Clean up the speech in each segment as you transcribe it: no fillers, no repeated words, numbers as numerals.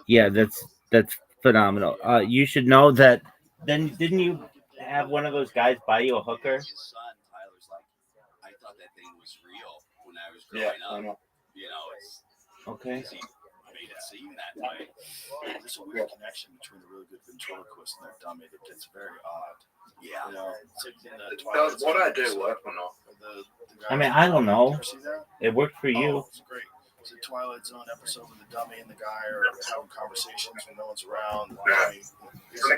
Yeah, that's phenomenal. You should know that. Then didn't you have one of those guys buy you a hooker? Yeah, I know. Okay. There's a weird connection between the really good ventriloquist and that dummy that gets very odd. Yeah. It's like in the Twilight Does what I do work or not? I mean, I don't know. Did you see that? It worked for you. Oh, it's great. It's a Twilight Zone episode where the dummy and the guy are having conversations when no one's around. The dummy is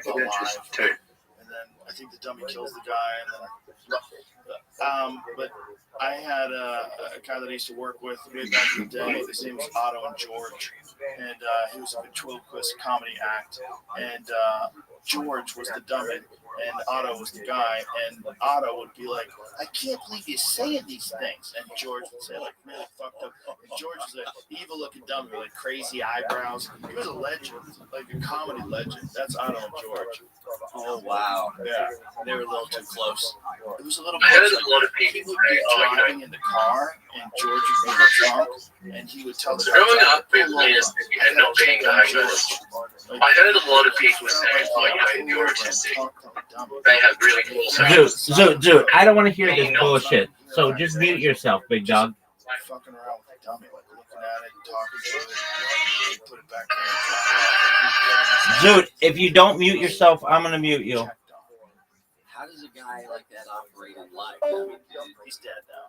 alive. Too. And then I think the dummy kills the guy. And then, but I had a guy that I used to work with way back in the day. His name was Otto and George. And he was a ventriloquist comedy act. And George was the dummy. And Otto was the guy, and Otto would be like, I can't believe you're saying these things. And George would say, like, really fucked up. And George was an evil-looking dummy with, like, crazy eyebrows. He was a legend, like a comedy legend. That's Otto and George. Oh, wow. Yeah. They were a little too close. It was a little I heard close. a lot of He people would be say, driving in the car, and George would be in the trunk, and he would tell the guy, growing up with pull over. Liz and not being homeless, I heard a lot of people say, oh, you're autistic. They have really cool Dude, I don't want to hear this bullshit. So just mute yourself, big dog. Fucking around with the dummy, like looking at it, talking to it, put it back there and drive. Dude, if you don't mute yourself, I'm gonna mute you. How does a guy like that operate in life? I mean, He's dead now.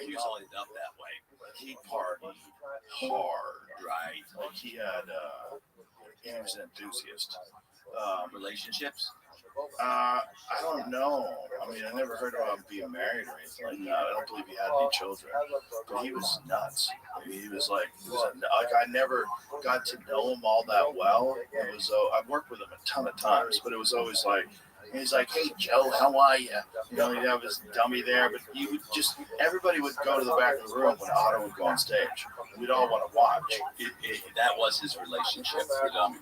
he was all up that way. He partied hard, right? Like he was an enthusiast. Relationships? I don't know. I mean, I never heard about him being married or anything like that. I don't believe he had any children. But he was nuts. I mean, I never got to know him all that well. It was I've worked with him a ton of times, but it was always like, he's like, hey, Joe, how are you? You know, he'd have his dummy there, but he would just, everybody would go to the back of the room when Otto would go on stage. We'd all want to watch. That was his relationship with dummy.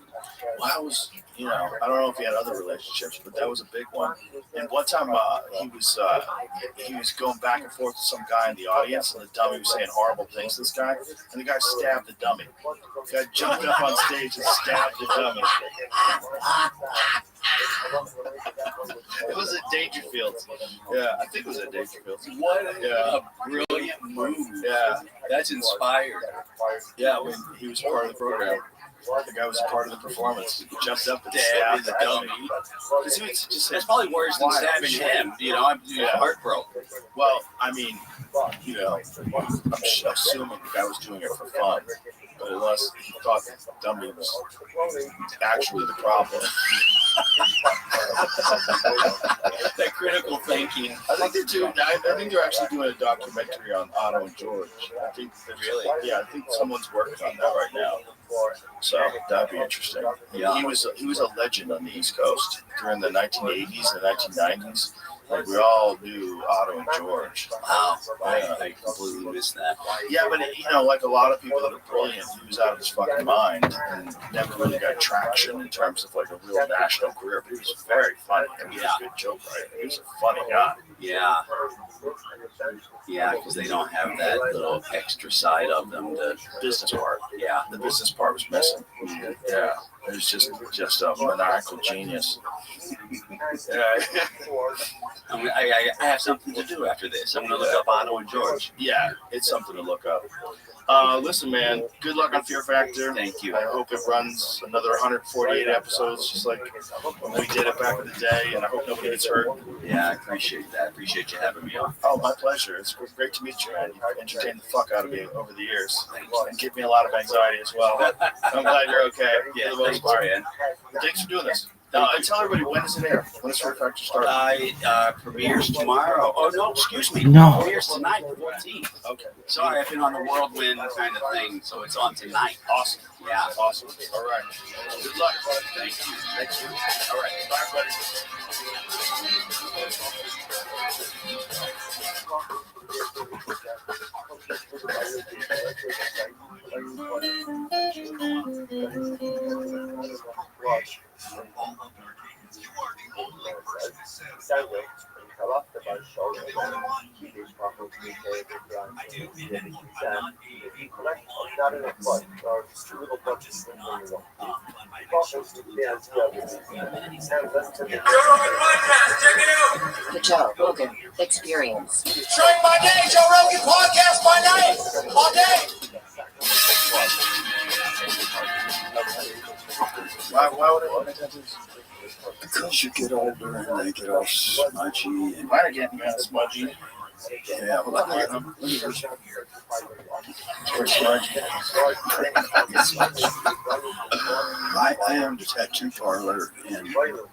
Well, I was, I don't know if he had other relationships, but that was a big one. And one time he was going back and forth with some guy in the audience, and the dummy was saying horrible things to this guy, and the guy stabbed the dummy. The guy jumped up on stage and stabbed the dummy. It was at Dangerfield. Yeah, I think it was at Dangerfield. What a brilliant move. Yeah. That's inspired. Yeah, when he was part of the program. The guy was a part of the performance. He jumped up and stabbed the dummy. Because he was just That's probably worse than stabbing him. I'm heartbroken. Well, I mean, I'm assuming the guy was doing it for fun. But unless he thought the dummy was actually the problem. That critical thinking. I think they're actually doing a documentary on Otto and George. I think Really? Yeah, I think someone's working on that right now. So that'd be interesting. Yeah. He was a legend on the East Coast during the 1980s and 1990s. Like we all knew Otto and George. Wow. I completely missed that. Yeah, but like a lot of people that are brilliant, he was out of his fucking mind and never really got traction in terms of like a real national career. But he was very funny. He was a good joke writer. He was a funny guy. Yeah. Yeah, because they don't have that little extra side of them. The business part. Yeah. The business part was missing. Yeah. It was just a maniacal genius. Yeah. I have something to do after this. I'm going to look up Otto and George. Yeah, it's something to look up. Listen, man, good luck on Fear Factor. Thank you. I hope it runs another 148 episodes, just like when we did it back in the day, and I hope nobody gets hurt. Yeah, I appreciate that. I appreciate you having me on. Oh, my pleasure. It's great to meet you, man. You've entertained the fuck out of me over the years, and give me a lot of anxiety as well. I'm glad you're okay. Yeah, for the most part. man. Thanks for doing this. And tell everybody, when does it air? When does Fear Factor start? Premieres tomorrow. Oh, no, excuse me. No. Premieres tonight, the 14th. Okay. Sorry, I've been on the whirlwind kind of thing, so it's on tonight. Awesome. Yeah. Awesome. All right. Good luck. Thank you. Thank you. All right. Bye, everybody. Sandwich, carattere, The Joe Rogan Experience. Drink my name, Joe Rogan Podcast my name, all day. Why would I want tattoos? Because you get older and they get all smudgy and Mine are getting kind of smudgy. yeah, well, Look at them. Or smudgy. I owned a tattoo parlor in, I don't know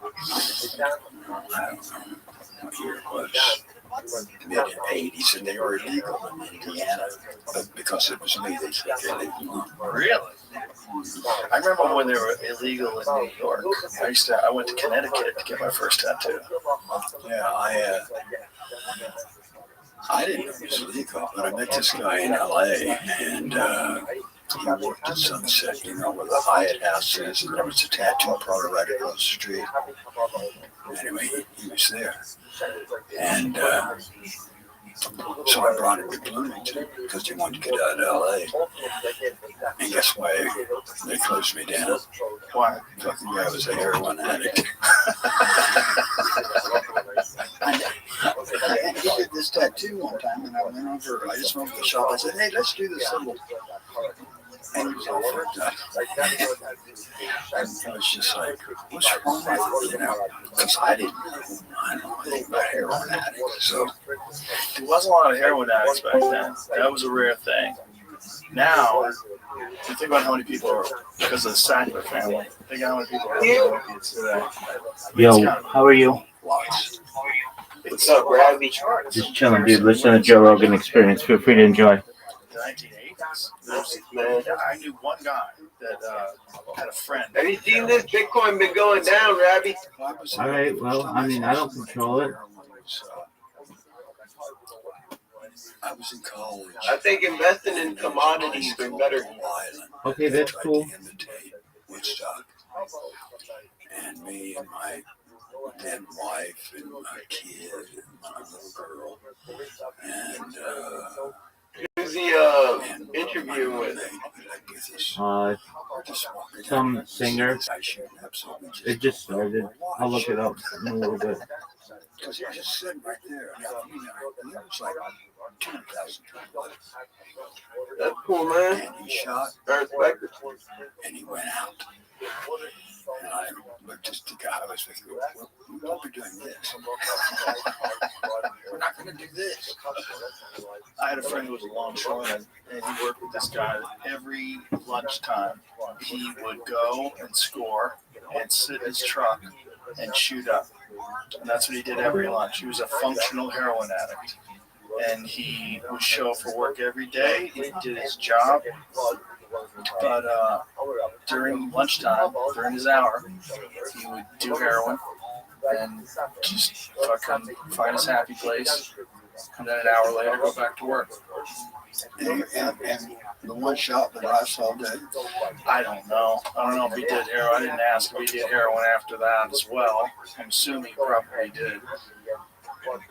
what year it was, mid-80s, and they were illegal in Indiana. But because it was me, they said they're legal. Really? I remember when they were illegal in New York. I went to Connecticut to get my first tattoo. Yeah, I didn't know it was illegal, but I met this guy in LA, and he worked at Sunset, you know, where the Hyatt House is, and there was a tattoo parlor right across the street. Anyway, he was there. And so I brought him to Bloomington because he wanted to get out of LA. And guess why they closed me down? Why? Because the guy was a heroin addict. And he did this tattoo one time, and I just went over to the shop. I said, hey, let's do this symbol. And he was all freaked out. I was just like, what's wrong with it, you know? Because I don't know anything about heroin addicts. So There wasn't a lot of heroin addicts back then. That was a rare thing. Now, you think about how many people are, because of the Sackler family, think how many people are on opiates today. Yo, how are you? lots. What's up, Rabbi? Just chilling, dude. Listen to Joe Rogan Experience. Feel free to enjoy. The 1980s. I knew one guy that had a friend. Have you seen this? Bitcoin been going down, Rabbi. All right. Well, I mean, I don't control it. I was in college. I think investing in commodities are better. Okay, that's cool. Woodstock. And me and my then wife and my kid and my little girl. And Who's the interview with? Some singer. It just started. I'll look it up in a little bit. Because he was just sitting right there. It was like 200,000 people. That's cool, man. And he shot. I respect it. And he went out. And I looked at the guy I was with. We won't be doing this. We're not going to do this. I had a friend who was a longshoreman, and he worked with this guy. Every lunchtime, he would go and score and sit in his truck and shoot up. And that's what he did every lunch. He was a functional heroin addict. And he would show up for work every day. He did his job. But during lunchtime, during his hour, he would do heroin and just fucking find his happy place. And then an hour later, go back to work. And the one shot that I saw did. I don't know. I don't know if he did heroin. I didn't ask if he did heroin after that as well. I'm assuming he probably did.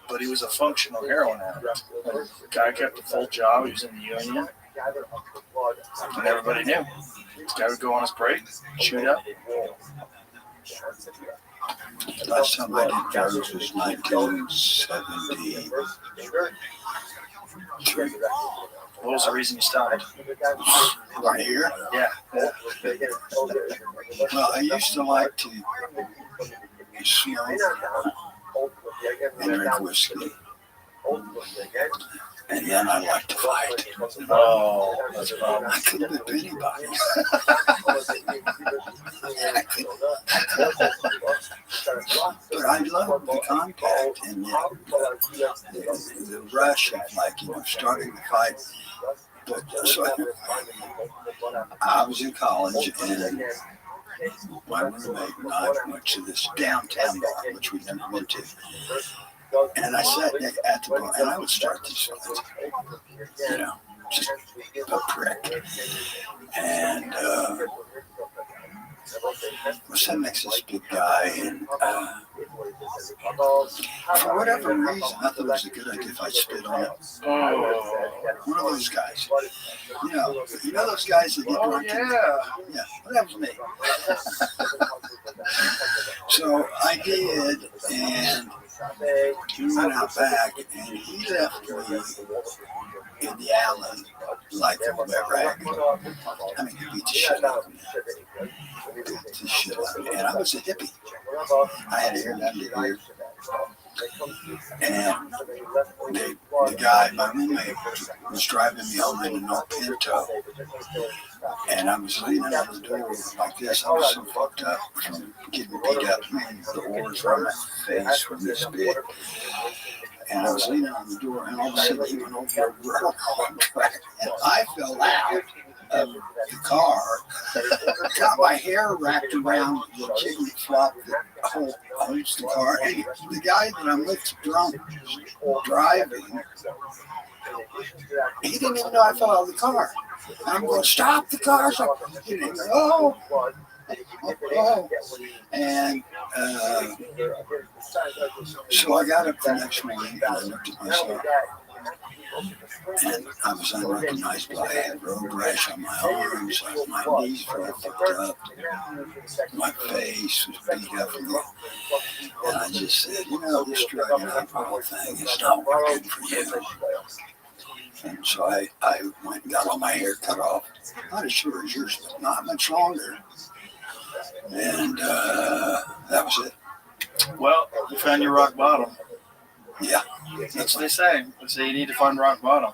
But he was a functional heroin addict. The guy kept a full job. He was in the union. And everybody knew. This guy would go on his break, shoot up. The last time I did drugs was 1973. What was the reason you stopped? Right here? Yeah. Well, I used to like to smoke and drink whiskey. And then I like to fight. Oh, that's a problem. I couldn't whip anybody. But I love the contact and the rush of, like, starting to fight. But so I was in college, and my roommate and I went to this downtown bar, which we'd never been to. And I sat at the bar, and I would start these fights, just a prick. And I was sitting next to this big guy, and For whatever reason, I thought it was a good idea if I spit on it. One of those guys. You know those guys that get drunk? Yeah. Yeah, well, that was me. So I did, and we went out back, and he left me in the alley like a wet rag. I mean, he beat the shit out of me. And I was a hippie. I had hair down to here. And the guy, my roommate, was driving me home in an old Pinto. And I was leaning on the door like this. I was so fucked up from getting beat up. Man, the oars were on my face were this big. And I was leaning on the door, and all of a sudden he went over a railroad track, and I fell out of the car, got my hair wrapped around the jiggly flop that holds the car. And the guy that I'm with, drunk, driving, he didn't even know I fell out of the car. And I'm going, stop the car. So he didn't go, oh. And so I got up the next morning and I looked at myself, and I was unrecognizable. I had road rash on my arms, my knees were all fucked up, my face was beat up, and I just said, this drug and alcohol thing is not working for you. And so I went and got all my hair cut off, not as short as yours, but not much longer. And that was it. Well, you found your rock bottom. Yeah. That's what they say. They say you need to find rock bottom.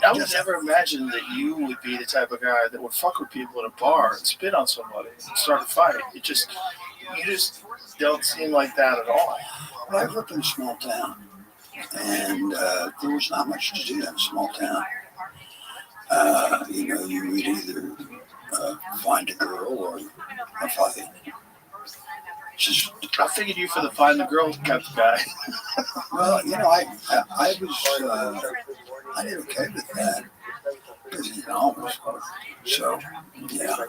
I would never imagine that you would be the type of guy that would fuck with people at a bar and spit on somebody and start a fight. You just don't seem like that at all. Well, I grew up in a small town, and there was not much to do in a small town. You would either find a girl or a fight. I figured you for the find the girl kind of guy. Well, I did okay with that because almost. So yeah,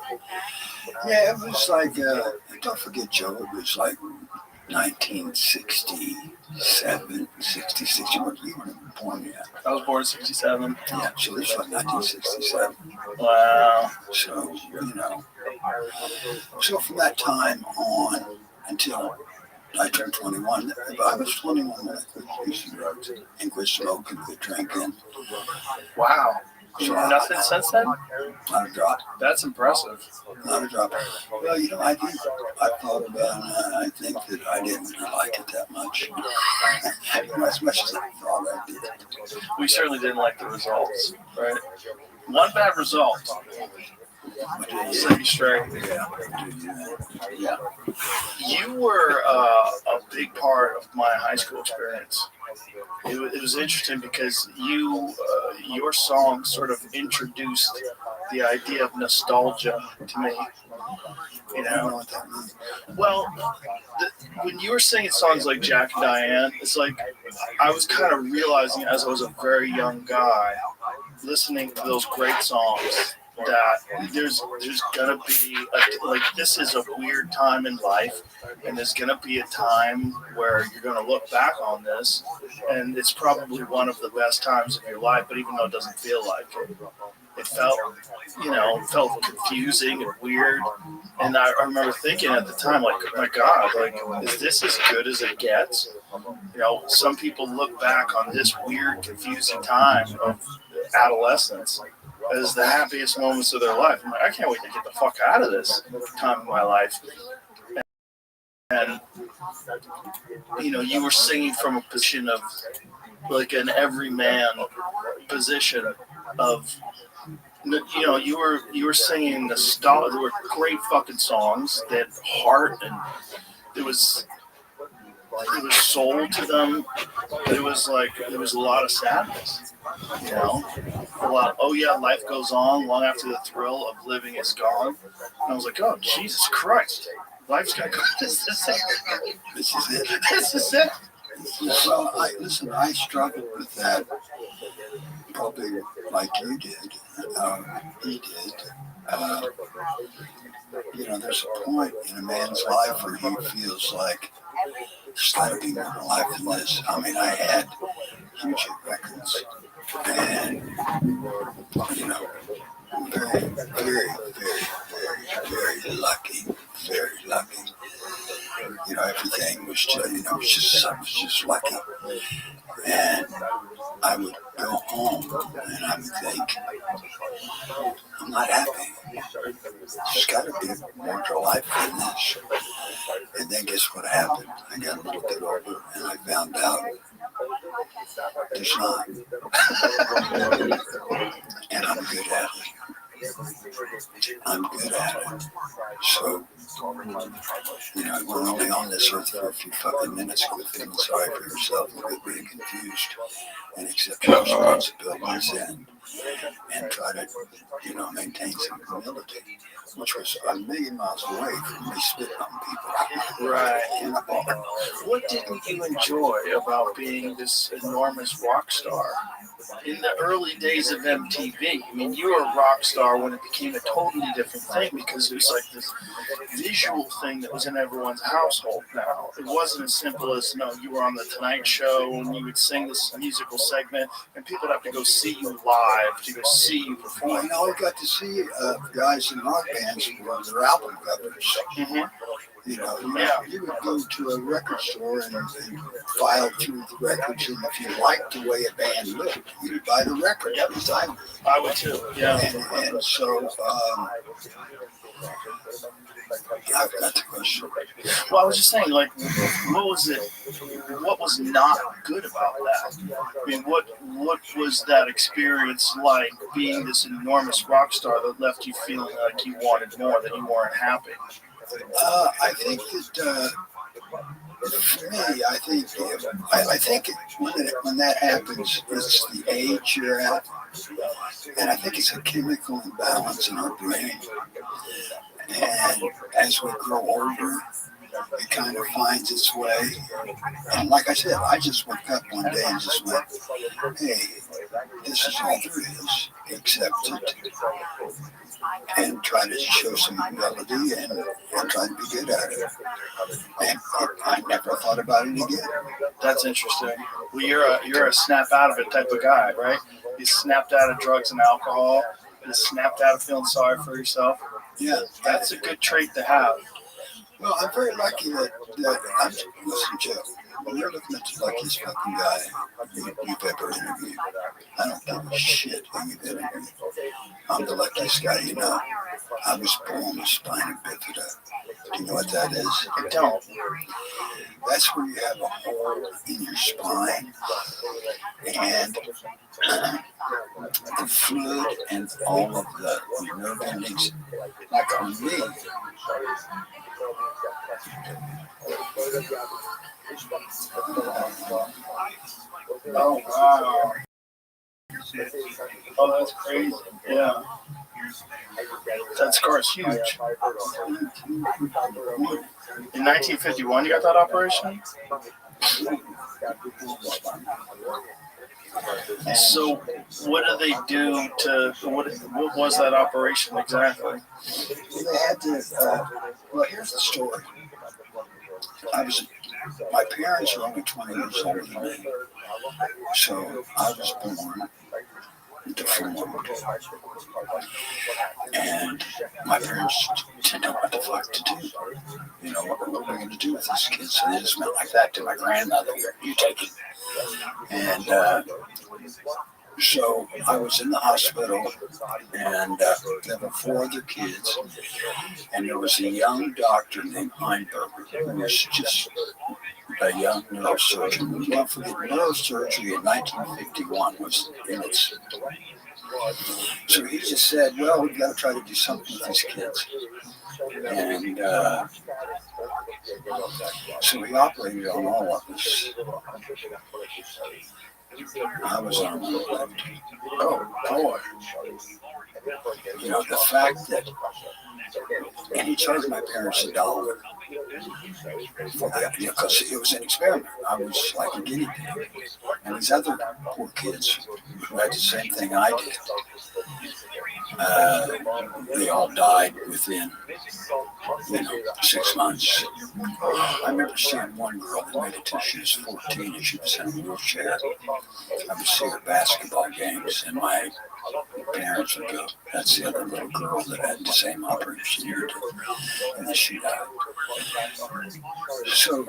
it was like don't forget, Joe. It was like 1967, 66. You weren't born yet. I was born in 67. Yeah, so this was like 1967. Wow. So so from that time on until I turned 21, I was 21 when I quit using drugs and quit smoking, quit drinking. Wow. So nothing since then? Not a drop. That's impressive. Not a drop. Well, I thought about it, and I think that I didn't like it that much. As much as I thought I did. We certainly didn't like the results, right? One bad result. Set you straight. Yeah. You were a big part of my high school experience. It was interesting because your song sort of introduced the idea of nostalgia to me. I don't know what that means. Well, when you were singing songs like Jack and Diane, it's like I was kind of realizing as I was a very young guy listening to those great songs that there's gonna be this is a weird time in life, and there's gonna be a time where you're gonna look back on this, and it's probably one of the best times of your life. But even though it doesn't feel like it felt confusing and weird. And I remember thinking at the time, like, oh my God, is this as good as it gets? Some people look back on this weird, confusing time of adolescence as the happiest moments of their life. I'm like, I can't wait to get the fuck out of this time of my life. And you were singing from a position of like an everyman position of, you were singing nostalgia. There were great fucking songs that had heart, and there was soul to them. There was a lot of sadness. A lot. Oh yeah, life goes on long after the thrill of living is gone. And I was like, oh Jesus Christ, life's gonna go. This is it. This is it. Well, I struggled with that probably like you did. He did. There's a point in a man's life where he feels like there's got to be more to life than this. I mean, I had huge hit records, and you know, very, very, very, very lucky, very lucky. You know, everything was just, I was just lucky. And I would go home and I would think, I'm not happy. There's got to be more to life than this. And then guess what happened? I got a little bit older and I found out there's not. And I'm good at it. I'm good at it. So, we're only on this earth for a few fucking minutes. Quit feeling sorry for yourself and quit being confused and accept your responsibilities and try to, maintain some humility, which was a million miles away from me spitting on people. Right. In a bar. What didn't you enjoy about being this enormous rock star? In the early days of MTV, I mean, you were a rock star when it became a totally different thing because it was like this visual thing that was in everyone's household now. It wasn't as simple as, you were on the Tonight Show and you would sing this musical segment and people would have to go see you live to go see you perform. Well, I got to see guys in rock bands who were their album covers. Mm-hmm. You would go to a record store and file through the records, and if you liked the way a band looked, you'd buy the record. Yep. I would too. Yeah. And so, I've got the question. Well, I was just saying, what was it? What was not good about that? I mean, what was that experience like, being this enormous rock star that left you feeling like you wanted more, that you weren't happy? I think that for me, I think when that happens, it's the age you're at, and I think it's a chemical imbalance in our brain. And as we grow older, it kind of finds its way. And like I said, I just woke up one day and just went, hey, this is all there is. Accept it and try to show some humility and try to be good at it. And I never thought about it again. That's interesting. Well, you're a snap out of it type of guy, right? You snapped out of drugs and alcohol. You snapped out of feeling sorry for yourself. Yeah, that's a good trait to have. Well, I'm very lucky that listen, Joe, when you're looking at the luckiest fucking guy you've ever interviewed, I don't give a shit who you've interviewed. I'm the luckiest guy you know. I was born with spina bifida. Do you know what that is? I don't. That's where you have a hole in your spine, and the fluid and all of the nerve endings, like on me. Oh, wow. Oh, that's crazy. Yeah. That scar is huge. In 1951, you got that operation? So, what did they do what was that operation exactly? They had to, well, here's the story. My parents were only 20 years older than me. So I was born deformed. And my parents didn't know what the fuck to do. What are we going to do with this kid? So they just went like that to my grandmother. You take it. And so I was in the hospital, and there were 4 other kids, and there was a young doctor named Heinberger, who was just a young neurosurgeon. Don't forget, neurosurgery in 1951 was in its. So he just said, well, we've got to try to do something with these kids. And so he operated on all of us. I was on the left. Oh, boy. The fact that, and he charged my parents $1 for that, because it was an experiment. I was like a guinea pig. And these other poor kids who had the same thing I did, they all died within 6 months. I remember seeing one girl that made it till she was 14 and she was in a wheelchair. I would see her basketball games, and my parents would go, that's the other little girl that had the same operation you did. And then she died. So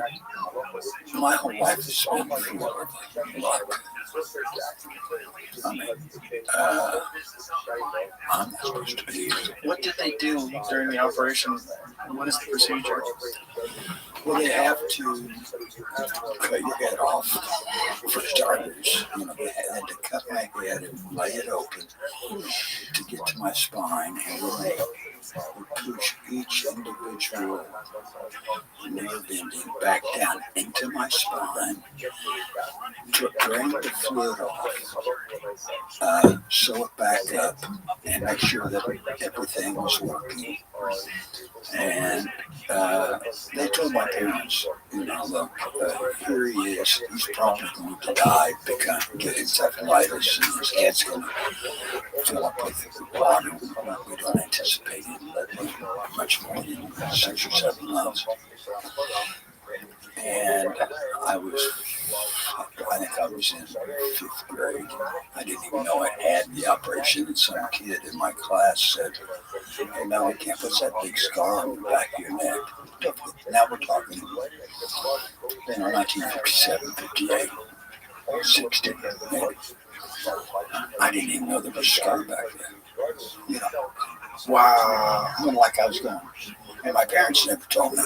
my whole life has been full of luck. I mean, I'm not supposed to be here. What did they do during the operation? What is the procedure? Well, they have to cut your head off for starters. They had to cut my head and lay it open to get to my spine, and then they would push each individual nerve ending back down into my spine to drain the fluid off, sew it back up, and make sure that everything was working. And they told my parents, look, here he is. He's probably going to die, get encephalitis, and his head's going to fill up with water. We don't anticipate him living much more than 6 or 7 months. And I think I was in 5th grade. I didn't even know I had the operation, and some kid in my class said, hey, Mel, what's that big scar on the back of your neck? Now we're talking, 1957, 58, 60, maybe. I didn't even know there was a scar back then. Wow. I went like I was going. And my parents never told me.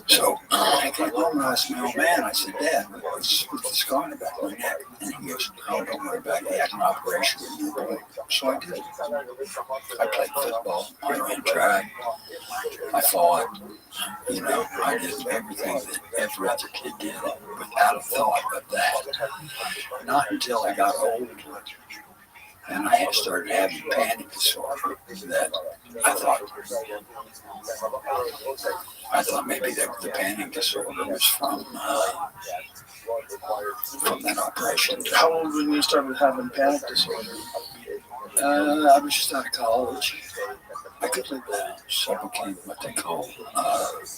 So I came home and asked my old man, I said, Dad, what's the scar in the back of my neck? And he goes, oh, don't worry about it. He had an operation with your boy. So I did. I played football. I ran track. I fought. I did everything that every other kid did without a thought of that. Not until I got older. And I started having panic disorder that I thought maybe the panic disorder was from that operation. How old when you started having panic disorder? I was just out of college. I could leave the house. I became what they call,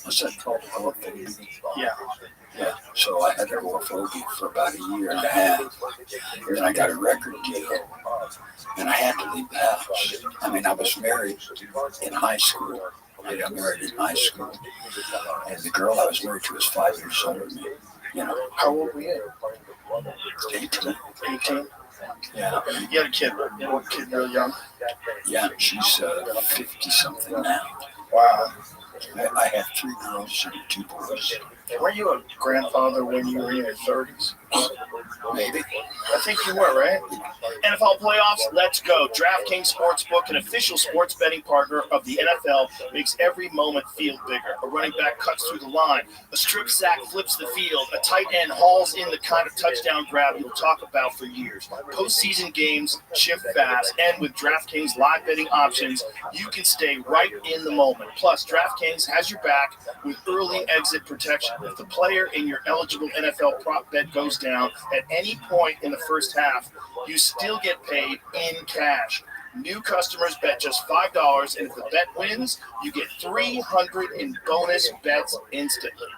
what's that called? Agoraphobia. Yeah. So I had agoraphobia for about a year and a half. And then I got a record deal. And I had to leave the house. I mean, I was married in high school. I got married in high school. And the girl I was married to was 5 years older than me. How old were you? 18. 18? Yeah. You had a kid, real young? Yeah, she's 50-something now. Wow. I have 3 girls and 2 boys. Were you a grandfather when you were in your 30s? Maybe. I think you were, right? NFL playoffs, let's go. DraftKings Sportsbook, an official sports betting partner of the NFL, makes every moment feel bigger. A running back cuts through the line. A strip sack flips the field. A tight end hauls in the kind of touchdown grab you'll talk about for years. Postseason games shift fast, and with DraftKings live betting options, you can stay right in the moment. Plus, DraftKings has your back with early exit protection. If the player in your eligible NFL prop bet goes down at any point in the first half, you still get paid in cash. New customers bet just $5, and if the bet wins, you get $300 in bonus bets instantly.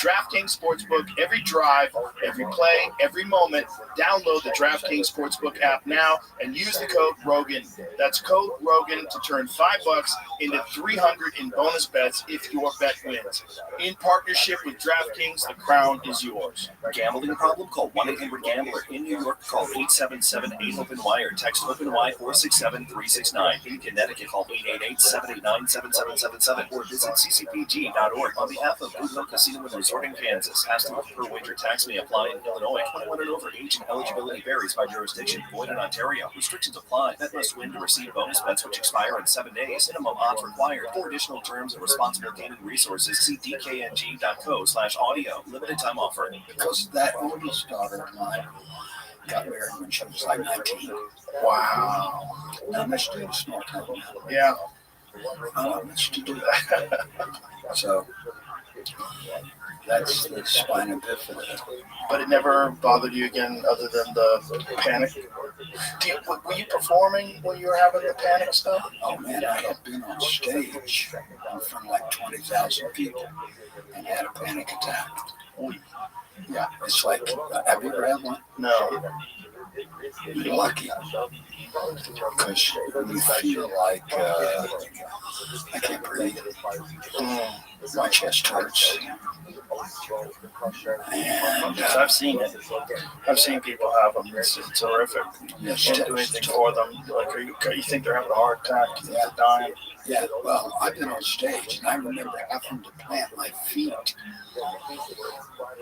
DraftKings Sportsbook, every drive, every play, every moment. Download the DraftKings Sportsbook app now and use the code ROGAN. That's code ROGAN to turn $5 into $300 in bonus bets if your bet wins. In partnership with DraftKings, the crown is yours. Gambling problem? Call 1-800-GAMBLER. In New York, call 877-8-OPEN-Y or text OPEN-Y 467-369. In Connecticut, call 888-789-7777 or visit ccpg.org. On behalf of Boot Hill Casino and Resort in Kansas, pass-through per wager tax may apply in Illinois. 21 and over, age and eligibility varies by jurisdiction. Void in Ontario. Restrictions apply. Bet must win to receive bonus bets which expire in 7 days. Minimum odds required. For additional terms and responsible gaming resources, see dkng.co/audio. Limited time offer. Because that oldest daughter of mine got married when she was like 19. Wow. Not much to do in a small town. Yeah. Not much to do. So that's the spina bifida. But it never bothered you again other than the panic? Were you performing when you were having the panic stuff? Oh man, I had been on stage in front of like 20,000 people and had a panic attack. Yeah, it's like, have you ever had one? No. You're lucky. Because you feel like, I can't breathe. My chest hurts. And I've seen it. I've seen people have them. It's horrific. You can't do anything for them. Like, you think they're having a heart attack? You think they're dying? yeah, well, I've been on stage and I remember having to plant my feet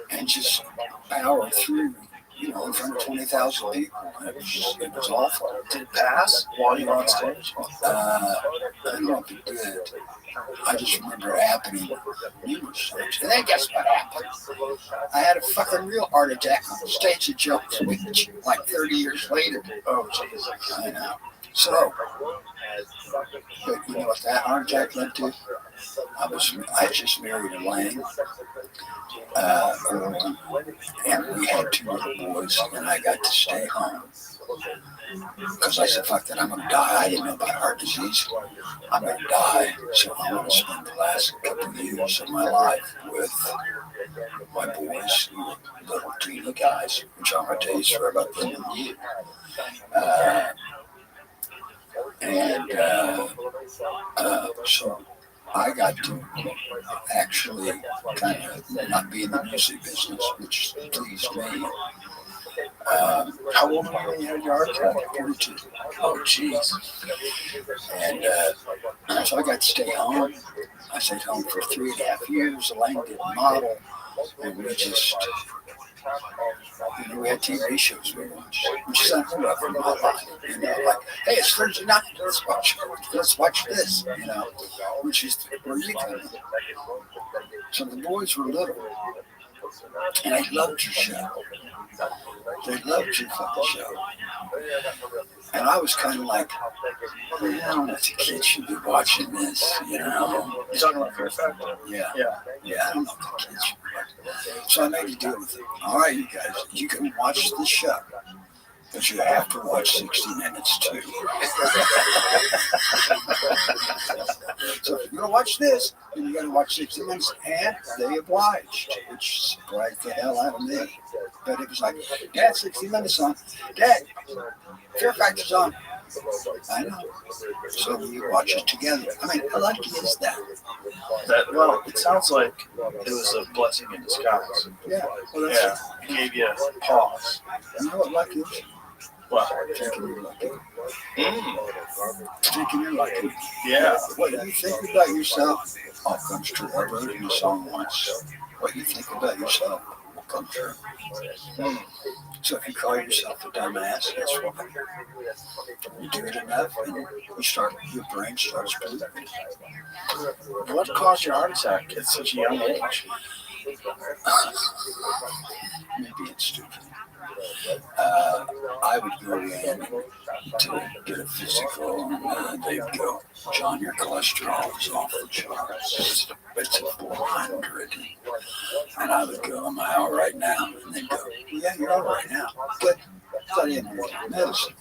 and just power through, in front of 20,000 people. It was awful. Did it pass while you were on stage? I don't know if it did. I just remember it happening numerous times. And then guess what happened? I had a fucking real heart attack on the stage at Jones Beach like 30 years later. Oh, Jesus. I know. So, but you know what that heart attack led to? I just married Elaine, and we had 2 little boys, and I got to stay home. Because I said, fuck that, I'm going to die. I didn't know about heart disease. I'm going to die. So I want to spend the last couple of years of my life with my boys, little teeny guys, which I'm going to tell you sorry about them and you. So I got to actually kind of not be in the music business, which pleased me. How old were you when you had your heart attack? 42. Oh, jeez. And so I got to stay home. I stayed home for 3.5 years. Elaine did model, and we just, we had TV shows we watched, which is unheard of in my life. Like, hey, it's Thursday night. Let's watch this. Which is where you come in. So the boys were little, and they loved your show. They loved your fucking show. And I was kind of like, I don't know if the kids should be watching this, You talking about Fear Factor? Yeah. Yeah. I don't know if the kids should be watching. So I made a deal with them. All right, you guys, you can watch the show, but you have to watch 60 Minutes too. So if you're going to watch this, then you got to watch 60 Minutes. And they obliged, which surprised the hell out of me. But it was like, Dad, 60 Minutes on. Dad, Fear Factor's on. I know. So we watch it together. I mean, how lucky is that? Well, it sounds like it was a blessing in disguise. Yeah. Well, that's It gave you a pause. You know what luck is? Well, Thinking you're lucky. Thinking you're lucky. yeah. What you think about yourself all comes true. I wrote in a song once. What you think about yourself will come true. So if you call yourself a dumbass, that's what you do it enough, and your brain starts believing. What caused your heart attack at such a young age? Maybe it's stupid. I would go in to get a physical, and they'd go, John, your cholesterol is off the charts. It's at 400. And I would go, am I all right now? And they'd go, yeah, you're all right now. Good. I didn't know medicine.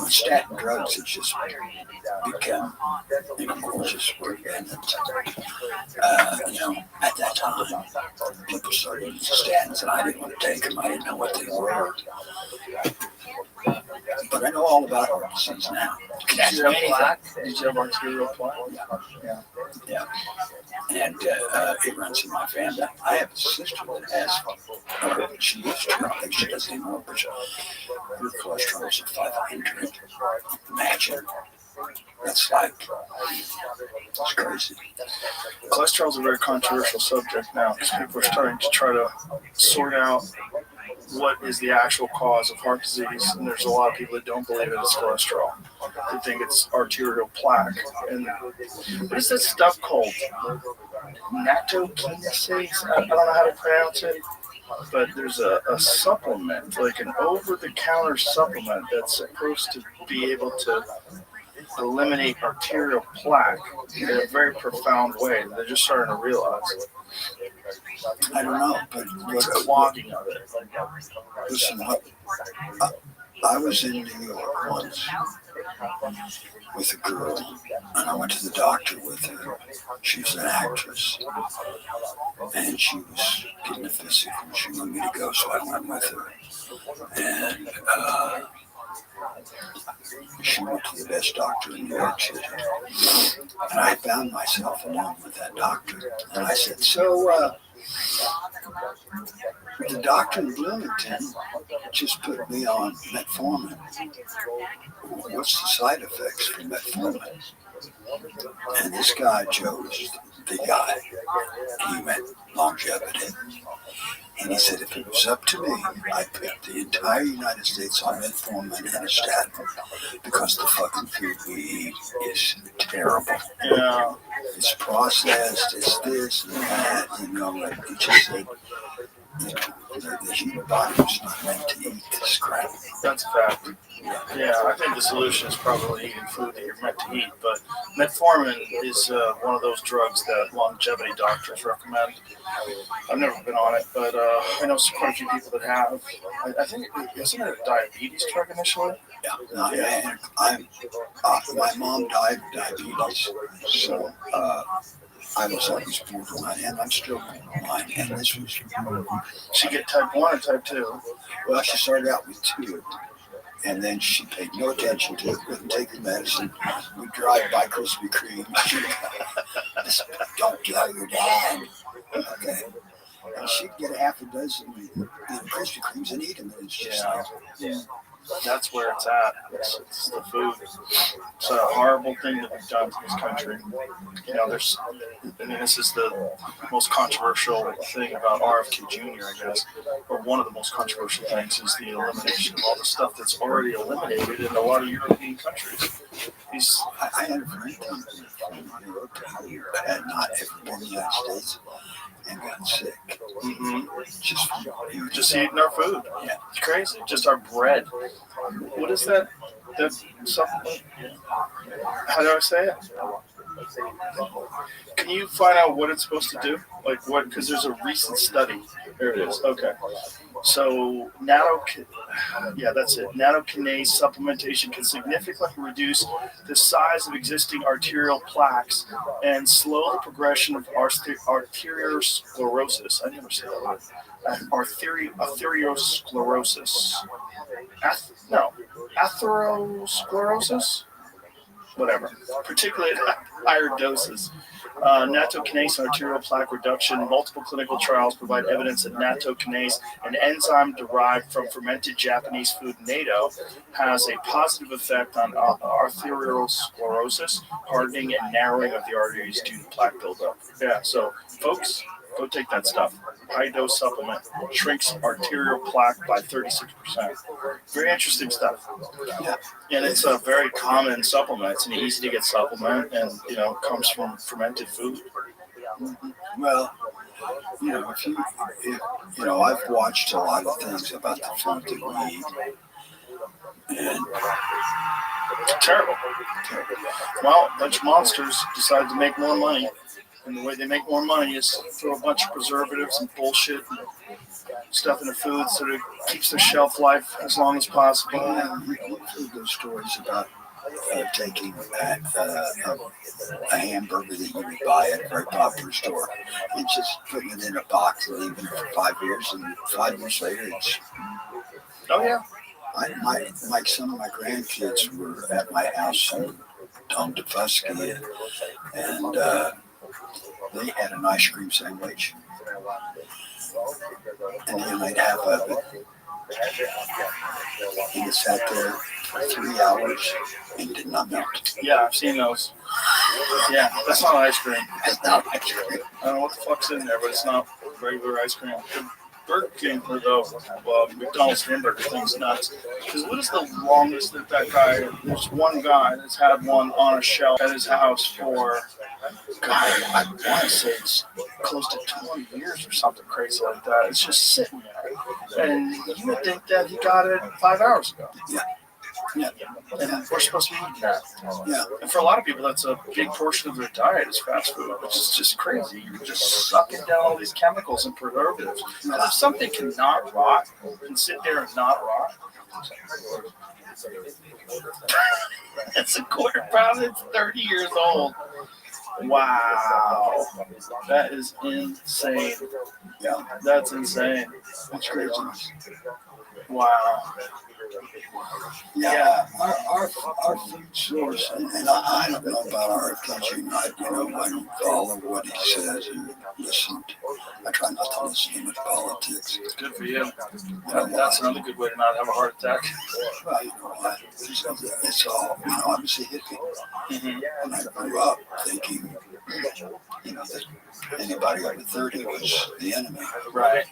Statin drugs have just become gorgeous work. And at that time, people started using statins, and I didn't want to take them. I didn't know what they were. But I know all about heart disease now. Did you have plaque? Did you have arterial plaque? Yeah. And it runs in my family. I have a sister that has, she used to, I think she doesn't anymore, but her cholesterol is at 500. Imagine. That's it's crazy. Cholesterol is a very controversial subject now because people are starting to try to sort out what is the actual cause of heart disease, and there's a lot of people that don't believe it's cholesterol. They think it's arterial plaque. And what is that stuff called? Nattokinase? I don't know how to pronounce it, but there's a supplement, like an over-the-counter supplement that's supposed to be able to eliminate arterial plaque in a very profound way. They're just starting to realize. I don't know, but It's clogging of it. Listen, I was in New York once with a girl, and I went to the doctor with her. She was an actress, and she was getting a physical. She wanted me to go, so I went with her. And she went to the best doctor in New York City. And I found myself alone with that doctor. And I said, so the doctor in Bloomington just put me on metformin. What's the side effects from metformin? And this guy, Joe's the guy. He meant longevity. And he said, if it was up to me, I'd put the entire United States on metformin and a statin because the fucking food we eat is terrible. Yeah. It's processed, it's this and that, you know, like he just said, you know, the human body was not meant to eat this crap. That's a fact. Yeah, I think the solution is probably eating food that you're meant to eat. But metformin is one of those drugs that longevity doctors recommend. I've never been on it, but I know quite a few people that have. I think isn't it a diabetes drug initially? Yeah, no, yeah. My mom died of diabetes, so I was always borderline, and I'm still borderline. And this was, She get type 1 or type 2? well, she started out with 2. And then she paid no attention to it, wouldn't take the medicine. We'd drive by Krispy Kreme. Don't tell your dad. Okay. And she'd get a half a dozen Krispy Kremes and eat them. And it's just like, That's where it's at. It's the food. It's a horrible thing that we've done to this country. You know, this is the most controversial thing about RFK Jr., I guess, or one of the most controversial things is the elimination of all the stuff that's already eliminated in a lot of European countries. I had a friend from Europe who had not ever been in the United States and got sick. Mm-hmm. Just eating our food. Yeah. It's crazy. Just our bread. What is that? That supplement? How do I say it? Can you find out what it's supposed to do? Like what? Because there's a recent study. There it is. Okay. So that's it. Nattokinase supplementation can significantly reduce the size of existing arterial plaques and slow the progression of arteriosclerosis. I never say that word. Arteriosclerosis. Atherosclerosis? Whatever. Particularly at higher doses. Nattokinase and arterial plaque reduction. Multiple clinical trials provide evidence that nattokinase, an enzyme derived from fermented Japanese food natto, has a positive effect on arteriosclerosis, hardening and narrowing of the arteries due to plaque buildup. Yeah, so folks, go take that stuff. High dose supplement shrinks arterial plaque by 36%. Very interesting stuff. Yeah. And it's a very common supplement. It's an easy to get supplement, and it comes from fermented food. Well, if I've watched a lot of things about the food that we eat, and terrible. Well, a bunch of monsters decided to make more money. And the way they make more money is throw a bunch of preservatives and bullshit and stuff in the food so that it keeps their shelf life as long as possible. We've heard those stories about taking a hamburger that you would buy at a very popular store and just putting it in a box and leaving it for 5 years, and 5 years later it's... Oh, yeah. Some of my grandkids were at my house in Dom-Defusky, and they had an ice cream sandwich, and they made half of it, and it sat there for 3 hours and did not melt. Yeah, I've seen those. Yeah, that's not ice cream. It's not ice cream. I don't know what the fuck's in there, but it's not regular ice cream. Burger King or the McDonald's hamburger thing's nuts. Because what is the longest that guy? There's one guy that's had one on a shelf at his house for, God, I want to say it's close to 20 years or something crazy like that. It's just sitting there, and you would think that he got it 5 hours ago. Yeah. And we're supposed to be eating that. Yeah. And for a lot of people, that's a big portion of their diet is fast food, which is just crazy. You're just sucking down all these chemicals and preservatives. And if something cannot rot, can sit there and not rot, It's a quarter pound. It's 30 years old. Wow. That is insane. Yeah, That's insane. that's crazy. Wow. Yeah, our food source, and I don't know about our teaching. I don't follow what he says and listen. I try not to listen to much politics. It's good for you. Well, That's another good way to not have a heart attack. you know what? It's all, I was a hippie. Mm-hmm. And I grew up thinking, that anybody over 30 was the enemy. Right.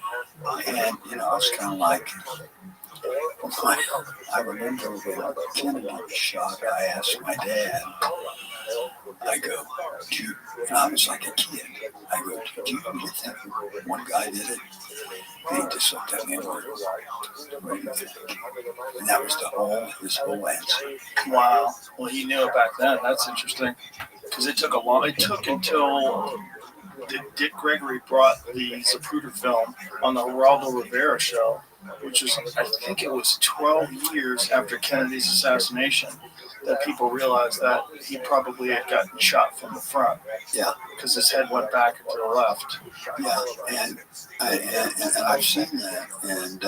And, it's kind of like, I remember when Kennedy was shot, I asked my dad, I go, and I was like a kid, I go, do you really think one guy did it? And he just looked at me and went, what do you think? And that was his whole answer. Wow. Well, he knew it back then. That's interesting. Because it took until Dick Gregory brought the Zapruder film on the Geraldo Rivera show, which was, I think it was 12 years after Kennedy's assassination, that people realized that he probably had gotten shot from the front. Yeah. Because his head went back to the left. Yeah, and I've seen that, and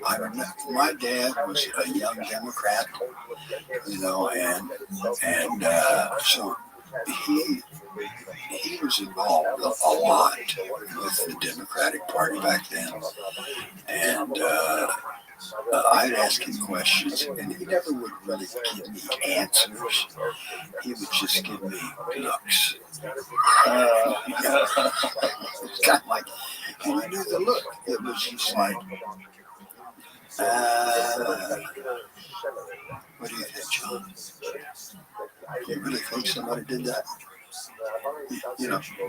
I remember my dad was a young Democrat, and so he was involved a lot with the Democratic Party back then, and I'd ask him questions, and he never would really give me answers. He would just give me looks. It's kind of like, and you knew the look. It was just like, what do you think, John? Do you really think somebody did that?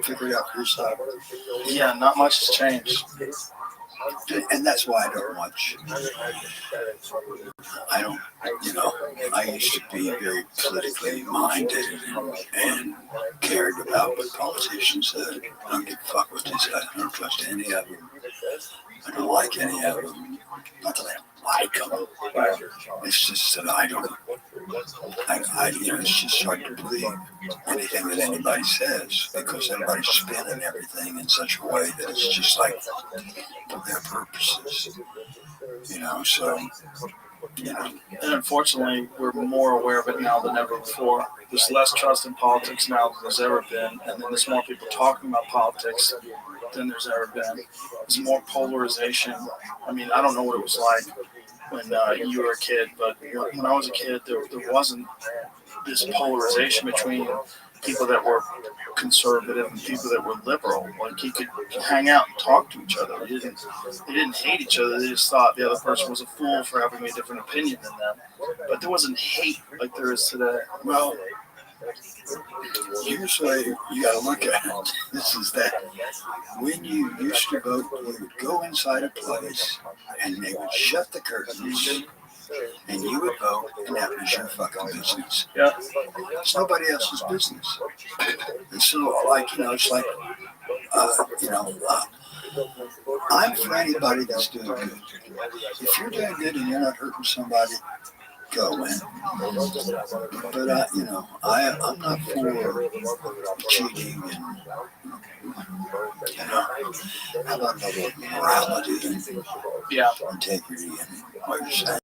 Figure it out for yourself. Yeah, not much has changed. And that's why I don't watch. I used to be very politically minded and cared about what politicians said. I don't give a fuck what they said. I don't trust any of them. I don't like any of them. Not that I don't like them. It's just that I don't. It's just hard to believe anything that anybody says because everybody's spinning everything in such a way that it's just like for their purposes. So. And unfortunately, we're more aware of it now than ever before. There's less trust in politics now than there's ever been, and then there's more people talking about politics than there's ever been. There's more polarization. I mean, I don't know what it was like when you were a kid, but when I was a kid, there wasn't this polarization between people that were conservative and people that were liberal. Like, you could hang out and talk to each other. They didn't hate each other. They just thought the other person was a fool for having a different opinion than them. But there wasn't hate like there is today. Well, here's the way you got to look at it. This is that when you used to vote, you would go inside a place and they would shut the curtains and you would vote, and that was your fucking business. Yeah. It's nobody else's business. And so, it's like, I'm for anybody that's doing good. If you're doing good and you're not hurting somebody, go in. But I'm not for cheating and how about morality and integrity and what you're saying.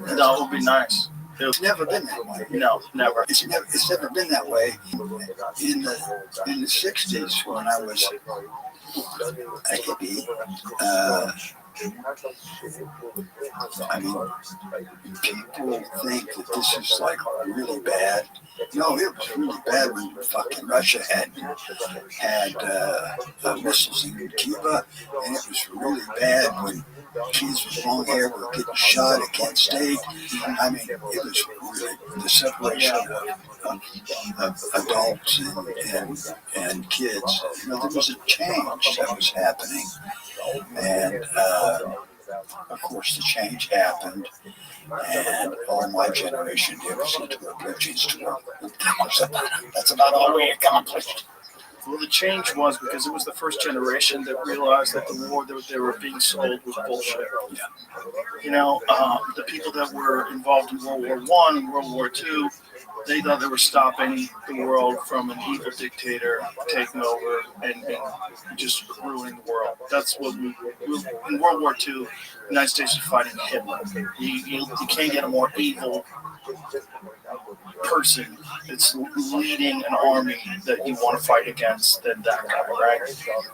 That would be nice. It's never been that way. No, never. It's never been that way. In the 60s when I was a hippie, people think that this is like really bad. No, it was really bad when fucking Russia had missiles in Cuba, and it was really bad when kids with long hair were getting shot at Kent State. It was really the separation of adults and kids. There was a change that was happening, and of course the change happened, and all my generation did was go to a bridges tour. That's about all we accomplished. Well, the change was because it was the first generation that realized that the war that they were being sold was bullshit. You know, the people that were involved in World War I and World War II, they thought they were stopping the world from an evil dictator taking over and just ruining the world. That's what in World War II, the United States was fighting Hitler. You can't get a more evil person that's leading an army that you want to fight against than that guy, right?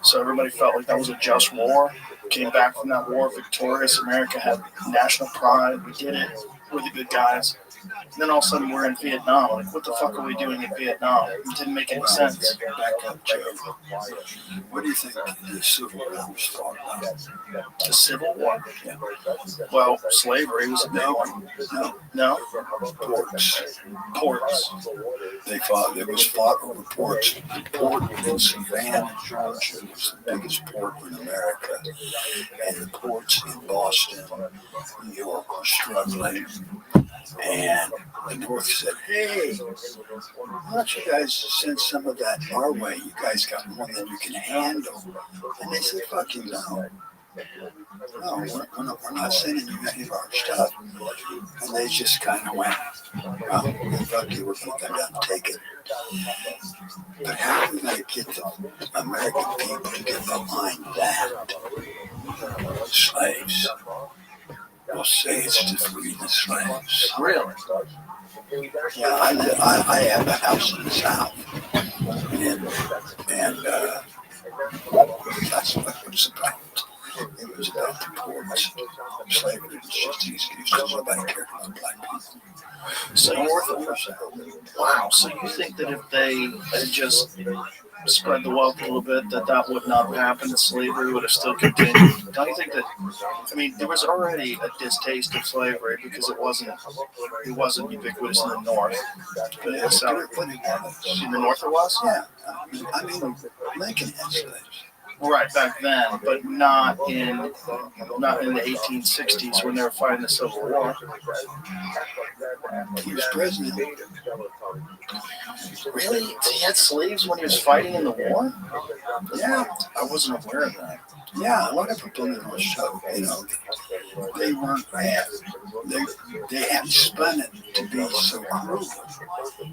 So everybody felt like that was a just war. Came back from that war victorious. America had national pride. We did it. We're the good guys. And then all of a sudden we're in Vietnam. Like, what the fuck are we doing in Vietnam? It didn't make any sense. Back up, Joe. What do you think the Civil War was fought about? The Civil War? Yeah. Well, slavery was a big one. No? Ports. It was fought over ports. The port in Savannah, Georgia was the biggest port in America. And the ports in Boston, New York were struggling. And the North said, hey, why don't you guys send some of that our way? You guys got more than you can handle. And they said, fucking no. No, we're not sending you any of our stuff. And they just kind of went, well, fuck you, we're going to come down and take it. But how are we going to get the American people to get behind that? Slaves. We'll say it's to free the slaves. Really? Yeah, I have a house in the South. And that's what it was about. It was about the ports. Slavery was just an excuse because nobody cared about black people. So North or South? Wow. So you think that if they had just spread the wealth a little bit, that would not have happened, slavery would have still continued? Don't you think that, I mean, there was already a distaste of slavery because it wasn't ubiquitous in the North. But in the South, in the North it was? Yeah. I mean, Lincoln had slaves. Right, back then, but not in the 1860s when they were fighting the Civil War. He was president. Really? He had slaves when he was fighting in the war? Yeah. I wasn't aware of that. Yeah, a lot of people didn't know show. You know, they weren't. They hadn't spun it to be so cruel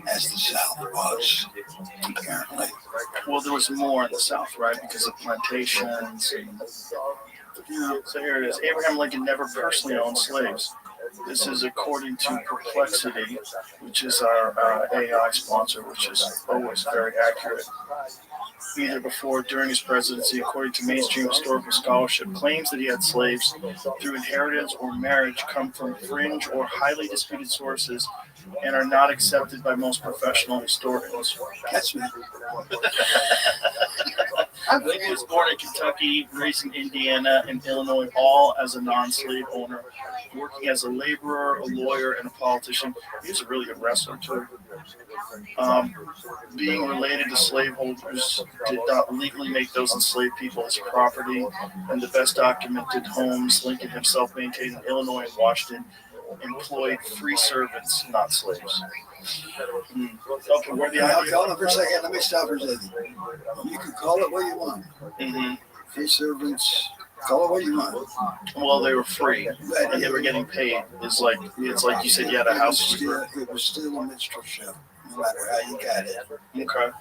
as the South was, apparently. Well, there was more in the South, right? Because of plantations. Yeah. So here it is. Abraham Lincoln never personally owned slaves. This is according to Perplexity, which is our AI sponsor, which is always very accurate. Either before or during his presidency, according to mainstream historical scholarship, claims that he had slaves through inheritance or marriage come from fringe or highly disputed sources and are not accepted by most professional historians. Catch me. Lincoln was born in Kentucky, raised in Indiana and Illinois, all as a non-slave owner, working as a laborer, a lawyer, and a politician. He was a really good wrestler, too. Being related to slaveholders did not legally make those enslaved people his property, and the best documented homes Lincoln himself maintained in Illinois and Washington employed free servants, not slaves. Okay, where the idea? Hold on for a second. Let me stop for a second. You can call it what you want. Mm-hmm. Free servants. Call it what you want. Well, they were free, and they were getting paid. It's like you said, you had a house. It was still a minstrel show, no matter how you got it. Okay.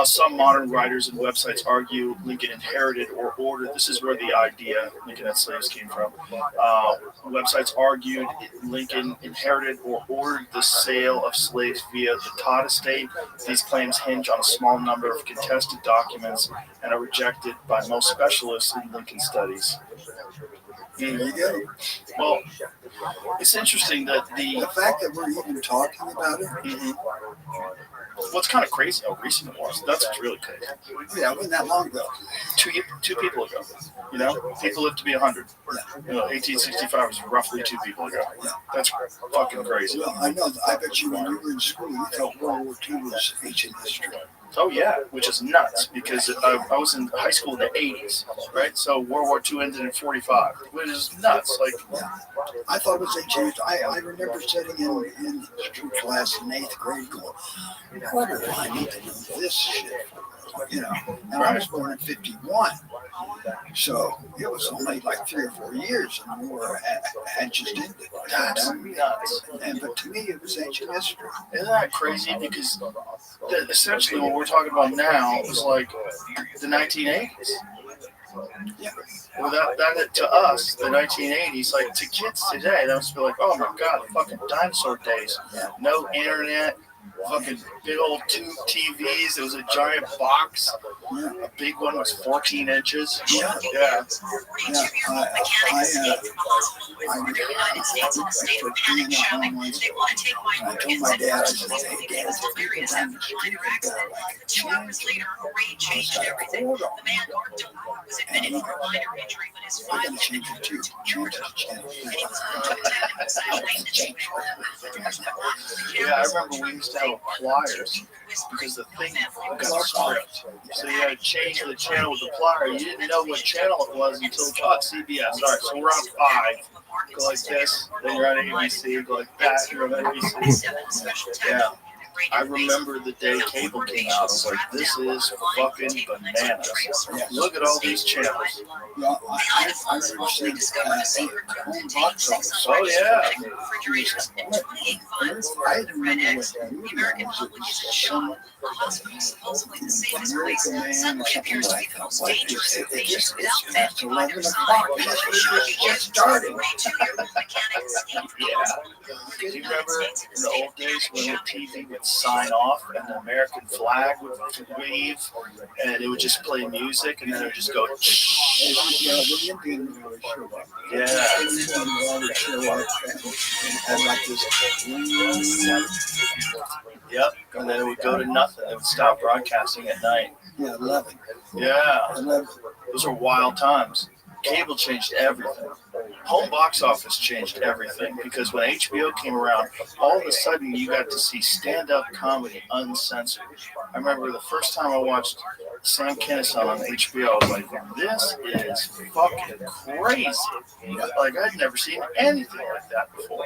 Some modern writers and websites argue Lincoln inherited or ordered. This is where the idea Lincoln had slaves came from. Websites argued Lincoln inherited or ordered the sale of slaves via the Todd estate. These claims hinge on a small number of contested documents and are rejected by most specialists in Lincoln studies. There you go. Well, it's interesting that The fact that we're even talking about it. Mm-hmm. What's kind of crazy how recent it was. That's what's really crazy. Yeah, it wasn't that long ago. Two people ago. You know, people live to be 100. Yeah. You know, 1865 was roughly 2 people ago. Yeah. That's fucking crazy. Well, I know. I bet you when you were in school, you thought World War II was ancient history. Oh yeah, which is nuts because I was in high school in the 80s, right? So World War II ended in 45, which is nuts. Like, Yeah. I thought it was ancient. I remember sitting in history class in 8th grade going, what do I need to know this shit for? you know. And I was born in '51, so it was only like 3 or 4 years, and the war had just ended. That's nuts. But to me, it was ancient history. Isn't that crazy? Because essentially what we're talking about now is like the 1980s. Yeah. Well, that to us, the 1980s, like to kids today, that must be like, oh my god, fucking dinosaur days. No internet, fucking big old tube TVs. It was a giant box. A big one was 14 inches. Yeah. Yeah. I told my dad, I said, hey, Dad, the people down the street have got like a chance. He's got a cord on. And he goes, we're going to change it too. Change the channel. Yeah, I remember we used to have pliers because the thing got stripped. So you had to change the channel with the plier. You didn't know what channel it was until CBS. All right, so we're on 5. Go like this, then you're on ABC. Go like that, you're on ABC. Yeah. I remember the day cable came out. I was like, this is fucking bananas. Look at all these channels. Well, I remember seeing home box office. Oh, yeah. I remember what the movie was. It was American Man or something like that. It's 11 o'clock. It's just starting. Yeah. Do you remember in the old days when the TV would sign off and the American flag would wave and it would just play music and then it would just go yeah. And like this. Yep. And then it would go to nothing. It would stop broadcasting at night. Yeah, 11. Yeah. 11. Those are wild times. Cable changed everything. Home box office changed everything because when HBO came around, all of a sudden you got to see stand-up comedy uncensored. I remember the first time I watched Sam Kinison on HBO, I was like, this is fucking crazy. Like, I'd never seen anything like that before.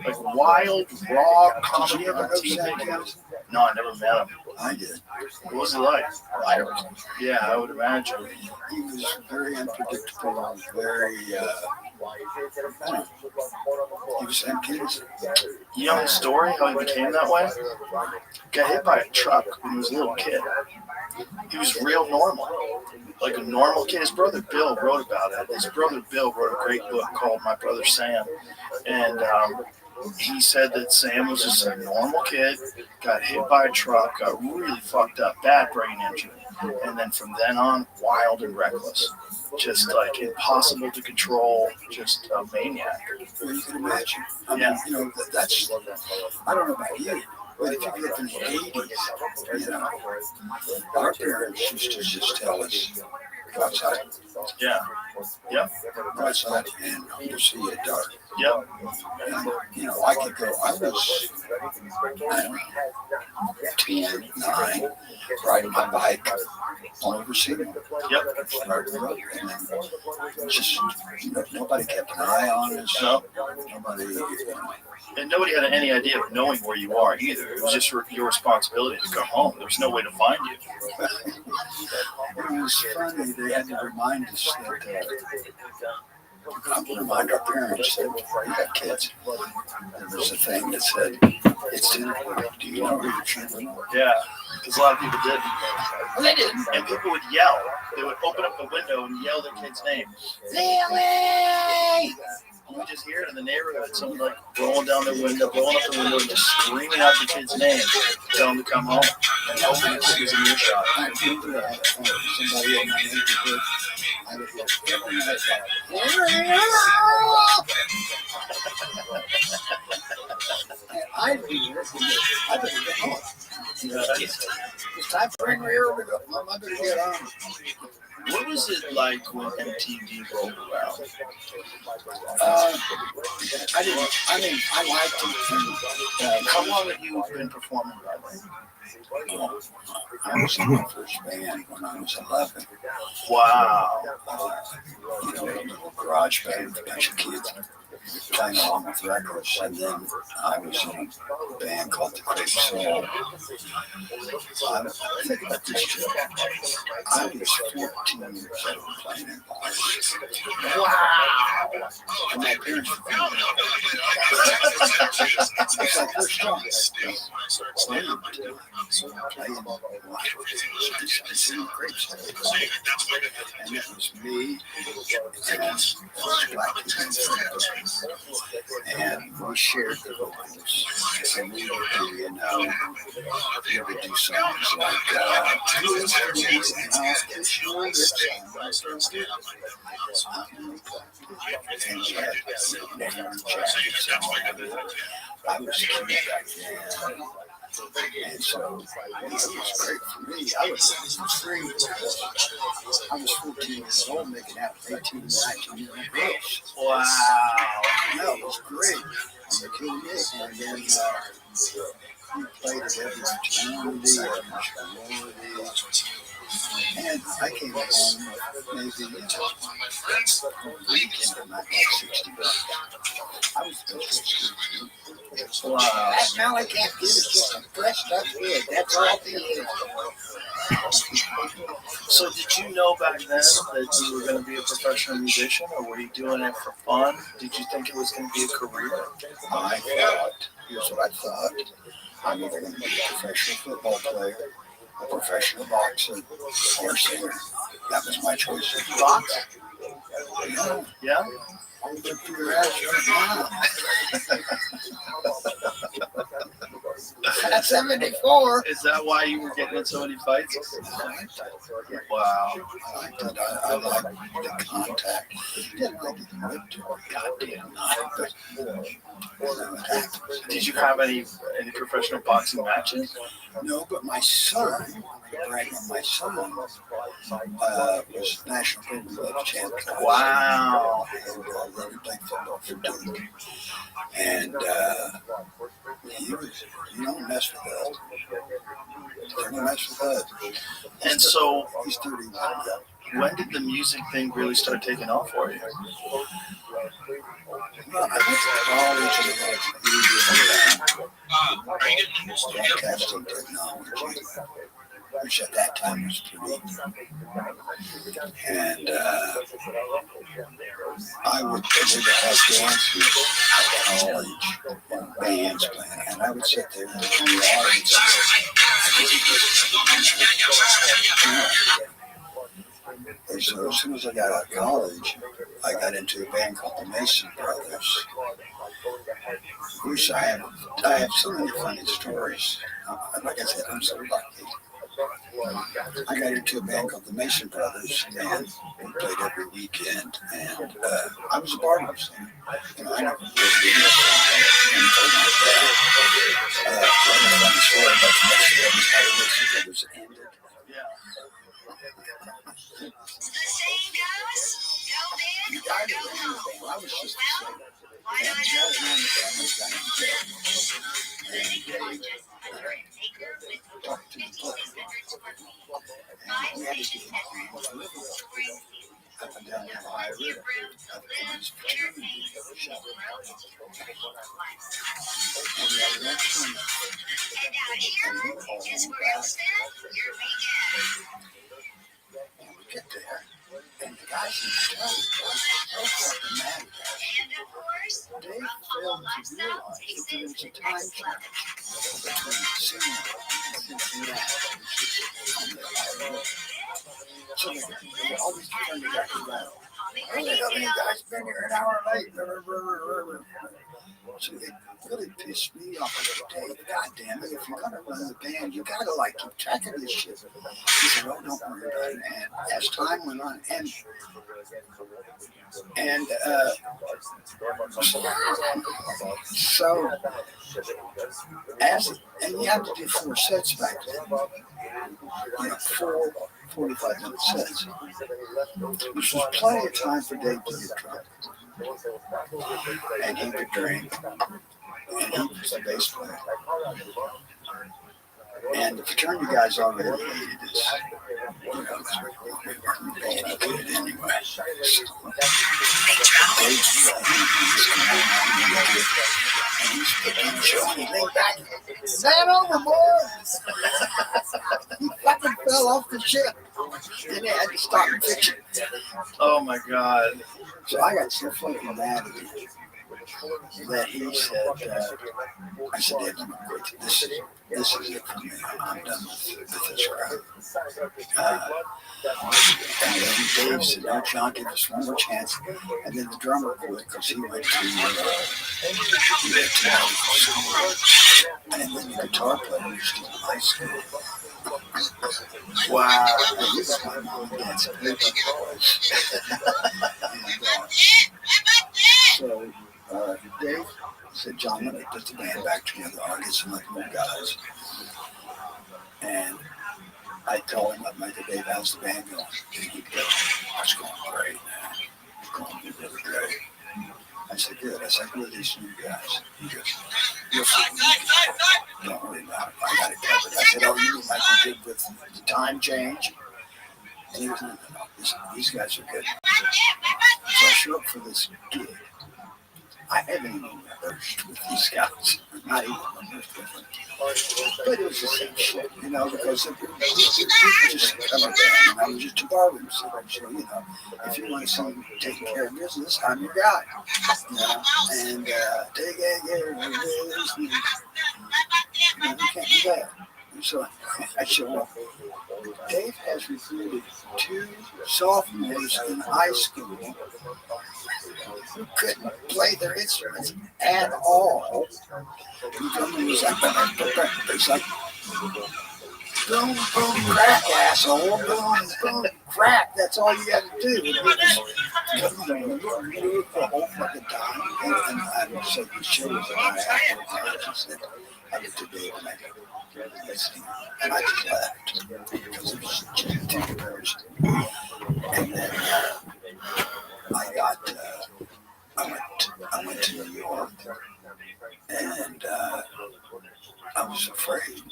Like, wild, raw comedy on TV. No, I never met him. I did. What was he like? I don't know. Yeah, I would imagine. He was very unpredictable, very, he was Sam Kinison. You know his story, how he became that way? Got hit by a truck when he was a little kid. He was real normal, like a normal kid. His brother Bill wrote about it. His brother Bill wrote a great book called My Brother Sam, and he said that Sam was just a normal kid, got hit by a truck, got really fucked up, bad brain injury, and then from then on, wild and reckless. Just like impossible to control, just a maniac. Well, you can imagine. I mean, you know, that's, I don't know about you, but if you grew up in the 80s, you know, our parents used to just tell us, go outside. Yeah. Yep. Go outside and you'll see it dark. Yep. And, you know, I could go, I was, I don't know, 10, 9, riding my bike all over Seymour. Yep. Riding the road. And then just, you know, nobody kept an eye on us. No. Nobody, you know. And nobody had any idea of knowing where you are either. It was just your responsibility to come home. There was no way to find you. It was funny. They had to remind us that, I'm going to remind our parents that we have kids. There was a thing that said, it's dinner time. Do you know who your children are? Yeah, because a lot of people didn't. Well, they didn't. And people would yell. They would open up the window and yell their kid's name. Lily! And we just hear it in the neighborhood. Someone like rolling down their window, blowing up the window, and just screaming out the kid's name, tell them to come home. And hoping the kid was in earshot. I remember somebody in my neighborhood. I would look every night. I better get home. It's time for Henry to go. I better get on. What was it like when MTV rolled around? I liked it. How long have you been performing by then? I was in my first band when I was 11. Wow. You know, a little garage band with a bunch of kids. playing along with records. And then I was in a band called the Crazy Soul. I think about this too. I was 14 years old playing in bars. Wow. And my parents were from it's like we're strong. Playing grapes. And it was me and black people. And we shared the vocals. And we would do, we would do songs like and we had I was a kid back then. And so it was great for me. I was free. I was 14 years old making out with 18, 19-year-old girls. Wow. No, it was great. Are you kidding me? And then we played at every fraternity, every sorority. And I came home maybe weekend and I got $60. I was supposed to. Wow. That smell I can't get is just a fresh stuff kid. That's all it is. So did you know back then that you were going to be a professional musician, or were you doing it for fun? Did you think it was going to be a career? I thought, here's what I thought. I'm either going to be a professional football player, a professional boxer, or a singer. That was my choice. Box? No. Yeah? I'll look for your ass right now. At 74. Is that why you were getting in so many fights? Wow. I liked the contact. Didn't really live to a goddamn night, but it happens. Did you have any professional boxing matches? No, but my son, my son was national Golden champion. Wow. And he played football for Duke. And you don't mess with that. You don't mess with that. And so, he's 31. When did the music thing really start taking off for you? Well, I went to college and broadcasting technology, which at that time was pretty. And I would have dances at college and bands playing, and I would sit there in the audience. And so as soon as I got out of college, I got into a band called the Mason Brothers. Which I have so many funny stories. Like I said, I'm so lucky. I got into a band called the Mason Brothers, and we played every weekend. And I was a barber singer. I never really did anything like that. Funny story about the Mason Brothers ended. You got it. I was just the same. Talk to the book. And we had to do up and down the high river. Up in this fraternity shop. And we had an extra. And we get there. And the guys in the town, they're mad at us. They failed to realize that there was a time change between Sydney and Cincinnati, which is on the high road. So they always turn the back around. Oh, you guys been here an hour late. So it really pissed me off the day. God damn it, if you're going to run the band, you got to keep track of this shit. He said, oh, don't worry about it. And as time went on, and so, and you have to do 4 sets back then. 4 45-minute sets. Which was plenty of time for Dave to get drunk. And he could drink. And he was the bass player. And the fraternity guys already hated us. you know, we weren't paying any good anyway. So, he's putting Johnny lean back. Stand over, boys. He fucking fell off the ship. Then they had to stop and fix it. Oh my God. So I got so fucking mad at him that he said, I said, Dave, I'm gonna quit. This is it for me. I'm done with this crap. And then Dave said, no, John, give us one more chance. And then the drummer quit because he went to medical school. And then the guitar player was still in high school. Wow. And this is my mom and dad's paper. So Dave said, John, let me put the band back together. I'll get some other more guys. And I told him, Dave, how's the band going? And he'd go, it's going great, man. It's going really great. I said, good. I said, who are these new guys? He goes, you'll see. Don't worry about it. I got it covered. I said, oh, you mean like you did with the time change? And he goes, no. These guys are good. So I show up for this gig. I haven't even rehearsed with these guys. Not even rehearsed with them. But it was the same shit, you know, because people just come up there, and I was just a barroom singer. So, you know, if you want someone taking care of business, I'm your guy. You know, and take care of business. You know, you can't do that. And so I show up. Dave has recruited 2 sophomores in high school who couldn't play their instruments at all. It's like, boom, boom, crack, asshole. Boom, boom, crack. That's all you got to do. The whole fucking time. And I said, the show was about I said, I looked at Dave and I go, listening. And I just left because it was just too embarrassing. And then I went to New York, and I was afraid.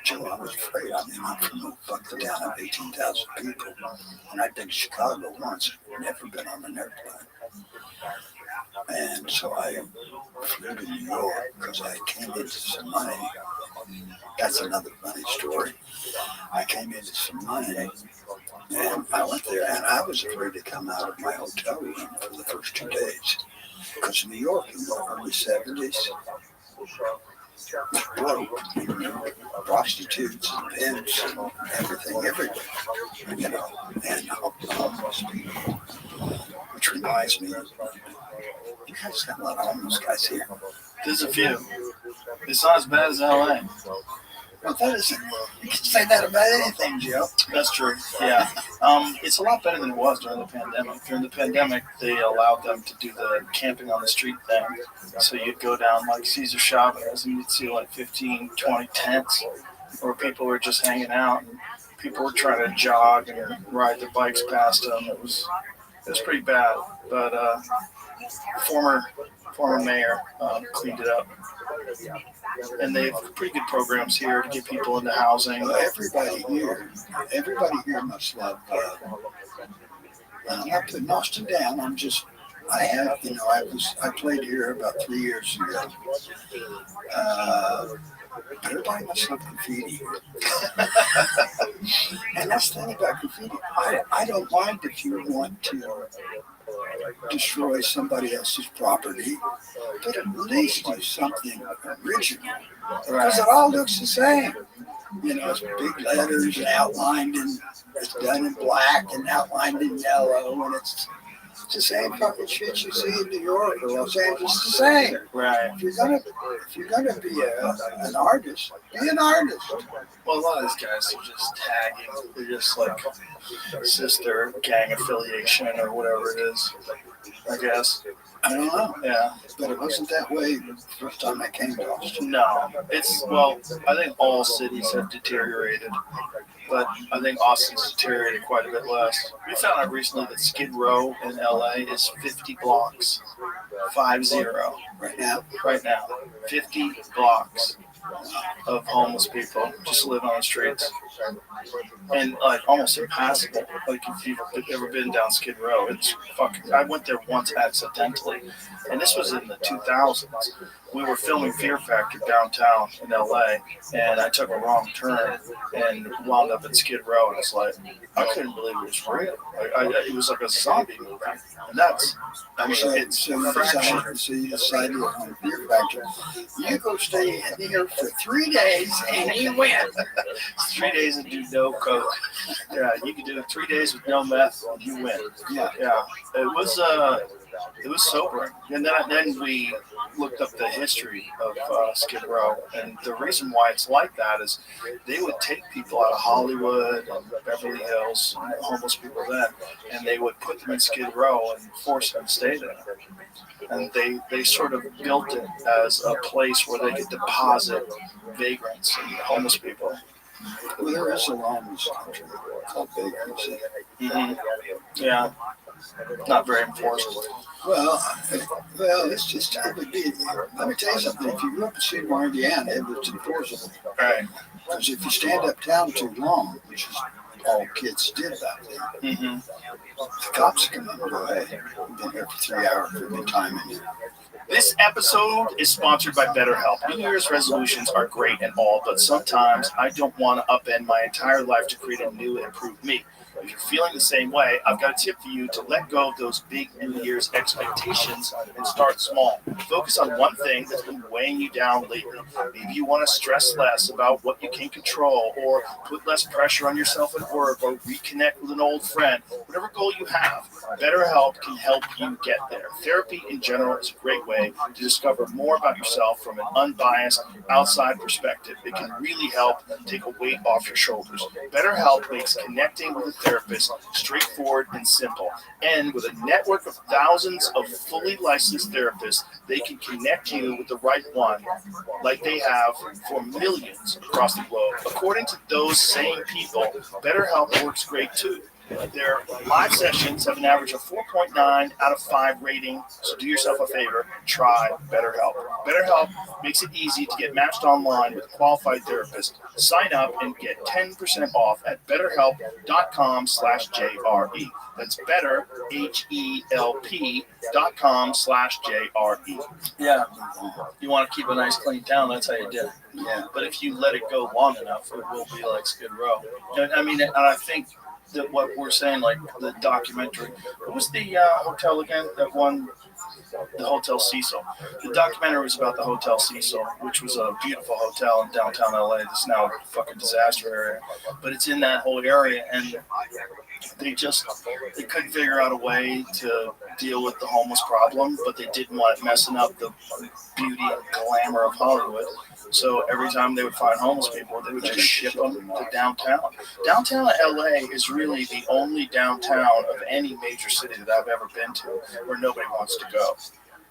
Joe, I was afraid. I mean, I'm from a fucking town of 18,000 people, and I'd been to Chicago once, never been on an airplane. And so I flew to New York because I came into some money. That's another funny story. I came into some money, and I went there, and I was afraid to come out of my hotel room for the first 2 days. Because in New York, in the early 70s, was broke, you know, prostitutes and pimps and everything everywhere, you know, and homeless people. Which reminds me, you guys got a lot of homeless guys here. There's a few. It's not as bad as LA. Well, that isn't. You can say that about anything, Joe. That's true. Yeah. It's a lot better than it was during the pandemic. During the pandemic, they allowed them to do the camping on the street thing. So you'd go down like Caesar Chavez and you'd see like 15, 20 tents where people were just hanging out and people were trying to jog and ride their bikes past them. It was pretty bad. But former mayor cleaned it up. And they have pretty good programs here to get people into housing. Well, everybody here must love. I'm not putting Austin down. I played here about 3 years ago. Everybody must love graffiti. And that's the thing about graffiti. I don't mind if you want to destroy somebody else's property, but at least do something original. Because it all looks the same. You know, it's big letters and outlined in, it's done in black and outlined in yellow, and it's the same fucking shit you see in New York or Los Angeles. The same. Right. If you're gonna be an artist, be an artist. Well, a lot of these guys are just tagging. They're just like sister gang affiliation or whatever it is, I guess. I don't know. Yeah. But it wasn't that way the first time I came to Austin. No. I think all cities have deteriorated. But I think Austin's deteriorated quite a bit less. We found out recently that Skid Row in LA is 50 blocks. 50. Right now. 50 blocks. of homeless people just living on the streets. And like almost impassable. Like if you've ever been down Skid Row, it's fucking. I went there once accidentally, and this was in the 2000s. We were filming Fear Factor downtown in LA, and I took a wrong turn and wound up at Skid Row, and it's like I couldn't believe it was real. It was like a zombie movie, and that's. I mean, it's so you decided on Fear Factor. You go stay in here for 3 days and you win. 3 days and do no coke. Yeah, you can do 3 days with no meth, and you win. Yeah. It was sobering. And then we looked up the history of Skid Row, and the reason why it's like that is they would take people out of Hollywood and Beverly Hills, homeless people then, and they would put them in Skid Row and force them to stay there. And they sort of built it as a place where they could deposit vagrants and homeless people. Well, there is a law in this country called vagrancy. Mm-hmm. Yeah. Not very enforced. Well, it's just, let me tell you something. If you grew up in Seymour, Indiana, it's enforceable. Right. Because if you stand uptown too long, which is all kids did back then, Mm-hmm. the cops come in and go, hey, you've been here for 3 hours, there'll be time in here. This episode is sponsored by BetterHelp. New Year's resolutions are great and all, but sometimes I don't want to upend my entire life to create a new and improved me. If you're feeling the same way, I've got a tip for you to let go of those big New Year's expectations and start small. Focus on one thing that's been weighing you down lately. Maybe you want to stress less about what you can control, or put less pressure on yourself at work, or reconnect with an old friend. Whatever goal you have, BetterHelp can help you get there. Therapy in general is a great way to discover more about yourself from an unbiased, outside perspective. It can really help take a weight off your shoulders. BetterHelp makes connecting with a therapist straightforward and simple. And with a network of thousands of fully licensed therapists, they can connect you with the right one, like they have for millions across the globe. According to those same people, BetterHelp works great too. Their live sessions have an average of 4.9 out of 5 rating, so do yourself a favor, try BetterHelp. BetterHelp makes it easy to get matched online with a qualified therapist. Sign up and get 10% off at betterhelp.com/JRE. That's better, HELP.com/JRE. Yeah, you want to keep a nice clean town, that's how you do it. Yeah. But if you let it go long enough, it will be like Skid Row. I mean, and I think that what we're saying, like the documentary, what was the hotel again that won? The Hotel Cecil. The documentary was about the Hotel Cecil, which was a beautiful hotel in downtown LA that's now a fucking disaster area. But it's in that whole area, and they couldn't figure out a way to deal with the homeless problem, but they didn't want it messing up the beauty and glamour of Hollywood. So every time they would find homeless people, they would just ship them to downtown. Downtown LA is really the only downtown of any major city that I've ever been to where nobody wants to go.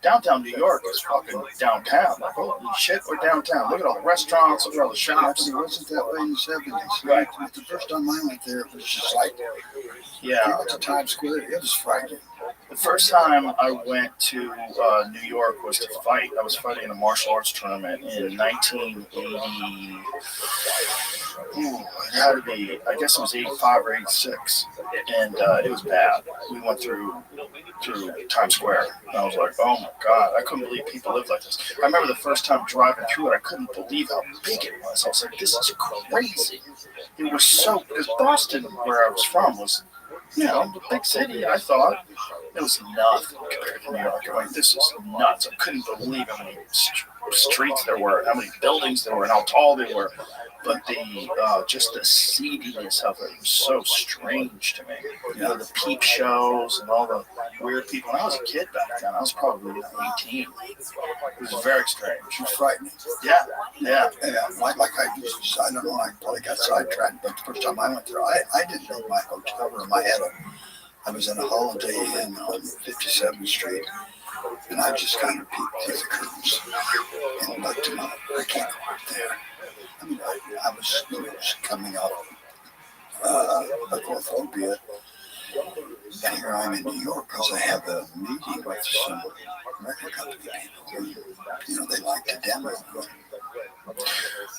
Downtown New York is fucking downtown. Like, holy shit, we're downtown. Look at all the restaurants, look at all the shops. It wasn't that way in the 70s. Right. The first time I went there, it was just like, yeah. I went to Times Square, it was frightening. The first time I went to New York was to fight. I was fighting in a martial arts tournament in 1980. It had to be, I guess it was 85 or 86. And it was bad. We went through Times Square. And I was like, oh my God, I couldn't believe people lived like this. I remember the first time driving through it, I couldn't believe how big it was. I was like, this is crazy. It was so, because Boston, where I was from, was, a big city, I thought. It was nothing compared to New York. Like, this is nuts. I couldn't believe how many streets there were, how many buildings there were, and how tall they were. But just the seediness of it was so strange to me. The peep shows and all the weird people. When I was a kid back then, I was probably 18. It was very strange. It was frightening. Yeah. Like I don't know, I probably got sidetracked, but the first time I went there, I didn't know my hotel room. I was in a Holiday Inn on 57th Street, and I just kind of peeked through the curtains and looked him up. I can't go up there. I mean, I was coming off agoraphobia, and here I'm in New York because I have a meeting with some record company people who, they like to demo.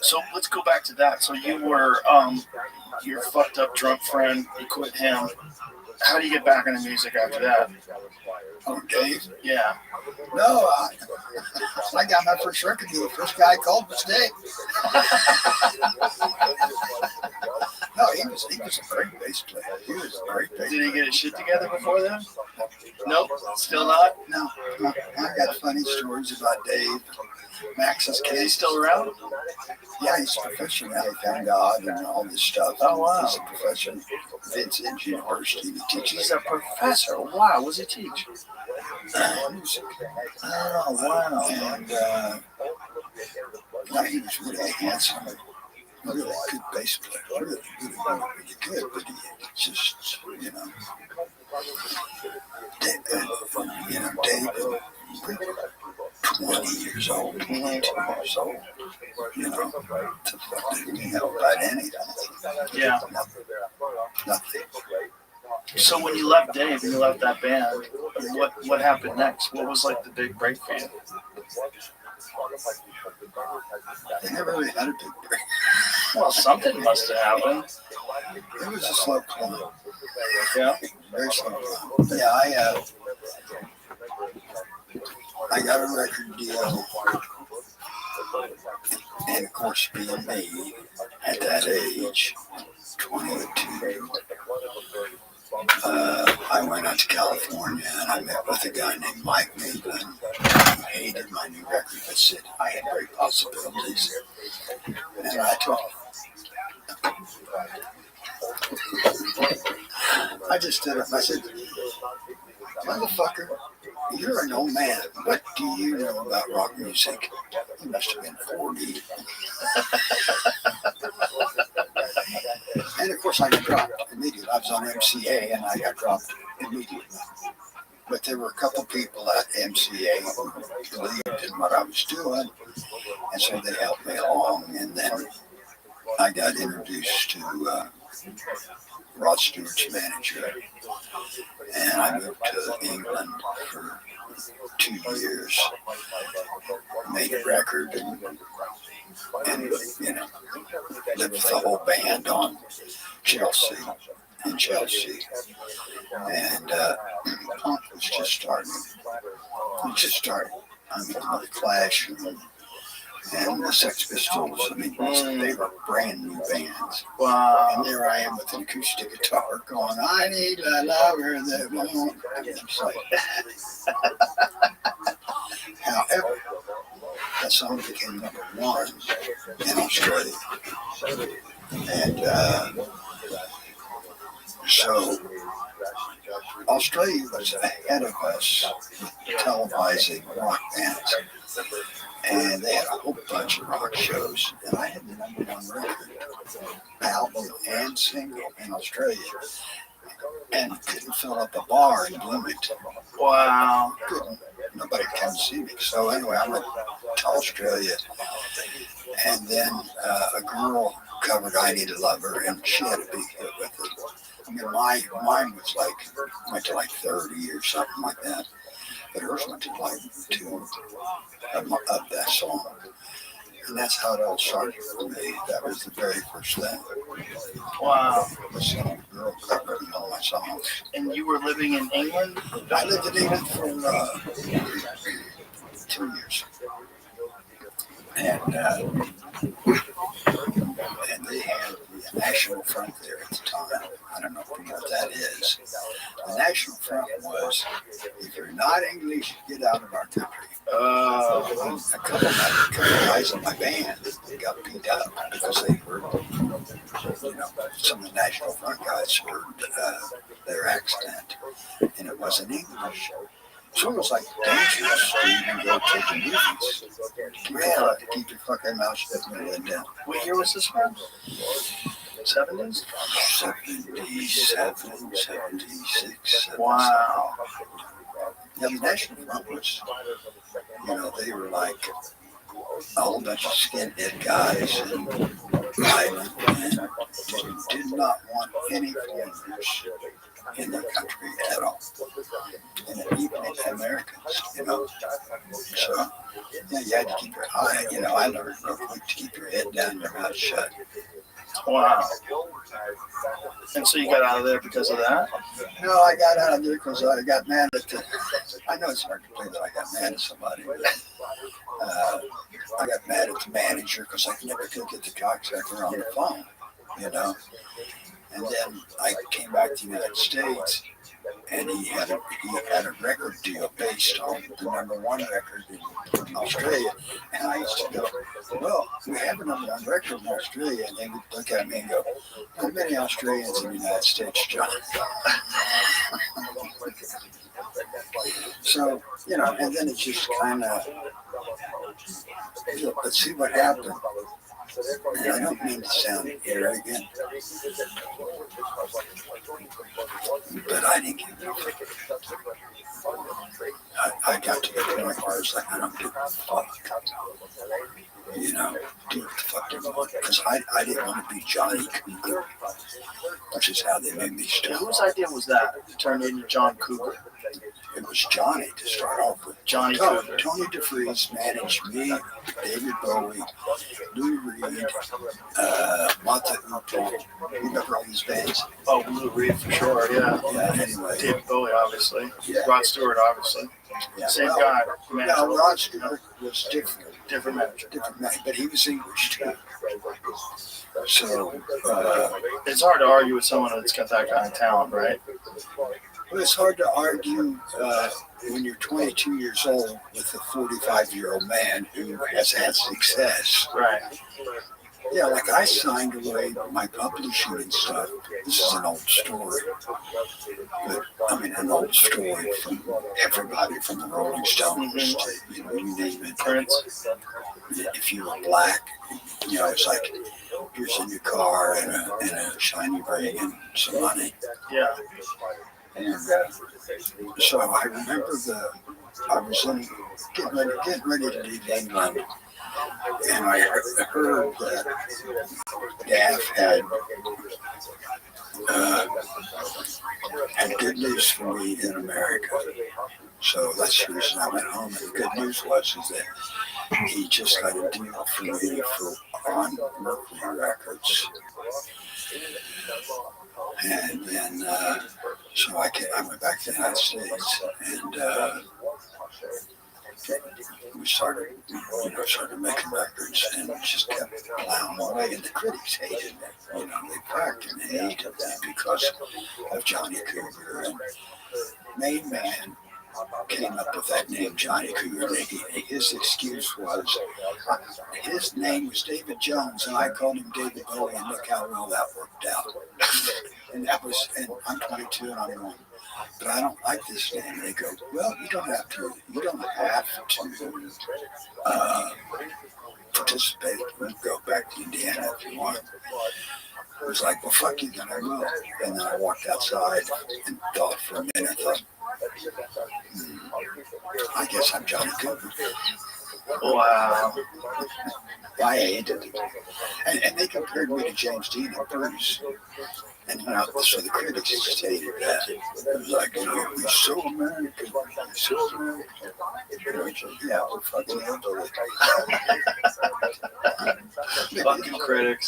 So let's go back to that. So you were your fucked up drunk friend. You quit him. How do you get back into music after that? Oh, Dave? Yeah. No, I got my first record deal. The first guy I called was Dave. No, he was a great bass player. He was a great bass player. Did he get his shit together before then? Nope. Still not? No. I got funny stories about Dave. Max's Is he kid. still around? Yeah, he's a professor now. He found God and all this stuff. Oh, wow. He's a professor at Vincent University. He teaches. He's a professor. Wow. What does he teach? Music. Oh, wow. And no, he was really handsome. Really good bass player. Really good. But he just, Dave, 20 years old, 22 years old, to fucking help about anything. Yeah. Nothing. So when you left Dave and you left that band, what happened next? What was like the big break for you? I never really had a big break. Well, something must have happened. It was a slow climb. Yeah. Very slow climb. Yeah, I got a record deal. And of course, being me at that age, 22, I went out to California and I met with a guy named Mike Maitland who hated my new record but said I had great possibilities. And I told him, I just stood up and I said, motherfucker, you're an old man. What do you know about rock music? He must have been 40. And of course I got dropped immediately. I was on MCA and I got dropped immediately. But there were a couple people at MCA who believed in what I was doing, and so they helped me along. And then I got introduced to Rothschild's manager, and I moved to England for 2 years, made a record, and lived with the whole band on Chelsea, and punk was just starting. It just started. I mean, the Clash and the Sex Pistols. I mean, they were brand new bands. Wow. And there I am with an acoustic guitar going, I need a lover that won't. And it's like, however, that song became #1 in Australia. And so Australia was ahead of us televising rock bands. And they had a whole bunch of rock shows. And I had the #1 record, album and single in Australia. And couldn't fill up a bar in Bloomington. Wow. Nobody could come see me. So anyway, I went to Australia. And then a girl covered I Need a Lover, and she had a big hit with it. I mean, mine was went to 30 or something like that. But hers went to 2 of that song. And that's how it all started for me. That was the very first thing. Wow. The song, girl covering all my songs. And you were living in England? I lived in England for 2 years. And they had the National Front there at the time. I don't know if you know what that is. The National Front was, if you're not English, get out of our country. A couple guys in my band got beat up because they were, some of the National Front guys heard their accent, and it wasn't English. So it was dangerous to even go to the movies. Keep your fucking mouth shut and let down. What year was this from? 70s? 77, 76. Wow. Yeah, the National Front was, they were like a whole bunch of skinhead guys and violent and did not want any foreigners in the country at all, and even in Americans, you know. So, yeah, you had to keep your eye, you know, I learned real quick to keep your head down, your mouth shut. Wow. And so you got out of there because of that? No, I got out of there because I got mad at the, I know it's hard to believe that I got mad at somebody, but I got mad at the manager because I never could get the cocksucker on the phone, you know. And then I came back to the United States, and he had a record deal based on the #1 record in Australia. And I used to go, well, we have a #1 record in Australia. And they would look at me and go, there are many Australians in the United States, John. So, you know, and then it just kind of, let's see what happened. And I don't mean to sound arrogant, but I didn't give a fuck. I got to the point where I was like, I don't give a fuck. You know, do what the fuck you want. Because I didn't want to be Johnny Cougar, which is how they made me start. Whose idea was that to turn into John Cougar? It was Johnny to start off with. Johnny Cougar. Tony DeFries managed me, David Bowie, Lou Reed, Mata Uto. You remember all these bands? Oh, Lou Reed for sure, yeah. Yeah, anyway. David Bowie, obviously. Yeah. Rod Stewart, obviously. Yeah, Same well, guy. No, Rod Stewart was different. Different manager. Different man, but he was English too. So, It's hard to argue with someone that's got that kind of talent, right? well, it's hard to argue when you're 22 years old with a 45-year-old man who has had success. Right. Yeah, like I signed away my publishing and stuff. This is an old story. But, I mean, an old story from everybody, from the Rolling Stones to, you know, you name it. Prince. If you were black, you know, it's like, here's a new car and a shiny ring and some money. Yeah. And so I remember I was getting ready to leave England, and I heard that Daff had good news for me in America. So that's the reason I went home. And the good news was that he just got a deal for me on Mercury Records. And then, so I went back to the United States, and we started making records, and just kept plowing away. And the critics hated me. You know, they fucking hated me because of Johnny Cougar. And Main Man came up with that name, Johnny Cougar. His excuse was, his name was David Jones, and I called him David Bowie, and look how well that worked out. And I'm 22, and I'm going, but I don't like this name. And they go, well, you don't have to participate. We'll go back to Indiana if you want. It was like, well, fuck you, then I will. And then I walked outside and thought for a minute, I guess I'm Johnny Cougar. Wow. I hated it. And they compared me to James Dean and Bruce. And so the critics just hated that. It was like, you know, he's so American. He's so American. Yeah, we'll fucking handle it. Fucking critics.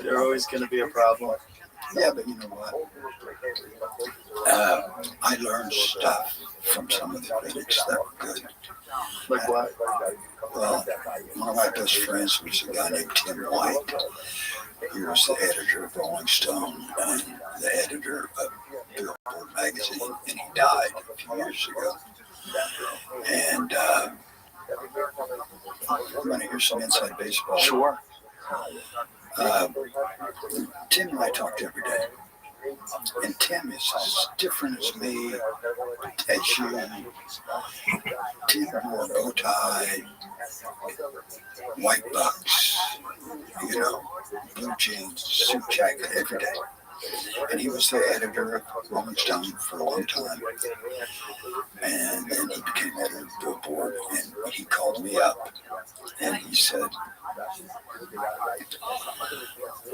They're always going to be a problem. Yeah, but you know what? I learned stuff from some of the critics that were good. Like what? Well, one of my best friends was a guy named Tim White. He was the editor of Rolling Stone and the editor of Billboard magazine, and he died a few years ago. And you want to hear some inside baseball? Sure. Tim and I talked every day. And Tim is as different as me, as you. Tim wore a bow tie, white bucks, you know, blue jeans, suit jacket every day. And he was the editor of Rolling Stone for a long time. And then he became editor of Billboard, and he called me up and he said,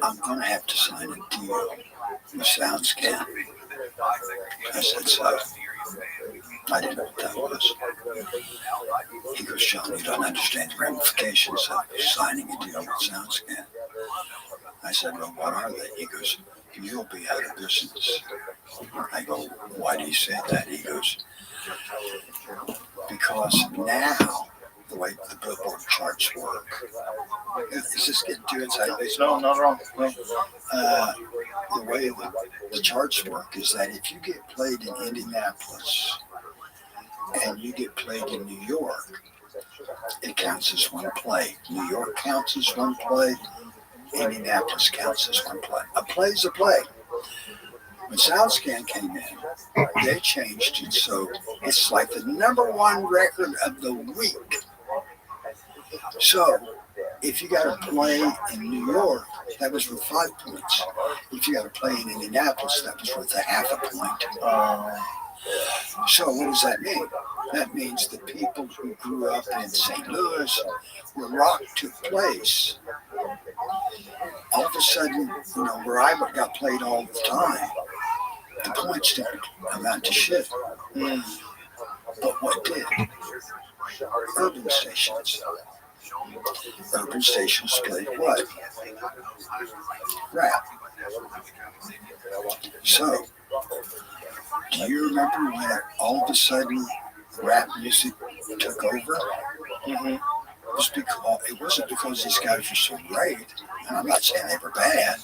I'm going to have to sign a deal with SoundScan. I said, so I didn't know what that was. He goes, John, you don't understand the ramifications of signing a deal with SoundScan. I said, well, what are they? He goes, you'll be out of business. I go, why do you say that? He goes, because now the way the Billboard charts work, is this getting too inside baseball? No, not wrong. No. The way the charts work is that if you get played in Indianapolis and you get played in New York, it counts as one play. New York counts as one play. Indianapolis counts as one play. A play's a play. When SoundScan came in, they changed it so it's like the number one record of the week. So if you got to play in New York, that was worth 5 points. If you got to play in Indianapolis, that was worth a half a point. So what does that mean? That means the people who grew up in St. Louis, where rock took place, all of a sudden, where I got played all the time, the points didn't amount to shit. But what did? Urban stations. Urban stations played what? Rap. So, do you remember when all of a sudden rap music took over? It wasn't because these guys were so great, and I'm not saying they were bad.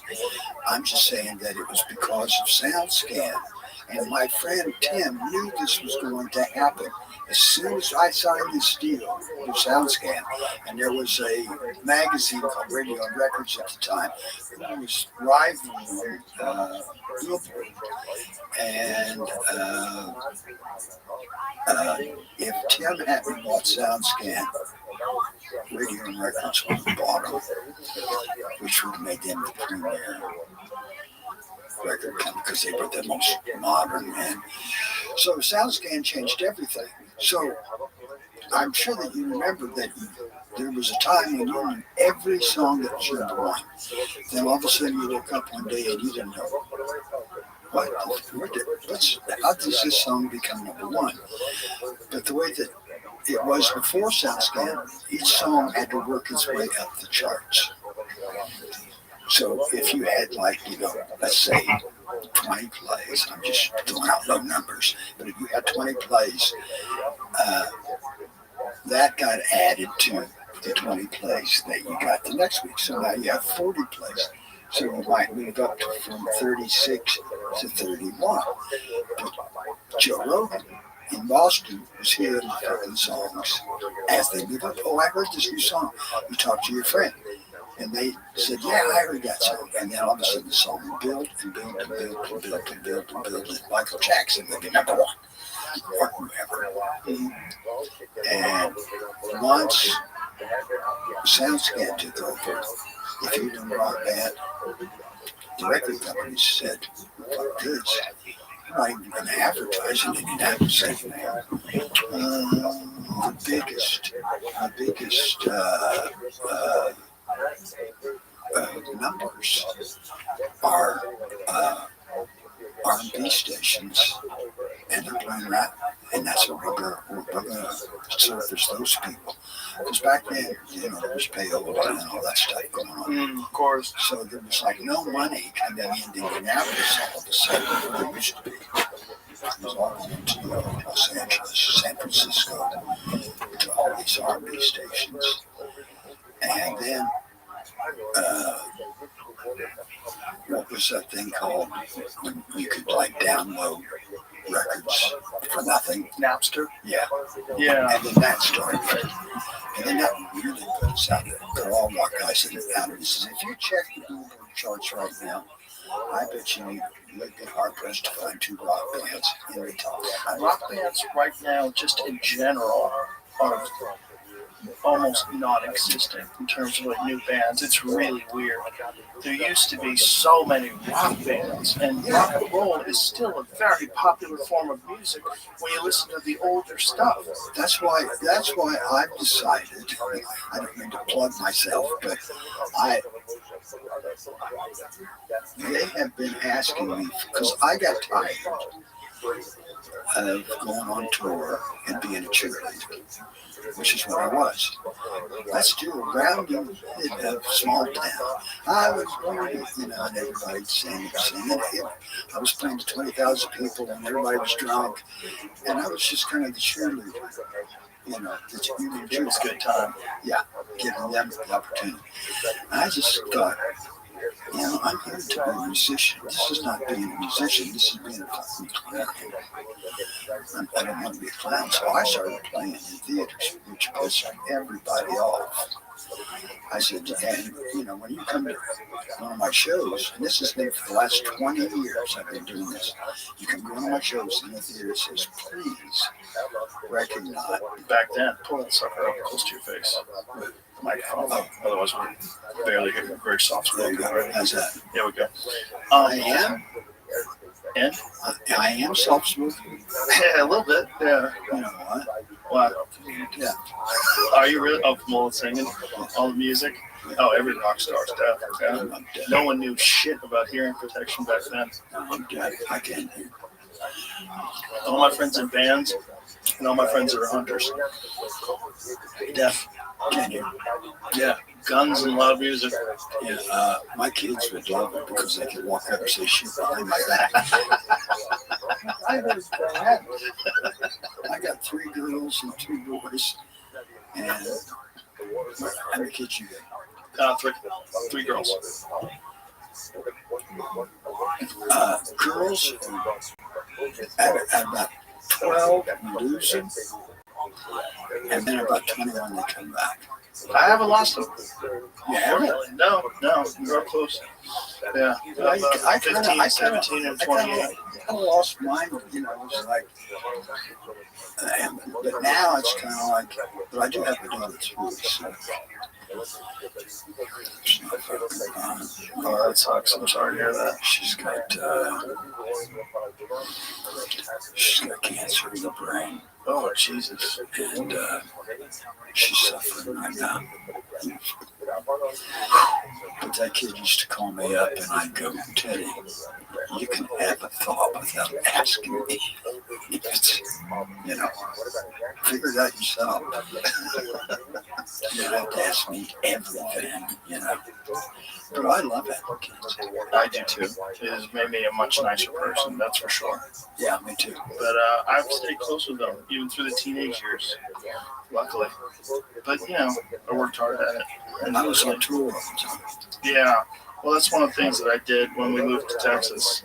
I'm just saying that it was because of SoundScan. And my friend Tim knew this was going to happen. As soon as I signed this deal with SoundScan, and there was a magazine called Radio and Records at the time, who was rivaling Billboard. And if Tim hadn't bought SoundScan, Radio and Records would have bought them, which would have made them the premier record company because they were the most modern. And so SoundScan changed everything. So I'm sure that you remember that there was a time when you knew every song that was number one. Then all of a sudden you woke up one day and you didn't know how does this song become number one? But the way that it was before SoundScan, each song had to work its way up the charts. So if you had let's say 20 plays, I'm just throwing out low numbers, but if you had 20 plays, that got added to the 20 plays that you got the next week. So now you have 40 plays. So you might move up from 36 to 31. But Joe Rogan in Boston was hearing the songs as they move up. Oh, I heard this new song. You talk to your friend. And they said, yeah, I heard that song. And then all of a sudden the song would build and build and build and build and build and build. And Michael Jackson would be number one or whoever. And once SoundScan took over, if you didn't rock band, the record companies said, fuck this. We're not even going to advertise in Indianapolis anymore. The biggest numbers are R&B stations, and they're playing rap, and that's what we're going to surface those people. Because back then, there was payola and all that stuff going on. Of course. So there was no money coming into Indianapolis all of a sudden there used to be. It was all going to Los Angeles, San Francisco, to all these R&B stations. And then what was that thing called when you could download records for nothing? Napster? Yeah. Yeah. And then that started. And then that really put us out there. They're all rock guys out of this. If you check the Billboard charts right now, I bet you'd be hard pressed to find 2 rock bands in the top 100. Rock bands right now, just in general, are almost non-existent in terms of new bands. It's really weird. There used to be so many rock bands, and rock and roll is still a very popular form of music when you listen to the older stuff. That's why I've decided, I don't mean to plug myself, but they have been asking me, because I got tired of going on tour and being a cheerleader, which is what I was. I still rounding in a small town. I was going, and everybody singing. I was playing to 20,000 people, and everybody was drunk, and I was just kind of the cheerleader. It was a good time. Yeah, giving them the opportunity. I just thought, I'm here to be a musician. This is not being a musician. This is being a fucking clown. I don't want to be a clown, so I started playing in theaters, which pissed everybody off. I said, and when you come to one of my shows, and this has been for the last 20 years I've been doing this, you can go to one of my shows in the theater, it says, please recognize. Back then, pull that sucker up close to your face. The microphone. Otherwise, we're barely getting very soft. There you go. How's that? There we go. I am. And? I am soft-spoken. Yeah, a little bit. Yeah. You know what? What? Yeah. Are you really? Oh, from all the singing? All the music? Oh, every rock star's deaf. Yeah. I'm deaf. No one knew shit about hearing protection back then. I'm deaf. I can't hear. All my friends in bands, and all my friends that are hunters. Deaf. Can you? Yeah. Guns and loud music. Yeah, my kids would love it because they could walk up and say shit behind my back. I heard that. I got 3 girls and 2 boys. And how many kids you got? 3 girls. Girls, at about 12, losing. And then about 21, they come back. I haven't lost them. Yeah, No, you're close. Yeah, I 15, 17, and 28. I lost mine, it was like, but now it's kind of like, but I do have a daughter too, so. Oh, that sucks. I'm sorry to hear that. She's got cancer in the brain. Oh, Jesus. And she's suffering right now. But that kid used to call me up and I'd go, Teddy, you can have a thought without asking me. It's, figure it out yourself. You don't have to ask me everything, But I love having kids. I do too. It has made me a much nicer person, that's for sure. Yeah, me too. But I've stayed close with them, even through the teenage years, luckily. But, I worked hard at it. And I was on tour all the time. Yeah. Well, that's one of the things that I did when we moved to Texas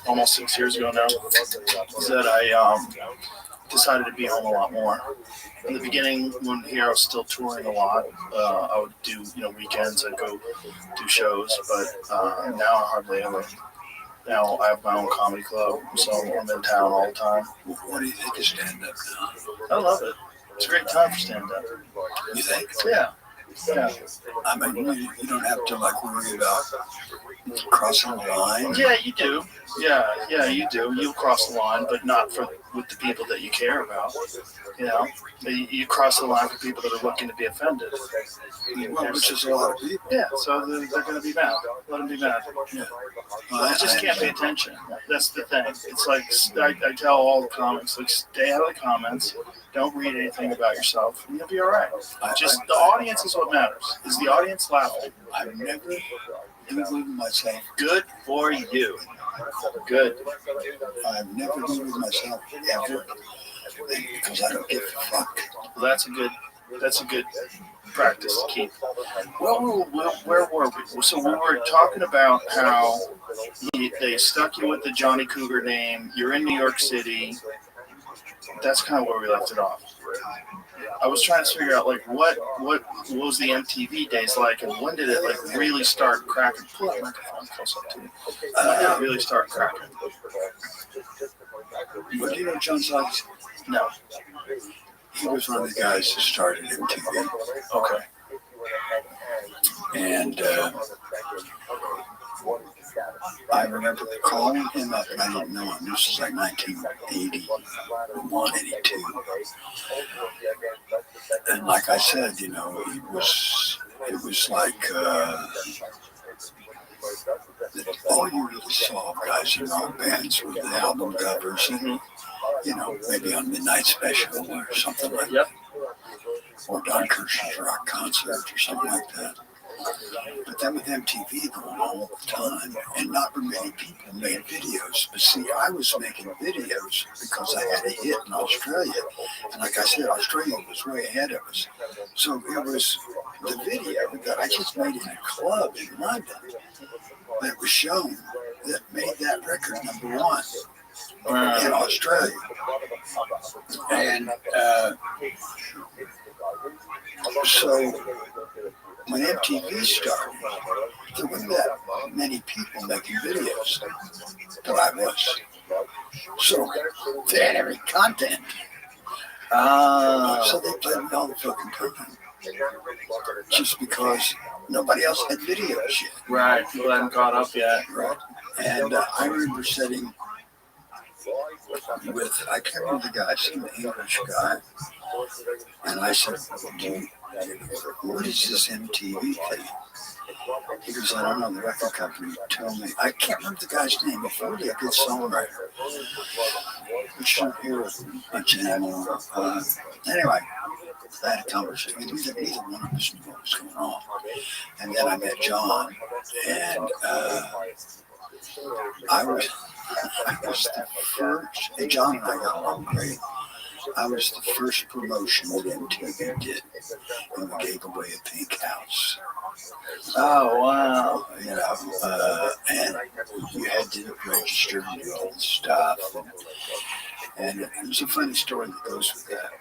almost 6 years ago now, is that I decided to be home a lot more. In the beginning, when here I was still touring a lot, I would do, weekends, I'd go do shows, but now I hardly ever. Now I have my own comedy club, so I'm in town all the time. What do you think of stand-up now? I love it. It's a great time for stand-up. You think? Yeah. I mean, you don't have to worry about crossing the line. Yeah, you do. Yeah, you do. You cross the line, but not with the people that you care about. You cross the line for people that are looking to be offended. Well, which is a lot of people. Yeah, so they're going to be mad. Let them be mad. Yeah. I just can't pay attention. That's the thing. It's like I tell all the comics, stay out of the comments. Don't read anything about yourself, and you'll be all right. The audience is what matters. Is the audience laughing? I've never Googled myself. Good for you. Good. I've never Googled myself ever because I don't give a fuck. Well, that's a good practice to keep. Well, where were we? So we were talking about how they stuck you with the Johnny Cougar name. You're in New York City. That's kind of where we left it off. I was trying to figure out what was the MTV days like, and when did it really start cracking? Pull that microphone close up to you. When did it really start cracking? But you know John Sykes? No. He was one of the guys who started MTV. Okay. And I remember calling him up, and I didn't know him. This was 1981, 82. And like I said, it was like the all you really saw of guys in rock bands were the album covers and, maybe on Midnight Special or something like that. Or Don Kirshner's rock concert or something like that. But then with MTV going all the time, and not very many people made videos. But see, I was making videos because I had a hit in Australia. And like I said, Australia was way ahead of us. So it was the video that I just made in a club in London that was shown that made that record #1 in Australia. And so when MTV started, there weren't that many people making videos, but I was. So they had every content. So they played me all the fucking time. Just because nobody else had videos yet. Right, people hadn't caught up yet. Right. And I remember sitting with, I can't remember the guy, some English guy, and I said, dude, what is this MTV thing? He goes, I don't know, the record company told me. I can't remember the guy's name. He's really a good songwriter. We shouldn't hear much anymore. Anyway, I had a conversation. Neither one of us knew what was going on. And then I met John, and I was the first, and John and I got along great. I was the first promotion that MTV did, and we gave away a pink house. Oh, wow. And you had to register and do all this stuff. And there's a funny story that goes with that.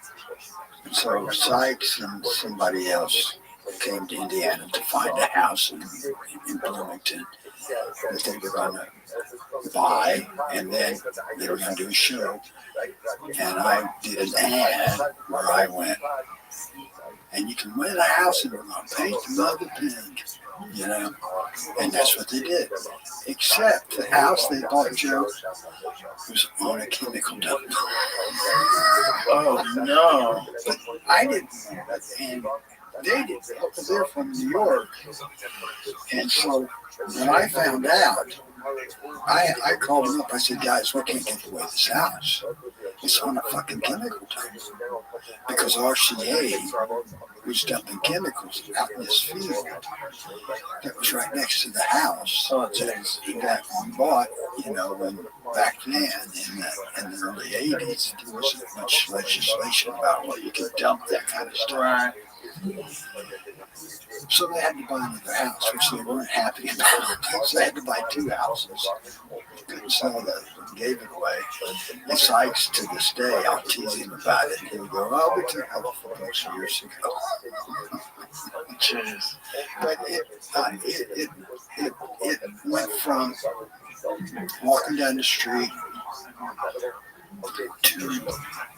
And so Sykes and somebody else came to Indiana to find a house in Bloomington that they were going to buy, and then they were going to do a show. And I did an ad where I went, and you can rent a house and we're going to paint the mother pink, and that's what they did. Except the house they bought, Joe, was on a chemical dump. Oh, no. But I didn't know that, and they didn't, because they're from New York. And so when I found out, I called them up. I said, guys, we can't give away this house. It's on a fucking chemical dump. Because RCA was dumping chemicals out in this field that was right next to the house that we bought, when back then in the early 80s, there wasn't much legislation about what you could dump, that kind of stuff. Right. So they had to buy another house, which they weren't happy about. So they had to buy 2 houses. Couldn't sell that, gave it away. And Sykes, to this day, I'll tease him about it. He'll go, oh, we took out the folks years ago. Jeez. But it went from walking down the street to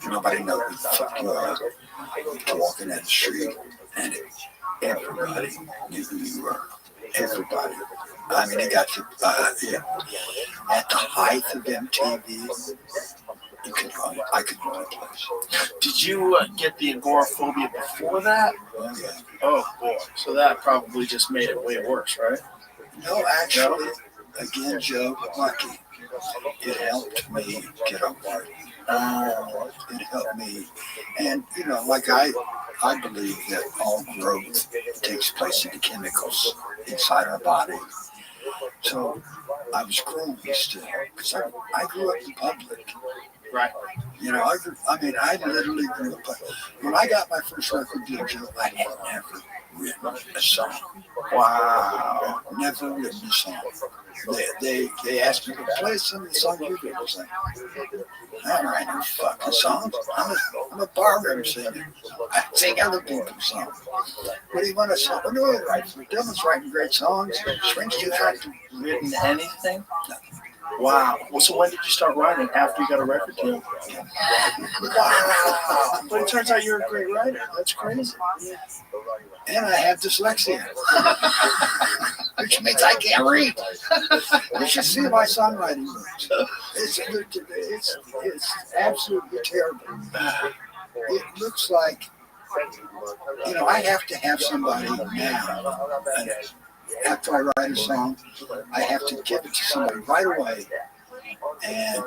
nobody knows who the fuck you are, to walking down the street, and everybody knew who you were. Everybody. I mean, it got to, at the height of MTV, I could run a place. Did you get the agoraphobia before that? Oh, yeah. Oh, boy. So that probably just made it way worse, right? No, actually, again, Joe, lucky. It helped me get over it. It helped me. And, like I believe that all growth takes place in the chemicals inside our body. So I was growing still, because I grew up in public. Right. I literally grew up. When I got my first record deal, Joe, I had never written a song. Wow. Never written a song. They asked me to play some of the songs you did. I was like, I don't write no fucking songs. I'm a barroom singer. I sing other people's songs. What do you want to sing? What do I write? Dylan's writing great songs. Springsteen writing. Written anything? Wow. Well, so when did you start writing? After you got a record deal? Wow. But it turns out you're a great writer. That's crazy. And I have dyslexia, which means I can't read. You should see my songwriting books. It's absolutely terrible. It looks like, I have to have somebody now, after I write a song, I have to give it to somebody right away and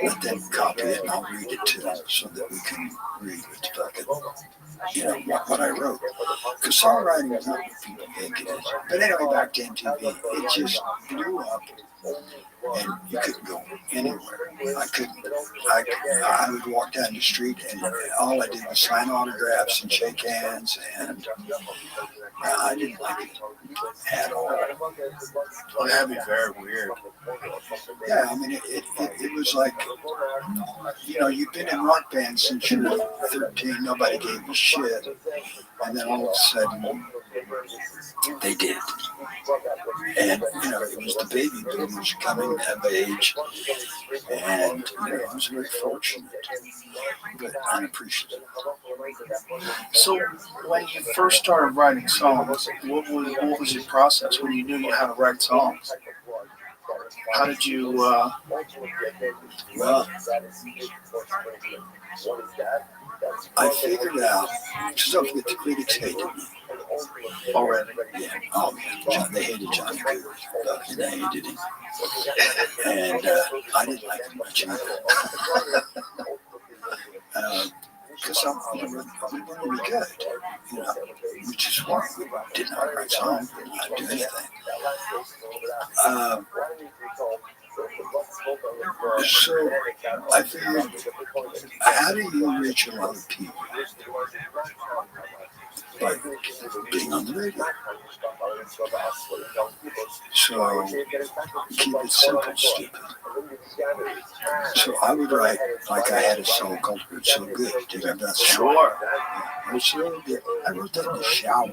let them copy it, and I'll read it to them so that we can read what fucking, what I wrote. Because songwriting is not what people think it is. But anyway, back to MTV, it just blew up, and you couldn't go anywhere. I couldn't. I would walk down the street, and all I did was sign autographs and shake hands, and I didn't like it at all. Well, that'd be very weird. Yeah, I mean, it was like, you've been in rock bands since you were 13, nobody gave you shit, and then all of a sudden, they did. And, it was the baby boomers coming of age, and, I was very fortunate, but unappreciative. So, when you first started writing songs, what was your process when you knew you had to write songs? How did you? Well, I figured out, because don't forget the critics hated me. Already. Yeah, they hated Johnny Cooper, and they hated him. And I didn't like him much either. Because I'm really good, which is why we did not write songs, we did not do anything. So I figured, how do you reach a lot of people? By being on the radio. So keep it simple, stupid. So I would write like I had a song called "It's So Good." Do you remember that song? Sure. It was so good. I wrote that in the shower,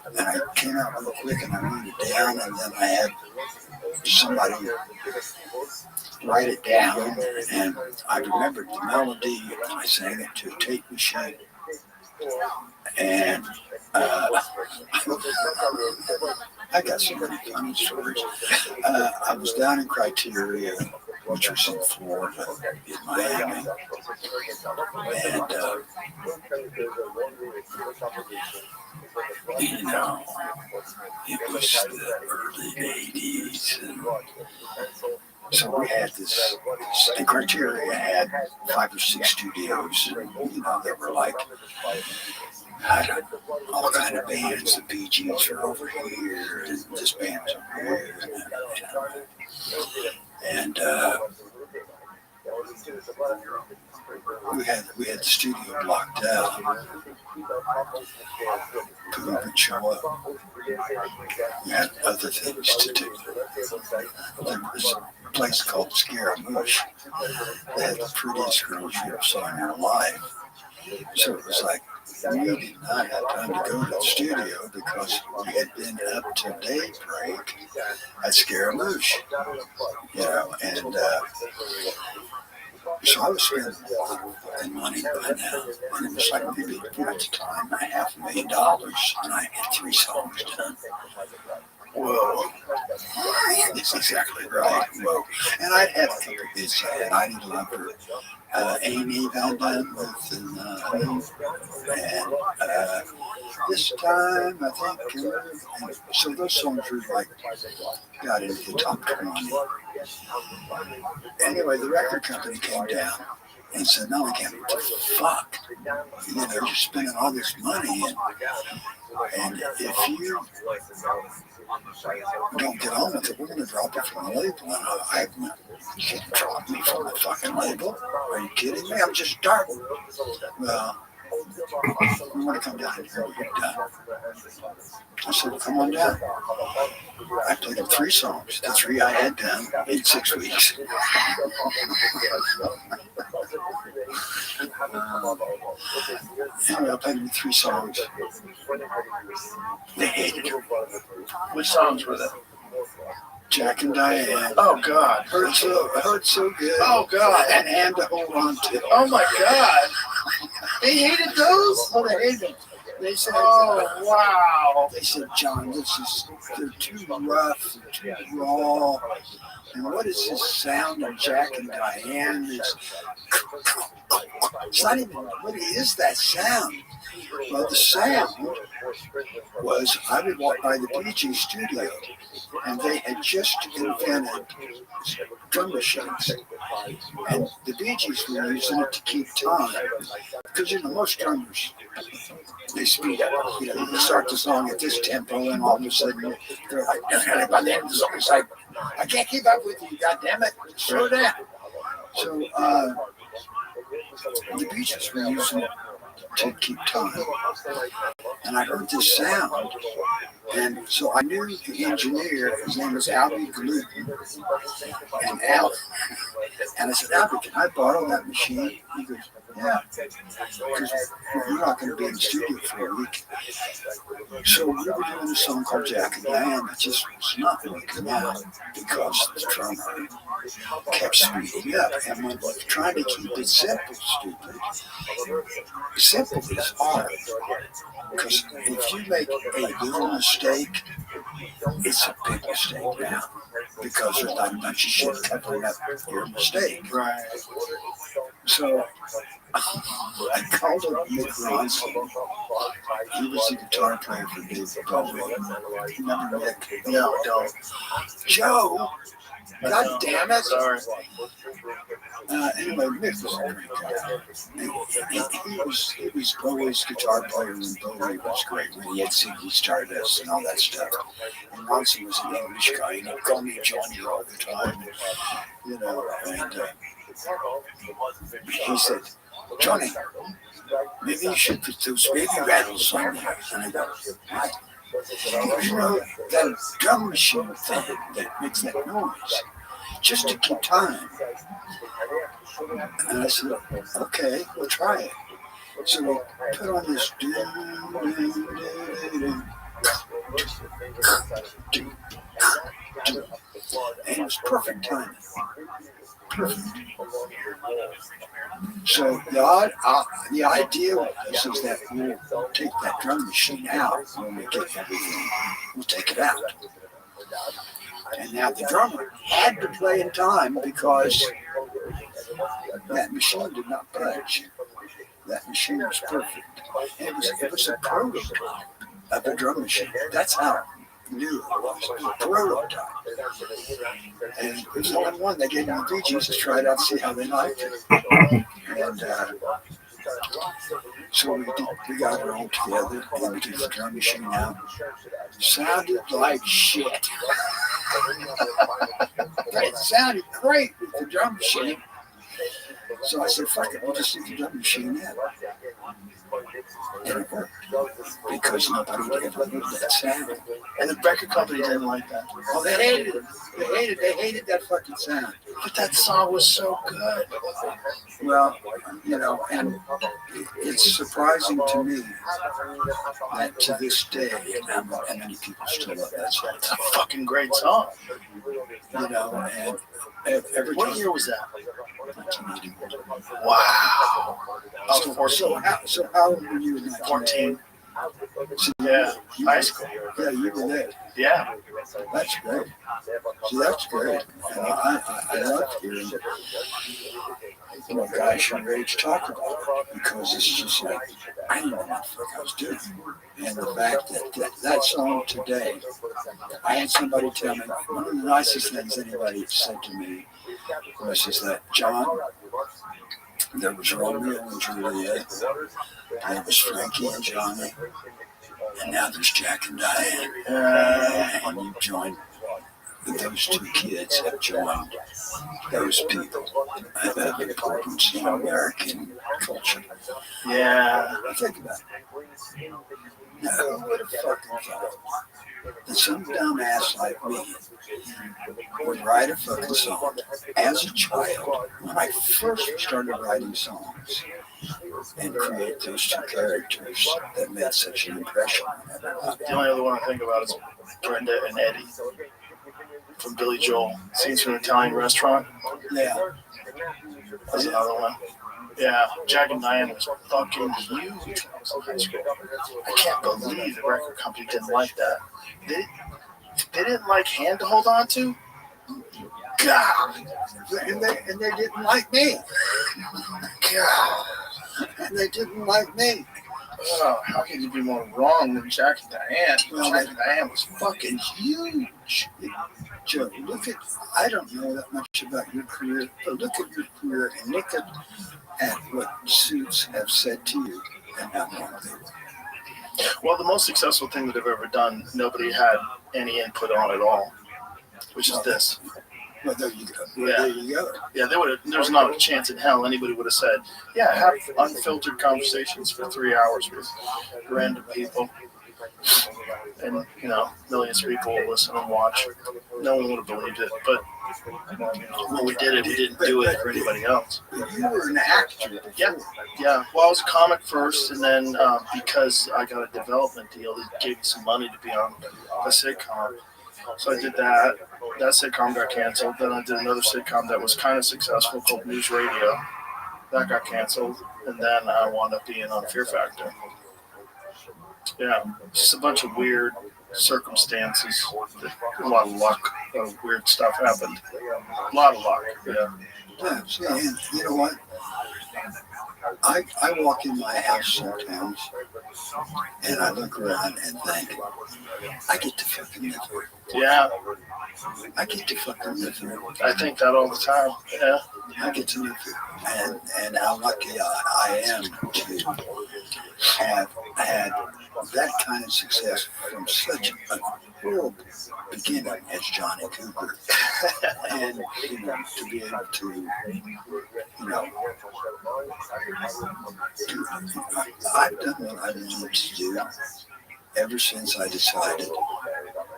and I came out real quick and I wrote it down, and then I had somebody write it down, and I remembered the melody, and I sang it to a tape machine, and I got so many funny stories. I was down in Criteria, which was in Florida, in Miami, and it was the early 80s, and so we had this, and Criteria had 5 or 6 studios, and, that were like, all kind of bands. The Bee Gees are over here, and this band's over here, and we had the studio blocked out. People would show up. We had other things to do. There was a place called Scaramouche. They had the prettiest girls you ever saw in your life. So it was like, we did not have time to go to the studio because we had been up to daybreak at Scaramouche, and so I was spending a lot of money by now, and it was like maybe at the time $500,000, and I had 3 songs done. Whoa, that's exactly right. Whoa, and I'd had a couple of hits. I had I Need Love Her, Amy Van Dunwith, and This Time I Think. And so those songs were like, got into the top 20. Anyway, the record company came down and said, "No, we can't. What the fuck? You're spending all this money, and if you don't get on with it, we're going to drop it from the label." And I went, "You can't drop me from the fucking label? Are you kidding me? I'm just starting." Well, we want to come down here when you're done. I said, "Well, come on down." I played them 3 songs, the 3 I had done in 6 weeks. Anyway, I played them 3 songs. They hated it. Which songs were they? Jack and Diane. Oh God. Hurt so good. Oh God. And Hand to Hold On To. Oh my God. They hated those? Oh, they hated them. They said, "Oh wow." They said, "John, they're too rough, they're too raw. And what is this sound of Jack and Diane? It's not even, what is that sound?" Well, the sound was I would walk by the Bee Gees studio, and they had just invented drum machines, and the Bee Gees were using it to keep time. Because most drummers, they speed up. They start the song at this tempo, and all of a sudden they're like, by the end of the song, it's like, I can't keep up with you, God damn it, slow down. So the Bee Gees were using it to keep time. And I heard this sound, and so I knew the engineer, his name was Albie Gluten, and and I said, Albie, can I borrow that machine? He goes, yeah, because we're not going to be in the studio for a week. So we were doing a song called Jack and Diane that just was not working out because the drummer kept speeding up, and when we're trying to keep it simple, stupid, simple is hard. Because if you make a little mistake, it's a big mistake now. Because there's not a bunch of shit covering up your mistake. Right. So I called up Nick Ronson. He was the guitar player for David Bowie. Remember Nick? No, don't. Joe! God damn it! Sorry. Anyway, Nick was a great guy. He was Bowie's guitar player when Bowie was great, when he had Ziggy Stardust and all that stuff. And Ronson was an English guy, and he'd call me Johnny all the time. And he said, Johnny, maybe you should put those baby rattles on there. And I go, what? That drum machine thing that makes that noise, just to keep time. And I said, okay, we'll try it. So we put on this and it was perfect timing. Perfect. So the idea is that we'll take that drum machine out when we get everything. We'll take it out. And now the drummer had to play in time because that machine did not budge. That machine was perfect. And it was a prototype of a drum machine. That's how new it was. It was a prototype. And it was the only one they gave me the Bee Gees to try it out, see how they liked it. And so we got it all together, and we took the drum machine out. Sounded like shit. It sounded great with the drum machine. So I said, fuck it, we'll just leave the drum machine in. And it worked. Because nobody would ever heard that sound. And the record company didn't like that. Oh, they hated it. They hated that fucking sound. But that song was so good. Well, and it's surprising to me that to this day, how many people still love that song. It's a fucking great song. And every What time. year was that? 1981. Wow. I was 14. So how old were you in 1981? 14. Yeah, high school. Yeah, you were there. Yeah. That's great. See, that's great. And I love hearing guys your age talk about it because it's just like, I didn't know what the fuck I was doing. And the fact that song today, I had somebody tell me, one of the nicest things anybody said to me was that, John, there was Romeo and Juliet, there was Frankie and Johnny, and now there's Jack and Diane. And you joined, those two kids have joined those people of importance in American culture. Yeah. Think about it. Now, who would have fucking thought that some dumbass like me would write a fucking song as a child when I first started writing songs and create those two characters that made such an impression on everybody? The only other one I think about is Brenda and Eddie from Billy Joel. Scenes from an Italian restaurant. Yeah. That's another one. Yeah, Jack and Diane was fucking huge when I was in high school. I can't believe the record company didn't like that. They didn't like Hand to Hold On To? God. And they didn't like me. God. And they didn't like me. Oh, how could you be more wrong than Jackie Diane? Well, Jackie Diane was fucking huge. Joe, I don't know that much about your career, but look at your career and look at what suits have said to you and how long they were. Well, the most successful thing that I've ever done, nobody had any input on at all, which is this. Well, there you go. Yeah. There you go. Yeah, there's not a chance in hell anybody would have said, yeah, have unfiltered conversations for 3 hours with random people. And, millions of people will listen and watch. No one would have believed it. But when we did it, we didn't do it for anybody else. You were an actor before. Yeah. Well, I was a comic first, and then because I got a development deal, they gave me some money to be on a sitcom. So I did that. That sitcom got canceled. Then I did another sitcom that was kind of successful called News Radio. That got canceled. And then I wound up being on Fear Factor. Yeah, just a bunch of weird circumstances. A lot of luck. A lot of weird stuff happened. A lot of luck, yeah. Yeah, see, and you know what? I walk in my house sometimes and I look around and think, I get to fucking live here. Yeah, I get to fucking live here. I think that all the time, yeah. I get to live here. And how lucky I am to have had that kind of success from such a horrible beginning as Johnny Cooper. And, to be able to, I've done what I wanted to do ever since I decided,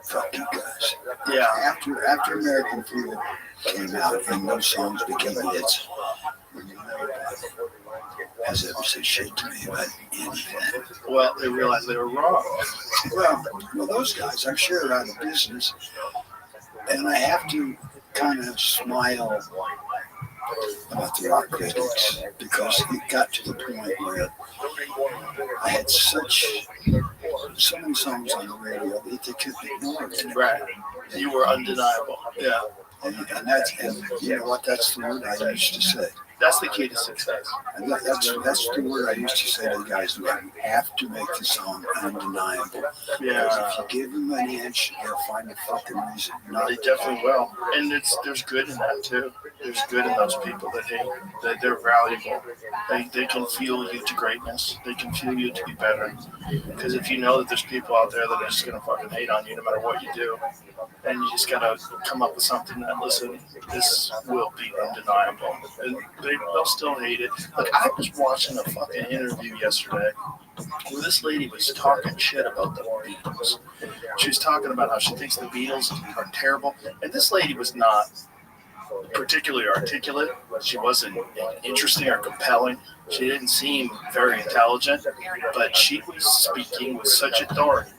fuck you guys. Yeah. After American Fool came out and those songs became hits, nobody has ever said shit to me about anything. Well, they realized they were wrong. Well, those guys, I'm sure, are out of business. And I have to kind of smile about the rock critics because it got to the point where I had so many songs on the radio that they couldn't ignore it. Right. You were undeniable. Yeah. And you know what? That's the word I used to say. That's the key to success. And that's the word I used to say to the guys. You have to make the song undeniable. Yeah. Because if you give them an inch, they'll find a fucking reason. They definitely will. And there's good in that too. There's good in those people that they're valuable. They can fuel you to greatness. They can fuel you to be better. Because if you know that there's people out there that are just gonna fucking hate on you no matter what you do, and you just gotta come up with something that, listen, this will be undeniable. And they'll still hate it. Like, I was watching a fucking interview yesterday where this lady was talking shit about the Beatles. She was talking about how she thinks the Beatles are terrible. And this lady was not particularly articulate. She wasn't interesting or compelling. She didn't seem very intelligent. But she was speaking with such authority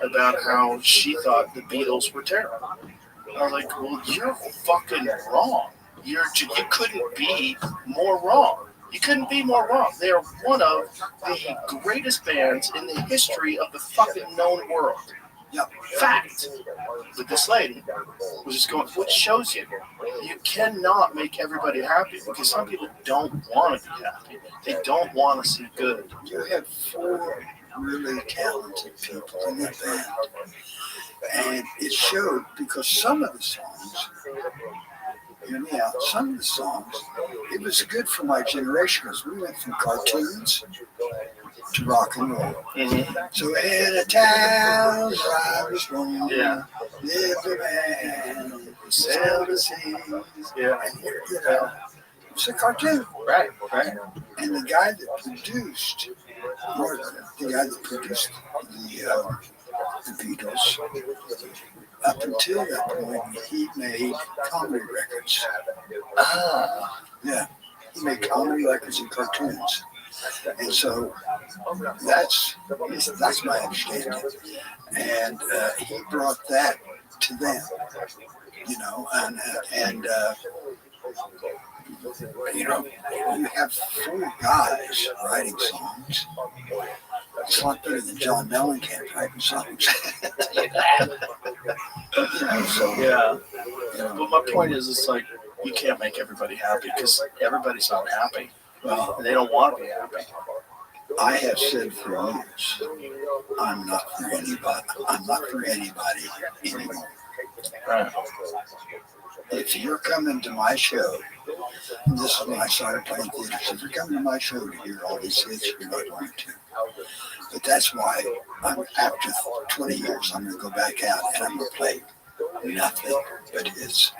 about how she thought the Beatles were terrible. I was like, well, you're fucking wrong. You couldn't be more wrong. You couldn't be more wrong. They are one of the greatest bands in the history of the fucking known world. Yep. Fact. But this lady was just going, what shows you cannot make everybody happy because some people don't want to be happy. They don't want to see good. You have 4 really talented people in the band. And it showed because some of the songs, some of the songs, it was good for my generation because we went from cartoons to rock and roll. Mm-hmm. So in a town where I was born, lived a man who sailed the seas. Yeah. And it's a cartoon. Right. And the guy that produced the Beatles, up until that point, he made comedy records. Yeah, he made comedy records and cartoons. And so that's my understanding. And he brought that to them, and you have 4 guys writing songs. It's a lot better than John Mellencamp writing songs. But my point is, it's like, you can't make everybody happy because everybody's not happy. Well, And they don't want to be happy. I have said for years, I'm not for anybody. I'm not for anybody anymore. Right. If you're coming to my show, and this is when I started playing theater, so if you're coming to my show to hear all these hits, you're not going to. But that's why after 20 years, I'm going to go back out and I'm going to play nothing but hits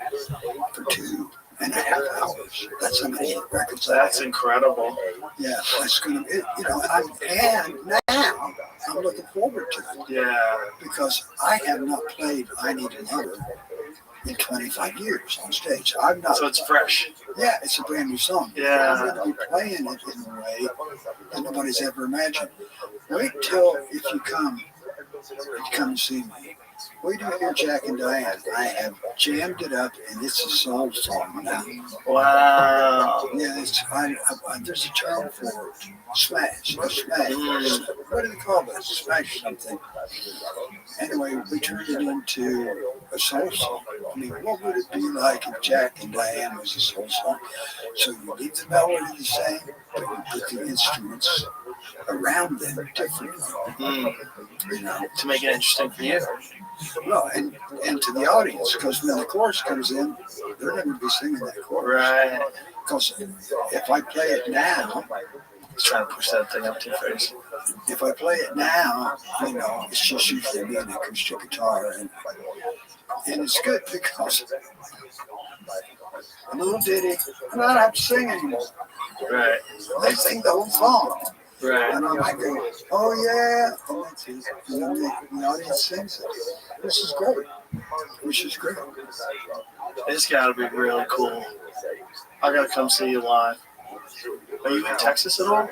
for 2.5 hours. That's how many records. That's incredible. Yeah, that's going to be, and now I'm looking forward to it. Yeah. Because I have not played I Need Another in 25 years on stage. I'm not. So it's fresh. Yeah, it's a brand new song. Yeah. I'm going to be playing it in a way that nobody's ever imagined. Wait till if you come and see me. Wait till you hear Jack and Diane. I have jammed it up, and it's a soul song now. Wow. Yeah, there's a term for it. Smash. What do they call that? Smash something. Anyway, we turned it into a soul song. I mean, what would it be like if Jack and Diane was a soul song? So you leave the melody the same, but you put the instruments around them differently. To make it interesting for you. Well, and to the audience, because when the chorus comes in, they're not going to be singing that chorus. Right. Because if I play it now, He's trying to push that thing up to your face. if I play it now, it's just usually me and acoustic guitar, and it's good because a little ditty, I don't have to sing anymore. Right. They sing the whole song. Right. And I might go, oh yeah, and that's it. And then the audience sings it. This is great. It's got to be really cool. I got to come see you live. Are you in Texas at all?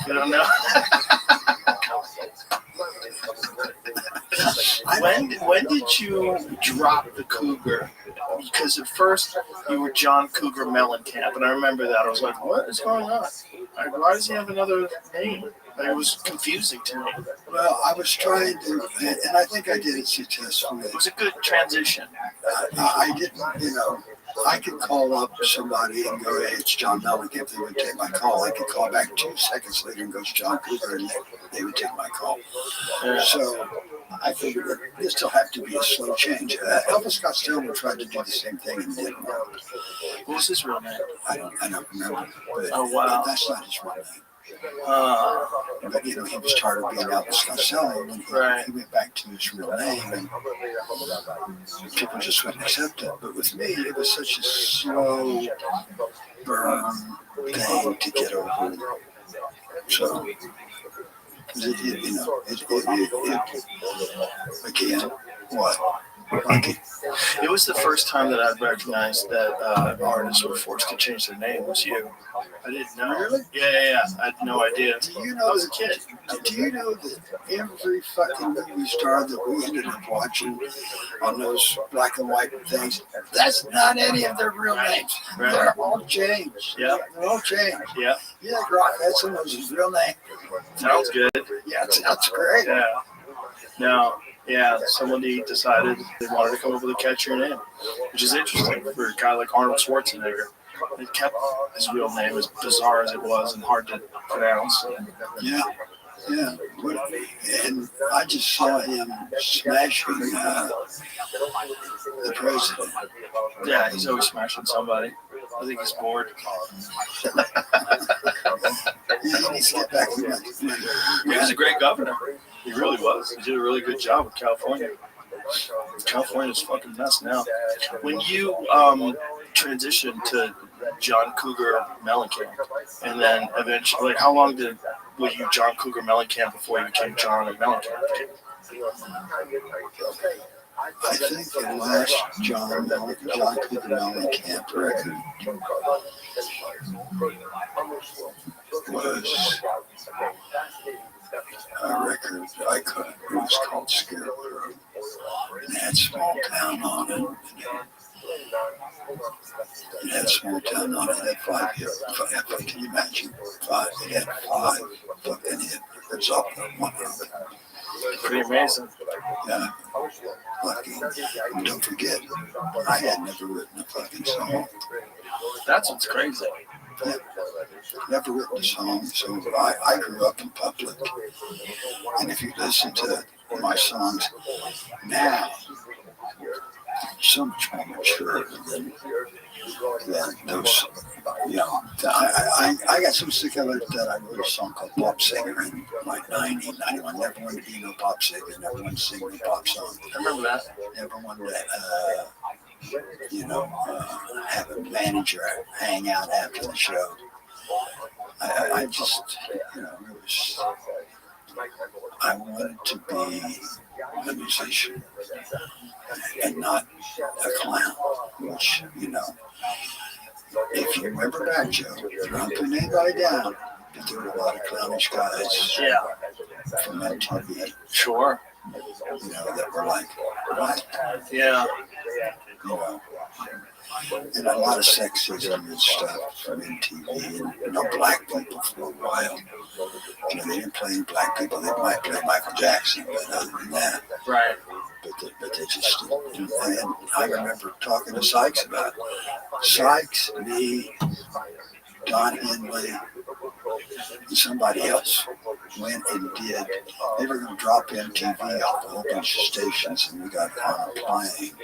You don't know? When did you drop the Cougar? Because at first you were John Cougar Mellencamp, and I remember that. I was like, what is going on? Like, why does he have another name? Like, it was confusing to me. Well, I was trying to, and I think I did it successfully. It was a good transition. I didn't, I could call up somebody and go, hey, it's John Mellencamp. They would take my call. I could call back 2 seconds later and go, it's John Cougar, and they would take my call. So I figured that this still have to be a slow change. Elvis Costello tried to do the same thing and didn't work. What was his real name? I don't remember. But Oh, wow. that's not his real name. But he was tired of being Elvis Costello, and he went back to his real name, and people just wouldn't accept it. But with me, it was such a slow burn thing to get over. So, again, what? It was the first time that I'd recognized that artists were forced to change their name. Was you? I didn't know. Really? Yeah. I had no idea. Do you know I was a kid. Do you know that every fucking movie star that we ended up watching on those black and white things, that's not any of their real names. Right. They're all changed. Yeah. They're all changed. Yeah. Yeah, Rock Hudson was his real name. Sounds good. Yeah, it sounds great. Yeah. No. Yeah, somebody decided they wanted to come up with a catchier name, which is interesting for a guy like Arnold Schwarzenegger. They kept his real name, as bizarre as it was and hard to pronounce. Yeah. And I just saw him smashing the president. Yeah, he's always smashing somebody. I think he's bored. He needs to get back to that. He was a great governor. He really was. He did a really good job with California. California's fucking mess now. When you transitioned to John Cougar Mellencamp, and then eventually, like, how long was you John Cougar Mellencamp before you became John Mellencamp? I think the last John Cougar Mellencamp record was a record I couldn't. It was called Scarecrow. It had Small Town on it. It had Small Town on it. It had 5 hits. Can you imagine? 5. It had 5 fucking hit records off of one of it. Pretty amazing. Yeah. Lucky. And don't forget, I had never written a fucking song. That's what's crazy. Yeah. Never written a song, so I grew up in public. And if you listen to my songs now, so much more mature than those. You know, I got so sick of it that I wrote a song called Pop Singer in like 90, 91. Never wanted to be no pop singer, never wanted to sing no pop song. I remember that. Never wanted to, have a manager hang out after the show. I just, it was, I wanted to be a musician and not a clown, which, if you remember back, Joe, if you're not putting anybody down, there were a lot of clownish guys from MTV. Sure. That were like, what? Yeah. And a lot of sexism and stuff from MTV, and black people for a while. They didn't play any black people. They might play Michael Jackson, but other than that, right. But they just didn't. And I remember talking to Sykes about it. Sykes, me, Don Henley, and somebody else went and did. They were going to drop MTV off a whole bunch of stations, and we got on a plane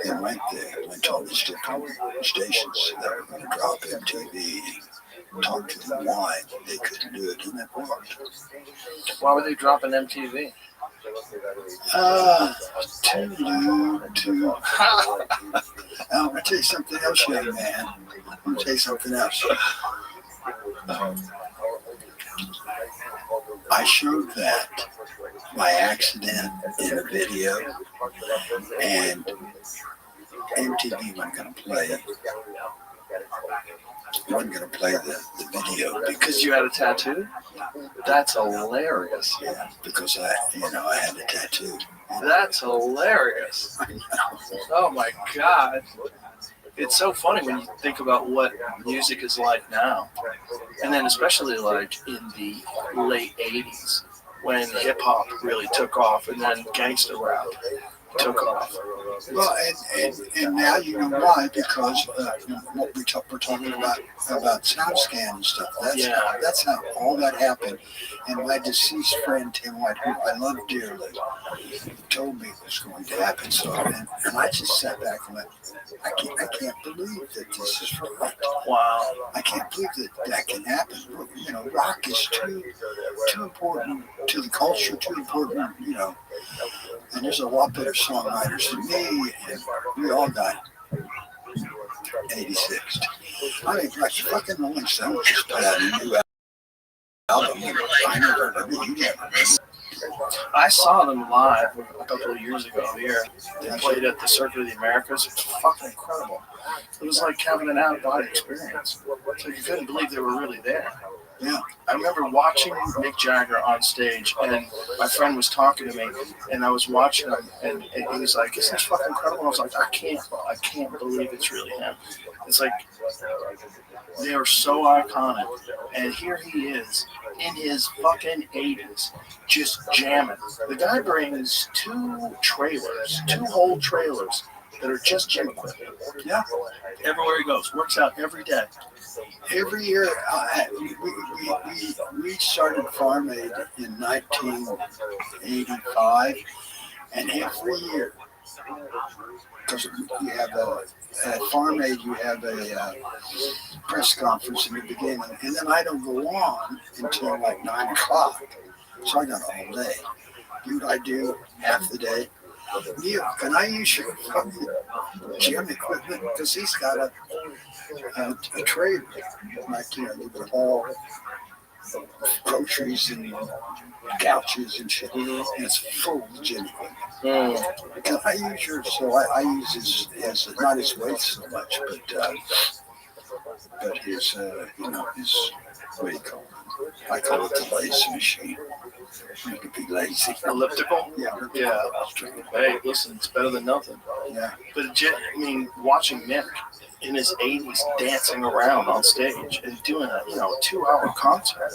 and went to all these different stations that were going to drop MTV. Talked to them why they couldn't do it, and it worked. Why were they dropping MTV? Too lewd. I'm going to tell you something else, young man. I'm going to tell you something else. I showed that by accident in a video, and MTV wasn't going to play it. Wasn't going to play the video because you had a tattoo. That's hilarious. Yeah, because I had a tattoo. That's hilarious. Oh my God. It's so funny when you think about what music is like now. And then especially like in the late 80s when hip hop really took off and then gangster rap took off. Well, and now you know why, because what we're talking about SoundScan and stuff. That's how all that happened. And my deceased friend Tim White, who I love dearly, told me it was going to happen. So, and I just sat back and went, I can't believe that this is right. Wow. I can't believe that can happen. Rock is too important to the culture, too important, And there's a lot better songwriters than me, and we all got 86. I mean, like fucking Rolling Stones just put out a new album. I never remember. You never remember. I saw them live a couple of years ago here. They played at the Circuit of the Americas. It was fucking incredible. It was like having an out-of-body experience. So you couldn't believe they were really there. Yeah. I remember watching Mick Jagger on stage, and my friend was talking to me, and I was watching him, and he was like, "Isn't this fucking incredible?" I was like, I can't believe it's really him. It's like they are so iconic, and here he is in his fucking 80s, just jamming. The guy brings two whole trailers that are just gym equipment. Yeah, everywhere he goes, works out every day. Every year, we started Farm Aid in 1985, and every year, because you have at Farm Aid, you have a press conference in the beginning, and then I don't go on until like 9 o'clock, so I got all day. Dude, I do half the day. Neil, can I use your fucking gym equipment? Because he's got a trailer, like, with all groceries and couches and shit. And it's full of gym equipment. Can I use yours? So I use his not his weight so much, but his, his, what do you call it? I call it the lazy machine. You could be lazy. Elliptical? Yeah. Hey, listen, it's better than nothing. Yeah. But watching Mick in his 80s dancing around on stage and doing a 2-hour concert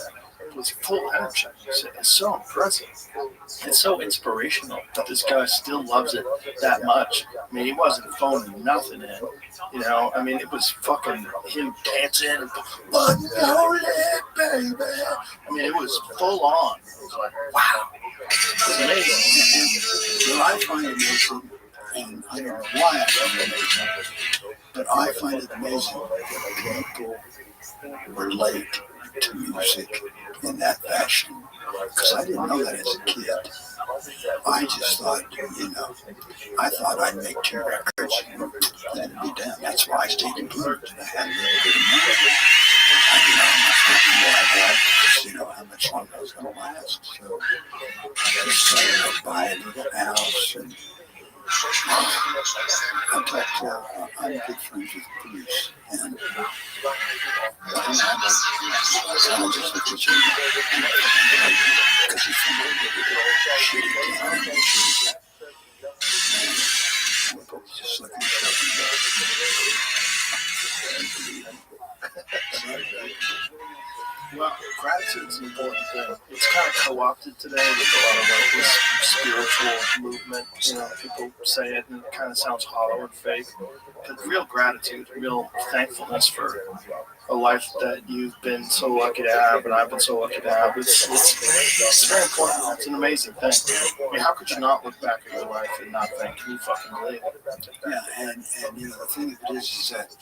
with full energy, it's so impressive. It's so inspirational that this guy still loves it that much. I mean, he wasn't phoning nothing in. You know, I mean, it was fucking him dancing, but no leg, baby. I mean, it was full on. It was like, wow, it was amazing. What I find amazing, and I don't know why I find it amazing, but I find it amazing that people relate to music in that fashion. Because I didn't know that as a kid. I just thought, I thought I'd make 2 records and then it'd be done. That's why I stayed in Bloomington. I had a little bit of money. I didn't know how much longer I was going to last. So I just decided to buy a little house. And I'm good friends with Bruce. And I just looked at you because he's from a shitty town. And we're both just looking at each other. Well, gratitude's an important thing. It's kind of co-opted today with a lot of like this spiritual movement. You know, people say it and it kind of sounds hollow and fake. But real gratitude, real thankfulness for a life that you've been so lucky to have, and I've been so lucky to have. It's very important. It's an amazing thing. I mean, how could you not look back at your life and not think, can you fucking believe it? Yeah, and the thing of it is that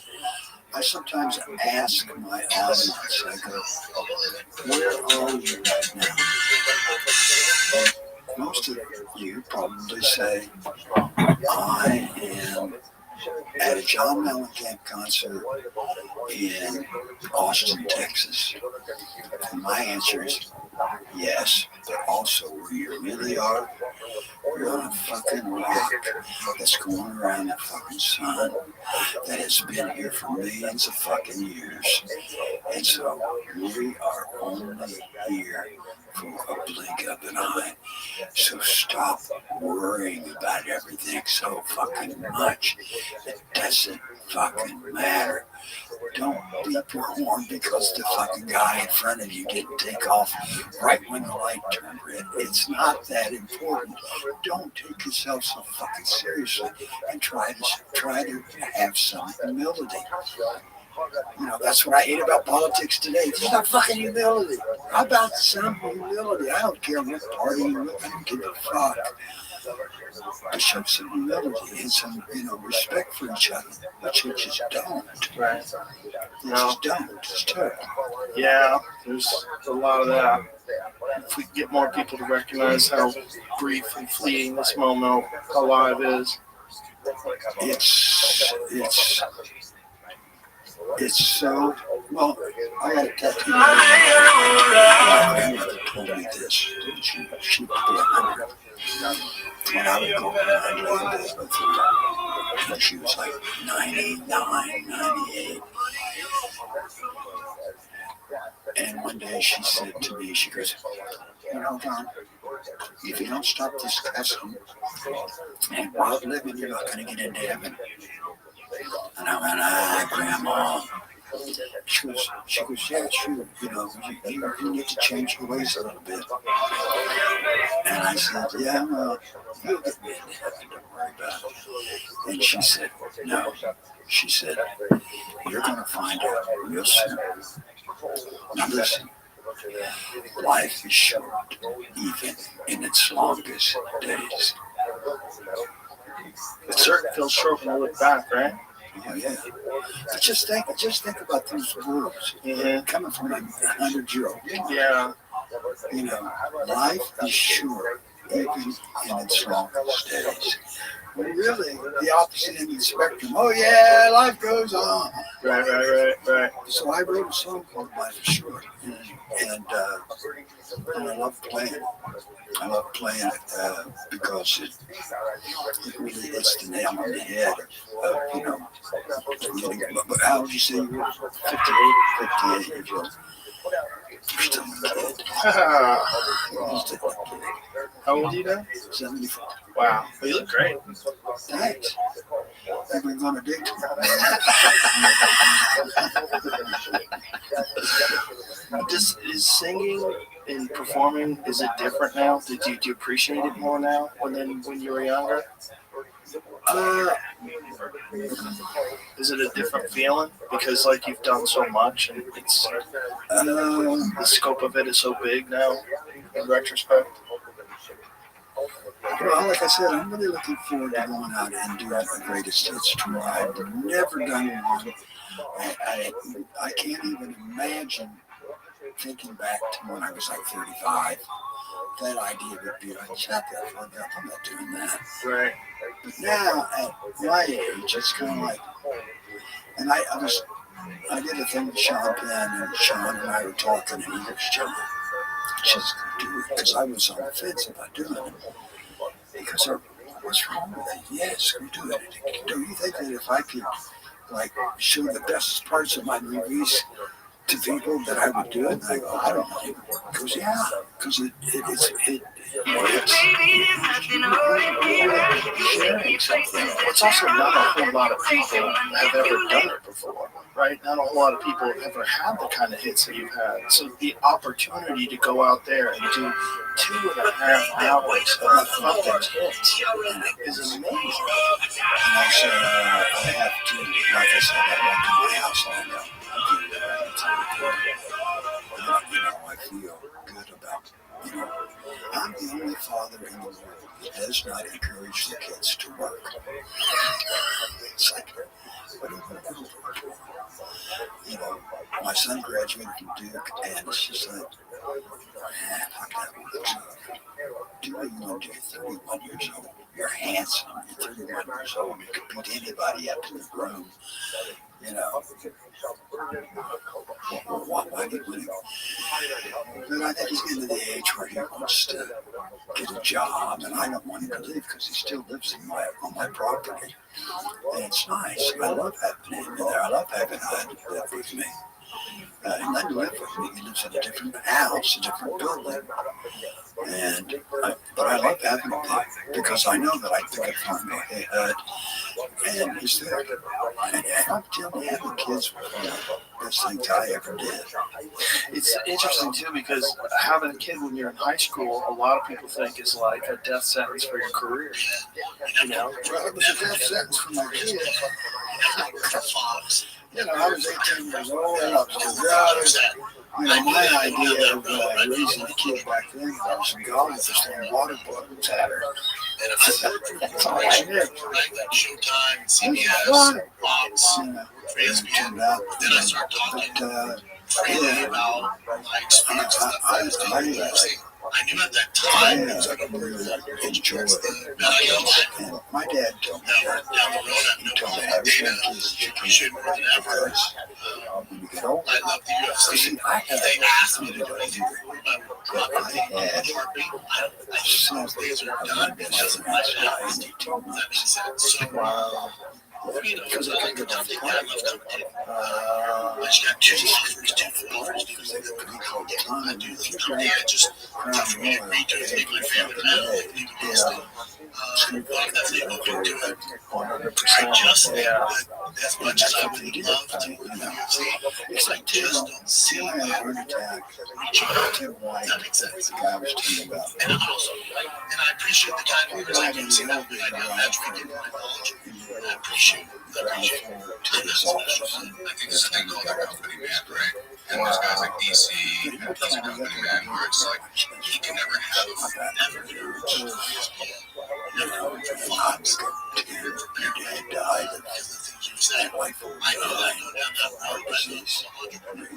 I sometimes ask my audience, I go, where are you right now? And most of you probably say, I am at a John Mellencamp concert in Austin, Texas. And my answer is yes, but also where you really are, you're on a fucking rock that's going around the fucking sun that has been here for millions of fucking years. And so we are only here for a blink of an eye. So stop worrying about everything so fucking much. It doesn't fucking matter. Don't beep your horn because the fucking guy in front of you didn't take off right when the light turned red. It's not that important. Don't take yourself so fucking seriously and try to have some humility. That's what I hate about politics today. There's not fucking humility. How about some humility? I don't care what party you're with. I don't give a fuck. To show some humility and some, respect for each other, which you just don't. Right. You just don't. It's terrible. Yeah, there's a lot of that. If we could get more people to recognize how brief and fleeting this moment of life is. It's so, well, I got a tattoo. My grandmother told me this. She would be 100. When I would go around and lay in bed with her, when she was like 99, 98. And one day she said to me, she goes, John, if you don't stop this custom and wild living, you're not going to get into heaven. And I went, Grandma. She goes, yeah, it's true. You need to change your ways a little bit. And I said, yeah, well, you'll get me into heaven, don't worry about it. And she said, no. She said, you're going to find out real soon. Now listen, life is short, even in its longest days. It certainly feels short when I look back, right? Oh yeah. But just think about those words coming from a 100-year-old. Yeah. Life is short, even in its longest days. Really, the opposite end of the spectrum. Oh yeah, life goes on. Right. So I wrote a song called Life is Short, and I love playing it. I love playing it because it really hits the nail on the head of how old you say you were? 58 years old. You're still a kid. You're still a kid. How old are you now? 74. Wow. Well, you look great. Thanks. I think we're going to date tomorrow. Is singing and performing, is it different now? Do you appreciate it more now than when you were younger? Is it a different feeling? Because like you've done so much and it's the scope of it is so big now in retrospect. Well, like I said, I'm really looking forward to going out and doing a greatest hits tour. I've never done one. I can't even imagine thinking back to when I was like 35. That idea would be like, shut the fuck up, I'm not doing that. Right. But now, at my age, it's kind of like, and I did a thing with Sean Penn, and Sean and I were talking, and he goes, John, just do it, because I was on the fence about doing it. Because what's wrong with it? Yes, we do it. Do you think that if I could, like, show the best parts of my movies to people that I would do it? And I go, I don't know. Because yeah, because it's also not a whole lot of people have ever done it before, right? Not a whole lot of people have ever had the kind of hits that you've had. So the opportunity to go out there and do 2.5 hours of fucking hits is amazing. And also, I have to, like I said, I went to my house and I feel good about, I'm the only father in the world that does not encourage the kids to work. It's like, what are you going to do for? My son graduated from Duke, and it's just like, man, fuck that one. Do what you want to do. You're 31 years old. You're handsome. You're 31 years old. You can beat anybody up in the room. Why do you? But I think he's getting to the age where he wants to get a job, and I don't want him to leave because he still lives on my property. And it's nice. I love having him in there. I love having him live with me. And let him live with me. He lives in a different house, a different building. But I love having him there because I know that I pick up on my head, and he's there. And I'm telling you, having kids was one of the best things I ever did. It's interesting too because having a kid when you're in high school, a lot of people think is like a death sentence for your career. Well, it was a death sentence for my kid. I was 18 years old, and I was driving. My idea of raising a kid back then was going to stand water bottles at her. That's all I did. Showtime, CBS, Fox, ESPN. Then I started talking freely about my experiences that I was doing with UFC. I knew at that time it was like a enjoyed it. My dad told me that. Down the road, I've known all the data to appreciate more than ever. When you get older, I love the UFC. They asked me to do it. I had since done this, that makes sense. So, because I think I love competition. I just got 2 offers, 2 offers. I do the just for me to make my family mad. But I'm definitely open to it. I just think that as much as I would love to do the UFC, I just don't see that reaching out. That makes sense. And I appreciate the kind of I do see that big idea of matchmaking in my college. I appreciate it. I think there's a thing called a company man, right? And there's guys like DC, he's a company man where it's like he can never have Fox. You're prepared to die because the things you've said. I know that go down that road, but I know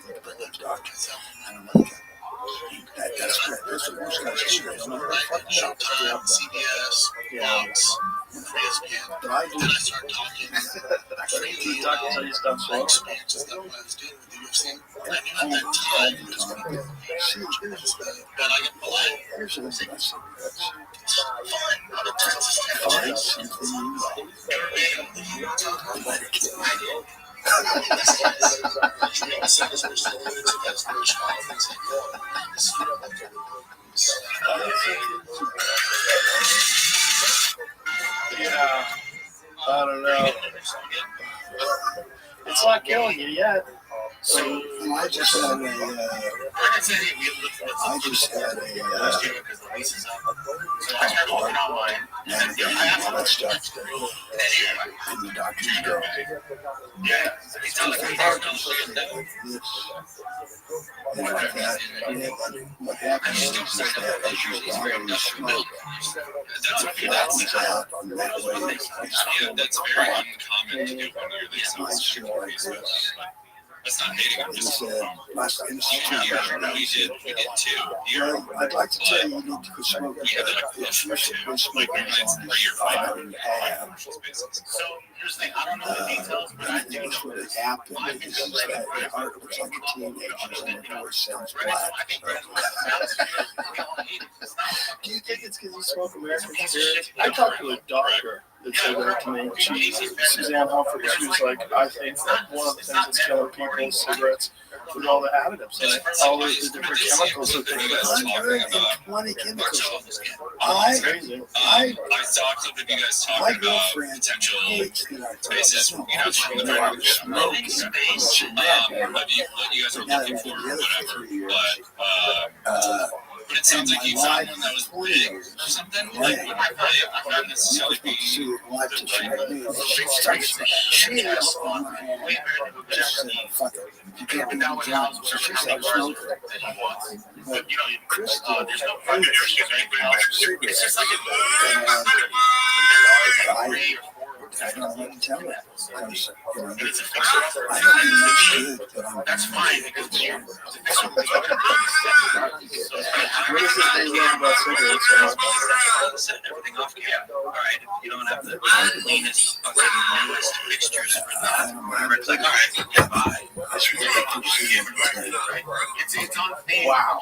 100%. That's what most guys do. Right? Showtime, CBS, Fox, ESPN. Then I started talking freely about my experiences that I was doing with the UFC. I knew at that time it was going to be but I get polite. Here's the thing. Fine, not a Texas Find something you like. Let it kill you. Yeah, I don't know. It's not killing you yet. So I just had a mammogram, all that stuff. And the doctors go, it's because the heart is like this. And like that. What happens is that as your body smoke, it flattens out on that way. That's very uncommon to get when you're the Like this. That's not hating. I'm He just said, last institute we did two. well, I'd like to tell you, you need to quit smoking. We had that If you should quit smoking like as long as 5 and a half. So here's the thing. I don't know the details, but I do That's know what had happened is that your heart looks like a teenager's and your voice sounds black. Do you think it's because you smoke American cigarettes? I talked to a doctor that said that to me. Suzanne Humphrey, she was like, I think that one of the things that's killing people is cigarettes with all the additives in it, all the different chemicals that they put in. 120 chemicals. I saw a clip of you guys My talking about girlfriend potential hates that I spaces, thought you know, from the I was smoking. what you guys are Now looking they've for, been or together for whatever. 3 years. But it sounds like you found one that was big or something. Like, it might not necessarily be She would like to show me. She is on my hand. Just said, fuck it. You can't be down with John. So she said, smoker. But Chris did. It's just like I don't know what to tell her. Because, you know, I don't think it's good, but I'm that's fine because you're. What is it they love about cigarettes? Set everything off. Yeah. All right. You don't have the cleanest, fucking newest fixtures for that. It's like, all right, get by. That's what I keep seeing. It's on theme. Wow.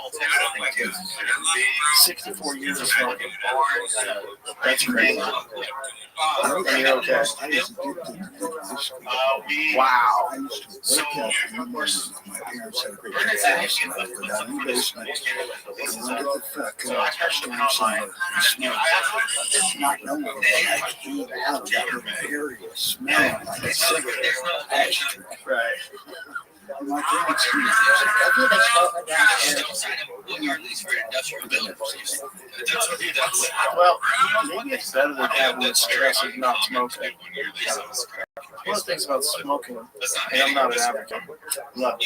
64 years of smoking. That's crazy. You're okay. I was addicted to Wow. I used to wake up in the morning. My parents had a great big house, and I would go down in the basement, go under the fucking storm cellar and smoke. Not knowing that I came out of that area smelling like a cigarette ashtray. Right. My parents didn't I feel like smoking Well, maybe it's better than having the stress of not smoking. One of the things about smoking, and I'm not an advocate, I'm not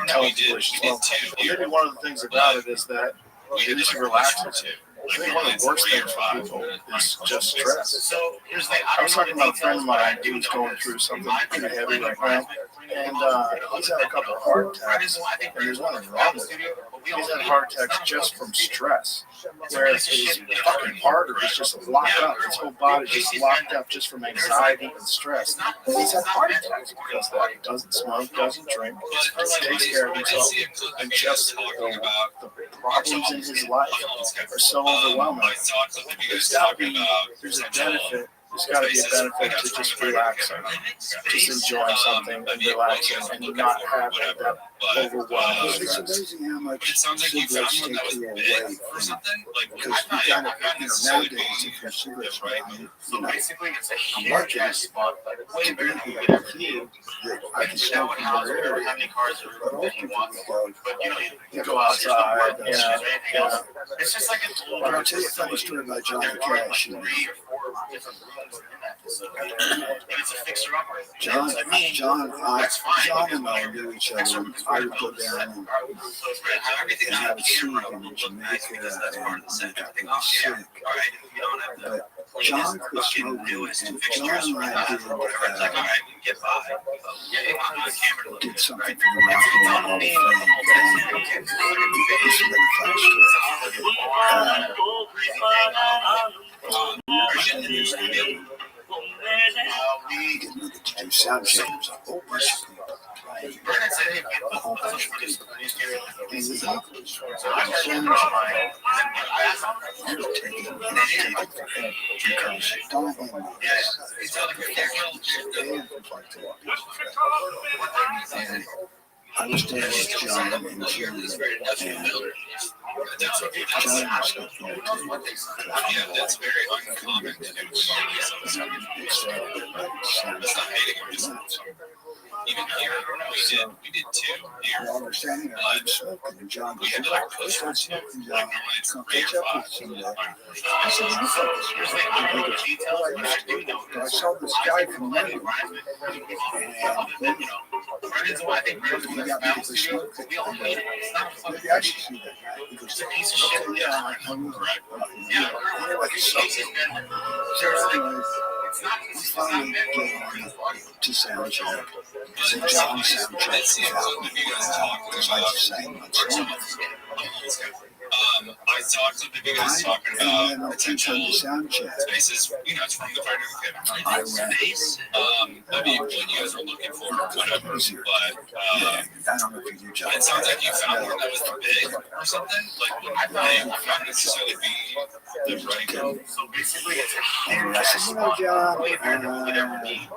telling people they should smoke. Maybe one of the things about it is that it is relaxing. I think one of the worst things for people is just stress. I was talking about a friend of mine who's going through something pretty heavy right now, and he's had a couple of heart attacks, and there's nothing wrong with it. He's had heart attacks just from stress, whereas his fucking heart is just locked up. His whole body just locked up just from anxiety and stress. He's had heart attacks because of that. He doesn't smoke, doesn't drink, takes care of himself, and just the problems in his life are so overwhelming. There's got to be, there's a benefit. There's got to be a benefit to just relaxing, just enjoying something and relaxing and not having that overwhelming It's stress. amazing how much It sounds like you found cigarettes one take that was you big away or from something. Like, because you got to, nowadays, if you're cigarette smoking, Basically, it's a I'm huge lucky ass spot, like way bigger than we that could ever need. I can smoke in your area. How many cars are But that he often wants? people go, But you know, You go outside, yeah. it's just like a tool. but I'll tell you a funny story about John Cash. 3 or 4 different rooms in that facility, and it's a fixer upper. John, I mean, John fine. and I knew each other. I would go down and everything have a on seat camera in will look Jamaica nice because that's part of the set. and got Everything really off sick. camera. All right, you don't have the But John quit fucking smoking, newest and fixtures John for and that I or whatever. It's like, all right, we can get by. Yeah, on camera to look did good, something right? for the Rock and Roll Hall of Fame. And this is another fun story. We get ready to do sound checks. A whole bunch of people. Brennan said, hey, A whole bunch of people. And the Eagles so I heard sound from check. mine, and I asked him, It's taking forever because Don and It's all like and I was staying with John and Jim, and that's John was up there too. yeah, that's very uncommon to do. That's not hating, I'm just even here, we did two here. Well, understanding I'm smoking, and John We goes, had to "Look, like push start one too. smoking, Like John. normally it's Come 3 or catch up 5. with someday." I I said, "You fucking Here's the thing, I don't know the details, but I do know. I saw this guy from London, Brennan's one, I think Brennan's one that's found studio. We all meet. It's not a fucking maybe I should see that guy." He goes, It's a piece of shit. "Yeah, I will." Correct. Yeah, Anyway, so Casey's been seriously. anyway, It's not. we It's not finally meant get on to sound check. So But John I sound did check see is a out clip of you guys talking because I about. just sang much song. I saw a clip of you guys talking And then about I'll teach potential him to sound check. spaces. You know, it's from the Fire Kevin, I right? ran. Space. Maybe what you guys are looking for, or whatever. Easier. But Yeah, I don't know if you do John. it sounds like you found one that was big or something. Like wouldn't big not necessarily be the right. So basically, it's a And huge I said, ass "You know, spot. John, Way bigger than we could ever be.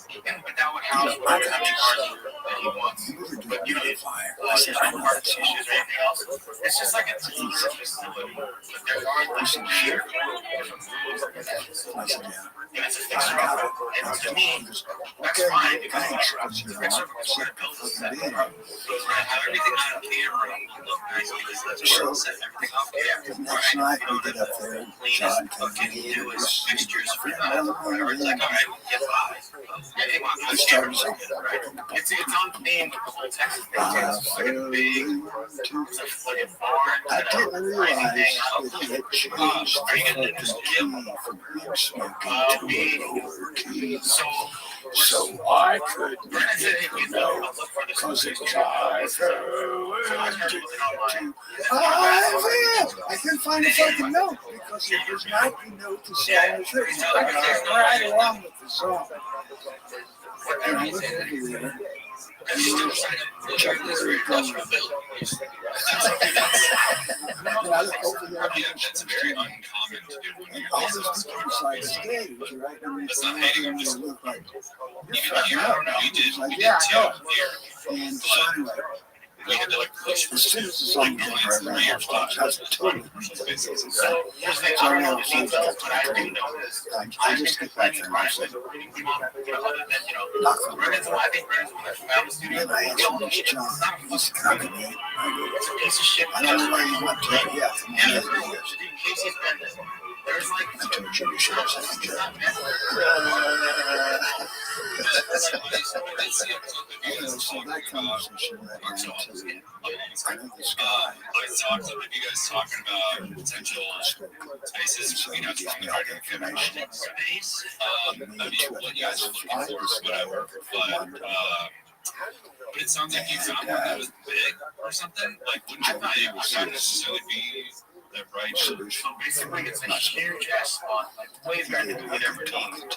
But that would house I the got country party that he wants. you were doing But you know, it fire." I there's said, no "I know parking that song." issues or anything else. It's just like a teaser facility. But there are like some shit. I said, "Yeah." And it's a fixer up. And to me, that's fine because Thanks, it's because a fixer up. It's going to build a set. So it's going to have everything on camera. Look nice because that's where it's set everything off camera. Next night we get up there, John comes Fucking in, do and is fixtures for Yeah, that. well, Or it's like, all right, we'll get by. Anything on I the started camera. something. Right. It's on theme with the whole Texas thing. It's fucking big. It's a fucking barn. I didn't realize Anything that he had changed the Are you gonna do fucking this key gym? from him smoking to we- a lower key. So I could Brennan said if you know, look for this. because it So drives I started looking online. I couldn't find the fucking note because it was not the note the song was written. I was right along with the song. And I looked over there, and there was Chuck Berry going. And I looked over there, and That's very uncommon to do when you're all those people beside the stage, right? And That's not hating, I'm just- they look like, even here, we did like, two yeah, I know. here. And so anyway, We had to like push as soon as the song came right around, I was totally. So here's the thing, I don't know the details, but I do know this. I just get back there and I said, Other than, Brennan's the one, I think Brennan's the one that found the studio. and I We all asked need it. John, It's not a he's fucking coming in. It's a piece of shit. I don't know where you went to, yeah, Yeah, come that's on, real. yes. Casey's been this. There's like. I told you should have said It's that. not meant for. I see a clip of you guys So talking that about. conversation led down to, I know this guy. I saw a clip of you guys talking about potential spaces. You know, it's from the Fire Kevin space. I mean, what you guys are looking for, whatever. But it sounds like you found one that was big or something. Like, wouldn't big not necessarily be the right solution? So basically, it's a huge ass spot, like way better than we could ever need.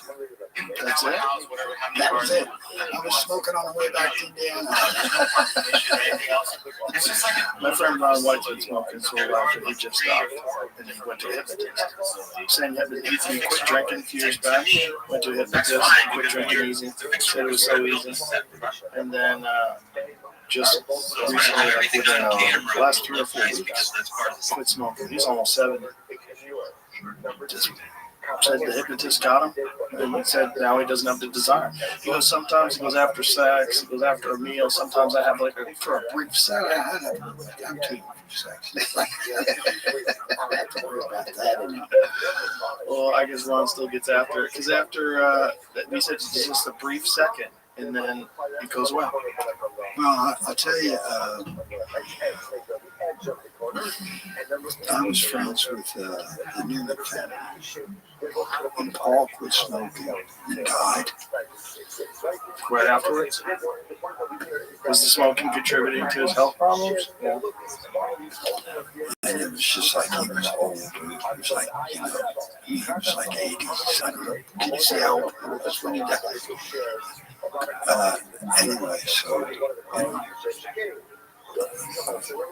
That's it? House, whatever, how many That was cars it. I was smoking on the way back to Indiana. It's just like My friend Ron White's been smoking so after he just stopped, and he went to a hypnotist. Saying hypnotist, he quit drinking a few years back, went to a hypnotist, quit drinking easy, said it was so easy. And then just recently, like within the last 3 or 4 weeks, quit smoking. He's almost 70. Just said the hypnotist got him, and he said now he doesn't have the desire. He goes, sometimes he goes after sex, he goes after a meal, sometimes I have like for a brief second. I'm too young for sex. I don't have to worry about that anymore. Well, I guess Ron still gets after it, because after, he said it's just a brief second, and then it goes well. Well, I'll tell you, I was friends with the Newman family, and Paul quit smoking and died. Right afterwards. Was the smoking contributing to his health problems? And it was just like he was old. He was like, you know, he was like 80s. I don't know. Can you see how old he was when he died? Anyway, so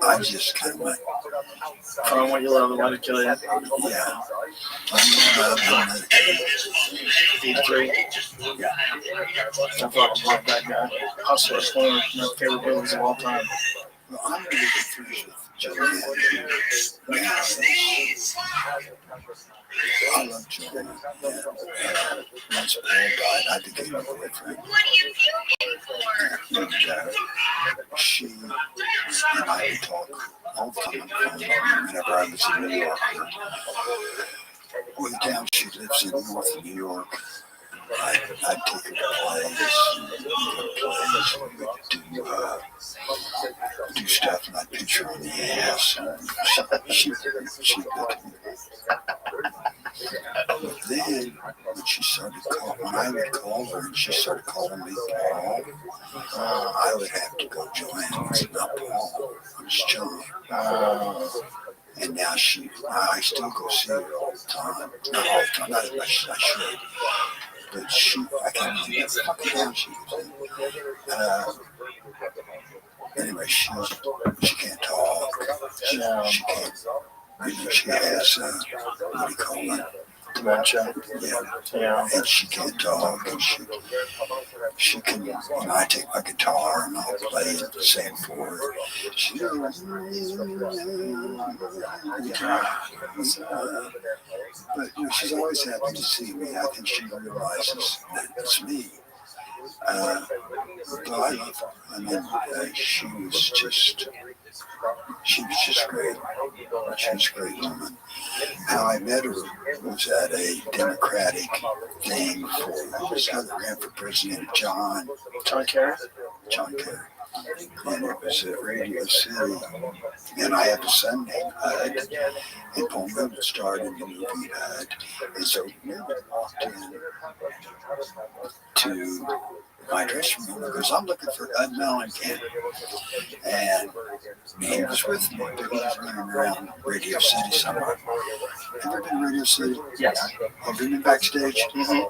I just kind of went, From what you love and let it kill you. yeah. 83. Yeah. I fucking love that guy. Hustler, one of my favorite movies of all time. Well, I'm really good friends with Joanne. I love Joanne. Once Paul died, I became a boyfriend. What are you puking for? whenever I was in New York, or the town she lives in, north of New York, I'd take her to plays, do stuff, and I'd pinch her on the ass, and she'd look at me. But then, when I would call her and she started calling me Paul, I would have to go Joanne. It's not Paul, it's John. And now I still go see her all the time. Not all the time, I should. But I can't remember what fucking town she was in. Anyway, she can't talk. She can't, she has, what do you call it? Dementia. Yeah. And she can't talk, and she can, I take my guitar and I'll play it the same for her. She goes, but she's always happy to see me. I think she realizes that it's me. But I love her. I mean, she was just great. She was a great woman. How I met her was at a Democratic thing for this other ran for president, John Kerry. And it was at Radio City. And I have a son named Hud. And Paul Newman starred in the movie Hud. And so Newman walked in to my dressing room and goes, I'm looking for Hud Mellencamp. And he was with me, but he was running around Radio City somewhere. Ever been to Radio City? Yes. Have you been backstage? Mm-hmm.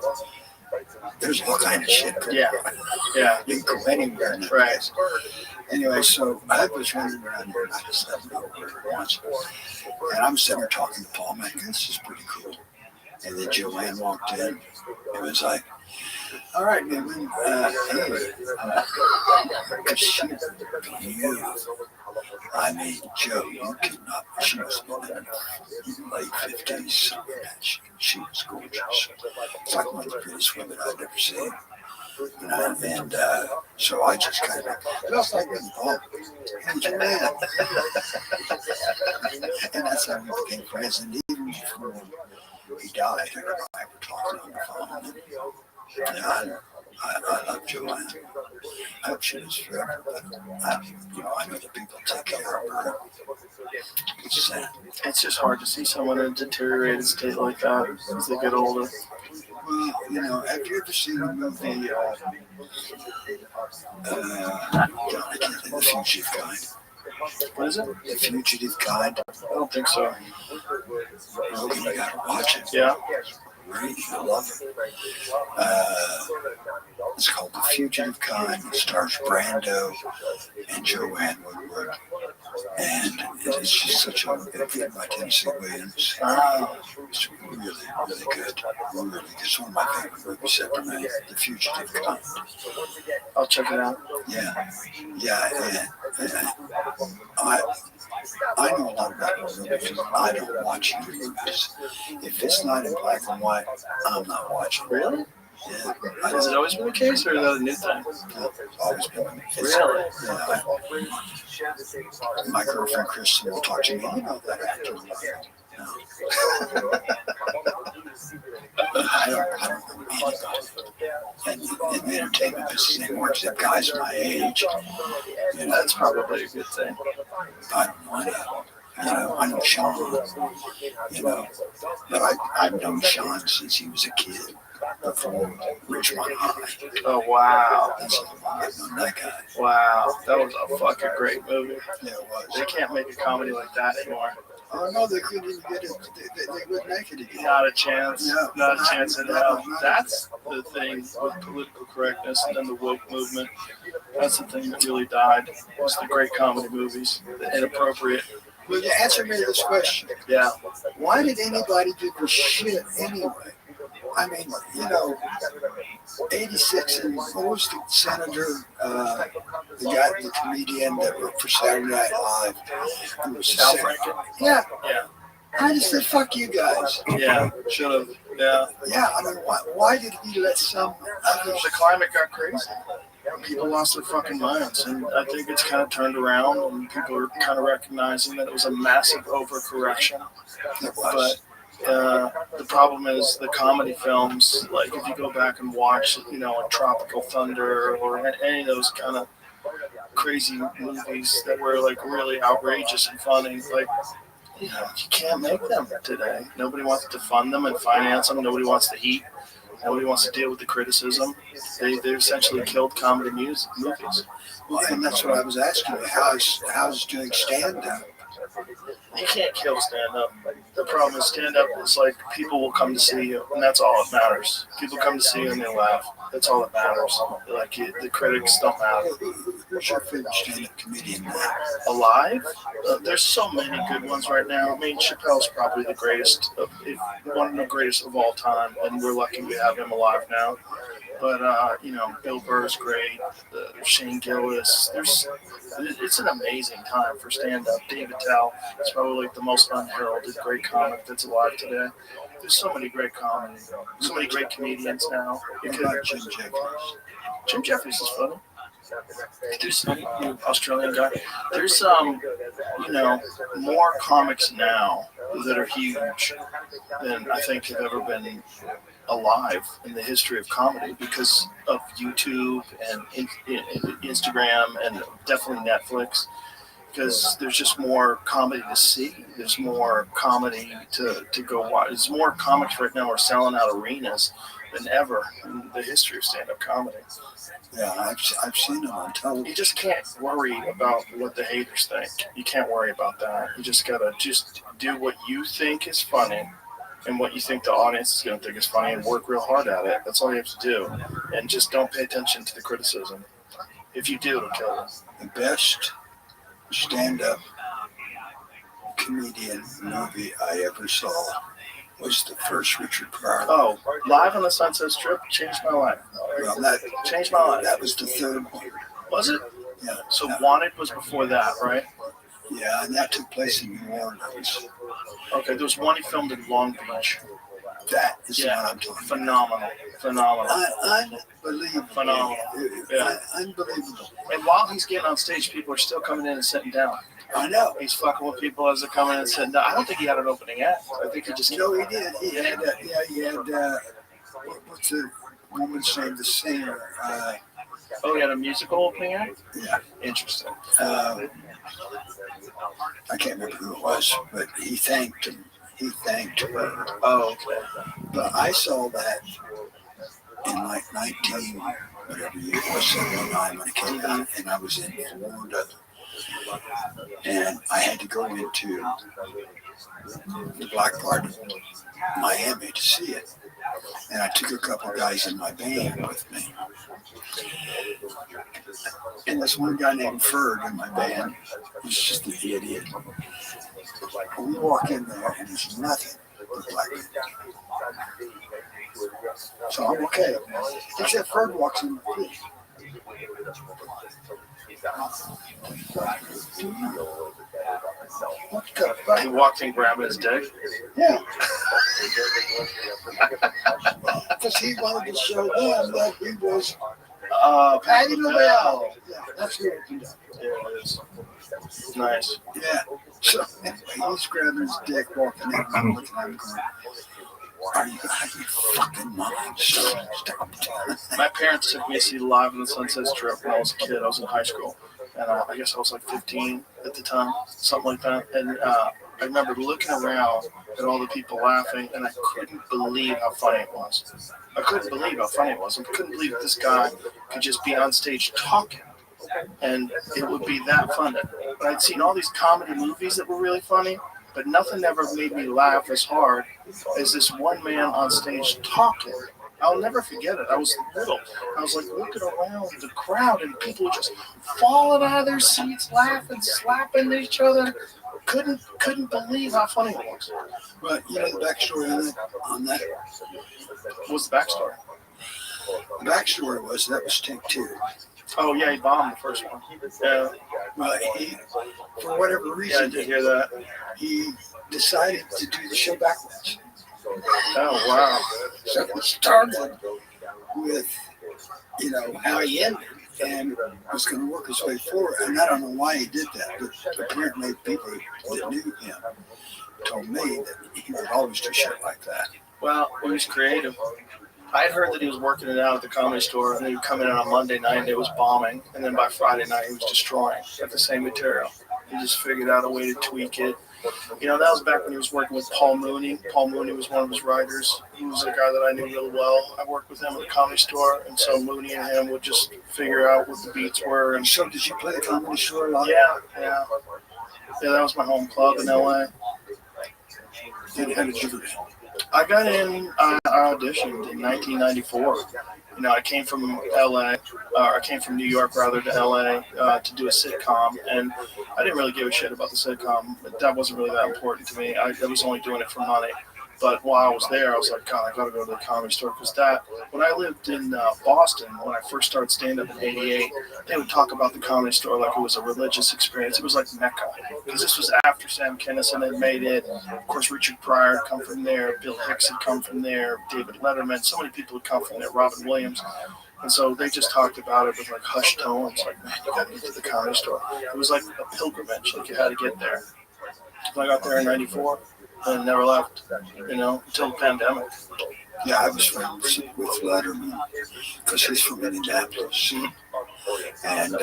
There's all kind of shit going on. Yeah. You can go anywhere in that place. Anyway, so I was running around here and I just let him know where it was. And I'm sitting there talking to Paul, man, this is pretty cool. And then Joanne walked in. It was like, all right, Newman, she's beautiful. I mean, Joe, you could not, she was in the late 50s, something like that. She was gorgeous. It's like one of the prettiest women I've ever seen. And so I just kind of, it was like being Paul, hey, Joanne. And that's how we became friends. And even before he died, her and I were talking on the phone. And I love Joanne. I hope she lives forever, but I know that people take care of her. It's sad. It's just hard to see someone in a deteriorated state like that as they get older. Well, have you ever seen the movie, I can't think, The Fugitive Kind? What is it? The Fugitive Kind? I don't think so. Oh, you gotta watch it. Yeah. Great, I love it. It's called The Fugitive Kind. It stars Brando and Joanne Woodward. And it is just such a good film by Tennessee Williams. It's really, really good. Really good. It's one of my favorite movies ever made, The Fugitive Kind. I'll check it out. Yeah. I know a lot about movies. I don't watch movies. If it's not in black and white, I'm not watching. Really? Yeah. Has it always been the case, or is that a new thing? It's always been the case. Really? Yeah. My girlfriend Kristen will talk to me. You know that actor. No. I don't know anybody in the entertainment business anymore except guys my age. That's probably a good thing. I don't know any of them. I know Sean, but I've known Sean since he was a kid, before Richmond High. Oh, wow. That's how long I've known that guy. Wow. That was a fucking great movie. Yeah, it was. They can't make a comedy like that anymore. Oh, no, they couldn't even get it. They wouldn't make it again. Not a chance. No, not a chance in hell. no. That's the thing with political correctness and then the woke movement. That's the thing that really died. Was the great comedy movies. The inappropriate. Well, you answer me this question. Yeah. Why did anybody give a shit anyway? I mean, 86, and what was the senator, the comedian that worked for Saturday Night Live? Who was Al Franken? Yeah. Yeah. I just said, fuck you guys. Yeah. Should have. Yeah. Yeah, I mean, why did he let some others? The climate got crazy. people lost their fucking minds, and I think it's kind of turned around, and people are kind of recognizing that it was a massive overcorrection. It was. But the problem is the comedy films, like if you go back and watch, a Tropical Thunder or any of those kind of crazy movies that were like really outrageous and funny, like, you can't make them today. Nobody wants to fund them and finance them. Nobody wants the heat. Nobody wants to deal with the criticism. They essentially killed comedy movies. Well, and that's what I was asking you. How's doing stand-up? You can't kill stand-up. The problem is stand-up is like people will come to see you, and that's all that matters. People come to see you and they laugh. That's all that matters. Like the critics don't matter. Who's your favorite stand-up comedian now? Alive? There's so many good ones right now. I mean, Chappelle's probably the greatest, one of the greatest of all time, and we're lucky we have him alive now. But Bill Burr's great. Shane Gillis. It's an amazing time for stand-up. David Tell is probably like the most unheralded great comic that's alive today. There's so many great comedians, so many great comedians now. What about Jim Jeffries? Jim Jeffries is funny. There's Australian guy. There's more comics now that are huge than I think have ever been alive in the history of comedy because of YouTube and Instagram and definitely Netflix. Because there's just more comedy to see. There's more comedy to go watch. There's more comics right now are selling out arenas than ever in the history of stand-up comedy. Yeah, I've seen them on television. You just can't worry about what the haters think. You can't worry about that. You just gotta do what you think is funny and what you think the audience is gonna think is funny and work real hard at it. That's all you have to do. And just don't pay attention to the criticism. If you do, it'll kill you. The best stand-up comedian movie I ever saw was the first Richard Pryor. Oh, Live on the Sunset Strip changed my life. Well, that Changed my life. That was the third one. Was it? Yeah. So Wanted was before that, right? Yeah, and that took place in New Orleans. Okay, there was one he filmed in Long Beach. That is what I'm talking Phenomenal. Unbelievable. Phenomenal. Yeah. Unbelievable. And while he's getting on stage, people are still coming in and sitting down. I know. He's fucking with people as they're coming in and sitting down. I don't think he had an opening act. I think he just... No, he did. He had what's the woman's name? The singer. Oh, he had a musical opening act? Yeah. Interesting. I can't remember who it was, but he thanked him. He thanked her. Oh, okay. But I saw that in like 19, whatever year it was, 79 when it came out, and I was in Florida. And I had to go into the black part of Miami to see it. And I took a couple guys in my band with me. And this one guy named Ferg in my band was just an idiot. We walk in there and there's nothing but black people. So I'm okay. Except Ferg walks in with me. What the fuck? He walked in grabbing his dick? Yeah. Because he wanted to show them that he was Patty LaBelle. Yeah, that's who it can do. Yeah, it is. Nice. Yeah. So anyway, he's grabbing his dick, walking in, and I'm looking at him going, are you out of your fucking mind? Stop. My parents took me to see Live on the Sunset Strip when I was a kid. I was in high school. And I guess I was like 15 at the time, something like that. And I remember looking around at all the people laughing, and I couldn't believe how funny it was. I couldn't believe how funny it was. I couldn't believe that this guy could just be on stage talking, and it would be that funny. But I'd seen all these comedy movies that were really funny, but nothing ever made me laugh as hard as this one man on stage talking. I'll never forget it. I was little. I was like looking around the crowd, and people were just falling out of their seats, laughing, slapping each other. Couldn't believe how funny it was. But you know the backstory on that? What's the backstory? The backstory was that was take two. Oh yeah, he bombed the first one. Yeah. Well, he, for whatever reason, Yeah, I did hear that. he decided to do the show backwards. Oh wow. So it started with, how he ended. and was going to work his way forward. And I don't know why he did that, but apparently people that knew him told me that he would always do shit like that. Well, he was creative. I had heard that he was working it out at the Comedy Store, and then he would come in on a Monday night and it was bombing, and then by Friday night he was destroying at the same material. He just figured out a way to tweak it. You know, that was back when he was working with Paul Mooney. Paul Mooney was one of his writers. He was a guy that I knew really well. I worked with him at the Comedy Store, and so Mooney and him would just figure out what the beats were. And so did you play the Comedy Store a lot? Yeah. Yeah, that was my home club in L.A. And how did you do that? I got in, I auditioned in 1994. You know, I came from LA, I came from New York rather to LA to do a sitcom, and I didn't really give a shit about the sitcom. That wasn't really that important to me. I was only doing it for money. But while I was there, I was like, God, I got to go to the Comedy Store, because when I lived in Boston, when I first started stand-up in '88, they would talk about the Comedy Store like it was a religious experience. It was like Mecca, because this was after Sam Kinison had made it. Of course, Richard Pryor had come from there, Bill Hicks had come from there, David Letterman, so many people had come from there, Robin Williams. And so they just talked about it with like hushed tones, like, man, you got to get to the Comedy Store. It was like a pilgrimage, like you had to get there. So I got there in '94. And never left, you know, until the pandemic. Yeah, I was friends with Letterman because he's from Indianapolis. And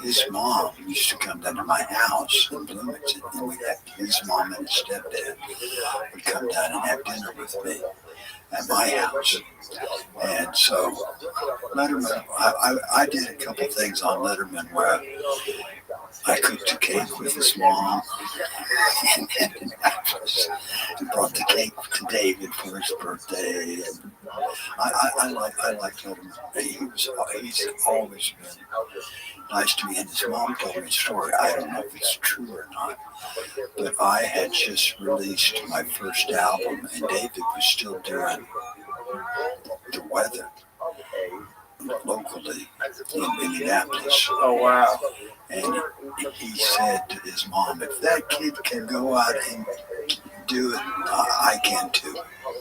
his mom used to come down to my house in Bloomington. And his mom and his stepdad would come down and have dinner with me at my house. And so Letterman, I did a couple things on Letterman where I cooked a cake with his mom and brought the cake to David for his birthday. And I like Letterman. He's always been nice to me. And his mom told me a story. I don't know if it's true or not, but I had just released my first album, and David was still doing the weather locally in Indianapolis. Oh, wow. And he said to his mom, if that kid can go out and do it, I can too.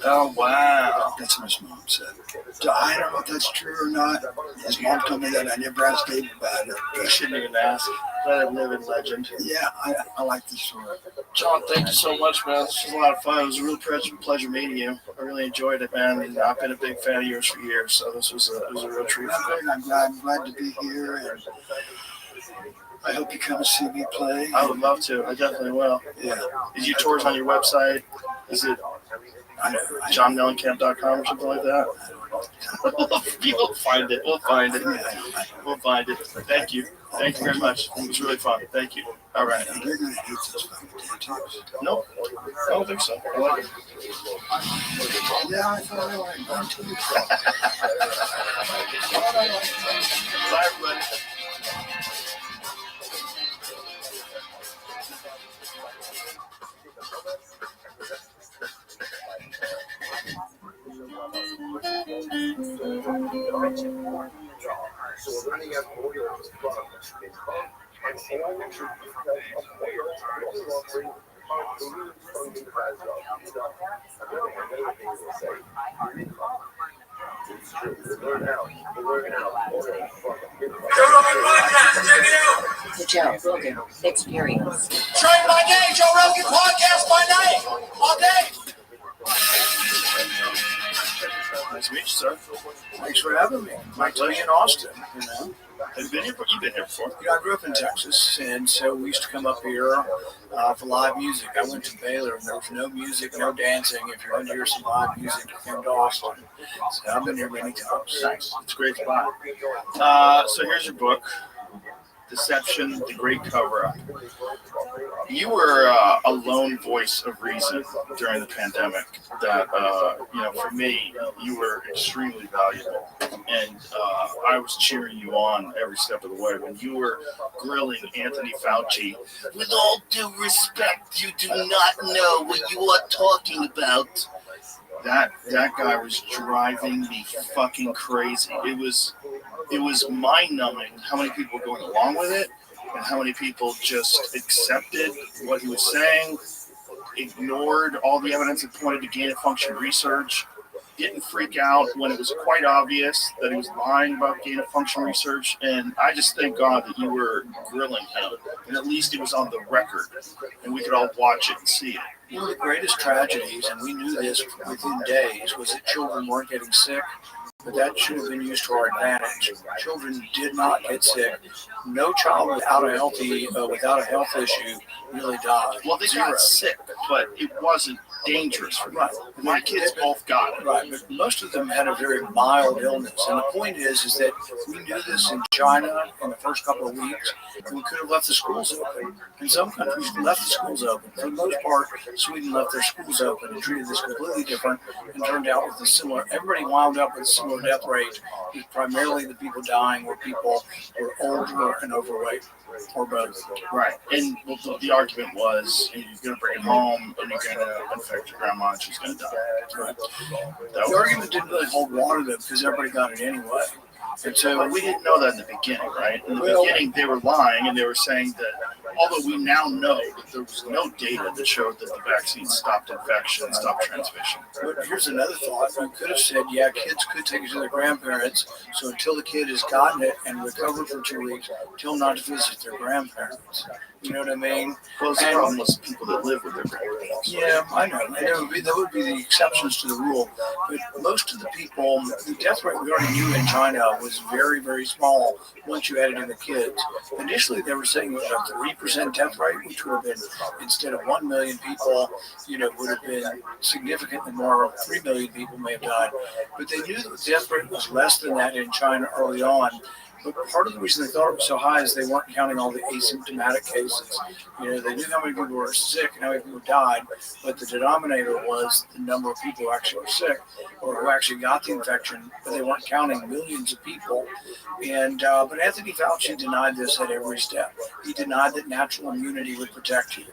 Oh, wow. That's what his mom said. So I don't know if that's true or not. His mom told me that. I never asked David about it. You shouldn't even ask. Let him live in legend. Yeah, I like this story. John, thank you so much, man. This was a lot of fun. It was a real pleasure meeting you. I really enjoyed it, man. And I've been a big fan of yours for years, so this was a real treat for me. I'm glad to be here, and I hope you come and see me play. I would love to. I definitely will. Yeah. Is your tours on your website? Is it johnmellencamp.com or something like that? We'll find it. We'll find it. We'll find it. Thank you. Thank you very much. It was really fun. Thank you. All right. You're going to hate this fucking tattoos. No, I don't think so. I like it. Yeah, I thought I liked mine too. Bye, everybody. The Joe Rogan Experience. Train by day, Joe Rogan podcast by night, all day. Nice to meet you, sir. Thanks for having me. Nice to be in Austin, you know. Have you been here? You've been here before. You know, I grew up in Texas, and so we used to come up here for live music. I went to Baylor, and there was no music, no dancing. If you wanted to hear some live music, you came to Austin. So I've been here many times. Nice. It's a great spot. So here's your book, Deception, The Great Cover-Up. You were a lone voice of reason during the pandemic that, for me, you were extremely valuable. And I was cheering you on every step of the way. When you were grilling Anthony Fauci, with all due respect, you do not know what you are talking about. That guy was driving me fucking crazy. It was mind-numbing how many people were going along with it and how many people just accepted what he was saying, ignored all the evidence that pointed to gain-of-function research, didn't freak out when it was quite obvious that he was lying about gain of function research. And I just thank God that you were grilling him, and at least it was on the record, and we could all watch it and see it. One of the greatest tragedies, and we knew this within days, was that children weren't getting sick. But that should have been used to our advantage. Children did not get sick. No child without a health issue really died. Well, they got sick, but it wasn't dangerous. Right. My kids both got it. Right, but most of them had a very mild illness. And the point is that we knew this in China in the first couple of weeks, and we could have left the schools open. In some countries, we left the schools open. For the most part, Sweden left their schools open and treated this completely different, and turned out with a similar. Everybody wound up with a similar death rate. It was primarily the people dying were people who were older and overweight, or both. Right. And the argument was, you're going to bring it home, and you're going to infect your grandma, and she's going to die. Right. The argument didn't really hold water, though, because everybody got it anyway. And so we didn't know that in the beginning, right? In the beginning, they were lying, and they were saying that although we now know that there was no data that showed that the vaccine stopped infection, stopped transmission. But here's another thought. You could have said, yeah, kids could take it to their grandparents, so until the kid has gotten it and recovered for 2 weeks, tell them not to visit their grandparents. You know what I mean? Well, the problem was people that live with their grandparents. Yeah, I know. And there would be the exceptions to the rule. But most of the people, the death rate we already knew in China was very, very small once you added in the kids. Initially, they were saying it was a 3% death rate, which would have been, instead of 1 million people, would have been significantly more. 3 million people may have died. But they knew that the death rate was less than that in China early on. But part of the reason they thought it was so high is they weren't counting all the asymptomatic cases. They knew how many people were sick and how many people died, but the denominator was the number of people who actually were sick or who actually got the infection, but they weren't counting millions of people. And but Anthony Fauci denied this at every step. He denied that natural immunity would protect you.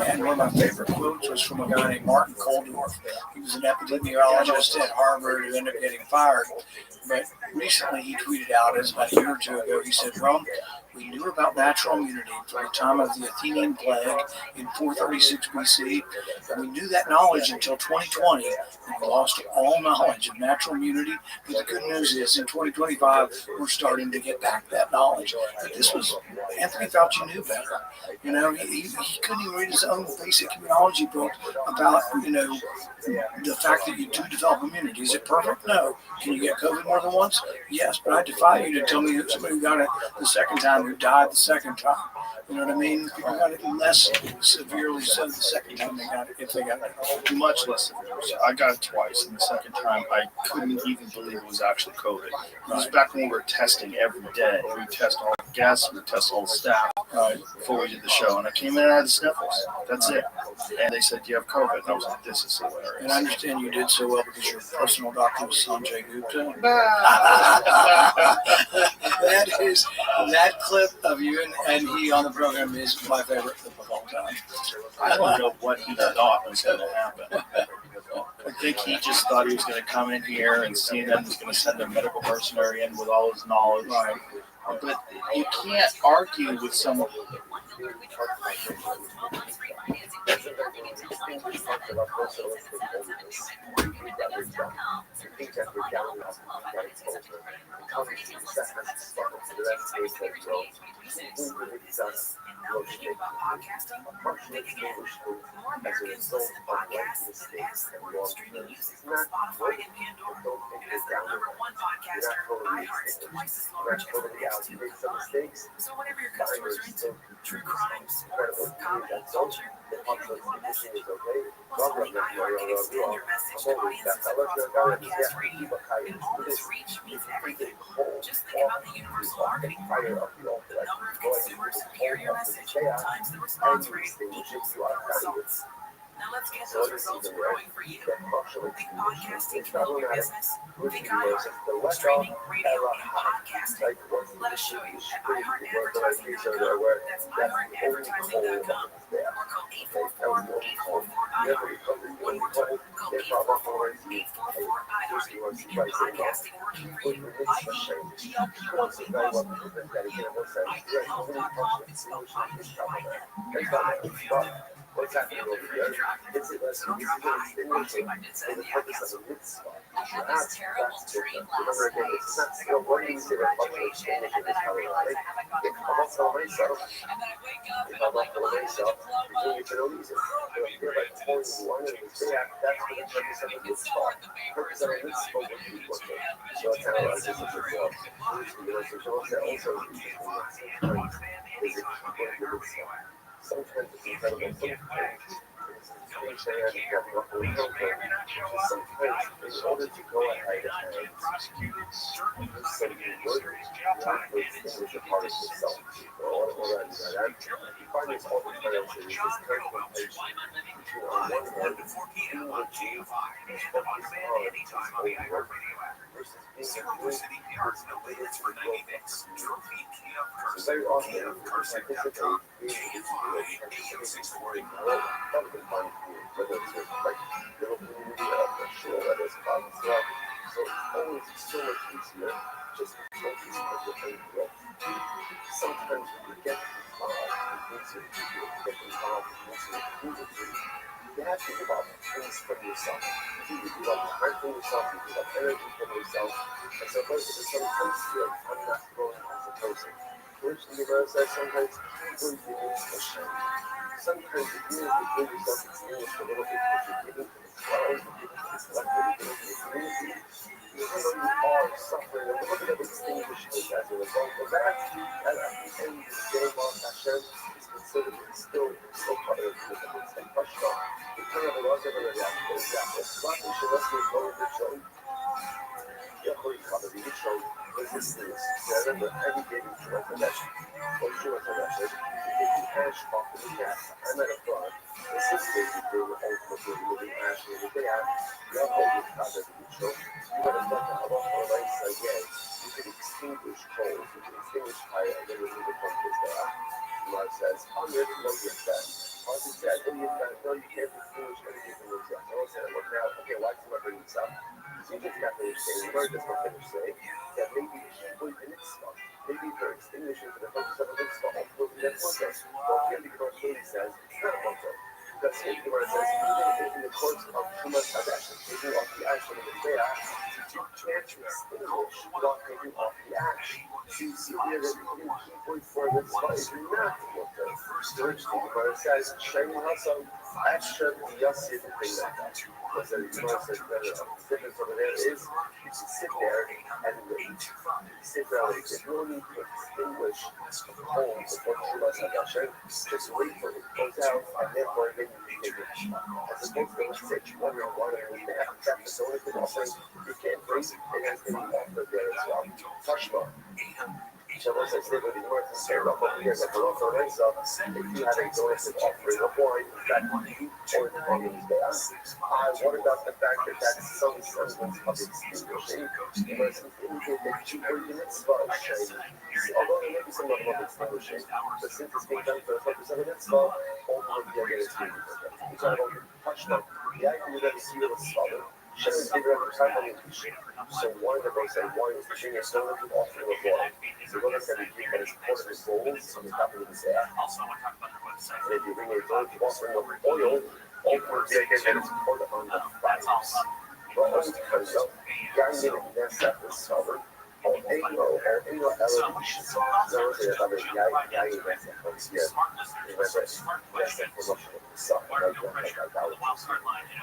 And one of my favorite quotes was from a guy named Martin Koldorf. He was an epidemiologist at Harvard who ended up getting fired. But recently he tweeted out, as about a year or two ago, he said, well, we knew about natural immunity from the time of the Athenian plague in 436 BC, and we knew that knowledge until 2020, and we lost all knowledge of natural immunity. But the good news is, in 2025, we're starting to get back that knowledge. But this was, Anthony Fauci knew better. He couldn't even read his own basic immunology book about, the fact that you do develop immunity. Is it perfect? No. Can you get COVID more than once? Yes, but I defy you to tell me that somebody who got it the second time who died the second time. You know what I mean? People got it less severely so the second time they got it, if they got it. Much less severely. So I got it twice, and the second time I couldn't even believe it was actually COVID. It was back when we were testing every day. We test all the guests, we test all the staff before we did the show, and I came in and I had the sniffles. That's it. And they said, you have COVID. And I was like, this is hilarious. And I understand you did so well because your personal doctor was Sanjay Gupta. That clip of you and he on the program is my favorite clip of all time. I don't know what he thought was going to happen. I think he just thought he was going to come in here and CNN was going to send a medical mercenary in with all his knowledge. Right. But you can't argue with someone. So whatever your customers are into, true crime, sports, comedy, culture, maybe you want message. Well, so the iHeart can extend your message to audiences across broadcast radio. And all this reach means everything. Just think about the universal marketing formula. The number of consumers who hear your message times the response rate equals the results. Now let's get those results growing for you. Think podcasting can help your business? Think iHeart. Streaming, radio, and podcasting. Let us show you at iHeartAdvertising.com. That's iHeartAdvertising.com. Or call 844-844-iHeart. One more time, call 844-844-iHeart. Get your podcasting working for you. iHeartGLP1.com is spelled I-H-E-R-T. Feel the free drop. So don't drop by. I did say the cancel. I had this terrible dream last night. I got warnings of graduation, and then I realized I haven't gone to class all week. And then I wake up and I'm like, well, I have a diploma. You can still read the papers or not. Sometimes it's incredible. Sometimes in order to go ahead and do something good, you have to extinguish a part of yourself. You find this all the time, so there's this confrontation between on one hand, being with you, focus on versus being with so very often, you participate in whether it's with like little community or sure whether it's problem stuff. So it's always so much easier just to focus on your own growth. Sometimes when you get involved, it means you get involved, it means you have to give up things from yourself. You give up time from yourself, you give up energy from yourself. And so most of the sometimes feel like I'm not growing as a person. Which the Gemara says sometimes people give you a shame. Sometimes if you give yourself extinguished a little bit, if you're giving to the crowd, you're giving to the collective, you're giving to the community, even though you are suffering a little bit of extinguishment as a result of that, and at the end of the day, Hashem is considered still part of the community. It's like Pashto. The kind of the laws of the reaction, for example, Rabbi Rothschild יכול להתחבר ולשאול resistance, remember every day you try to measure, or you try to measure, you take the ash off of the gas. I'm at a front, this is basically the ultimate moving ash in the day. You have to recover the show. You got to start to have a nice again. You can extinguish coals, you can extinguish fire, and then you can become this there. Mark says, 100, no get that. Mark said, no, you can't extinguish anything from yourself. No one said, look now, okay, why do I bring this up? So you just got to understand, the word does not finish saying that maybe people in its stuff, maybe they're extinguishing for the purpose of a mitzvah, or that's what it says. Well, here the Gemara clearly says, it's not a mitzvah. Because here the Gemara says, even in the course of Shumas Hadash, taking off the ash from the Mitzvah, you can't extinguish without taking off the ash. So you see here that even people for a mitzvah is not mitzvah. Which the Gemara says, Shem Hasan, Asher Yassid B'Nata. Because the Gemara says that the difference over there is, you can sit there and wait. Sit there and wait. You don't need to extinguish the coal before Shumas Hadash. Just wait for it to close out, and therefore then you can take it. As opposed to, let's say, you want to and they have to so only thing offering, you can't bring it, and that's going to be offered there as well. Tashma. Shabbos, I say, but the Gemara says, over here, that the Rosh Hashanah, if you have a donated offering of wine, that you or the offering is there. What about the fact that that's some semblance of extinguishing? The Gemara says, indicate that you or the mitzvah is shining. Although there may be some level of extinguishing, but since it's being done for the purpose of a mitzvah, all of the other extinguishing. It's all about Tashma. The idea that is here was solid. So one of the things that one is to bring a solar to offering of wine. So what I said is that it's portable bowls on the top of the staff. And if you bring a solar to offering of oil, all for the idea that it's poured on the fires. But also because of Yang in the set is solid. Or Anglo elevation. So there's other Yang that's comes here. Remember, that's the promotion of the sun, right?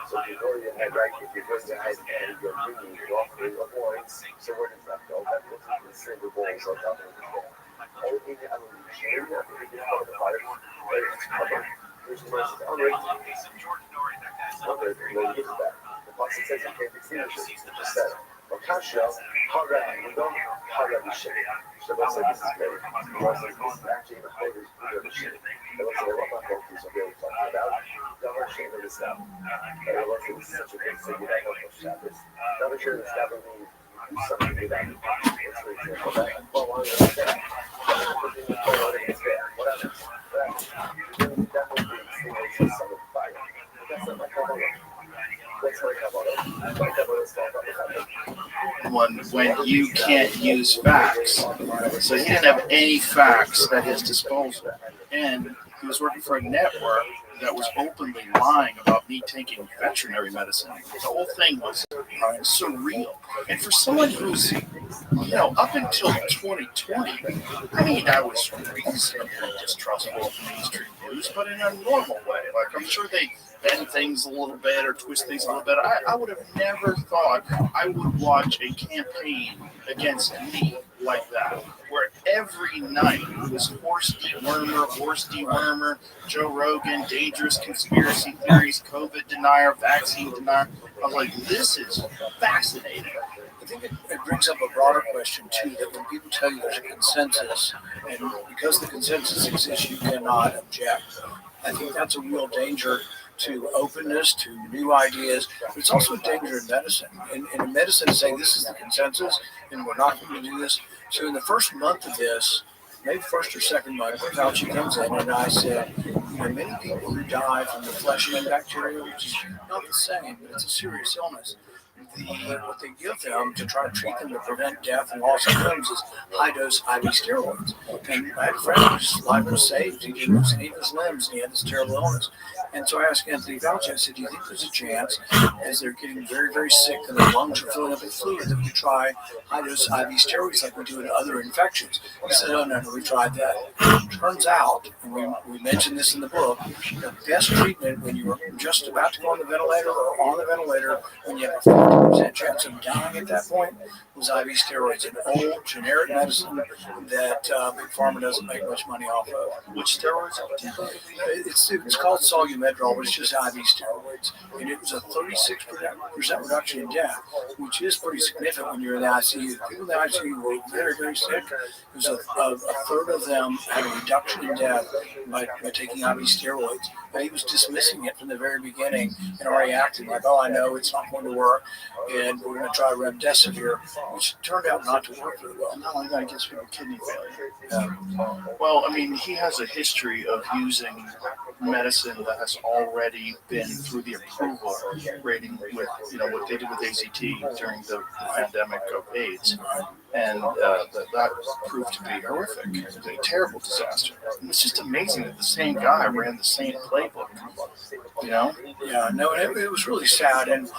So you know you had right, if you're going ahead and you're bringing the offering of wine, so where does that go? That goes into the silver bowls on top of the wall. Or in the evolution, after you get out of the fire, it's covered. There's the rest of the other. Okay, when you get to that, the Pasuk says you can't extinguish it. It just said, Wakasha, Harabbi, Harabbi Shiri. Shabbos said this is very, Shabbos says this is actually the flavors of the Shiri. Shabbos said, what about focus of really talking about? Never share the staff. And I love it, it's such a good thing that I don't know Shabbos. Never share the staff means do something without it. It's for example, that, well, I understand. Everything is going on in his bed, whatever. That would be extinguishing some of the fire. But that's not my problem. That's my problem. My problem is not when you can't use facts. So he didn't have any facts at his disposal. And he was working for a network that was openly lying about me taking veterinary medicine. The whole thing was surreal. And for someone who's, up until 2020, I mean, I was reasonably distrustful of mainstream news, but in a normal way. Like, I'm sure they bend things a little bit or twist things a little bit. I would have never thought I would watch a campaign against me like that, where every night it was horse dewormer, Joe Rogan, dangerous conspiracy theories, COVID denier, vaccine denier. I was like, this is fascinating. I think it brings up a broader question, too, that when people tell you there's a consensus, and because the consensus exists, you cannot object. I think that's a real danger to openness, to new ideas. But it's also a danger in medicine. In medicine, saying this is the consensus, and we're not going to do this. So in the first month of this, maybe first or second month, Fauci comes in, and I said, many people who die from the flesh-eating bacteria, which is not the same, but it's a serious illness. What they give them to try to treat them to prevent death and loss of limbs is high-dose IV steroids. And I had a friend whose life was saved. He didn't lose any of his limbs, and he had this terrible illness. And so I asked Anthony Fauci, I said, do you think there's a chance, as they're getting very, very sick and their lungs are filling up with fluid, that we try high-dose IV steroids like we do in other infections? He said, oh, no, we tried that. Turns out, and we mentioned this in the book, the best treatment when you were just about to go on the ventilator or on the ventilator, when you have a 50% chance of dying at that point, was IV steroids, an old generic medicine that Big Pharma doesn't make much money off of. Which steroids? It's called Solu-Medrol, but it's just IV steroids. And it was a 36% reduction in death, which is pretty significant when you're in the ICU. People in the ICU were very, very sick. It was a third of them had a reduction in death by taking IV steroids. But he was dismissing it from the very beginning and already acting like, oh, I know it's not going to work, and we're going to try remdesivir, which turned out not to work very well. Not only that, it gives people kidney failure. Well, I mean, he has a history of using medicine that has already been through the approval rating with, what they did with AZT during the pandemic of AIDS. And that proved to be horrific. It was a terrible disaster. And it's just amazing that the same guy ran the same playbook. Yeah, no, it was really sad. And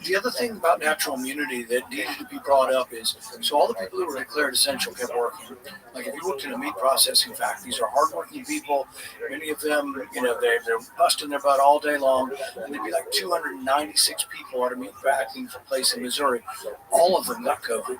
the other thing about natural immunity that needed to be brought up is, so all the people who were declared essential kept working. Like if you looked at a meat processing factory, these are hardworking people. Many of them, they're busting their butt all day long. And there'd be like 296 people at a meat packing place in Missouri. All of them got COVID.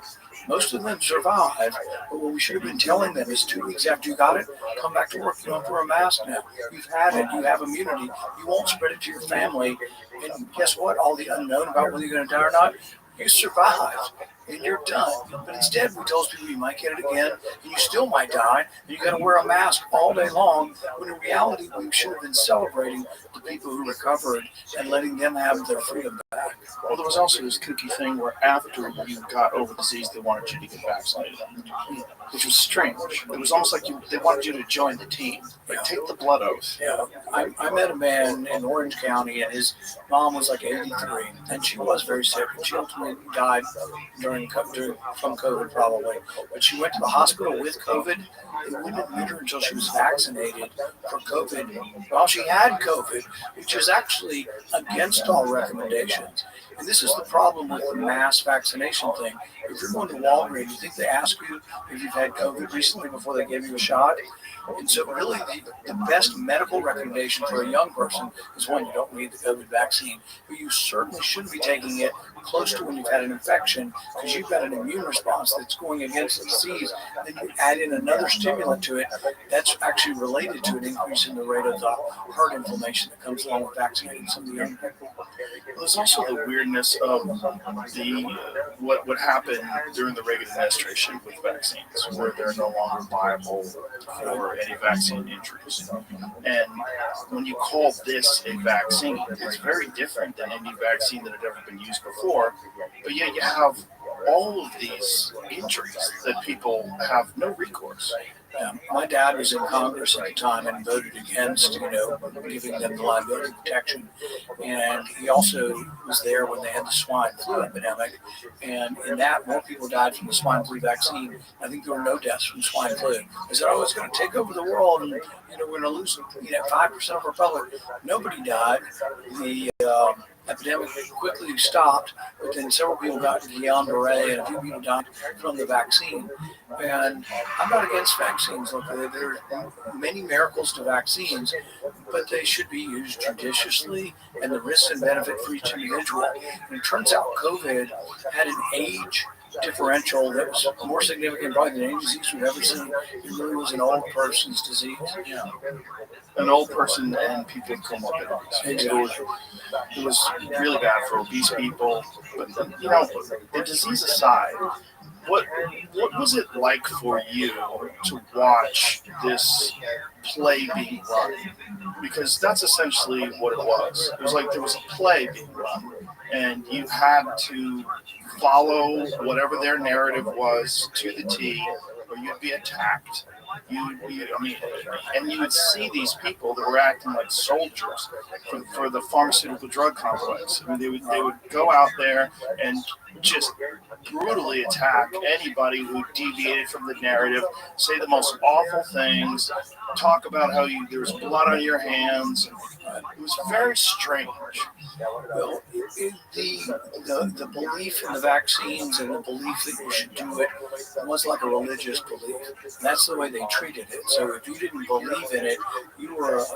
Most of them survived, but what we should have been telling them is 2 weeks after you got it, come back to work. You don't have to wear a mask now. You've had it. You have immunity. You won't spread it to your family. And guess what? All the unknown about whether you're going to die or not, you survived. And you're done. But instead, we told people you might get it again, and you still might die, and you got to wear a mask all day long, when in reality, we should have been celebrating the people who recovered and letting them have their freedom back. Well, there was also this kooky thing where after you got over the disease, they wanted you to get vaccinated, which was strange. It was almost like they wanted you to join the team. Like, take the blood oath. Yeah, I met a man in Orange County, and his mom was like 83, and she was very sick, and she ultimately died from COVID probably. But she went to the hospital with COVID. They wouldn't admit her until she was vaccinated for COVID while she had COVID, which is actually against all recommendations. And this is the problem with the mass vaccination thing. If you're going to Walgreens, you think they ask you if you've had COVID recently before they give you a shot? And so really the best medical recommendation for a young person is, one, you don't need the COVID vaccine, but you certainly should be taking it close to when you've had an infection, because you've got an immune response that's going against the disease. Then you add in another stimulant to it that's actually related to an increase in the rate of the heart inflammation that comes along with vaccinating some of the young people. There's also the weirdness of what happened during the Reagan administration with vaccines, where they're no longer viable for any vaccine injuries. And when you call this a vaccine, it's very different than any vaccine that had ever been used before. But yet you have all of these injuries that people have no recourse. My dad was in Congress at the time and voted against, giving them the liability protection. And he also was there when they had the swine flu epidemic. And in that, more people died from the swine flu vaccine. I think there were no deaths from swine flu. They said, oh, it's going to take over the world and, we're going to lose 5% of our public. Nobody died. The epidemic quickly stopped, but then several people got Guillain-Barré and a few people died from the vaccine. And I'm not against vaccines. Look, there are many miracles to vaccines, but they should be used judiciously and the risks and benefit for each individual. And it turns out COVID had an age differential that was more significant probably than any disease we've ever seen. It really was an old person's disease. Yeah. An old person and people with comorbidities. Exactly. It was really bad for obese people. But, the disease aside, what was it like for you to watch this play being run? Because that's essentially what it was. It was like there was a play being run, and you had to follow whatever their narrative was to the T, or you'd be attacked. And you would see these people that were acting like soldiers for the pharmaceutical drug complex. I mean, they would go out there and just brutally attack anybody who deviated from the narrative, say the most awful things, talk about how there was blood on your hands. It was very strange. Well, the belief in the vaccines and the belief that you should do it was like a religious belief. And that's the way they treated it. So if you didn't believe in it, you were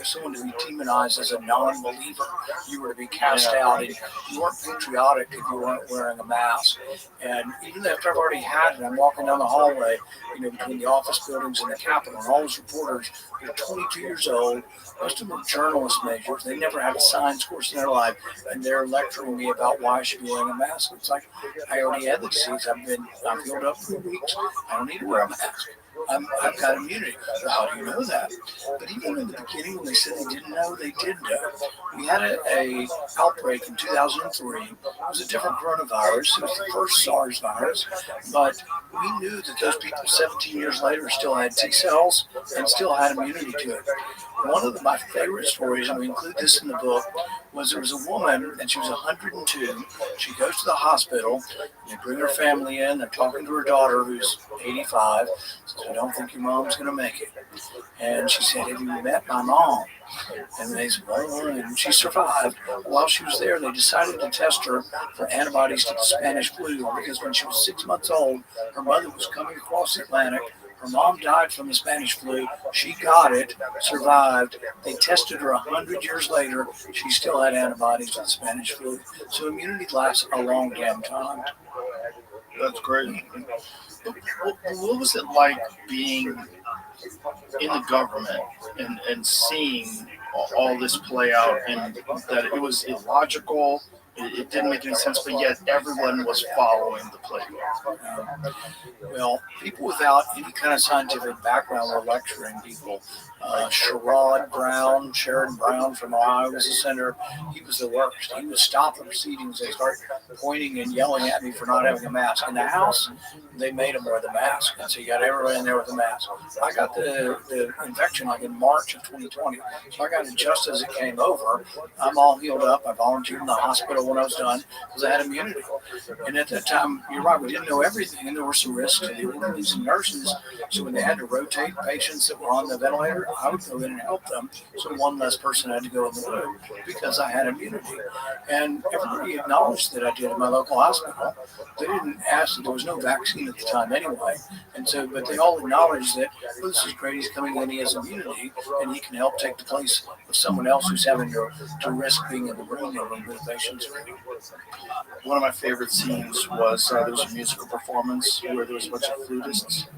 someone to be demonized as a non-believer. You were to be cast out, and you weren't patriotic if you weren't wearing a mask. And even after I've already had it, I'm walking down the hallway, between the office buildings and the Capitol, and all those reporters were 22 years old. Most of them were journalist majors. They never had a science course in their life, and they're lecturing me about why I should be wearing a mask. It's like, I already had the disease. I've healed up for weeks. I don't need to wear a mask. I've got immunity. So how do you know that? But even in the beginning, when they said they didn't know, they did know. We had a outbreak in 2003. It was a different coronavirus. It was the first SARS virus, but we knew that those people 17 years later still had T cells and still had immunity to it. One of my favorite stories, and we include this in the book, was there was a woman, and she was 102. She goes to the hospital. They bring her family in. They're talking to her daughter, who's 85. Says, I don't think your mom's going to make it. And she said, have you met my mom? And they said, well, and she survived. While she was there, they decided to test her for antibodies to the Spanish flu, because when she was 6 months old, her mother was coming across the Atlantic. Her mom died from the Spanish flu. She got it, survived. They tested her 100 years later. She still had antibodies to the Spanish flu. So immunity lasts a long damn time. That's great. What was it like being in the government and seeing all this play out, and that it was illogical? It didn't make any sense, but yet everyone was following the playbook. Well, people without any kind of scientific background were lecturing people. Sherrod Brown, Sheridan Brown from Ohio was a senator. He was the worst. He would stop the proceedings and start pointing and yelling at me for not having a mask. In the House, they made him wear the mask. And so you got everybody in there with a mask. I got the infection like in March of 2020. So I got it just as it came over. I'm all healed up. I volunteered in the hospital when I was done because I had immunity. And at that time, you're right, we didn't know everything, and there were some risks to the orderlies and nurses. So when they had to rotate patients that were on the ventilator, I would go in and help them. So one less person had to go in the room because I had immunity. And everybody acknowledged that I did in my local hospital. They didn't ask that there was no vaccine at the time anyway. And so, but they all acknowledged that, well, this is great, he's coming in, he has immunity, and he can help take the place of someone else who's having to risk being in the room when the patients are in. One of my favorite scenes was there was a musical performance where there was a bunch of flutists,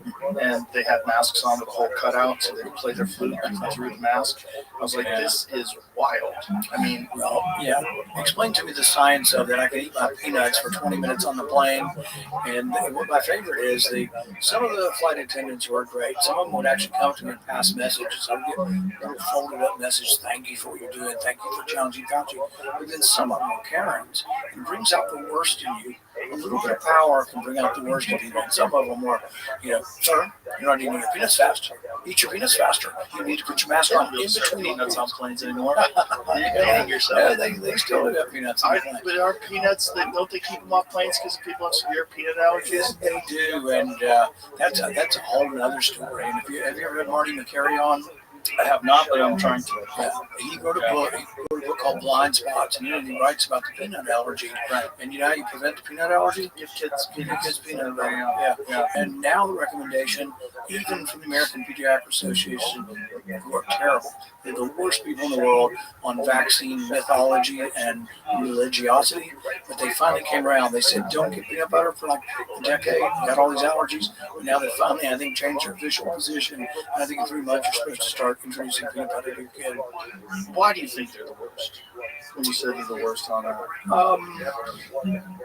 and they had masks on with a whole cutout so they could play their flute through the mask. I was like, this is wild. I mean, well, yeah. Explain to me the science of it. I could eat my peanuts for 20 minutes on the plane. And what my favorite is, some of the flight attendants were great. Some of them would actually come to me and pass messages. I would get a little folded up message, thank you for what you're doing, thank you for challenging Fauci. But then some of them were Karens. It brings out the worst in you. a little bit of power can bring out the worst in people. And some of them were, sir, you're not eating your peanuts fast. Eat your peanuts faster. You need to put your mask on in between peanuts on planes anymore. Yeah, they still do have peanuts on planes. But are peanuts, don't they keep them off planes because people have severe peanut allergies? They do, and that's a whole other story. And have you ever read Marty McCarry? I have not, but I'm trying to. Yeah, he wrote a book called Blind Spots, and he writes about the peanut allergy. Right. And you know how you prevent the peanut allergy? Give kids peanuts. Peanut allergy. Yeah. And now the recommendation, even from the American Pediatric Association, who are terrible, they're the worst people in the world on vaccine mythology and religiosity, but they finally came around. They said, don't get peanut butter for like a decade. You got all these allergies. But now they finally, I think, changed their official position. And I think in 3 months you're supposed to start introducing peanut butter to your kid. Why do you think they're the worst? When you said they're the worst on that?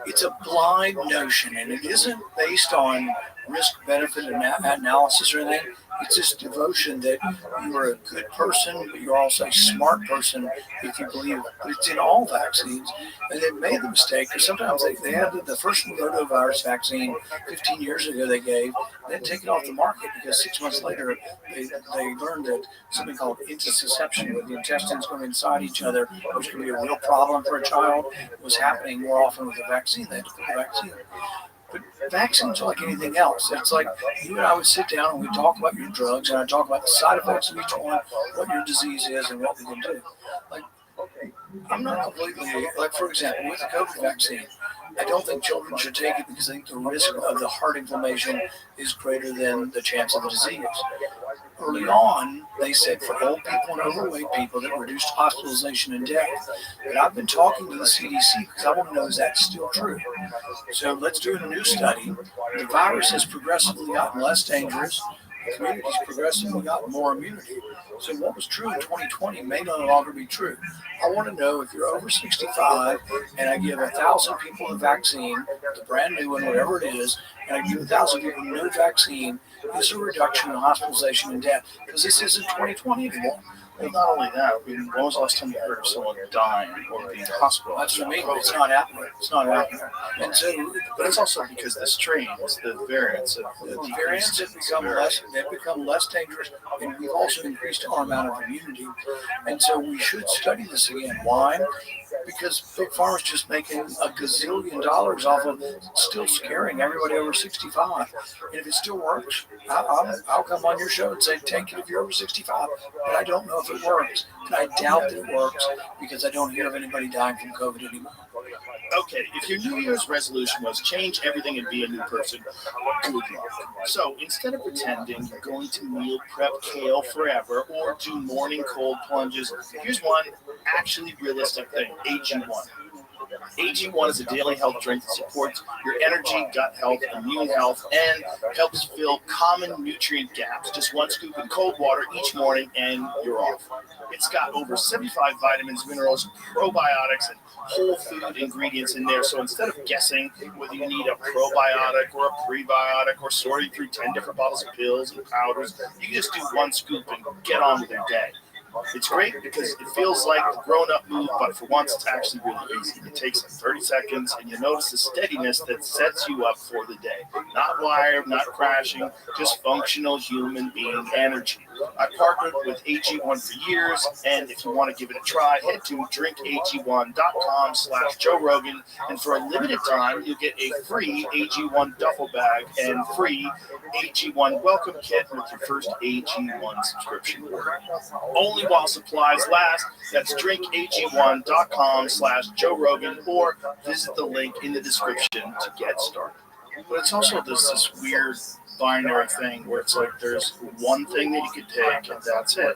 It's a blind notion, and it isn't based on risk-benefit analysis or anything. It's this devotion that you're a good person, but you're also a smart person if you believe it. But it's in all vaccines. And they made the mistake, because sometimes they had the first rotavirus vaccine 15 years ago they gave, then take it off the market because 6 months later they learned that something called intussusception, where the intestines go inside each other, which can be a real problem for a child, was happening more often with the vaccine. They had to put the vaccine. But vaccines are like anything else. It's like you and I would sit down and we talk about your drugs, and I talk about the side effects of each one, what your disease is, and what we can do. Like, I'm not completely, like, for example, with the COVID vaccine, I don't think children should take it because I think the risk of the heart inflammation is greater than the chance of the disease. Early on, they said for old people and overweight people that reduced hospitalization and death. But I've been talking to the CDC because I want to know, is that still true? So let's do a new study. The virus has progressively gotten less dangerous. The community's progressively gotten more immunity. So what was true in 2020 may no longer be true. I want to know if you're over 65 and I give 1,000 people the vaccine, the brand new one, whatever it is, and I give 1,000 people no vaccine, is a reduction in hospitalization and death, because this isn't 2020 anymore. Well, not only that, when was the last time you heard of someone dying or being hospitalized? That's what I mean. It's not happening. It's not happening. And so, but it's also because the strains, the variants, have become less dangerous, and we've also increased our amount of immunity. And so we should study this again. Why? Because Big Pharma's just making a gazillion dollars off of still scaring everybody over 65. And if it still works, I'll come on your show and say, take it if you're over 65. But I don't know if it works. And I doubt that it works because I don't hear of anybody dying from COVID anymore. Okay, if your New Year's resolution was change everything and be a new person, good luck. So instead of pretending you're going to meal prep kale forever or do morning cold plunges, here's one actually realistic thing, AG1. AG1 is a daily health drink that supports your energy, gut health, immune health, and helps fill common nutrient gaps. Just 1 scoop in cold water each morning and you're off. It's got over 75 vitamins, minerals, probiotics, and whole food ingredients in there. So instead of guessing whether you need a probiotic or a prebiotic or sorting through 10 different bottles of pills and powders, you can just do 1 scoop and get on with your day. It's great because it feels like the grown-up move, but for once, it's actually really easy. It takes like 30 seconds, and you notice the steadiness that sets you up for the day. Not wired, not crashing, just functional human being energy. I partnered with AG1 for years, and if you want to give it a try, head to drinkag1.com/Joe Rogan, and for a limited time, you'll get a free AG1 duffel bag and free AG1 welcome kit with your first AG1 subscription order. Only while supplies last. That's drinkag1.com/Joe Rogan, or visit the link in the description to get started. But it's also this weird binary thing where it's like there's one thing that you could take and that's it.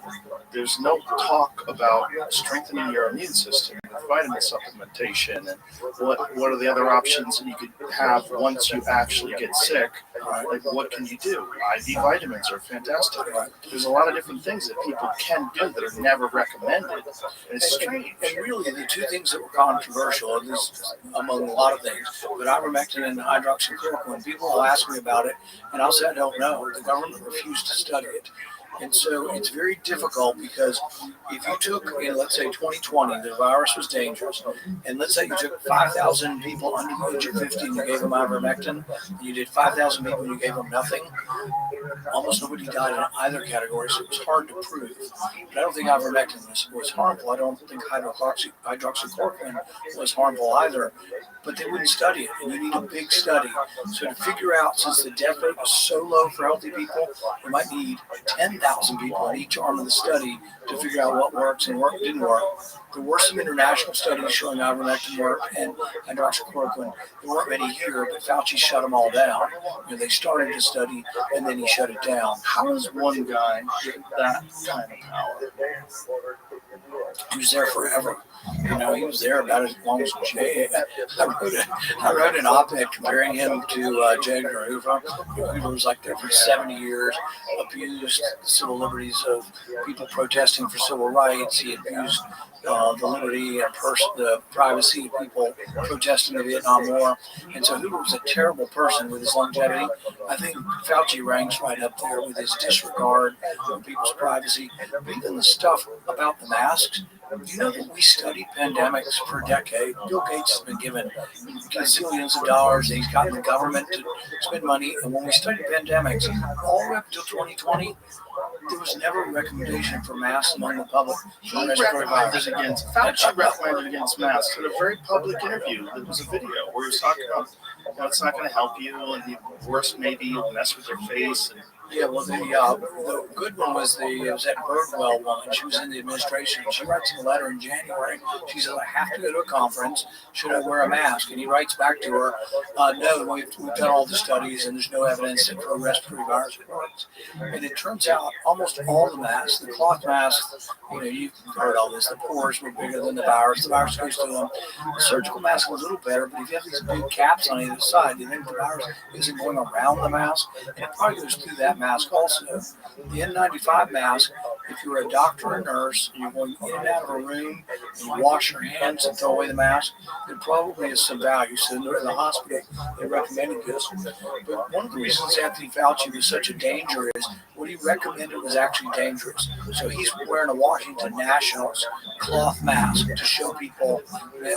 There's no talk about strengthening your immune system, vitamin supplementation, and what are the other options that you could have once you actually get sick. Like, what can you do? IV vitamins are fantastic. There's a lot of different things that people can do that are never recommended. And it's strange. And really, the 2 things that were controversial, at least among a lot of things, but ivermectin and hydroxychloroquine, people will ask me about it, and I'll say I don't know. The government refused to study it. And so it's very difficult because if you took, let's say 2020, the virus was dangerous, and let's say you took 5,000 people under the age of 50 and you gave them ivermectin, and you did 5,000 people and you gave them nothing, almost nobody died in either category, so it was hard to prove. But I don't think ivermectin was harmful. I don't think hydroxychloroquine was harmful either. But they wouldn't study it, and you need a big study. So to figure out, since the death rate was so low for healthy people, you might need 10,000 people in each arm of the study to figure out what works and what didn't work. There were some international studies showing ivermectin worked and hydroxychloroquine. There weren't many here, but Fauci shut them all down. They started to study, and then he shut it down. How does one guy get that kind of power? He was there forever. He was there about as long as Jay. I wrote an op-ed comparing him to J. Edgar Hoover. Hoover was like there for 70 years, abused the civil liberties of people protesting for civil rights. He abused the liberty and the privacy of people protesting the Vietnam War. And so Hoover was a terrible person with his longevity. I think Fauci ranks right up there with his disregard for people's privacy. But even the stuff about the masks, you know that we studied pandemics for a decade. Bill Gates has been given gazillions of dollars. He's gotten the government to spend money. And when we studied pandemics, all the way up until 2020, there was never a recommendation for masks among the public. He recommended against masks in a very public interview. There was a video where he was talking about it's not going to help you, and the worst maybe you'll mess with your face. Yeah, well, the good one was that Birdwell woman. She was in the administration. She writes a letter in January. She says, I have to go to a conference. Should I wear a mask? And he writes back to her, no, we've done all the studies, and there's no evidence that for a respiratory virus works. And it turns out almost all the masks, the cloth masks, you've heard all this, the pores were bigger than the virus goes through them. The surgical mask is a little better, but if you have these big caps on either side, you think the virus isn't going around the mask, and it probably goes through that mask also. The N95 mask, if you're a doctor or nurse and you're going in and out of a room and you wash your hands and throw away the mask, there probably is some value. So in the hospital, they recommended this. But one of the reasons Anthony Fauci was such a danger is what he recommended was actually dangerous. So he's wearing a Washington Nationals cloth mask to show people,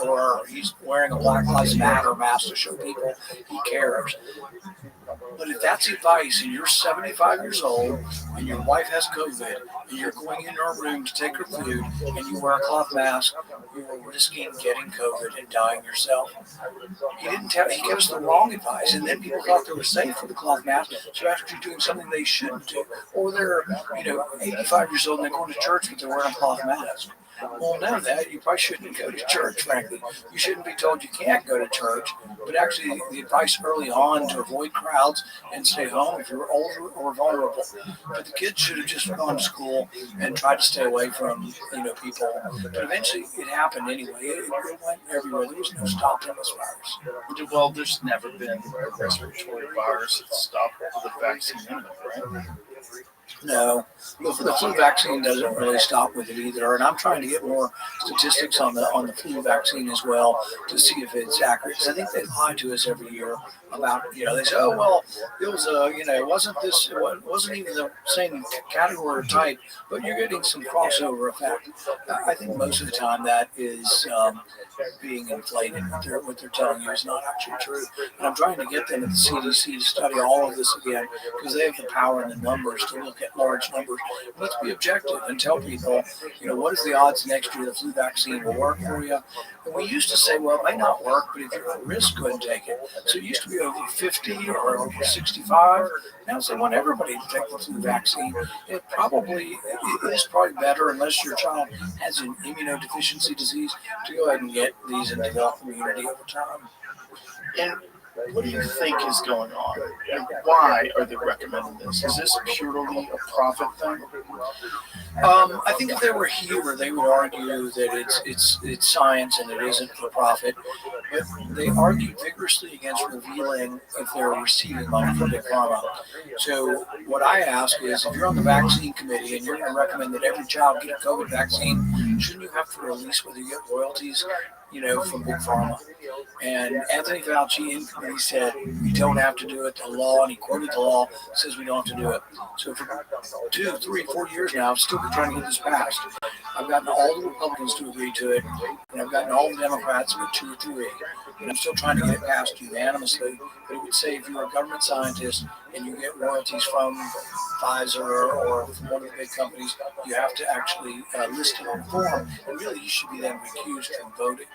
or he's wearing a Black Lives Matter mask to show people he cares. But if that's advice and you're 75 years old and your wife has COVID and you're going into her room to take her food and you wear a cloth mask, you are risking getting COVID and dying yourself. He gave us the wrong advice, and then people thought they were safe for the cloth mask, so actually doing something they shouldn't do. Or they're 85 years old and they're going to church but they're wearing a cloth mask. Well, none of that. You probably shouldn't go to church, frankly. You shouldn't be told you can't go to church, but actually the advice early on to avoid crowds and stay home if you're older or vulnerable. But the kids should have just gone to school and tried to stay away from, people. But eventually it happened anyway. It went everywhere. There was no stopping this virus. Well, there's never been a respiratory virus that stopped the vaccine anyway, right? No, the flu vaccine doesn't really stop with it either, and I'm trying to get more statistics on the flu vaccine as well to see if it's accurate. Because I think they lie to us every year about they say, oh well, it was it wasn't even the same category or type, but you're getting some crossover effect. I think most of the time that is being inflated. What they're telling you is not actually true, and I'm trying to get them at the CDC to study all of this again because they have the power and the numbers to look at large numbers. Let's be objective and tell people, what is the odds next year the flu vaccine will work for you? And we used to say, well, it may not work, but if you're at risk, go ahead and take it. So it used to be over 50 or over 65. Now they want everybody to take the flu vaccine. It is probably better, unless your child has an immunodeficiency disease, to go ahead and get these and develop immunity over time. And what do you think is going on? And why are they recommending this? Is this purely a profit thing? I think if they were here, they would argue that it's science and it isn't for profit. But they argue vigorously against revealing if they're receiving money from Big Pharma. So what I ask is, if you're on the vaccine committee and you're going to recommend that every child get a COVID vaccine, shouldn't you have to release whether you get royalties, from Big Pharma? And Anthony Fauci in committee said we don't have to do it. The law, and he quoted the law, says we don't have to do it. So for 2, 3, 4 years now, I've still been trying to get this passed. I've gotten all the Republicans to agree to it, and I've gotten all the Democrats but 2 or 3. And I'm still trying to get it passed unanimously. But it would say if you're a government scientist and you get royalties from Pfizer or from one of the big companies, you have to actually list it on a form. And really, you should be then recused from voting.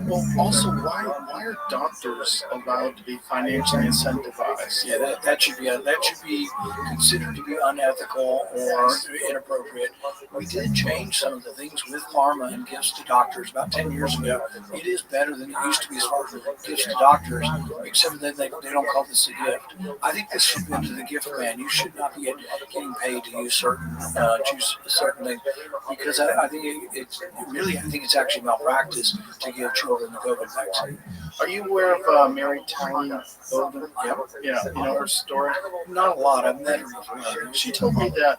Well, also, why are doctors allowed to be financially incentivized? Yeah, that should be considered to be unethical or inappropriate. We did change some of the things with pharma and gifts to doctors about 10 years ago. It is better than it used to be as far as gifts to doctors, except that they don't call this a gift. I think this should be into the gift ban. You should not be getting paid to use certain things, because I think it's actually malpractice to give children the COVID vaccine. Are you aware of Mary Talley Bowden? Yep. Yeah, you know her story? Not a lot. I've met her before. She told me that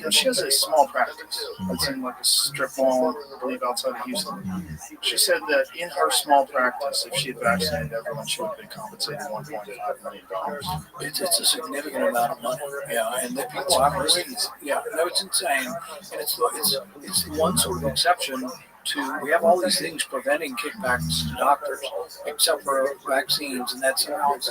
she has a small practice that's in like a strip mall, I believe, outside of Houston. She said that in her small practice, if she had vaccinated everyone, she would have been compensated $1.5 million. It's a significant amount of money. Yeah, and the people I've listened. Yeah, no, it's insane, and it's the one sort of exception. We have all these things preventing kickbacks to doctors, except for vaccines, and that's how it's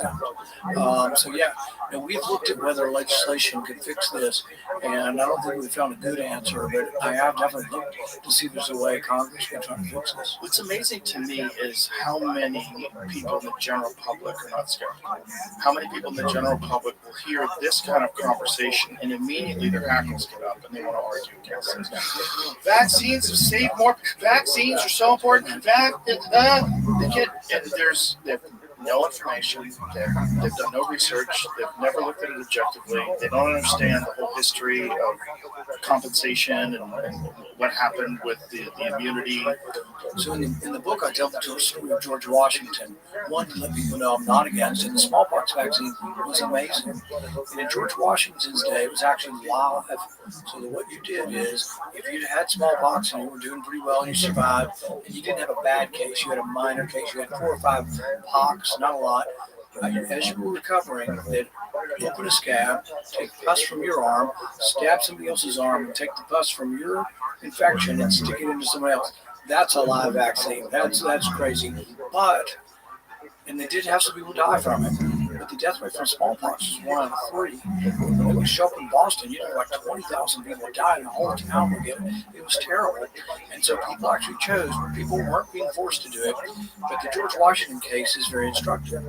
so yeah, we've looked at whether legislation could fix this, and I don't think we found a good answer, but I have definitely looked to see if there's a way Congress can try to fix this. What's amazing to me is how many people in the general public are not skeptical. How many people in the general public will hear this kind of conversation and immediately their hackles get up and they want to argue against it. Vaccines have saved more. Vaccines are so important. They have no information. They've done no research. They've never looked at it objectively. They don't understand the whole history of compensation and what happened with the immunity. So in the book, I tell the story of George Washington. One, to let people know I'm not against it. The smallpox vaccine was amazing. And in George Washington's day, it was actually live. So that what you did is, if you had smallpox and you were doing pretty well and you survived, and you didn't have a bad case, you had a minor case, you had 4 or 5 pox, not a lot. As you were recovering, they'd open a scab, take pus from your arm, stab somebody else's arm, and take the pus from your infection and stick it into somebody else. That's a live vaccine. That's crazy. And they did have some people die from it. But the death rate from smallpox was 1 out of 3. When it was shown up in Boston, you had like 20,000 people died in the whole town would get it. It was terrible. And so people actually chose. People weren't being forced to do it. But the George Washington case is very instructive.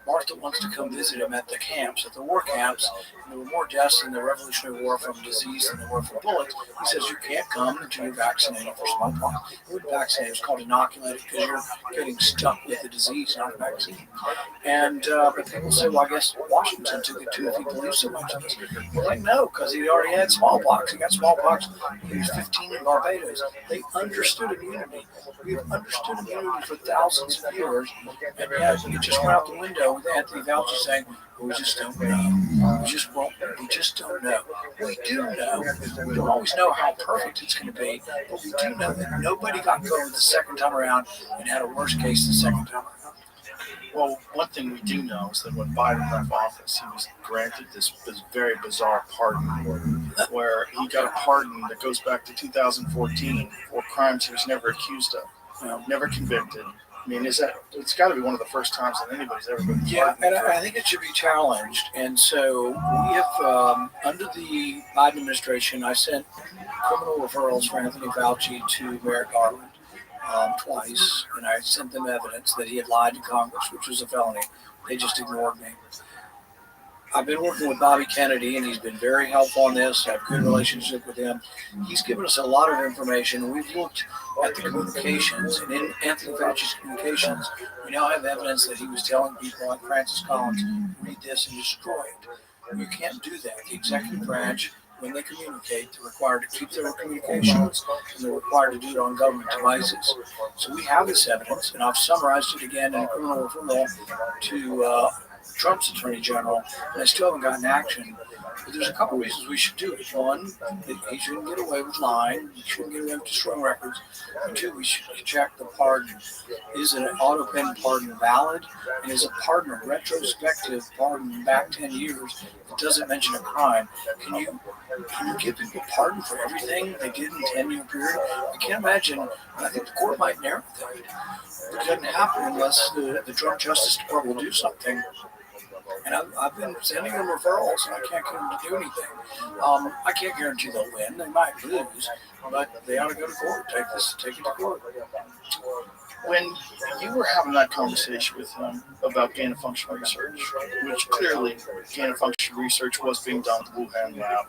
Martha wants to come visit him at the camps, at the war camps. And there were more deaths in the Revolutionary War from disease than there were from bullets. He says, you can't come until you're vaccinated for smallpox. It wasn't vaccinated, it's called inoculated, because you're getting stuck with the disease, not a vaccine. And but people say, well, I guess Washington took it too if he believed so much in this. We're like, no, because he already had smallpox. He got smallpox when he was 15 in Barbados. They understood immunity. We've understood immunity for thousands of years, and yet it just went out the window with Anthony Fauci saying, we just don't know. We just don't know. We do know. We don't always know how perfect it's going to be, but we do know that nobody got COVID the second time around and had a worse case the second time around. Well, one thing we do know is that when Biden left office, he was granted this very bizarre pardon, where he got a pardon that goes back to 2014 for crimes he was never accused of, never convicted. I mean, it's got to be one of the first times that anybody's ever been pardoned. Yeah, and I think it should be challenged. And so we have, under the Biden administration, I sent criminal referrals for Anthony Fauci to Merrick Garland. Twice, and I sent them evidence that he had lied to Congress, which was a felony. They just ignored me. I've been working with Bobby Kennedy, and he's been very helpful on this. I have a good relationship with him. He's given us a lot of information. We've looked at the communications, and in Anthony Fauci's communications, we now have evidence that he was telling people like Francis Collins, read this and destroy it. You can't do that. The executive branch, when they communicate, they're required to keep their communications, and they're required to do it on government devices. So we have this evidence, and I've summarized it again in a criminal referral to Trump's attorney general, and I still haven't gotten action. But there's a couple reasons we should do it. One, that he shouldn't get away with lying. He shouldn't get away with destroying records. And two, we should check the pardon. Is an auto pen pardon valid? And is a pardon a retrospective pardon back 10 years that doesn't mention a crime? Can you give people pardon for everything they did in a 10-year period? I can't imagine. I think the court might narrow that. It doesn't happen unless the Trump Justice Department will do something. And I've been sending them referrals, and I can't get them to do anything. I can't guarantee they'll win. They might lose, but they ought to go to court. Take it to court. When you were having that conversation with him about gain-of-function research, which clearly gain-of-function research was being done at the Wuhan lab,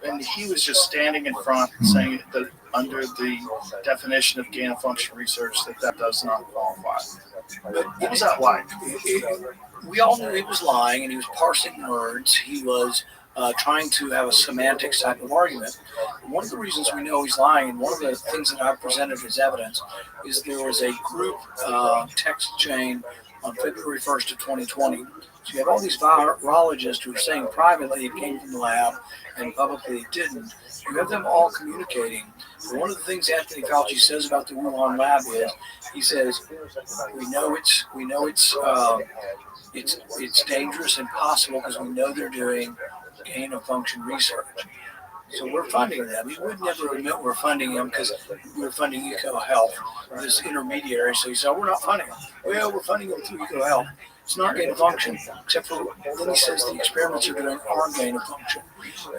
and he was just standing in front saying that under the definition of gain-of-function research that does not qualify. But what was that like? We all knew he was lying, and he was parsing words. He was trying to have a semantics type of argument. One of the reasons we know he's lying, and one of the things that I presented as evidence, is there was a group text chain on February 1st of 2020. So you have all these virologists who are saying privately it came from the lab and publicly it didn't. You have them all communicating. And one of the things Anthony Fauci says about the Wuhan lab is, he says, we know it's dangerous and possible because we know they're doing gain-of-function research. So we're funding them. We would never admit we're funding them because we're funding EcoHealth, this intermediary. So he said, we're not funding them. Well, we're funding them through EcoHealth. It's not gain of function, except for then he says the experiments are doing are gain of function.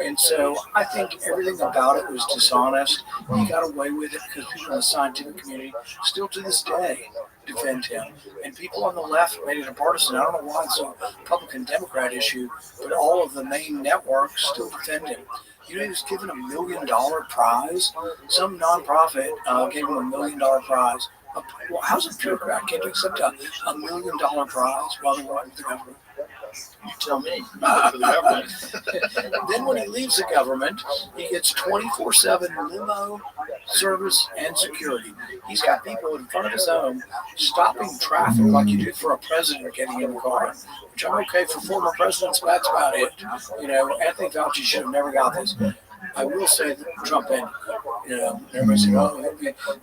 And so I think everything about it was dishonest. He got away with it because people in the scientific community still to this day defend him. And people on the left made it a partisan. I don't know why it's a Republican-Democrat issue, but all of the main networks still defend him. You know, he was given $1 million prize. Some nonprofit gave him $1 million prize. Well, how's a bureaucrat can't accept a $1 million prize while they're working with the government? You tell me. For the government. Then when he leaves the government, he gets 24/7 limo service and security. He's got people in front of his home stopping traffic like you do for a president getting in the car, which I'm okay for former presidents, but that's about it. You know, Anthony Fauci should have never got this. I will say that Trump ended it. You know, everybody said, oh,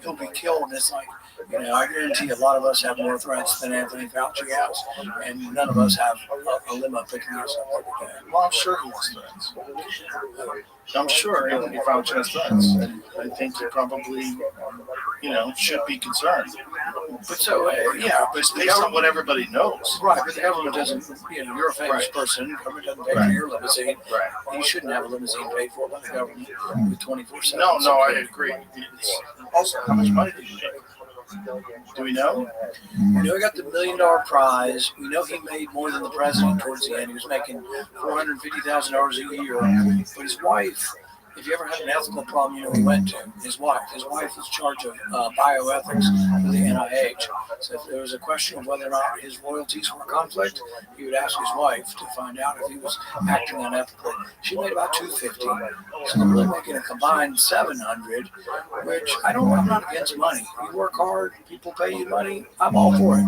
he'll be killed. And it's like, you know, I guarantee a lot of us have more threats than Anthony Fauci has, and none of us have a limo picking us up every day. Well, I'm sure he has threats. I'm sure Anthony Fauci has threats, and I think he probably, you know, should be concerned. But so, yeah, but it's based on what everybody knows. Right, but the government doesn't, you know, you're a famous person, the government doesn't pay for your limousine. Right. You shouldn't have a limousine paid for by the government with 24/7. No, I agree. It's also, how much money did he make? Do we know? We know he got the $1 million prize. We know he made more than the president towards the end. He was making $450,000 a year. But his wife, if you ever had an ethical problem, you know he went to his wife. His wife was in charge of bioethics for the NIH. So if there was a question of whether or not his royalties were a conflict, he would ask his wife to find out if he was acting unethically. She made about $250. So they're really making a combined $700, which I'm not against money. You work hard, people pay you money, I'm all for it.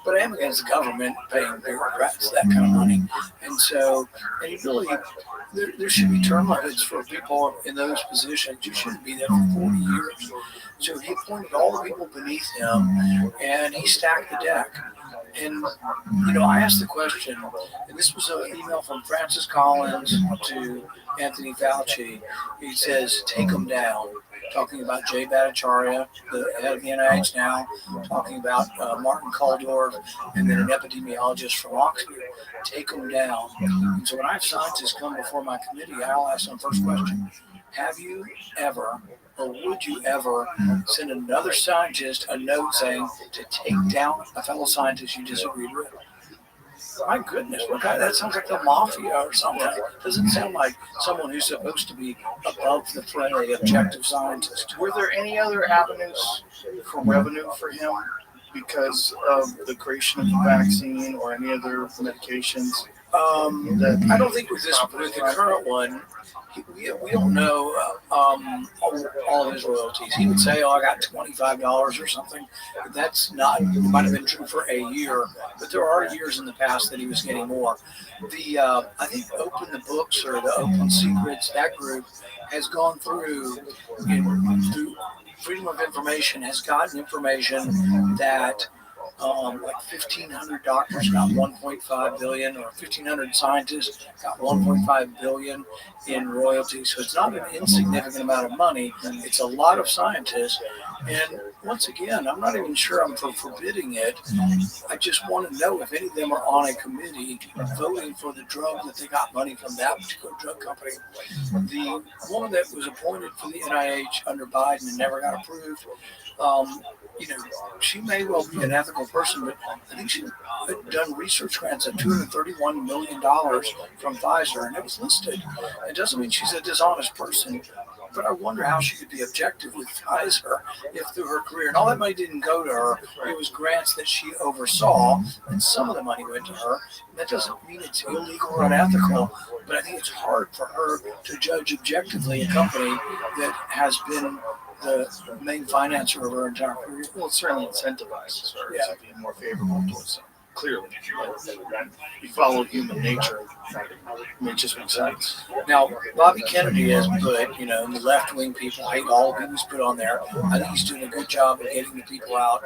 But I am against the government paying bureaucrats that kind of money. And so, and you really, there should be term limits for people in those positions. You shouldn't be there for 40 years. So he appointed all the people beneath him, and he stacked the deck. And, you know, I asked the question, and this was an email from Francis Collins to Anthony Fauci. He says, take them down. Talking about Jay Bhattacharya, the head of the NIH now, talking about Martin Kulldorff, and then an epidemiologist from Oxford. Take them down. And so when I have scientists come before my committee, I'll ask them first question, have you ever, or would you ever send another scientist a note saying to take down a fellow scientist you disagreed with? My goodness, that sounds like the mafia or something. Doesn't sound like someone who's supposed to be above the fray, objective scientist. Were there any other avenues for revenue for him because of the creation of the vaccine or any other medications? I don't think with the current one, we don't know all of his royalties. He would say, "Oh, I got $25 or something." That's not. It might have been true for a year, but there are years in the past that he was getting more. I think Open the Books or the Open Secrets, that group has gone through Freedom of Information has gotten information that like 1,500 doctors got 1.5 billion, or 1,500 scientists got 1.5 billion in royalties. So it's not an insignificant amount of money. It's a lot of scientists. And once again, I'm not even sure I'm for forbidding it. I just want to know if any of them are on a committee voting for the drug that they got money from that particular drug company. The woman that was appointed for the NIH under Biden and never got approved, she may well be an ethical person, but I think she had done research grants of $231 million from Pfizer, and it was listed. It doesn't mean she's a dishonest person, but I wonder how she could be objective with Pfizer if through her career, and all that money didn't go to her, it was grants that she oversaw, and some of the money went to her. That doesn't mean it's illegal or unethical, but I think it's hard for her to judge objectively a company that has been the main financer of her entire career. Well, it certainly incentivizes her to be more favorable towards them. Clearly, you follow human nature. I mean, it just makes sense. Now, Bobby Kennedy has put, the left-wing people hate all he was put on there. I think he's doing a good job of getting the people out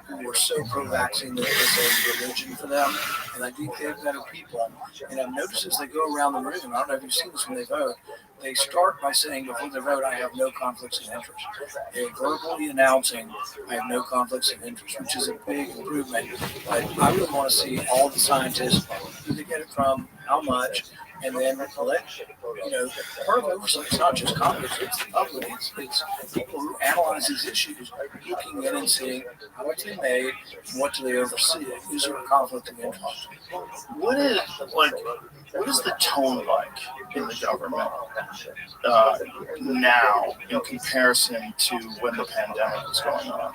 who were so pro-vaccine that it was a religion for them. And I think they're better people. And I've noticed as they go around the room, I don't know if you've seen this when they vote, they start by saying before they vote, I have no conflicts of interest. They're verbally announcing, I have no conflicts of interest, which is a big improvement. But I really want to see all the scientists, who they get it from, how much, and then let, part of the oversight is not just Congress, it's the public, it's people who analyze these issues, looking in and seeing how much they made, and what do they oversee, is there a conflict of interest? What is the tone like in the government now in comparison to when the pandemic was going on?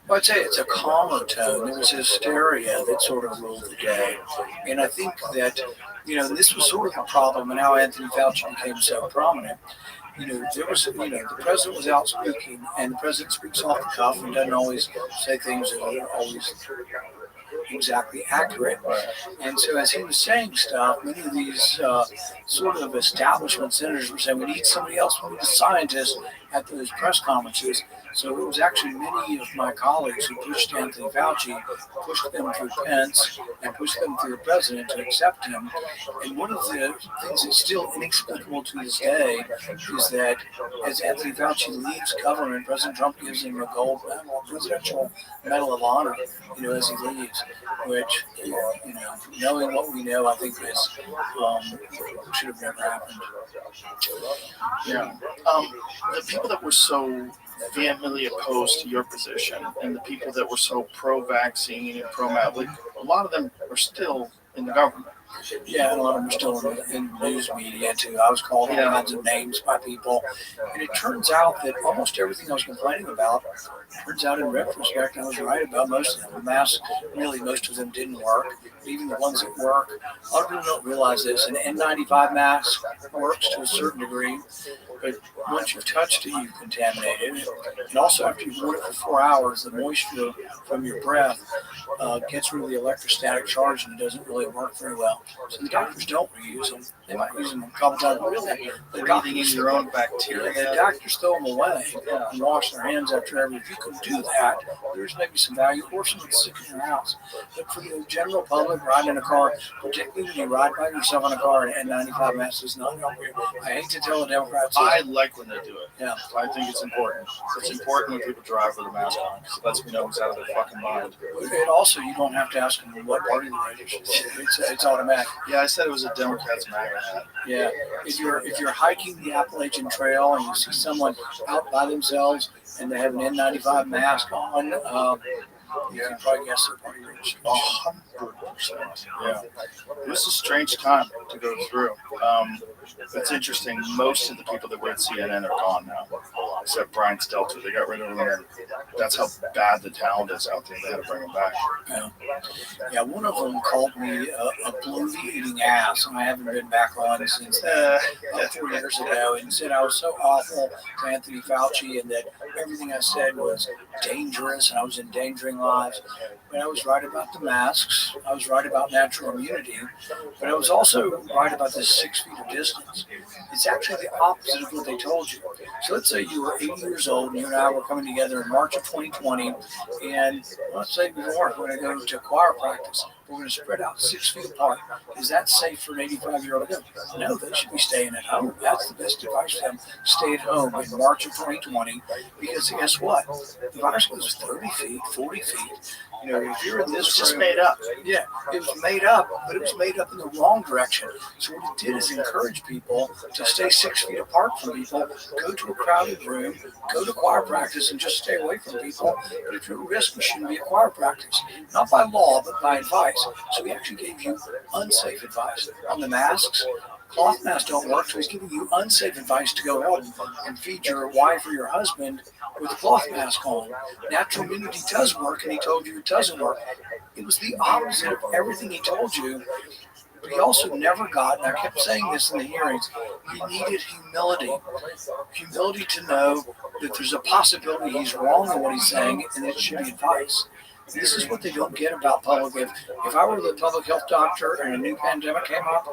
I'd say it's a calmer tone. There was hysteria that sort of ruled the day. And I think that, this was sort of the problem and how Anthony Fauci became so prominent. There was, the president was out speaking, and the president speaks off the cuff and doesn't always say things that are always exactly accurate. And so as he was saying stuff, many of these sort of establishment senators were saying, we need somebody else, we need a scientist at those press conferences. So it was actually many of my colleagues who pushed Anthony Fauci, pushed them through Pence, and pushed them through the president to accept him. And one of the things that's still inexplicable to this day is that as Anthony Fauci leaves government, President Trump gives him a gold medal, a presidential medal of honor, as he leaves, which, knowing what we know, I think is should have never happened. Yeah. The people that were so vehemently opposed to your position and the people that were so pro-vaccine and pro-Mavic, a lot of them are still in the government. Yeah, and a lot of them are still in news media too. I was called all kinds of names by people. And it turns out that almost everything I was complaining about, turns out in retrospect, I was right about most of them. The masks, really most of them didn't work. Even the ones that work, a lot of people don't realize this. An N95 mask works to a certain degree, but once you've touched it, you've contaminated it. And also after you've worn it for 4 hours, the moisture from your breath gets rid of the electrostatic charge and it doesn't really work very well. So the doctors don't reuse them. They might use them a couple times, but really, the Breathing in your own bacteria. The doctors throw them away and wash their hands after every. If you can do that, there's maybe some value, or someone's sick in your house. But for the general public, riding in a car, particularly when you ride by yourself in a car and N95 mask does not help you. I hate to tell the Democrats. I like when they do it. Yeah. I think it's important. It's important when people drive with a mask on, because it lets me know who's out of their fucking mind. And also, you don't have to ask them what party they're registered. It's automatic. Yeah, I said it was a Democrat's MAGA hat. Yeah. If you're hiking the Appalachian Trail and you see someone out by themselves and they have an N95 mask on, You can probably guess their party research. 100%. Yeah. It was a strange time to go through. It's interesting. Most of the people that were at CNN are gone now, except Brian Stelter. They got rid of him, and that's how bad the talent is out there. They had to bring him back. Yeah, one of them called me a bloviating ass, and I haven't been back on since 4 years ago, and said I was so awful to Anthony Fauci and that everything I said was dangerous and I was endangering lives. But I was right about the masks. I was right about natural immunity. But I was also right about this 6 feet of distance. It's actually the opposite of what they told you. So let's say you were 80 years old and you and I were coming together in March of 2020. And let's say we we're going to go to choir practice. We're going to spread out 6 feet apart. Is that safe for an 85-year-old to go? No, they should be staying at home. That's the best advice for them. Stay at home in March of 2020. Because guess what? The virus goes 30 feet, 40 feet. You know, if you're in this, it's just made up. Yeah, it was made up, but it was made up in the wrong direction. So what it did is encourage people to stay 6 feet apart from people, go to a crowded room, go to choir practice, and just stay away from people. But if you're at risk, you shouldn't be at choir practice. Not by law, but by advice. So he actually gave you unsafe advice. On the masks, cloth masks don't work, so he's giving you unsafe advice to go out and feed your wife or your husband with a cloth mask on. Natural immunity does work, and he told you it doesn't work. It was the opposite of everything he told you. But he also never got, and I kept saying this in the hearings, he needed humility. Humility to know that there's a possibility he's wrong in what he's saying, and that it should be advice. This is what they don't get about public. If I were the public health doctor and a new pandemic came up,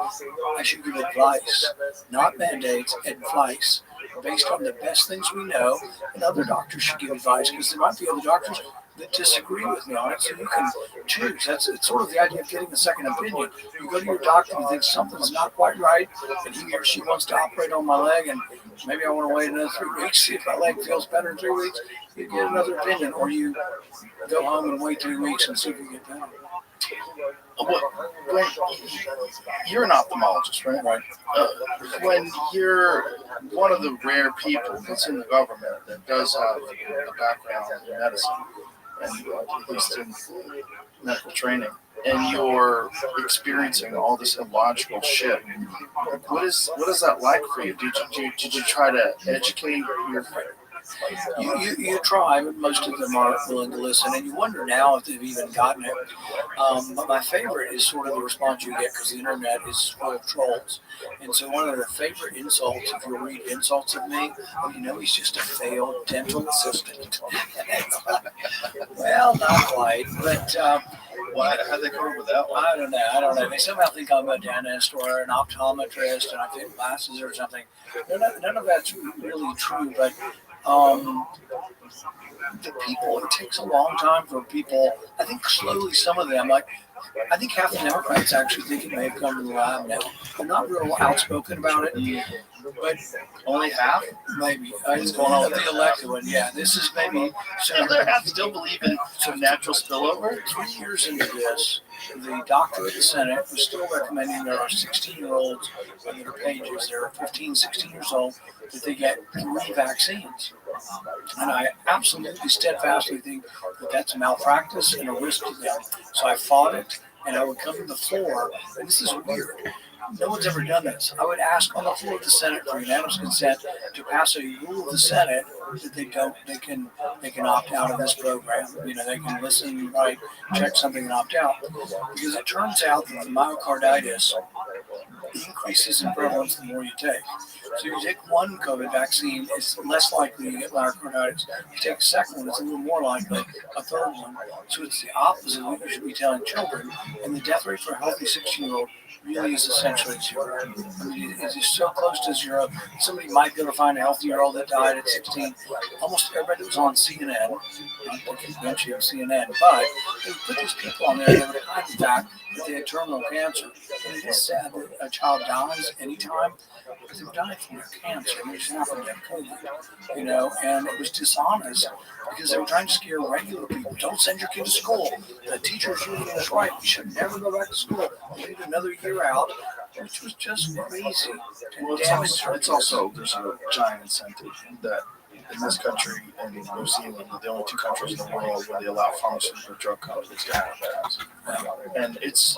I should give advice, not mandates, advice, based on the best things we know. And other doctors should give advice because there might be other doctors that disagree with me on it, so you can choose. It's sort of the idea of getting a second opinion. You go to your doctor and think something's not quite right, and he or she wants to operate on my leg, and maybe I want to wait another 3 weeks, see if my leg feels better in 3 weeks. You get another opinion, or you go home and wait 3 weeks and see if you get better. When you're an ophthalmologist, right? Right. When you're one of the rare people that's in the government that does have a background in medicine, and at least in medical training, and you're experiencing all this illogical shit, what is that like for you? Did you try to educate your You try, but most of them aren't willing to listen, and you wonder now if they've even gotten it. But my favorite is sort of the response you get because the internet is full of trolls. And so one of the favorite insults, if you read insults of me, you know he's just a failed dental assistant. Well, not quite, but how'd they come up with that one? I don't know. They somehow think I'm a dentist or an optometrist and I fit glasses or something. None of that's really true, but the people, it takes a long time for people, I think slowly some of them, I think half the Democrats actually think it may have come to the lab now. They're not real outspoken about it, but only half? Maybe. It's going on with the elected one, yeah. This is maybe... So the other half still believe in some natural spillover? 3 years into this, the doctor at the Senate was still recommending there are 16-year-olds on their pages, they're 15, 16 years old, that they get 3 vaccines. And I absolutely steadfastly think that that's malpractice and a risk to them. So I fought it, and I would come to the floor, and this is weird. No one's ever done this. I would ask on the floor of the Senate for unanimous consent to pass a rule of the Senate that they can opt out of this program. You know, they can listen, write, check something and opt out. Because it turns out that the myocarditis increases in prevalence the more you take. So you take one COVID vaccine, it's less likely to get myocarditis. You take a second one, it's a little more likely, a third one. So it's the opposite of what you should be telling children. And the death rate for a healthy 16-year-old really is essentially zero. I mean, it's just so close to zero. Somebody might be able to find a healthy-year-old that died at 16. Almost everybody that was on CNN, not the convention of CNN, but they put these people on there that would hide the fact that they had terminal cancer. And it is sad that a child dies anytime because they died from their cancer. They just happened to have COVID, you know, and it was dishonest because they were trying to scare regular people. Don't send your kid to school. The teacher's reading this right. You should never go back to school. You need another year out, which was just crazy. Well, it's also there's a giant incentive that in this country and New Zealand are the only two countries in the world where they allow pharmaceutical drug companies to have ads. And it's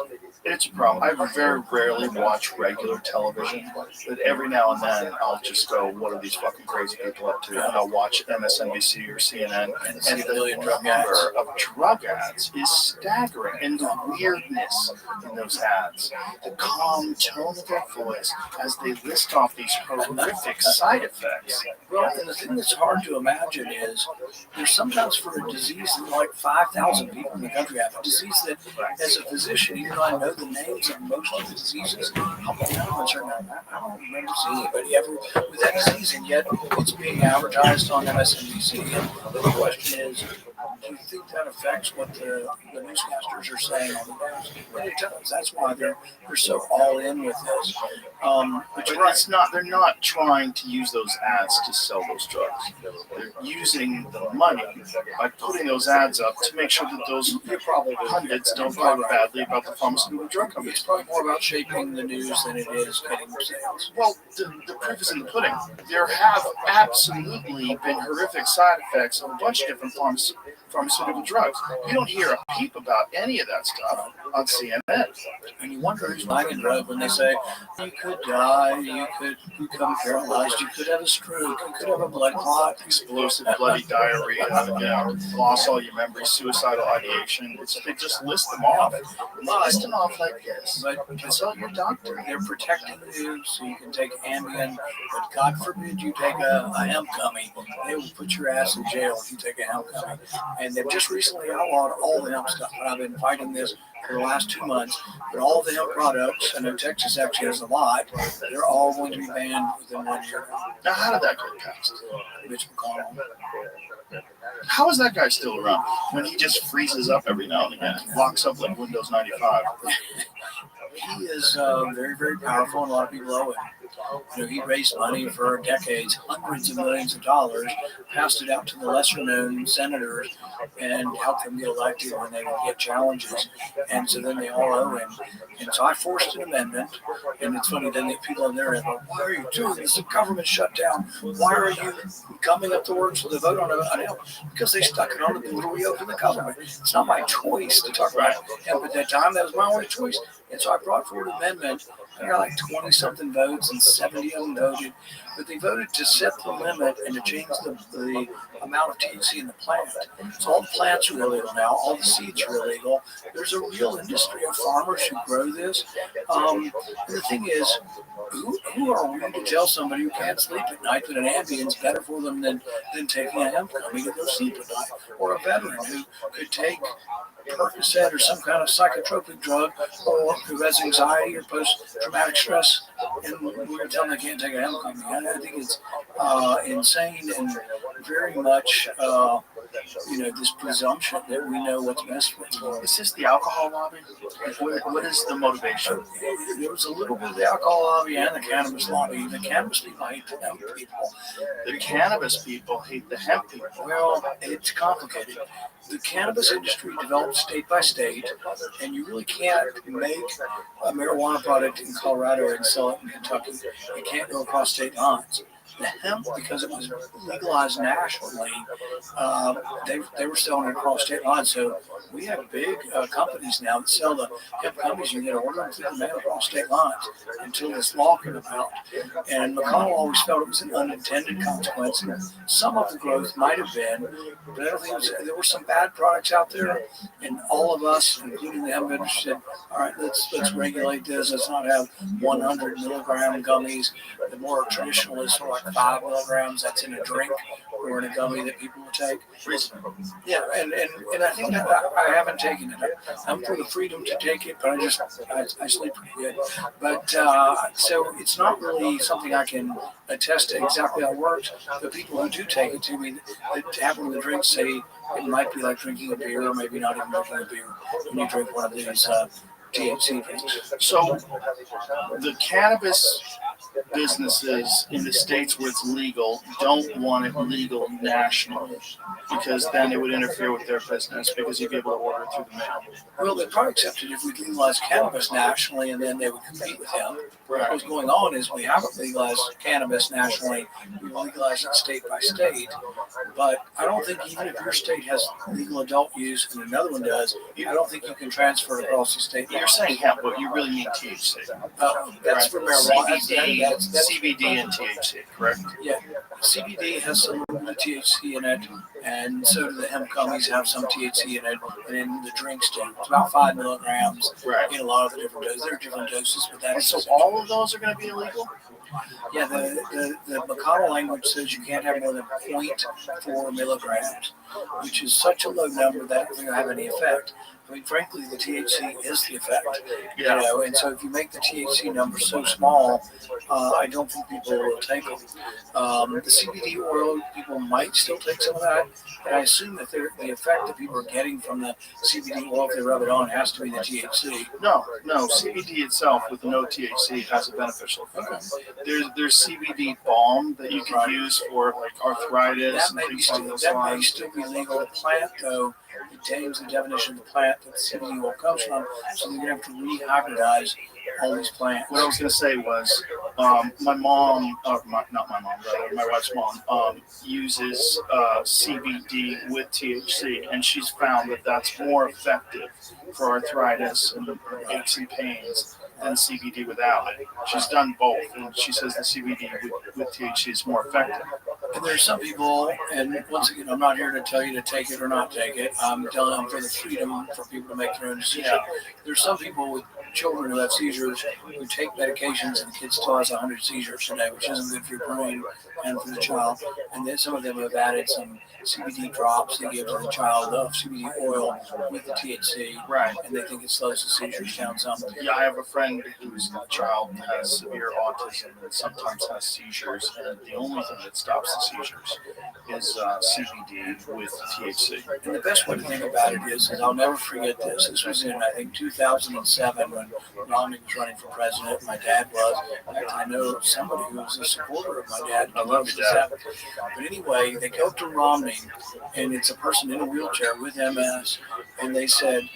a problem. I very rarely watch regular television, but every now and then I'll just go, what are these fucking crazy people up to? And I'll watch MSNBC or CNN, and the number of drug ads is staggering. And the weirdness in those ads, the calm tone of their voice as they list off these horrific side effects. Well, and the thing that's hard to imagine is there's sometimes for a disease that like 5,000 people in the country have, a disease that, as a physician, even though I know the names of most of the diseases, I don't remember seeing anybody ever with that disease, and yet it's being advertised on MSNBC. And the question is, do you think that affects what the newscasters are saying on the news? Well, it does. That's why they're so all in with this. But you're right. It's not. They're not trying to use those ads to sell those drugs. They're using the money by putting those ads up to make sure that those pundits don't talk badly about the pharmaceutical drug companies. It's probably more about shaping the news than it is getting sales. Well, the proof is in the pudding. There have absolutely been horrific side effects of a bunch of different pharmaceutical drugs. You don't hear a peep about any of that stuff on CNN. And you wonder who's buying a drug when they say, you could die, you could become paralyzed, you could have a stroke, you could have a blood clot. Explosive bloody diarrhea, loss all your memories, suicidal ideation. They just list them off. And they list them off like this. But consult your doctor. They're protecting you so you can take Ambien, but God forbid you take a hemp gummy. They will put your ass in jail if you take a hemp gummy. And they've just recently outlawed all the hemp stuff. And I've been fighting this for the last 2 months. But all the hemp products, I know Texas actually has a lot, they're all going to be banned within 1 year. Now, how did that get passed? Mitch McConnell. How is that guy still around when he just freezes up every now and again, locks up like Windows 95? He is very, very powerful, and a lot of people owe him. You know, he raised money for decades, hundreds of millions of dollars, passed it out to the lesser-known senators, and helped them get elected when they would get challenges. And so then they all owe him. And so I forced an amendment. And it's funny, then the people in there are like, why are you doing this? The government shutdown. Why are you coming up to work so they vote on it? Because they stuck it on the bill to reopen the government. It's not my choice to talk about hemp at that time. That was my only choice. And so I brought forward an amendment. I got like 20-something votes, and 70 of them voted. But they voted to set the limit and to change the amount of THC in the plant. So all the plants are illegal now. All the seeds are illegal. There's a real industry of farmers who grow this. And the thing is, who are we to tell somebody who can't sleep at night that an Ambien is better for them than taking a hemp gummy to go sleep at night? Or a veteran who could take Percocet or some kind of psychotropic drug, or who has anxiety or post-traumatic stress, and we're going to tell them they can't take a hemp gummy. I think it's insane and very much, this presumption that we know what's best for them. Is this the alcohol lobby? What is the motivation? There was a little bit of the alcohol lobby and the cannabis lobby. The cannabis people hate the hemp people. The cannabis people hate the hemp people. Well, it's complicated. The cannabis industry develops state by state, and you really can't make a marijuana product in Colorado and sell it in Kentucky. You can't go across state lines. The hemp, because it was legalized nationally, they were selling it across state lines. So we have big companies now that sell the hemp gummies. You get to order them through the mail across state lines until this law came about. And McConnell always felt it was an unintended consequence. And some of the growth might have been, but I don't think there were some bad products out there. And all of us, including the hemp industry, said, all right, let's regulate this. Let's not have 100 milligram gummies. The more traditionalists are like 5 milligrams. That's in a drink or in a gummy that people will take. Yeah, and I think that I haven't taken it. I'm for the freedom to take it, but I sleep pretty good. But so it's not really something I can attest to exactly how it works. The people who do take it to me that happen to drink say it might be like drinking a beer, or maybe not even drinking a beer when you drink one of these THC drinks. So the cannabis businesses in the states where it's legal don't want it legal nationally because then it would interfere with their business because you'd be able to order it through the mail. Well, they'd probably accept it if we legalized cannabis nationally, and then they would compete with him. Right. What's going on is we haven't legalized cannabis nationally. We've legalized it state by state. But I don't think even if your state has legal adult use and another one does, I don't think you can transfer it across the state. You're saying hemp, but you really mean THC. That's for marijuana. That's CBD and THC, correct? Yeah. CBD has some THC in it, and so do the hemp gummies have some THC in it, and then the drinks do. It's about 5 milligrams in a lot of the different doses. There are different doses, but that's so all of those are going to be illegal? Yeah, the McConnell language says you can't have more than 0.4 milligrams, which is such a low number that it doesn't have any effect. I mean, frankly, the THC is the effect, you know, and so if you make the THC number so small, I don't think people will take them. The CBD oil, people might still take some of that, but I assume that the effect that people are getting from the CBD oil, if they rub it on, has to be the THC. No, CBD itself with no THC has a beneficial effect. There's CBD balm that you can use for like arthritis and things along those lines. That may still be legal. The plant, though, it contains the definition of the plant that the CBD oil comes from, so they're going to have to rehybridize all these plants. What I was going to say was, my mom, not my mom, rather, my wife's mom, uses CBD with THC, and she's found that that's more effective for arthritis and aches and pains than CBD without it. She's done both, and she says the CBD with THC is more effective. And there's some people, and once again, I'm not here to tell you to take it or not take it. I'm telling them for the freedom for people to make their own decision. Yeah. There's some people with children who have seizures who take medications, and the kid still has 100 seizures today, which isn't good for your brain and for the child. And then some of them have added some CBD drops they give to the child of CBD oil with the THC, right? And they think it slows the seizures down some. Yeah, I have a friend whose child has severe autism and sometimes has seizures, and the only thing that stops the seizures is CBD with THC. And the best way to think about it is I'll never forget this. This was in, I think, 2007 when Romney was running for president. My dad was. In fact, I know somebody who was a supporter of my dad. I love your dad. But anyway, they go to Romney, and it's a person in a wheelchair with MS, and they said,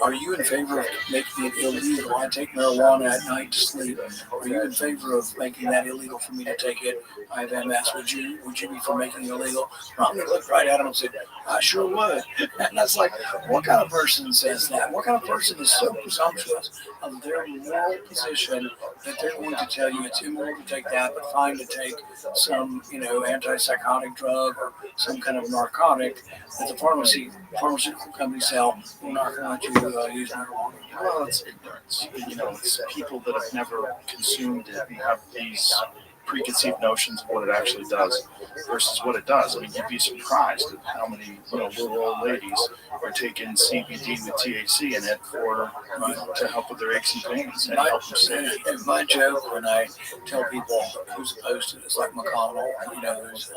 are you in favor of making it illegal? I take marijuana at night to sleep. Are you in favor of making that illegal for me to take it? I have MS. Would you be for making it illegal? Romney looked right at him and said, I sure would. And that's like, what kind of person says that? What kind of person is so presumptuous of their moral position that they're going to tell you it's immoral to take that, but fine to take some, antipsychotic drug or some kind of narcotic that the pharmaceutical companies sell? We're not going to let you use marijuana. Well, it's ignorance. It's people that have never consumed it and have these preconceived notions of what it actually does versus what it does. I mean, you'd be surprised at how many little old ladies are taking CBD with THC in it to help with their aches and pains and help them sleep. And my joke when I tell people who's opposed to it, it's like McConnell, who's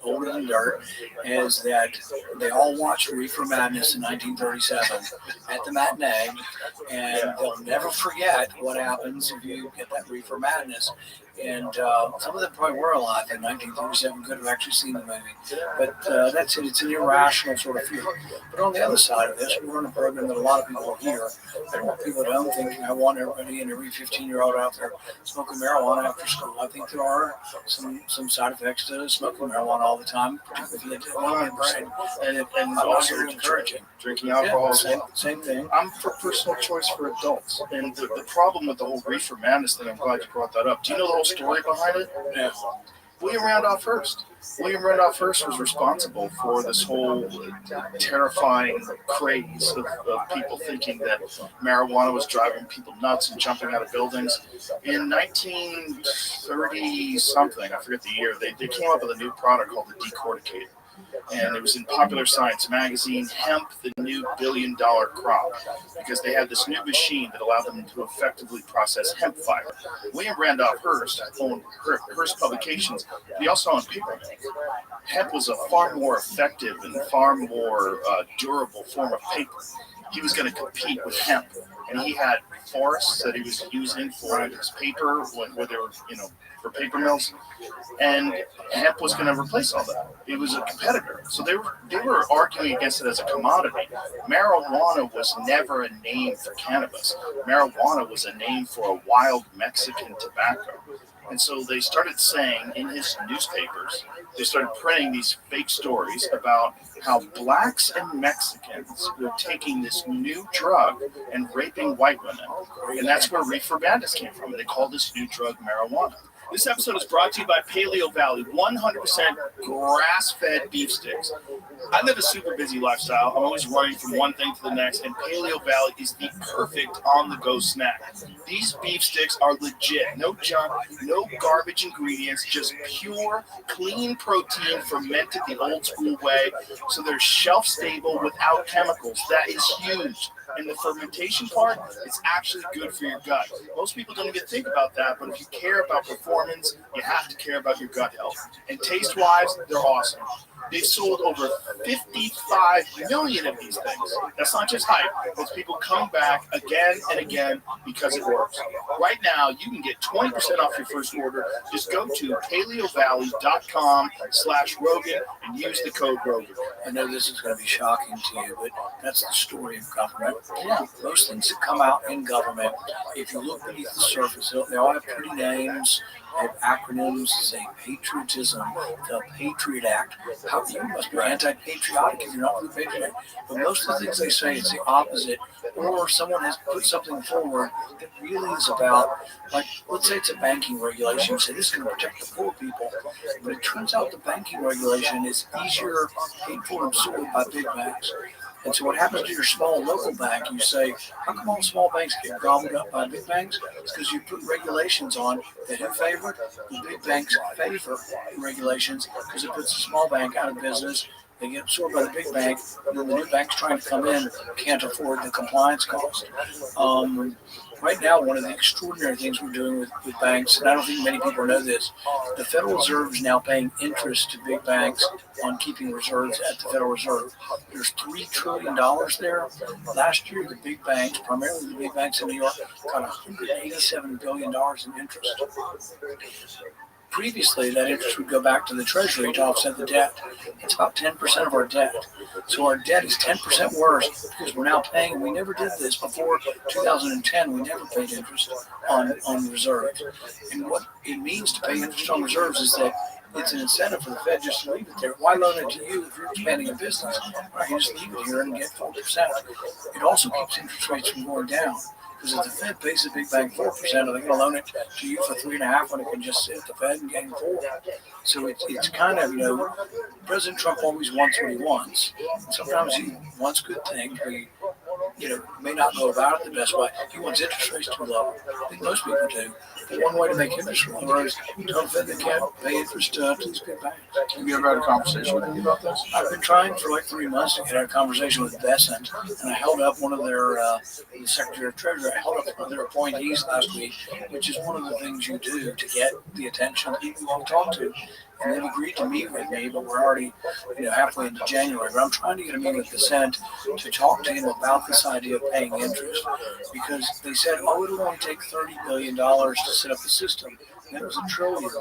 older than dirt, is that they all watched Reefer Madness in 1937 at the matinee, and they'll never forget what happens if you get that Reefer Madness. And some of them probably were alive in 1937, could have actually seen the movie. But that's it. It's an irrational sort of fear. But on the other side of this, we run a program that a lot of people hear. I don't want people at home thinking I want everybody and every 15-year-old out there smoking marijuana after school. I think there are some side effects to smoking marijuana all the time, particularly if you get brain. And also encouraging. Drinking alcohol. Yeah, same thing. I'm for personal choice for adults. And the problem with the whole Reefer Madness thing, I'm glad you brought that up. Do you know the whole story behind it? Yeah. William Randolph Hearst. William Randolph Hearst was responsible for this whole terrifying craze of people thinking that marijuana was driving people nuts and jumping out of buildings. In 1930-something, I forget the year, they came up with a new product called the decorticator. And it was in Popular Science magazine, Hemp, the New $1 Billion Crop, because they had this new machine that allowed them to effectively process hemp fiber. William Randolph Hearst owned Hearst Publications, but he also owned paper mills. Hemp was a far more effective and far more durable form of paper. He was going to compete with hemp and he had forests that he was using for his paper, where they were, for paper mills, and hemp was going to replace all that. It was a competitor, so they were arguing against it as a commodity. Marijuana was never a name for cannabis. Marijuana was a name for a wild Mexican tobacco. And so they started saying in his newspapers, they started printing these fake stories about how blacks and Mexicans were taking this new drug and raping white women. And that's where reefer madness came from. And they called this new drug marijuana. This episode is brought to you by Paleo Valley, 100% grass-fed beef sticks. I live a super busy lifestyle. I'm always running from one thing to the next, and Paleo Valley is the perfect on-the-go snack. These beef sticks are legit. No junk, no garbage ingredients, just pure, clean protein fermented the old-school way, so they're shelf-stable without chemicals. That is huge. And the fermentation part, it's actually good for your gut. Most people don't even think about that, but if you care about performance, you have to care about your gut health. And taste-wise, they're awesome. They've sold over 55 million of these things. That's not just hype. It's people coming back again and again because it works. Right now, you can get 20% off your first order. Just go to paleovalley.com/Rogan and use the code Rogan. I know this is going to be shocking to you, but that's the story of government. Yeah, most things that come out in government, if you look beneath the surface, they all have pretty names. They have acronyms, say patriotism, the Patriot Act. How you must be anti-patriotic if you're not for the Patriot Act. But most of the things they say is the opposite, or someone has put something forward that really is about, like, let's say it's a banking regulation. You say this is going to protect the poor people, but it turns out the banking regulation is easier paid for and absorbed by big banks. And so what happens to your small local bank, you say, how come all small banks get gobbled up by big banks? It's because you put regulations on that who favor? The big banks favor regulations because it puts the small bank out of business. They get absorbed by the big bank, and then the new banks trying to come in can't afford the compliance cost. Right now, one of the extraordinary things we're doing with banks, and I don't think many people know this, the Federal Reserve is now paying interest to big banks on keeping reserves at the Federal Reserve. There's $3 trillion there. Last year, the big banks, primarily the big banks in New York, got $187 billion in interest. Previously, that interest would go back to the Treasury to offset the debt. It's about 10% of our debt. So our debt is 10% worse because we're now paying, and we never did this before 2010. We never paid interest on reserves. And what it means to pay interest on reserves is that it's an incentive for the Fed just to leave it there. Why loan it to you if you're expanding a business? Right, you just leave it here and get 4%. It also keeps interest rates from going down. Because if the Fed pays the big bank 4%, are they going to loan it to you for 3.5% when it can just sit at the Fed and gain 4%? So it's kind of, President Trump always wants what he wants. And sometimes he wants good things, but he, may not go about it the best way. He wants interest rates too low. I think most people do. But one way to make interest lower is tell the Fed they can't pay interest to these big banks. Have you ever had a conversation with him about this? I've been trying for like 3 months to get a conversation with Bessent, and I held up one of their, the Secretary of Treasury, I held up one of their appointees last week, which is one of the things you do to get the attention of people you want to talk to. And they've agreed to meet with me, but we're already, halfway into January. But I'm trying to get a meeting with Bessent to talk to him about this idea of paying interest, because they said, it'll only take $30 billion to set up the system. Then it was $1 trillion.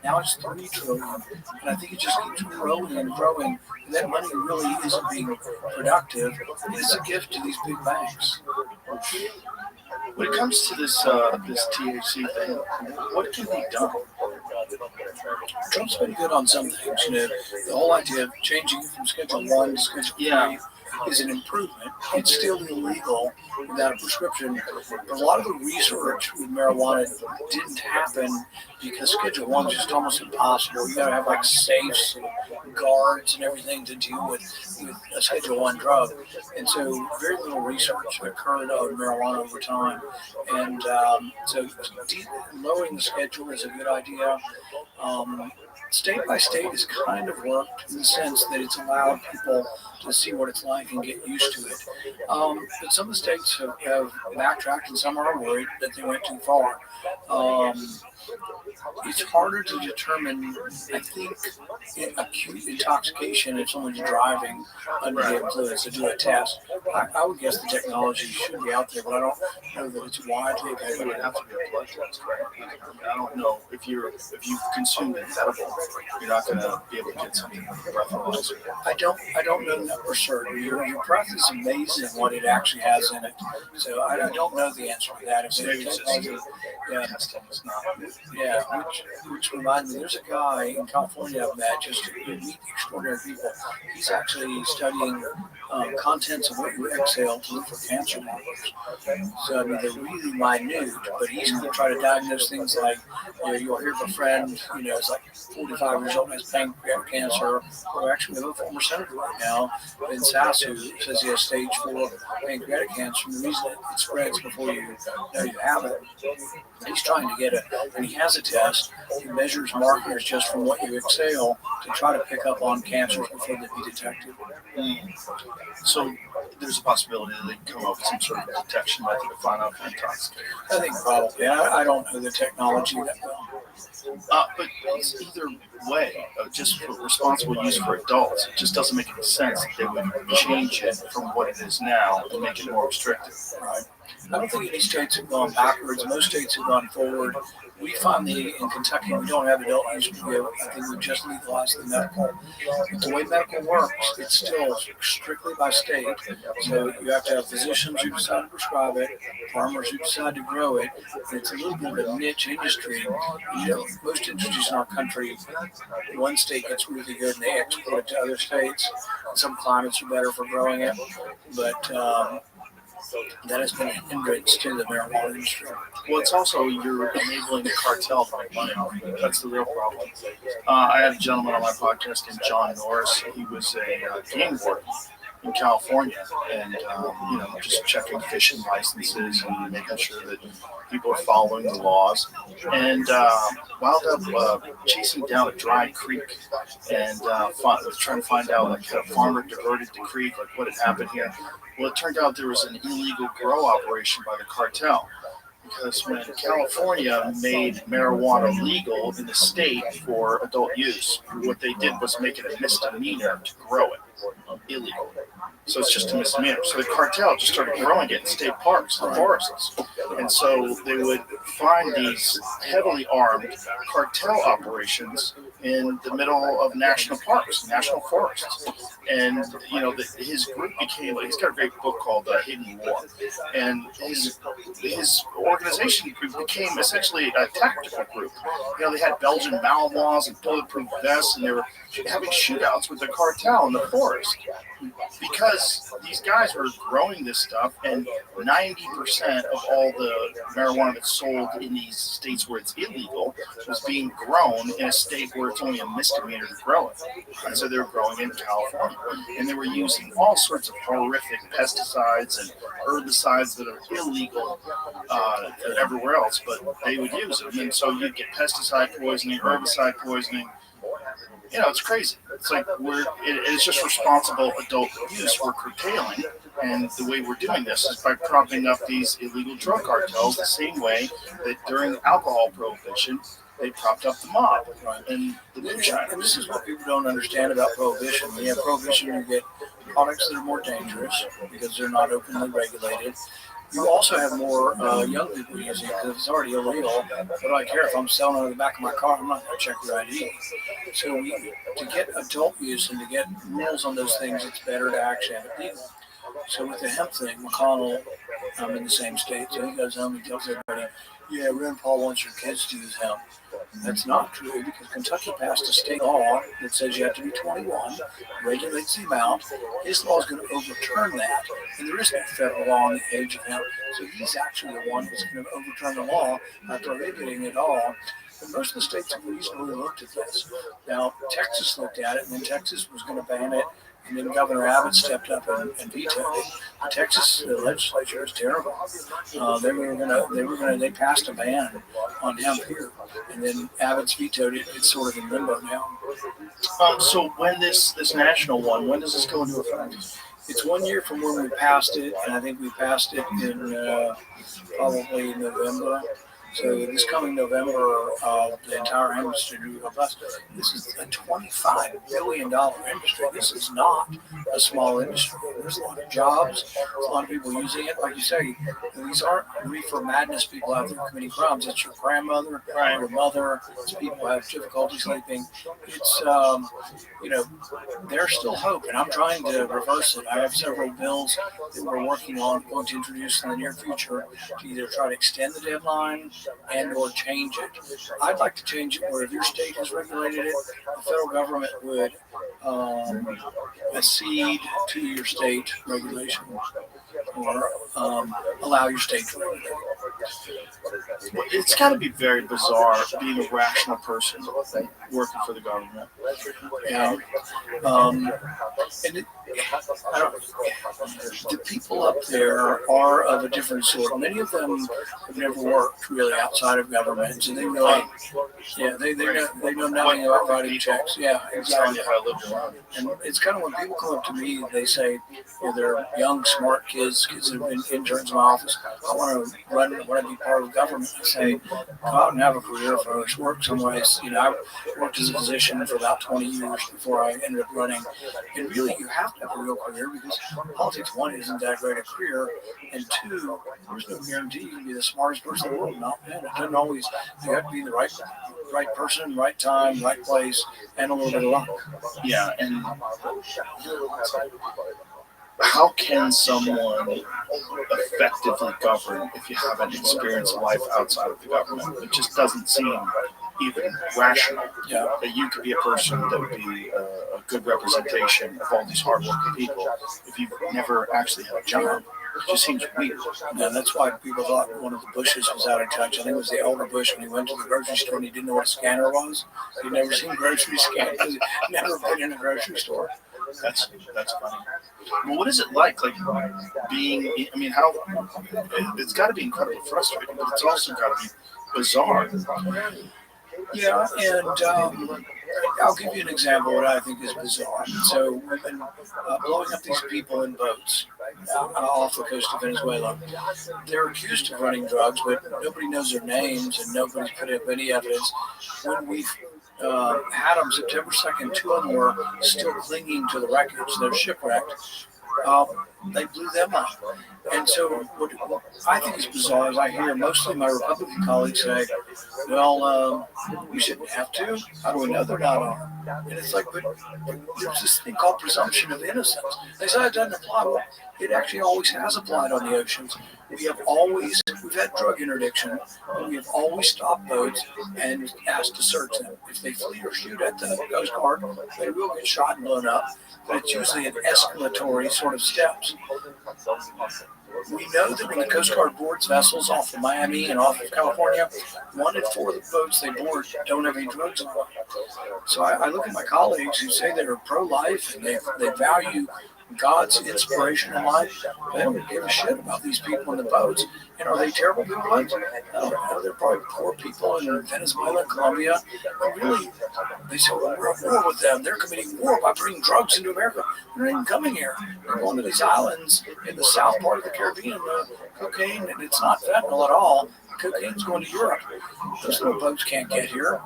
Now it's $3 trillion. And I think it just keeps growing and growing. And that money really isn't being productive. It's a gift to these big banks. When it comes to this THC thing, what can be done? Trump's been good on some things. The whole idea of changing it from Schedule 1 to Schedule 3 is an improvement. It's still illegal without a prescription. But a lot of the research with marijuana didn't happen because Schedule 1 is just almost impossible. You got to have like safes and guards and everything to deal with a Schedule 1 drug. And so very little research occurred on marijuana over time. And so lowering the schedule is a good idea. State by state has kind of worked in the sense that it's allowed people to see what it's like and get used to it. But some of the states have backtracked, and some are worried that they went too far. it's harder to determine, I think, in acute intoxication if someone's driving under the influence to do a test. I would guess the technology should be out there, but I don't know that it's widely It available. would have to be a blood test, right? I don't know if you consume an edible, you're not going to be able to get something like a breathalyzer. I don't know that for certain. Your breath is amazing what it actually has in it. So I don't know the answer to that. If So there's maybe it's just technology, yeah, testing is not. yeah. Which reminds me, there's a guy in California I've met, just to meet extraordinary people. He's actually studying contents of what you exhale to look for cancer markers. So I mean, they're really minute, but he's going to try to diagnose things like, you'll hear of a friend, it's like 45 years old and has pancreatic cancer, or actually we have a former senator right now in SAS who says he has stage 4 pancreatic cancer. And the reason it spreads before you know you have it, he's trying to get it, and he has a test. He measures markers just from what you exhale to try to pick up on cancers before they be detected. So there's a possibility that they can come up with some sort of detection method to find out if you're intoxicated. I think probably. I don't know the technology that well. But it's either way, just for responsible use for adults, it just doesn't make any sense that they would change it from what it is now and make it more restrictive. Right. I don't think any states have gone backwards. Most states have gone forward. We finally, in Kentucky, we don't have adult use. I think we've just legalized the medical. But the way medical works, it's still strictly by state. So you have to have physicians who decide to prescribe it, farmers who decide to grow it. And it's a little bit of a niche industry. Most industries in our country, one state gets really good and they export it to other states. Some climates are better for growing it. But that has been a hindrance to the marijuana industry. Well, it's also you're enabling the cartel to make money. That's the real problem. I had a gentleman on my podcast named John Norris. He was a game warden in California, and just checking fishing licenses and making sure that people are following the laws. And wound up chasing down a dry creek and trying to find out like how a farmer diverted the creek, like what had happened here. Well, it turned out there was an illegal grow operation by the cartel. Because when California made marijuana legal in the state for adult use, what they did was make it a misdemeanor to grow it illegal. So it's just a misdemeanor. So the cartel just started growing it in state parks and forests. And so they would find these heavily armed cartel operations in the middle of national parks, national forests. And, his group became, he's got a great book called Hidden War. And his organization became essentially a tactical group. They had Belgian Malinois and bulletproof vests, and they were having shootouts with the cartel in the forest. Because these guys were growing this stuff, and 90% of all the marijuana that's sold in these states where it's illegal was being grown in a state where it's only a misdemeanor to grow it. And so they were growing in California. And they were using all sorts of horrific pesticides and herbicides that are illegal everywhere else, but they would use them. And so you'd get pesticide poisoning, herbicide poisoning. It's crazy. It's like it's just responsible adult use we're curtailing, and the way we're doing this is by propping up these illegal drug cartels the same way that during alcohol prohibition they propped up the mob and the moonshine. And this is what people don't understand about prohibition. When you have prohibition, you get products that are more dangerous because they're not openly regulated. You also have more young people using it because it's already illegal. What do I care if I'm selling it on the back of my car? I'm not going to check your ID. So to get adult use and to get rules on those things, it's better to actually have it legal. So with the hemp thing, McConnell, I'm in the same state, so he goes home and tells everybody, yeah, Rand Paul wants your kids to use hemp. That's not true because Kentucky passed a state law that says you have to be 21, regulates the amount. His law is going to overturn that, and there is no federal law on the age of hemp. So he's actually the one who's going to overturn the law by prohibiting it all. And most of the states have reasonably looked at this. Now, Texas looked at it, and then Texas was going to ban it. And then Governor Abbott stepped up and vetoed it. The Texas legislature is terrible. They passed a ban on hemp here, and then Abbott's vetoed it. It's sort of in limbo now. So when this national one, when does this go into effect? It's 1 year from when we passed it, and I think we passed it in probably November. So this coming November, the entire industry will go bust. This is a $25 billion industry. This is not a small industry. There's a lot of jobs, there's a lot of people using it. Like you say, these aren't reefer madness people out there committing crimes. It's your grandmother, your mother. It's people who have difficulty sleeping. It's there's still hope, and I'm trying to reverse it. I have several bills that we're working on, going to introduce in the near future to either try to extend the deadline and or change it. I'd like to change it where if your state has regulated it, the federal government would accede to your state regulation or allow your state to regulate it. Well, it's got to be very bizarre being a rational person working for the government. Yeah. The people up there are of a different sort. Many of them have never worked really outside of government, and they know nothing about writing checks. Yeah, exactly. And it's kind of when people come up to me, they say, they're young, smart kids that have been interns in my office. I want to be part of government. I say, go out and have a career first. Work some ways. I worked as a physician for about 20 years before I ended up running. And really, you have to have a real career because politics, one, isn't that great a career, and two, there's no guarantee you can be the smartest person in the world. Not, man, it doesn't always. You have to be the right person, right time, right place, and a little bit of luck. Yeah, and how can someone effectively govern if you haven't experienced life outside of the government? It just doesn't seem even rational. Yeah. That you could be a person that would be a good representation of all these hardworking people if you've never actually had a job. It just seems weird. Yeah, that's why people thought one of the Bushes was out of touch. I think it was the elder Bush when he went to the grocery store and he didn't know what a scanner was. He'd never seen grocery scanners. He'd never been in a grocery store. That's funny. Well, what is it like being? I mean, how? It's got to be incredibly frustrating, but it's also got to be bizarre. Yeah, and I'll give you an example of what I think is bizarre. So we've been blowing up these people in boats off the coast of Venezuela. They're accused of running drugs, but nobody knows their names and nobody's put up any evidence. When we had them September 2nd, two of them were still clinging to the wreckage. They're shipwrecked. They blew them up. And so what I think is bizarre is I hear mostly my Republican colleagues say, well, we shouldn't have to. How do we know they're not armed? And it's like, but there's this thing called presumption of innocence. They say it doesn't apply. Well, it actually always has applied on the oceans. We've had drug interdiction, and we have always stopped boats and asked to search them. If they flee or shoot at the Coast Guard, they will get shot and blown up, but it's usually an escalatory sort of steps. We know that when the Coast Guard boards vessels off of Miami and off of California, 1 in 4 of the boats they board don't have any drugs on them. So I look at my colleagues who say they're pro-life and they value God's inspiration in life. They don't give a shit about these people in the boats. And are they terrible people? No, they're probably poor people in Venezuela, Colombia. And really, they say, well, we're at war with them. They're committing war by bringing drugs into America. They're not even coming here. They're going to these islands in the south part of the Caribbean, cocaine, and it's not fentanyl at all. Cocaine's going to Europe. Those little boats can't get here.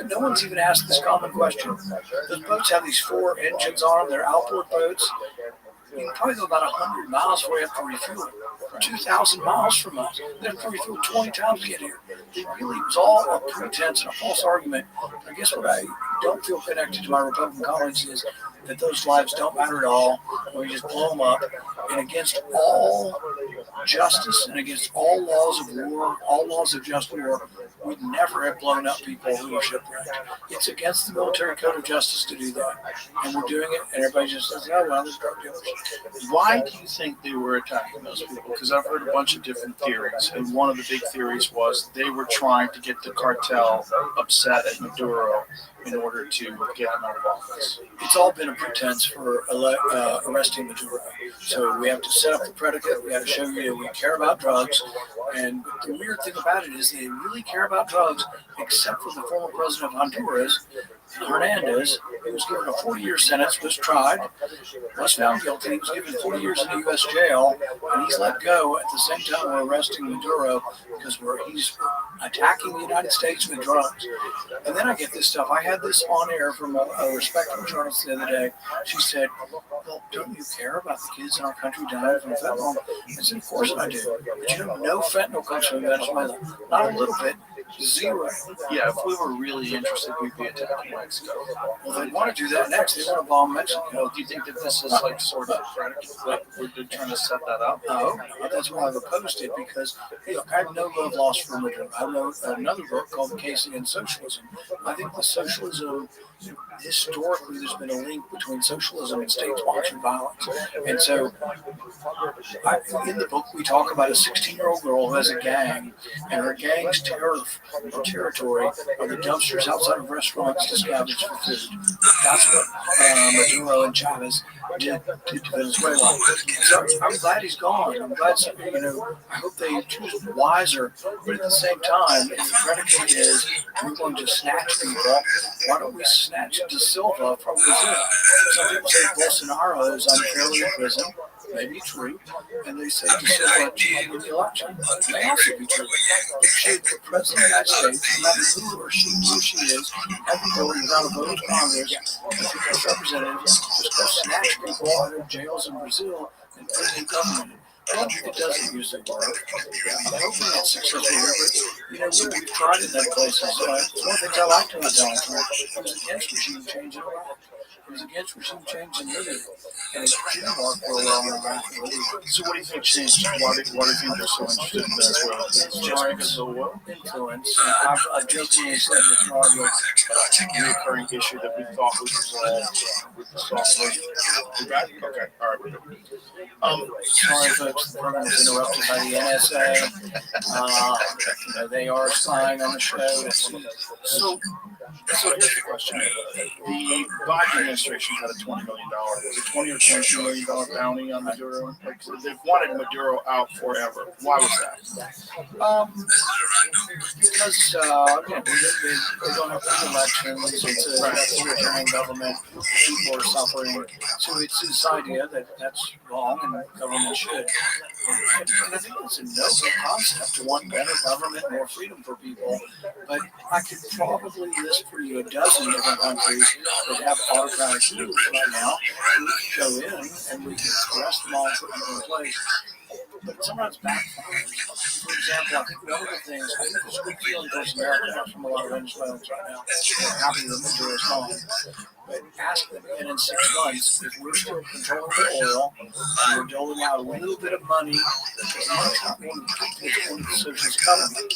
No one's even asked this common question. Those boats have these 4 engines on them. They're outboard boats. You can probably go about 100 miles before you have to refuel. 2,000 miles from us. They have to refuel 20 times to get here. It really was all a pretense and a false argument. I guess what I don't feel connected to my Republican colleagues is that those lives don't matter at all. We just blow them up. And against all justice and against all laws of war, all laws of just war, we'd never have blown up people who were shipwrecked. It's against the military code of justice to do that. And we're doing it, and everybody just says, oh, well, there's drug dealers. Why do you think they were attacking those people? Because I've heard a bunch of different theories, and one of the big theories was they were trying to get the cartel upset at Maduro in order to get him out of office. It's all been a pretense for arresting Maduro. So we have to set up the predicate. We have to show you that we care about drugs. And the weird thing about it is they really care about drugs, except for the former president of Honduras, Hernandez. He was given a 40-year sentence, was tried, was found guilty. He was given 40 years in a U.S. jail, and he's let go. At the same time, we're arresting Maduro because attacking the United States with drugs. And then I get this stuff. I had this on air from a respectable journalist the other day. She said, well, don't you care about the kids in our country dying from fentanyl? I said, of course I do. But you know, no fentanyl comes from Venezuela. Not a little bit. Zero. Yeah, if we were really interested, we'd be attacking Mexico. Well, they want to do that next. They want to bomb Mexico. Do you think that this is like sort of like we're trying to set that up? No, that's why I've opposed it, because look, I have no love lost for Maduro. I wrote another book called The Case Against Socialism. I think the socialism, historically, there's been a link between socialism and state-sponsored violence. And so, in the book, we talk about a 16-year-old girl who has a gang, and her gang's territory are the dumpsters outside of restaurants to scavenge for food. That's what Maduro and Chavez did to Venezuela. So I'm glad he's gone. I'm glad, I hope they choose wiser, but at the same time, if the predicate is we're going to snatch people, why don't we snatch De Silva from Brazil? Some people say Bolsonaro is unfairly in prison. Maybe true, and they say De Silva should win the election. It may also be true. But should the president of the United States, no matter who she is, have the ability without a vote of Congress, as representatives, just go snatch people out of jails in Brazil and put in government? Well, it doesn't usually work. I hope it's successful here, but we've tried it in other places. One of the things I liked about Donald Trump was against regime change in Iraq. It was against regime change in Libya, and it didn't work for a while in Iraq and Libya. So what do you think changed? Why do you think they're so interested in Venezuela? It's just because of influence. I've jokingly said that Toronto a recurring issue that we thought was resolved with the software. We got it? Okay, all right, we're good. Sorry, folks, the program was interrupted by the NSA. They are spying on the show. So here's the question. The Biden administration had a $20 million, was it $20 or $22 million bounty on Maduro? Like, they've wanted Maduro out forever. Why was that? Because they don't have to do elections. It's a authoritarian government. People are suffering. So it's this idea that that's wrong and government should. And I think it's a noble concept to want better government, more freedom for people. But I could probably list for you a dozen different countries that have autocratic rulers right now. We can go in and we can arrest them all and put them in place. But sometimes backfires. For example, I think one of the things, I think there's a good feeling towards America from a lot of Venezuelans right now. They're happy that Maduro is gone. But ask them again in 6 months if we're still controlling the oil, and we're doling out a little bit of money, because it's not going to keep it going to the socialist government.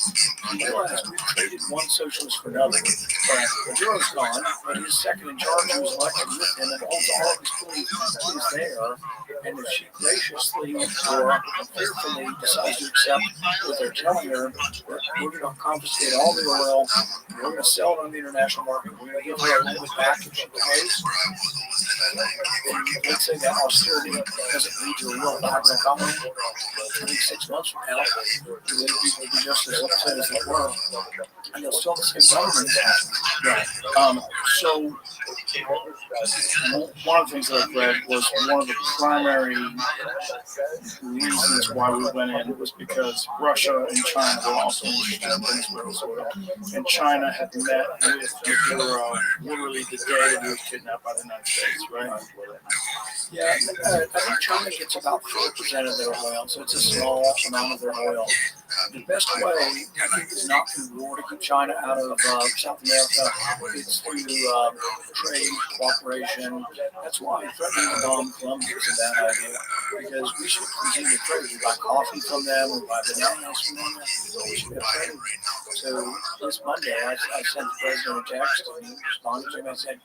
You realize we've traded one socialist for another. But Maduro's gone, but his second in charge, who was elected with him and holds all of his police, is there. And if she graciously or fearfully decides to accept what they're telling her, we're going to confiscate all the oil, we're going to sell it on the international market, we're going to give her a little bit back if she pays. And let's say that austerity doesn't lead to a real vibrant economy. I think 6 months from now, the people will be just as upset as they were. And they'll still have the same government. Right. So one of the things that I read was one of the primary reasons why we went in was because Russia and China were also interested in Venezuela. And China had met with Maduro literally the day that he was kidnapped by the United States, right? Yeah, I think China gets about 4% of their oil, so it's a small amount of their oil. The best way, I think, is not through war to keep China out of South America. It's through trade, cooperation. That's why threatening to bomb Colombia is a bad idea, because we should continue to trade. We buy coffee from them, we buy bananas from them. We should trade. So this Monday, I sent the president a text, and he responded to him. I said,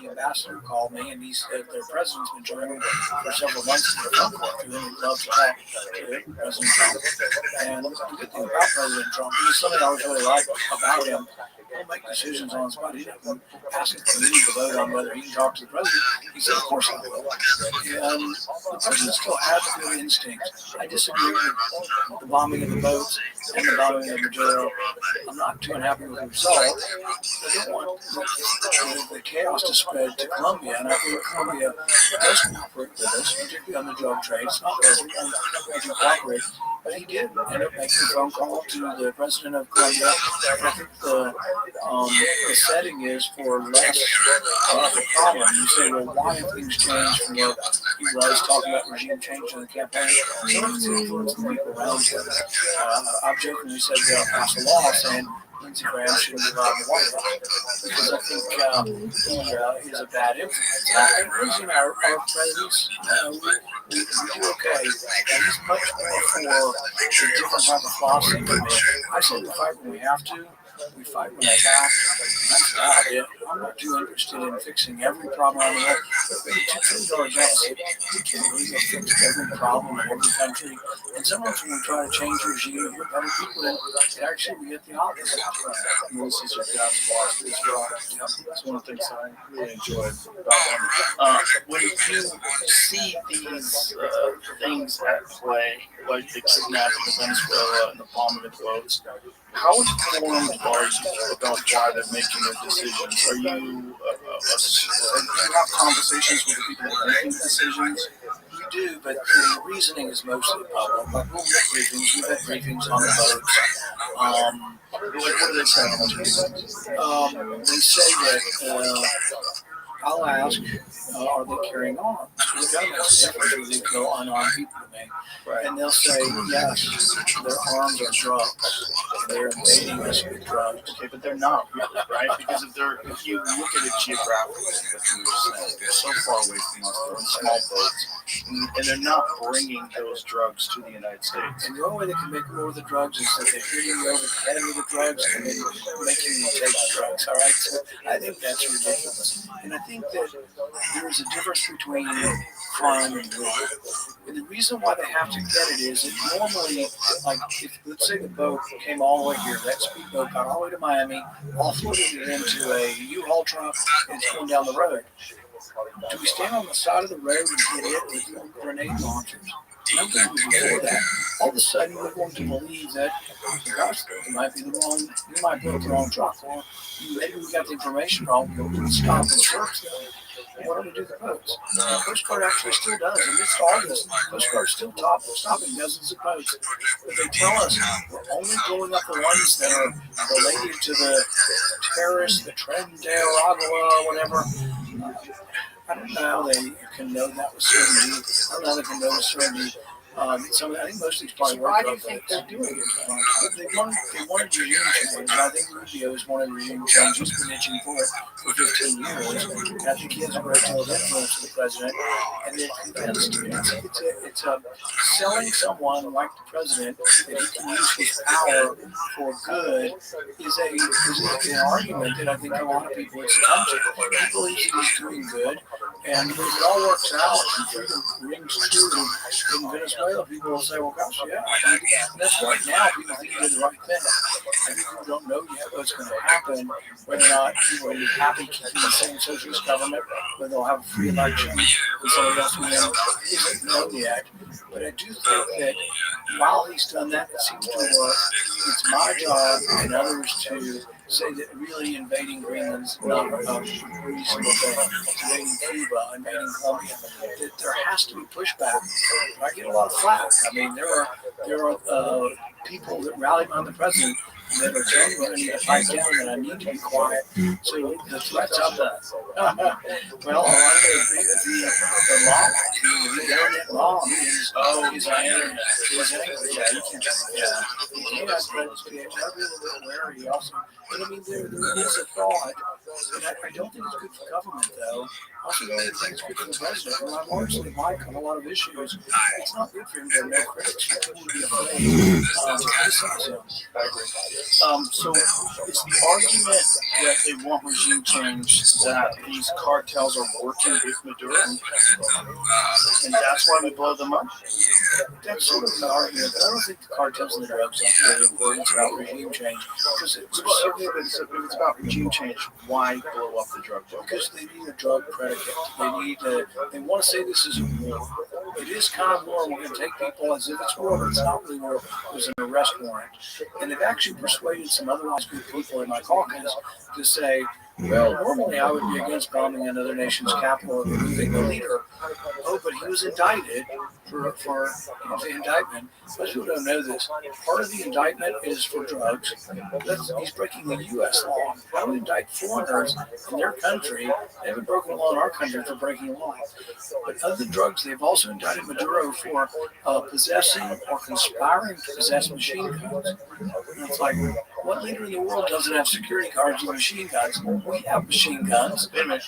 the ambassador called me, and he said their president's been joining for several months in the phone call to him. He'd love to talk to President Trump. And the good thing about President Trump, this is something I always really like about him. He'll make decisions on his body. He didn't ask him for me to vote on whether he can talk to the president. He said, of course I will. And the president still has good instinct. I disagree with the bombing of the boats. and the bombing of Maduro. I'm not too unhappy with the result. I don't want the chaos to spread to Colombia, and I think Colombia does cooperate with us, particularly on the drug trade. It's not perfect, I do cooperate, but he did end up making a phone call to the president of Colombia, and I think the setting is for less of a problem. You say, well, why have things changed from where he was talking about regime change in the campaign? Some of it's the influence of the people around him. I've jokingly said they'll pass a law saying Lindsey Graham shouldn't be allowed in the White House because I think he is a bad influence. And losing our presidents, we do okay. And he's much more for a different type of philosophy than me. I say we fight when we have to. We fight when they have to. That's about it. I'm not too interested in fixing every problem on the world. But $2 trillion deficit, we can't really fix every problem in every country. And sometimes when we try to change regime, put other people in, actually we get the opposite. This is your dad's philosophy as well. That's one of the things I really enjoyed about them. When you see these things at play, like the kidnapping of Venezuela and the bombing of the boats, how informed are you about why they're making their decisions? Are you, do you have conversations with the people that are making decisions? We do, but the reasoning is mostly public. Like we'll get briefings, we've had briefings on the boats. What do they say on those briefings? They say that I'll ask, are they carrying arms? It doesn't make a difference whether they kill unarmed people to me. Right. And they'll say, yes, their arms are drugs. They're invading us with drugs. Okay, but they're not really, right? Because if you look at it geographically, as you were saying, they're so far away from us, they're in small boats, and they're not bringing those drugs to the United States. And the only way they can make more of the drugs is that they're hitting you over the head with the drugs and then making you take the drugs, all right? So I think that's ridiculous. And I think that there is a difference between crime and war. And the reason why they have to get it is that normally, like, if, let's say the boat came all the way here, that speedboat got all the way to Miami, offloaded it into a U-Haul truck, and it's going down the road. Do we stand on the side of the road and hit it with grenade launchers? Nobody would do that. All of a sudden, we're going to believe that, gosh, it might be the wrong, you might build the wrong truck, or maybe we got the information wrong, we'll stop and search them. What do we do with the boats? The Coast Guard actually still does. Amidst all this, the Coast Guard still stopping dozens of boats. But they tell us we're only blowing up the ones that are related to the terrorists, the Tren de Aragua, whatever. I don't know how they can know that with certainty. I don't know how they can know with certainty. I think most of these probably work. Why do you think they're doing it? They wanted regime change. I think Rubio's wanted regime change. He's been itching for it for 15 years. And I think he has a great deal of influence with the president. And they're convinced. It's selling someone like the president that he can use his power for good is an argument that I think a lot of people would succumb to. He believes that he's doing good. And if it all works out and freedom rings true in Venezuela, people will say, well, gosh, yeah. And that's right now, people think he did the right thing. I think people don't know yet what's going to happen, whether or not people will be happy keeping the same socialist government, whether they'll have a free election, and somebody else will win. Isn't known yet. But I do think that while he's done that, it seems to work. It's my job and others to say that really invading Greenland's not a reasonable thing. Invading Cuba, invading Colombia, that there has to be pushback. I get a lot of flack. I mean, there are people that rally behind the president that are telling me I need to pipe down and I need to be quiet. So the threats out there. Well, the law, the internet law is angry. You can't, but it's be a little bit wary also. But I mean, there is a thought, and I don't think it's good for government, though. I also don't think it's good for the president, who I largely like on a lot of issues. It's not good for him to have no critics. People would be afraid to criticize him. I agree. So it's the argument that they want regime change that these cartels are working with Maduro, and that's why we blow them up. That's sort of the argument, but I don't think the cartels and the drugs are really important. It's about regime change. Because if it's about regime change, why blow up the drug book? Because they need a drug predicate. They want to say this is a war. it is kind of war. We're going to take people as if it's war, but it's not really war. It was an arrest warrant. And they've actually persuaded some otherwise good people in my caucus to say, well, normally I would be against bombing another nation's capital and removing the leader. Oh, but he was indicted for the indictment. Most people don't know this. Part of the indictment is for drugs. He's breaking the U.S. law. How do we indict foreigners in their country? They haven't broken the law in our country for breaking law. But other drugs, they've also indicted Maduro for possessing or conspiring to possess machine guns. And it's like, what leader in the world doesn't have security guards with machine guns? We have machine guns. Wait a minute.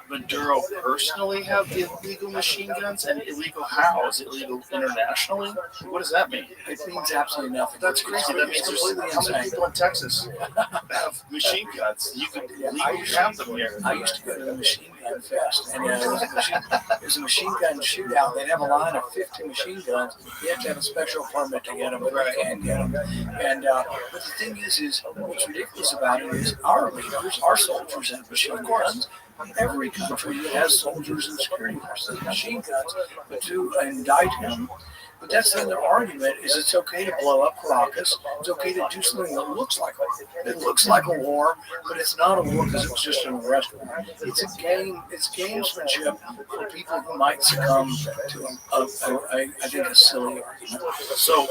Maduro personally have illegal machine guns, and illegal how? Is it illegal internationally? What does that mean? It means absolutely nothing. That's crazy. That means there's how many people in Texas have machine guns? You can legally have them here. I used to go to the machine gun fest, and it was a machine gun shootout. They'd have a line of 50 machine guns. You have to have a special permit to get them, but you can get them. And but the thing is what's ridiculous about it is our leaders, our soldiers have machine guns. Every country has soldiers and security forces with machine guns, but to indict him. But that's the other argument: is it's okay to blow up Caracas. It's okay to do something that looks like a war, but it's not a war because it was just an arrest warrant. It's a game. It's gamesmanship for people who might succumb to I think a silly argument. So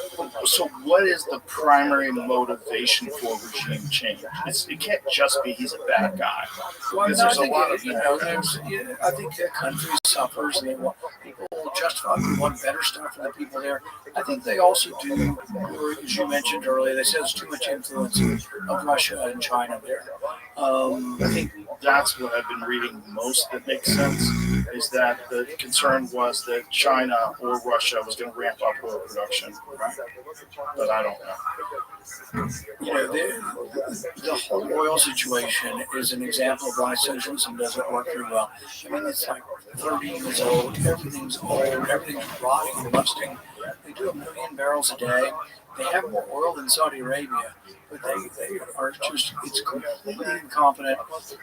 what is the primary motivation for regime change? It can't just be he's a bad guy. Well, Because there's a lot of I think the country suffers, and they want people justifiably want better stuff for the people there. I think they also do, as you mentioned earlier, they said there's too much influence of Russia and China there. I think that's what I've been reading most that makes sense, is that the concern was that China or Russia was going to ramp up oil production. Right? But I don't know. You know, the whole oil situation is an example of why socialism doesn't work very well. I mean, it's like 30 years old, everything's old, everything's rotting and rusting. They do 1 million barrels a day. They have more oil than Saudi Arabia, but they are just, it's completely incompetent,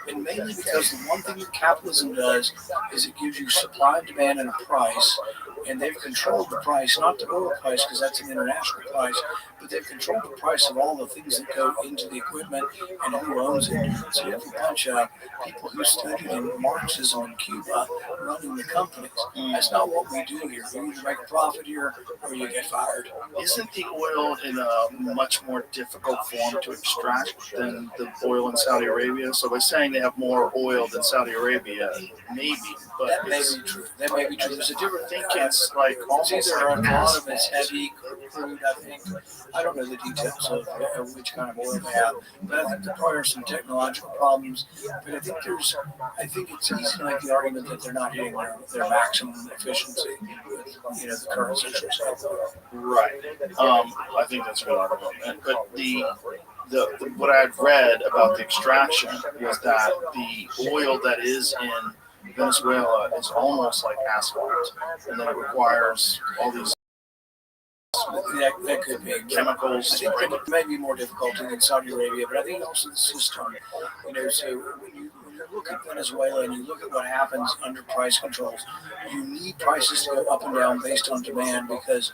and mainly because the one thing that capitalism does is it gives you supply and demand and a price, and they've controlled the price, not the oil price because that's an international price, but they've controlled the price of all the things that go into the equipment and who owns it. So you have a bunch of people who studied in Marxism in Cuba running the companies. That's not what we do here. We either make a profit here or you get fired. Isn't the oil in a much more difficult form to extract than the oil in Saudi Arabia? So by saying they have more oil than Saudi Arabia, maybe, but that may be true. That may be true. There's a different thing. It's like almost either like a lot of it's heavy crude, I think. I don't know the details of which kind of oil they have, but I think there probably are some technological problems. But I think it's easy to make the argument that they're not hitting their maximum efficiency with the current situation. Right. I think that's a good argument. But the what I've read about the extraction was that the oil that is in Venezuela is almost like asphalt, and then it requires all these that could be chemicals. I think it may be more difficult in Saudi Arabia, but I think also the system, so when you look at Venezuela and you look at what happens under price controls, you need prices to go up and down based on demand because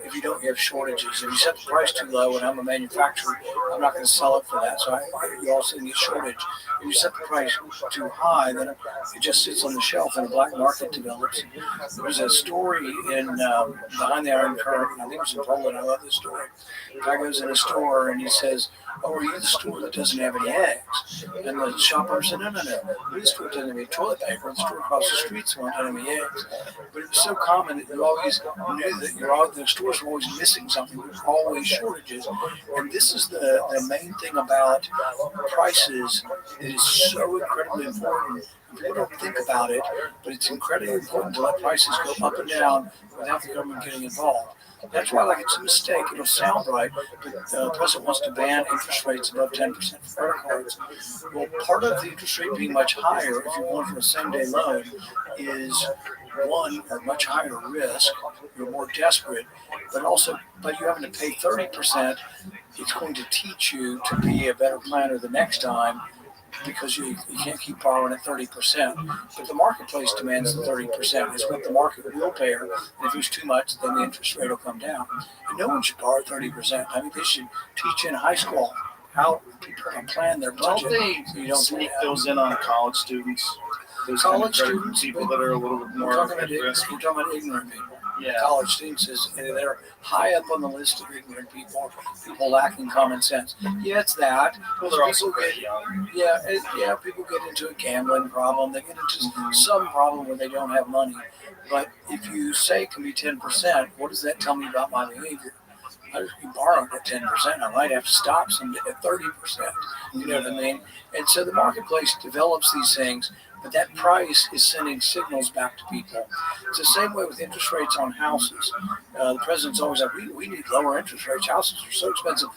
if you don't, you have shortages. If you set the price too low, and I'm a manufacturer, I'm not going to sell it for that. So you also need shortage. If you set the price too high, then it just sits on the shelf and a black market develops. There was a story in Behind the Iron Curtain. I think it was in Poland. I love this story. The guy goes in a store and he says, "Oh, are you the store that doesn't have any eggs?" And the shopper said, "No. We're the store that doesn't have any toilet paper. The store across the street's one doesn't have any eggs." But it was so common that you always knew that the stores were always missing something. There were always shortages. And this is the main thing about prices that is so incredibly important. People don't think about it, but it's incredibly important to let prices go up and down without the government getting involved. That's why, it's a mistake. It'll sound right, but the president wants to ban interest rates above 10% for credit cards. Well, part of the interest rate being much higher, if you're going for a same-day loan, is one, a much higher risk. You're more desperate, but you having to pay 30%. It's going to teach you to be a better planner the next time. because you can't keep borrowing at 30%. But the marketplace demands the 30%. It's what the market will bear. And if there's too much, then the interest rate will come down. And no one should borrow 30%. I mean, they should teach in high school how people can plan their budget. Don't they so you don't sneak those in on college students? Those college kind of students, people that are a little bit we're more talking at risk. about ignorant people. Yeah. College students and they're high up on the list of ignorant people lacking common sense. Yeah, it's that. Well, they're also People very young. people get into a gambling problem. They get into some problem where they don't have money. But if you say it can be 10%, what does that tell me about my behavior? I just be borrowing at 10%. I might have to stop someday at 30%. You know what I mean? And so the marketplace develops these things, but that price is sending signals back to people. It's the same way with interest rates on houses. The president's always like, we need lower interest rates. Houses are so expensive.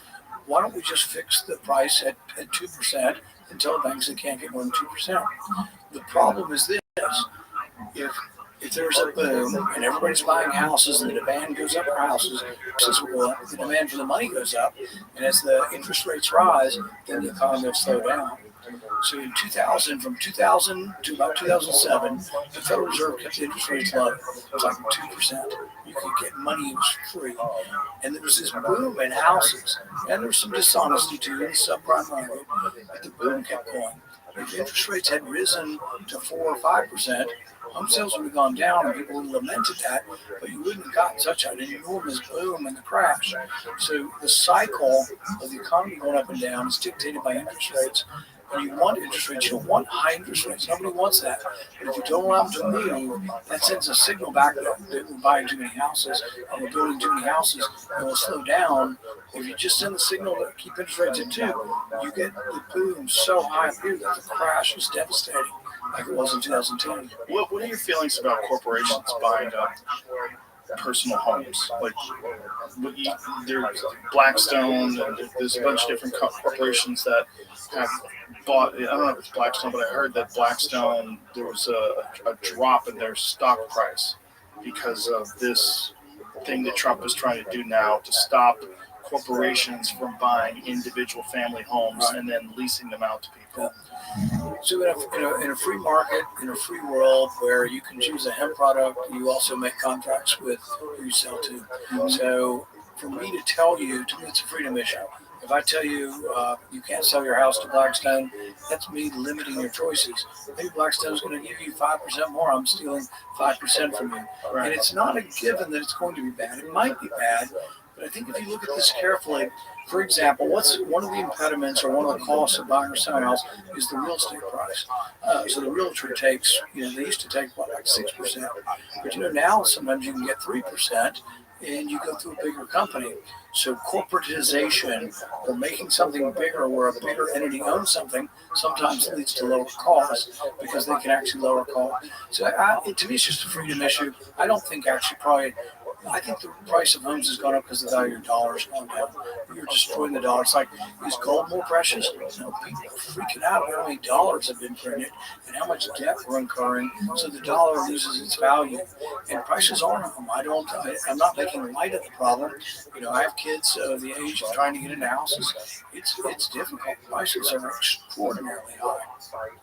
Why don't we just fix the price at 2% and tell banks they can't get more than 2%? The problem is this. If there's a boom and everybody's buying houses and the demand goes up for houses, prices will go up, the demand for the money goes up, and as the interest rates rise, then the economy will slow down. So in 2000, from 2000 to about 2007, the Federal Reserve kept the interest rates low. It was like 2%. You could get money, it was free. And there was this boom in houses. And there was some dishonesty too in the subprime market, but the boom kept going. If interest rates had risen to 4 or 5%, home sales would have gone down and people would have lamented that, but you wouldn't have gotten such an enormous boom in the crash. So the cycle of the economy going up and down is dictated by interest rates. And you want interest rates, you don't want high interest rates. Nobody wants that. But if you don't allow them to move, that sends a signal back that we're buying too many houses and we're building too many houses and we'll slow down. If you just send the signal to keep interest rates at 2, you get the boom so high up here that the crash is devastating, like it was in 2010. What are your feelings about corporations buying up personal homes? Like, there's Blackstone, and there's a bunch of different corporations that have bought. I don't know if it's Blackstone, but I heard that Blackstone, there was a drop in their stock price because of this thing that Trump is trying to do now to stop corporations from buying individual family homes and then leasing them out to people. So in a free market, in a free world where you can choose a hemp product, you also make contracts with who you sell to. So for me to tell you, to me it's a freedom issue. If I tell you you can't sell your house to Blackstone, that's me limiting your choices. Maybe Blackstone's going to give you 5% more. I'm stealing 5% from you. Right. And it's not a given that it's going to be bad. It might be bad, but I think if you look at this carefully, for example, what's one of the impediments or one of the costs of buying or selling a house is the real estate price. So the realtor takes, they used to take like 6%, but now sometimes you can get 3%. And you go through a bigger company. So corporatization or making something bigger where a bigger entity owns something sometimes leads to lower costs because they can actually lower costs. So to me, it's just a freedom issue. I don't think I think the price of homes has gone up because the value of dollars has gone down. You're destroying the dollar. It's like, is gold more precious? No, people are freaking out about how many dollars have been printed and how much debt we're incurring. So the dollar loses its value. And prices are home. I'm not making light of the problem. I have kids of the age of trying to get into houses. It's difficult. Prices are extraordinarily high.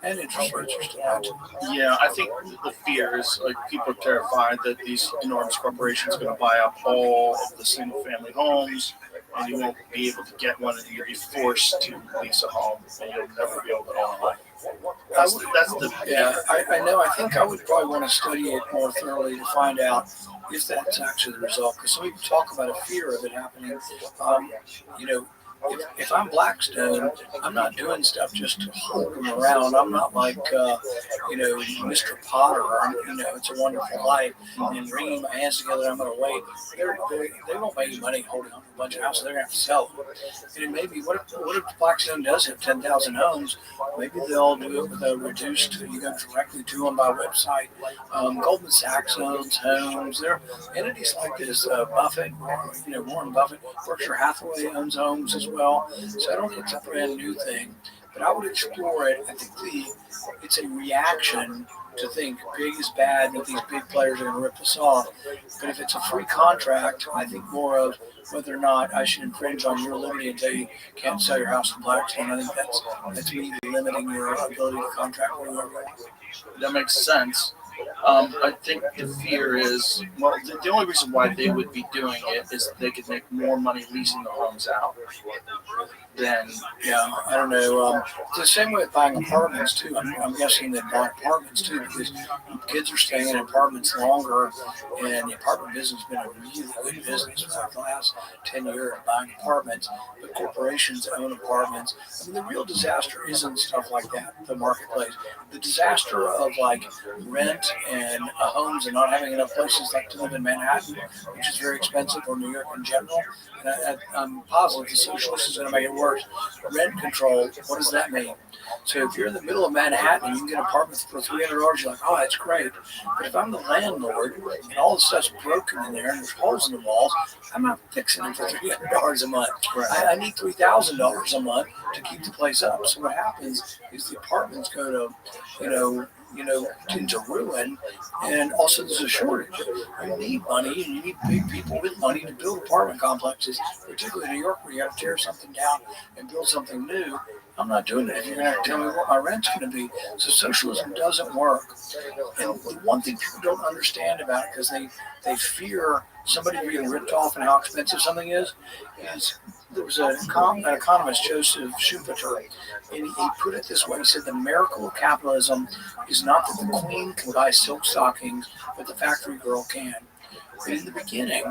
And interest rates are still high too. Yeah, I think the fear is like people are terrified that these enormous corporations are going to buy up all of the single family homes and you won't be able to get one and you'll be forced to lease a home and you'll never be able to own a home. I know. I think I would probably want to study it more thoroughly to find out if that's actually the result. Because some people talk about a fear of it happening. If I'm Blackstone, I'm not doing stuff just to hold them around. I'm not like, Mr. Potter, It's a Wonderful Life, and wringing my hands together, I'm going to wait. They won't make money holding on to a bunch of houses. They're going to have to sell them. And it may be, what if Blackstone does have 10,000 homes? Maybe they'll do it with a reduced, you go directly to them by website. Goldman Sachs owns homes. There are entities like this. Buffett, Warren Buffett, Berkshire Hathaway owns homes as well. So I don't think it's a brand new thing, but I would explore it. I think it's a reaction to think big is bad and that these big players are going to rip us off. But if it's a free contract, I think more of whether or not I should infringe on your liberty and tell you can't sell your house in Blackstone. I think that's me limiting your ability to contract with whoever. That makes sense. I think the fear is, well, the only reason why they would be doing it is they could make more money leasing the homes out than. Yeah, I don't know. It's the same way with buying apartments too. I'm guessing they buy apartments too because kids are staying in apartments longer, and the apartment business has been a really good business for the last 10 years, buying apartments. But corporations own apartments. I mean, the real disaster isn't stuff like that, the marketplace. The disaster of like rent and homes and not having enough places like to live in Manhattan, which is very expensive, or New York in general. And I'm positive the socialist is going to make it worse. Rent control, what does that mean? So if you're in the middle of Manhattan and you can get apartments for $300, you're like, oh, that's great. But if I'm the landlord and all the stuff's broken in there and there's holes in the walls, I'm not fixing them for $300 a month. I need $3,000 a month to keep the place up. So what happens is the apartments go to, into ruin, and also there's a shortage. You need money, and you need big people with money to build apartment complexes, particularly in New York, where you got to tear something down and build something new. I'm not doing it if you're going to tell me what my rent's going to be. So socialism doesn't work. And the one thing people don't understand about it, because they fear somebody being ripped off and how expensive something is there was an economist, Joseph Schumpeter, and he put it this way. He said, the miracle of capitalism is not that the queen can buy silk stockings, but the factory girl can. But in the beginning,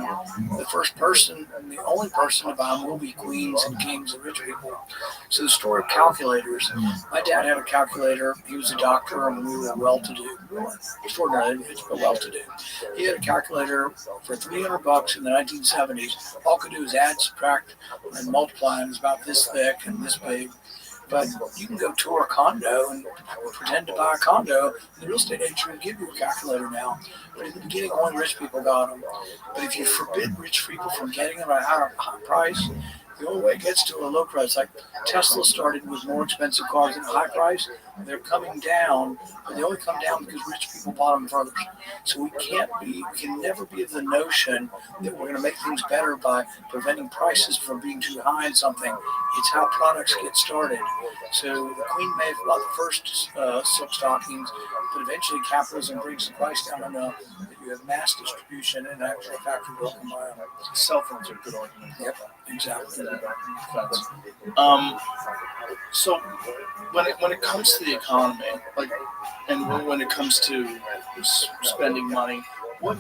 the first person and the only person to buy them will be queens and kings and rich people. So the story of calculators. My dad had a calculator. He was a doctor, and we were well-to-do. We weren't extraordinarily rich, but well-to-do. He had a calculator for $300 in the 1970s. All could do is add, subtract, and multiply. And it was about this thick and this big. But you can go tour a condo and pretend to buy a condo. The real estate agent will give you a calculator now. But in the beginning, only rich people got them. But if you forbid rich people from getting them at a high price, the only way it gets to a low price, like Tesla started with more expensive cars at a high price, they're coming down, but they only come down because rich people bought them first. So we can never be of the notion that we're going to make things better by preventing prices from being too high in something. It's how products get started. So the queen may have bought the first silk stockings, but eventually capitalism brings the price down enough that you have mass distribution and actually a factory will come buy them. Cell phones are a good argument. Yep, exactly. So when it comes to the economy, and when it comes to spending money, what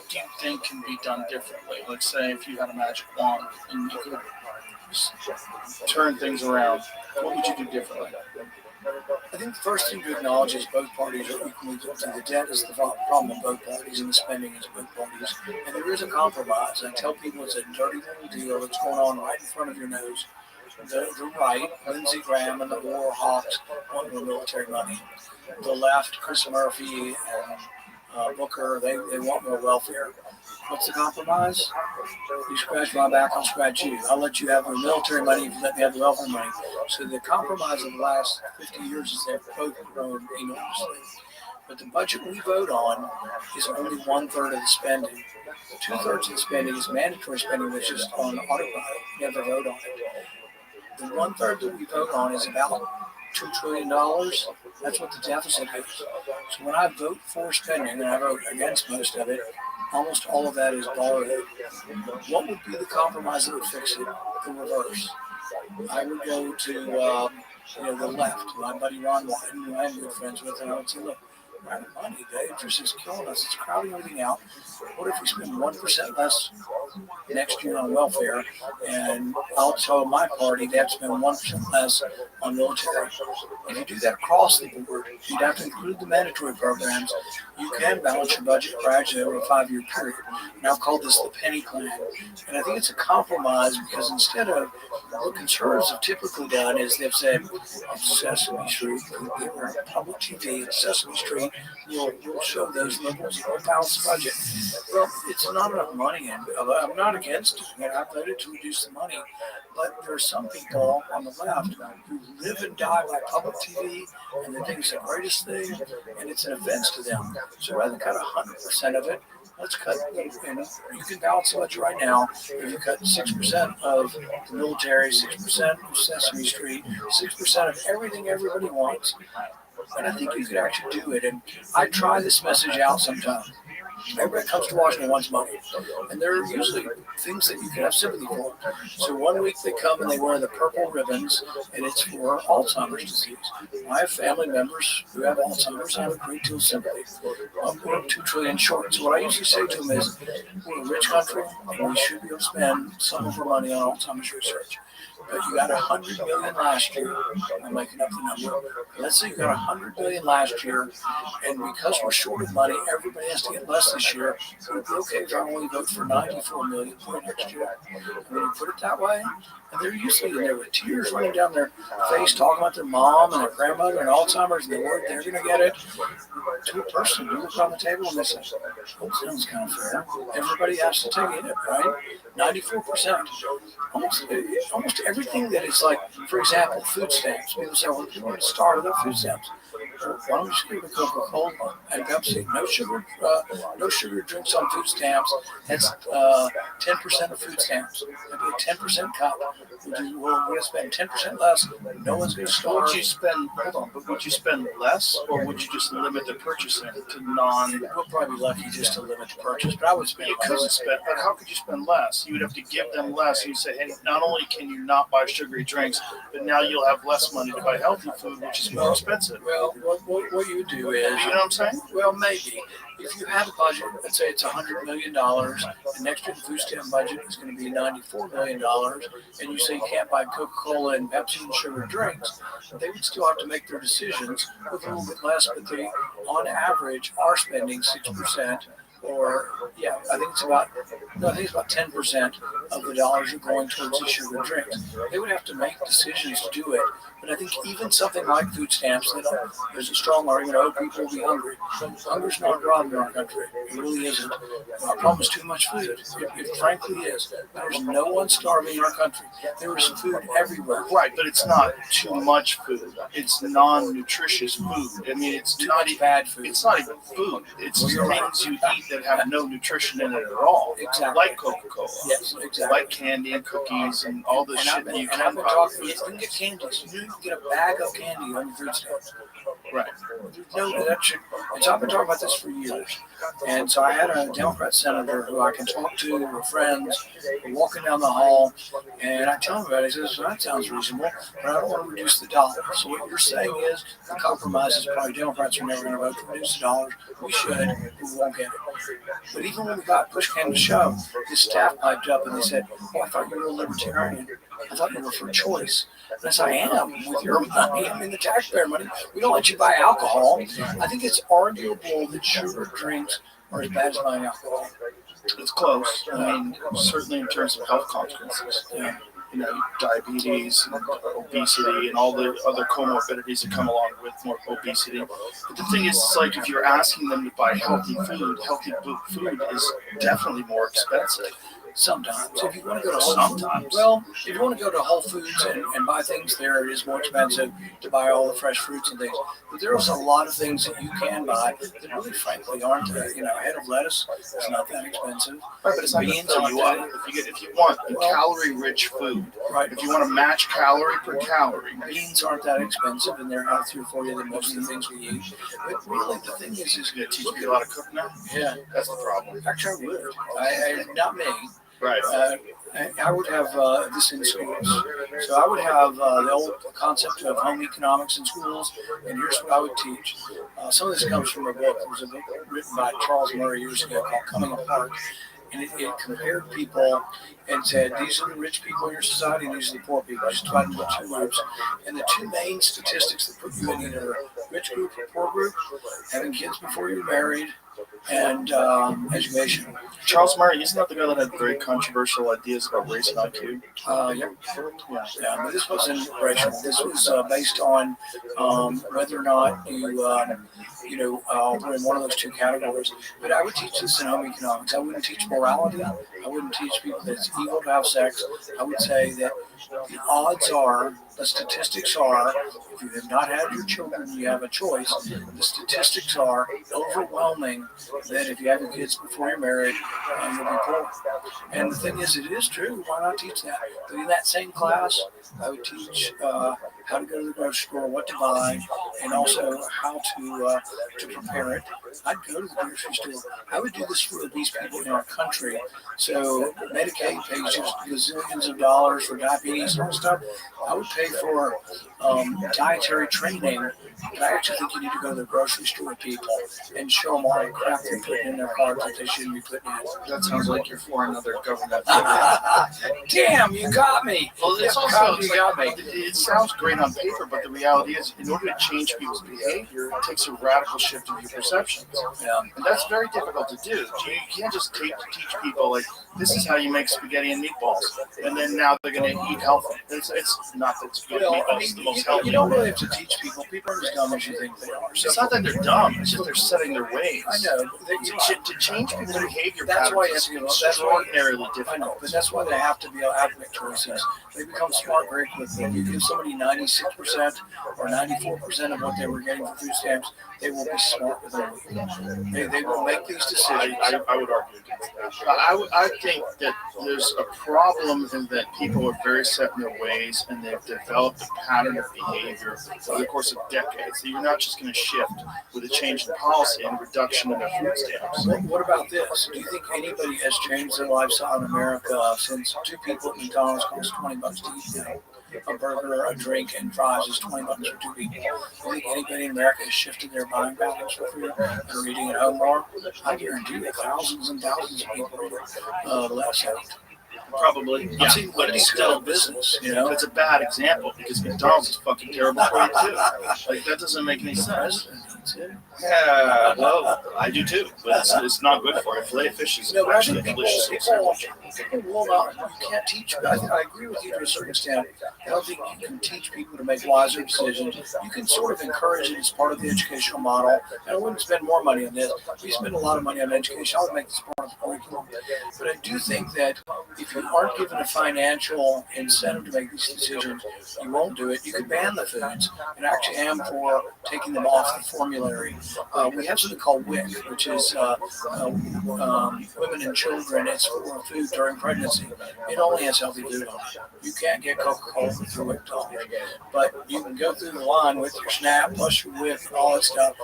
do you think can be done differently? Let's say if you had a magic wand and you could turn things around, what would you do differently? I think the first thing to acknowledge is both parties are equally guilty. The debt is the problem of both parties, and the spending is both parties. And there is a compromise. I tell people it's a dirty little deal that's going on right in front of your nose. The right, Lindsey Graham and the war hawks want more military money. The left, Chris Murphy and Booker, they want more welfare. What's the compromise? You scratch my back, I'll scratch you. I'll let you have the military money if you let me have the welfare money. So the compromise of the last 50 years is they've both grown enormously. But the budget we vote on is only 1/3 of the spending. 2/3 of the spending is mandatory spending that's just on autopilot. You never vote on it. The 1/3 that we vote on is about $2 trillion. That's what the deficit is. So when I vote for spending, and I vote against most of it, almost all of that is borrowed. What would be the compromise that would fix it? The reverse. I would go to the left. My buddy Ron Wyden, who I'm good friends with, and I would say, look, we're out of money. The interest is killing us. It's crowding everything out. What if we spend 1% less next year on welfare? And I'll tell my party they have to spend 1% less on military. If you do that across the board, you'd have to include the mandatory programs. You can balance your budget gradually over a 5-year period. And I've called this the penny plan. And I think it's a compromise because instead of what conservatives have typically done is they've said, it's Sesame Street, public TV, it's Sesame Street, we'll show those liberals a balanced budget. Well, it's not enough money, and I'm not against it. I voted to reduce the money, But there are some people on the left who live and die by public TV, and they think it's the greatest thing, and it's an offense to them. So rather than cut 100% of it, let's cut, and you can balance the budget right now. If you cut 6% of the military, 6% of Sesame Street, 6% of everything everybody wants, and I think you could actually do it. And I try this message out sometimes. Everybody comes to Washington wants money, and there are usually things that you can have sympathy for. So one week they come and they wear the purple ribbons, and it's for Alzheimer's disease. I have family members who have Alzheimer's. I have a great deal of sympathy. We're $2 trillion short. So what I usually say to them is, we're a rich country, and we should be able to spend some of our money on Alzheimer's research. But you got $100 million last year. I'm making up the number. Let's say you got $100 million last year, and because we're short of money, everybody has to get less this year. So it'd be okay if I only vote for $94 million for next year. When you put it that way, and they're usually in there with tears running down their face, talking about their mom and their grandmother and Alzheimer's, and they're worried they're going to get it. To a person, you look on the table and they say, "Oh, sounds kind of fair." Everybody has to take it, right? 94%. Almost everything that is like, for example, food stamps. People say, well, people want to start without food stamps. Why don't we just give a Coca-Cola and Pepsi? No sugar drinks on food stamps. That's 10% of food stamps. That'd be a 10% cut. We're going to spend 10% less. No one's going to starve. Would you spend? Hold on, but would you spend less, or would you just limit the purchasing to non? We'll probably be lucky just to limit the purchase, but I would spend. You couldn't spend, but how could you spend less? You would have to give them less. You say, hey, not only can you not buy sugary drinks, but now you'll have less money to buy healthy food, which is more expensive. Well, what you do is, you know what I'm saying? Well, maybe. If you have a budget, let's say it's $100 million, and next year the food stamp budget is going to be $94 million, and you say you can't buy Coca-Cola and Pepsi and sugar drinks, they would still have to make their decisions with a little bit less, but they, on average, are spending 6%. Or, I think it's about 10% of the dollars are going towards the sugar drinks. They would have to make decisions to do it. But I think even something like food stamps, there's a strong argument, people will be hungry. Hunger's not a problem in our country. It really isn't. Our problem is too much food. It frankly is. There's no one starving in our country. There is food everywhere. Right, but it's not too much food. It's non-nutritious food. I mean, it's not even bad food. It's not even food. It's things you eat that have no nutrition in it at all. Exactly. Like Coca-Cola. Yes, exactly. Like candy and cookies and all this shit that you can buy. You can get candies. You can get a bag of candy on your food stamps. Right. No, that should. And so I've been talking about this for years. And so I had a Democrat senator who I can talk to. We're friends. We're walking down the hall, and I tell him about it. He says, well, "That sounds reasonable, but I don't want to reduce the dollars." So what you're saying is the compromise is probably Democrats are never going to vote to reduce the dollars. We should, but we won't get it. But even when we got push came to shove, his staff piped up and they said, "Oh, I thought you were a libertarian. I thought you were for choice." And I said, "I am with your money. I mean, the taxpayer money. We don't let you buy alcohol." I think it's arguable that sugar drinks are as bad as buying alcohol. It's close. I mean, certainly in terms of health consequences. Yeah. You know, diabetes, and obesity, and all the other comorbidities that come along with more obesity. But the thing is, it's like if you're asking them to buy healthy food is definitely more expensive. Sometimes. If you want to go to if you want to go to Whole Foods and buy things there, it is more expensive to buy all the fresh fruits and things. But there's a lot of things that you can buy that really, frankly, aren't. A head of lettuce is not that expensive. Right, but it's not going to fill you up. If you want calorie-rich food, right? If you want to match calorie per calorie, beans aren't that expensive, and they're healthier for you than most of the things we eat. But really, the thing is going to teach you how to cook now. Yeah, that's the problem. Actually, I would. Not me. Right. I would have this in schools. So I would have the old concept of home economics in schools, and here's what I would teach. Some of this comes from a book. There was a book written by Charles Murray years ago called Coming Apart, and it compared people and said, these are the rich people in your society, and these are the poor people. Just divided into two groups. And the two main statistics that put you in either a rich group or poor group, having kids before you're married, and education. Charles Murray, isn't that the guy that had very controversial ideas about race and IQ? Yeah, but this wasn't racial. This was based on whether or not you were in one of those two categories. But I would teach this in home economics. I wouldn't teach morality. I wouldn't teach people that it's evil to have sex. I would say that the odds are, the statistics are, if you have not had your children, you have a choice. The statistics are overwhelming that if you have your kids before you're married, you'll be poor. And the thing is, it is true. Why not teach that? But in that same class, I would teach how to go to the grocery store, what to buy, and also how to prepare it. I'd go to the grocery store. I would do this for these people in our country. So Medicaid pays just gazillions of dollars for diabetes and all stuff. I would pay for dietary training, but I actually think you need to go to the grocery store with people and show them all the crap they're putting in their cart that they shouldn't be putting in. That sounds like you're for another government. Damn, you got me. Well, it's also, it sounds great on paper, but the reality is, in order to change people's behavior, it takes a radical shift in your perceptions. And that's very difficult to do. You can't just teach people, like, this is how you make spaghetti and meatballs, and then now they're going to eat healthy. It's not that spaghetti and meatballs is the most healthy. You don't really have to teach people. People are as dumb as you think they are. It's not that they're dumb. It's just they're setting their ways. I know. To change people's behavior That's why patterns is extraordinarily difficult. I know, but that's why they have to be able to make choices. They become smart very quickly. If you give somebody 96% or 94% of what they were getting from food stamps, they will be smart within a week. They will make these decisions. I would argue against that. I think that there's a problem in that people are very set in their ways and they've developed a pattern of behavior over the course of decades. So you're not just going to shift with a change in policy and a reduction in their food stamps. What about this? Do you think anybody has changed their lifestyle in America since two people at McDonald's cost $20 to eat now? A burger, a drink, and fries is $20 for two people. Do you think anybody in America has shifted their buying patterns for food and are eating at home more? I guarantee you thousands and thousands of people are less out. Probably, yeah, but it's still a business, you know. It's a bad example because McDonald's is fucking terrible for you too. Like, that doesn't make any sense. Yeah, well, I do too, but it's not good for you. Filet fish is actually a delicious sandwich. People will not. You can't teach. I agree with you to a certain extent. I don't think you can teach people to make wiser decisions. You can sort of encourage it as part of the educational model. And I wouldn't spend more money on this. We spend a lot of money on education. I would make this part of the curriculum. But I do think that if you aren't given a financial incentive to make these decisions, you won't do it. You can ban the foods. And I actually am for taking them off the formulary. We have something called WIC, which is women and children. It's for food during pregnancy. It only has healthy food on it. You can't get Coca-Cola with your WIC dollars. But you can go through the line with your SNAP plus your WIC and all that stuff.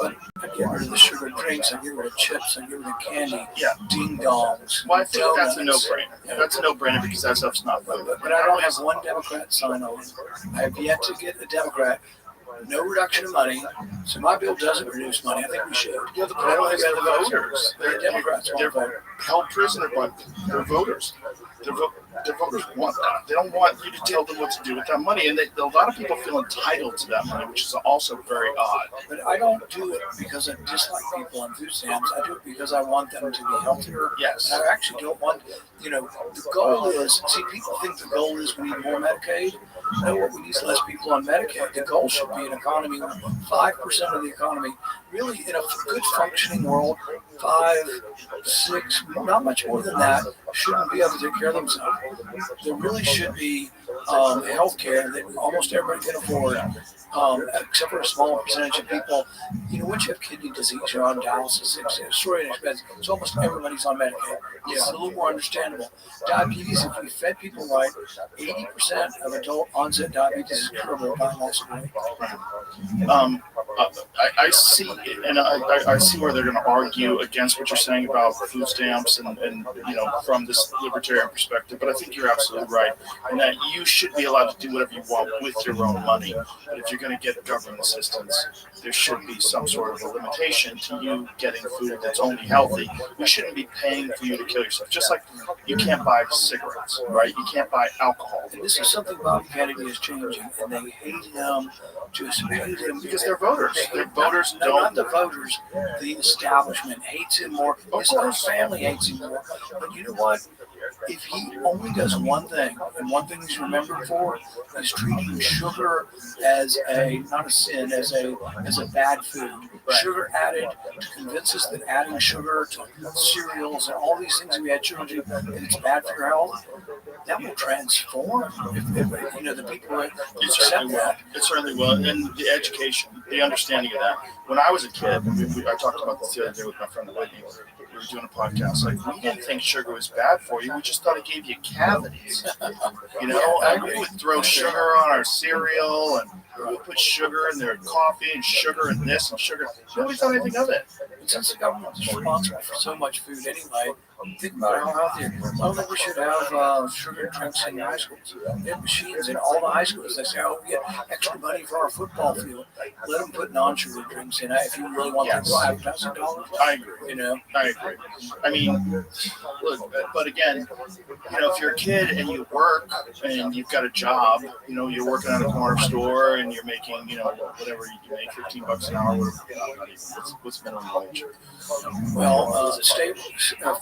But I get rid of the sugar drinks, I get rid of chips, I get rid of candy, ding dongs. Well, I think that's a no-brainer. Yeah. That's a no-brainer because that stuff's not food. But I don't have one Democrat sign on it. I have yet to get a Democrat. No reduction of money, so my bill doesn't reduce money. I think we should. Yeah, the problem is the voters. The Democrats they're held prisoner by their voters. Their voters want that. They don't want you to tell them what to do with that money, and a lot of people feel entitled to that money, which is also very odd. But I don't do it because I dislike people on food stamps. I do it because I want them to be healthier. Yes. And I actually don't want, the goal is, people think the goal is we need more Medicaid. No, what we need is less people on Medicaid. The goal should be an economy where 5% of the economy, really in a good functioning world, 5, 6, not much more than that, shouldn't be able to take care of themselves. There really should be health care that almost everybody can afford, except for a small percentage of people. Once you have kidney disease, you're on dialysis, it's extremely expensive. So almost everybody's on Medicaid. It's a little more understandable. Diabetes, if we fed people right, 80% of adult onset diabetes is curable by loss of weight. I see, and I see where they're going to argue against what you're saying about food stamps and from this libertarian perspective, but I think you're absolutely right, and that you should be allowed to do whatever you want with your own money. But if you're going to get government assistance, there should be some sort of a limitation to you getting food that's only healthy. We shouldn't be paying for you to kill yourself. Just like you can't buy cigarettes, right? You can't buy alcohol. And this is something Bobby Kennedy is changing, and they hate him, just hate him. Because they're voters. Their voters no, don't. Not the voters. The establishment hates him more. His whole family hates him more. But you know what? If he only does one thing, and one thing he's remembered for, is treating sugar as not a sin, as a bad food. Right. Sugar added to convince us that adding sugar to cereals and all these things we add sugar to, that it's bad for your health. That will transform if the people that accept that. It certainly will. And the education, the understanding of that. When I was a kid, I talked about this the other day with my friend Whitney. We were doing a podcast. Like, we didn't think sugar was bad for you. We just thought it gave you cavities. And we would throw sugar on our cereal, and we would put sugar in their coffee, and sugar in this, and sugar. Nobody thought anything of it. And since the government is responsible for so much food anyway, think about how healthy. I don't think we should have sugar drinks in high schools. They have machines in all the high schools. They say, "Oh, we get extra money for our football field. Let them put non-sugar drinks in. If you really want them to advertise $1." I agree. I agree. I mean, look, but again, if you're a kid and you work and you've got a job, you're working at a corner store and you're making, whatever you make, $15 an hour, whatever. What's minimum wage? Well,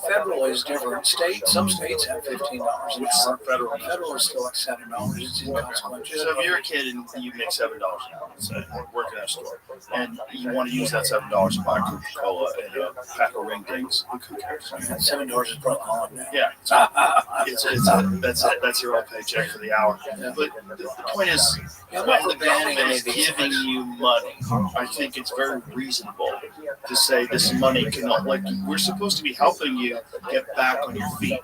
federal is different. Some states have $15 an hour. Federal is still like $7. It's inconsequential. So if you're a kid and you make $7 an hour, let's say, working at a store, and you want to use that $7 to buy Coca-Cola and a pack of ring dings, who cares? $7 is broke on now. Yeah, that's your old paycheck for the hour. Yeah. But the point is, when the government is giving you money, I think it's very reasonable to say this money cannot, like, we're supposed to be helping you get back on your feet.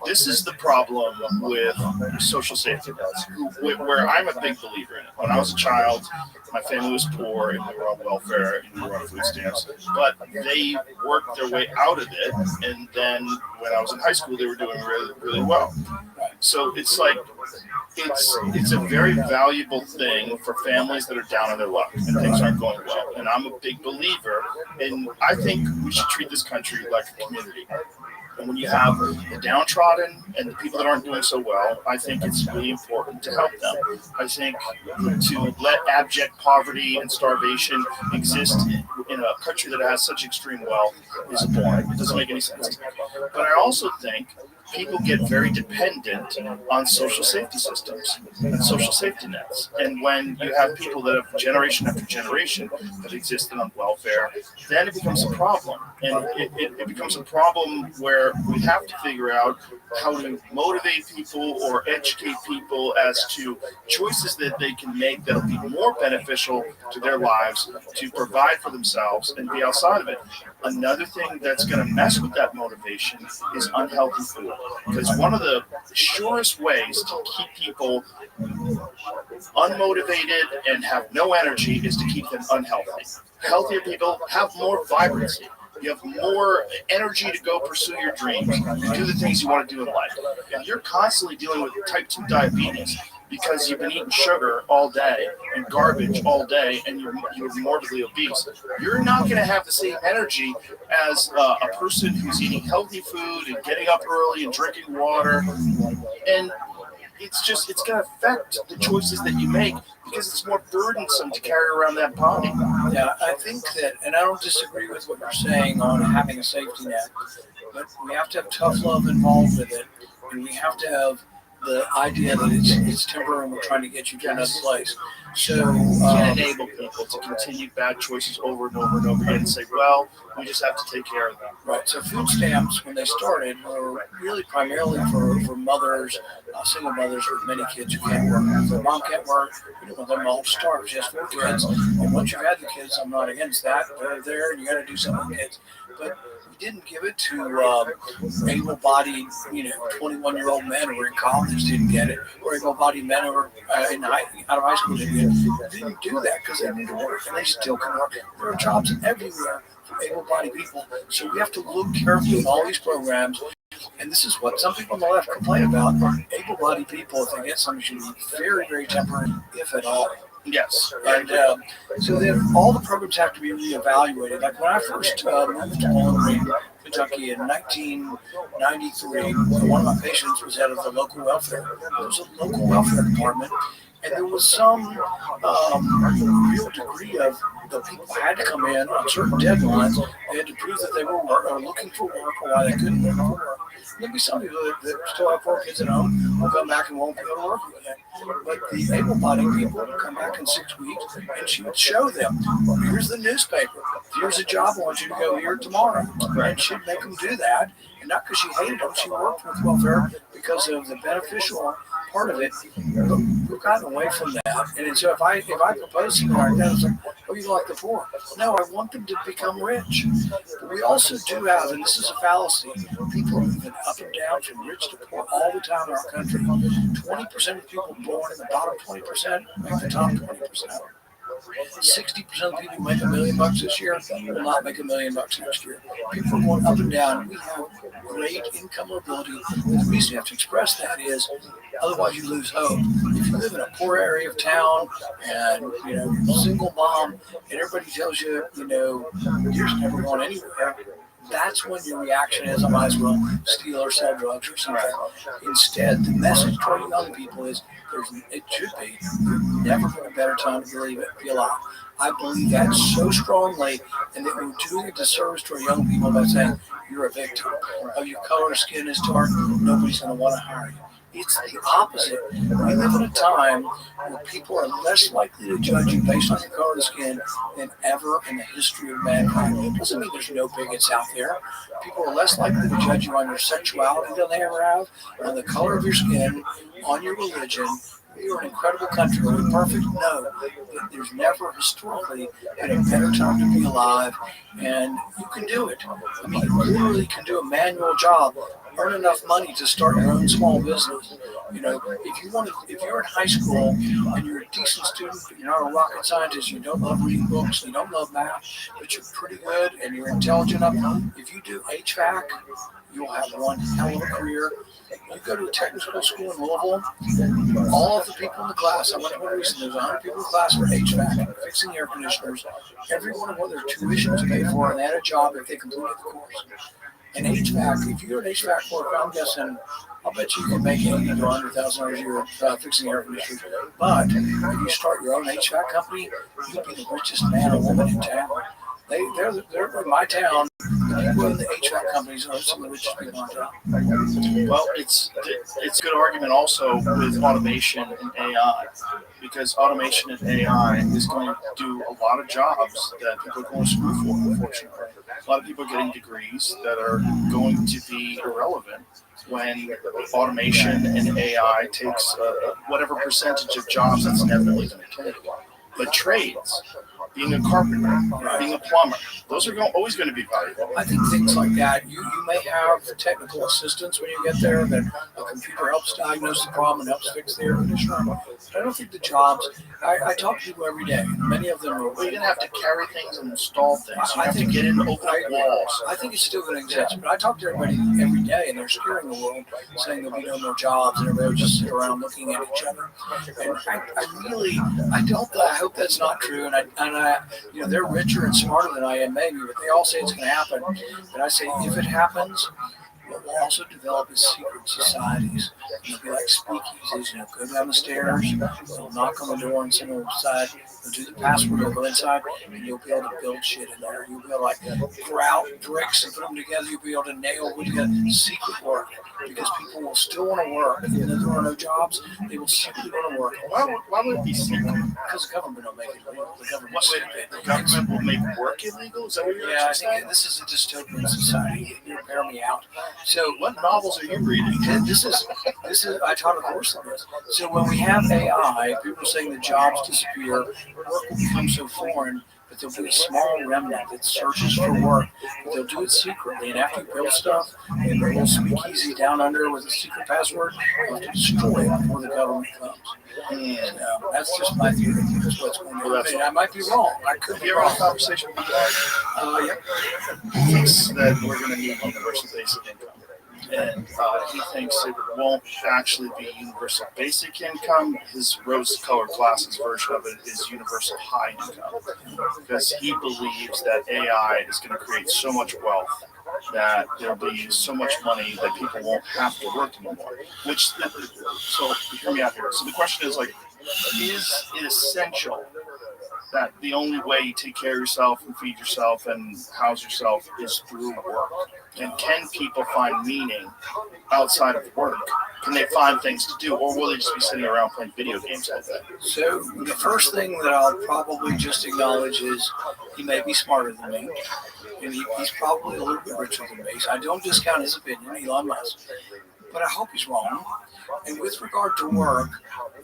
This is the problem with social safety nets, where I'm a big believer in it. When I was a child, my family was poor and we were on welfare and we were on food stamps, but they worked their way out of it. And then when I was in high school, they were doing really, really well. So it's like, it's a very valuable thing for families that are down on their luck and things aren't going well. And I'm a big believer, and I think we should treat this country like a community. And when you have the downtrodden and the people that aren't doing so well, I think it's really important to help them. I think to let abject poverty and starvation exist in a country that has such extreme wealth is boring. It doesn't make any sense to me. But I also think people get very dependent on social safety systems and social safety nets. And when you have people that have generation after generation that existed on welfare, then it becomes a problem. And it becomes a problem where we have to figure out how to motivate people or educate people as to choices that they can make that will be more beneficial to their lives, to provide for themselves and be outside of it. Another thing that's going to mess with that motivation is unhealthy food. Because one of the surest ways to keep people unmotivated and have no energy is to keep them unhealthy. Healthier people have more vibrancy. You have more energy to go pursue your dreams and do the things you want to do in life. If you're constantly dealing with type 2 diabetes because you've been eating sugar all day and garbage all day and you're morbidly obese, you're not going to have the same energy as a person who's eating healthy food and getting up early and drinking water. And it's going to affect the choices that you make because it's more burdensome to carry around that body. Yeah, I think that, and I don't disagree with what you're saying on having a safety net, but we have to have tough love involved with it, and we have to have the idea that it's temporary and we're trying to get you to another place. So you can enable people to continue bad choices over and over and over again and say, well, we just have to take care of them. Right. So food stamps, when they started, were really primarily for mothers, single mothers with many kids who can't work. If their mom can't work, you don't want them all to starve. She has 4 kids. And once you've had the kids, I'm not against that. They're there and you got to do something with kids. But we didn't give it to able-bodied, 21-year-old men who were in college didn't get it, or able-bodied men who were out of high school didn't get it. They didn't do that because they need to work, and they still can work. There are jobs everywhere for able-bodied people, so we have to look carefully at all these programs. And this is what some people on the left complain about. Able-bodied people, if they get something, should be very, very temporary, if at all. Yes. And so then all the programs have to be reevaluated. Like when I first moved to Bowling, Kentucky in 1993, one of my patients was head of the local welfare. There was a local welfare department, and there was some real degree of the people had to come in on certain deadlines. They had to prove that they were looking for work or why they couldn't look for work. There'll be some people that still have 4 kids at home will come back and won't be able to work again. But the able-bodied people would come back in 6 weeks, and she would show them, here's the newspaper, here's a job, I want you to go here tomorrow. And she'd make them do that, and not because she hated them, she worked with welfare because of the beneficial part of it. But we've gotten away from that. And so if I propose something like that, it's like, oh, you like the poor. No, I want them to become rich. But we also do have, and this is a fallacy, people are moving up and down from rich to poor all the time in our country. 20% of people born in the bottom 20% make the top 20%. 60% of people who make $1 million this year will not make $1 million next year. People are going up and down. We have great income mobility. And the reason you have to express that is otherwise you lose hope. If you live in a poor area of town and you're a single mom and everybody tells you, you're never going anywhere, that's when your reaction is, I might as well steal or sell drugs or something. Instead, the message to our young people is, it should be, there's never been a better time to be alive. I believe that so strongly, and that we're doing a disservice to our young people by saying, you're a victim. Oh, your color of skin is dark, nobody's going to want to hire you. It's the opposite. We live in a time where people are less likely to judge you based on your color of skin than ever in the history of mankind. It doesn't mean there's no bigots out there. People are less likely to judge you on your sexuality than they ever have, on the color of your skin, on your religion. We are an incredible country. Are we perfect? No. There's never historically been a better time to be alive, and you can do it. I mean, you literally can do a manual job, earn enough money to start your own small business. If you're in high school and you're a decent student, but you're not a rocket scientist, you don't love reading books, you don't love math, but you're pretty good and you're intelligent enough, if you do HVAC, you'll have one hell of a career. You go to a technical school in Louisville, all of the people in the class, I went to one recently, there's 100 people in the class for HVAC, fixing air conditioners. Every one of them, their tuition was paid for, and they had a job if they completed the course. And HVAC, if you're an HVAC worker, I'm guessing, I'll bet you can make $80,000 to $100,000 a year fixing air conditioners. But if you start your own HVAC company, you'll be the richest man or woman in town. They're in my town. The people in the HVAC companies are some of the richest people in town. Well, it's a good argument also with automation and AI, because automation and AI is going to do a lot of jobs that people are going to school for, unfortunately. A lot of people are getting degrees that are going to be irrelevant when automation and AI takes whatever percentage of jobs that's inevitably going to take. But trades, being a carpenter, being a plumber, those are always going to be valuable. I think things like that, you may have technical assistance when you get there, that a computer helps diagnose the problem and helps fix the air conditioner. But I don't think the jobs, I talk to people every day. Many of them are. Well, you're going to have to carry things and install things. You have to get in, open up walls. I think it's still going to exist. But I talk to everybody every day, and they're scaring the world, saying there'll be no more jobs, and everybody will just sit around looking at each other. And I hope that's not true. And they're richer and smarter than I am, maybe, but they all say it's going to happen. And I say, if it happens, what we'll also develop is secret societies. They'll be like speakeasies, go down the stairs, they'll knock on the door and send them inside, they'll do the password, they'll go inside, and you'll be able to build shit in there. You'll be able to grout bricks and put them together. You'll be able to nail wood together. Secret work. Because people will still want to work. Even though there are no jobs, they will simply want to work. Why would it be secret? Because the government will make it illegal. The government will make work illegal? Is that what you're I think this is a dystopian society. You bear me out. So what novels are you reading? This is. I taught a course on this. So when we have AI, people are saying the jobs disappear, work will become so foreign. But there'll be a small remnant that searches for work. But they'll do it secretly. And after you build stuff, and the little speakeasy down under with a secret password, you'll have to destroy it before the government comes. So that's just my theory. That's what's going on. I might be wrong. I could be wrong. Have a conversation with you guys? Yep. Thinks that we're going to need universal basic income. And he thinks it won't actually be universal basic income. His rose-colored glasses version of it is universal high income, because he believes that AI is going to create so much wealth that there'll be so much money that people won't have to work anymore. So hear me out here. So the question is, like, is it essential that the only way you take care of yourself and feed yourself and house yourself is through work? And can people find meaning outside of work? Can they find things to do, or will they just be sitting around playing video games all day? So the first thing that I'll probably just acknowledge is he may be smarter than me, and he's probably a little bit richer than me. So I don't discount his opinion, Elon Musk, but I hope he's wrong. And with regard to work,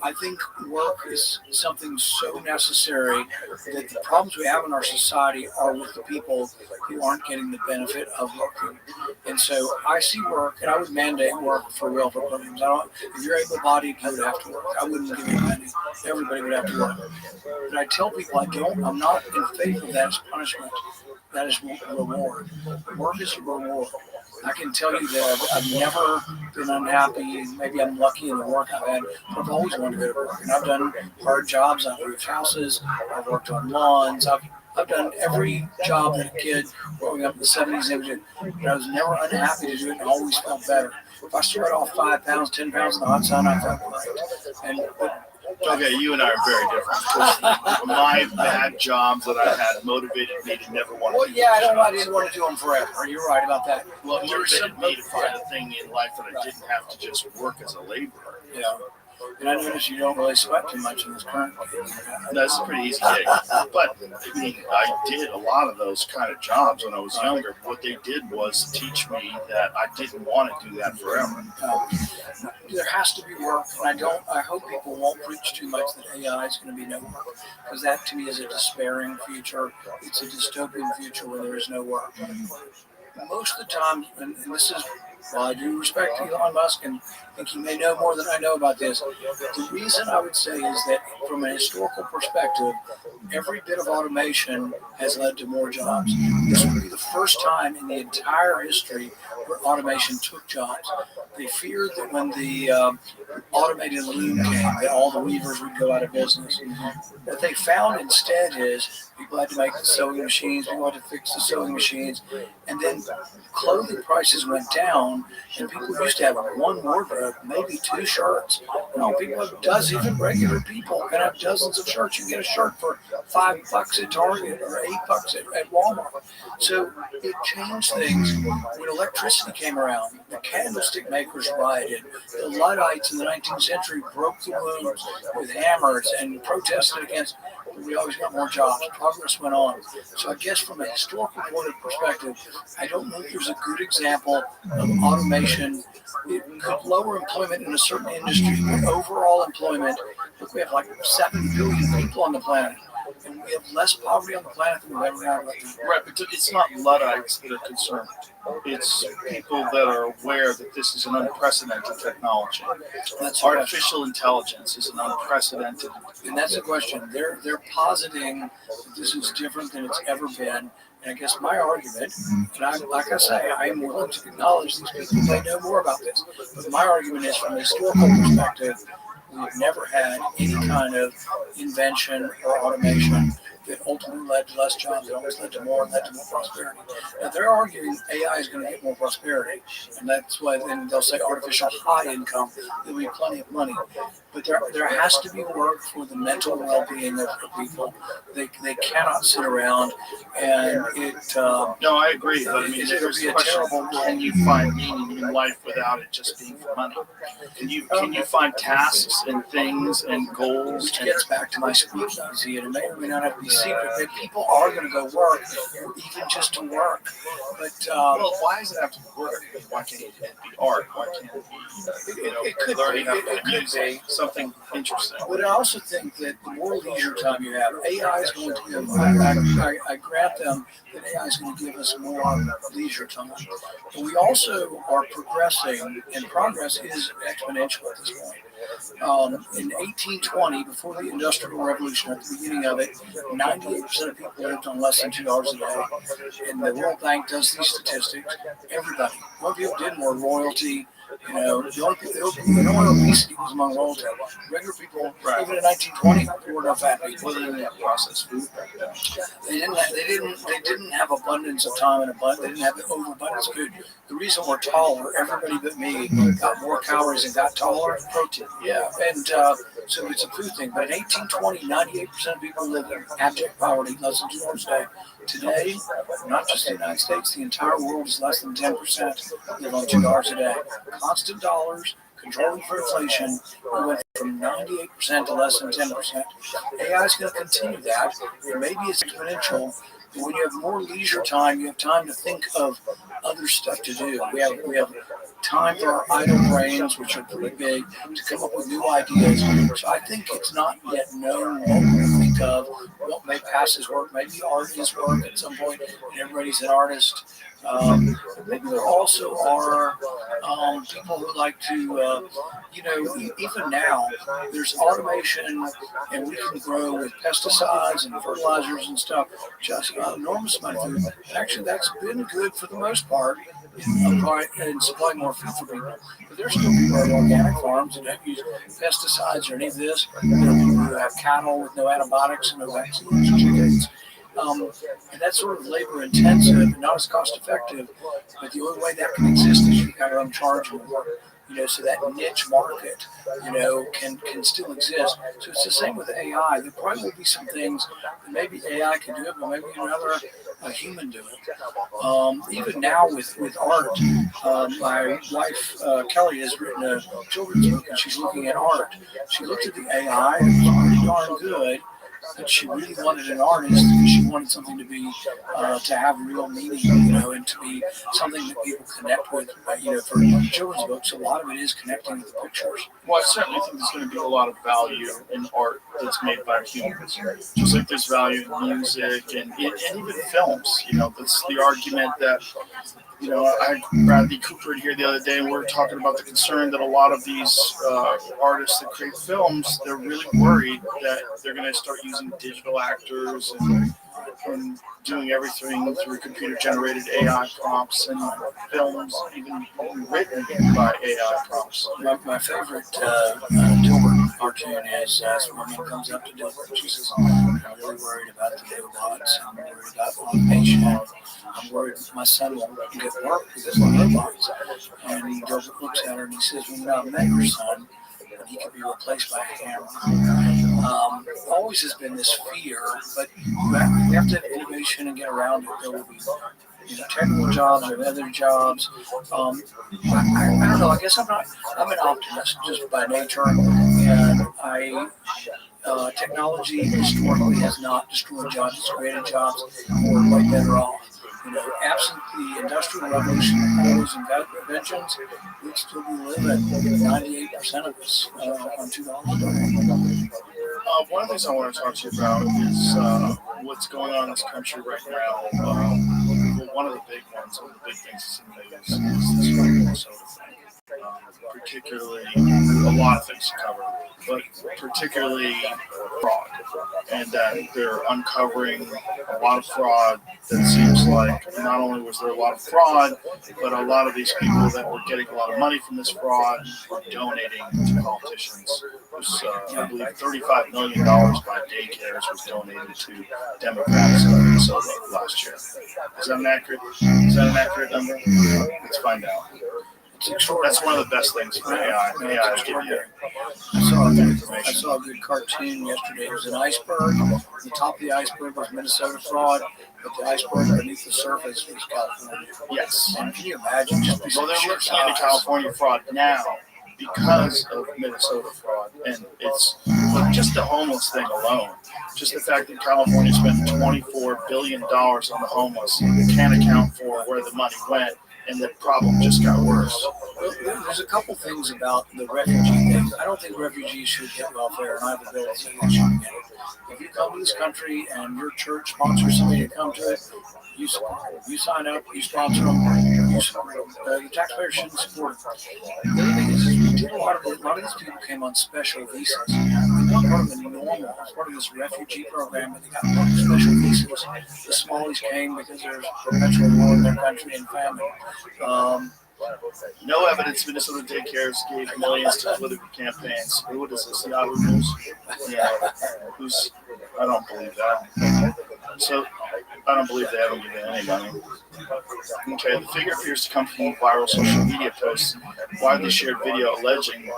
I think work is something so necessary that the problems we have in our society are with the people who aren't getting the benefit of working. And so I see work, and I would mandate work for welfare programs. If you're able-bodied, you would have to work. I wouldn't give you money. Everybody would have to work. But I tell people I'm not in favor of that as punishment. That is reward. Work is a reward. I can tell you that I've never been unhappy. Maybe I'm lucky in the work I've had, but I've always wanted to go to work. And I've done hard jobs. I've roofed houses. I've worked on lawns. I've done every job that a kid growing up in the 70s ever did. But I was never unhappy to do it, and I always felt better. If I started off 5 pounds, 10 pounds in the hot sun, I felt great. Okay, you and I are very different. Because my bad jobs that I had motivated me to never want to. Well, yeah, I didn't want to do them forever. You're right about that. Well, it motivated me to find a thing in life that I didn't have to just work as a laborer. Yeah. And I notice you don't really sweat too much in this current gig. That's a pretty easy gig. But I mean, I did a lot of those kind of jobs when I was younger. What they did was teach me that I didn't want to do that forever. There has to be work, and I hope people won't preach too much that AI is going to be no work, because that to me is a despairing future. It's a dystopian future where there is no work. Most of the time, and this is, while I do respect Elon Musk and think he may know more than I know about this, the reason I would say is that from a historical perspective, every bit of automation has led to more jobs. This would be the first time in the entire history where automation took jobs. They feared that when the automated loom came, that all the weavers would go out of business. What they found instead is people had to make the sewing machines, people had to fix the sewing machines, and then clothing prices went down, and people used to have one wardrobe, maybe 2 shirts. People have dozens, even regular people can have dozens of shirts. You can get a shirt for $5 at Target or $8 at Walmart. So it changed things. When electricity came around, the candlestick makers rioted. The Luddites in the 19th century broke the looms with hammers and protested against. We always got more jobs. Progress went on. So I guess from a historical point of perspective, I don't know if there's a good example of automation. It could lower employment in a certain industry, but overall employment, look, we have like 7 billion people on the planet. And we have less poverty on the planet than we've ever had. Right, but it's not Luddites that are concerned. It's people that are aware that this is an unprecedented technology. That's artificial intelligence is an unprecedented. And that's the question. They're positing that this is different than it's ever been. And I guess my argument, and like I say, I am willing to acknowledge these people may know more about this. But my argument is from a historical perspective, we've never had any kind of invention or automation that ultimately led to less jobs. It always led to more and led to more prosperity. Now, they're arguing AI is going to get more prosperity, and that's why then they'll say artificial high income. There'll be plenty of money. But there has to be work for the mental well-being of people. They cannot sit around and it. No, I agree. But I mean, there's a question: can you find meaning in life without it just being for money? Can you find tasks and things and goals? Which gets back to my speakeasy, and it may or may not have to be secret that people are going to go work, even just to work. But well, why does it have to be work? Why can't it be art? Why can't it be? It could learning be. It could be something interesting. But I also think that the more leisure time you have, AI is going to give. I grant them that AI is going to give us more leisure time. But we also are progressing, and progress is exponential at this point. In 1820, before the Industrial Revolution, at the beginning of it, 98% of people lived on less than $2 a day. And the World Bank does these statistics. Everybody, what people did more royalty. The only obesity was among royalty. Regular people, even in 1920, there were no fat people. They didn't have processed food back then. They didn't have abundance of time and they didn't have overabundance of food. The reason we're taller, everybody but me got more calories and got taller. Protein. Yeah, and so it's a food thing. But in 1820, 98% of people lived in abject poverty, less than $2 a day. Today, not just the United States, the entire world is less than 10% live on $2 a day. Constant dollars, controlling for inflation, we went from 98% to less than 10%. AI is going to continue that. Maybe it's exponential. But when you have more leisure time, you have time to think of other stuff to do. We have time for our idle brains, which are pretty big, to come up with new ideas. So I think it's not yet known what we think of, what may pass as work. Maybe art is work at some point, and everybody's an artist. Maybe there also are people who like to, even now, there's automation, and we can grow with pesticides and fertilizers and stuff, just an enormous amount of food. And actually, that's been good for the most part in supplying more food for people. But there's still people who have organic farms that don't use pesticides or any of this. People who have cattle with no antibiotics and no vaccines and chickens. And that's sort of labor intensive and not as cost effective. But the only way that can exist is you kind of uncharge more. So that niche market, can still exist. So it's the same with AI. There probably will be some things that maybe AI can do it, but maybe another a human do it. Even now with art, my wife Kelly has written a children's book, and she's looking at art. She looked at the AI, and it was pretty darn good. But she really wanted an artist because she wanted something to be, to have real meaning, and to be something that people connect with. For children's books, a lot of it is connecting with the pictures. Well, I certainly think there's going to be a lot of value in art that's made by humans. Just like there's value in music and even films. That's the argument that, I had Bradley Cooper here the other day, and we were talking about the concern that a lot of these artists that create films, they're really worried that they're going to start using digital actors and doing everything through computer-generated AI prompts and films even written by AI prompts. My favorite Dilbert cartoon is this woman comes up to Dilbert and she says, I'm really worried about the robots. I'm worried about automation. I'm worried my son won't get work because of robots. And Dilbert looks at her and he says, well, I've met your son, and he could be replaced by a hammer. Always has been this fear, but we have to have innovation and get around it. There will be technical jobs or other jobs. I don't know. I guess I'm an optimist just by nature, and technology historically has not destroyed jobs; it's created jobs. We're way better off. Absent the Industrial Revolution and all those inventions, we'd still be living 98% of us on $2 a day. One of the things I want to talk to you about is what's going on in this country right now. One of the big ones, one of the big things is this Minnesota thing. Particularly, a lot of things to cover, but particularly fraud. And they're uncovering a lot of fraud that seems like not only was there a lot of fraud, but a lot of these people that were getting a lot of money from this fraud were donating to politicians. I believe $35 million by daycares was donated to Democrats in Minnesota last year. Is that an accurate number? Let's find out. That's one of the best things for AI. AI is giving you I saw a good cartoon yesterday. It was an iceberg. The top of the iceberg was Minnesota fraud, but the iceberg beneath the surface was California. Yes. And can you imagine just well, they're looking into California fraud now because of Minnesota fraud, and it's just the homeless thing alone. Just the fact that California spent $24 billion on the homeless can't account for where the money went. And the problem just got worse. Well, there's a couple things about the refugee thing. I don't think refugees should get welfare, and I have a bill that says they shouldn't get it. If you come to this country and your church sponsors somebody to come to it, you sign up, you sponsor them, you support them. The taxpayer shouldn't support them. The other thing is we did a lot of these people came on special visas. They're not part of the normal, part of this refugee program, but they got part of special visas. The Somalis came because there's perpetual war in their country and famine. No evidence Minnesota daycares gave millions to political campaigns. What is this, Yahoo News? Yeah. I don't believe that. So, I don't believe they haven't given any money. Okay, the figure appears to come from viral social media posts, widely shared video alleging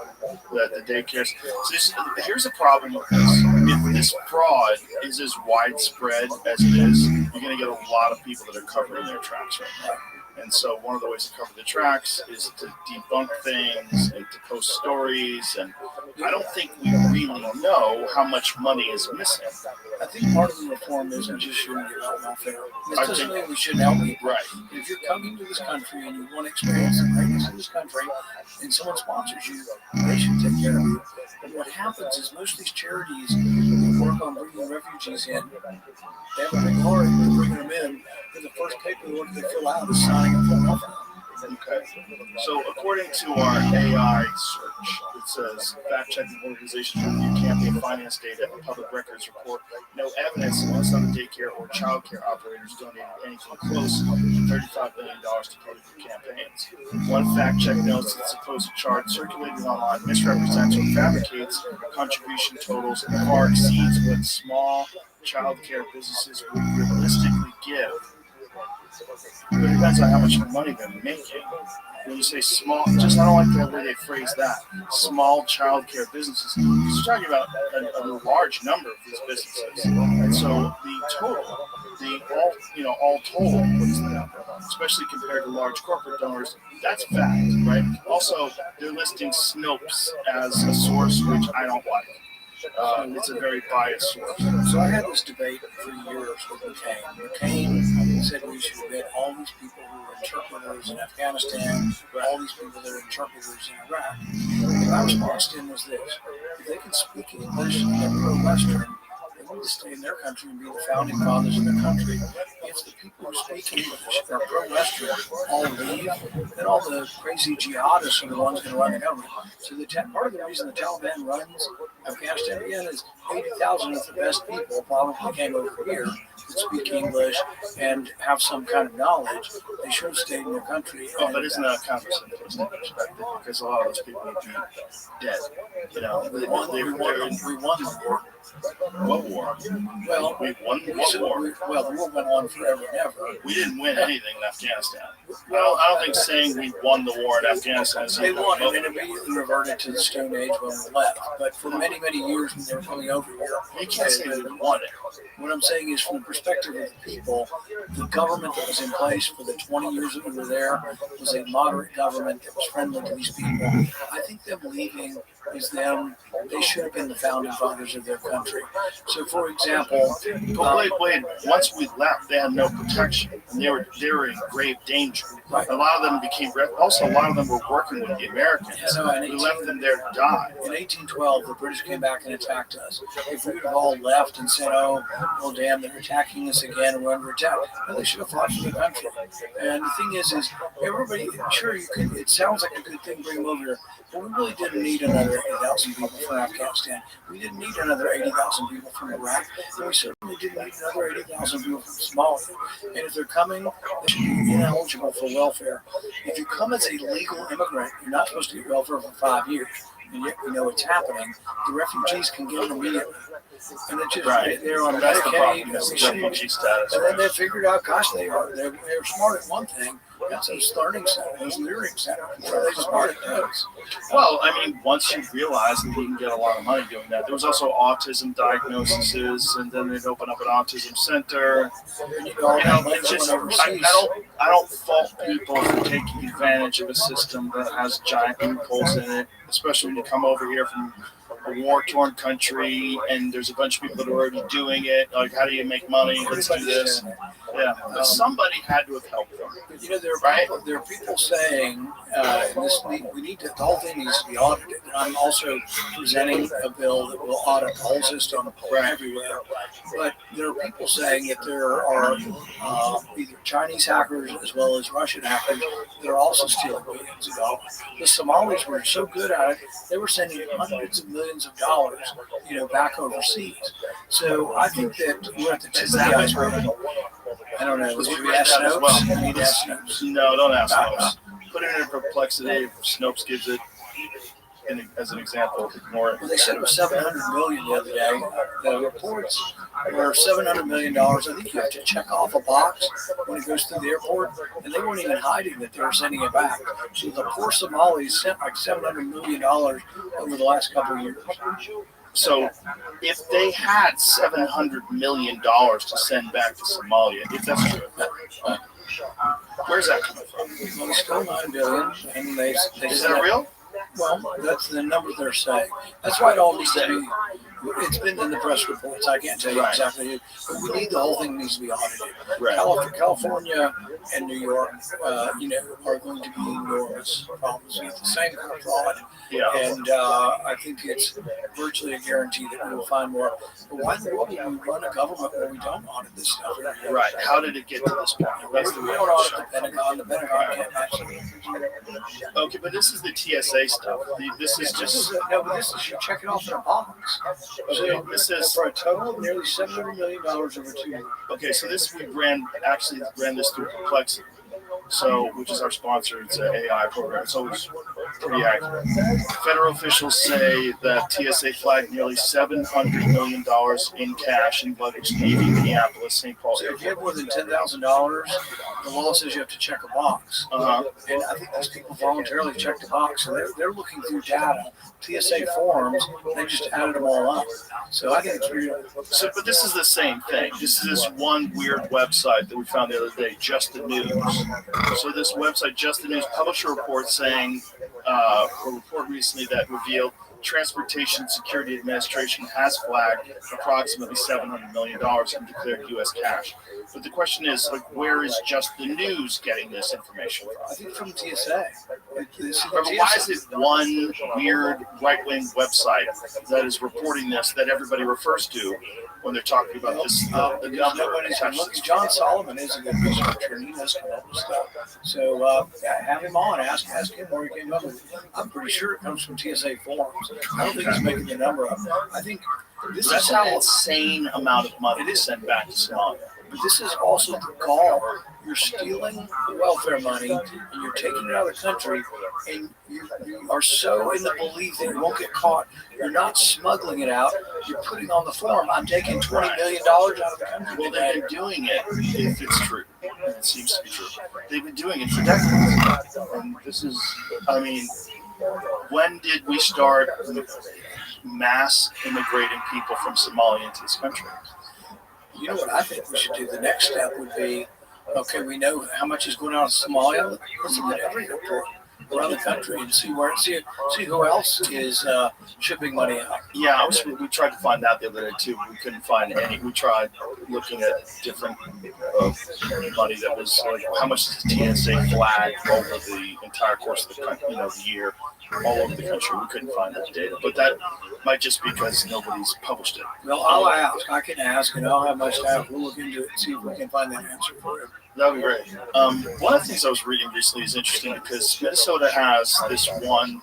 that the daycares. So here's the problem with this. If this fraud is as widespread as it is, you're going to get a lot of people that are covering their tracks right now. And so one of the ways to cover the tracks is to debunk things and to post stories. And I don't think we really know how much money is missing. I think part of the reform is we just shouldn't give out welfare. This doesn't mean we shouldn't help people. Right. If you're coming to this country and you want to experience the greatness of this country and someone sponsors you, they should take care of you. But what happens is most of these charities that work on bringing refugees in, they have a big heart for bringing them in, but the first paperwork they fill out is signing up for welfare. Okay. So according to our AI search, it says fact-checking organizations review campaign finance data and public records report no evidence that most other daycare or child care operators donated anything close to $35 billion to political campaigns. One fact-check notes that supposed chart circulated online misrepresents or fabricates contribution totals and far exceeds what small child care businesses would realistically give. But it depends on how much money they're making. When you say small, I don't like the way they phrase that. Small child care businesses. Because you're talking about a large number of these businesses. And so the total, all told, what is the number? Especially compared to large corporate donors, that's fact, right? Also, they're listing Snopes as a source, which I don't like. It's a very biased source. So I had this debate for years with McCain. McCain said we should admit all these people who were interpreters in Afghanistan, all these people that are interpreters in Iraq. And my response to him was this: if they can speak English and they're pro-Western, they need to stay in their country and be the founding fathers of their country. If the people who speak English are pro-Western all leave, then all the crazy jihadists are the ones going to run the government. So part of the reason the Taliban runs Afghanistan again is 80,000 of the best people probably came over here that speak English and have some kind of knowledge. They should have stayed in their country. Oh, but isn't that a conversation perspective? Because a lot of those people would be dead. We won the war. What war? Well, we won what war? The war went on forever and ever. We didn't win anything in Afghanistan. I don't think saying we won the war in Afghanistan is they won, and it immediately reverted to the Stone Age when we left. But for many, many years when they were coming over here, you can't say we won it. What I'm saying is, from the perspective of the people, the government that was in place for the 20 years that we were there was a moderate government that was friendly to these people. I think them leaving is them. They should have been the founding fathers of their country. So, for example, wait. Once we left, they had no protection, and they were in grave danger. Right. A lot of them became. Also, a lot of them were working with the Americans. We left them there to die. In 1812, the British came back and attacked us. If we would have all left and said, "Oh, well, damn, they're attacking us again, and we're under attack," well, they should have fought for the country. And the thing is everybody. Sure, you could. It sounds like a good thing to bring them over here, but we really didn't need another 80,000 people from Afghanistan. We didn't need another 80,000 people from Iraq. And we certainly didn't need another 80,000 people from Somalia. And if they're coming, they should be ineligible for welfare. If you come as a legal immigrant, you're not supposed to get welfare for 5 years. And yet we know it's happening. The refugees can get it immediately. And it's just they're on Medicaid. Refugee status. And then they figured out, gosh, they're smart at one thing. That's a learning center, those learning center. So they smart at those. Well, I mean, once you realize that you can get a lot of money doing that, there was also autism diagnoses, and then they'd open up an autism center. It's just I don't fault people for taking advantage of a system that has giant loopholes in it, especially when you come over here from a war-torn country and there's a bunch of people that are already doing it. Like, how do you make money? Let's do this. Yeah, but somebody had to have helped them. But, there are people saying we need to, the whole thing needs to be audited. And I'm also presenting a bill that will audit the whole system everywhere. But there are people saying that there are either Chinese hackers as well as Russian hackers that are also stealing billions of dollars. The Somalis were so good at it; they were sending hundreds of millions of dollars, back overseas. So I think that we're at the tip of the iceberg. I don't know. Should we ask Snopes? Well. We need to ask Snopes. No, don't ask Snopes. Put it in perplexity. If Snopes gives it as an example, ignore it. Well, they said it was $700 million the other day. The reports were $700 million. I think you have to check off a box when it goes through the airport, and they weren't even hiding that they were sending it back. So the poor Somalis sent like $700 million over the last couple of years. So if they had $700 million to send back to Somalia, if that's true, where's that coming from? Well, it's still $9 billion, and they is that real? Well, that's the number they're saying. That's why it all needs to be. It's been in the press reports. I can't tell you exactly, but we need the whole thing needs to be audited. Right. California and New York, are going to be enormous problems with the same kind of fraud. Yeah. And I think it's virtually a guarantee that we will find more. But why in the world do we run a government where we don't audit this stuff? Right. How did it get to this point? That's the We real don't audit question. the Pentagon. The Pentagon can't match it. Okay, but this is the TSA stuff. This is just you check it off in a box. okay. This is for a total of nearly $700 million over 2 years. okay. So this we ran this through Perplexity. So, which is our sponsor, it's an AI program. It's always pretty accurate. Federal officials say that TSA flagged nearly $700 million in cash and luggage leaving Minneapolis, St. Paul. So if you have more than $10,000, the law says you have to check a box. Uh-huh. And I think these people voluntarily checked the box. So they're looking through data, TSA forms, they just added them all up. So I think it's real. So, but this is the same thing. This is this one weird website that we found the other day, Just the News. So this website, Just the News, published a report saying, a report recently that revealed Transportation Security Administration has flagged approximately $700 million in declared U.S. cash. But the question is, where is Just the News getting this information from? I think from TSA. But why is it one weird right-wing website that is reporting this that everybody refers to when they're talking about this? The governor. John Solomon is a good researcher, and he does come up with stuff. So have him on. Ask him where he came up with it. I'm pretty sure it comes from TSA forms. I don't think he's making the number up. I think That's an insane amount of money to send back to Somalia. But this is also the gall. You're stealing welfare money and you're taking it out of the country, and you are so in the belief that you won't get caught. You're not smuggling it out. You're putting on the form, I'm taking $20 million out of the country. Well, they've been doing it, if it's true. And it seems to be true. They've been doing it for decades. And this is, I mean, when did we start mass immigrating people from Somalia into this country? You know what I think we should do? The next step would be, okay, we know how much is going out of Somalia. Let's look at every airport around the country and see who else is shipping money out. Yeah, we tried to find that the other day too. We couldn't find any. We tried looking at different money that was like how much is the TSA flag over the entire course of the country, the year, all over the country. We couldn't find that data, but that might just be because nobody's published it. Well, I'll ask. I can ask, and I'll have my staff. We'll look into it and see if we can find that answer for you. That would be great. One of the things I was reading recently is interesting because Minnesota has this one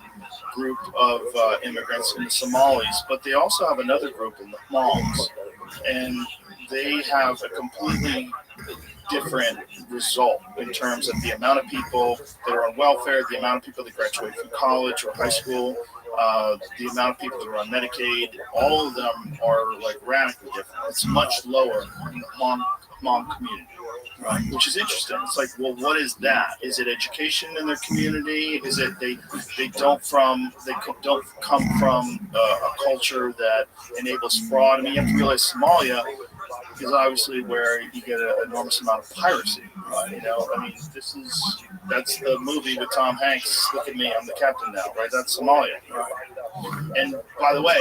group of immigrants in the Somalis, but they also have another group in the Hmong, and they have a completely different result in terms of the amount of people that are on welfare, the amount of people that graduate from college or high school, the amount of people that are on Medicaid. All of them are like radically different. It's much lower in the Hmong community. Right, which is interesting. It's like, well, what is that? Is it education in their community? Is it they don't come from a culture that enables fraud? I mean, you have to realize Somalia is obviously where you get an enormous amount of piracy. Right? I mean, that's the movie with Tom Hanks. Look at me, I'm the captain now. Right? That's Somalia. Right. And by the way,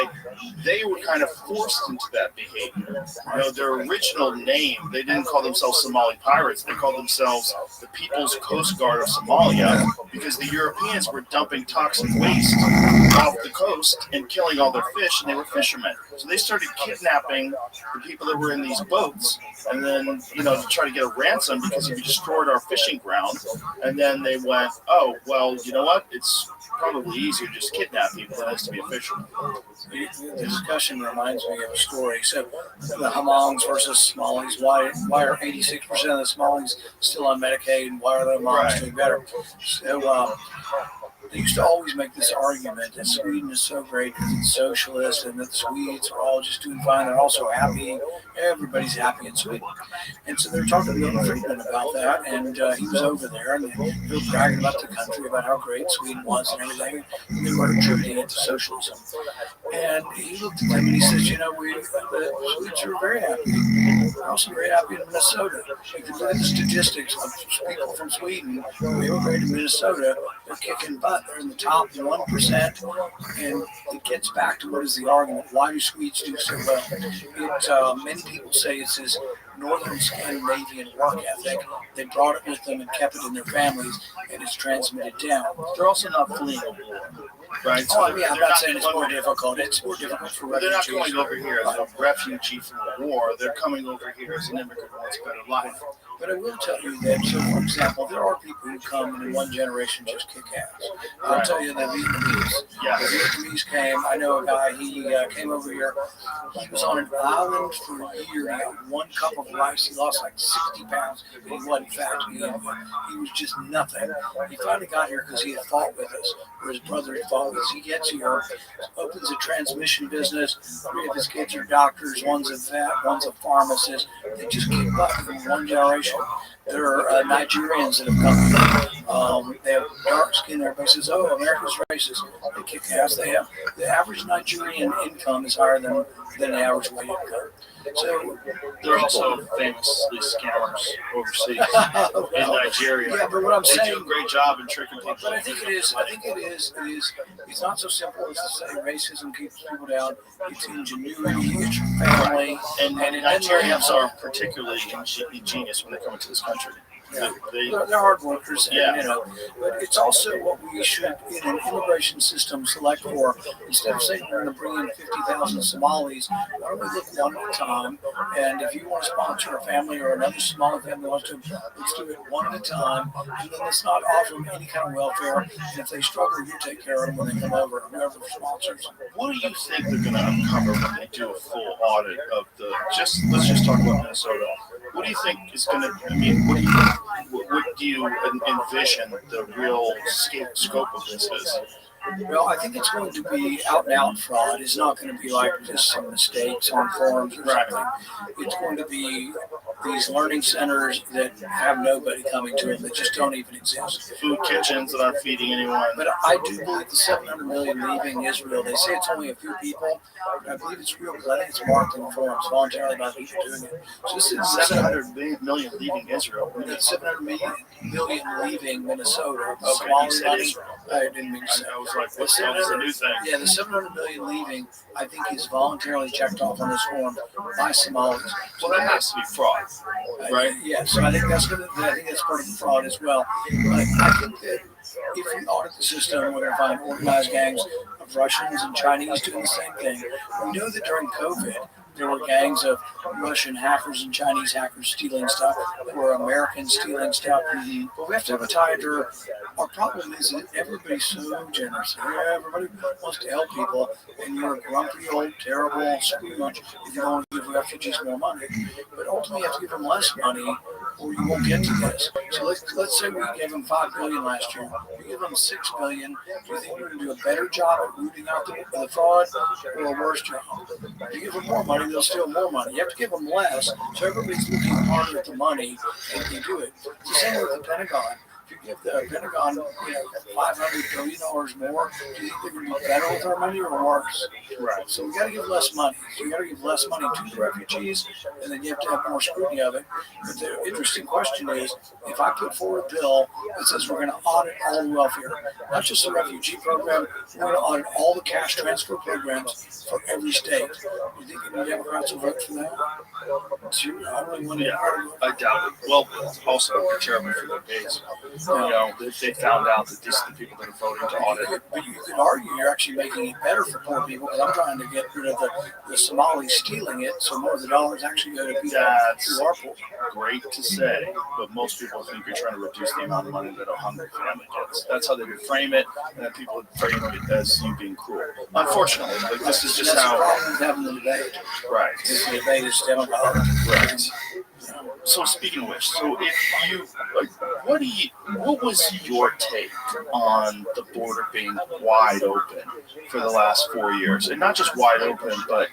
they were kind of forced into that behavior. You know, their original name, they didn't call themselves Somali pirates. They called themselves the People's Coast Guard of Somalia because the Europeans were dumping toxic waste off the coast and killing all their fish, and they were fishermen. So they started kidnapping the people that were in these boats, and then, you know, to try to get a ransom because we destroyed our fishing ground. And then they went, oh, well, you know what? It's probably easier to just kidnap people than it is to be a fisherman. The discussion reminds me of a story. So the Hmongs versus Somalis. Why are 86% of the Somalis still on Medicaid, and why are the Hmongs doing better? So they used to always make this argument that Sweden is so great because it's socialist and that the Swedes are all just doing fine. They're also happy. Everybody's happy in Sweden. And so they're talking to Milton Friedman about that, and he was over there, and they were bragging about the country, about how great Sweden was and everything. And they were attributing it to socialism. And he looked at them and he says, you know, the Swedes are very happy. They're also very happy in Minnesota. If you look at the statistics of people from Sweden who immigrated to Minnesota, they're kicking butt. They're in the top 1%, and it gets back to what is the argument? Why do Swedes do so well? Many people say it's this northern Scandinavian work ethic. They brought it with them and kept it in their families, and it's transmitted down. They're also not fleeing a war, right? So I'm not saying it's more difficult. It's more difficult for refugees. They're not coming over here as a refugee from the war. They're coming over here as an immigrant who wants a better life. But I will tell you that, so for example, there are people who come and in one generation just kick ass. I'll tell you the Vietnamese. Yeah. The Vietnamese came. I know a guy, he came over here. He was on an island for a year. He had 1 cup of rice. He lost like 60 pounds. And he wasn't fat to begin with. He was just nothing. He finally got here because he had fought with us, or his brother had fought with us. He gets here, opens a transmission business. 3 of his kids are doctors. One's a vet, one's a pharmacist. They just kick butt in one generation. There are Nigerians that have come. They have dark skin. Everybody says, "Oh, America's racist." They kick ass. They have the average Nigerian income is higher than the average white income. So they're also famously scammers overseas in Nigeria. Yeah, but what I'm saying, they do a great job in tricking people. But I think it is. It's not so simple as to say racism keeps people down. It's ingenuity. It's your family. And Nigerians are particularly ingenious when they come into this country. Yeah. They're hard workers, and, you know, but it's also what we should, in an immigration system, select for. Instead of saying we're going to bring in 50,000 Somalis, why don't we look one at a time? And if you want to sponsor a family or another Somali family wants to, let's do it one at a time. And then let's not offer them any kind of welfare. And if they struggle, you take care of them when they come over, whoever sponsors. What do you think they're going to uncover when they do a full audit of the? Let's just talk about Minnesota. What do you think is going to? I mean, what do you envision the real scope of this is? Well, I think it's going to be out and out fraud. It's not going to be like just some mistakes on forums or something. It's going to be these learning centers that have nobody coming to them, that just don't even exist. Food kitchens that aren't feeding anyone. But I do believe the 700 million leaving Israel, they say it's only a few people, but I believe it's real because I think it's marked in the forums voluntarily by people doing it. So this is 700 million leaving Israel. It's 700 million leaving Minnesota. Okay, you said Israel. I didn't mean to say. I was like, what's the new thing? Yeah, the 700 million leaving, I think, is voluntarily checked off on this form by Somalis. So that has to be fraud, right? Yeah, so I think that's part of the fraud as well. But I think that if we audit the system, we're going to find organized gangs of Russians and Chinese doing the same thing. We know that during COVID, there were gangs of Russian hackers and Chinese hackers stealing stuff, or Americans stealing stuff. But we have to have a tie to our problem is that everybody's so generous. Everybody wants to help people, and you're a grumpy old terrible Scrooge if you don't give refugees more money. But ultimately, you have to give them less money, or you won't get to this. So let's say we gave them $5 billion last year. We give them $6 billion. Do you think we're going to do a better job at rooting out the fraud, or a worse job? If you give them more money, they'll steal more money. You have to give them less, so everybody's looking harder at the money, and they do it. It's the same with the Pentagon. If you give the Pentagon, $500 billion more, do you think they're going to be better with our money or worse? Right. So we got to give less money. So you got to give less money to the refugees, and then you have to have more scrutiny of it. But the interesting question is, if I put forward a bill that says we're going to audit all the welfare, not just the refugee program, we're going to audit all the cash transfer programs for every state. Do you think any Democrats will vote for that? I really wonder. Yeah, I doubt it. Well, also the chairman for the base, they found out that these are the people that are voting to audit it. But you could argue you're actually making it better for poor people, because I'm trying to get rid of the Somalis stealing it, so more of the dollars actually go to people who are poor. Great to say, but most people think you're trying to reduce the amount of money that a hungry family gets. That's how they would frame it, and then people would frame it as you being cruel. Unfortunately, but this is just how. That's the problem with having the debate. Right. Because the debate is democratic. Right. So speaking of which, so if you, what was your take on the border being wide open for the last 4 years? And not just wide open, but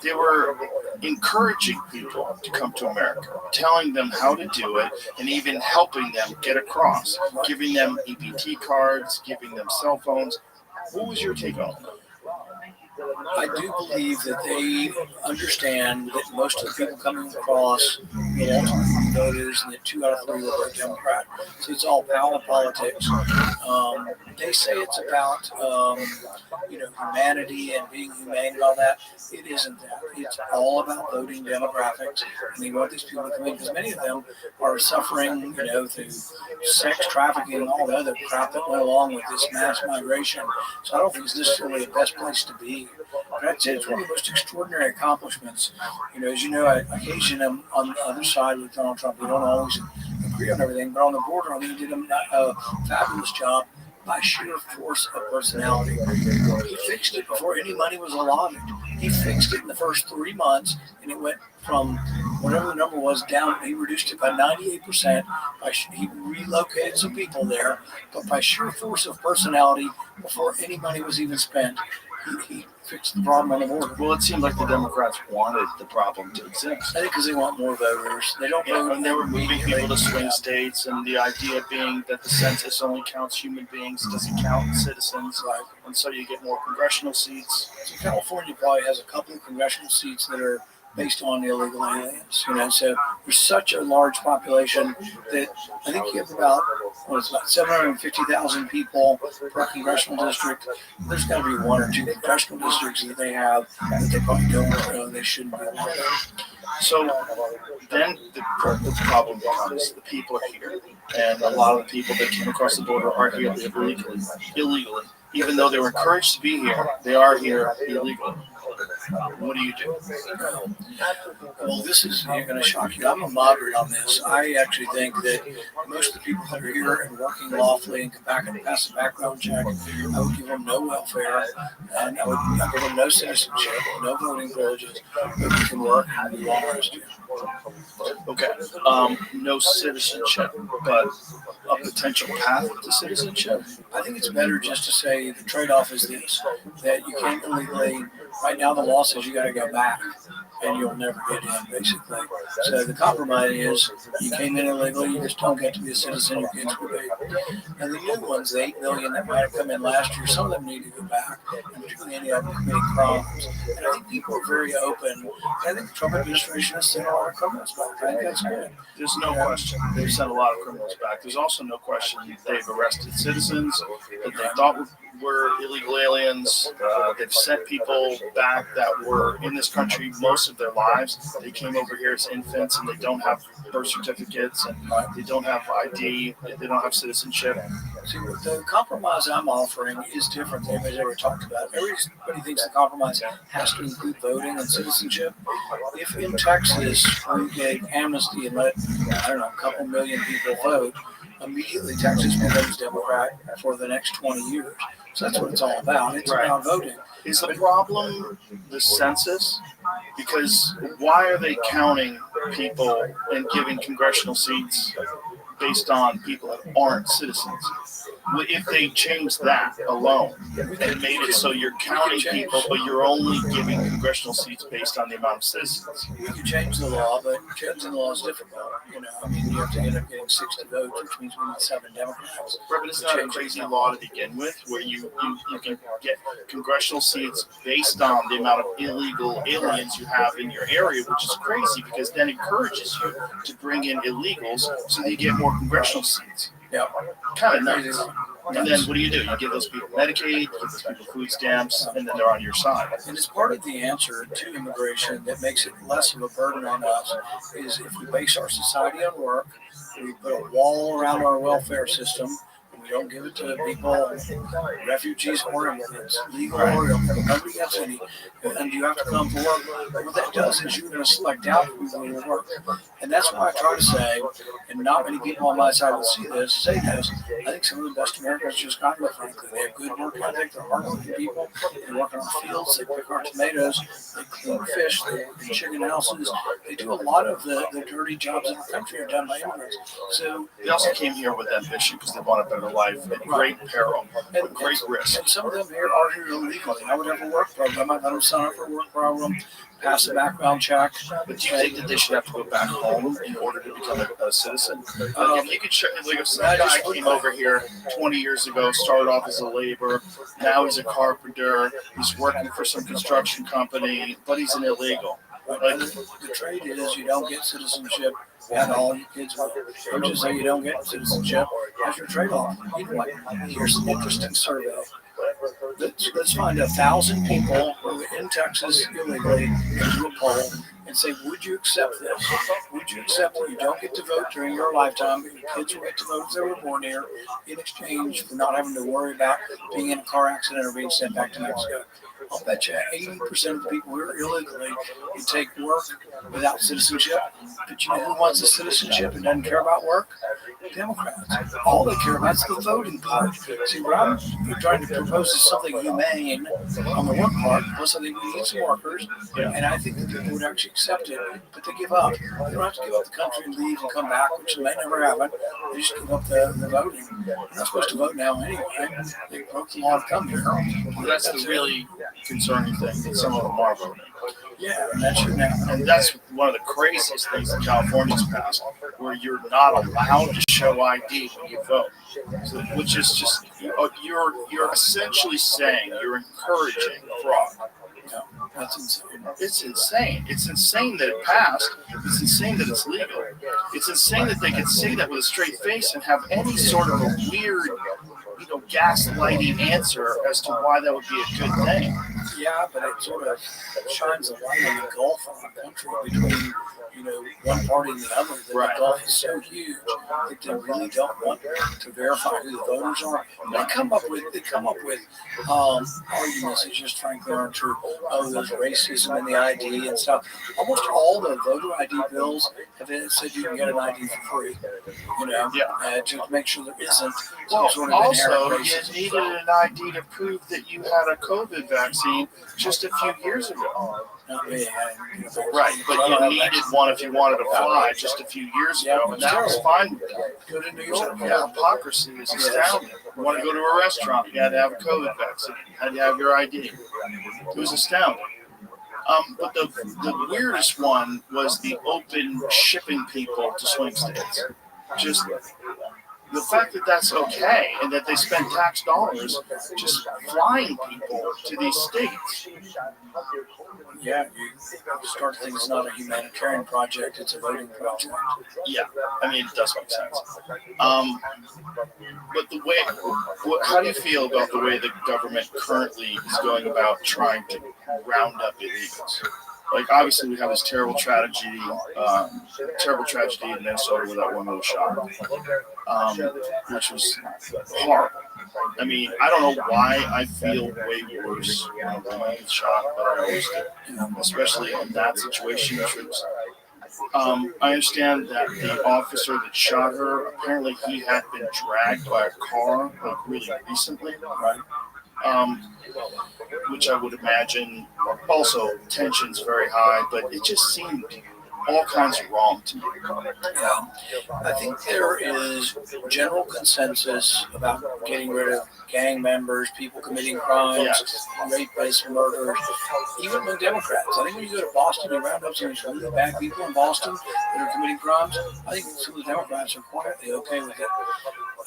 they were encouraging people to come to America, telling them how to do it, and even helping them get across, giving them EBT cards, giving them cell phones. What was your take on that? I do believe that they understand that most of the people coming across ultimately voters, and that 2 out of 3 will vote Democrat. So it's all power politics. They say it's about humanity and being humane and all that. It isn't that. It's all about voting demographics, and they want these people to come in because many of them are suffering, through sex trafficking and all the other crap that went along with this mass migration. So I don't think it's necessarily the best place to be. But I'd say it's one of the most extraordinary accomplishments. As you know, I occasionally am on the other side with Donald Trump. We don't always agree on everything, but on the border, I think he did a fabulous job by sheer force of personality. He fixed it before any money was allotted. He fixed it in the first 3 months, and it went from whatever the number was down. He reduced it by 98%. He relocated some people there, but by sheer force of personality, before any money was even spent, he fixed the problem on the border. Well, it seemed like the Democrats wanted the problem to exist. I think because they want more voters. They don't vote. And they were moving people to swing states, and the idea being that the census only counts human beings, doesn't count citizens. Right. And so you get more congressional seats. So California probably has a couple of congressional seats that are based on illegal aliens, so there's such a large population that I think you have about 750,000 people per congressional district. There's got to be 1 or 2 congressional districts that they have that they probably don't, they shouldn't be allowed. So then the problem becomes the people are here, and a lot of the people that came across the border are here illegally. Even though they were encouraged to be here, they are here illegally. What do you do? Well, this is going to shock you. I'm a moderate on this. I actually think that most of the people that are here and working lawfully and come back and pass a background check, I would give them no welfare, and I would give them no citizenship, no voting privileges, but they can work and do all the rest of it. Okay. No citizenship, but a potential path to citizenship? I think it's better just to say the trade-off is this, that you can't illegally, right now the law says you got to go back and you'll never get in, basically. So the compromise is you came in illegally, you just don't get to be a citizen, your kids will be. And the new ones, the 8 million that might have come in last year, some of them need to go back, and particularly any of them committing crimes. And I think people are very open. I think the Trump administration has sent a lot of criminals back. I think that's good. There's no question. They've sent a lot of criminals back. There's also no question they've arrested citizens that they thought were illegal aliens. They've sent people back that were in this country most of their lives. They came over here as infants, and they don't have birth certificates, and they don't have ID, they don't have citizenship. See, the compromise I'm offering is different than everybody's ever talked about. Everybody thinks the compromise has to include voting and citizenship. If in Texas we gave amnesty and let, a couple million people vote, immediately Texas becomes Democrat for the next 20 years. So that's what it's all about. It's about voting. Is the problem the census? Because why are they counting people and giving congressional seats based on people that aren't citizens? if they changed that alone and made it so you're counting people, but you're only giving congressional seats based on the amount of citizens. You can change the law, but changing the law is difficult. I mean, you have to end up getting 60 votes, which means we need 7 Democrats. Right, but it's not a crazy law to begin with, where you can get congressional seats based on the amount of illegal aliens you have in your area, which is crazy because then it encourages you to bring in illegals so that you get more congressional seats. Yeah. Kind of nice. And then what do? You give those people Medicaid, you give those people food stamps, and then they're on your side. And it's part of the answer to immigration that makes it less of a burden on us is if we base our society on work, we put a wall around our welfare system, and we don't give it to people, refugees or immigrants, legal or illegal, nobody gets any, and you have to come to work. What that does is you're going to select out who's going to work. And that's why I try to say, and not many people on my side will say this, I think some of the best Americans just got it, frankly. They have good work ethic, they're hardworking people, they work on fields, they pick our tomatoes, they clean fish, they chicken houses, they do a lot of the dirty jobs in the country are done by immigrants. So they also came here with ambition because they want a better life at great peril, at great risk. And some of them here are here illegally. I would have a work program, I'd let them sign up for a work program, pass a background check. But do you think that they should have to go back home in order to become a citizen? If you could check, like if some guy came over here 20 years ago, started off as a laborer, now he's a carpenter, he's working for some construction company, but he's an illegal. Like, the trade is you don't get citizenship at all. Your kids will just say you don't get citizenship as your trade off. You know what? Here's an interesting survey. Let's find 1,000 people who are in Texas illegally into a poll and say, would you accept this? Would you accept that you don't get to vote during your lifetime, but your kids will get to vote if they were born here in exchange for not having to worry about being in a car accident or being sent back to Mexico? I'll bet you 80% of the people here illegally would take work without citizenship. But you know who wants the citizenship and doesn't care about work? Democrats. All they care about is the voting part. See, what I'm trying to propose is something humane on the work part. Plus, I think we need some workers, and I think that people would actually accept it, but they give up. They don't have to give up the country and leave and come back, which they may never happen. They just give up the voting. They're not supposed to vote now anyway. They broke the law to come here. Well, that's the really concerning thing, that some of them are voting. Yeah, and that's your now. And that's one of the craziest things that California's passed, where you're not allowed to show ID when you vote. So, which is just, you're essentially saying you're encouraging fraud. No, that's insane. It's insane. It's insane that it passed. It's insane that it's legal. It's insane that they could say that with a straight face and have any sort of a weird, gaslighting answer as to why that would be a good thing. Yeah, but it sort of shines a light on the gulf of the country between, one party and the other. The gulf is so huge that they really don't want to verify who the voters are. They come up with arguments that just frankly aren't true. Oh, there's racism in the ID and stuff. Almost all the voter ID bills have said you can get an ID for free. To make sure there isn't some sort of also, inherent you racism. needed an ID to prove that you had a COVID vaccine just a few years ago. Not me. Right, but you needed one if you wanted to fly just a few years ago, and that was fine with you. Go to New York. Yeah, hypocrisy is astounding. You want to go to a restaurant, you had to have a COVID vaccine, you had to have your ID. It was astounding. But the weirdest one was the open shipping people to swing states. Just the fact that that's okay and that they spend tax dollars just flying people to these states. Yeah, you start to think it's not a humanitarian project, it's a voting project. Yeah, I mean, it does make sense. But how do you feel about the way the government currently is going about trying to round up illegals? Like, obviously, we have this terrible tragedy in Minnesota with that one little shot, which was horrible. I mean, I don't know why I feel way worse when a woman gets shot, but I always do, especially in that situation. Which was, I understand that the officer that shot her, apparently he had been dragged by a car, like, really recently, right? Which I would imagine also tension's very high, but it just seemed all kinds of wrong to me. Yeah. I think there is general consensus about getting rid of gang members, people committing crimes, Yes. rapists, murderers, even among Democrats. I think when you go to Boston and round up some of these really bad people in Boston that are committing crimes, I think some of the Democrats are quietly okay with it.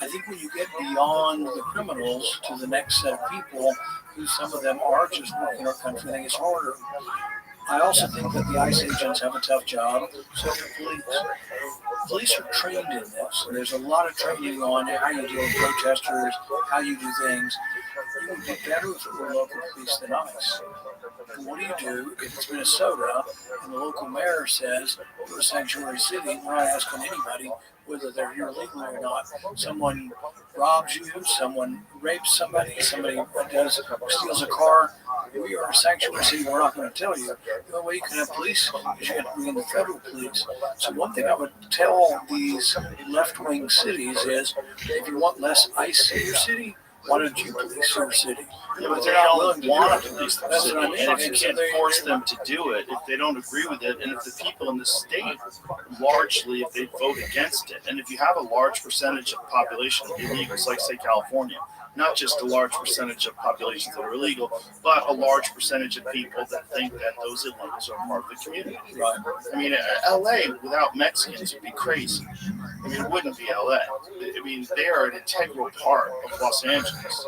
I think when you get beyond the criminals to the next set of people, who some of them are just working our country, I think it's harder. I also think that the ICE agents have a tough job. So do police. Police are trained in this. And there's a lot of training on how you deal with protesters, how you do things. You would be better if it were local police than ICE. But what do you do if it's Minnesota and the local mayor says we're a sanctuary city, we're not asking anybody whether they're here legally or not. Someone robs you, someone rapes somebody, somebody steals a car. We are a sanctuary city, we're not going to tell you. The only way you can have police is you have to bring in the federal police. So one thing I would tell these left-wing cities is, if you want less ICE in your city, why don't you police your city? Yeah, but they don't want to police their city. And if you can't force them to do it, if they don't agree with it, and if the people in the state, largely, if they vote against it, and if you have a large percentage of population of illegals, like, say, California, not just a large percentage of populations that are illegal, but a large percentage of people that think that those illegals are part of the community. Right. I mean, LA without Mexicans would be crazy. I mean, it wouldn't be LA. I mean, they are an integral part of Los Angeles,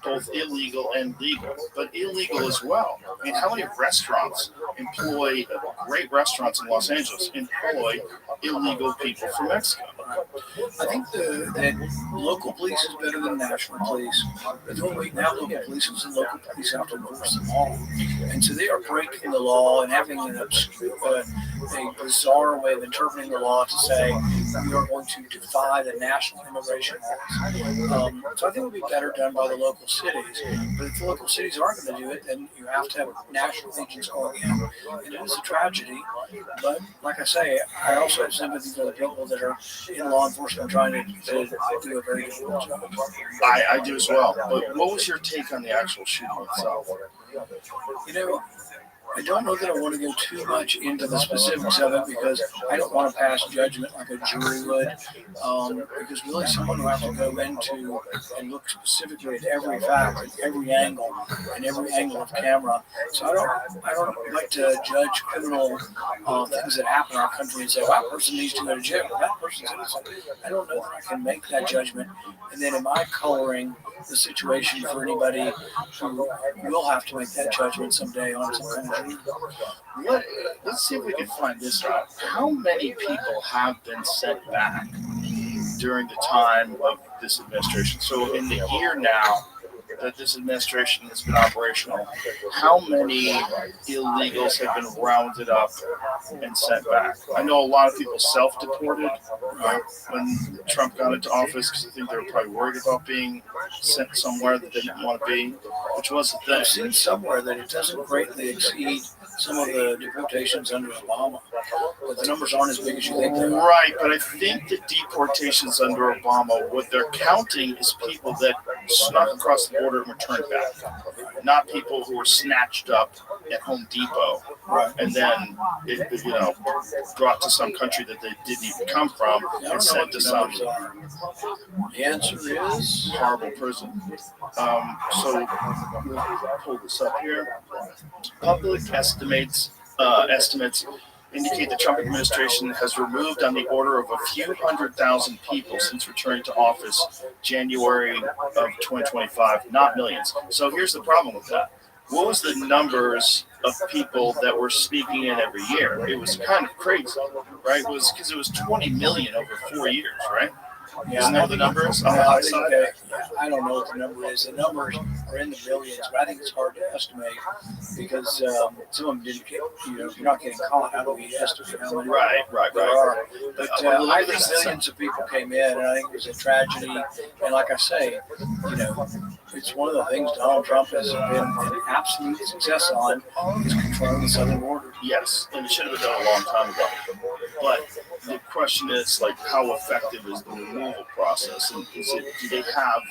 both illegal and legal, but illegal as well. I mean, how many restaurants employ, great restaurants in Los Angeles employ illegal people from Mexico? I think that local police is better than national police. But the only way now local police is the local police have to enforce the law. And so they are breaking the law and having a bizarre way of interpreting the law to say we are going to defy the national immigration laws. So I think it would be better done by the local cities. But if the local cities aren't going to do it, then you have to have national agents going in. And it is a tragedy. But like I say, I also have sympathy for the people that are in law enforcement trying to do a very difficult job. I do as well. But what was your take on the actual shooting itself? You know, I don't know that I want to go too much into the specifics of it because I don't want to pass judgment like a jury would. Because really someone will have to go into and look specifically at every fact, at every angle, and every angle of camera. So I don't like to judge criminal things that happen in our country and say, well, that person needs to go to jail. That person's innocent. I don't know that I can make that judgment. And then am I coloring the situation for anybody who will have to make that judgment someday on some kind of jury? Let's see if we can find this out. How many people have been sent back during the time of this administration? So in the year now that this administration has been operational, how many illegals have been rounded up and sent back? I know a lot of people self-deported when Trump got into office because I think they were probably worried about being sent somewhere that they didn't want to be, which was the thing. I've seen somewhere that it doesn't greatly exceed some of the deportations under Obama, but the numbers aren't as big as you think they are. Right, but I think the deportations under Obama, what they're counting is people that snuck across the border and returned back, not people who were snatched up at Home Depot and then brought to some country that they didn't even come from and sent to some The answer is horrible prison. So we'll pull this up here. Public estimates indicate the Trump administration has removed on the order of a few 100,000 people since returning to office January of 2025, not millions. So here's the problem with that. What was the numbers of people that were speaking in every year? It was kind of crazy, right? It was because it was 20 million over 4 years, right? Yeah, Isn't that the numbers on the high side? I don't know what the number is. The numbers are in the billions, but I think it's hard to estimate because some of them didn't get, you're not getting caught. How do we estimate how many there are? But I think millions of people came in, and I think it was a tragedy. And like I say, it's one of the things Donald Trump has been an absolute success on is controlling the southern border. Yes, and it should have been done a long time ago. But the question is, how effective is the removal process? And do they have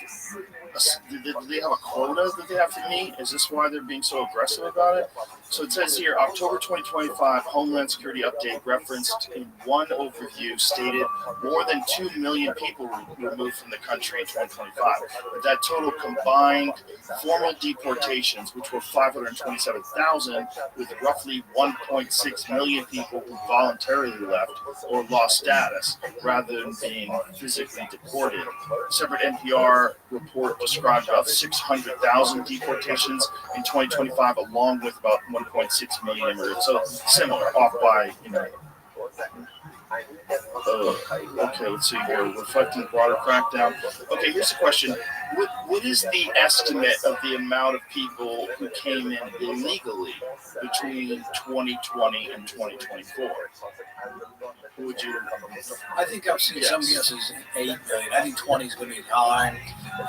do they have a quota that they have to meet? Is this why they're being so aggressive about it? So it says here, October 2025 Homeland Security update referenced in one overview stated more than 2 million people were removed from the country in 2025. But that total combined formal deportations, which were 527,000, with roughly 1.6 million people who voluntarily left or lost status rather than being physically deported. A separate NPR report described about 600,000 deportations in 2025, along with about 1.6 million immigrants. So similar, off by, okay, let's see here. Reflecting broader crackdown. Okay, here's the question. What is the estimate of the amount of people who came in illegally between 2020 and 2024? Would you? I think I've seen some guesses 8 million. I think 20 is going to be high.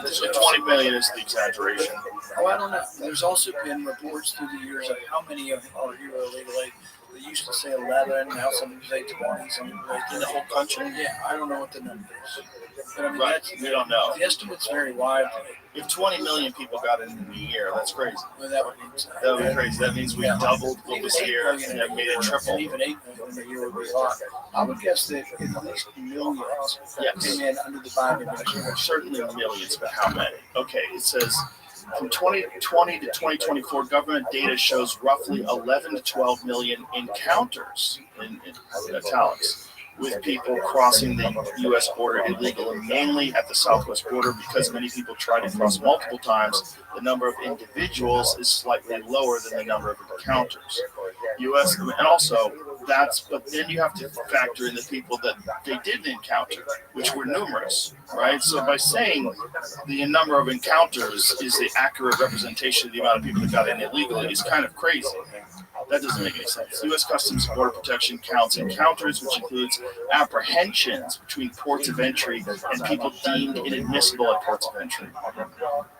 So 20 million is the exaggeration. Oh, I don't know. There's also been reports through the years of how many are here illegally. They used to say 11, now some people say 20, some people say in the whole country. Yeah, I don't know what the number is. But I mean, right, we don't know. The estimate's very wide. If 20 million people got in a year, that's crazy. Well, that would mean that would be crazy. That means we doubled what was here and have made it triple. And even 8 million a year would be a lot. I would guess that at least millions came in under the Biden administration. Certainly millions, but how many? Okay, it says from 2020 to 2024, government data shows roughly 11 to 12 million encounters in italics with people crossing the U.S. border illegally, mainly at the southwest border. Because many people try to cross multiple times, the number of individuals is slightly lower than the number of encounters. U.S. and also but then you have to factor in the people that they didn't encounter, which were numerous, right? So by saying the number of encounters is the accurate representation of the amount of people that got in illegally is kind of crazy. That doesn't make any sense. U.S. Customs and Border Protection counts encounters, which includes apprehensions between ports of entry and people deemed inadmissible at ports of entry.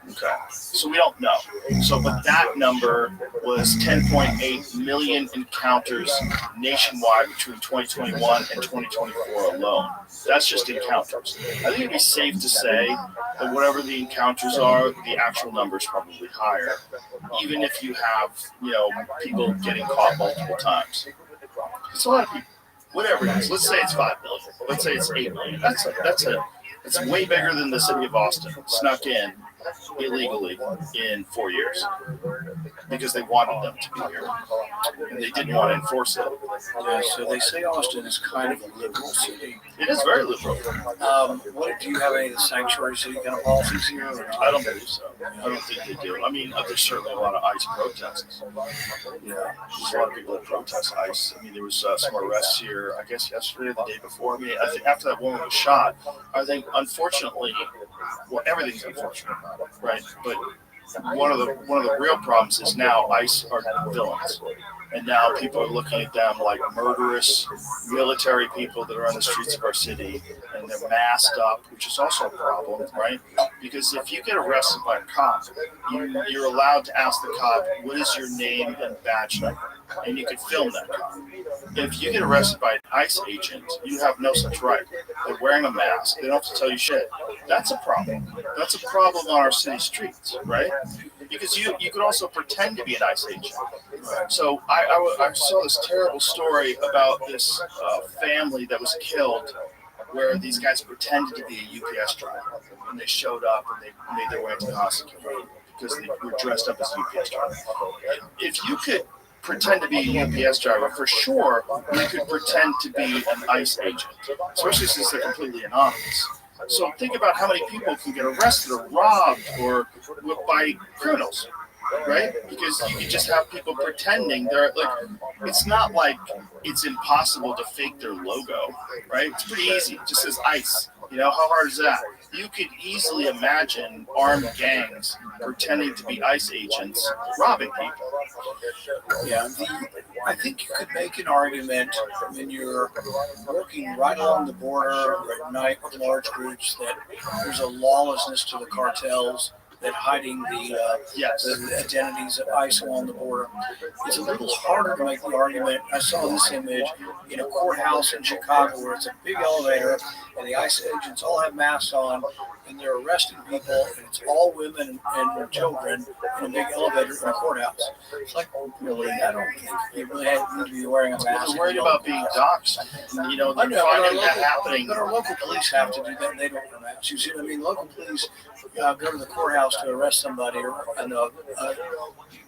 Okay, so we don't know. So, but that number was 10.8 million encounters nationwide between 2021 and 2024 alone. That's just encounters. I think it'd be safe to say that whatever the encounters are, the actual number is probably higher, even if you have, people getting caught multiple times. It's a lot of people. Whatever it is, let's say it's 5 million. Let's say it's 8 million. That's way bigger than the city of Austin snuck in illegally in 4 years because they wanted them to be here and they didn't want to enforce it. Yeah, so they say Austin is kind of a liberal city. It is very liberal. What do you have any of the sanctuary city kind of policies here? I don't believe so. I don't think they do. I mean, there's certainly a lot of ICE protests. There's a lot of people that protest ICE. I mean, there was some arrests here, I guess yesterday, the day before. I mean, I think after that woman was shot, I think unfortunately, well, everything's unfortunate, right? But one of the real problems is now ICE are villains. And now people are looking at them like murderous military people that are on the streets of our city, and they're masked up, which is also a problem, right? Because if you get arrested by a cop, you're allowed to ask the cop, what is your name and badge number? And you can film that cop. If you get arrested by an ICE agent, you have no such right. They're wearing a mask. They don't have to tell you shit. That's a problem. That's a problem on our city streets, right? Because you could also pretend to be an ICE agent. So I saw this terrible story about this family that was killed where these guys pretended to be a UPS driver. And they showed up and they made their way to the hospital because they were dressed up as UPS drivers. If you could pretend to be a UPS driver, for sure, you could pretend to be an ICE agent, especially since they're completely anonymous. So think about how many people can get arrested or robbed or by criminals, right? Because you can just have people pretending they're like, it's not like it's impossible to fake their logo, right? It's pretty easy. It just says ICE. How hard is that? You could easily imagine armed gangs pretending to be ICE agents robbing people. Yeah, I think you could make an argument when you're working right along the border at night with large groups that there's a lawlessness to the cartels that hiding the identities of ICE along the border. It's a little harder to make the argument. I saw this image in a courthouse in Chicago where it's a big elevator and the ICE agents all have masks on and they're arresting people, and it's all women and children in a big elevator in a courthouse. It's like, really, I don't think you really need to be wearing a mask. They're worried about being doxxed. You know, they're finding that happening. But our local police have to do that, and they don't wear masks. You see what I mean? Local police go to the courthouse to arrest somebody, and the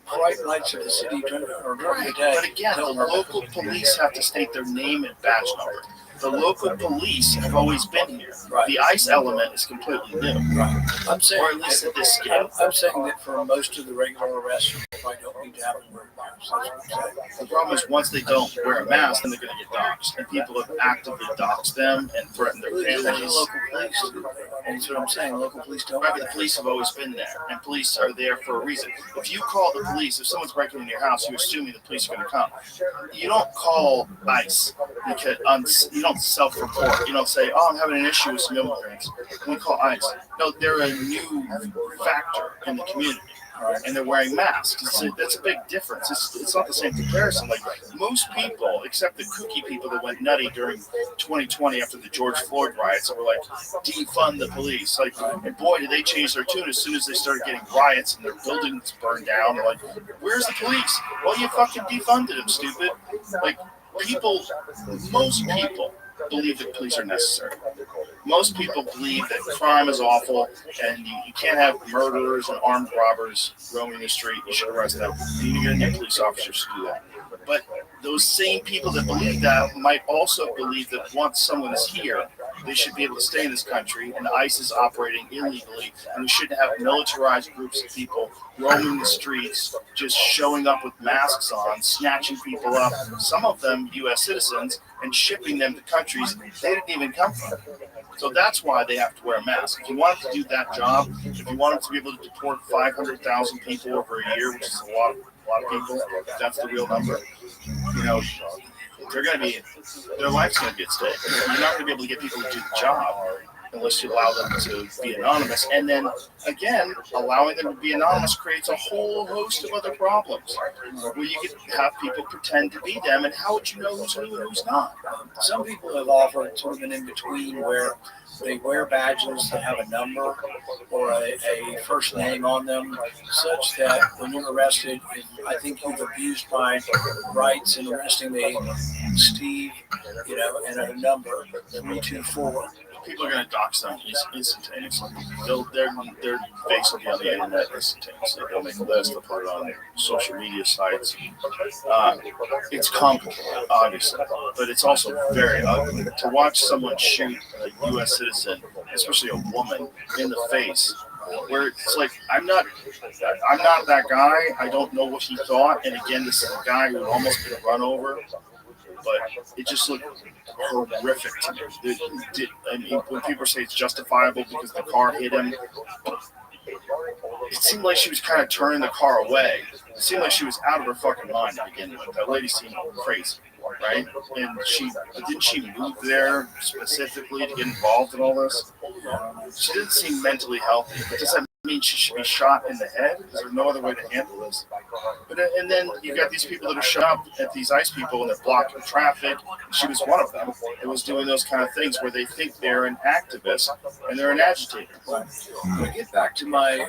bright lights of the city or during the day. But again, the local police have to state their name and badge number. The local police have always been here. Right. The ICE element is completely new. Right. I'm saying, or at least at this scale. I'm saying that for most of the regular arrests, I don't need to have them wear masks. That's what I'm saying. The problem is once they don't wear a mask, then they're going to get doxxed. And people have actively doxxed them and threatened their families. Local police. That's what I'm saying. Local police don't. Right, but the police have always been there, and police are there for a reason. If you call the police, if someone's breaking into your house, you're assuming the police are going to come. You don't call ICE because you don't self-report. You don't say, "Oh, I'm having an issue with some immigrants." We call ICE. No, they're a new factor in the community. And they're wearing masks. That's a big difference. It's not the same comparison. Like most people, except the kooky people that went nutty during 2020 after the George Floyd riots, that were like, defund the police. Like, and boy, did they change their tune as soon as they started getting riots and their buildings burned down. They're like, where's the police? Well, you fucking defunded them, stupid. Like, most people believe that police are necessary. Most people believe that crime is awful and you can't have murderers and armed robbers roaming the street. You should arrest them. You need to get police officers to do that. But those same people that believe that might also believe that once someone is here, they should be able to stay in this country, and ICE is operating illegally, and we shouldn't have militarized groups of people roaming the streets, just showing up with masks on, snatching people up, some of them U.S. citizens, and shipping them to countries they didn't even come from. So that's why they have to wear a mask. If you want them to do that job, if you want them to be able to deport 500,000 people over a year, which is a lot of people, if that's the real number, you know, their life's going to be at stake. You're not going to be able to get people to do the job unless you allow them to be anonymous. And then, again, allowing them to be anonymous creates a whole host of other problems where you can have people pretend to be them, and how would you know who's who and who's not? Some people have offered sort of an in-between where they wear badges that have a number or a first name on them, such that when you're arrested, I think you've abused my rights in arresting me, Steve, and a number, 324. People are going to dox them instantaneously. Their face will be on the internet instantaneously. They'll make a list, they'll put it on social media sites. It's complicated, obviously, but it's also very ugly. To watch someone shoot a U.S. citizen, especially a woman, in the face, where it's like, I'm not that guy. I don't know what he thought. And again, this is a guy who had almost been run over. But it just looked horrific to me. When people say it's justifiable because the car hit him, it seemed like she was kind of turning the car away. It seemed like she was out of her fucking mind to begin with. That lady seemed crazy, right? And didn't she move there specifically to get involved in all this? She didn't seem mentally healthy. But does that mean she should be shot in the head? Is there no other way to handle this? And then you got these people that are shut up at these ICE people and they're blocking traffic. She was one of them. It was doing those kind of things where they think they're an activist and they're an agitator. To get back to my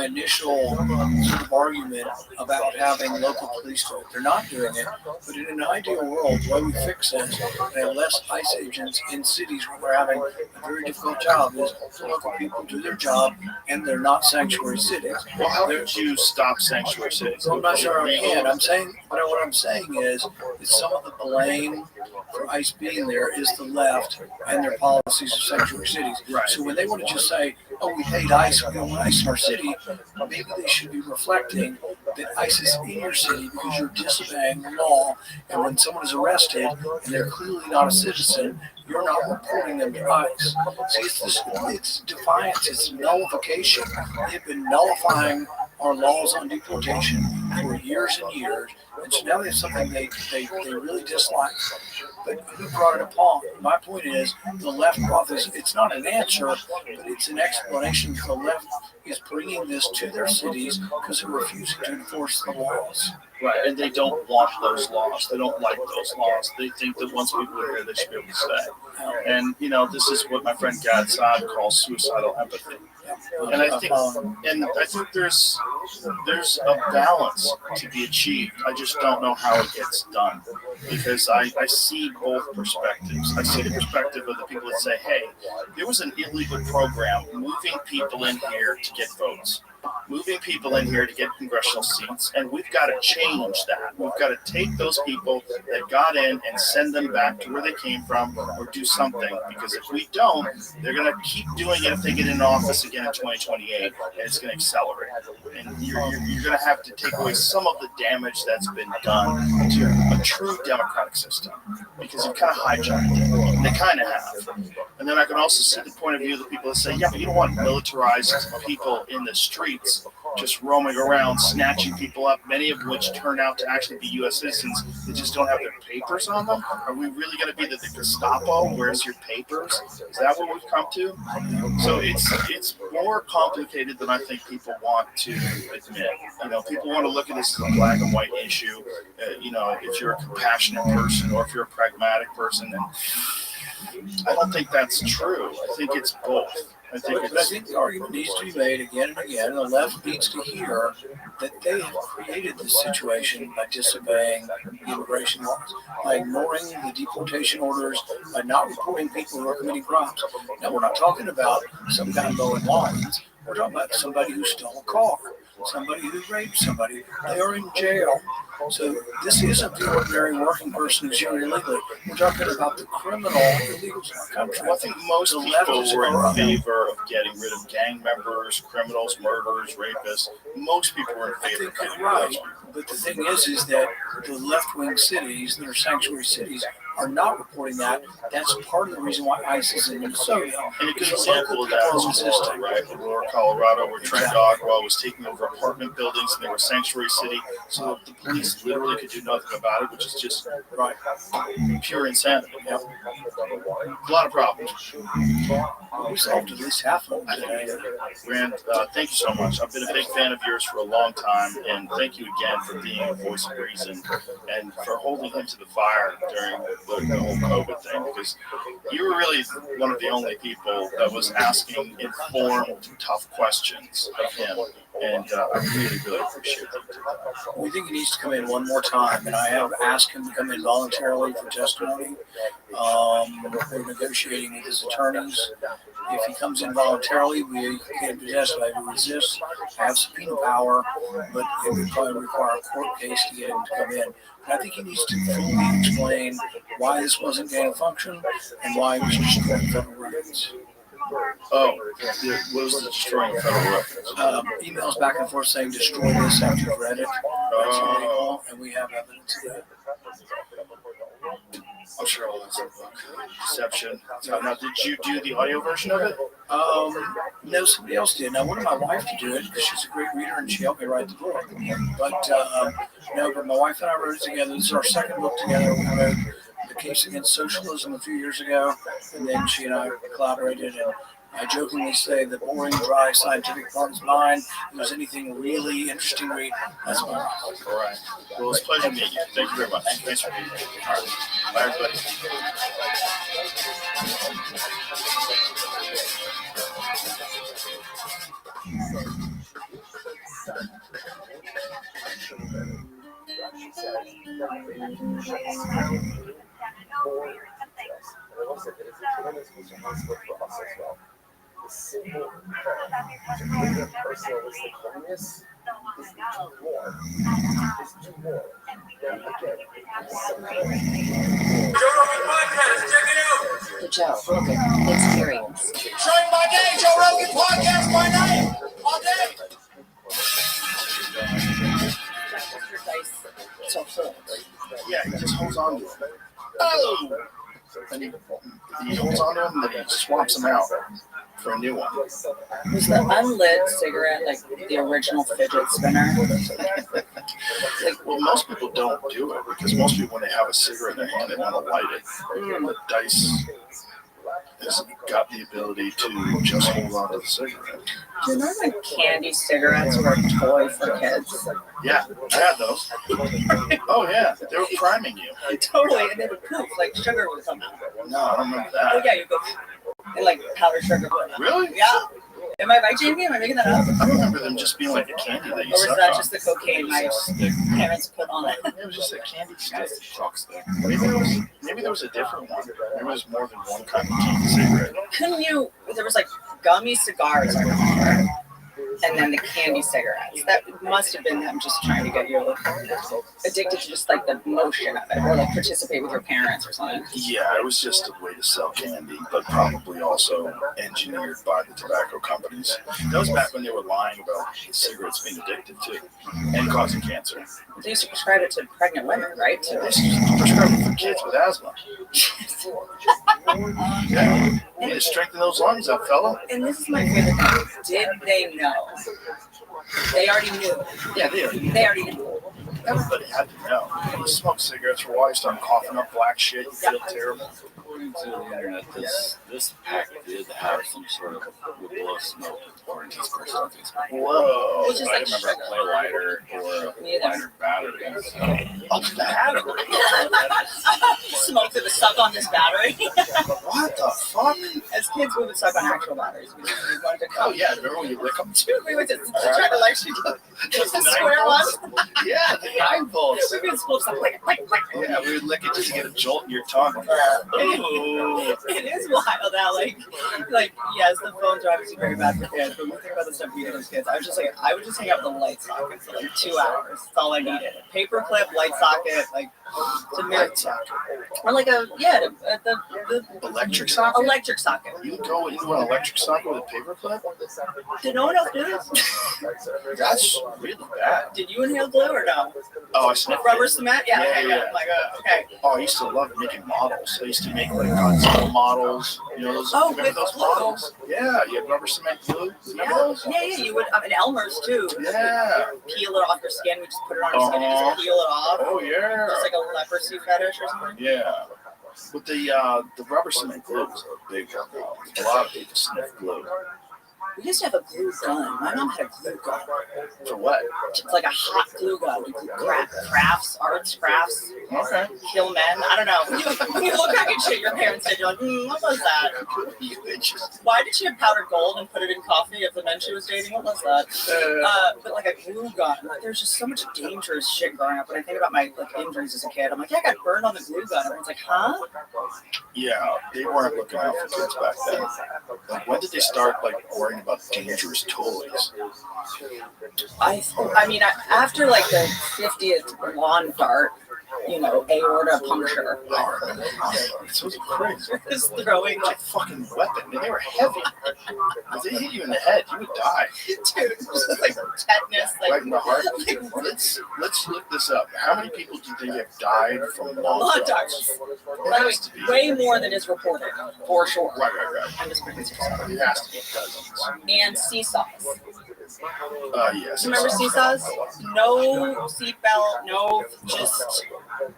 initial sort of argument about having local police do it, they're not doing it. But in an ideal world, the way we fix it, they have less ICE agents in cities where we're having a very difficult job. Is the local people do their job and they're not sanctuary cities. Well, how would you stop sanctuary cities? I'm not sure I can. What I'm saying is that some of the blame for ICE being there is the left and their policies of sanctuary cities. Right. So when they want to just say, "Oh, we hate ICE, we don't want ICE in our city," maybe they should be reflecting that ICE is in your city because you're disobeying the law. And when someone is arrested and they're clearly not a citizzen, you're not reporting them to ICE. See, it's defiance, it's nullification. They've been nullifying our laws on deportation for years and years, and so now they have something they really dislike. But who brought it upon? My point is, the left brought this. It's not an answer, but it's an explanation. The left is bringing this to their cities because they're refusing to enforce the laws. Right, and they don't want those laws. They don't like those laws. They think that once people are here, they should be able to stay. And, you know, this is what my friend Gad Saad calls suicidal empathy. And I think there's a balance to be achieved. I just don't know how it gets done, because I see both perspectives. I see the perspective of the people that say, hey, there was an illegal program moving people in here to get votes, moving people in here to get congressional seats, and we've got to change that. We've got to take those people that got in and send them back to where they came from, or do something, because if we don't, they're going to keep doing it if they get in office again in 2028, and it's going to accelerate. And you're going to have to take away some of the damage that's been done to a true democratic system, because you've kind of hijacked it. And they kind of have. And then I can also see the point of view of the people that say, yeah, but you don't want militarized people in the streets just roaming around, snatching people up, many of which turn out to actually be U.S. citizens that just don't have their papers on them. Are we really going to be the Gestapo? Where's your papers? Is that what we've come to? So it's more complicated than I think people want to admit. You know, people want to look at this as a black and white issue. You know, if you're a compassionate person or if you're a pragmatic person, and I don't think that's true. I think it's both. I think the argument needs to be made again and again. The left needs to hear that they have created this situation by disobeying the immigration laws, by ignoring the deportation orders, by not reporting people who are committing crimes. Now, we're not talking about some guy mowing lawns. We're talking about somebody who stole a car, somebody who raped somebody. They are in jail. So this isn't the ordinary working person who's here illegally. We're talking about the criminal illegals in our country. Well, I think most people were in favor of getting rid of gang members, criminals, murderers, rapists. Most people were in favor of getting rid of those people. But the thing is that the left-wing cities, that are sanctuary cities, are not reporting that. That's part of the reason why ICE is in Minnesota. And a good example of that was Aurora, right? Aurora, Colorado, where Trent Dogwell was taking over apartment buildings, and they were sanctuary city, so the police literally could do nothing about it, which is just pure insanity. Yep. A lot of problems. We solved at least half of them today. Rand, thank you so much. I've been a big fan of yours for a long time, and thank you again for being a voice of reason and for holding him to the fire during the whole COVID thing, because you were really one of the only people that was asking informed, tough questions of him, and I really, really appreciate that. We think he needs to come in one more time, and I have asked him to come in voluntarily for testimony. We're negotiating with his attorneys. If he comes in voluntarily, we can testify. If he resists, I have subpoena power, but it would probably require a court case to get him to come in. I think he needs to fully explain why this wasn't gain of function and why he was destroying federal records. Oh, what was the destroying federal records? Emails back and forth saying destroy this after you've read it. That's illegal, and we have evidence of that. I'm sure all that's in the book. Deception. Now, did you do the audio version of it? No, somebody else did. I wanted my wife to do it because she's a great reader and she helped me write the book. But but my wife and I wrote it together. This is our second book together. We wrote The Case Against Socialism a few years ago, and then she and I collaborated. And I jokingly say the boring, dry, scientific part is mine. If there's anything really interesting to read, that's mine. All right. Well, it's a pleasure meeting you. Thank you very much. Thanks for being here. All right. Bye, everybody. The simple to create a personalistic oneness is to do more. Is do more. Then again, Joe Rogan Podcast, check it out. The Joe Rogan Experience. Showing by day, Joe Rogan Podcast by night. All day. So full. Yeah, he just holds on to it. Oh! And he holds on to them, and then he swaps them out for a new one. Was the unlit cigarette like the original fidget spinner? Well, most people don't do it because most people, when they have a cigarette in their hand, they want to light it. But Dice has got the ability to just hold on to the cigarette. Do you remember when candy cigarettes were a toy for kids? Yeah, I had those. Oh yeah, they were priming you. Totally, and they would poof, like sugar would come out. No, I don't remember that. Oh yeah, you go and like powdered sugar. Really? Yeah. Am I right, Jamie? Am I making that up? I remember them just being like a candy that you Or was suck that on. just the cocaine my parents put on it? It was just a candy stick. Maybe there was a different one. There was more than one kind of candy cigarette. Couldn't you? There was like gummy cigars, I remember, and then the candy cigarettes. That must have been them just trying to get you addicted to just like the motion of it, or like participate with your parents or something. Yeah, it was just a way to sell candy, but probably also engineered by the tobacco companies. That was back when they were lying about cigarettes being addictive too and causing cancer. They used to prescribe it to pregnant women, right? They used to prescribe it for kids with asthma. Yeah, you need to strengthen those lungs up, fella. And this is my favorite thing. Did they know? They already knew. Yeah, they already knew. They already knew. Everybody had to know. You smoke cigarettes for a while, you start coughing up black shit, you feel terrible. According to the internet, this pack did have some sort of blow smoke according to his personal Facebook. Whoa. It's just I like remember a play lighter or a lighter battery. A battery? Smoke to the suck on this battery. What the fuck? As kids, we would suck on actual batteries. We wanted to Oh yeah, remember when you lick them too? We would just try to like shoot the square one. Yeah, the 9 volts. We would split something like. Yeah, we would lick it just to get a jolt in your tongue. It is wild how like yes, the phones are obviously very bad for kids, but when we think about the stuff we did as kids, I would just hang out with the light socket for like 2 hours. That's all I needed. Paper clip, light socket, like to light socket. Or like the electric socket. Electric socket. You would go into an electric socket with a paper clip? Did no one else do this? That's really bad. Did you inhale glue or no? Oh, I sniffed Rubber it. cement? Yeah. Yeah. Like okay. Oh, I used to love making models. I used to make like Godzilla models. You know those? Oh, remember with those glue. models? Yeah, you had rubber cement glue. Remember those? Yeah. You would. I mean, Elmer's too. Yeah. Peel it off your skin. We just put it on your skin and just peel it off. Oh yeah. Just like a leprosy fetish or something. Yeah. But the rubber cement glue was a big one. A lot of people sniff glue. We used to have a glue gun. My mom had a glue gun. For what? It's like a hot glue gun. We do crafts, crafts. Okay. Kill men. I don't know. When you look back at shit your parents did, you're like, what was that? Why did she have powdered gold and put it in coffee of the men she was dating? What was that? But like a glue gun. Like, there's just so much dangerous shit growing up. When I think about my like injuries as a kid, I'm like, yeah, I got burned on the glue gun. Everyone's like, huh? Yeah, they weren't looking out for kids back then. Like, when did they start like worrying about dangerous toys? I mean, after like the 50th lawn dart, aorta puncture. This was crazy. Just throwing like fucking weapon. I mean, they were heavy. If they hit you in the head, you would die. Dude, just like tetanus. Like, right in the heart. Let's look this up. How many people do you think have died from lawn darts? Way more than is reported, for sure. Right. I'm just pretty sure. It has to be dozens. And seesaws. Yes. Remember seesaws? No seatbelt, no,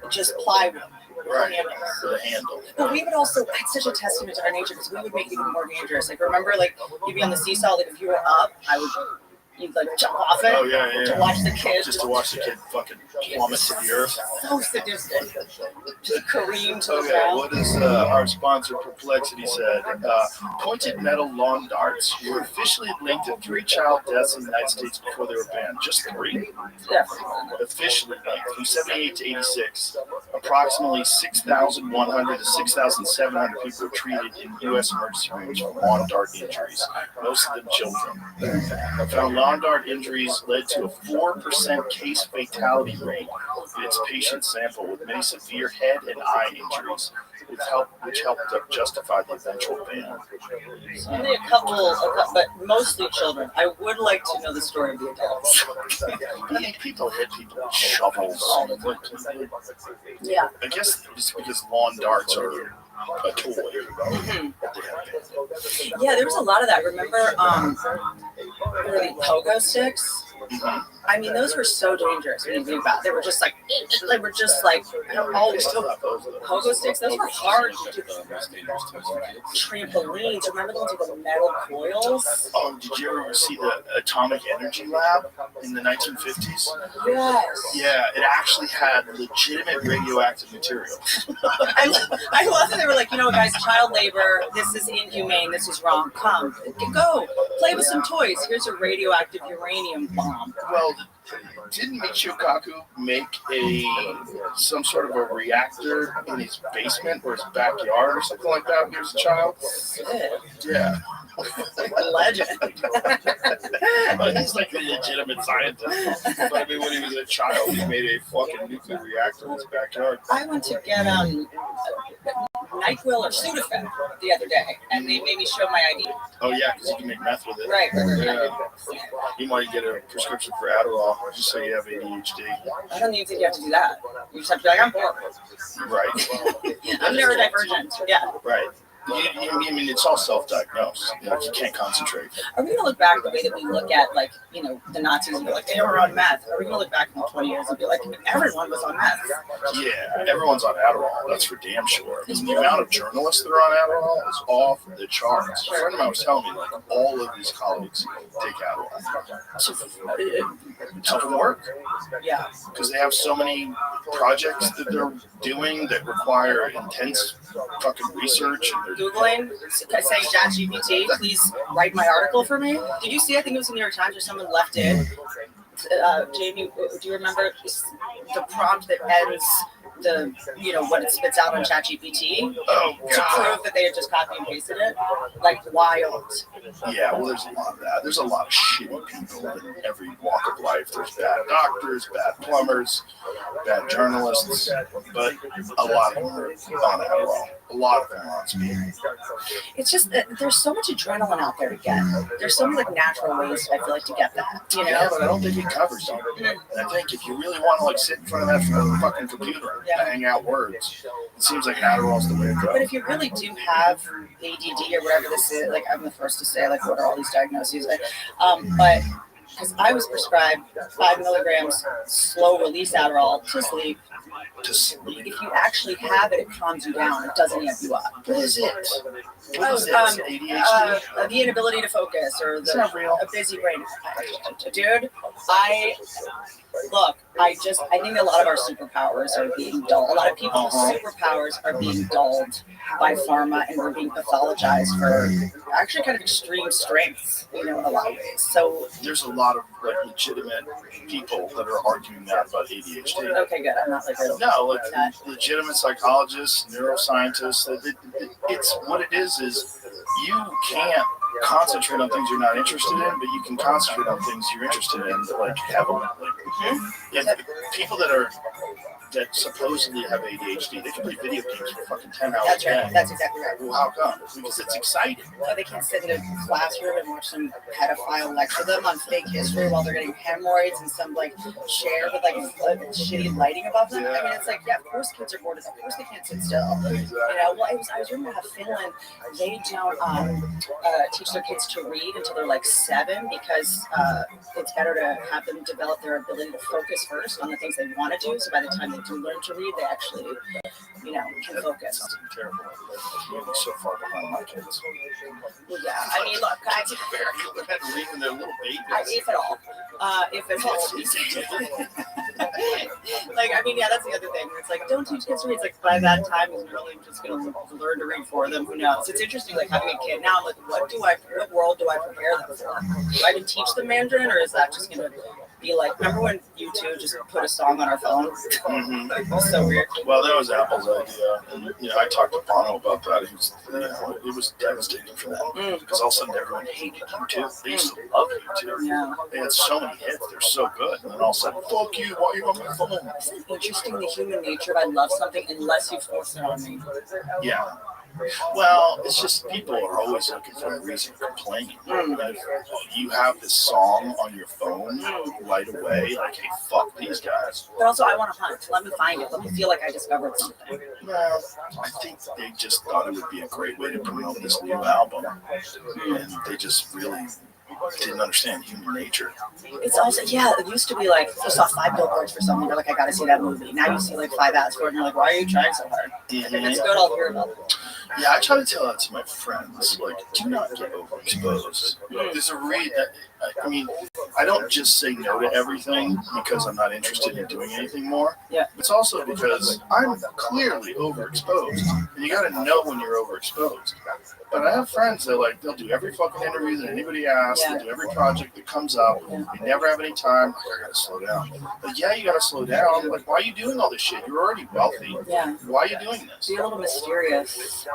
just plywood. Right. For the handle. But we would also, it's such a testament to our nature because we would make it even more dangerous. Like, remember, like, you'd be on the seesaw, like, if you were up, you'd like jump off it. Oh, yeah. To watch the kid. Just to watch the kid fucking plummet to the earth. So sadistic. Just careen to the Okay, ground. what is our sponsor, Perplexity, said? Pointed metal lawn darts were officially linked to 3 child deaths in the United States before they were banned. Just 3? Yeah. Officially linked. From 78 to 86, approximately 6,100 to 6,700 people were treated in U.S. emergency rooms for lawn dart injuries, most of them children. Found lawn dart injuries led to a 4% case fatality rate in its patient sample, with many severe head and eye injuries, which helped justify the eventual ban. Only a couple, but mostly children. I would like to know the story of the adults. I think people hit people with shovels. Yeah. I guess it's because lawn darts are a toy. Mm-hmm. Yeah, there was a lot of that. Remember, were the pogo sticks? Mm-hmm. I mean, those were so dangerous when you think about it. They were just like all still have those. pogo sticks. Those were hard. Most dangerous to us. Trampolines. Remember those with the metal coils? Oh, did you ever see the Atomic Energy Lab in the 1950s? Yes. Yeah, it actually had legitimate radioactive material. I love that they were like, guys, child labor. This is inhumane. This is wrong. Come, go, play with some toys. Here's a radioactive uranium bomb. Well, didn't Michio Kaku make some sort of a reactor in his basement or his backyard or something like that when he was a child? Yeah. A legend. But he's like a legitimate scientist. But I mean, when he was a child, he made a fucking nuclear reactor in his backyard. I went to get NyQuil or Sudafed the other day, and they made me show my ID. Oh yeah, because you can make meth with it. Right. Yeah. You might get a prescription for Adderall just so you have ADHD. I don't even think you have to do that. You just have to be like, I'm poor. Right. I'm neurodivergent. Yeah. Right. I mean, it's all self-diagnosed. You can't concentrate. Are we going to look back the way that we look at, the Nazis and be like, they were on meth? Are we going to look back in 20 years and be like, everyone was on meth? Yeah, everyone's on Adderall. That's for damn sure. The amount of journalists that are on Adderall is off the charts. A friend of mine was telling me, all of his colleagues take Adderall. It's helping work. Yeah. Because they have so many projects that they're doing that require intense fucking research. And Googling, saying ChatGPT, please write my article for me. Did you see? I think it was in the New York Times or someone left it. Jamie, do you remember the prompt that ends what it spits out on ChatGPT to prove that they had just copy and pasted it? Wild. Yeah, well, there's a lot of that. There's a lot of shitty people in every walk of life. There's bad doctors, bad plumbers, bad journalists, but a lot of them are on Adderall. A lot of them are on speed. It's just that there's so much adrenaline out there to get. There's so many natural ways, I feel like, to get that. Yeah, but I don't think it covers you. I think if you really want to sit in front of that fucking computer and hang out words, it seems like Adderall's the way to go. But if you really do have ADD or whatever this is, I'm the first to say, what are all these diagnoses? But because I was prescribed 5 milligrams slow release Adderall to sleep. If you actually have it, it calms you down. It doesn't amp you up. What is it? ADHD? The inability to focus or a busy brain. Dude, I think a lot of our superpowers are being dulled. A lot of people's superpowers are being dulled by pharma, and we're being pathologized for actually kind of extreme strengths, in a lot of ways. So there's a lot of legitimate people that are arguing that about ADHD. Okay, good. I'm not legitimate psychologists, neuroscientists. It's what it is you can't concentrate on things you're not interested in, but you can concentrate on things you're interested in, heavily. People that supposedly have ADHD, they can play video games for fucking 10 hours a day. That's exactly right. Well, how come? Because it's exciting. So they can sit in a classroom and watch some pedophile lecture them on fake history while they're getting hemorrhoids and some chair with shitty lighting above them. I mean, it's of course kids are bored. Of course they can't sit still. I was remember how Finland, they don't teach their kids to read until they're 7 because it's better to have them develop their ability to focus first on the things they want to do. So by the time they do learn to read, they actually, can focus. That's terrible. You're so far behind my kids. Well, yeah, I mean, look, I reading their little babies. If at all. That's the other thing. It's don't teach kids to read. It's by that time, he's really just going to learn to read for them. Who knows? It's interesting, having a kid now. I'm what world do I prepare them for? Do I even teach them Mandarin, or is that just going to be remember when U2 just put a song on our phone? It was so weird. Well, that was Apple's idea. And, I talked to Bono about that. It was devastating for them. Because all of a sudden everyone hated U2. They used to love U2. Yeah. They had so many hits. They're so good. And then all of a sudden, fuck you, why are you on my phone? Isn't it interesting, the human nature of I love something unless you force it on me? Yeah. Well, it's just people are always looking for a reason to complain. You have this song on your phone right away, hey, fuck these guys. But also, I want to hunt. Let me find it. Let me feel like I discovered something. Well, I think they just thought it would be a great way to promote this new album. And they just really didn't understand human nature. It's also, yeah, it used to be like, you saw 5 billboards for something, you're like, I gotta see that movie. Now you see like 5 ads for it, and you're like, why are you trying so hard? If it's good, I'll hear about it. Yeah, I try to tell that to my friends. Like, do not get overexposed. There's a I mean, I don't just say no to everything because I'm not interested in doing anything more. Yeah. It's also because I'm clearly overexposed. And you gotta know when you're overexposed. But I have friends that like they'll do every fucking interview that anybody asks, they'll do every project that comes up, they never have any time. I gotta slow down. But yeah, you gotta slow down. Like, why are you doing all this shit? You're already wealthy. Yeah. Why are you doing this? Be a little mysterious.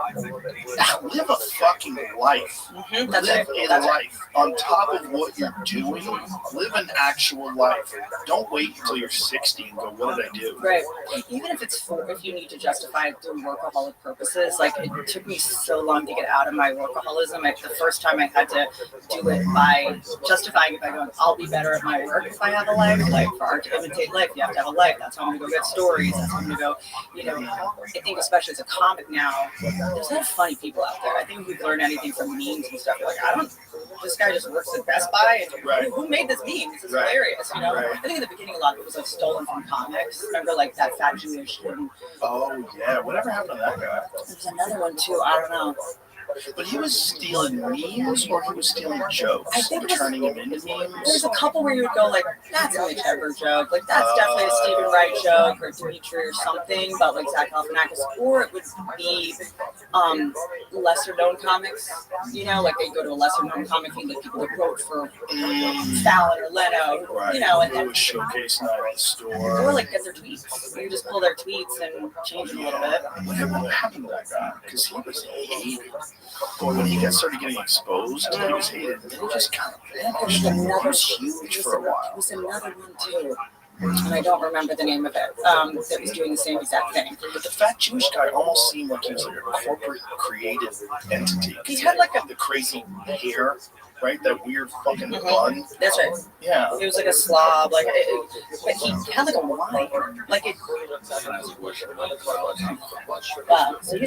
Live a fucking life. That's Live it. a life. On top of what you're doing, live an actual life. Don't wait until you're 60 and go, what did I do? Right. Even if if you need to justify it through workaholic purposes, like it took me so long to get out of my workaholism. Like the first time I had to do it by justifying it by going, I'll be better at my work if I have a life. Like for art to imitate life, you have to have a life. That's how I'm gonna go get stories. That's how I'm gonna go, I think especially as a comic now, there's a lot of funny people out there. I think if we've learned anything from memes and stuff, like this guy just works at Best Buy and who made this meme? This is hilarious, I think in the beginning a lot of it was like stolen from comics. Remember like that fat Jewish thing? Oh yeah, whatever happened to that guy? There's another one too, I don't know. But he was stealing memes or he was stealing jokes? I think turning them into memes? There's a couple where you would go like, that's a Mitch Hedberg joke, like that's definitely a Stephen Wright joke or Dimitri or something, but like Zach Galifianakis, or it would be lesser known comics, like they go to a lesser known comic and get people that wrote for Fallon or Leno, and then it was showcase night at the store. Or like get their tweets. You just pull their tweets and change them a little bit. What happened to that guy? Because he was hated. Boy, when he started getting exposed, he was hated. And he just kind of vanished. He was huge for a while. There was another one too. And I don't remember the name of it, that was doing the same exact thing. But the fat Jewish guy almost seemed like he was like a corporate creative entity. He had like the crazy hair, right? That weird fucking bun. That's right. Yeah. He was like a slob, but he had like a wine. Like it.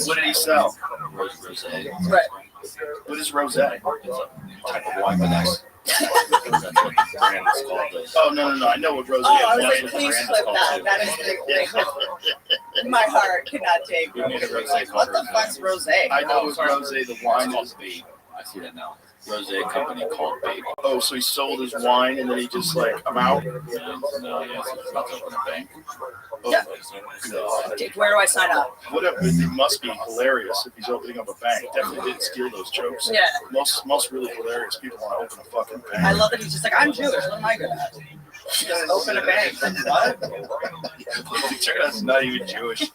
What did he sell? Right. What is rosé? Type of wine, but that's Oh no! I know what rosé is. Oh, I was like, please flip that. That is the my heart cannot take. What the fuck's rosé? I know what rosé the wine is. I see that now. Rosé company called Babe. Oh, so he sold his wine and then he just like, I'm out? No, yes, he's about to open a bank. Oh, yeah. God. Where do I sign up? It must be hilarious if he's opening up a bank. Definitely didn't steal those jokes. Yeah. Most really hilarious people want to open a fucking bank. I love that he's just like, I'm Jewish. What am I good at? Just open a bank. Like, what? That's not even Jewish.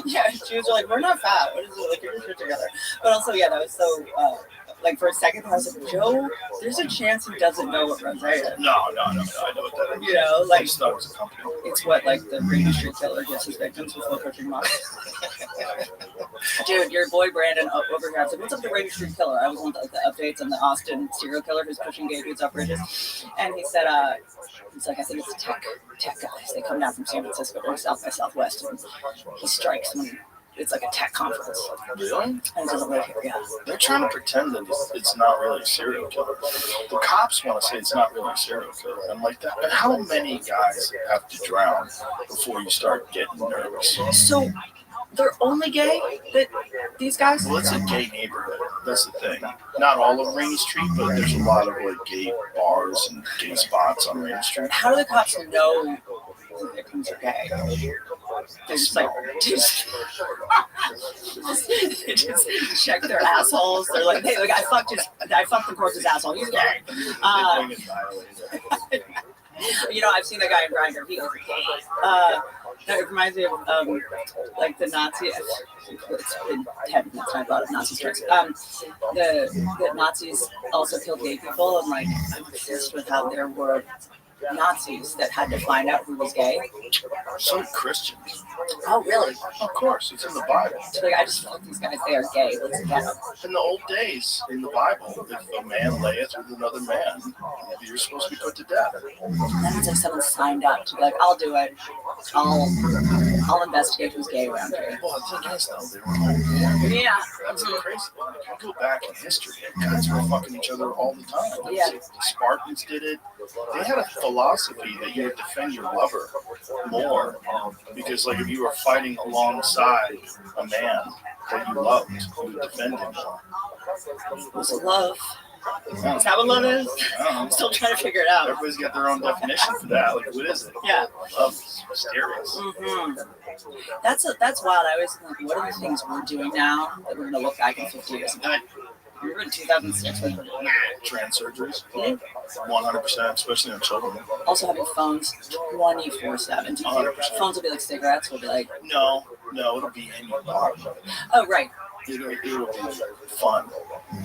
Yeah, Jews are like, we're not fat. What is it? Like, get your shit together. But also, yeah, that was so, like, for a second, I was like, Joe, there's a chance he doesn't know what rosé is. No, I know what that is. Like, I just thought it was a company. It's what, like, the Rainy Street Killer gets his victims with low-coaching models. Dude, your boy Brandon over here, I was like, what's up with the Rainy Street Killer? I was on the updates on the Austin serial killer who's pushing gay dudes up bridges. And he said, he's like, I think it's tech guys. They come down from San Francisco to South by Southwest, and he strikes when it's like a tech conference. Really? And it doesn't live here, yeah. They're trying to pretend that it's not really a serial killer. The cops want to say it's not really a serial killer. I'm like, that. But how many guys have to drown before you start getting nervous? So they're only gay, these guys? Well, it's a gay neighborhood. That's the thing. Not all of Rainy Street, but there's a lot of like gay bars and gay spots on Rainy Street. How do the cops know the victims are gay? They just like just check their assholes. They're like, hey, I fucked the corpse's asshole. He's gay. I've seen the guy in Grindr. He was gay. It reminds me of like the Nazi. It's been 10 minutes I brought up Nazi strikes. The Nazis also killed gay people, and like I'm obsessed with how there were Nazis that had to find out who was gay. So Christians. Oh, really? Of course, it's in the Bible. So like, I just feel like these guys, they are gay. Let's get them. In the old days, in the Bible, if a man layeth with another man, you're supposed to be put to death. That means like someone signed up to be like, I'll do it. I'll investigate who's gay around here. Well, the thing is, though, they were all Yeah. That's the crazy thing. Like, you go back in history, and guys were fucking each other all the time. Yeah. The Spartans did it. They had a philosophy that you would defend your lover more, because like if you were fighting alongside a man that you loved, you would defend him more. What's love? Is that what love is? I'm still trying to figure it out. Everybody's got their own definition for that. Like, what is it? Yeah. Love is mysterious. Mm-hmm. That's wild. I always think, like, what are the things we're doing now that we're gonna look back in 50 years and be like, remember in 2006 when trans surgeries, 100%, especially on children. Also having phones 24/7. 100%. Phones will be like cigarettes. Will be like no, it'll be in your body. Oh right. It'll be fun.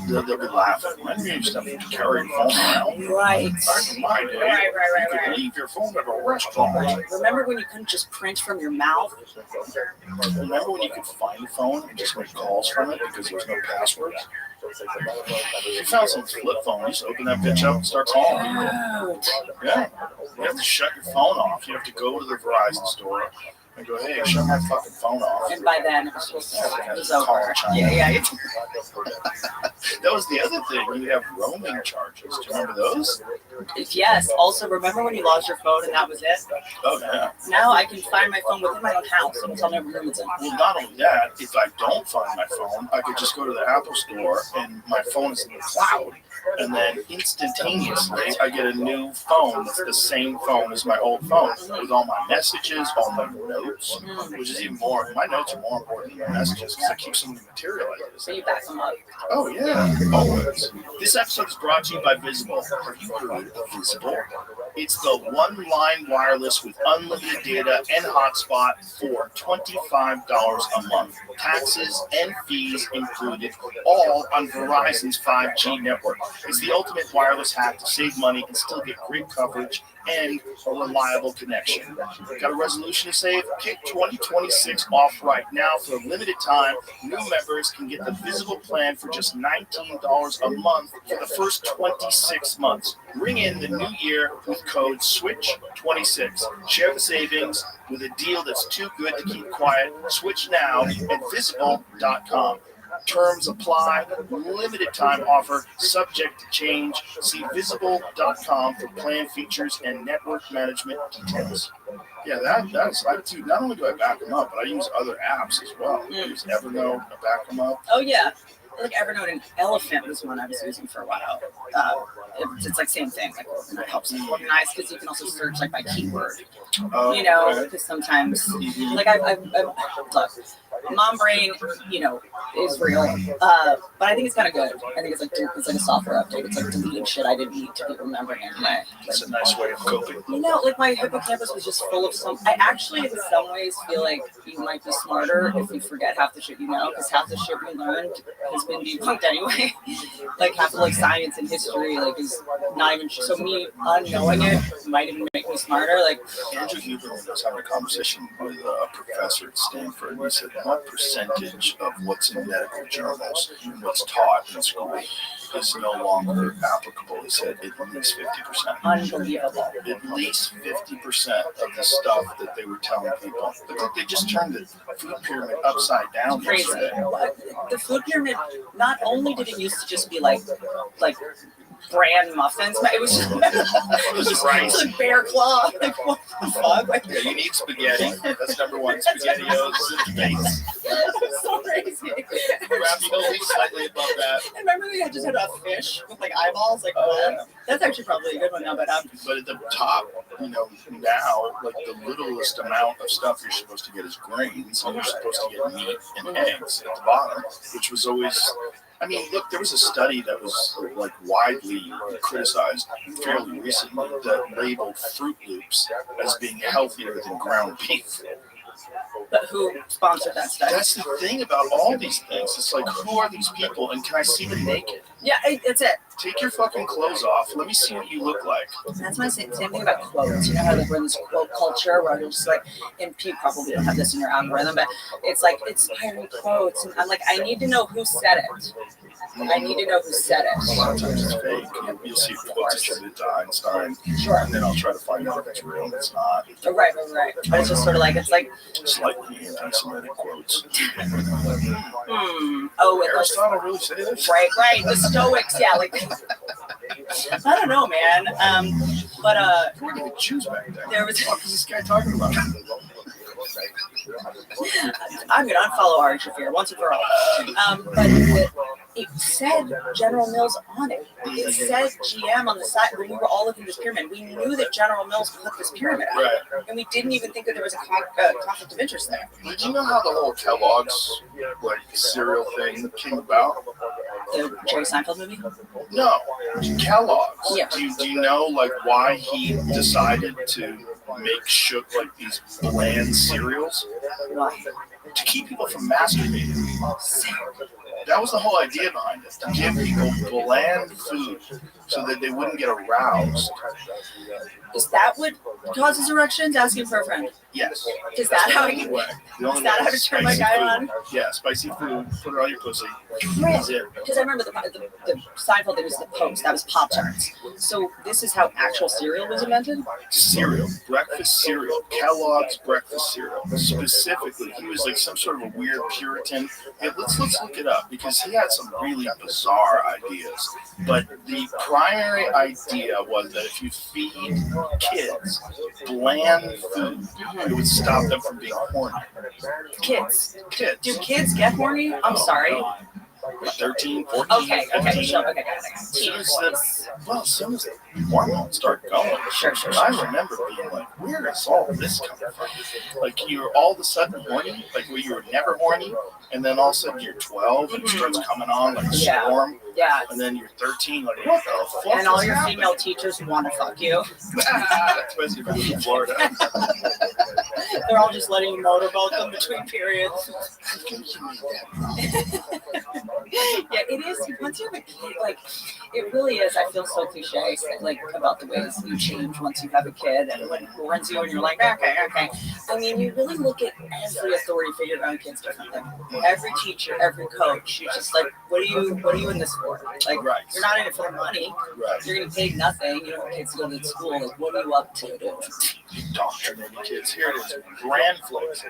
They'll be laughing. When you used to have to carry your phone around. Right. Back in my day, you could leave your phone at a restaurant. Right. Remember when you couldn't just print from your mouth? Remember when you could find a phone and just make calls from it because there was no passwords? If you found some flip phone, you just open that bitch up and start calling. Yeah. You have to shut your phone off. You have to go to the Verizon store and go, hey, shut my fucking phone off. And by then, it was over. Yeah. That was the other thing. You have roaming charges. Do you remember those? Yes. Also, remember when you lost your phone and that was it? Oh, yeah. Now I can find my phone within my own house. So tell me where it's in. Well, not only that, if I don't find my phone, I could just go to the Apple store and my phone is in the cloud. And then instantaneously, I get a new phone that's the same phone as my old phone with all my messages, all my notes, which is even more. My notes are more important than my messages because I keep some materialized. So you back them up. Oh, yeah, always. This episode is brought to you by Visible. Have you heard of Visible? It's the one-line wireless with unlimited data and hotspot for $25 a month. Taxes and fees included, all on Verizon's 5G network. It's the ultimate wireless hack to save money and still get great coverage and a reliable connection. Got a resolution to save? Kick 2026 off right now for a limited time. New members can get the Visible plan for just $19 a month for the first 26 months. Ring in the new year with code SWITCH26. Share the savings with a deal that's too good to keep quiet. Switch now at visible.com. Terms apply. Limited time offer. Subject to change. See visible.com for plan features and network management details. Yeah, that's I do. Not only do I back them up, but I use other apps as well. I use Evernote. I back them up. Oh yeah. Like Evernote and Elephant was one I was using for a while. It's like same thing. Like it helps me organize because you can also search like by keyword. You know, because sometimes like I look, mom brain, you know, is real. But I think it's kind of good. I think it's like a software update. It's like deleting shit I didn't need to be remembering anyway. That's a nice way of coping. You know, like my hippocampus was just full of some. I actually, in some ways, feel like you might be smarter if you forget half the shit you know, because half the shit we learned has been debunked anyway. Like half of like science and history, like is not even. So me unknowing it might even make me smarter. Like Andrew Huberman was having a conversation with a professor at Stanford, and he said, "What percentage of what's in medical journals and what's taught in school is no longer applicable?" He said, "At least 50%. Unbelievable. At least 50% of the stuff that they were telling people. Look, they just turned the food pyramid upside down. Crazy. The food pyramid. Not only did it used to just be like bran muffins, but it was just rice. like bear claw. Like what the fuck? Like, yeah, you need spaghetti. That's number one. SpaghettiOs and base. That's so crazy. Ravioli slightly above that. I remember they just had a fish with like eyeballs. Like that's actually probably a good one now. But at the top, you know, now like the littlest amount of stuff you're supposed to get is grains, and you're supposed to get meat and eggs at the bottom, which was always. I mean, look, there was a study that was like widely criticized fairly recently that labeled Fruit Loops as being healthier than ground beef. But who sponsored that study? That's the thing about all these things. It's like, who are these people, and can I see them naked? Yeah, that's it. Take your fucking clothes off. Let me see what you look like. That's my same thing about quotes. You know how like we're in this quote culture where you're just like, and you probably don't have this in your algorithm, but it's like inspiring quotes, and I'm like, I need to know who said it. I need to know who said A it. lot of times it's fake. You'll see quotes attributed to Einstein, Sure. and then I'll try to find out if it's real and it's not. Oh, right. But it's just sort of like, it's like, Slightly anti-Semitic quotes. Oh, it was, Aristotle really say this? right. The Stoics, yeah, like, I don't know, man. But Who were the Jews back then? there was, What is this guy talking about? I'm gonna unfollow Ari Shafir once and for all. But it said General Mills on it. It said GM on the side. When we were all looking at this pyramid, we knew that General Mills put this pyramid out, Right. and we didn't even think that there was a conflict of interest there. Did you know how the whole Kellogg's cereal thing came about? The Jerry Seinfeld movie? No, Kellogg's. Yeah. Do you know why he decided to make these bland cereals? Why? To keep people from masturbating. That was the whole idea behind it. To give people bland food so that they wouldn't get aroused. Is that what causes erections? Asking for a friend. Yes. Is that how The you? way. The only Is that way how is to turn my spicy guy food. on? Yeah, spicy food. Put it on your pussy. Right. That's it. Because I remember the Seinfeld, it was the Post. That was Pop-Tarts. So this is how actual cereal was invented? Cereal, breakfast cereal, Kellogg's breakfast cereal. Specifically, he was like some sort of a weird Puritan. Hey, let's look it up because he had some really bizarre ideas. But the primary idea was that if you feed kids bland food, it would stop them from being horny. Kids. Kids. Do kids get horny? I'm sorry. 13, 14, Okay, 15. sure, okay. As soon as the hormones start going, Sure. I remember being like, where is all this coming from? Like, you're all of a sudden horny, like where you were never horny, and then all of a sudden you're 12 and it starts coming on like a storm, Yeah. and then you're 13, like, what the fuck? And all is your happening? female teachers want to fuck you. Especially if you live in Florida. They're all just letting you motorboat them between periods. Yeah, it is. Once you have a kid, like, it really is. I feel so cliche, like, about the ways you change once you have a kid, and when it runs you, and you're like, okay. I mean, you really look at every authority figure around kids differently. Every teacher, every coach, you're just like, what are you in this for? Like, Right. you're not in it for the money. Right. You're getting paid nothing. You don't want kids to go to school. Like, what are you up to, dude? Indoctrinating kids. Here it is. Bran flakes.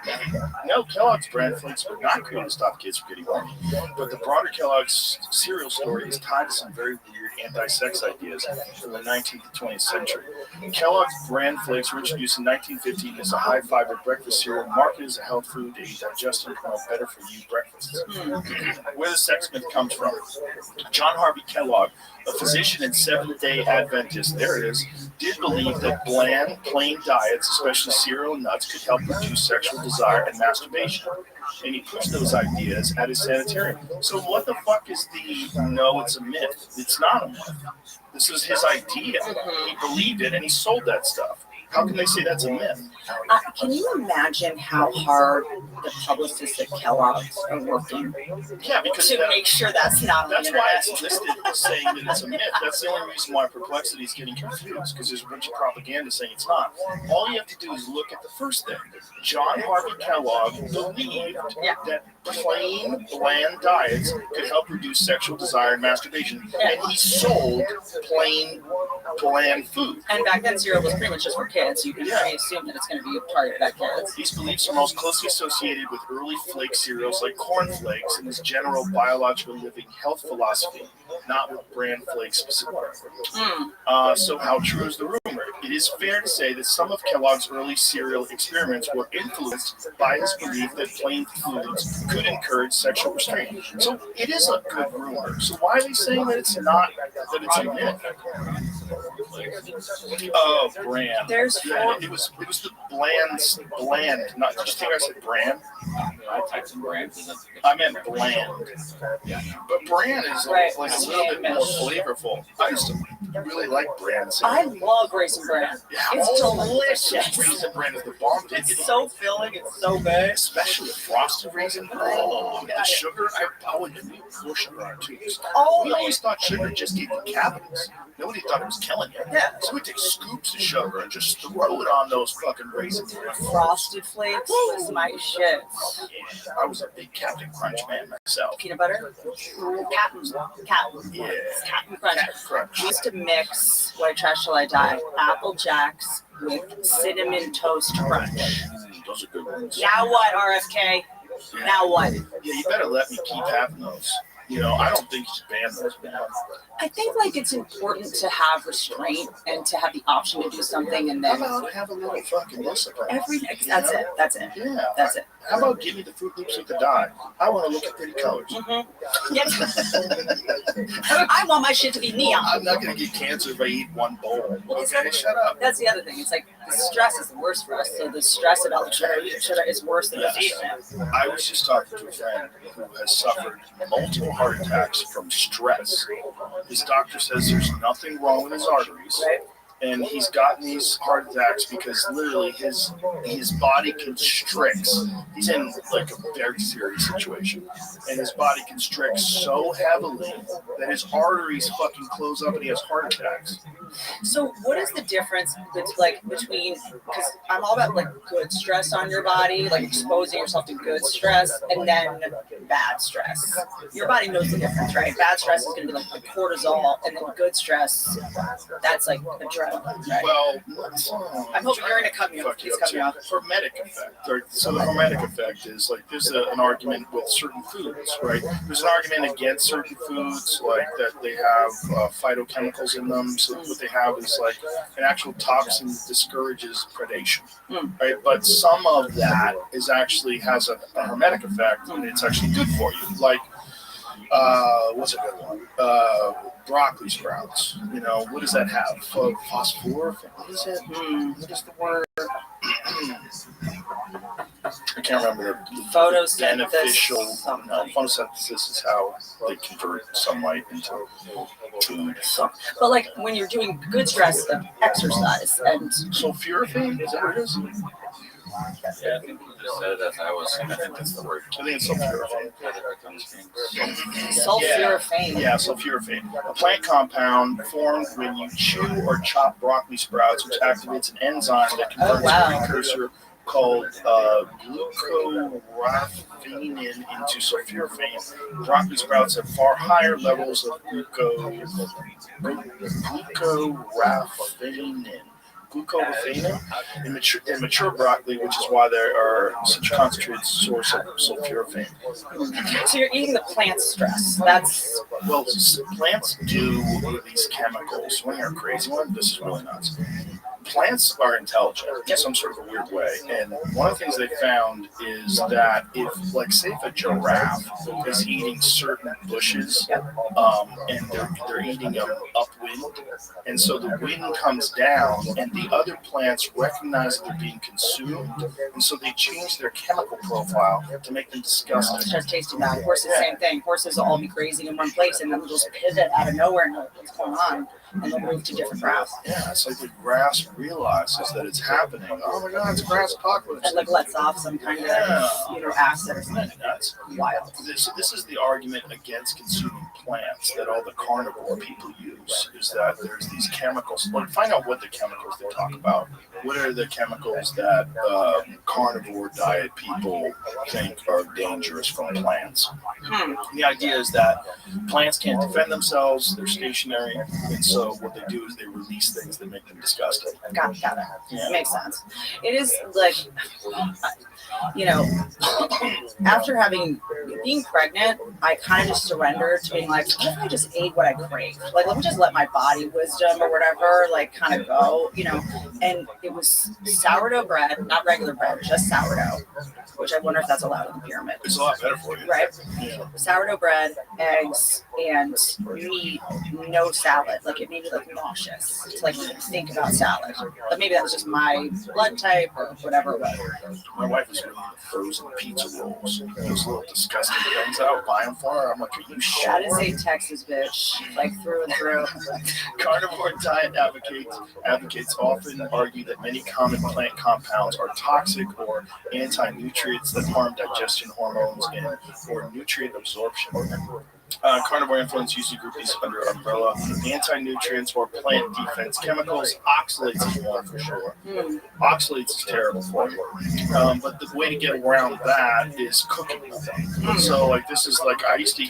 No, Kellogg's bran flakes were not created to stop kids from getting horny. But the broader Kellogg's cereal story is tied to some very weird anti-sex ideas from the 19th to 20th century. Kellogg's bran flakes were introduced in 1915 as a high-fiber breakfast cereal marketed as a health food to aid digestion and promote better-for-you breakfasts. Where the sex myth comes from. John Harvey Kellogg, a physician and Seventh-day Adventist, there it is, did believe that bland, plain diets, especially cereal and nuts, could help reduce sexual desire and masturbation. And he pushed those ideas at his sanitarium. So what the fuck is no, it's a myth? It's not a myth. This is his idea. He believed it and he sold that stuff. How can they say that's a myth? Can you imagine how hard the publicists at Kellogg's are working Yeah, because to make sure that's not on the that's why internet? it's listed as saying that it's a myth. That's the only reason why Perplexity is getting confused, because there's a bunch of propaganda saying it's not. All you have to do is look at the first thing. John Harvey Kellogg believed that plain, bland diets could help reduce sexual desire and masturbation, and he sold plain, bland food. And back then, cereal was pretty much just for kids. You can really assume that it's going to be targeted at kids. These beliefs are most closely associated with early flake cereals like Corn Flakes and his general biological living health philosophy, not with bran flakes specifically. So how true is the rumor? It is fair to say that some of Kellogg's early cereal experiments were influenced by his belief that plain foods could encourage sexual restraint. So it is a good rumor. So why are they saying that it's not, that it's a myth? Oh, bran. There's It was the bland. Not, did you think I said bran? I typed in brand. I meant bland. But bran is like a little bit more flavorful. I used to like You really like bran? I love Raisin Bran. Yeah, It's delicious. Raisin Bran is the bomb. It's so filling. It's so good. Especially frosted raisin bran. Oh, the sugar. Oh, and you need more sugar on it too. Oh, we always thought sugar just gave you cavities. Nobody thought it was killing you. Yeah. So we take scoops of sugar and just throw it on those fucking raisins. Frosted Flakes was my shit. Yeah, I was a big Captain Crunch man myself. Peanut butter? Captain. Yeah. Captain Crunch. Captain Crunch. We used to mix White Trash Till I Die Apple Jacks with Cinnamon Toast Crunch. Those are good ones. Now what, RFK? Yeah. Now what? Yeah, you better let me keep having those. You know, I don't think you should ban those, man. I think like it's important to have restraint and to have the option to do something, and then how about have a little fucking discipline? That's it. That's it. Yeah, that's it. How about give me the Fruit Loops with the dye? I want to look at pretty colors. Yes. I want my shit to be neon. I'm not gonna get cancer if I eat one bowl. Well, Okay, shut up. That's the other thing. It's like the stress is the worst for us. So the stress about the sugar is worse than the eating it. I was just talking to a friend who has suffered multiple heart attacks from stress. His doctor says there's nothing wrong with his arteries. Right. And he's gotten these heart attacks because literally his body constricts. He's in like a very serious situation, and his body constricts so heavily that his arteries fucking close up, and he has heart attacks. So what is the difference between? Because I'm all about like good stress on your body, like exposing yourself to good stress, and then bad stress. Your body knows the difference, right? Bad stress is going to be like the cortisol, and then good stress, that's like adrenaline. Right? Well, I'm hoping you're going to cut me off. Please cut me off. Hormetic effect. So the hormetic effect is like there's an argument with certain foods, right? There's an argument against certain foods, like that they have phytochemicals in them. So what they have is like an actual toxin that discourages predation, right? But some of that is actually has a hormetic effect, and it's actually good for you. Like, what's a good one? Broccoli sprouts. You know, what does that have? Phosphorus? What is it? What is the word? I can't remember the Photosynthesis. beneficial. Photosynthesis is how they convert sunlight into food. But like when you're doing good stress, like exercise and sulforaphane, is that what it is? Yeah, I think you just said that. I think that's the word. I think it's sulforaphane. Sulforaphane. Yeah, sulforaphane. A plant compound formed when you chew or chop broccoli sprouts, which activates an enzyme that converts a precursor called glucoraphanin into sulforaphane. Broccoli sprouts have far higher levels of glucoraphanin in mature broccoli, which is why there are such a concentrated source of sulforaphane. So you're eating the plant stress. That's well, plants do these chemicals. When you're a crazy one, this is really nuts. Plants are intelligent in some sort of a weird way, and one of the things they found is that if, like, say, if a giraffe is eating certain bushes, and they're eating them upwind, and so the wind comes down, and the other plants recognize that they're being consumed, and so they change their chemical profile to make them disgusting. It's just tasting bad. Horses, same thing. Horses will all be grazing in one place, and then they'll just pivot out of nowhere and know what's going on, and they'll move to different grass. Yeah, it's like the grass realizes that it's happening. Oh my God, it's grass apocalypse. And like lets off some kind of acid or something. That's wild. So this is the argument against consuming plants that all the carnivore people use, is that there's these chemicals. Well, find out what the chemicals they talk about. What are the chemicals that carnivore diet people think are dangerous from plants? The idea is that plants can't defend themselves, they're stationary, and so what they do is they release things that make them disgusting. Got it. Yeah. Makes sense. It is like, after being pregnant, I kind of just surrendered to being like, what if I just ate what I crave? Like, let me just let my body wisdom or whatever, like, kind of go, and it was sourdough bread, not regular bread, just sourdough, which I wonder if that's allowed in the pyramid. It's a lot better for you. Right? Yeah. Sourdough bread, eggs, and meat, no salad. Like, it made me like nauseous to like think about salad. But maybe that was just my blood type or whatever it was. My wife was really frozen pizza rolls. Those little disgusting things. I would buy them for her. I'm like, are you sure? That is latex is bitch, like through and through. Carnivore diet advocates often argue that many common plant compounds are toxic or anti-nutrients that harm digestion hormones and or nutrient absorption. Carnivore influence usually group these under umbrella anti-nutrients or plant defense chemicals. Oxalates is one for sure. Oxalates is terrible for you. But the way to get around that is cooking them. So like this is like I used to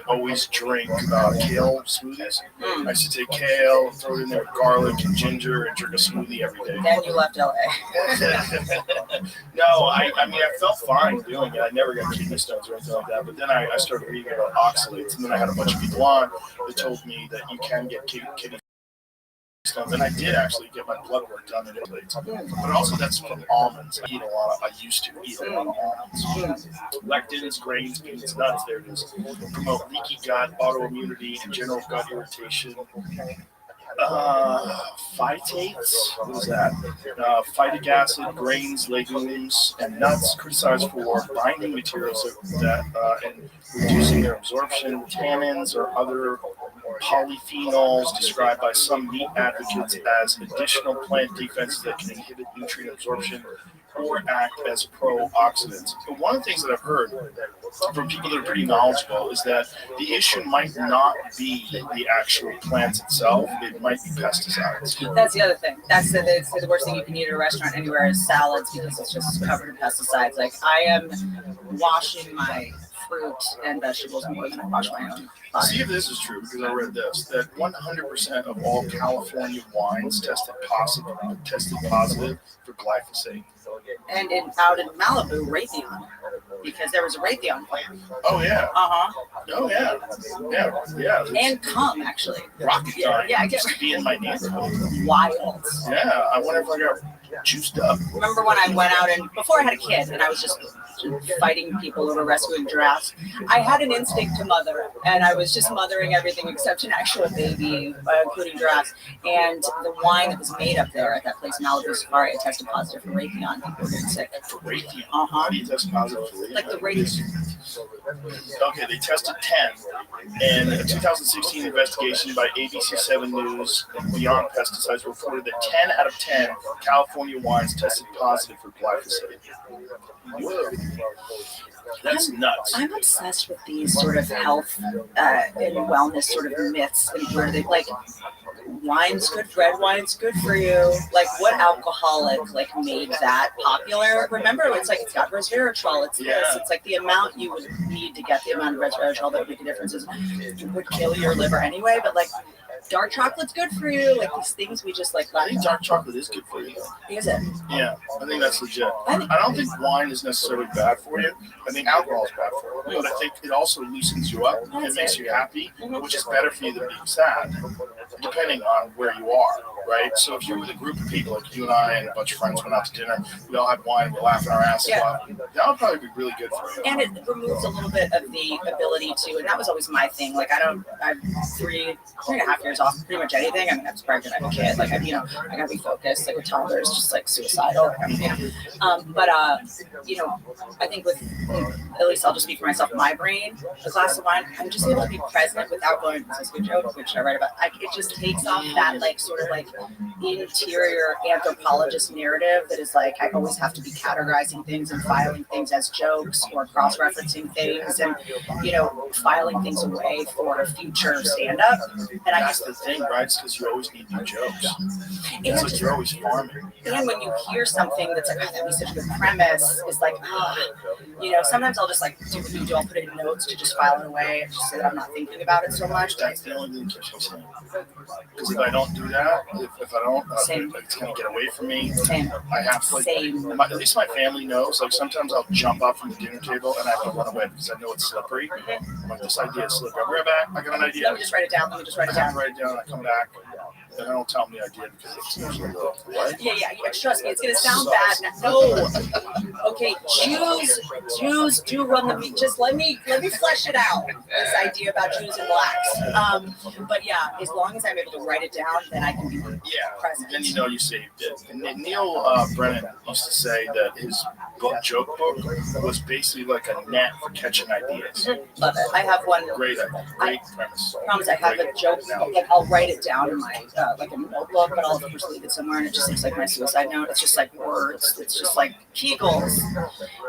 always drink kale smoothies. I used to take kale, throw it in there with garlic and ginger, and drink a smoothie every day. Then you left LA. No, I mean I felt fine doing it. I never got kidney stones or anything like that. But then I started reading about oxalates, and then I had a bunch of people on that told me that you can get kidney stones, and I did actually get my blood work done in oxalates. But also that's from almonds. I used to eat a lot of almonds. Lectins, grains, beans, nuts. There it is. Promote leaky gut, autoimmunity, and general gut irritation. Phytates, what is that? Phytic acid, grains, legumes, and nuts criticized for binding materials and reducing their absorption. Tannins or other polyphenols described by some meat advocates as additional plant defenses that can inhibit nutrient absorption or act as pro-oxidants. But one of the things that I've heard from people that are pretty knowledgeable is that the issue might not be the actual plant itself, it might be pesticides. That's the other thing. That's the worst thing you can eat at a restaurant anywhere is salads because it's just covered in pesticides. Like I am washing my fruit and vegetables more than I wash my own body. See if this is true, because I read this, that 100% of all California wines tested positive for glyphosate. And out in Malibu, Raytheon, because there was a Raytheon plant. Oh yeah. Oh yeah. And cum actually. Rocket time. Yeah, I used to be in my neighborhood. Wild. Yeah, I wonder if I got juiced up. Remember when I went out and before I had a kid and I was just fighting people over rescuing giraffes, I had an instinct to mother, and I was just mothering everything except an actual baby, including giraffes. And the wine that was made up there at that place, Malibu Safari, I tested positive for Raytheon. People were getting sick. For Raytheon? How do you test positive for Raytheon? Like the Raytheon. Okay, they tested 10. And a 2016 investigation by ABC7 News and Beyond Pesticides reported that 10 out of 10 California wines tested positive for glyphosate. Whoa. That's nuts. I'm obsessed with these sort of health and wellness sort of myths, and where they like wine's good, red wine's good for you. Like what alcoholic like made that popular? Remember, it's like it's got resveratrol. It's this. It's like the amount you would need to get the amount of resveratrol that would make a difference is it would kill your liver anyway. But like dark chocolate's good for you. Like these things we just like. I think dark chocolate is good for you. Is it? Yeah, I think that's legit. I don't think wine is necessarily bad for you. I think alcohol is bad for you, but I think it also loosens you up and makes you happy, which is better for you than being sad, depending on where you are, right? So if you're with a group of people, like you and I and a bunch of friends went out to dinner, we all had wine, we're laughing our asses off, that would probably be really good for you. And it removes a little bit of the ability to, and that was always my thing. Like I'm 3.5 years off pretty much anything. I mean, I was pregnant, I have a kid, like I gotta be focused. Like a toddler is just like suicidal. But I think with, at least I'll just speak for myself, my brain, a glass of wine, I'm just able to be present without going, this is a good joke, which I write about. It just takes off that like sort of like interior anthropologist narrative that is like, I always have to be categorizing things and filing things as jokes or cross-referencing things and, filing things away for a future stand-up. And that's the thing, right? It's because you always need new jokes. It's like you're always farming. And when you hear something that's like, oh, that'd be such a good premise, it's like, sometimes I'll just like do what you do. I'll put it in notes to just file it away and just so that I'm not thinking about it so much. That's the only thing that keeps me sane. Because if I don't do that, if I don't, it's going to get away from me. Same. I have to, like, at least my family knows. Like, sometimes I'll jump up from the dinner table and I have to run away because I know it's slippery. I'm like, this idea is slippery. I'll be right back. I got an idea. Let me just write it down. I write it down. I come back. And I don't tell them the idea because it's usually what? Yeah. Trust me, it's gonna sound bad. No. Okay, Jews do run the meat. Just let me flesh it out. This idea about Jews and blacks. But yeah, as long as I'm able to write it down, then I can be present. Then you know you saved it. And Neil Brennan used to say that his joke book was basically like a net for catching ideas. Love it. I have one. Great premise. I promise I have a joke. Like I'll write it down in my like a notebook, but I'll of course leave it somewhere, and it just looks like my suicide note. It's just like words. It's just like Kegels,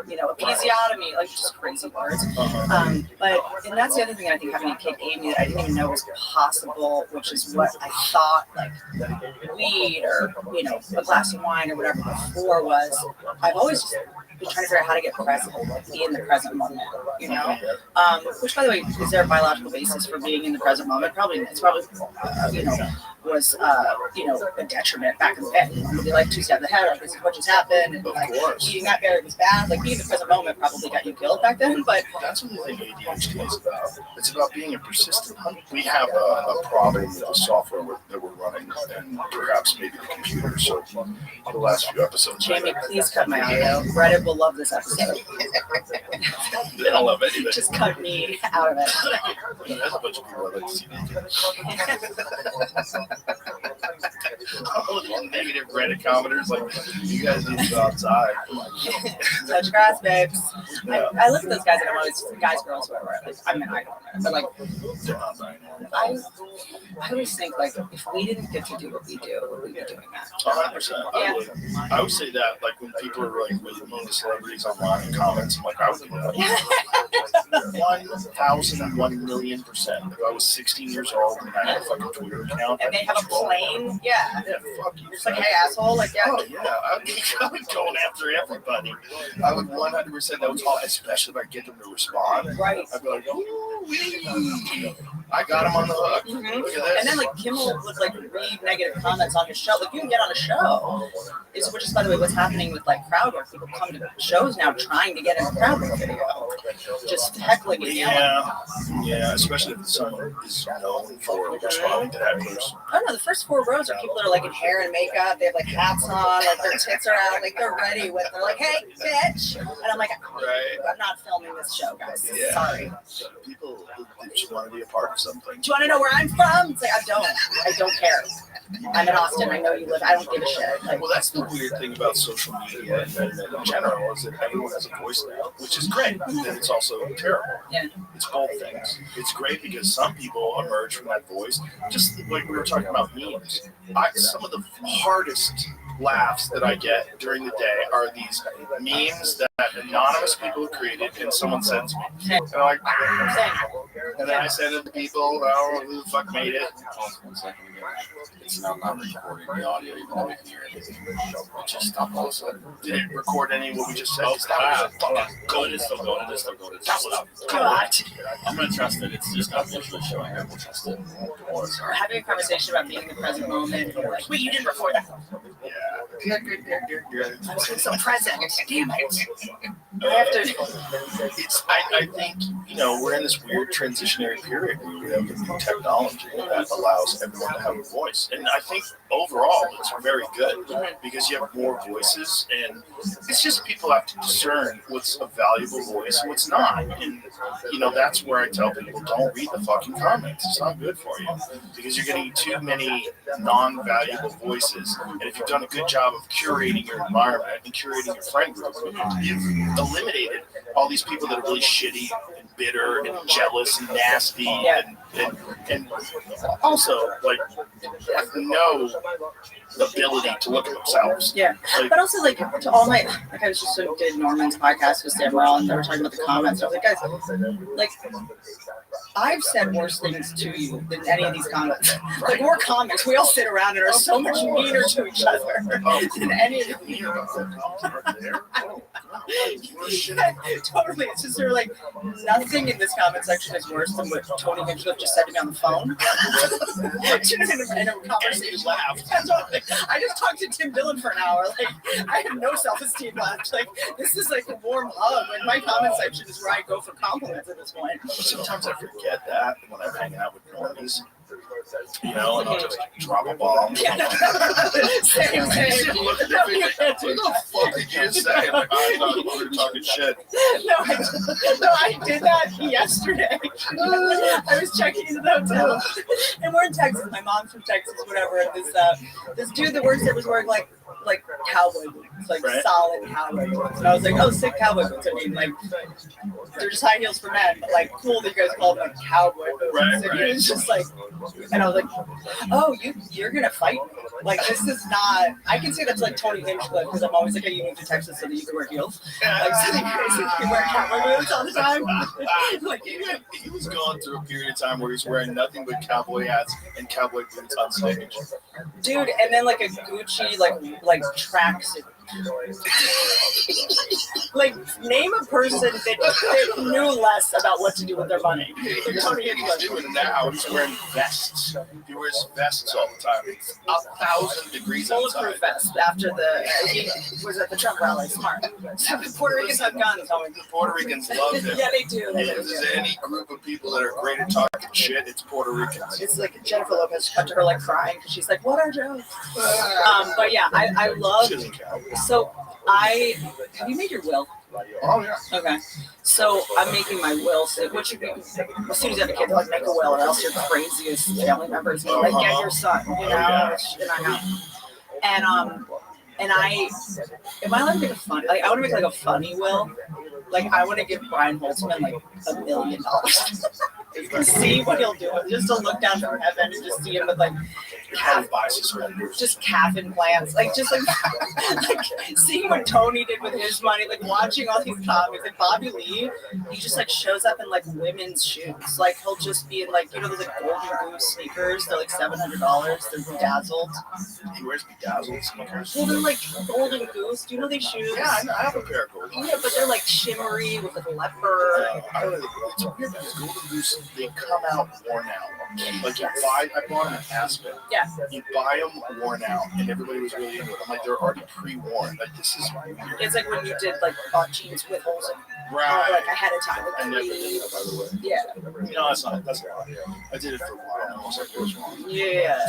episiotomy, like just crazy words. And that's the other thing I think having a kid gave me that I didn't even know was possible, which is what I thought like weed or a glass of wine or whatever before was. I've always just been trying to figure out how to get present, be in the present moment, which, by the way, is there a biological basis for being in the present moment? Probably, it's probably, was, a detriment back in the day. You want to be like 2 steps ahead, like this is what just happened, and like eating that berry was bad. Like being in the present moment probably got you killed back then, but that's what the thing ADHD is about. It's about being a persistent. We have a problem with the software that we're running, and perhaps maybe the computer. So the last few episodes. Jamie, please cut my audio. Reddit will love this episode. They don't love it either. Just cut me out of it. There's a bunch of people that like to see all the negative Reddit commenters, like, you guys need to go outside. Touch grass, babes. I look at those guys and I'm always, guys, girls, whatever. Like, I don't know. But like, I always think, like, if we didn't get to do what we do, would we be doing that? 100%. I would say that, like, when people are like really mean to celebrities online in comments, I'm like, I would do that. 1,001,000,000%. If I was 16 years old and I had a fucking Twitter account, and they have a plane, yeah, fuck you. It's like, hey, asshole, like, yeah. Oh, yeah, I would go after everybody. I would 100%. That was all, especially if I get them to respond. Right. I'd be like, ooh, I got him on the hook. Mm-hmm. Look at this. And then like Kimmel would like read negative comments on his show. Like you can get on a show, which is by the way what's happening with like crowd work. People come to shows now trying to get in a crowd work video, just heckling and yelling. Yeah, especially if someone is known for responding to hecklers. I don't know. The first 4 rows are people that are like in hair and makeup. They have like hats on, like their tits are out, like they're ready with. They're like, "Hey, bitch," and I'm like, "I'm not filming this show, guys. Yeah. Sorry." People just want to be a part of something. Do you want to know where I'm from? It's like I don't care. I'm in Austin. I know you live. I don't give a shit. Like, well, that's the weird thing about social media and in general is that everyone has a voice now, which is great. And it's also terrible. Yeah. It's both things. It's great because some people emerge from that voice, just like we were talking about memes. Some of the hardest laughs that I get during the day are these memes that anonymous people have created and someone sends me. And I'm like, and then I send it to people, who the fuck made it? It's now not recording the audio, even though we can hear it. It just stopped all of a sudden. Did it record any of what we just said? Go to this, still go to this, still go to this. Stop. I'm going to trust it. It's just not visually showing. I will trust it. We're having a conversation about being in the present moment. And we're like, wait, you didn't record that. Yeah. I was so present. Damn it. I have to. I think we're in this weird transitionary period where we have new technology that allows everyone to have a voice, and I think overall it's very good because you have more voices, and it's just people have to discern what's a valuable voice and what's not. And that's where I tell people, don't read the fucking comments. It's not good for you because you're getting too many non-valuable voices, and if you've done a good job of curating your environment and curating your friend group, you've eliminated all these people that are really shitty and bitter and jealous and nasty and also like have no ability to look at themselves. Yeah, but also like to all my I was just did Norman's podcast with Sam Morrell and they were talking about the comments. I was like, guys, like I've said worse things to you than any of these comments. Like we're comics, we all sit around and are so much meaner to each other than any of them. Totally. It's just sort of like nothing in this comment section is worse than what Tony Hinchcliffe just said to me on the phone. in a conversation. I just talked to Tim Dillon for an hour. Like I have no self-esteem left. Like this is like a warm hug. And my comment section is where I go for compliments at this point. Sometimes I forget that when I'm hanging out with normies. You know, and I'll just drop a bomb. Same. Look at the video. What the fuck did you say? Like, I thought we were talking shit. No, I did that yesterday. I was checking into the hotel, and we're in Texas. My mom's from Texas, whatever. And this dude that works there was wearing like cowboy boots, like solid cowboy boots. And I was like, oh, sick cowboy boots. I mean, like they're just high heels for men, but like cool that you guys call them like cowboy boots. And he was just like, and I was like, oh, you're gonna fight me? Like this is not. I can say that's like Tony Hinchcliffe because I'm always like, you moved to Texas so that you can wear heels. Like so you can wear cowboy boots all the time. Like he was going through a period of time where he's wearing nothing but cowboy hats and cowboy boots on stage. Dude, and then like a Gucci like tracksuit. Like name a person that knew less about what to do with their money. Tony Hinchcliffe doing now. He's wearing vests. He wears vests all the time. It's 1,000 degrees outside. Bulletproof vest after he was at the Trump rally. Smart. So the Puerto Ricans have guns. The Puerto Ricans love him. Yeah, they do. If there's any group of people that are great at talking shit, it's Puerto Ricans. It's like Jennifer Lopez cut to her like crying because she's like, "What are jokes?" But yeah, I love. So have you made your will? Oh yeah. Okay. So I'm making my will. So what you do as soon as you have a kid, they're like, make a will, or else your craziest family members will like get your son, you know. And I know. And if I want to make a funny, like I want to make like a funny will, like I want to give Brian Holtzman like $1 million. See what he'll do, just to look down from heaven and just see him with like calf implants, like seeing what Tony did with his money, like watching all these comics, like Bobby Lee, he just like shows up in like women's shoes, like he'll just be in like those like Golden Goose sneakers, they're like $700, they're bedazzled. He wears bedazzled sneakers. Well, they're like Golden Goose. Do you know these shoes? Yeah, I have a pair of Golden Goose. Yeah, but they're like shimmery with like leopard. It's weird because Golden Goose, they come out worn out. Like I bought them in Aspen. Yeah. You buy them worn out, and everybody was really into it. I'm like, they're already pre-worn. Like this is weird. It's like when you did like jeans with holes in them. Right. Like ahead of time. I never did that, by the way. Yeah. You know, that's not. I did it for a while. I was like, what's wrong? Yeah.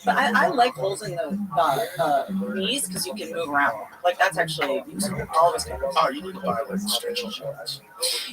But I like holes in the knees because you can move around. Like that's actually useful. Always. Oh, you need to buy like stretchy jeans.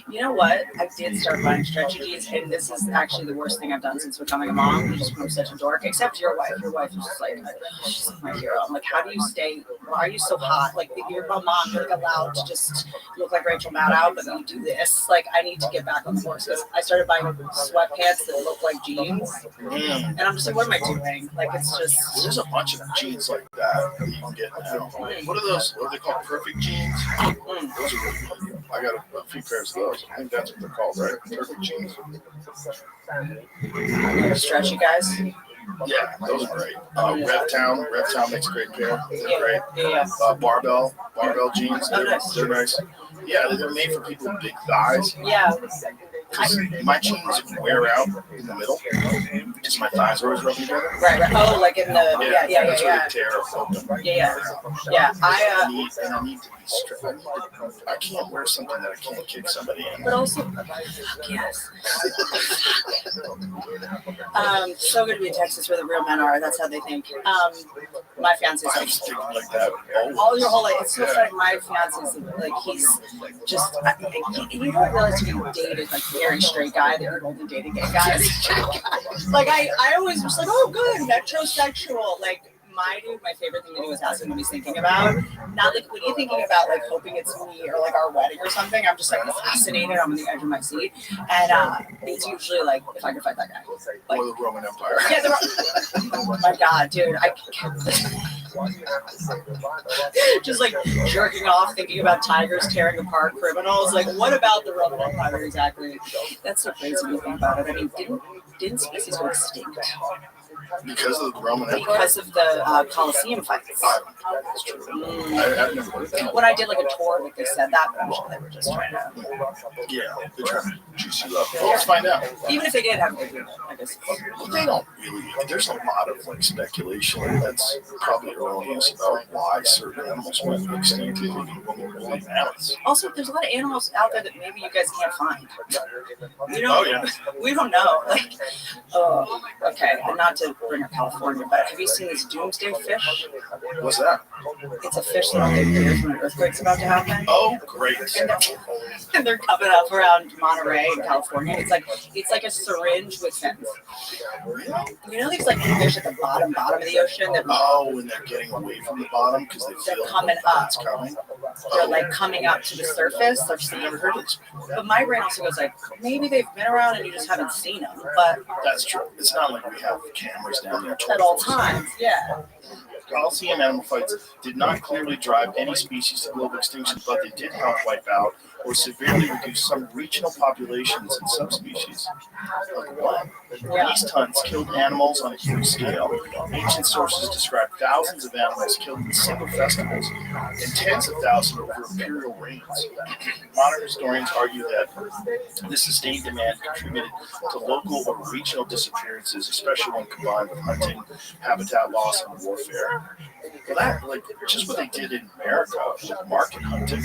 You know what? I did start buying stretchy jeans, and this is actually the worst thing I've done since becoming a mom. Just I'm such a dork. Except your wife. Your wife is just like, she's like my hero. I'm like, how do you stay? Why are you so hot? Like you're a mom. You're like allowed to just look like Rachel Maddow, but you do this. Like I need to get back on the horse. I started buying sweatpants that look like jeans, and I'm just like, what am I doing? Like it's just. There's a bunch of jeans like that you can get now. What are those? What are they called? Perfect jeans. Those are really good. I got a few pairs of those. I think that's what they're called, right? Perfect jeans. Stretchy guys. Yeah, those are great. RevTown makes a great pair. They're great. Yeah. Barbell jeans. They're nice. Yeah, they're made for people with big thighs. Yeah. My jeans wear out in the middle because my thighs are always rubbing together. Right. Oh, like in the yeah. That's where they tear open. Yeah. I need to be strict. I can't wear something that I can't kick somebody in. But also, yes. So good to be in Texas where the real men are. That's how they think. My fiance's I was thinking like that. All your whole life. It's so funny. My fiance's like he's just you don't realize you dated like very straight guy that you've only dated gay guys. Like I always was like, oh good, metrosexual. Like my favorite thing to do is ask him what he's thinking about. Not like, what are you thinking about? Like hoping it's me or like our wedding or something. I'm just like fascinated. I'm on the edge of my seat. And it's usually like, if I could fight that guy. Like, or the Roman Empire. Yeah, oh my God, dude. I can't. Just like jerking off, thinking about tigers tearing apart criminals. Like, what about the Roman Empire exactly? That's so crazy to think about it. I mean, didn't species go extinct? Because of the Roman Empire? Because of the Colosseum fights. That's true. I've never heard of that. When I did like a tour, like they said that, but I'm sure they were just trying to. Yeah, they're trying to juice you up. Well, let's find out. Even if they did have a good I guess. Well, they don't really. There's a lot of like speculation that's probably erroneous about why certain animals went extinct, including mammoths. Also, there's a lot of animals out there that maybe you guys can't find. You know, Oh yeah. we don't know. Like, oh, okay. And not to bring up California, but have you seen this doomsday fish? What's that? It's a fish that only appears when an earthquake's about to happen. Oh, great. And they're coming up around Monterey in California. It's like a syringe with fins. You know these like fish at the bottom of the ocean that when they're getting away from the bottom because they feel coming up. it's coming. They're like coming up to the surface. I've just never heard of this. But my brain also goes like, maybe they've been around and you just haven't seen them. But That's true. It's not like we have cameras down there at all times, yeah. Coliseum animal fights did not clearly drive any species to global extinction, but they did help wipe out or severely reduce some regional populations and subspecies. Like what? Beast hunts killed animals on a huge scale. Ancient sources describe thousands of animals killed in single festivals and tens of thousands over imperial reigns. Modern historians argue that this sustained demand contributed to local or regional disappearances, especially when combined with hunting, habitat loss, and warfare. Well, that, like, just what they did in America with market hunting,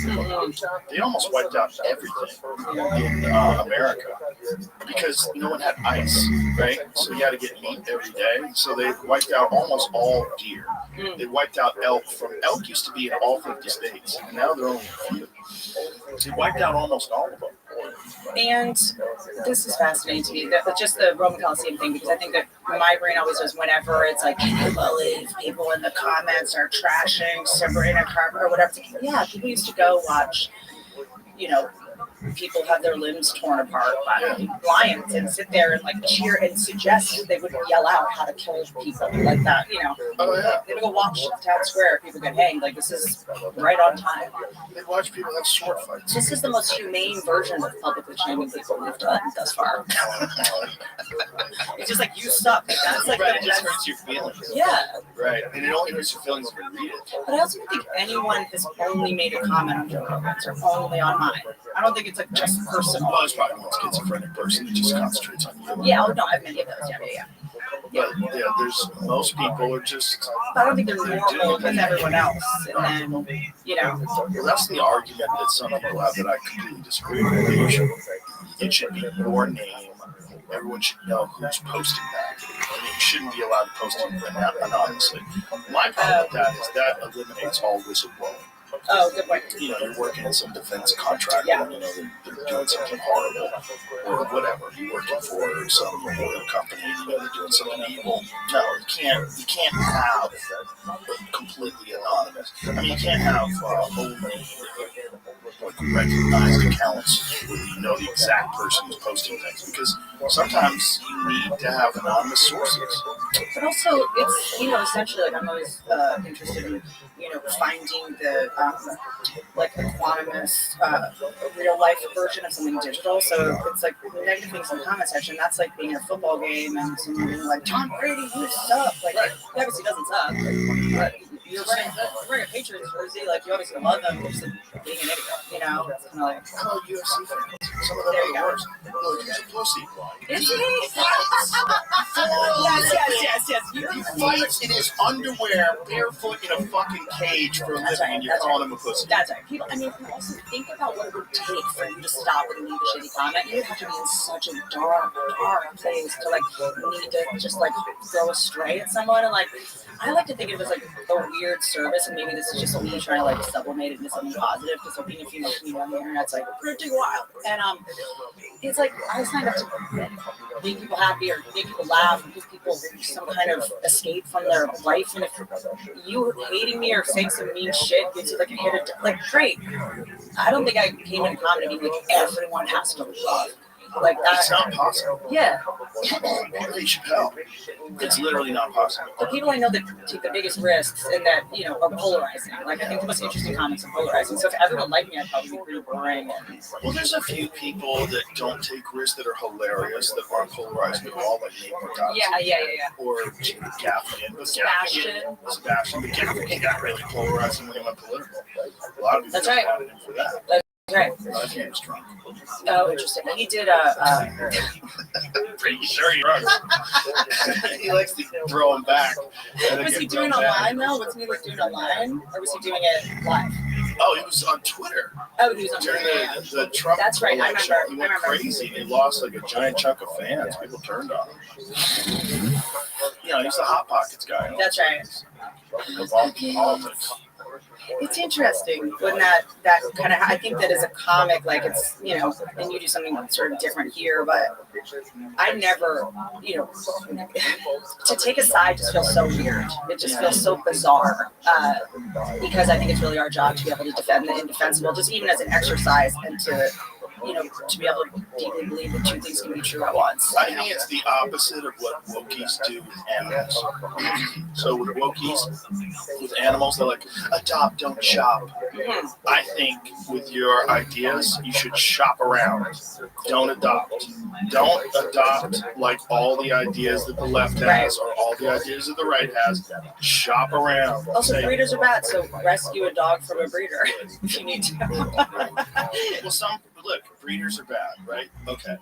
they almost wiped out everything in America because no one had ice, right? So you had to get meat every day. So they wiped out almost all deer. They wiped out elk. Elk used to be in all 50 states, and now they're only a few. They wiped out almost all of them. And this is fascinating to me, just the Roman Colosseum thing, because I think that my brain always does whenever it's like, can you believe people in the comments are trashing Sabrina Carpenter or whatever. Yeah, people used to go watch, people have their limbs torn apart by lions and sit there and like cheer and suggest they would yell out how to kill people like that, Oh, yeah. They would go watch Town Square, people get hanged, like this is right on time. They watch people have sword fights. This is the most humane version of publicly shaming people we've done thus far. It's just like, you suck. That's like Right, it just hurts your feelings. Yeah. Right, and it only hurts your feelings if you read it. But I also don't think anyone has only made a comment on Joe Rogan's or only on mine. I don't think it's like just personal. Well, it's probably one schizophrenic person that just concentrates on you. Yeah, no, I have many of those. Yeah. But yeah, there's most people are just. I don't think they're normal with everyone else, and then Well, that's the argument that some people have that I completely disagree with. It should be your name. Everyone should know who's posting that. I mean, you shouldn't be allowed to post it anonymously. My problem with that is that eliminates all whistleblowing. Oh, good point. You're working in some defense contract, and they're doing something horrible, or whatever. You're working for some oil company, they're doing something evil. No, you can't have completely anonymous. I mean, you can't have only recognized accounts where you know the exact person who's posting things, because sometimes you need to have anonymous sources. But also, it's essentially like I'm always interested in finding the like equanimous real life version of something digital. So it's like negative things in the comment section. That's like being in a football game and someone being like, Tom Brady, you suck. Like, he obviously doesn't suck. But you're wearing a Patriots jersey. Like, you obviously love them. You're just like, being an idiot. It's kind of like, oh, UFC fans. Some of them are the worst. No, he's a pussy. Is he? Yes. He fights in his underwear, barefoot in a fucking cage for a living, and you're calling him a pussy. That's right. People also think about what it would take for you to stop and leave a shitty comment. You have to be in such a dark place to like need to just like go astray at someone. And like, I like to think of it as like a weird service, and maybe this is just me trying to like sublimate it into something positive, because like being a female comedian on the internet's like pretty wild. And it's like I signed up to make people happy or make people laugh and give people some kind of escape from their life. And if you hating me or saying some mean shit gives you like a hit of like, great. I don't think I came in comedy being like everyone has to love me. Like It's that. not possible. Yeah. Dave Chappelle. It's literally not possible. The people I know that take the biggest risks and that, you know, are polarizing. Like, I think the most interesting comments are polarizing. So if everyone liked me, I'd probably be pretty boring. Well, there's a few people that don't take risks that are hilarious that aren't polarizing at all, like Nate Bargatze. Yeah. Or Jimmy Gaffigan. But Sebastian. But Gaffigan got really polarizing when he went political. A lot of people That's right. wanted him for that. That's right. A lot of him was drunk. Oh, interesting. He did Pretty sure he runs. He likes to throw him back. Was he doing online though? Wasn't he like doing online? Or was he doing it live? Oh, he was on Twitter. Oh, he was on During Twitter. the Trump That's right. I election. remember. He went crazy. He lost like a giant chunk of fans. People turned on him. You know, he's the Hot Pockets guy. That's right. Involved in politics. It's interesting when that kind of, I think that as a comic, like it's, you know, and you do something sort of different here, but I never, you know, to take a side just feels so weird. It just feels so bizarre because I think it's really our job to be able to defend the indefensible, just even as an exercise and to, you know, to be able to deeply believe that two things can be true at once. I think it's the opposite of what wokies do with animals. So with wokies, with animals, they're like, adopt, don't shop. Mm-hmm. I think with your ideas, you should shop around. Don't adopt. Don't adopt like all the ideas that the left has or all the ideas that the right has. Shop around. Also, breeders are bad, so rescue a dog from a breeder if you need to. Well, look, breeders are bad, right? Okay.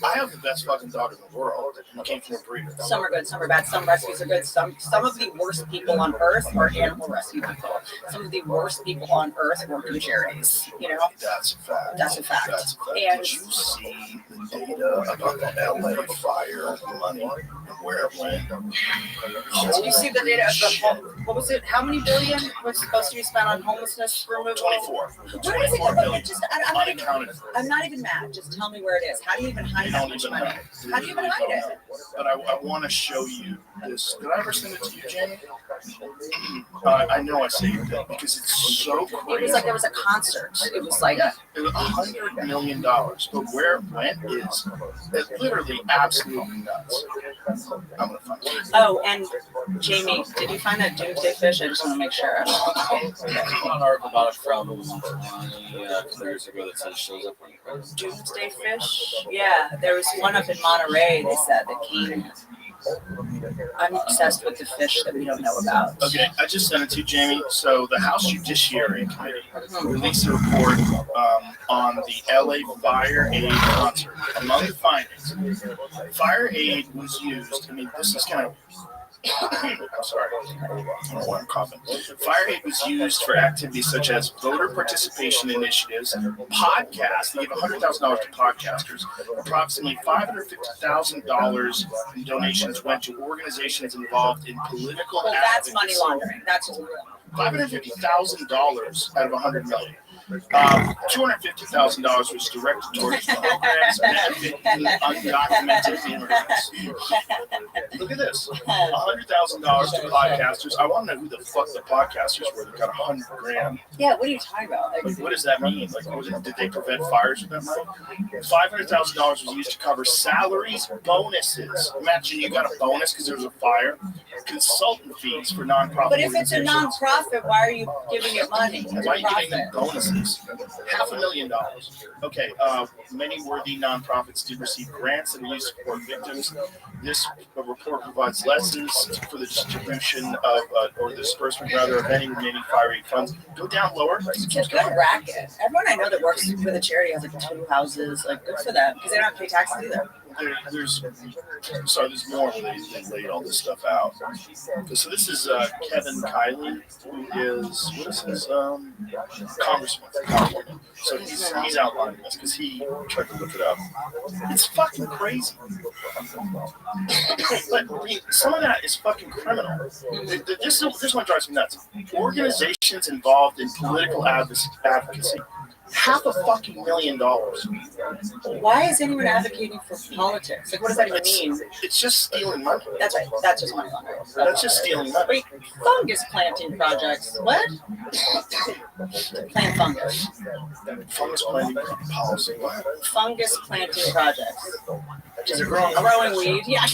I have the best fucking dog in the world, and it came from a breeder. Some are good, some are bad. Some rescues are good. Some of the worst people on earth are animal rescue people. Some of the worst people on earth work in charities. You know, That's a fact. That's a fact. That's a fact. And did you see the data about the LA fire money and where it went? did you see the data of the what was it? How many billion was supposed to be spent on homelessness removal? 24. What is it? 24 billion. I'm not even mad. Just tell me where it is. How do you even hide that much money? How do you even hide it? But I want to show you this. Did I ever send it to you, Jamie? I know I saved it because it's so crazy. It was like there was a concert. It was like It was $100 million. But where it went is literally absolutely nuts. I'm going to find it. Oh, and Jamie, did you find that doomsday fish? I just want to make sure. An article about it from 20 years ago that says shows up on credits. Doomsday fish? Yeah, there was one up in Monterey, they said, that came. I'm obsessed with the fish that we don't know about. Okay, I just sent it to you, Jamie. So the House Judiciary Committee released a report on the LA Fire Aid concert. Among the findings, fire aid was used. I mean, this is kind of. I'm sorry. I don't know why I'm coughing. Fire aid was used for activities such as voter participation initiatives, podcasts. They gave $100,000 to podcasters. Approximately $550,000 in donations went to organizations involved in political. Well, that's money laundering. That's just $550,000 out of $100 million. $250,000 was directed towards programs benefiting undocumented immigrants. Look at this. $100,000 to podcasters. I want to know who the fuck the podcasters were that got $100,000. Yeah, what are you talking about? Like, what does that mean? Like, did they prevent fires with that money? $500,000 was used to cover salaries, bonuses. Imagine you got a bonus because there was a fire. Consultant fees for nonprofit. But if it's a nonprofit, why are you giving it money? Why are you giving them bonuses? $500,000. Okay, many worthy nonprofits did receive grants that are used to support victims. This report provides lessons for the distribution of, or the disbursement rather, of any remaining fire aid funds. Go down lower. It's a good racket. Everyone I know that works for the charity has like 2 houses. Like, good for them because they don't have to pay taxes either. There's more. They laid all this stuff out. So this is Kevin Kiley, who is what is his congressman? So he's outlining this because he tried to look it up. It's fucking crazy. But some of that is fucking criminal. This one drives me nuts. Organizations involved in political advocacy. $500,000. Why is anyone advocating for politics? Like, what does that even mean? It's just stealing money. That's right. That's just money laundering. That's just stealing money. Wait, fungus planting projects. What? Plant fungus. Fungus planting policy. What? Fungus planting projects. Is it growing? Growing weed. Yeah.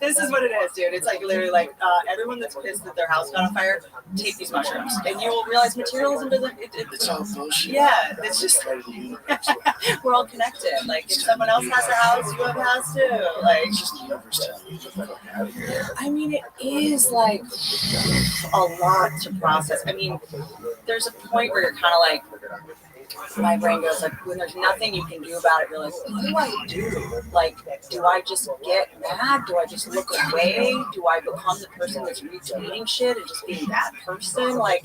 This is what it is, dude. It's like literally like everyone that's pissed that their house got on fire, take these mushrooms, and you will realize materialism doesn't. It's all bullshit. Yeah, it's just we're all connected. Like if someone else has a house, you have a house too. Like It's just the universe telling you to fuck out of here. I mean, it is like a lot to process. I mean, there's a point where you're kind of like, my brain goes like, when there's nothing you can do about it, you're like, what do I do? Like, do I just get mad? Do I just look away? Do I become the person that's retweeting shit and just being that person? Like,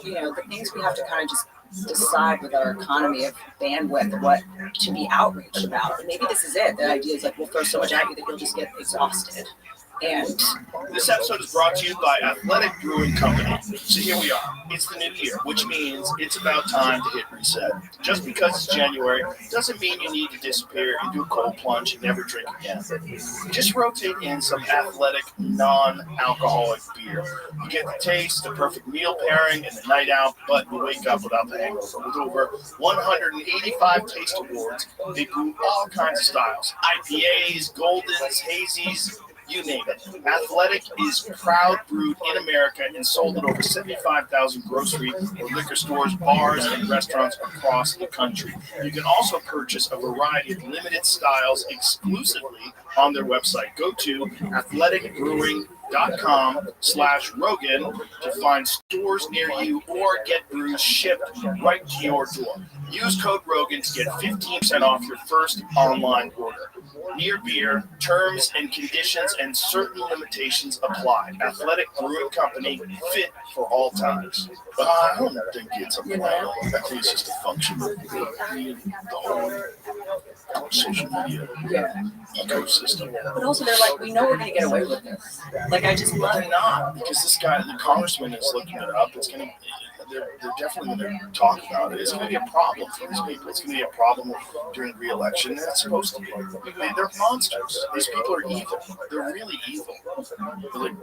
you know, the things we have to kind of just decide with our economy of bandwidth what to be outraged about. And maybe this is it. The idea is like, we'll throw so much at you that you'll just get exhausted. And this episode is brought to you by Athletic Brewing Company. So here we are. It's the new year, which means it's about time to hit reset. Just because it's January doesn't mean you need to disappear into a cold plunge and never drink again. Just rotate in some Athletic non-alcoholic beer. You get the taste, the perfect meal pairing, and the night out, but you wake up without the hangover. With over 185 taste awards, they brew all kinds of styles. IPAs, Goldens, Hazies, you name it. Athletic is proud brewed in America and sold at over 75,000 grocery or liquor stores, bars, and restaurants across the country. You can also purchase a variety of limited styles exclusively on their website. Go to athleticbrewing.com/Rogan to find stores near you or get brews shipped right to your door. Use code Rogan to get 15% off your first online order. Near beer, terms and conditions and certain limitations apply. Athletic Brewing Company, fit for all times. I don't think it's a vital. I think it's just a function of the whole social media ecosystem. but also they're like, we know we're gonna get away with this. Like I just love They're not, because this guy, the congressman, is looking it up. It's gonna. They're definitely going to talk about it. It's going to be a problem for these people. It's going to be a problem during re-election. And it's supposed to be. They're monsters. These people are evil. They're really evil.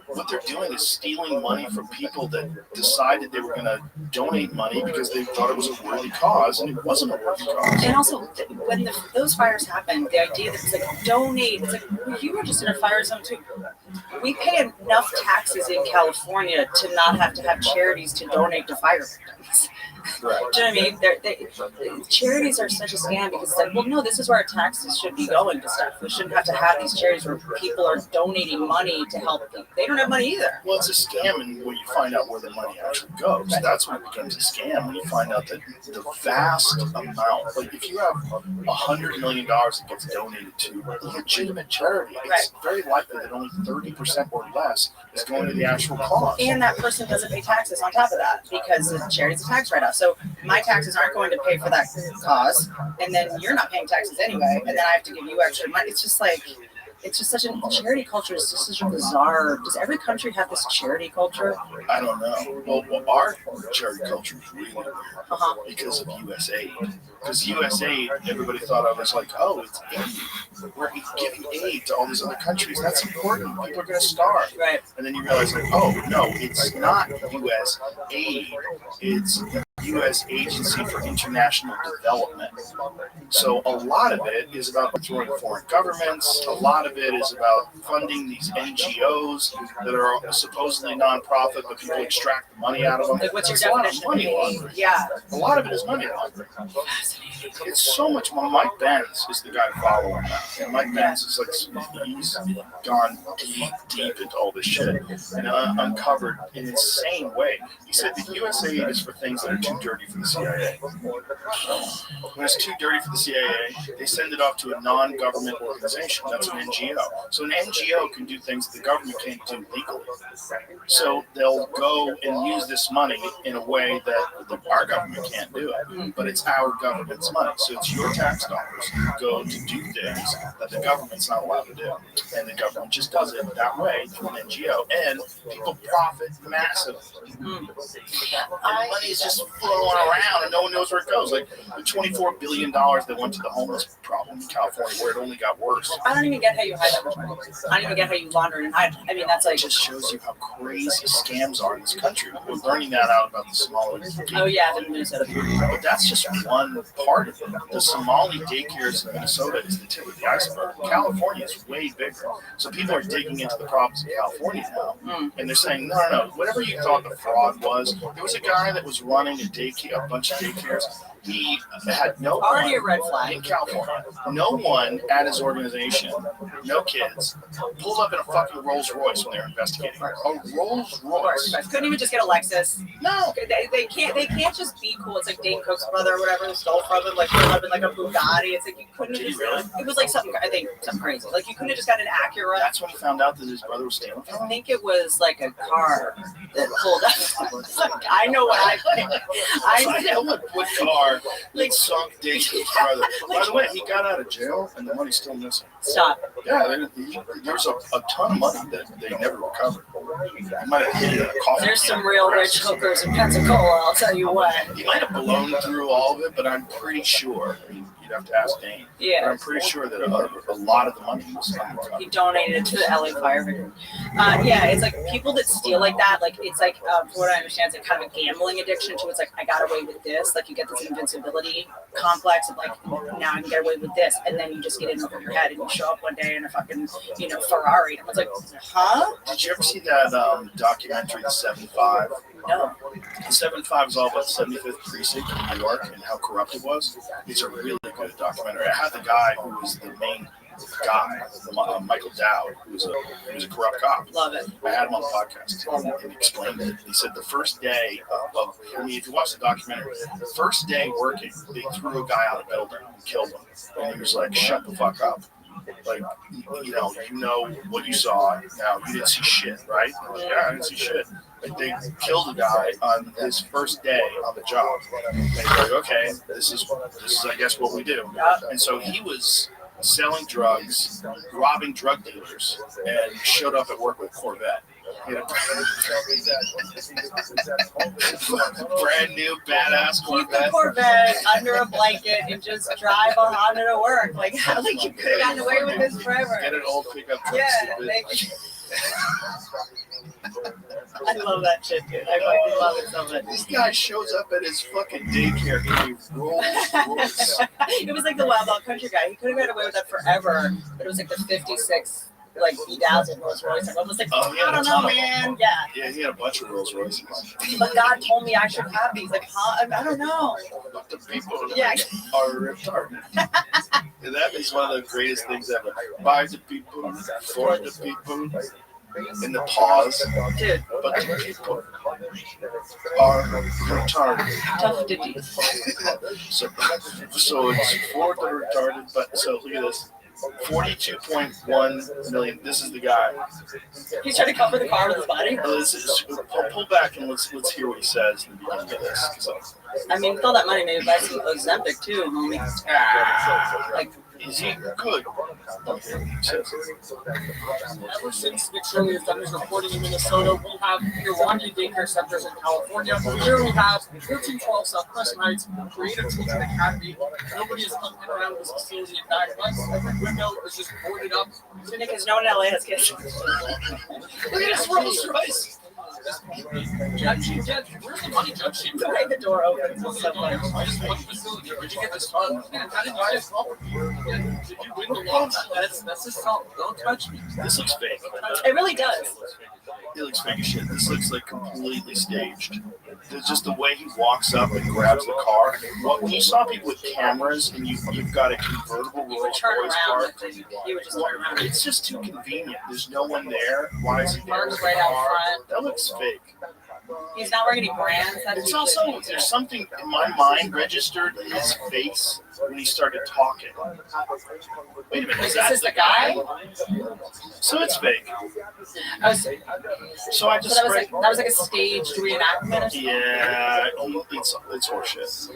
What they're doing is stealing money from people that decided they were going to donate money because they thought it was a worthy cause, and it wasn't a worthy cause. And also, when those fires happened, the idea that it's like donate, it's like, well, you were just in a fire zone too. We pay enough taxes in California to not have to have charities to donate to fire victims. Right. Do you know what I mean? Charities are such a scam because it's like, well, no, this is where our taxes should be going to stuff. We shouldn't have to have these charities where people are donating money to help them. They don't have money either. Well, it's a scam when you find out where the money actually goes. That's when it becomes a scam, when you find out that the vast amount, like if you have $100 million that gets donated to a legitimate charity, it's very likely that only 30% or less is going to the actual cause. And that person doesn't pay taxes on top of that because the charity's a tax write-off. So my taxes aren't going to pay for that cause, and then you're not paying taxes anyway, and then I have to give you extra money. It's just like, it's just such a charity culture. It's just such a bizarre. Does every country have this charity culture? I don't know. Well, our charity culture is really weird because of USAID. Because USAID, everybody thought I was like, oh, it's aid. We're giving aid to all these other countries. That's important. People are going to starve. Right. And then you realize, like, oh, no, it's not USAID. It's the U.S. Agency for International Development. So a lot of it is about throwing foreign governments. A lot of it is about funding these NGOs that are supposedly nonprofit, but people extract the money out of them. Like, what's your It's a lot of definition? money laundering. Yeah. A lot of it is money laundering. It's so much more. Mike Benz is the guy following that. And Mike Benz is like, he's gone deep into all this shit and uncovered an insane way. He said the USAID is for things that are too too dirty for the CIA. When it's too dirty for the CIA, they send it off to a non-government organization. That's an NGO. So an NGO can do things the government can't do legally. So they'll go and use this money in a way that our government can't do it. But it's our government's money. So it's your tax dollars go to do things that the government's not allowed to do. And the government just does it that way through an NGO. And people profit massively. And money is just flowing around and no one knows where it goes. Like the $24 billion that went to the homeless problem in California, where it only got worse. I don't even get how you hide that much money. I don't even get how you launder and hide. I mean, that's like. It just shows you how crazy scams are in this country. We're learning that out about the Somali. Oh, yeah, in Minnesota. But that's just one part of it. The Somali daycares in Minnesota is the tip of the iceberg. California is way bigger. So people are digging into the problems in California now. And they're saying, no, whatever you thought the fraud was, there was a guy that was running a bunch of daycares. He had no already a red flag in California. No one at his organization, no kids, pulled up in a fucking Rolls Royce when they were investigating. A Rolls Royce. Couldn't even just get a Lexus. No, they can't just be cool. It's like Dane Cook's brother or whatever who stole from him, like pulled up in like a Bugatti. It's like you couldn't have just. Really? It was like something crazy. Like you couldn't have just got an Acura. That's when he found out that his brother was stealing from him. I think it was like a car that pulled up. I know what I think. I know what car. Like sunk Dave's brother. By the way, he got out of jail and the money's still missing. Stop. Yeah, there's a ton of money that they never recovered. He might have hit it in a coffee. There's some real rich hookers in Pensacola, I'll tell you what. He might have blown through all of it, but I'm pretty sure. I mean, you'd have to ask Dane. Yeah. But I'm pretty sure that a lot of the money was unrecovered. He donated it to the LA fire victim. Yeah, it's like people that steal like that, like it's like, from what I understand, it's like kind of a gambling addiction to it's like, I got away with this. Like you get this invincibility complex of like, now I can get away with this. And then you just get in over your head and you show up one day in a fucking, Ferrari. And I was like, huh? Did you ever see that documentary, The 75? No. The 75 is all about the 75th precinct in New York and how corrupt it was. It's a really good documentary. I had the guy who was the main guy, Michael Dowd, who was a corrupt cop. Love it. I had him on the podcast and he explained it. He said the first day if you watch the documentary, the first day working, they threw a guy out of the building and killed him. And he was like, shut the fuck up. Like, you know what you saw. Now, you didn't see shit, right? Like, yeah, I didn't see shit. Like, they killed a guy on his first day on the job. And he's like, okay, this is I guess what we do. And so he was selling drugs, robbing drug dealers, and showed up at work with a Corvette. He had a brand new badass Corvette. Keep the Corvette under a blanket and just drive on Honda to work. Like you could have gotten away with this forever. Get an old pickup truck. Yeah. I love that shit, dude. I fucking love it so much. This guy shows up at his fucking daycare in a Rolls Royce. It was like the Wild Wild Country guy. He could have got away with that forever, but it was like the 56 like B-1000 Rolls Royce. I was like, I don't know, man. Yeah, he had a bunch of Rolls Royces. But God told me I should have these. Like, huh? I don't know. But the people are retarded. And that is one of the greatest things ever. By the people, for the people. In the pause, dude. But the people are retarded. Tough ditties. So it's for the retarded, but so look at this. 42.1 million. This is the guy. He's trying to cover the car with his body. Pull back and let's hear what he says in the beginning of this. I mean, with all that money, maybe buy some Ozempic too, homie. Like, is he good? Ever since Nick Shirley has done his reporting in Minnesota, we have Iranian daycare centers in California. Here we have 1312 South Crescent Heights, Creative Children Academy. Nobody has come in around this facility in 9 months. Every window is just boarded up. Because no one in LA has kids. Look at this Rolls Royce. Judge, where's the money, Judge? The way the door opens is so funny. I just one facility. Where'd you get this from? Man, I didn't buy this from. Did you win the loan? That's just something. Don't touch me. This looks fake. It really does. It looks fake as shit. This looks like completely staged. It's just the way he walks up and grabs the car. Well, you saw people with cameras and you've got a convertible you would turn around. You would just turn around. It's just too convenient. There's no one there. Why is he there? Right out front. That looks fake. He's not wearing any brands. It's also, there's something in my mind registered in his face when he started talking. Wait a minute, is that the guy? So it's fake. So I just that was like a staged reenactment. Yeah, it's horseshit.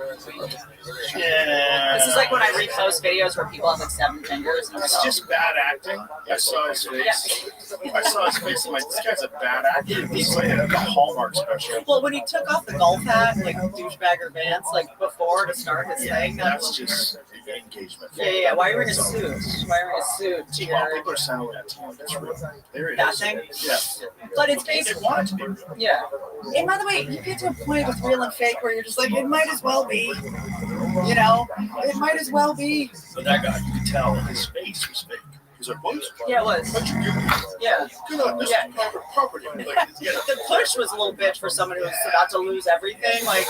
Yeah. This is like when I repost videos where people have like 7 fingers. And it's just bad acting. I saw his face. I saw his face. I'm like, this guy's a bad actor. He's like a Hallmark special. Well, when he took off the golf hat, like douchebagger Vance, like before to start his thing, that's just engagement. Yeah. Why are you wearing a suit? Why are you wearing a suit? People are saying that to you. That's real. There it is. That thing? Yeah. But it's basically. They want it to be real. Yeah. And by the way, you get to a point with real and fake where you're just like, it might as well be. You know, it might as well be. But that guy, you could tell his face was fake. He's like, what? Yeah, it was. What you do? Yeah. This is private property. Like, The push was a little bitch for somebody who was about to lose everything. Like,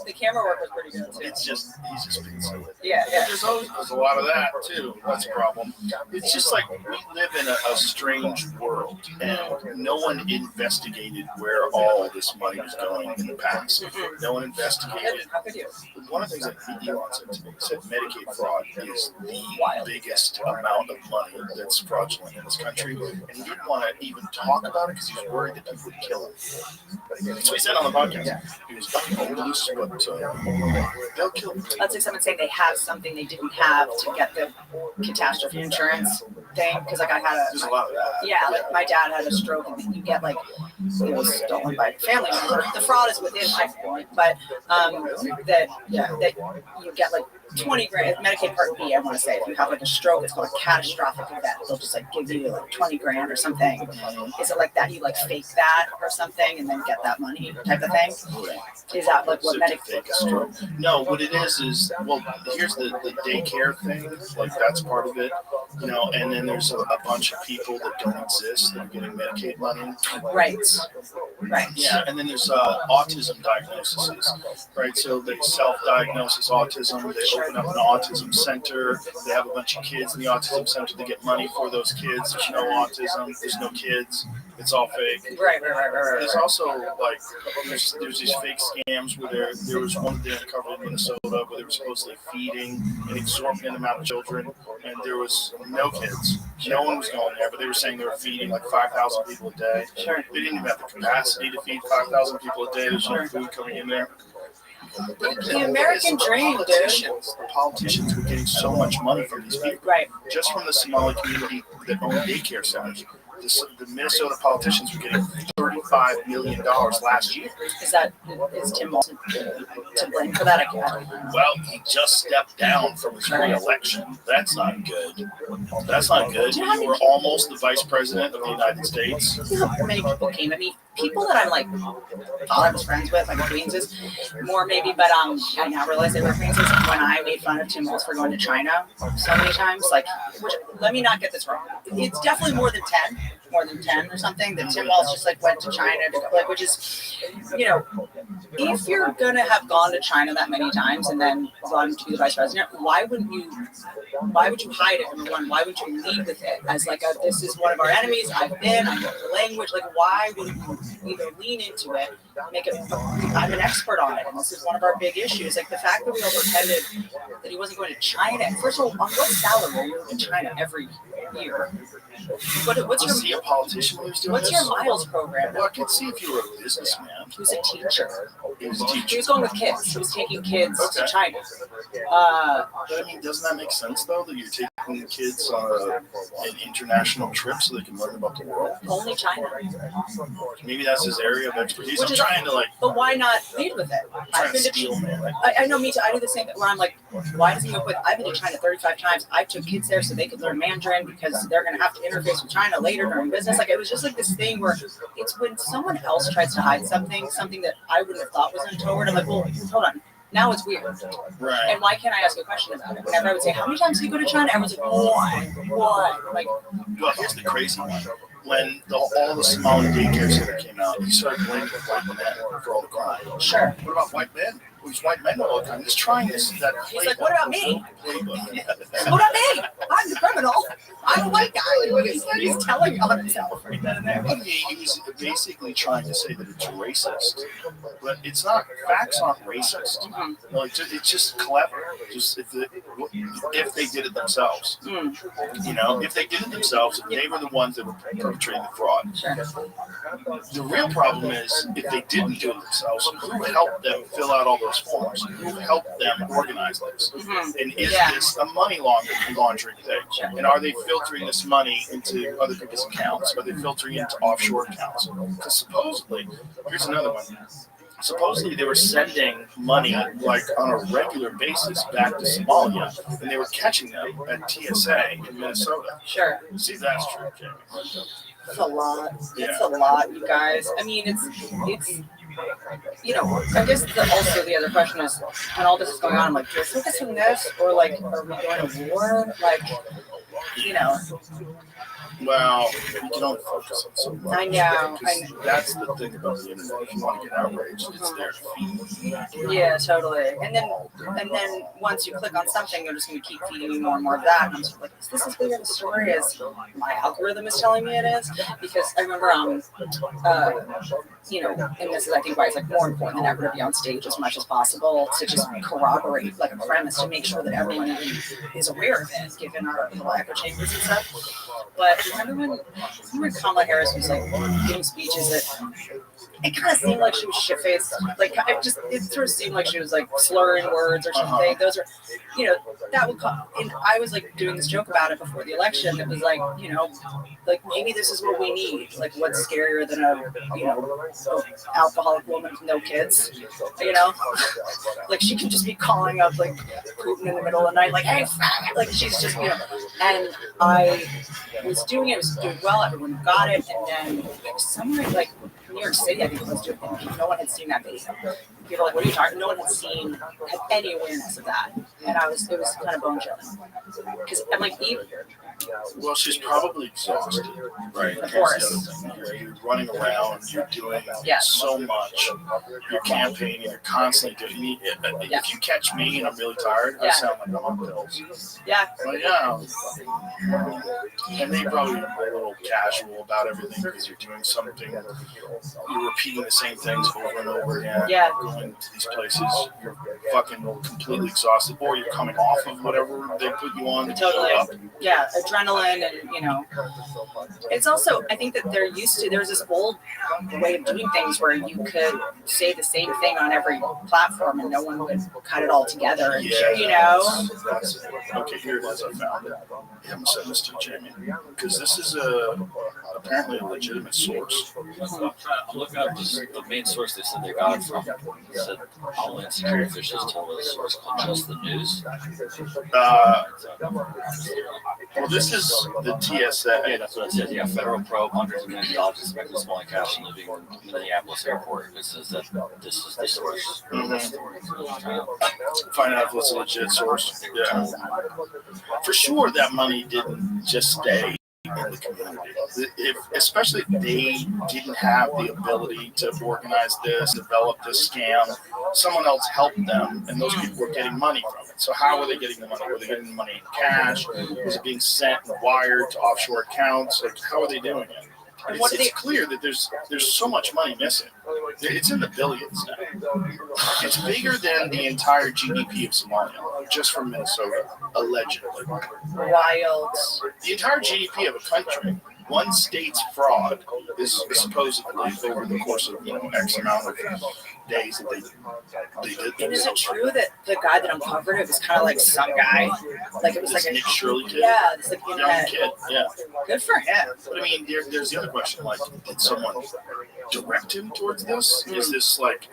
the camera work was pretty good, too. It's just, he's just being silly. Yeah. There's a lot of that, too. That's a problem. It's just like we live in a strange world, and no one investigated where all this money was going in the past. No one investigated. How could you? One of the things that Elon said to me, he said Medicaid fraud is the biggest amount of money that's fraudulent in this country, and he didn't want to even talk about it because he was worried that people would kill him. So he said on the podcast, he was nothing to lose, but they'll kill him. That's like someone saying they have something they didn't have to get the catastrophe insurance thing, because like I had There's a lot of that. Yeah, like my dad had a stroke, and you get like it was stolen by a family member. The fraud is within my family, but that you get like 20 grand. Medicaid Part B, I want to say, if you have like a stroke, it's called a catastrophic event. They'll just like give you like 20 grand or something. Is it like that? You like fake that or something and then get that money type of thing? Is that like what Medicaid? No, what it is well, here's the daycare thing. Like that's part of it, you know. And then there's a bunch of people that don't exist that are getting Medicaid money. Right. Yeah, and then there's autism diagnoses, right? So they self-diagnose autism. They open up an autism center. They have a bunch of kids in the autism center. They get money for those kids. There's no autism. There's no kids. It's all fake. Right. There's also like there's these fake scams where there was one thing uncovered in Minnesota where they were supposedly feeding an exorbitant amount of children, and there was no kids. No one was going there, but they were saying they were feeding like 5,000 people a day. Sure. They didn't even have the capacity to feed 5,000 people a day. There's no food coming in there. The American dream, dude. The politicians were getting so much money from these people. Right. Just from the Somali community that own daycare centers. The Minnesota politicians were getting $35 million last year. Is Tim Walton to blame for that? Well, he just stepped down from his re-election. That's not good. That's not good. You were almost the vice president of the United States. How many people came at me? People that I'm like thought I was friends with, like acquaintances, more maybe, but I now realize they were acquaintances. When I made fun of Tim Walz for going to China so many times, like, which, let me not get this wrong. It's definitely more than 10 or something, that Tim Walz just like went to China to like, which is, you know, if you're gonna have gone to China that many times and then gone to be the vice president, why would you hide it? Number one, why would you lead with it as like this is one of our enemies, I know the language, like why would you either lean into it, make it, I'm an expert on it, and this is one of our big issues, like the fact that we all pretended that he wasn't going to China. First of all, on what salary are you in China every year? What's your politician who's doing What's your miles program? Well, I could see if you were a businessman. He was a teacher. He was a teacher. He was going with kids. He was taking kids to China. But I mean, doesn't that make sense though? That you're taking the kids on an international trip so they can learn about the world? Only China. Maybe that's his area of expertise. I'm trying to like. But why not lead with it? I've been to China. I know, me too. I do the same thing where I'm like, why does he go with? I've been to China 35 times. I took kids there so they could learn Mandarin because they're going to have to interface with China later during business. Like it was just like this thing where it's when someone else tries to hide something that I wouldn't have thought was untoward. I'm like, well, hold on. Now it's weird. Right. And why can't I ask a question about it? Whenever I would say, how many times do you go to China? Everyone's like, why? Like, well, here's the crazy one. When all the Somali daycare center came out, he started blaming white men for all the crime. Sure. What about white men? these white men all the time. He's trying this. That He's like, what about me? playbook. Yeah. What about me? I'm the criminal. I'm a white guy. He's telling on himself right then and there. He was basically trying to say that it's racist, but it's not. Facts aren't racist. Mm-hmm. Like, it's just clever. Just if they did it themselves, you know, if they did it themselves, if they were the ones that were perpetrating the fraud. Sure. The real problem is if they didn't do it themselves, who helped them fill out all those forms? Who helped them organize this? Mm-hmm. And is this a money laundering thing? And are they filtering this money into other people's accounts? Are they filtering it into offshore accounts? Because supposedly, here's another one. Supposedly they were sending money like on a regular basis back to Somalia, and they were catching them at TSA in Minnesota. Sure. See, that's true, Jamie. It's a lot. It's a lot, you guys. I mean, it's you know, I guess also the other question is, when all this is going on, I'm like, do I focus on this, or like, are we going to war? Like, you know. Well, you can only focus on so much. I know. That's the thing about the internet. If you want to get outraged, it's there to feed. Yeah, totally. And then once you click on something, they're just going to keep feeding you more and more of that. And I'm sort of like, is this as big of a story as my algorithm is telling me it is? Because I remember, you know, and this is, I think, why it's like more important than ever to be on stage as much as possible to just corroborate like a premise to make sure that everyone is aware of it, given our little echo chambers and stuff. But remember when Kamala Harris was like giving speeches that it kind of seemed like she was shit-faced. Like it sort of seemed like she was like slurring words or something. Those are, you know, that would come. And I was like doing this joke about it before the election. It was like, you know, like maybe this is what we need. Like what's scarier than a alcoholic woman with no kids? You know, like she can just be calling up like Putin in the middle of the night, like hey, like she's just, you know. And I was doing it. It was doing well. Everyone got it. And then somewhere like New York City, I think it was doing it. No one had seen that video. People were like, what are you talking? No one had any awareness of that. And it was kind of bone chilling. Because I'm like, well, she's probably exhausted, right? Of course. You're running around, you're doing so much, you're campaigning, you're constantly doing it. If you catch me and I'm really tired, I sound like I'm on pills. Yeah. But yeah. And they probably are a little casual about everything because you're doing something, you're repeating the same things over and over again. Yeah. Going to these places, you're fucking completely exhausted, or you're coming off of whatever they put you on. Totally. Yeah, adrenaline, and you know, it's also, I think that there's this old way of doing things where you could say the same thing on every platform and no one would cut it all together. And, you know. Okay, here it is. I found it. I haven't said this to Jamie because this is apparently a legitimate source. I'm looking up the main source they said they got it from. They said Homeland Security officials told us a source called Just the News. Well, this is the TSA. Yeah, that's what it says. Yeah, federal probe, hundreds of millions of dollars expected small cash living in Minneapolis airport. It says that this is the source. Find out if it's a legit source. Yeah. For sure, that money didn't just stay in the community. Especially if they didn't have the ability to organize this, develop this scam, someone else helped them, and those people were getting money from it. So how were they getting the money? Were they getting the money in cash? Was it being sent and wired to offshore accounts? Like, how are they doing it? It's clear that there's so much money missing. It's in the billions now. It's bigger than the entire GDP of Somalia, just from Minnesota, allegedly. Wild. The entire GDP of a country, one state's fraud is supposedly over the course of X amount of days that they did. And is it true that the guy that uncovered it was kind of like some guy? Like it was like a Nick Shirley kid? Yeah, it's like young internet. kid. Yeah. Good for him. But I mean, there's the other question: like, did someone direct him towards this? Is this like,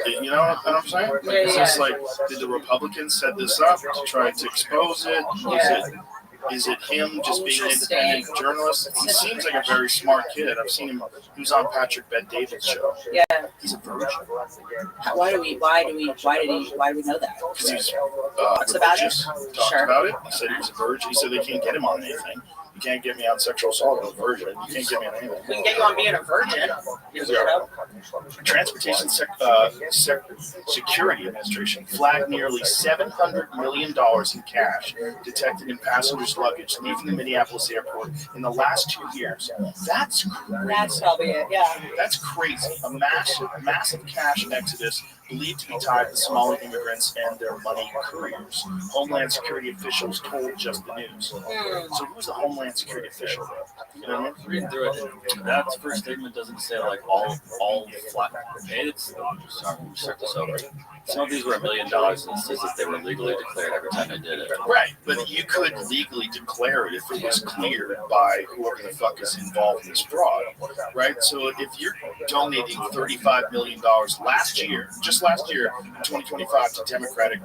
you know what I'm saying? Like, is this like, did the Republicans set this up to try to expose it? Is it him just being an independent journalist? He seems like a very smart kid. I've seen him. He was on Patrick Bet-David's show. Yeah. He's a virgin. Why do we know that? Because he's Talks about it. Talked about it. He said he was a virgin. He said they can't get him on anything. You can't get me on sexual assault or virgin. You can't get me on anything. We can get you on being a virgin. Transportation Security Administration flagged nearly $700 million in cash detected in passengers' luggage leaving the Minneapolis airport in the last 2 years. That's crazy. That's probably it, yeah. That's crazy. A massive cash exodus believed to be tied to Somali immigrants and their money couriers. Homeland Security officials told Just the News. So who's the Homeland Security official? You know what I mean? Reading through it, that first statement doesn't say like all flat paid. Sorry, let me start this over. Some of these were $1 million, and it says that they were legally declared every time they did it. Right, but you could legally declare it if it was cleared by whoever the fuck is involved in this fraud, right? So if you're donating $35 million just last year, in 2025, to Democratic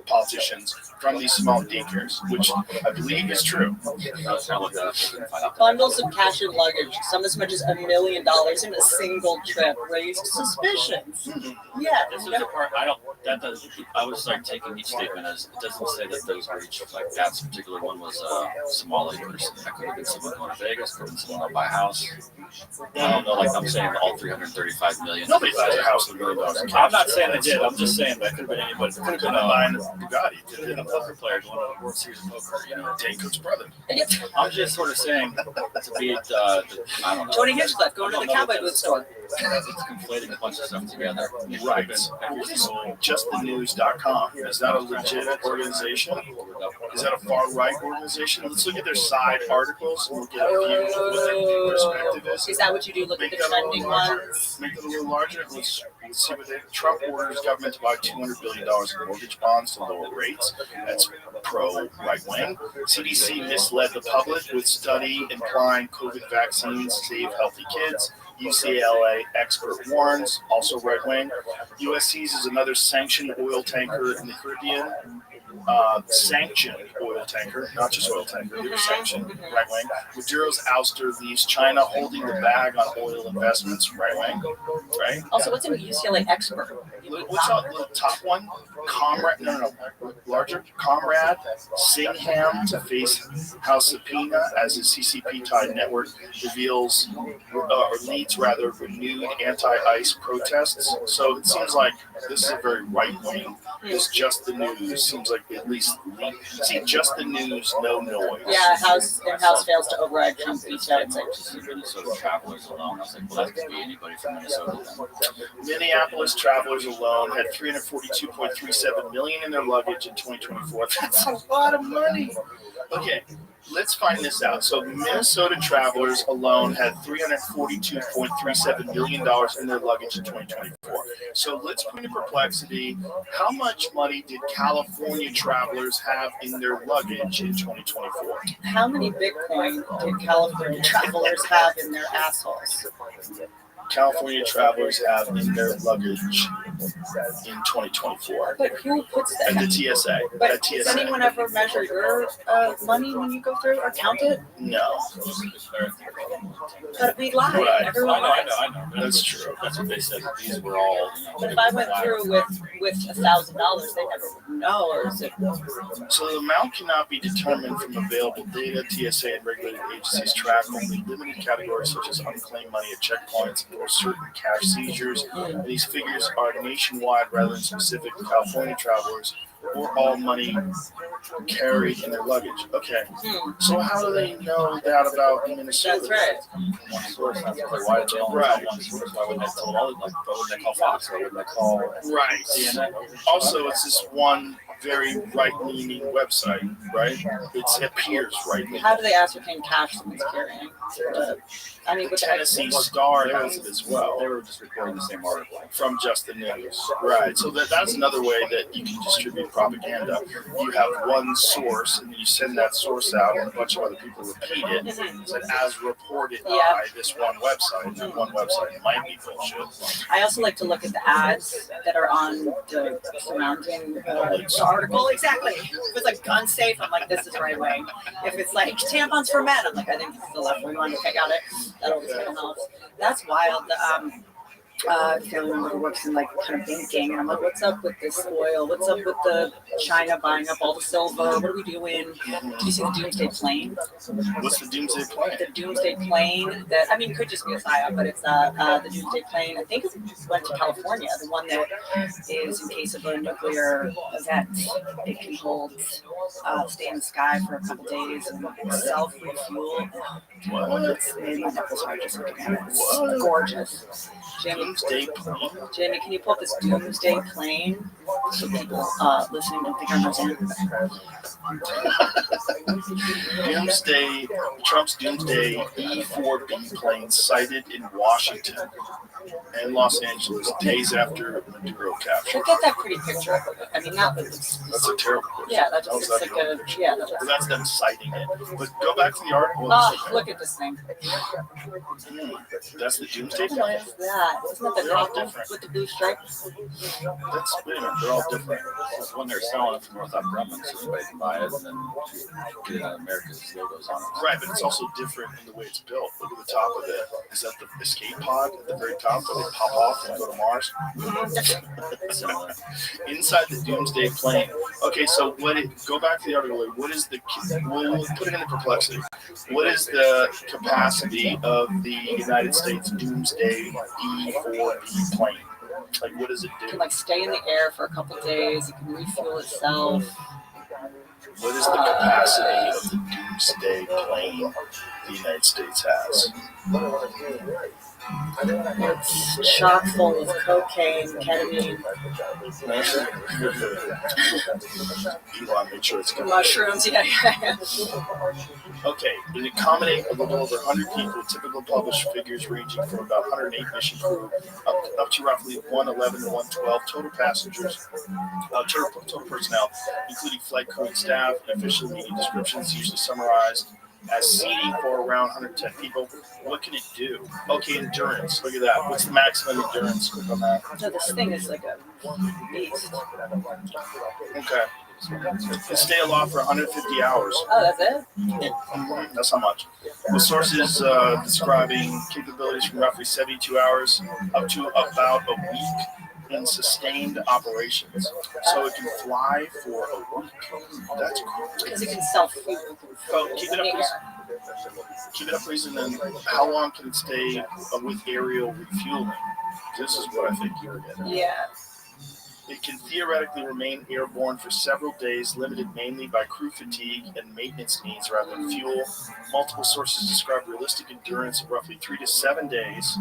politicians from these small daycares, which I believe is true. Bundles of cash and luggage, some as much as $1 million in a single trip, raised suspicions. Yeah. This is the part I was like taking each statement as it doesn't say that those were each like that particular one was a Somali person. That could have been someone going to Vegas, could have been someone to buy a house. I don't know, like I'm saying all 335 million. Nobody buys a house with $1 million. I'm not saying they did. I'm just saying that could have been anybody. It could have been buying a Bugatti. Could have been a poker player going to the World Series of Poker. You know, Dane Cook's brother. I'm just sort of saying to beat I don't know. Tony Hinchcliffe going to the cowboy boot store. It's conflating a bunch of stuff together. Right. JustTheNews.com. Is that a legit organization? Is that a far-right organization? Let's look at their side articles and we'll get a view of what their perspective is. Is that what you do? Look at the trending ones? Make it a little larger. Let's see what Trump orders government to buy $200 billion in mortgage bonds to lower rates. That's pro-right-wing. CDC misled the public with study implying COVID vaccines save healthy kids. UCLA expert warns, also right-wing. U.S. seizes another sanctioned oil tanker in the Caribbean. Sanctioned oil tanker, not just oil tanker, they were sanctioned, right-wing. Maduro's ouster leaves China holding the bag on oil investments, right-wing, right? Also, what's a UCLA expert? What's up, the top one? Larger. Comrade Singham to face House subpoena as his CCP-tied network reveals, or leads rather, renewed anti-ICE protests. So it seems like this is a very right-wing. This Just the News seems like at least Just the News, no noise. Yeah, House fails to override Trump veto. It's like Minnesota travelers alone. I was like, well, that could be anybody from Minnesota then. Minneapolis travelers alone had $342.37 million in their luggage in 2024. That's a lot of money. Okay, let's find this out. So Minnesota travelers alone had $342.37 million in their luggage in 2024. So let's put in perplexity, how much money did California travelers have in their luggage in 2024? How many Bitcoin did California travelers have in their assholes? California travelers have in their luggage in 2024. But who puts that? At the TSA. But at TSA. Does anyone ever measure your money when you go through or count it? No. But we lie. Right. Everyone lies. I know. That's true. That's what they said. These were all. But if I went through with $1,000, they never would know. Or is it? So the amount cannot be determined from available data. TSA and regulated agencies track only limited categories such as unclaimed money at checkpoints or certain cash seizures. And these figures are nationwide rather than specific to California travelers or all money carried in their luggage. Okay. So how do they know that about Minnesota? That's right. One source. That's why did they only tell one source? Why wouldn't they tell all? Like, why wouldn't they call Fox? Why wouldn't they call Right. CNN? Also, it's this one very right-leaning website, right? It appears right-leaning. How do they ascertain cash someone's carrying? I mean, with Tennessee Star has it as well. They were just reporting the same article from Just the News. Right. So that's another way that you can distribute propaganda. You have one source, and you send that source out, and a bunch of other people repeat it, as reported by this one website. And that one website might be bullshit. I also like to look at the ads that are on the surrounding the article. Exactly. If it's like gun safe, I'm like, this is right wing. If it's like tampons for men, I'm like, I think this is the left wing one. Okay, got it. That always kind of helps. That's wild. family member who works in like kind of banking, and I'm like, what's up with this oil? What's up with the China buying up all the silver? What are we doing? Did you see the Doomsday Plane? What's the Doomsday Plane? The Doomsday Plane that, I mean, could just be a psyop, but it's the Doomsday Plane. I think it went to California, the one that is in case of a nuclear event. It can hold, stay in the sky for a couple days and self-refuel. It's made my nipples hard just looking at it. It's gorgeous. Doomsday Plane? Jamie, can you pull up this Doomsday Plane so people listening don't think I'm understanding? Doomsday, Trump's Doomsday E-4B plane sighted in Washington and Los Angeles days after Maduro capture. Look at that pretty picture. I mean, not That's a terrible picture. yeah, that just looks like a yeah. That's them sighting it. But go back to the article. Oh, look at this thing. That's the Doomsday What Plane? is that? Isn't that the They're all purple different. with the blue stripes? That's wait a minute, they're all different. It's when they're selling it from Northrop Grumman, so anybody can buy it and then get America's logos on it. Right, but it's also different in the way it's built. Look at the top of it. Is that the escape pod at the very top where they pop off and go to Mars? Similar. Inside the Doomsday Plane. Okay, so go back to the article. What is we'll put it into perplexity. What is the capacity of the United States Doomsday E-4B plane? Like, what does it It do? can like stay in the air for a couple of days. It can refuel itself. What is the capacity of the Doomsday plane the United States has? It's chock full of cocaine, ketamine, Elon made sure it's good. mushrooms. Yeah. Okay, it accommodate a little over 100 people. Typical published figures ranging from about 108 mission crew up to roughly 111 to 112 total passengers, total personnel, including flight crew and staff. And official media descriptions usually summarized as seating for around 110 people. What can it do? Okay, endurance. Look at that. What's the maximum endurance on that? So this thing is like a beast. Okay. It stay aloft for 150 hours. Oh, that's it? That's how much. With sources describing capabilities from roughly 72 hours up to about a week in sustained operations. So it can fly for a week. That's cool. Because it can self-fuel. Oh, keep it up, please. Keep it up, please. And then how long can it stay with aerial refueling? This is what I think you were getting. Yeah. It can theoretically remain airborne for several days, limited mainly by crew fatigue and maintenance needs rather than fuel. Multiple sources describe realistic endurance of roughly 3 to 7 days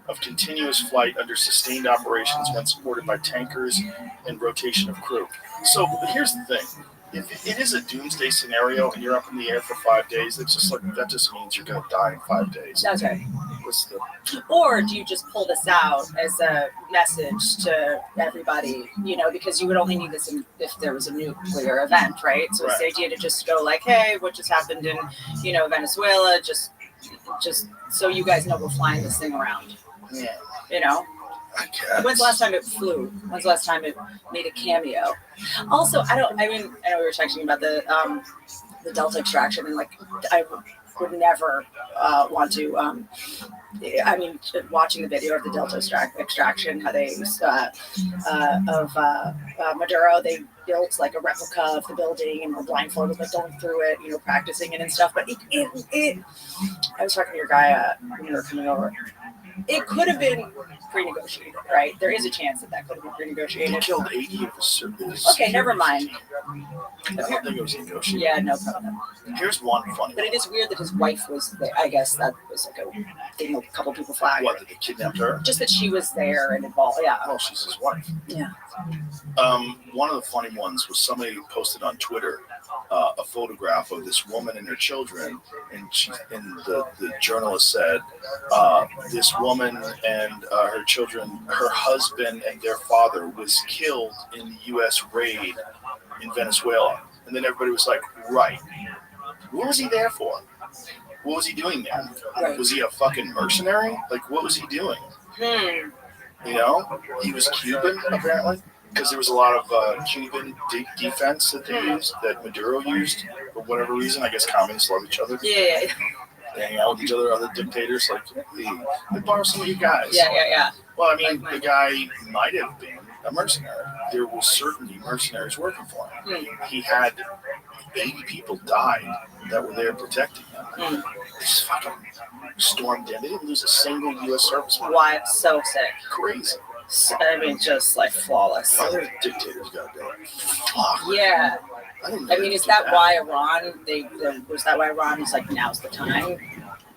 of continuous flight under sustained operations when supported by tankers and rotation of crew. So here's the thing. If it is a doomsday scenario and you're up in the air for 5 days, that just means you're going to die in 5 days. That's right. What's the... Or do you just pull this out as a message to everybody, because you would only need this if there was a nuclear event, right? So it's the idea to just go like, hey, what just happened in, Venezuela, just so you guys know we're flying this thing around. Yeah. When's the last time it flew? When's the last time it made a cameo? Also, I know we were texting about the Delta extraction, and I would never want to. Watching the video of the Delta extraction, how they of Maduro, they built like a replica of the building and were blindfolded, going through it, practicing it and stuff. But it I was talking to your guy when you were coming over. It could have been pre-negotiated, right? There is a chance that could have been pre-negotiated. They killed 80 of the Okay, never mind. I don't think it was negotiated. Yeah, no problem. Here's one funny. But it is weird that his wife was there. I guess that was a couple people flagged. What, did they kidnap her? Just that she was there and involved. Yeah. Oh, she's his wife. Yeah. One of the funny ones was somebody posted on Twitter a photograph of this woman and her children, and the journalist said this woman and her children, her husband and their father was killed in the U.S. raid in Venezuela. And then everybody was like, right. What was he there for? What was he doing there? Right. Was he a fucking mercenary? What was he doing? He was Cuban, apparently, because there was a lot of Cuban defense that they used, that Maduro used, for whatever reason. I guess communists love each other. Yeah. They hang out with each other, other dictators. Like, they borrow some of you guys. Yeah. Well, I mean, the guy might have been a mercenary. There was certainly mercenaries working for him. He had 80 people died that were there protecting him. They just fucking stormed in. They didn't lose a single U.S. serviceman. Why? So sick. Crazy. I mean, just like flawless. Other dictators got that. Fuck. Yeah. I mean, is that why Iran? Was that why Iran was like, now's the time,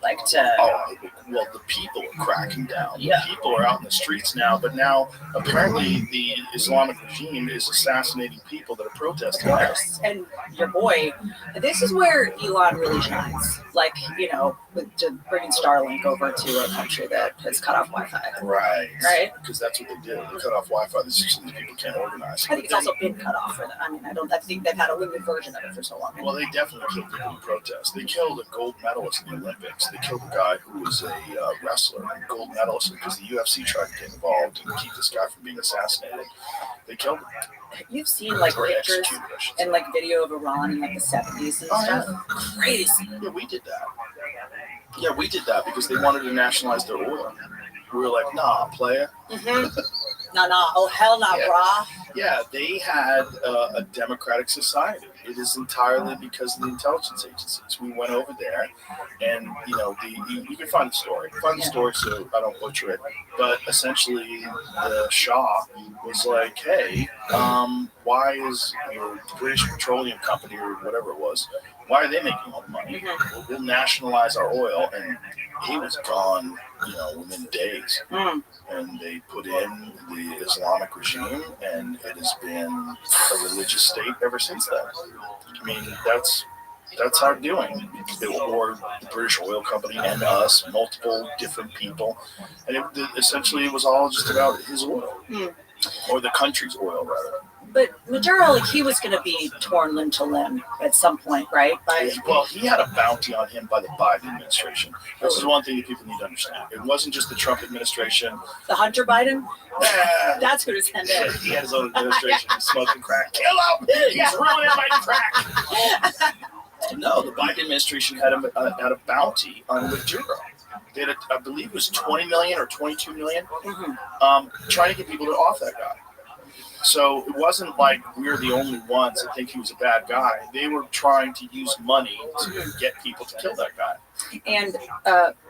like to? Oh, well, the people are cracking down. Yeah. The people are out in the streets now, but now apparently the Islamic regime is assassinating people that are protesting. And your boy, this is where Elon really shines. Like, you know, with bringing Starlink over to a country that has cut off Wi-Fi. Right. Right. Because that's what they did. They cut off Wi-Fi. These people can't organize. I think it's also been cut off for them. I mean, I think they've had a limited version of it for so long. Well, they definitely killed people in protest. They killed a gold medalist in the Olympics. They killed a guy who was a wrestler, a gold medalist, because the UFC tried to get involved and keep this guy from being assassinated. They killed him. You've seen like pictures and like video of Iran in like the 70s and stuff. Crazy. Yeah, we did that. Yeah, we did that because they wanted to nationalize their oil. We were like, nah, player. Nah. Oh, hell nah, brah. Yeah, they had a democratic society. It is entirely because of the intelligence agencies. We went over there, and you know, you can find the story. Find the story so I don't butcher it. But essentially, the Shah was like, "Hey, why is your British Petroleum Company or whatever it was? Why are they making all the money? We'll nationalize our oil." And he was gone, you know, within days. And they put in the Islamic regime, and it has been a religious state ever since then. I mean, that's our doing. Or the British Oil Company and us, multiple different people, and essentially it was all just about his oil, or the country's oil, rather. But Maduro, like, he was going to be torn limb to limb at some point, right? Well, he had a bounty on him by the Biden administration. This is one thing that people need to understand. It wasn't just the Trump administration. The Hunter Biden? That's who to send in. He had his own administration. He's smoking crack. Kill him! He's ruining my crack! No, the Biden administration had a bounty on Maduro. They had, I believe it was 20 million or 22 million, trying to get people to off that guy. So it wasn't like we're the only ones that think he was a bad guy. They were trying to use money to get people to kill that guy. And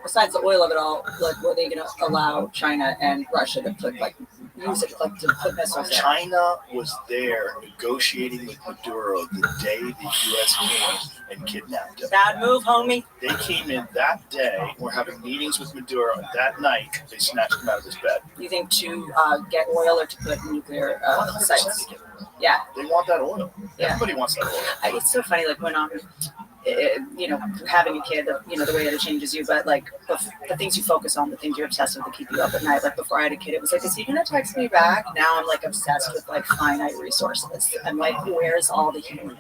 besides the oil of it all, like, were they going to allow China and Russia to put, like, use it, like, to put missiles there? China was there negotiating with Maduro the day the U.S. came and kidnapped him. Bad move, homie. They came in that day, were having meetings with Maduro, and that night they snatched him out of his bed. You think to get oil or to put nuclear sites? Yeah. They want that oil. Yeah. Everybody wants that oil. It's so funny, like, when you know, having a kid, you know, the way that it changes you, but like the things you focus on, the things you're obsessed with that keep you up at night. Like before I had a kid, it was like, is he going to text me back? Now I'm like obsessed with like finite resources. I'm like, where's all the helium?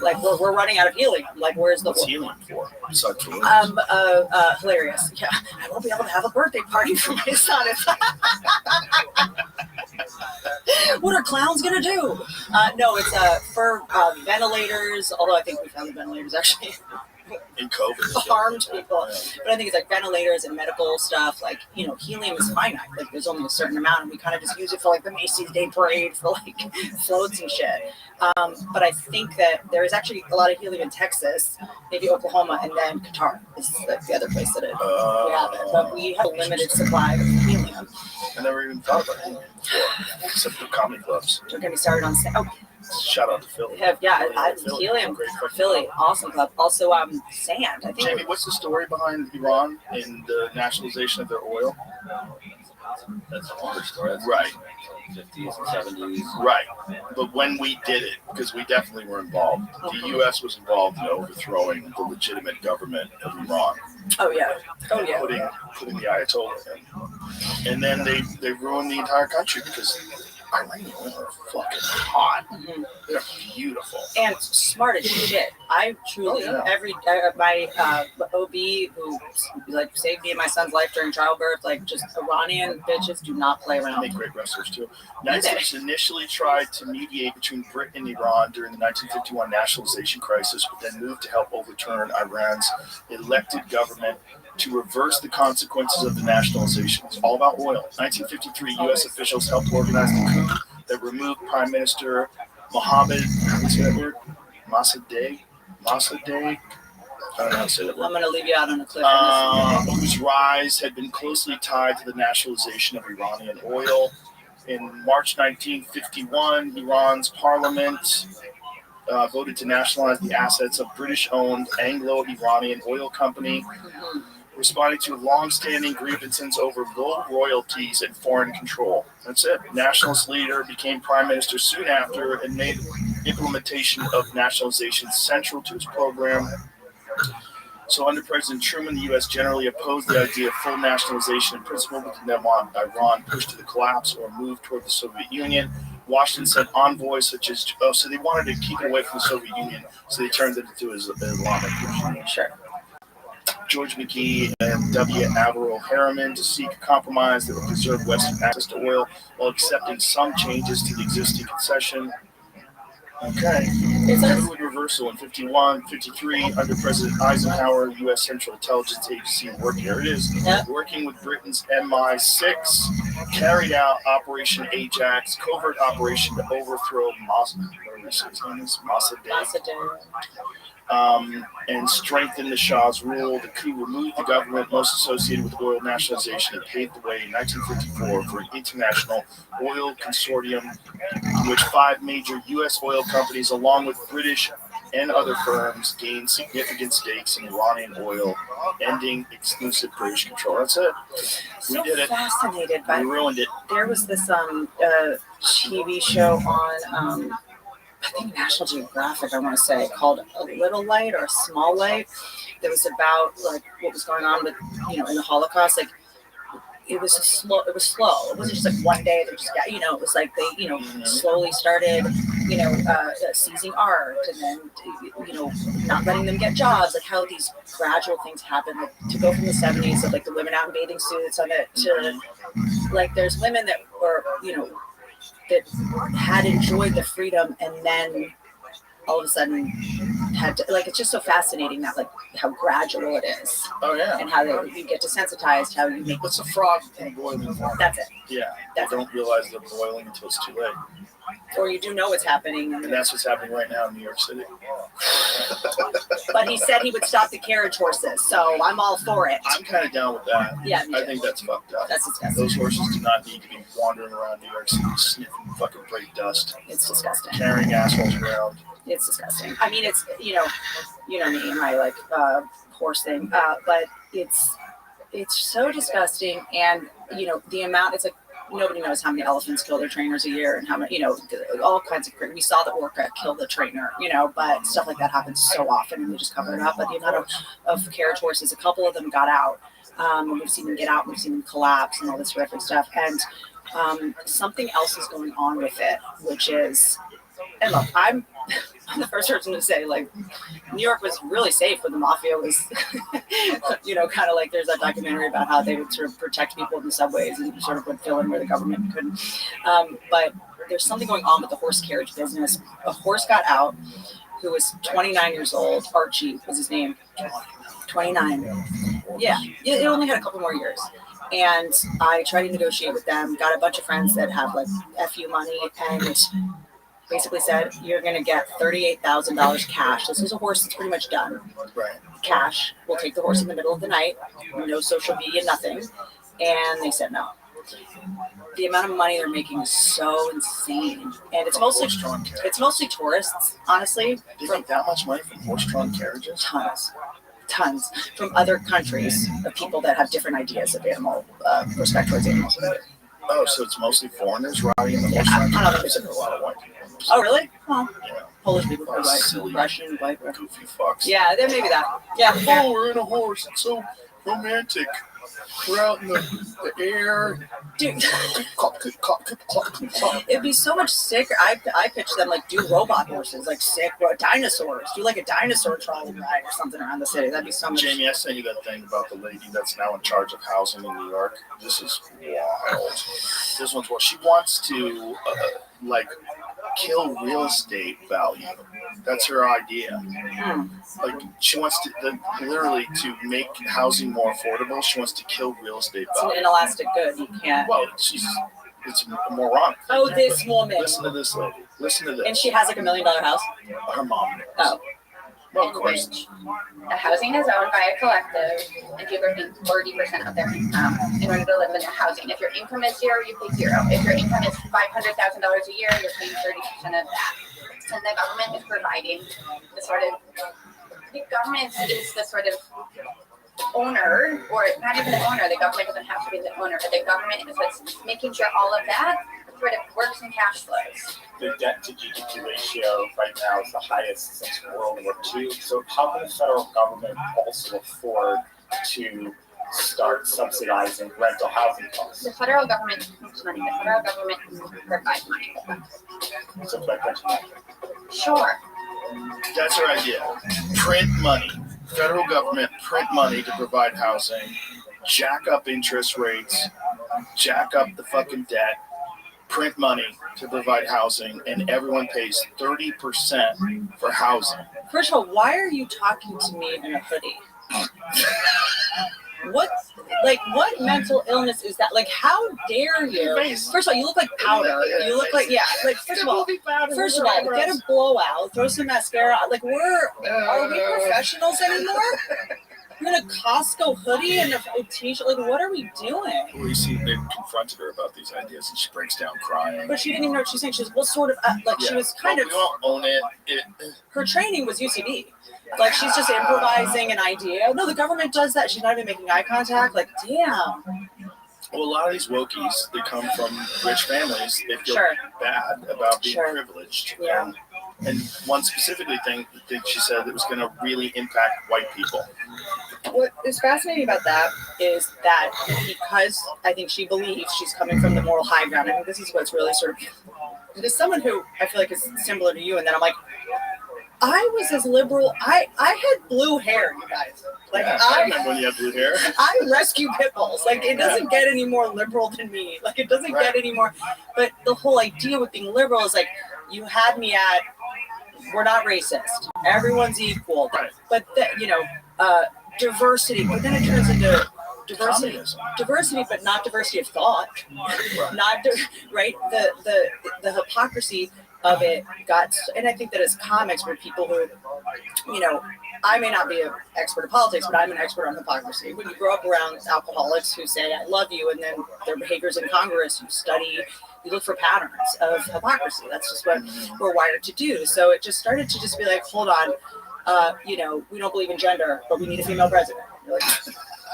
Like we're running out of helium. Like, where's the helium for? Besides hilarious. Yeah, I won't be able to have a birthday party for my son. What are clowns gonna do? No, it's for ventilators. Although I think we found the ventilators actually in COVID harmed people. But I think it's like ventilators and medical stuff. Like, you know, helium is finite. Like, there's only a certain amount, and we kind of just use it for like the Macy's Day Parade for like floats and shit. But I think that there is actually a lot of helium in Texas, maybe Oklahoma, and then Qatar is like the other place that we have it. But we have a limited supply of helium. I never even thought about helium before, except for comedy clubs. We're gonna be started on. Shout out to Philly. Helium, Philly, awesome club. Also, sand. I think. Jamie, what's the story behind Iran and the nationalization of their oil? That's a longer story. That's right. 50s and 70s. Right. But when we did it, because we definitely were involved, the U.S. was involved in overthrowing the legitimate government of Iran. Oh, yeah. Oh, yeah. Putting the Ayatollah in. And then they ruined the entire country because Iranian women are fucking hot. Mhm. They're beautiful. And smart as shit. I truly my OB who like saved me and my son's life during childbirth, like just Iranian bitches do not play They around. make great wrestlers too. United States initially tried to mediate between Britain and Iran during the 1951 nationalization crisis, but then moved to help overturn Iran's elected government to reverse the consequences of the nationalization. It's all about oil. 1953, U.S. officials helped organize the coup that removed Prime Minister Mohammed Mossadegh. I don't know how to say that word. I'm going to leave you out on a cliff. Whose rise had been closely tied to the nationalization of Iranian oil. In March 1951, Iran's parliament voted to nationalize the assets of British-owned Anglo-Iranian Oil Company, responding to long-standing grievances over low royalties and foreign control. That's it. Nationalist leader became prime minister soon after and made implementation of nationalization central to his program. So under President Truman, the U.S. generally opposed the idea of full nationalization in principle, but then Iran pushed to the collapse or moved toward the Soviet Union. Washington sent envoys such as, so they wanted to keep it away from the Soviet Union, so they turned it into his Islamic regime. Sure. George McGee and W. Averill Harriman to seek a compromise that would preserve Western access to oil while accepting some changes to the existing concession. Okay. Fluid reversal in 51, 53 under President Eisenhower, U.S. Central Intelligence Agency working with Britain's MI6, carried out Operation Ajax, covert operation to overthrow Mossadegh. And strengthen the Shah's rule. The coup removed the government most associated with oil nationalization and paved the way in 1954 for an international oil consortium in which 5 major U.S. oil companies, along with British and other firms, gained significant stakes in Iranian oil, ending exclusive British control. That's it. We did it. Fascinated by. We ruined it. There was this TV show on I think National Geographic, I want to say, called A Little Light or A Small Light. That was about like what was going on with, in the Holocaust. Like it was slow. It wasn't just like one day. They just got, it was like they, slowly started, seizing art and then, not letting them get jobs. Like how these gradual things happen. Like to go from the 70s of like the women out in bathing suits on it to like there's women that were, that had enjoyed the freedom and then all of a sudden had to, like, it's just so fascinating that, like, how gradual it is. Oh, yeah. And how you get desensitized, how you make... What's a frog in boiling water? That's it. Yeah. They don't realize they're boiling until it's too late. Or you do know what's happening. And that's what's happening right now in New York City. But he said he would stop the carriage horses, so I'm all for it. I'm kind of down with that. Yeah, I think that's fucked up. That's disgusting. Those horses do not need to be wandering around New York City sniffing fucking brake dust. It's disgusting. Carrying assholes around. It's disgusting. I mean, it's, me and my, like, horse thing, but it's so disgusting, and, the amount, it's like, nobody knows how many elephants kill their trainers a year and how many, all kinds of crazy. We saw the orca kill the trainer, but stuff like that happens so often and they just cover it up. But the amount of carriage horses, a couple of them got out. And we've seen them get out, we've seen them collapse and all this terrific stuff. And something else is going on with it, which is, and look, I'm the first person to say, like, New York was really safe when the mafia was, kind of like there's that documentary about how they would sort of protect people in the subways and sort of would fill in where the government couldn't. But there's something going on with the horse carriage business. A horse got out who was 29 years old. Archie was his name. 29. Yeah, it only had a couple more years. And I tried to negotiate with them, got a bunch of friends that have, like, FU money, and basically said, you're going to get $38,000 cash. This is a horse that's pretty much done. Right. Cash. We'll take the horse in the middle of the night. No social media, nothing. And they said no. The amount of money they're making is so insane. And it's mostly tourists, honestly. They make that much money from horse-drawn carriages? Tons. From other countries of people that have different ideas of animal respect towards animals. Oh, so it's mostly foreigners riding in the horse-drawn carriages? There's a lot of white people. Oh, really? Well, yeah. Polish people are white, silly, Russian, white, goofy fucks. Yeah, then maybe that. Yeah. Oh, we're in a horse. It's so romantic. throughout the air. Dude, it'd be so much sicker. I pitch them like do robot horses, like sick dinosaurs. Do like a dinosaur trolley ride or something around the city. That'd be so much. Jamie, I sent you that thing about the lady that's now in charge of housing in New York. This is wild. This one's what she wants to kill real estate value. That's her idea. Like she wants to literally to make housing more affordable. She wants to kill real estate It's value. an inelastic good. You can't. Well, it's moronic. Oh, this woman. Listen to this lady. Listen to this. And she has like $1 million house. Her mom knows. Oh. Well, of course. The housing is owned by a collective, and people are paying 30% of their income in order to live in the housing. If your income is zero, you pay zero. If your income is $500,000 a year, you're paying 30% of that. And the government is providing the government is the sort of owner, or not even the owner. The government doesn't have to be the owner, but the government is what's making sure all of that sort of works in cash flows. The debt to GDP ratio right now is the highest since World War II. So how can the federal government also afford to start subsidizing rental housing costs? The federal government makes money. The federal government provides money. So by printing money. Sure. That's her idea. Print money. Federal government print money to provide housing, jack up interest rates, jack up the fucking debt, print money to provide housing, and everyone pays 30% for housing. First of all, why are you talking to me in a hoodie? What mental illness is that? Like, how dare you? First of all, you look like powder. You look like, first of all, get a blowout, throw some mascara. Like, are we professionals anymore? You're in a Costco hoodie and a t-shirt. Like, what are we doing? Well, you see, they confronted her about these ideas, and she breaks down crying. But she didn't even know what she's saying. She was, she was kind of. We don't own it. Her training was UCB. Like, she's just improvising an idea. No, the government does that. She's not even making eye contact. Like, damn. Well, a lot of these wokies, they come from rich families. They feel bad about being privileged. Yeah. And one specifically thing that she said that was going to really impact white people. What is fascinating about that is that because I think she believes she's coming from the moral high ground. I think this is what's really sort of, as someone who I feel like is similar to you, and then I'm like, I was as liberal. I had blue hair, you guys. Like, I remember when you had blue hair. I rescue pit bulls. Like, it doesn't get any more liberal than me. Like, it doesn't get any more. But the whole idea with being liberal is like, you had me at, we're not racist. Everyone's equal. Right. But, diversity. But then it turns into diversity, but not diversity of thought. Right? The hypocrisy of it got, and I think that as comics, we're people who, I may not be an expert in politics, but I'm an expert on hypocrisy. When you grow up around alcoholics who say, I love you, and then their behaviors in Congress, you look for patterns of hypocrisy. That's just what we're wired to do. So it just started to just be like, hold on, we don't believe in gender, but we need a female president. You're like,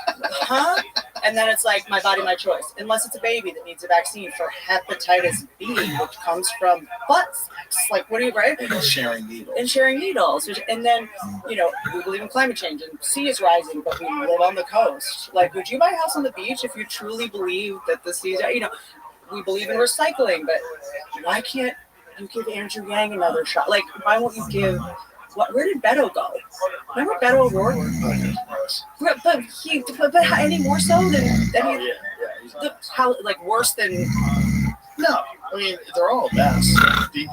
huh? And then it's like, my body, my choice. Unless it's a baby that needs a vaccine for hepatitis B, which comes from butt sex. Like, what are you, right? And sharing needles. And then, we believe in climate change, and sea is rising, but we live on the coast. Like, would you buy a house on the beach if you truly believe that the seas are, we believe in recycling, but why can't you give Andrew Yang another shot? Like, why won't you give... Where did Beto go? Remember Beto O'Rourke? But any more so than worse than. No, I mean, they're all a mess.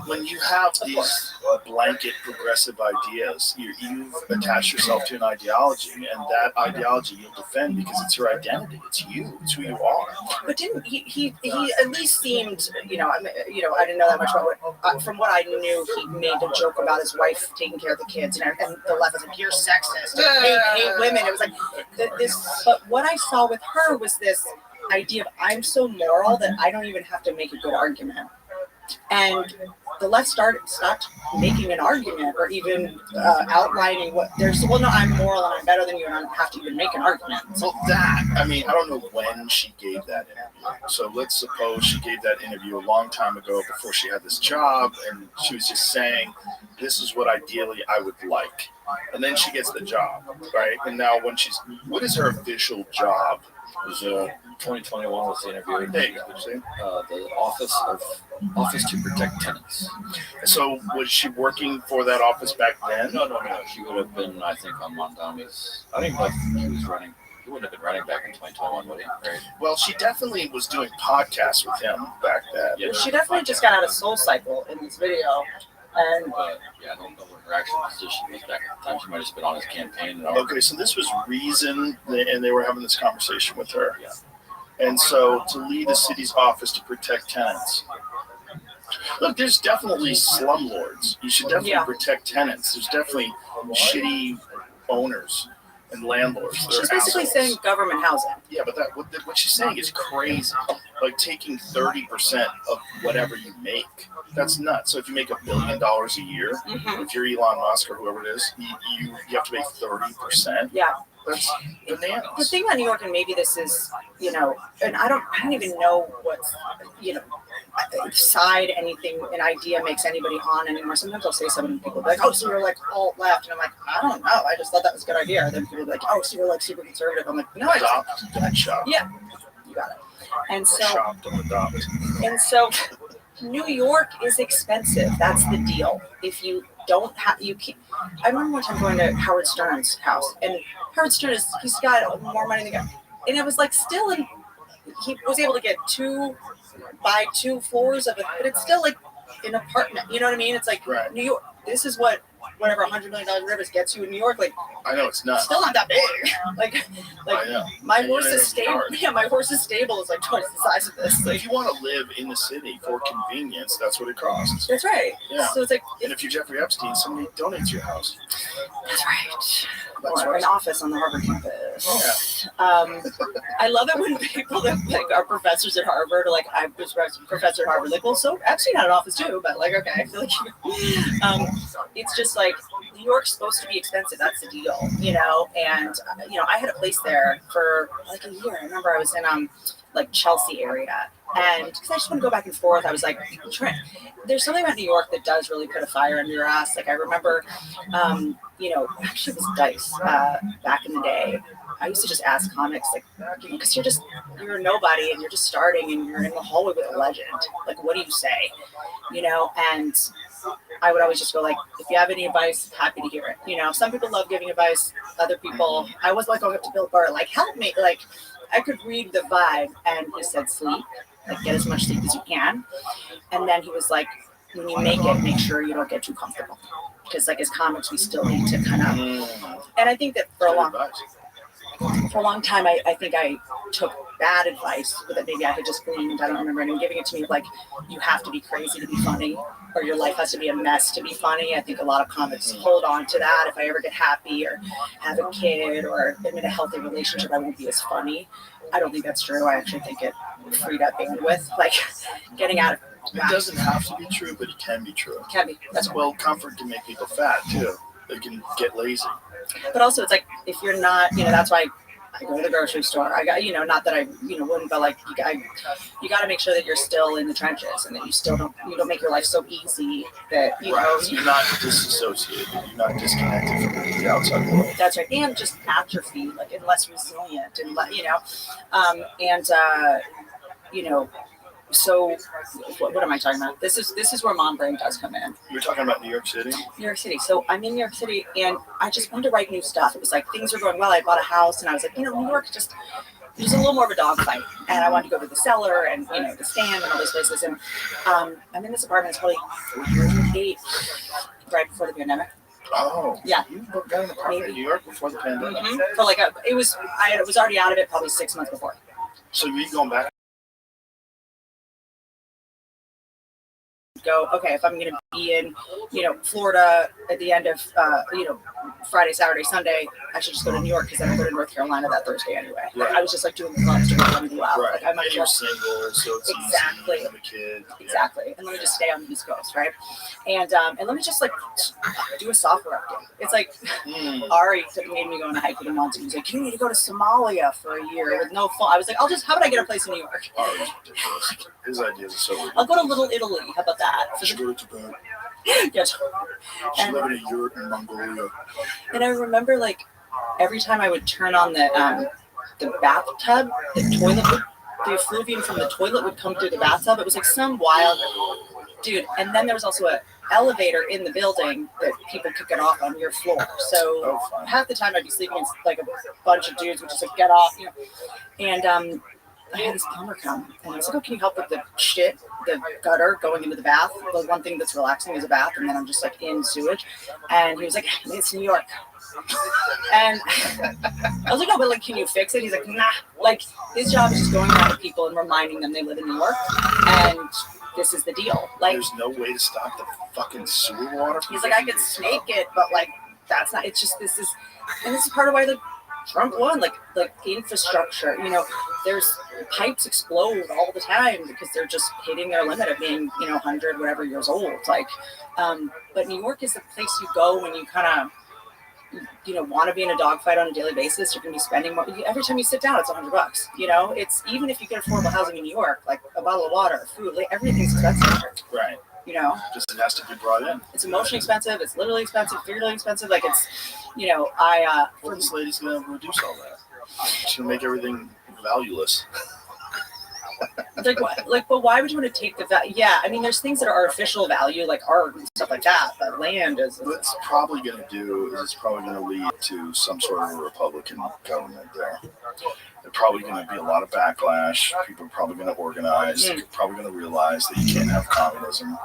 When you have these blanket progressive ideas, you've attached yourself to an ideology, and that ideology you'll defend because it's your identity. It's you. It's who you are. But didn't he at least seemed, I didn't know that much about it. From what I knew, he made a joke about his wife taking care of the kids, and the left was like, you're sexist, hate women. It was like this. But what I saw with her was this idea of, I'm so moral that I don't even have to make a good argument. And the left stopped making an argument or even outlining what there's. Well, no, I'm moral and I'm better than you, and I don't have to even make an argument. Well, I don't know when she gave that interview. So let's suppose she gave that interview a long time ago before she had this job, and she was just saying, this is what ideally I would like. And then she gets the job, right? And now what is her official job It was 2021 was the interview. There you go. The Office to Protect Tenants. So was she working for that office back then? No. She would have been, I think, on Mondami's. I don't even know if he was running. He wouldn't have been running back in 2021, would he? Right? Well, she definitely was doing podcasts with him back then. Yeah, she definitely just got out of Soul Cycle in this video. And I don't know what her actual position was back at the time. She might have just been on his campaign. Okay, so this was Reason, and they were having this conversation with her. Yeah. And so to lead the city's office to protect tenants. Look, there's definitely slumlords. You should definitely protect tenants. There's definitely shitty owners and landlords. She's basically saying government housing. Yeah, but what she's saying is crazy. Like taking 30% of whatever you make. That's nuts. So if you make $1 billion a year, if you're Elon Musk or whoever it is, you have to pay 30%. Yeah. That's bananas. The thing about New York, and maybe this is, and I don't even know what, side anything, an idea makes anybody on anymore. Sometimes I'll say something and people will be like, oh, so you're like alt left. And I'm like, I don't know. I just thought that was a good idea. And then people will be like, oh, so you're like super conservative. I'm like, no, I just. Yeah, you got it. And so New York is expensive. That's the deal. If you don't have, you can't. I remember one time going to Howard Stern's house, and Howard Stern he's got more money than the guy, and it was like still he was able to get buy 2 floors of it, but it's still like an apartment. You know what I mean? It's like New York. This is whatever $100 million rivers gets you in New York. Like I know it's nuts. Still not that big. like I know. My horse's stable. Yeah, my horse's stable is like twice the size of this. Like, if you want to live in the city for convenience, that's what it costs. That's right. Yeah. So it's like, and if you're Jeffrey Epstein, somebody donates your house. That's right. That's or an office on the Harvard campus. Yeah. I love it when people that like are professors at Harvard, or like I was a professor at Harvard, like, well, so Epstein had an office too, but like, okay, I feel like it's just like New York's supposed to be expensive. That's the deal, And I had a place there for like a year. I remember I was in like Chelsea area, and because I just want to go back and forth, I was like, there's something about New York that does really put a fire under your ass. Like I remember, actually it was Dice back in the day. I used to just ask comics, like, because you're a nobody and you're just starting and you're in the hallway with a legend. Like, what do you say? And I would always just go like, if you have any advice, happy to hear it. Some people love giving advice. Other people, I was like going up to Bill Burr, like, help me. Like, I could read the vibe, and he said, sleep, like, get as much sleep as you can. And then he was like, when you make sure you don't get too comfortable. Because like as comics, we still need to kind of, and I think that for a long time, I think I took bad advice that maybe I had just gleaned. I don't remember anyone giving it to me. Like, you have to be crazy to be funny, or your life has to be a mess to be funny. I think a lot of comics hold on to that. If I ever get happy or have a kid or am in a healthy relationship, I won't be as funny. I don't think that's true. I actually think it freed up bandwidth, like getting out of. It doesn't have to be true, but it can be true. It can be. That's right. Well, comfort can make people fat too. They can get lazy. But also, it's like if you're not, that's why I go to the grocery store. I got, not that I, wouldn't, but like you got to make sure that you're still in the trenches and that you don't make your life so easy that you know you're not disassociated, you're not disconnected from the outside world. That's right, and just atrophy, like, and less resilient, and So what am I talking about? This is where mom brain does come in. You're talking about New York City? New York City. So I'm in New York City, and I just wanted to write new stuff. It was like things were going well. I bought a house, and I was like, New York just there's a little more of a dogfight. And I wanted to go to the Cellar and the Stand and all those places. And I'm in this apartment. It's probably 8 right before the pandemic. Oh, yeah. You got an apartment in New York before the pandemic? Mm-hmm. For like I was already out of it probably 6 months before. So you going back? Go, okay, if I'm going to be in, Florida at the end of, Friday, Saturday, Sunday, I should just go to New York because then I go to North Carolina that Thursday anyway. Right. I was just like doing clubs during the wow. Right. Like, I might you're single, so it's exactly. easy. Have a kid. Exactly. Yeah. And let me just stay on the East Coast, right? And let me just like do a software update. It's like Ari made me go on a hike with him once. He was like, you need to go to Somalia for a year with no phone. I was like, how about I get a place in New York? Ari's ridiculous. His ideas are so ridiculous. I'll go to Little Italy. How about that? I should go to Tibet. Yes. She lived in Europe and Mongolia. And I remember like every time I would turn on the the bathtub, the toilet, the effluvium from the toilet would come through the bathtub. It was like some wild dude. And then there was also an elevator in the building that people could get off on your floor. So half the time I'd be sleeping in like a bunch of dudes would just like get off, you know. And I had this plumber come and I was like, "Oh, can you help with the shit, the gutter going into the bath? The one thing that's relaxing is a bath, and then I'm just like in sewage." And he was like, "It's New York." And I was like, "Oh, but like, can you fix it?" He's like, "Nah." Like, his job is just going around to people and reminding them they live in New York, and this is the deal. Like, there's no way to stop the fucking sewer water. He's like, "I could snake it, but like, that's not. It's just this is part of why the Trump won. Like infrastructure. You know, there's pipes explode all the time because they're just hitting their limit of being 100 whatever years old. Like, but New York is the place you go when you kind of want to be in a dogfight on a daily basis. You're going to be spending more. Every time you sit down, it's $100. It's even if you get affordable housing in New York, like a bottle of water, food, like everything's expensive. Right. Just it has to be brought in. It's emotionally expensive. It's literally expensive. Figuratively expensive. Like it's, Well, this lady's going to reduce all that. She's going to make everything valueless. Like what? Like, but why would you want to take the value? Yeah, I mean, there's things that are artificial value, like art and stuff like that. But land is. What it's probably going to do is it's probably going to lead to some sort of a Republican government there. There's probably going to be a lot of backlash. People are probably going to organize. They're probably going to realize that you can't have communism,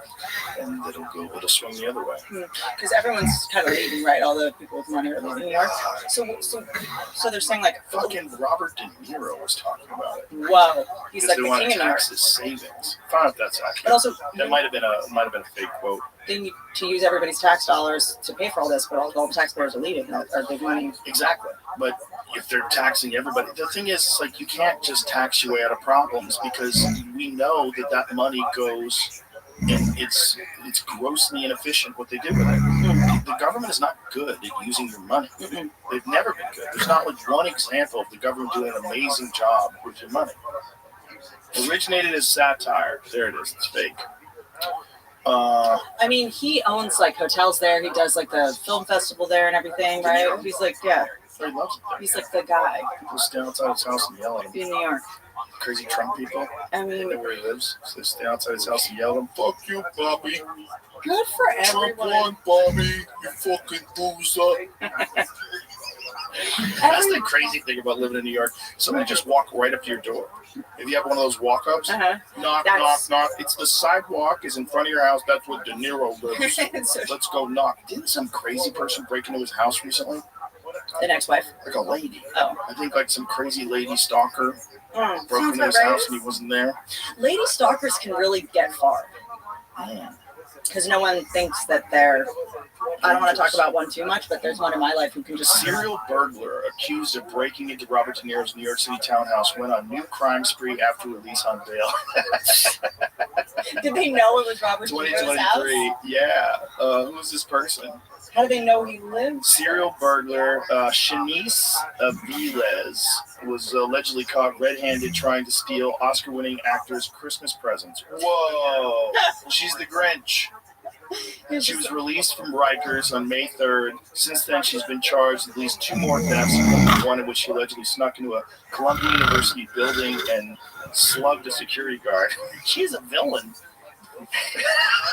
and that it'll swing the other way. Because everyone's kind of leaving, right? All the people with money are leaving New York. So they're saying like fucking Robert De Niro was talking about it. Whoa, he's like they the want king to of New York. tax his savings. I don't know if that's accurate. But also, that might have been a fake quote. They need to use everybody's tax dollars to pay for all this, but all the taxpayers are leaving. Are big money. Exactly. But if they're taxing everybody, the thing is, it's like you can't just tax your way out of problems, because we know that money goes, and it's grossly inefficient what they do with it. The government is not good at using your money. They've never been good. There's not like one example of the government doing an amazing job with your money. Originated as satire. There it is. It's fake. I mean, he owns like hotels there. He does like the film festival there and everything, right? He's like, yeah. He loves it there. He's like the guy. People stand outside his house and yell at him. In New York. Crazy Trump people. I mean, they know where he lives. So they stand outside his house and yell at him. Fuck you, Bobby. Good for everyone. Trump won, Bobby. You fucking boozer. That's the crazy thing about living in New York. Somebody just walk right up to your door. If you have one of those walk-ups, knock. It's the sidewalk is in front of your house. That's where De Niro lives. Let's go knock. Didn't some crazy person break into his house recently? An ex-wife? Like a lady. Oh. I think like some crazy lady stalker broke into his house and he wasn't there. Lady stalkers can really get far. Because no one thinks that they're... I don't want to talk about one too much, but there's one in my life who can just... Serial burglar accused of breaking into Robert De Niro's New York City townhouse went on new crime spree after release on bail. Did they know it was Robert De Niro's house? 2023, yeah. Who was this person? How do they know he lived? Serial burglar Shanice Aviles was allegedly caught red-handed trying to steal Oscar-winning actor's Christmas presents. Whoa! She's the Grinch. She was released from Rikers on May 3rd. Since then, she's been charged with at least 2 more thefts, one in which she allegedly snuck into a Columbia University building and slugged a security guard. She's a villain.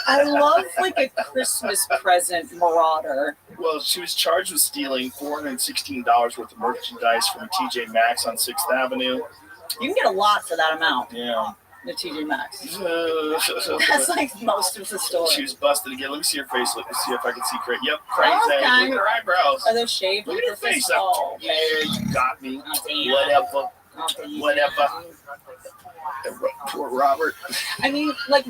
I love like a Christmas present marauder. Well, she was charged with stealing $416 worth of merchandise from TJ Maxx on 6th Avenue. You can get a lot for that amount. Yeah. The TJ Maxx. That's like most of the store. She was busted again. Let me see her face. Let me see if I can see crazy. Yep, crazy. Look at her eyebrows. Are those shaved? Look at her face. Oh, yeah, you got me. Whatever. Poor Robert. I mean, like,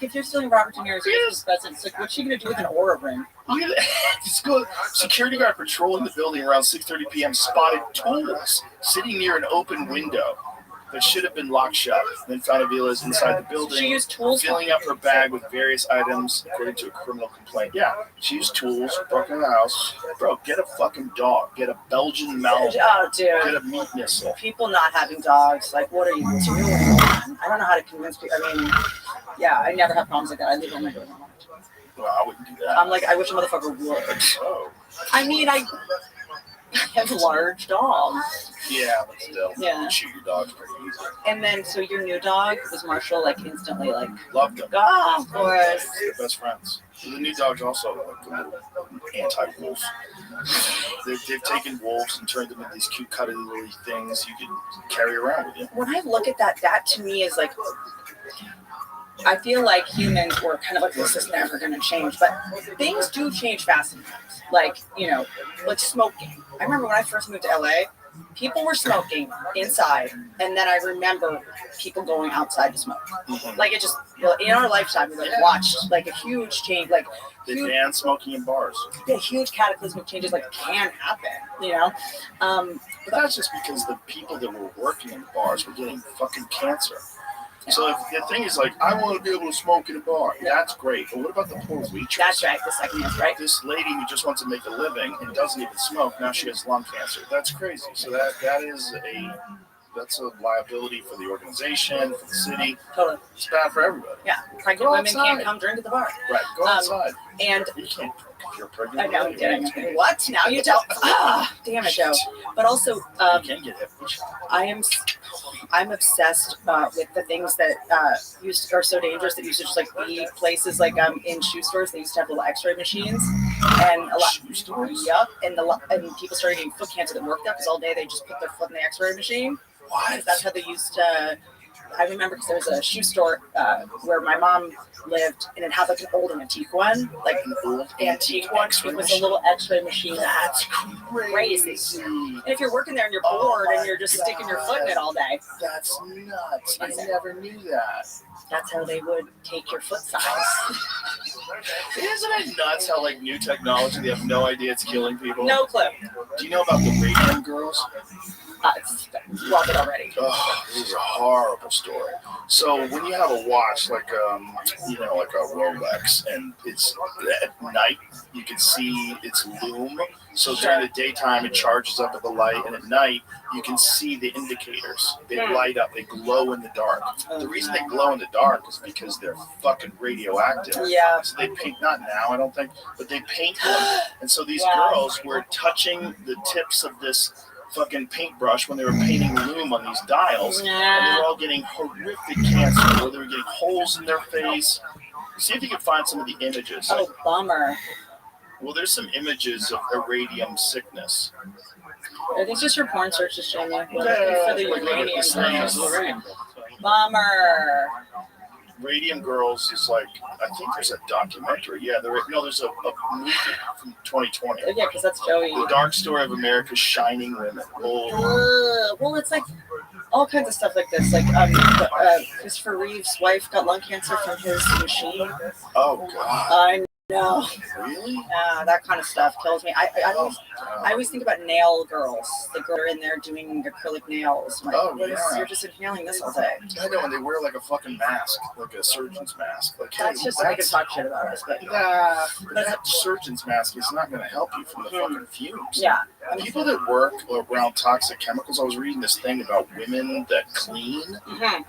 if you're stealing Robert De Niro's Christmas presents, like, what's she gonna do with an Aura ring? Look at that. Just go. Security guard patrolling the building around 6:30 p.m. spotted tools sitting near an open window that should have been locked shut. Then found Aviles inside the building. She used tools, filling up her bag with various items, according to a criminal complaint. Yeah, she used tools, broke into the house. Bro, get a fucking dog. Get a Belgian Malinois. Oh, dude. Get a meat missile. People not having dogs, like, what are you doing? I don't know how to convince people. I mean, yeah, I never have problems like that. I leave on my door. Well, I wouldn't do that. I'm like, I wish a motherfucker would. Oh. I mean, I have large dogs. Yeah, but still, Yeah. you shoot your dogs pretty easy. And then, so your new dog was Marshall, like instantly, like Loved them. of course. They're best friends. The new dog's also like a little anti-wolf. They've taken wolves and turned them into these cute, cuddly things you can carry around with you. When I look at that to me is like, I feel like humans were kind of like, this is never going to change, but things do change fast sometimes. Like, you know, like smoking. I remember when I first moved to LA, people were smoking inside, and then I remember people going outside to smoke. Like it just, in our lifetime, we like watched like a huge change, like they banned smoking in bars. Yeah, huge cataclysmic changes like can happen, you know. But that's just because the people that were working in the bars were getting fucking cancer. So if the thing is like, I want to be able to smoke in a bar. That's great. But what about the poor waitress? That's right. The second is right. This lady who just wants to make a living and doesn't even smoke, now she has lung cancer. That's crazy. So that's a liability for the organization, for the city. Totally. It's bad for everybody. Yeah. Pregnant women can't come drink at the bar. Right. Go outside. And you can't drink if you're pregnant. I know. What? Now you tell. Damn it, Joe. But also, you can get hit. I'm obsessed with the things that are so dangerous that used to just like be places like in shoe stores. They used to have little X-ray machines, and a lot. Shoe stores? Yep. And people started getting foot cancer that worked there because all day they just put their foot in the X-ray machine. What? That's how they used to. I remember because there was a shoe store where my mom lived, and it had like an old antique one, like an old antique one. It was a little X-ray machine. That's crazy. And if you're working there and you're bored and you're just sticking your foot in it all day, that's nuts. I never knew that. That's how they would take your foot size. Isn't it nuts how like new technology? They have no idea it's killing people. No clue. Do you know about the Radium girls? Love it already. Oh, this is a horrible story. So when you have a watch like like a Rolex, and it's at night you can see its lume. So during the daytime it charges up with the light, and at night you can see the indicators. They light up. They glow in the dark. The reason they glow in the dark is because they're fucking radioactive. Yeah. So they paint, not now I don't think, but they paint them. And so these girls were touching the tips of this fucking paintbrush when they were painting lume on these dials, and they were all getting horrific cancer, or they were getting holes in their face. See if you can find some of the images. Oh, bummer. Well, there's some images of irradium sickness. Are these just your porn searches, Jamie? Yeah, For the uranium girls. Bummer. Radium Girls is like, I think there's a documentary. Yeah, there's a movie from 2020. Yeah, because that's Joey. The Dark Story of America's Shining Women. Well, it's like all kinds of stuff like this. Like Christopher Reeve's wife got lung cancer from his machine. Oh, God. I know. Really? Yeah, that kind of stuff kills me. I always think about nail girls. The girls are in there doing acrylic nails. Like, you're just inhaling this all day. I know, and they wear like a fucking mask, like a surgeon's mask. Like, that's just so they can talk shit about us. But that surgeon's mask is not going to help you from the fucking fumes. Yeah. People that work around toxic chemicals, I was reading this thing about women that clean,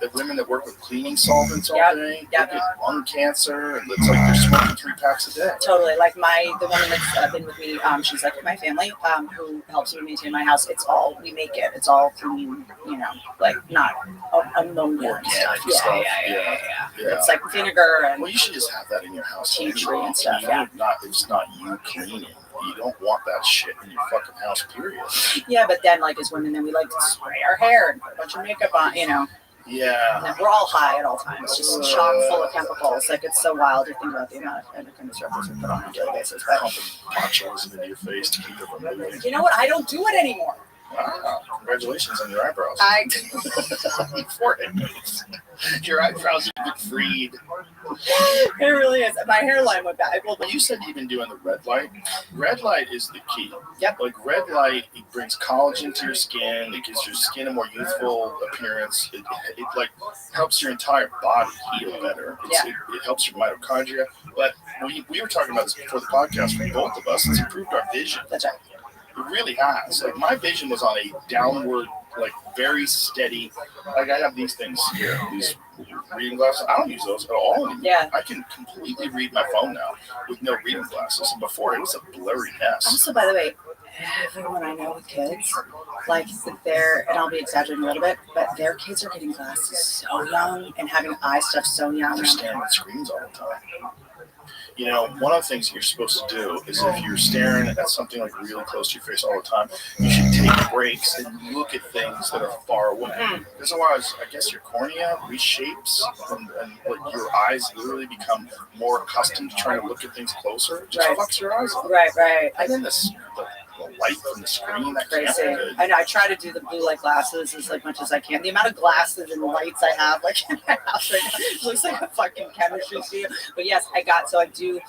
the women that work with cleaning solvents all day, they get lung cancer, and it's like they're smoking 3 packs a day. Totally. Like the woman that's been with me, she's like my family, who helps me maintain my house. It's all, we make it. It's all clean, like not ammonia and stuff. Yeah. It's like vinegar and. Well, you should just have that in your house. Tea tree and stuff. It's not you cleaning. You don't want that shit in your fucking house, period. Yeah, but then, like, as women, then we like to spray our hair and put a bunch of makeup on, Yeah. And we're all high at all times, just chock full of chemicals. Like, it's so wild to think about the amount of endocrine disruptors we put on a daily basis. But pumping botulism into your face to keep it from moving. You know what? I don't do it anymore. Wow. Congratulations on your eyebrows. Forehead. Your eyebrows have been freed. It really is. My hairline went back. Well, you said you've been doing the red light. Red light is the key. Yep. Like red light, it brings collagen to your skin. It gives your skin a more youthful appearance. It like helps your entire body heal better. It helps your mitochondria. But we were talking about this before the podcast for both of us. It's improved our vision. That's right. It really has. Like my vision was on a downward, like very steady. Like I have these things here, these reading glasses. I don't use those at all anymore. Yeah. I can completely read my phone now with no reading glasses. And before it was a blurry mess. Also, by the way, everyone I know with kids, like and I'll be exaggerating a little bit, but their kids are getting glasses so young and having eye stuff so young. They're staring at screens all the time. You know, one of the things you're supposed to do is if you're staring at something like really close to your face all the time, you should take breaks and look at things that are far away. Because otherwise, I guess your cornea reshapes and like your eyes literally become more accustomed to trying to look at things closer. It just fucks your eyes up. Right. And then the light from the screen, that can't be good. I know. I try to do the blue light glasses as much as I can. The amount of glasses and lights I have, like in my house right now, it looks like a fucking chemistry studio. But yes, I do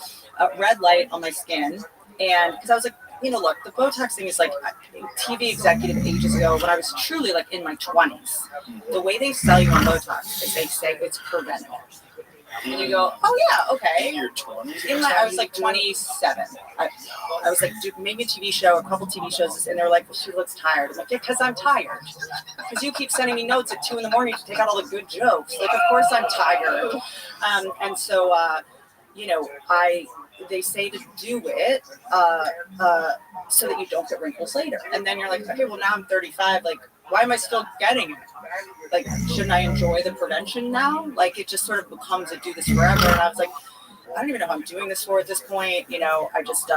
red light on my skin, and because I was like, look, the Botox thing is like TV executive ages ago when I was truly like in my 20s. The way they sell you on Botox is they say it's preventative. And you go, oh yeah, okay. In your 20s? I was like 27. I was like, dude, maybe a TV show, a couple TV shows, and they're like, well, she looks tired. I'm like, yeah, because I'm tired. Because you keep sending me notes at 2 a.m. to take out all the good jokes. Like, of course I'm tired. And so, they say to do it so that you don't get wrinkles later. And then you're like, okay, well now I'm 35. Like, why am I still getting it? Like, shouldn't I enjoy the prevention now? Like, it just sort of becomes a do this forever. And I was like, I don't even know who I'm doing this for at this point. I just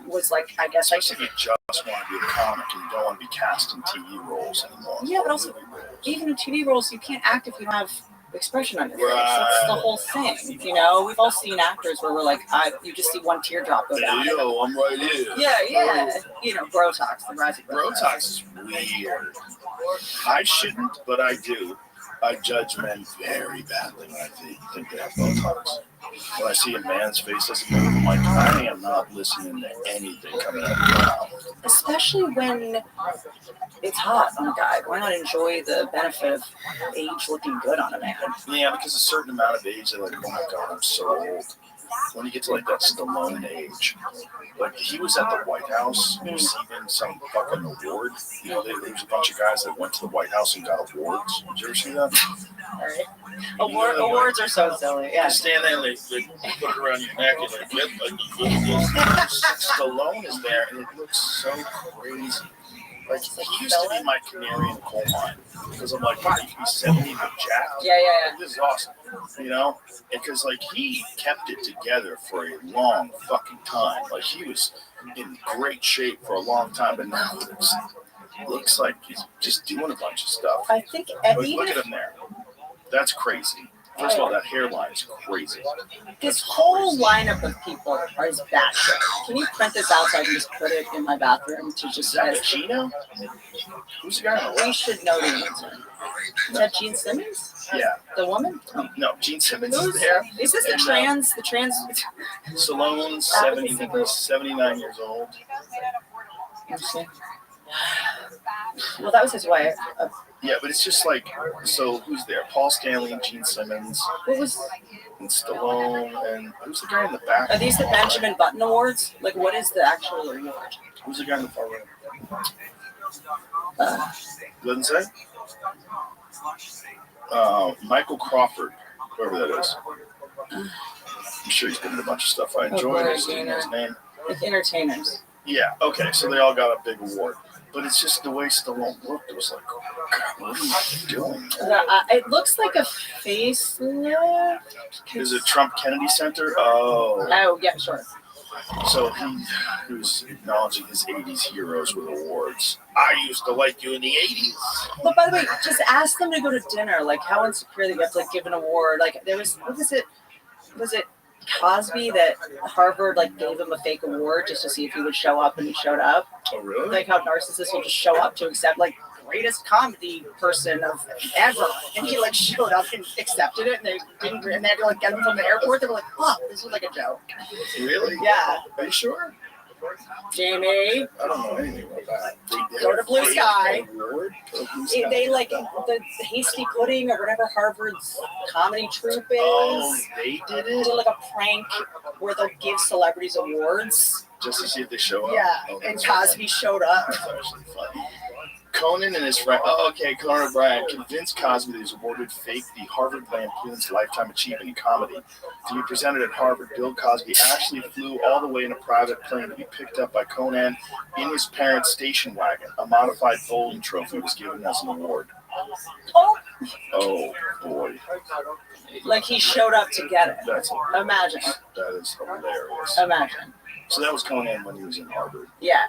was like, I guess I should. You just want to be a comic and you don't want to be cast in TV roles anymore. Yeah, but also, even in TV roles, you can't act if you don't have expression on your face. That's the whole thing. We've all seen actors where we're like, you just see one teardrop go down. Yo, I'm right here. Yeah. Botox. The rising Botox is weird. I shouldn't, but I do. I judge men very badly when I think they have Botox. When I see a man's face doesn't move, I'm like, I am not listening to anything coming out of your mouth. Especially when it's hot on a guy. Why not enjoy the benefit of age looking good on a man? Yeah, because a certain amount of age, they're like, oh my God, I'm so old. When you get to like that Stallone age, like he was at the White House receiving some fucking award. There was a bunch of guys that went to the White House and got awards. Did you ever see that? All right. Awards are so silly. Yeah. You stand there and they put it around your neck and they get like you Stallone is there and it looks so crazy. Like he used to be my canary in the coal mine because I'm like, wow, you can be 70 but jacked. Yeah. This is awesome, because like he kept it together for a long fucking time. Like he was in great shape for a long time, but now it looks like he's just doing a bunch of stuff. I think look at him there. That's crazy. First of all, that hairline is crazy. This whole lineup of people is batshit. Can you print this out so I can just put it in my bathroom to just? Is that Gino? Who's the guy on the left? We should know the answer. Is that Gene Simmons? Yeah. The woman? Oh. No, Gene Simmons is there. Is this the trans? Stallone, 79 years old. Interesting. Well, that was his wife. Yeah, but it's just like, so who's there? Paul Stanley and Gene Simmons. And Stallone, and who's the guy in the back? Are these the Benjamin Button Awards? Like, what is the actual award? Who's the guy in the far right? Doesn't say? Michael Crawford, whoever that is. I'm sure he's been in a bunch of stuff I enjoy. His name. With entertainers. Yeah, okay, so they all got a big award. But it's just the way Stallone looked. It was like, oh, God, what are you doing? It looks like a facelift. Is it Trump Kennedy Center? Oh, yeah, sure. So he was acknowledging his 80s heroes with awards. I used to like you in the 80s. But by the way, just ask them to go to dinner. Like, how insecure you have to give an award. Like, there was, what was it? Was it Cosby that Harvard gave him a fake award just to see if he would show up, and he showed up? Oh, really? Like how narcissists will just show up to accept greatest comedy person of ever, and he showed up and accepted it, and they didn't, and they had to get him from the airport. They were like, "Oh, this was a joke." Really? Yeah. Are you sure? Jamie, I don't know anything about that. Go to Blue Sky. They the Hasty Pudding or whatever Harvard's comedy troupe is. Oh, they did it? Did a prank where they'll give celebrities awards. Just to see if they show up? Yeah, and Cosby showed up. That's actually funny. Conan and his friend, Conan O'Brien convinced Cosby that he was awarded the Harvard Lampoon's Lifetime Achievement in Comedy. To be presented at Harvard, Bill Cosby actually flew all the way in a private plane to be picked up by Conan in his parents' station wagon. A modified bowling trophy was given as an award. Oh boy. Like he showed up to get it. Imagine. That is hilarious. Imagine. So that was Conan when he was in Harvard. Yeah.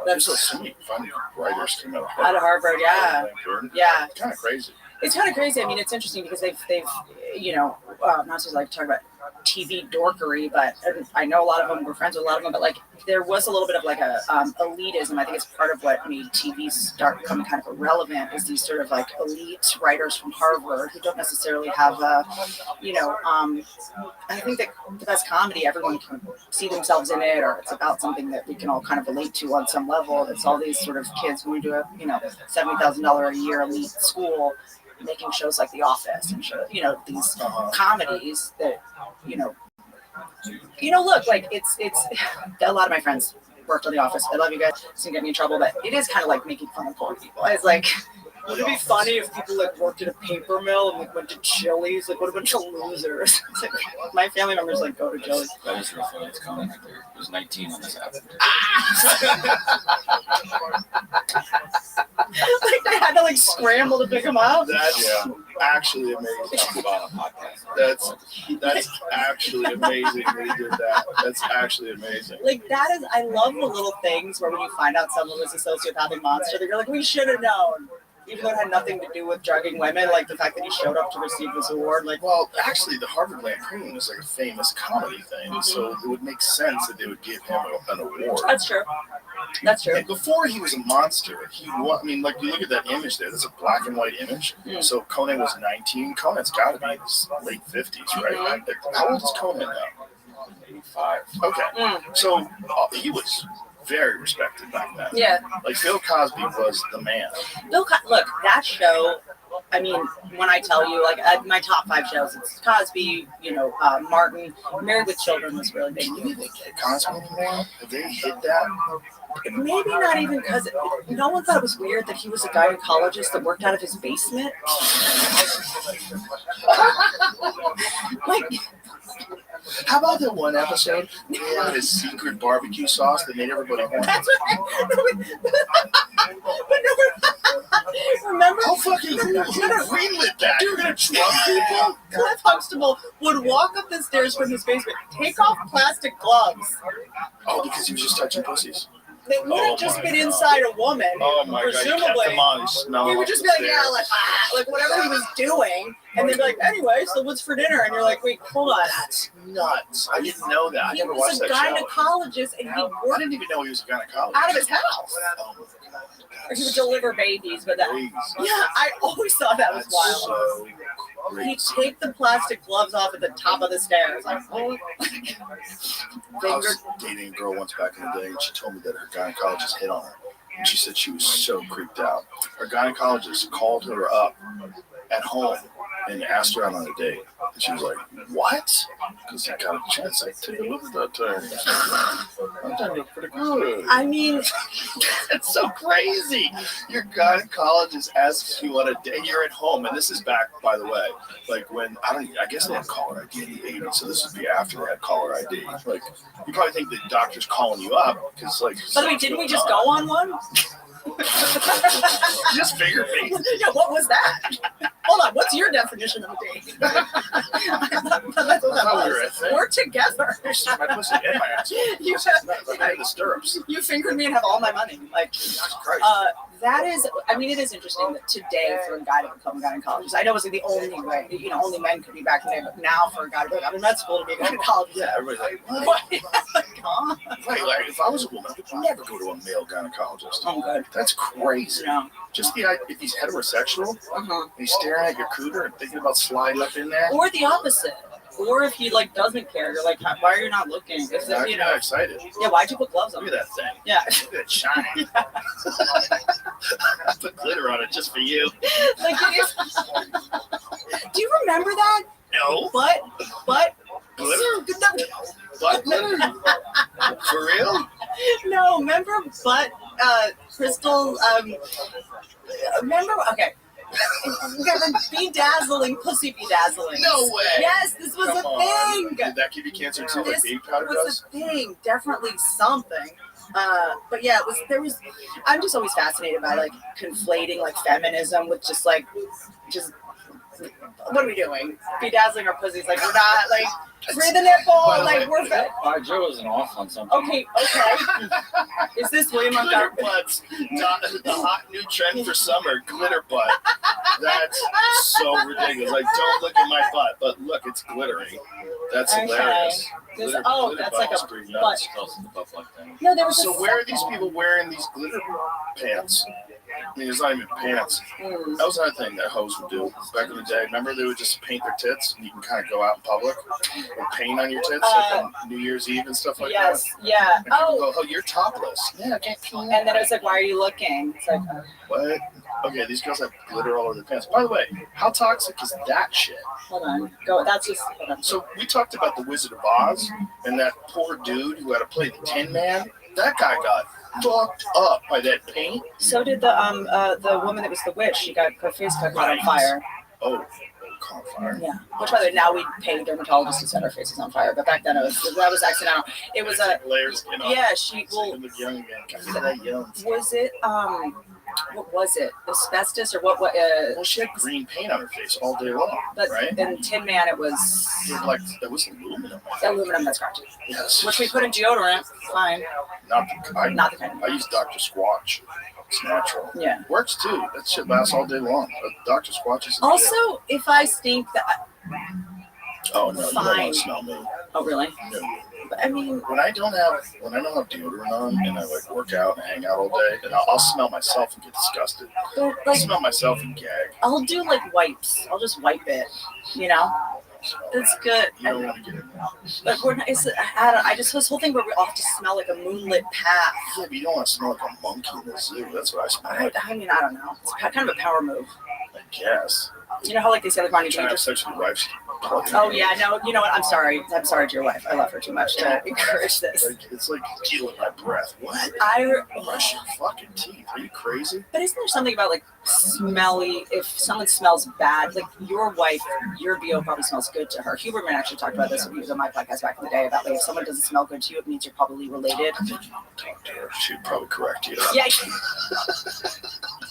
That's so many funny writers came out of Out of Harvard, yeah. Yeah. Kind of crazy. It's kind of crazy. I mean, it's interesting because they've not to like talk about TV dorkery, but I know a lot of them. We're friends with a lot of them, but like there was a little bit of like a elitism. I think it's part of what made TV start becoming kind of irrelevant. Is these sort of like elite writers from Harvard who don't necessarily have a, I think that the best comedy, everyone can see themselves in it, or it's about something that we can all kind of relate to on some level. It's all these sort of kids going to a $70,000 a year elite school, making shows like The Office and these comedies that look like it's a lot of my friends worked on The Office. I love you guys. It's gonna get me in trouble, but it is kind of like making fun of poor people. It's like, would it be funny if people like worked at a paper mill and like went to Chili's? Like, what a bunch of losers. It's like, my family members like go to Chili's. That is real funny. It's Conan right there. It was 19 when this happened. Like they had to like scramble to pick him up. That's actually amazing. That's actually amazing that he did that. That's actually amazing. Like that is, I love the little things where when you find out someone was a sociopathic monster, that you're like, we should have known. Even though it had nothing to do with drugging women, like the fact that he showed up to receive this award, like, well, actually, the Harvard Lampoon is like a famous comedy thing, so it would make sense that they would give him an award. That's true. That's true. And before he was a monster, like you look at that image there. That's a black and white image. So Conan was 19. Conan's got to be in his late 50s, right? How old is Conan now? 85. Okay, so he was very respected back then. Yeah. Like Bill Cosby was the man. Look, that show, I mean, when I tell you, like, my top 5 shows, it's Cosby, Martin, Married with Children was really big. Can you even get Cosby anymore? Have they hit that? Maybe not even because no one thought it was weird that he was a gynecologist that worked out of his basement. Like, how about that one episode where he had his secret barbecue sauce that made everybody horny? That's right. Remember? How fucking who greenlit that? You're gonna drug people? Cliff Huxtable would walk up the stairs from his basement, take off plastic gloves. Oh, because he was just touching pussies. They wouldn't just been inside a woman. Oh my presumably, God, he kept them on. He would just be like, yeah, like whatever he was doing, and they'd be like, anyway, so what's for dinner? And you're like, wait, hold on. That's nuts. I didn't know that. I He never was watched a that show. gynecologist, and he I worked didn't even know he was a gynecologist. out of his house. Oh my God. Or he would deliver babies, but that. Babies. Yeah, I always thought that was wild. So great. He'd take the plastic gloves off at the top of the stairs. Like, oh. I was dating a girl once back in the day, and she told me that her gynecologist hit on her. And she said she was so creeped out. Her gynecologist called her up at home and asked her out on a date. And she was like, what? Because he got a chance. I take a look at that thing. I'm doing pretty good. I mean, it's so crazy. Your gynecologist asks you on a date. You're at home, and this is back, by the way, like when, I guess they had caller ID in the 80s, so this would be after they had caller ID. Like, you probably think the doctor's calling you up, because, like... By the way, didn't we just go on one? Just figure me. Yeah, what was that? Hold on, what's your definition of a date? That's what that was. We're together. My pussy in my ass. You in the stirrups. You fingered me and have all my money. Like, that is, I mean, it is interesting that today for a guy to become a gynecologist, I know it was like the only way, only men could be back in the day, but now for a guy to be like, I'm in med school to be a gynecologist. Yeah, everybody's like, what? Like, if I was a woman, I would never go to a male gynecologist. Oh, good. That's crazy. Yeah. Just if he's heterosexual, and he's staring at your cooter and thinking about sliding up in there. Or the opposite. Or if he like doesn't care, you're like, why are you not looking? If I'm not excited. Yeah, why'd you put gloves on? Look at that thing. Yeah. Look at it shine. I put glitter on it just for you. Like it is. Do you remember that? No. But glitter. Butt glitter. For real? No, remember butt crystal then bedazzling, pussy bedazzling. No way. Yes, this was Come a on. thing. Did that give you cancer too? Like This baby powder was does? a thing. Definitely something. But yeah, I'm just always fascinated by like conflating like feminism with just what are we doing? Bedazzling our pussies, like we're not like free the nipple, like we're fed. Joe isn't off on something. Okay. Is this William Glitter Montgomery? butts. The hot new trend for summer, glitter butt. That's so ridiculous. Like, don't look at my butt, but look, it's glittering. That's hilarious. Glitter That's butt like is a pretty butt. nuts. No, there was So where are these people wearing these glitter pants? I mean, it's not even pants. That was another thing that hoes would do back in the day. Remember, they would just paint their tits, and you can kind of go out in public with paint on your tits, like on New Year's Eve and stuff like that. Yeah. And people go, oh, you're topless. Yeah, I can't pee. And then it was like, why are you looking? It's like, what? Okay, these girls have glitter all over their pants. By the way, how toxic is that shit? Hold on. Go. That's just. Hold on. So we talked about the Wizard of Oz and that poor dude who had to play the Tin Man. That guy got fucked up by that paint. So did the woman that was the witch. She got her face caught on fire. Oh, caught on fire. Yeah. Which by the way, now we pay dermatologists to set our faces on fire, but back then that was accidental. It was a layers. Yeah, she will. Look young again. That young. Was it what was it? Asbestos or what? Well, she had green paint on her face all day long, but right? in Tin Man, it was it was aluminum. Aluminum, that's correct. Yes. Which we put in deodorant. Fine. Not the kind. I use Dr. Squatch. It's natural. Yeah. Works too. That shit lasts all day long. But Dr. Squatch is also, if I stink, that. Oh no, you don't Fine. want to smell me. Oh really? No. But I mean, when I don't have deodorant on and I like work out and hang out all day, and I'll smell myself and get disgusted. but, I like, smell myself and gag. I'll do like wipes. I'll just wipe it. You know. That's good. You don't want to get in there. But we're not, I just this whole thing where we all have to smell like a moonlit path. Yeah, but you don't want to smell like a monkey in the zoo. That's what I smell like. I mean, I don't know. It's kind of a power move. I guess. You know how like they say like Ronnie Trying to have James. sex with your wife. Oh yeah, no. You know what? I'm sorry to your wife. I love her too much to encourage this. It's like stealing my breath. What? Brush your fucking teeth. Are you crazy? But isn't there something about like smelly? If someone smells bad, like your wife, your BO probably smells good to her. Huberman actually talked about this when he was on my podcast back in the day about like if someone doesn't smell good to you, it means you're probably related. I think you want to talk to her. She'd probably correct you. Yeah.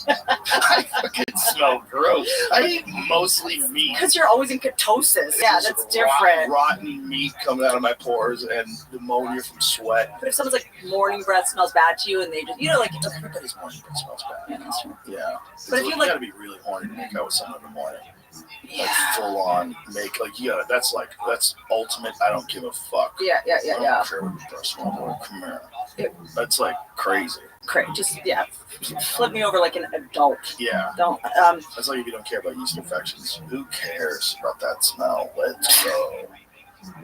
I fucking smell gross. I eat mostly meat. Because you're always in ketosis. Yeah, that's different. Rotten meat coming out of my pores and pneumonia from sweat. But if someone's like morning breath smells bad to you, and they just like everybody's morning breath smells bad. Yeah, that's true. Yeah. But if you gotta be really horny to make out with someone in the morning. Like full on that's ultimate. I don't give a fuck. Yeah. I don't care what your breath smells like. Come here. That's like crazy. Just flip me over like an adult. Yeah. Don't. That's like if you don't care about yeast infections. Who cares about that smell? Let's go.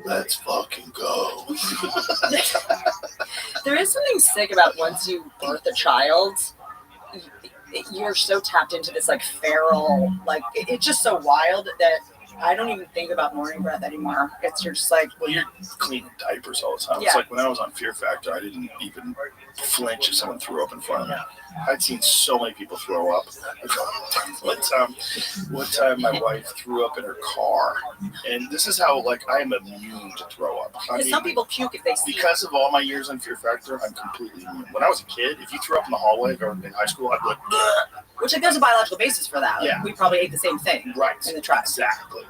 Let's fucking go. There is something sick about once you birth a child, you're so tapped into this like feral, like it's just so wild that I don't even think about morning breath anymore. You're just like, well, you're cleaning diapers all the time. Yeah. It's like when I was on Fear Factor, I didn't even flinch if someone threw up in front of me. I'd seen so many people throw up. One time my wife threw up in her car, and this is how I am immune to throw up. Because some people puke if they see. Because of all my years on Fear Factor, I'm completely immune. When I was a kid, if you threw up in the hallway or in high school, I'd be like, bleh. Which there's a biological basis for that. Yeah. We probably ate the same thing. Right. In the truck. Exactly.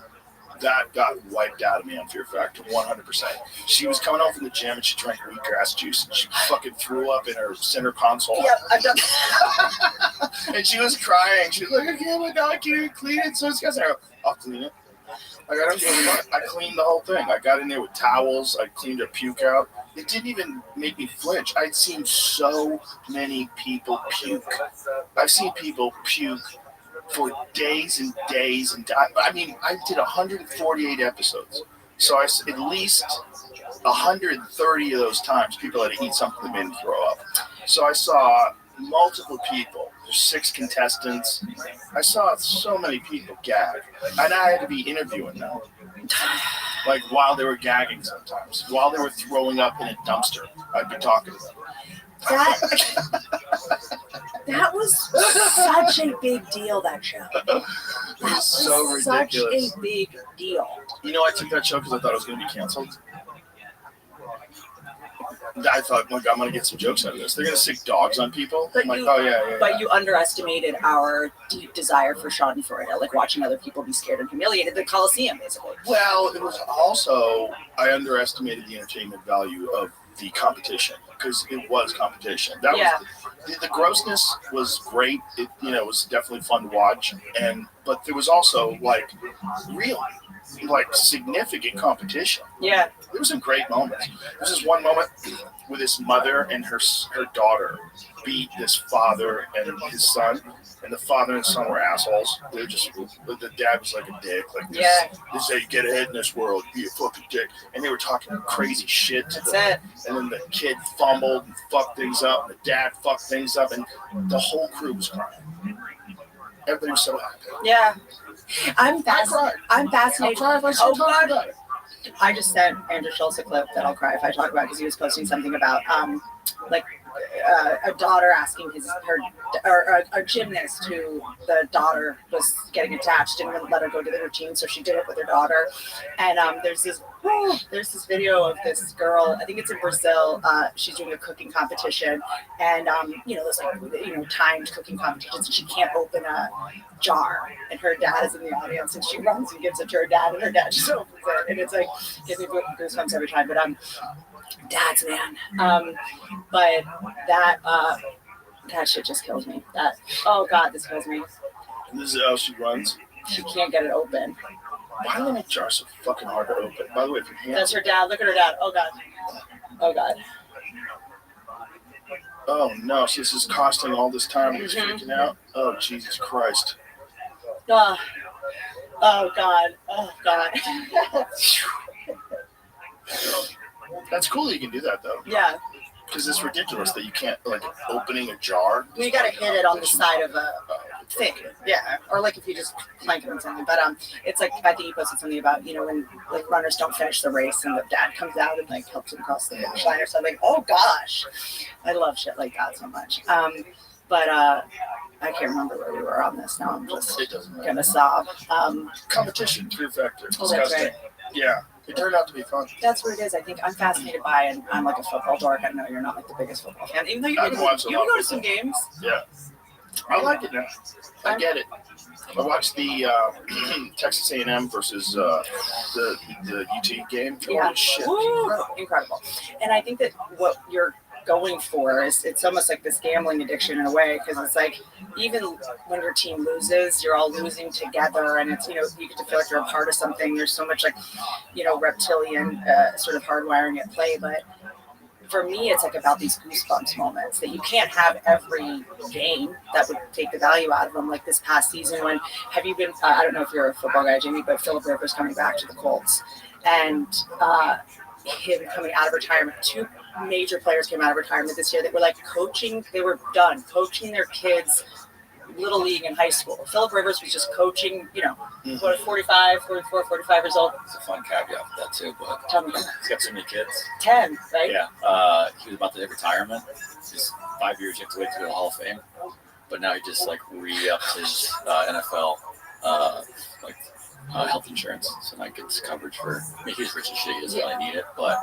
That got wiped out of me on Fear Factor 100%. She was coming home from the gym and she drank wheatgrass juice and she fucking threw up in her center console. Yep, I've done and she was crying. She was like, I can't even clean it. So it's guys, I'll clean it. I don't give a fuck. I cleaned the whole thing. I got in there with towels. I cleaned her puke out. It didn't even make me flinch. I'd seen so many people puke. I've seen people puke for days and days and I mean, I did 148 episodes, so at least 130 of those times people had to eat something that made them throw up. So I saw multiple people. There's 6 contestants. I saw so many people gag, and I had to be interviewing them, while they were gagging sometimes, while they were throwing up in a dumpster. I'd be talking to them. That was such a big deal, that show. It was so ridiculous. Such a big deal. You know, I took that show because I thought it was going to be canceled. I thought, look, I'm going to get some jokes out of this. They're going to stick dogs on people. But I'm like, oh, yeah. But you underestimated our deep desire for Schadenfreude, like watching other people be scared and humiliated. The Coliseum, basically. Well, it was also, I underestimated the entertainment value of the competition because it was competition. That was the grossness was great. It was definitely fun to watch, but there was also like real, like significant competition. Yeah, there was some great moments. There's this one moment with his mother and her daughter beat this father and his son. And the father and son were assholes. They were just, the dad was like a dick. Like, this is how you get ahead in this world. Be a fucking dick. And they were talking crazy shit to them. And then the kid fumbled and fucked things up. And the dad fucked things up. And the whole crew was crying. Everybody was so happy. Yeah. I'm fascinated. Oh, God. I just sent Andrew Schultz a clip that I'll cry if I talk about because he was posting something about, a daughter asking a gymnast who the daughter was getting attached and wouldn't let her go to the routine, so she did it with her daughter. And there's this video of this girl, I think it's in Brazil. She's doing a cooking competition, and those timed cooking competitions, and she can't open a jar, and her dad is in the audience, and she runs and gives it to her dad, and her dad just opens it, and it's like gives me goosebumps every time. But dads, man. But that shit just kills me. Oh God, this kills me. And this is how she runs. She can't get it open. Why do they make jars so fucking hard to open? By the way, if your hand. That's her dad. Look at her dad. Oh God. Oh God. Oh no, this is costing all this time. He's freaking out. Oh Jesus Christ. Oh God. Oh God. That's cool that you can do that though. Yeah. Because it's ridiculous that you can't, like, opening a jar. You gotta hit it on the side of a thing. Yeah. Or like if you just plank it on something. But it's like, I think he posted something about, when like runners don't finish the race and the dad comes out and like helps him cross the finish line or something. Oh gosh. I love shit like that so much. But I can't remember where we were on this now. I'm just gonna sob. Competition, fear factor. Oh, that's right. Yeah. It turned out to be fun. That's what it is. I think I'm fascinated by, and I'm like a football dork. I know you're not like the biggest football fan, even though you go to some games. Yeah, I like it now. I get it. I watched the Texas A&M versus the UT game. Yeah, shit. Incredible. And I think that what you're going for is it's almost like this gambling addiction in a way, because it's like even when your team loses, you're all losing together, and it's you get to feel like you're a part of something. There's so much like reptilian sort of hardwiring at play, but for me it's like about these goosebumps moments that you can't have every game. That would take the value out of them. Like this past season, when have you been I don't know if you're a football guy, Jamie, but Philip Rivers coming back to the Colts, and him coming out of retirement. Two major players came out of retirement this year that were like coaching. They were done coaching their kids little league in high school. Philip Rivers was just coaching, 45, 44, 45 years old. It's a fun caveat with that too, but tell me. He's got so many kids. 10, right? Yeah. He was about to hit retirement. Just 5 years you have to wait to go to the Hall of Fame. But now he just like re-upped his NFL health insurance. So now he gets coverage for, he's rich as shit, he doesn't really need it, but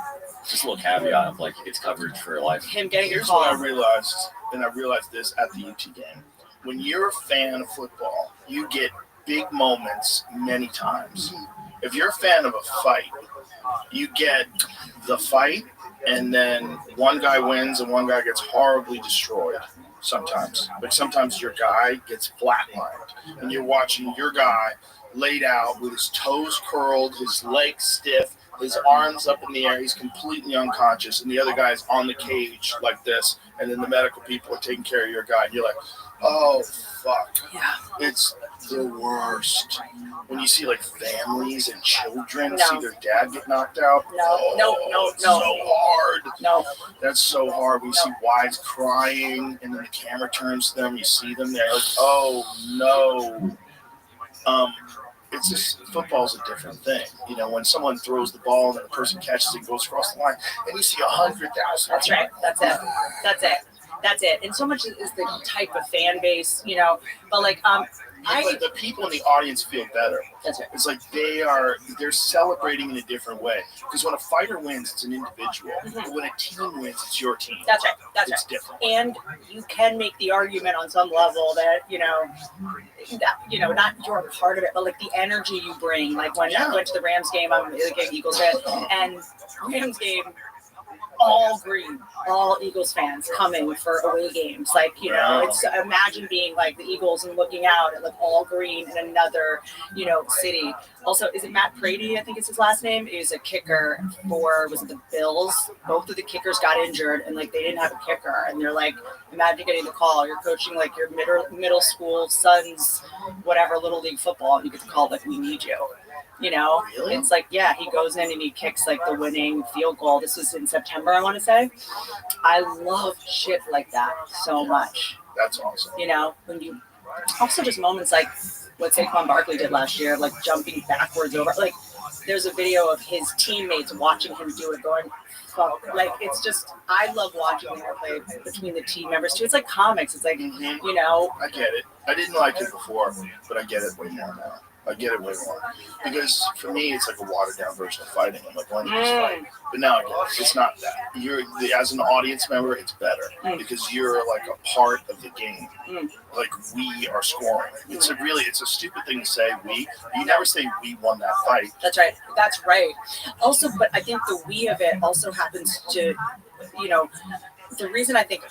just a little caveat of like he gets coverage for life. Him getting Here's what I realized, and I realized this at the UT game. When you're a fan of football, you get big moments many times. If you're a fan of a fight, you get the fight, and then one guy wins and one guy gets horribly destroyed sometimes. Like sometimes your guy gets flatlined, and you're watching your guy laid out with his toes curled, his legs stiff, his arms up in the air, he's completely unconscious, and the other guy's on the cage like this, and then the medical people are taking care of your guy, and you're like, oh, fuck. Yeah. It's the worst. When you see, like, families and children see their dad get knocked out. No. So hard. No. That's so hard. We see wives crying, and then the camera turns to them, you see them there, like, oh, no. it's just football's a different thing. You know, when someone throws the ball and the person catches it and goes across the line, and you see 100,000. That's right. That's it. That's it. And so much is the type of fan base, you know. But like, But the people in the audience feel better. That's right. It's like they're celebrating in a different way. Because when a fighter wins, it's an individual. But when a team wins, it's your team. That's right. That's it's right. different. And you can make the argument on some level that not you're a part of it, but like the energy you bring. Like when I went to the Rams game, I'm a big Eagles fan, and Rams game. All green, all Eagles fans coming for away games. Like, it's imagine being like the Eagles and looking out at like all green in another, city. Also, is it Matt Brady? I think it's his last name. Is a kicker was it the Bills? Both of the kickers got injured and like they didn't have a kicker. And they're like, imagine getting the call. You're coaching like your middle school son's whatever little league football, and you get the call like, we need you. Really? It's like, yeah, he goes in and he kicks like the winning field goal. This was in September, I want to say. I love shit like that so much. That's awesome. When you also just moments like what Saquon Barkley did last year, like jumping backwards over, like there's a video of his teammates watching him do it going, fuck. Like, it's just, I love watching the interplay between the team members too. It's like comics. It's like, I get it. I didn't like it before, but I get it way more now. I get it way more. Because for me, it's like a watered down version of fighting. I'm like, when you just fight. But now I get it. It's not that. As an audience member, it's better. Because you're like a part of the game. Like, we are scoring. It's a stupid thing to say, we. You never say we won that fight. That's right. That's right. Also, but I think the we of it also happens to, the reason I think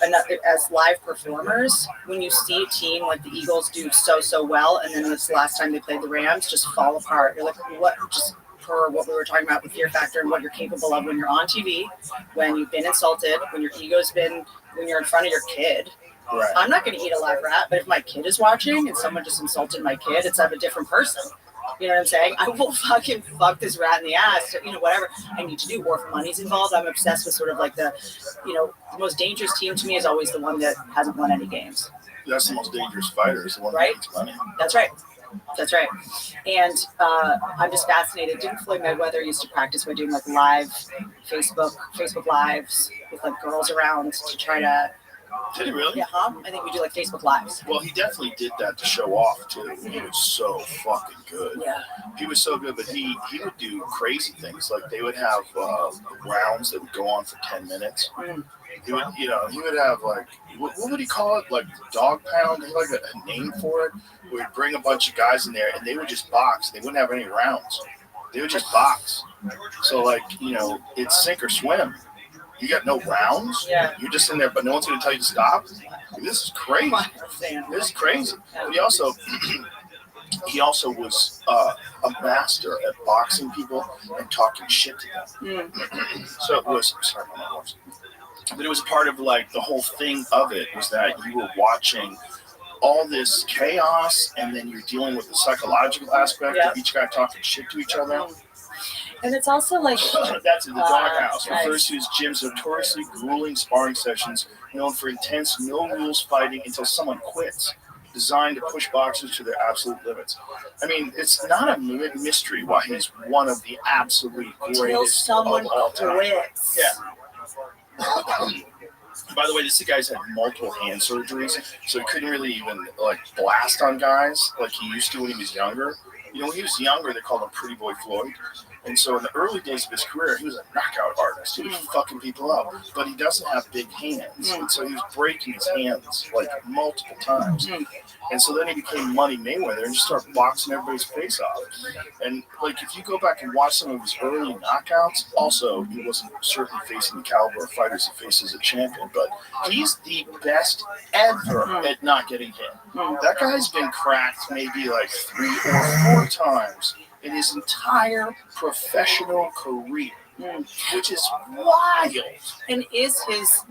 as live performers, when you see a team like the Eagles do so well, and then this last time they played the Rams just fall apart, you're like, what? Just per what we were talking about with fear factor and what you're capable of when you're on TV, when you've been insulted, when your ego's been, when you're in front of your kid. Right. I'm not going to eat a live rat, but if my kid is watching and someone just insulted my kid, it's of a different person. You know what I'm saying? I will fucking fuck this rat in the ass, whatever I need to do. Or if money's involved, I'm obsessed with sort of like the most dangerous team to me is always the one that hasn't won any games. That's the most dangerous fighter, is the one right? that makes money. That's right. That's right. And I'm just fascinated. Didn't Floyd Mayweather used to practice by doing like live Facebook Lives with like girls around to try to. Did he really? Yeah, I think we do like Facebook Lives. Well, he definitely did that to show off too. He was so fucking good. Yeah. He was so good, but he would do crazy things. Like they would have rounds that would go on for 10 minutes. He would, he would have like, what would he call it? Like dog pound? He had like a name for it. We would bring a bunch of guys in there and they would just box. They wouldn't have any rounds. They would just box. So like, it's sink or swim. You got no rounds. Yeah. You're just in there, but no one's going to tell you to stop. This is crazy. This is crazy. But he also was a master at boxing people and talking shit to them. So it was, sorry, but it was part of like the whole thing of it was that you were watching all this chaos and then you're dealing with the psychological aspect of each guy talking shit to each other. And it's also like that's in the doghouse. Nice. Refers to his gym's notoriously grueling sparring sessions, known for intense, no rules fighting until someone quits. Designed to push boxers to their absolute limits. I mean, it's not a mystery why he's one of the absolute greatest of all time. Quits. Yeah. By the way, this guy's had multiple hand surgeries, so he couldn't really even like blast on guys like he used to when he was younger. When he was younger, they called him Pretty Boy Floyd. And so in the early days of his career, he was a knockout artist. He was fucking people up. But he doesn't have big hands. And so he was breaking his hands like multiple times. And so then he became Money Mayweather and just started boxing everybody's face off. And like if you go back and watch some of his early knockouts, also he wasn't certainly facing the caliber of fighters he faces as a champion, but he's the best ever at not getting hit. That guy's been cracked maybe like 3 or 4 times in his entire professional career, which is wild. And is his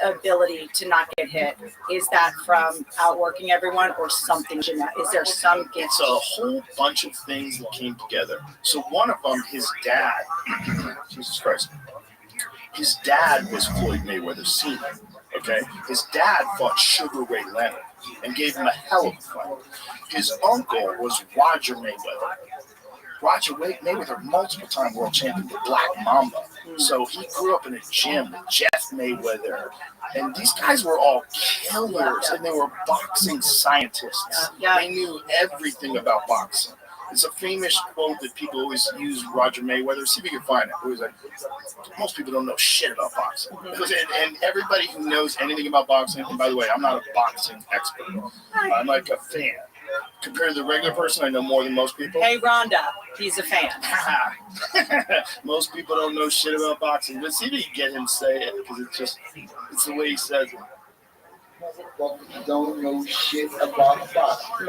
ability to not get hit, is that from outworking everyone or something genetic? Is there some gift? It's a whole bunch of things that came together. So one of them, his dad, Jesus Christ, his dad was Floyd Mayweather Sr., okay? His dad fought Sugar Ray Leonard. and gave him a hell of a fight. His uncle was Roger Mayweather. Roger Mayweather, multiple-time world champion, the Black Mamba. So he grew up in a gym with Jeff Mayweather. And these guys were all killers, and they were boxing scientists. They knew everything about boxing. It's a famous quote that people always use, Roger Mayweather. See if you can find it. It was like, most people don't know shit about boxing. And everybody who knows anything about boxing, and by the way, I'm not a boxing expert. I'm like a fan. Compared to the regular person, I know more than most people. Hey, Rhonda, he's a fan. Most people don't know shit about boxing. But see if you can get him to say it, because it's the way he says it. Motherfuckers don't know shit about boxing.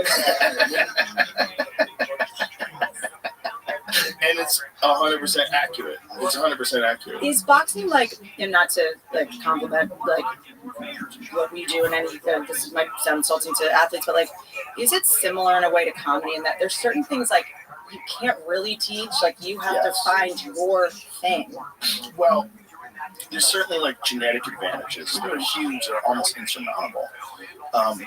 And it's 100% accurate. It's 100% accurate. Is boxing like, and not to like compliment like what we do in any, this might sound insulting to athletes, but like, is it similar in a way to comedy in that there's certain things like you can't really teach, like you have to find your thing? Well, there's certainly like genetic advantages that are huge, that are almost insurmountable.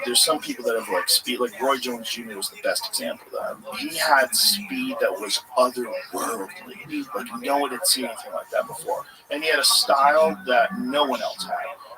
There's some people that have like speed, like Roy Jones Jr. was the best example of that. He had speed that was otherworldly. Like no one had seen anything like that before. And he had a style that no one else had.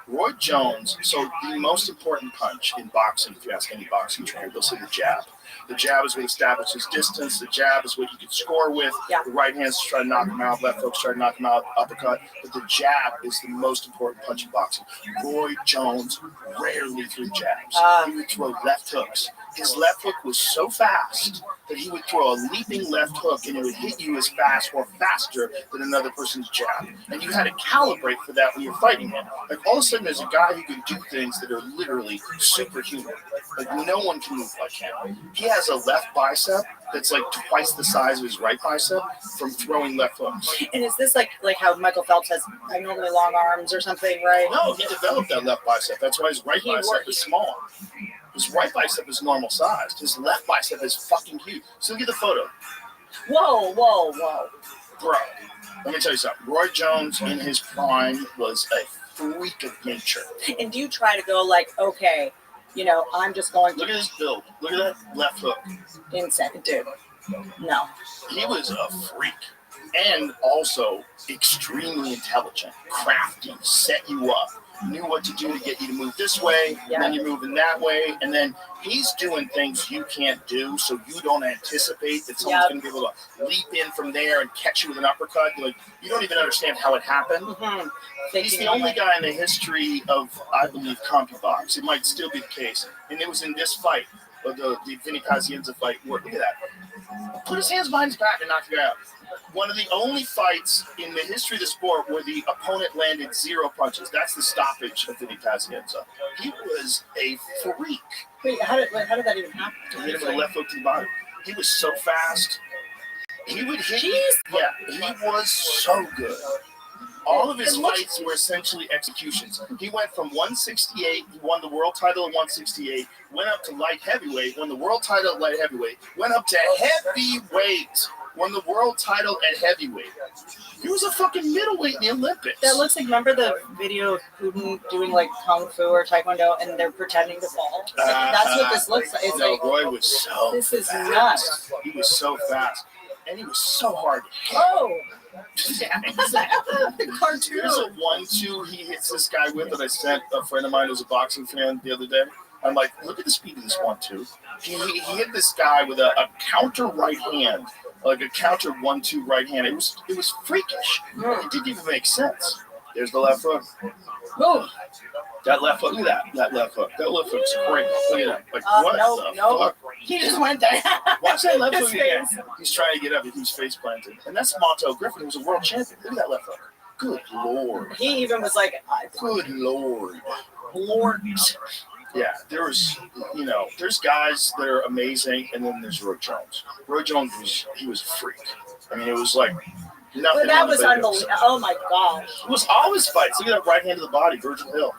Roy Jones, so the most important punch in boxing, if you ask any boxing trainer, they'll say the jab. The jab is what establishes distance. The jab is what you can score with. The right hands try to knock him out. Left hooks try to knock him out. Uppercut. But the jab is the most important punch in boxing. Roy Jones rarely threw jabs. He would throw left hooks. His left hook was so fast that he would throw a leaping left hook and it would hit you as fast or faster than another person's jab. And you had to calibrate for that when you're fighting him. Like all of a sudden there's a guy who can do things that are literally superhuman. Like no one can move like him. He has a left bicep that's like twice the size of his right bicep from throwing left hooks. And is this like how Michael Phelps has abnormally long arms or something, right? No, he developed that left bicep. That's why his right bicep is small. His right bicep is normal sized. His left bicep is fucking huge. So look at the photo. Whoa. Bro, let me tell you something. Roy Jones in his prime was a freak of nature. And do you try to go like, okay, you know, I'm just going to... Look at his build. Look at that left hook. Insane, dude. No. He was a freak. And also extremely intelligent, crafty, set you up. Knew what to do to get you to move this way, and then you're moving that way, and then he's doing things you can't do, so you don't anticipate that someone's going to be able to leap in from there and catch you with an uppercut. Like, you don't even understand how it happened. He's the only guy in the history of, I believe, CompuBox. It might still be the case, and it was in this fight, the Vinny Pazienza fight. Look at that. Put his hands behind his back and knock you out. One of the only fights in the history of the sport where the opponent landed 0 punches. That's the stoppage of Vinny Pazienza. He was a freak. Wait, how did that even happen? He hit him with a left hook to the body. He was so fast. He would hit you. Yeah, he was so good. All of his fights were essentially executions. He went from 168, he won the world title at 168, went up to light heavyweight, won the world title at light heavyweight, went up to heavyweight, won the world title at heavyweight. He was a fucking middleweight in the Olympics. That looks like, remember the video of Putin doing like Kung Fu or Taekwondo and they're pretending to fall? That's what this looks like. It's like, Roy was so this is fast. nuts. He was so fast. And he was so hard to hit. Oh! Yeah, the cartoon. There's a 1-2 he hits this guy with that I sent a friend of mine who's a boxing fan the other day. I'm like, look at the speed of this 1-2. He hit this guy with a counter right hand, like a counter 1-2 right hand. It was freakish. It didn't even make sense. There's the left hook. Oh, that left hook. Look at that left hook. That left hook's great. Look at that. Like, what the fuck? He just went there. Watch that left hook again. He's trying to get up and he's face planted. And that's Montel Griffin, who was a world champion. Look at that left hook. Good Lord. He even was like, good Lord. Yeah, there's guys that are amazing, and then there's Roy Jones. Roy Jones he was a freak. I mean, it was like nothing. But that was unbelievable. Oh my gosh. It was all his fights. Look at that right hand to the body, Virgil Hill.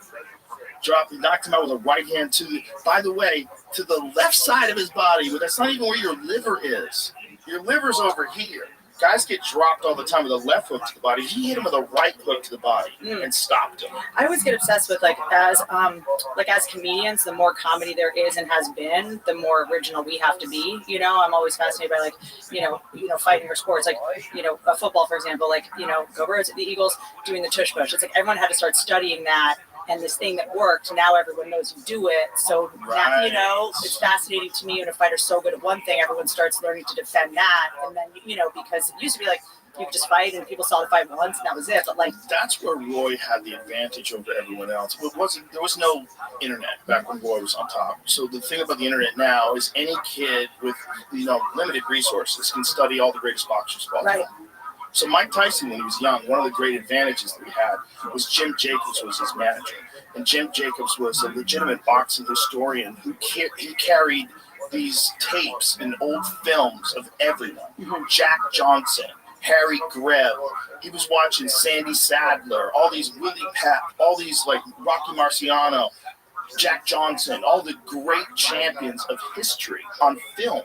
He knocked him out with a right hand to the left side of his body, but that's not even where your liver is. Your liver's over here. guys get dropped all the time with a left hook to the body. He hit him with a right hook to the body and stopped him. I always get obsessed with as comedians, the more comedy there is and has been, the more original we have to be. You know, I'm always fascinated by fighting or sports, football, for example, go Birds at the Eagles doing the tush push. It's like everyone had to start studying that. And this thing that worked, now everyone knows you do it. So, now, it's fascinating to me when a fighter's so good at one thing, everyone starts learning to defend that. And then, because it used to be like, you could just fight and people saw the fight once and that was it. But that's where Roy had the advantage over everyone else. There was no internet back when Roy was on top. So the thing about the internet now is any kid with, limited resources can study all the greatest boxers of all time. So Mike Tyson, when he was young, one of the great advantages that he had was Jim Jacobs was his manager. And Jim Jacobs was a legitimate boxing historian who he carried these tapes and old films of everyone. Jack Johnson, Harry Greb. He was watching Sandy Sadler, all these Willie Pep, all these Rocky Marciano, Jack Johnson, all the great champions of history on film.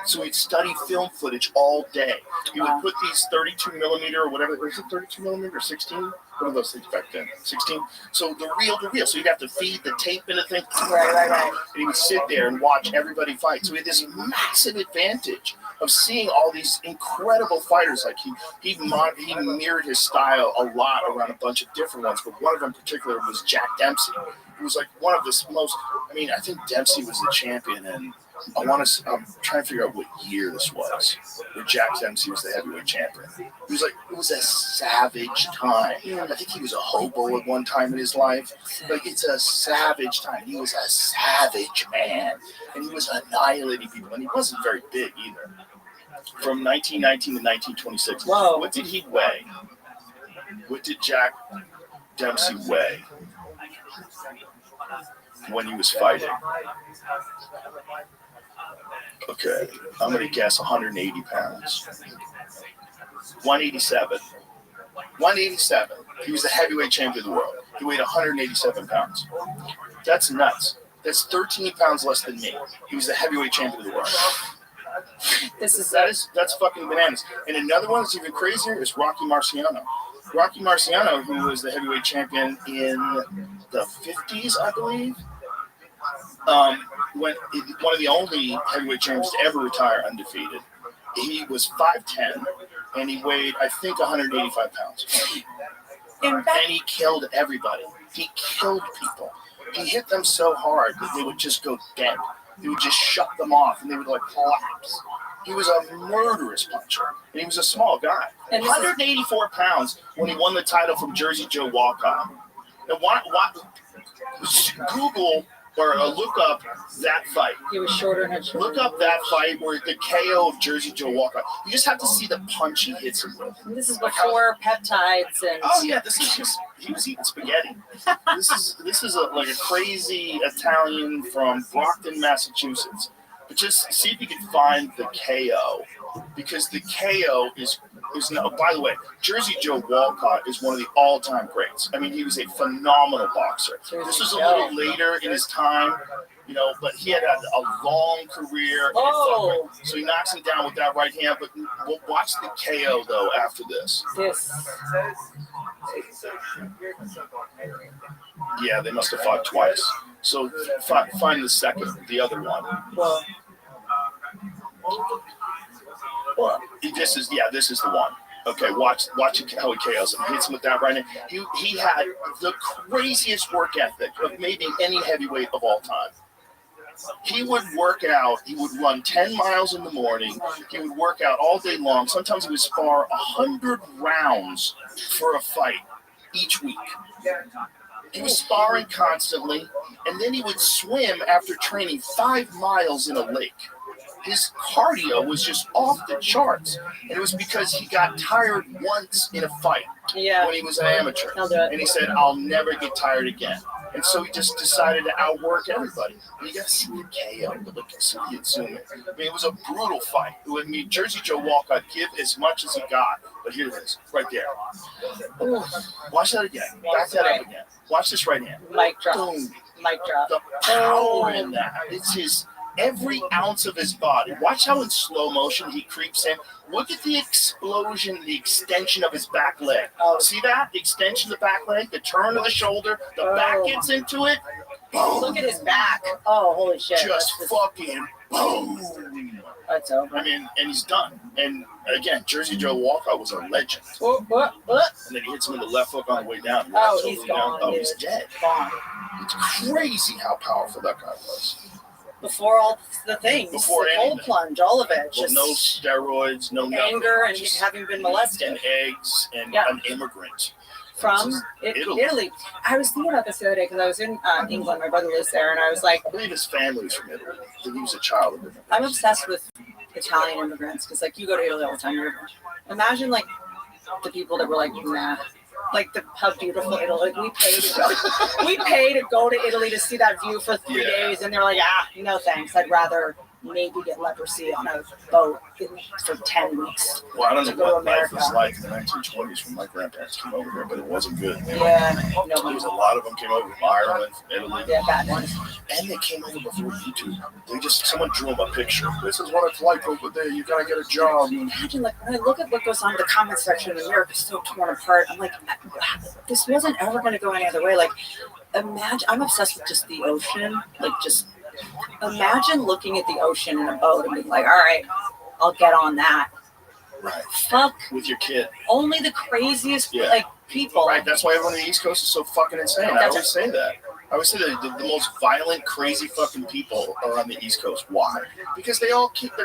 So he'd study film footage all day. He would put these 32 millimeter or whatever, was it 32 millimeter or 16? What are those things back then? 16? So the reel. So he'd have to feed the tape into things. Right. And he would sit there and watch everybody fight. So he had this massive advantage of seeing all these incredible fighters. He mirrored his style a lot around a bunch of different ones, but one of them in particular was Jack Dempsey. He was one of the most, I think Dempsey was the champion and I'm trying to figure out what year this was, where Jack Dempsey was the heavyweight champion. It was a savage time. I think he was a hobo at one time in his life. It's a savage time. He was a savage man, and he was annihilating people, and he wasn't very big either. From 1919 to 1926. Whoa. What did he weigh? What did Jack Dempsey weigh when he was fighting? Okay, I'm going to guess 180 pounds. 187. 187. He was the heavyweight champion of the world. He weighed 187 pounds. That's nuts. That's 13 pounds less than me. He was the heavyweight champion of the world. That's fucking bananas. And another one that's even crazier is Rocky Marciano. Rocky Marciano, who was the heavyweight champion in the 50s, I believe. One of the only heavyweight champions to ever retire undefeated. He was 5'10", and he weighed, I think, 185 pounds. And he killed everybody. He killed people. He hit them so hard that they would just go dead. He would just shut them off, and they would collapse. He was a murderous puncher, and he was a small guy. And 184 pounds when he won the title from Jersey Joe Walcott. Now, Google or look up that fight. He was shorter and had shorter. Look up that fight where the KO of Jersey Joe Walcott. You just have to see the punch he hits him with. This is before peptides and. Oh yeah, this is just he was eating spaghetti. this is a crazy Italian from Brockton, Massachusetts. But just see if you can find the KO, because the KO is no. By the way, Jersey Joe Walcott is one of the all-time greats. He was a phenomenal boxer. This was a little later in his time, but he had a long career. Oh. So he knocks him down with that right hand. But we'll watch the KO though after this. Yeah, they must have fought twice. So find the other one. This is the one. Okay, watch how he KOs him. He hits him with that right hand. He had the craziest work ethic of maybe any heavyweight of all time. He would work out. He would run 10 miles in the morning. He would work out all day long. Sometimes he would spar 100 rounds for a fight each week. He was sparring constantly, and then he would swim after training 5 miles in a lake. His cardio was just off the charts, and it was because he got tired once in a fight when he was an amateur. And he said, "I'll never get tired again." And so he just decided to outwork everybody. And you got to see the KO, so you zoom in. It was a brutal fight. Jersey Joe Walcott give as much as he got, but here it is, right there. Ooh. Watch that again. Back that up again. Watch this right hand. Mic drop. Boom. Mic drop. The power in that. It's his every ounce of his body. Watch how in slow motion he creeps in. Look at the explosion, the extension of his back leg. See that? The extension of the back leg, the turn of the shoulder, the back gets into it. Boom. Look at his back. Oh, holy shit. Just fucking boom. That's over. I mean, and he's done. And again, Jersey Joe Walcott was a legend. And then he hits him with the left hook on the way down. Oh, he's gone. Oh, he's dead. Gone. It's crazy how powerful that guy was. Before all the things, Before the cold plunge, all of it. Well, Just no steroids, no anger nothing. and just having been molested. And eggs and an immigrant. From Italy. I was thinking about this the other day because I was in England. My brother lives there, and I was like, I believe his family's from Italy. I think he was a child of immigrants. I'm obsessed with Italian immigrants because, like, you go to Italy all the time. Imagine, like, the people that were like, nah. Like how beautiful Italy. Like we pay to go to Italy to see that view for 3 days, and they're like, no thanks. I'd rather maybe get leprosy on a boat for 10 weeks. Well, I don't know what life was like in the 1920s when my grandparents came over here, but it wasn't good. Yeah, there was a lot of them came over from Ireland, from Italy. Yeah, bad ones. And they came over before YouTube. Someone drew them a picture. This is what it's like over there. You gotta get a job. Imagine, like, when I look at what goes on in the comment section in America, so torn apart. I'm like, this wasn't ever going to go any other way. Like, imagine. I'm obsessed with just the ocean. Like, just imagine looking at the ocean in a boat and being like, all right, I'll get on that. Right. Fuck. With your kid. Only the craziest like people. Right. That's why everyone on the East Coast is so fucking insane. I always say that. I always say that the most violent, crazy fucking people are on the East Coast. Why? Because their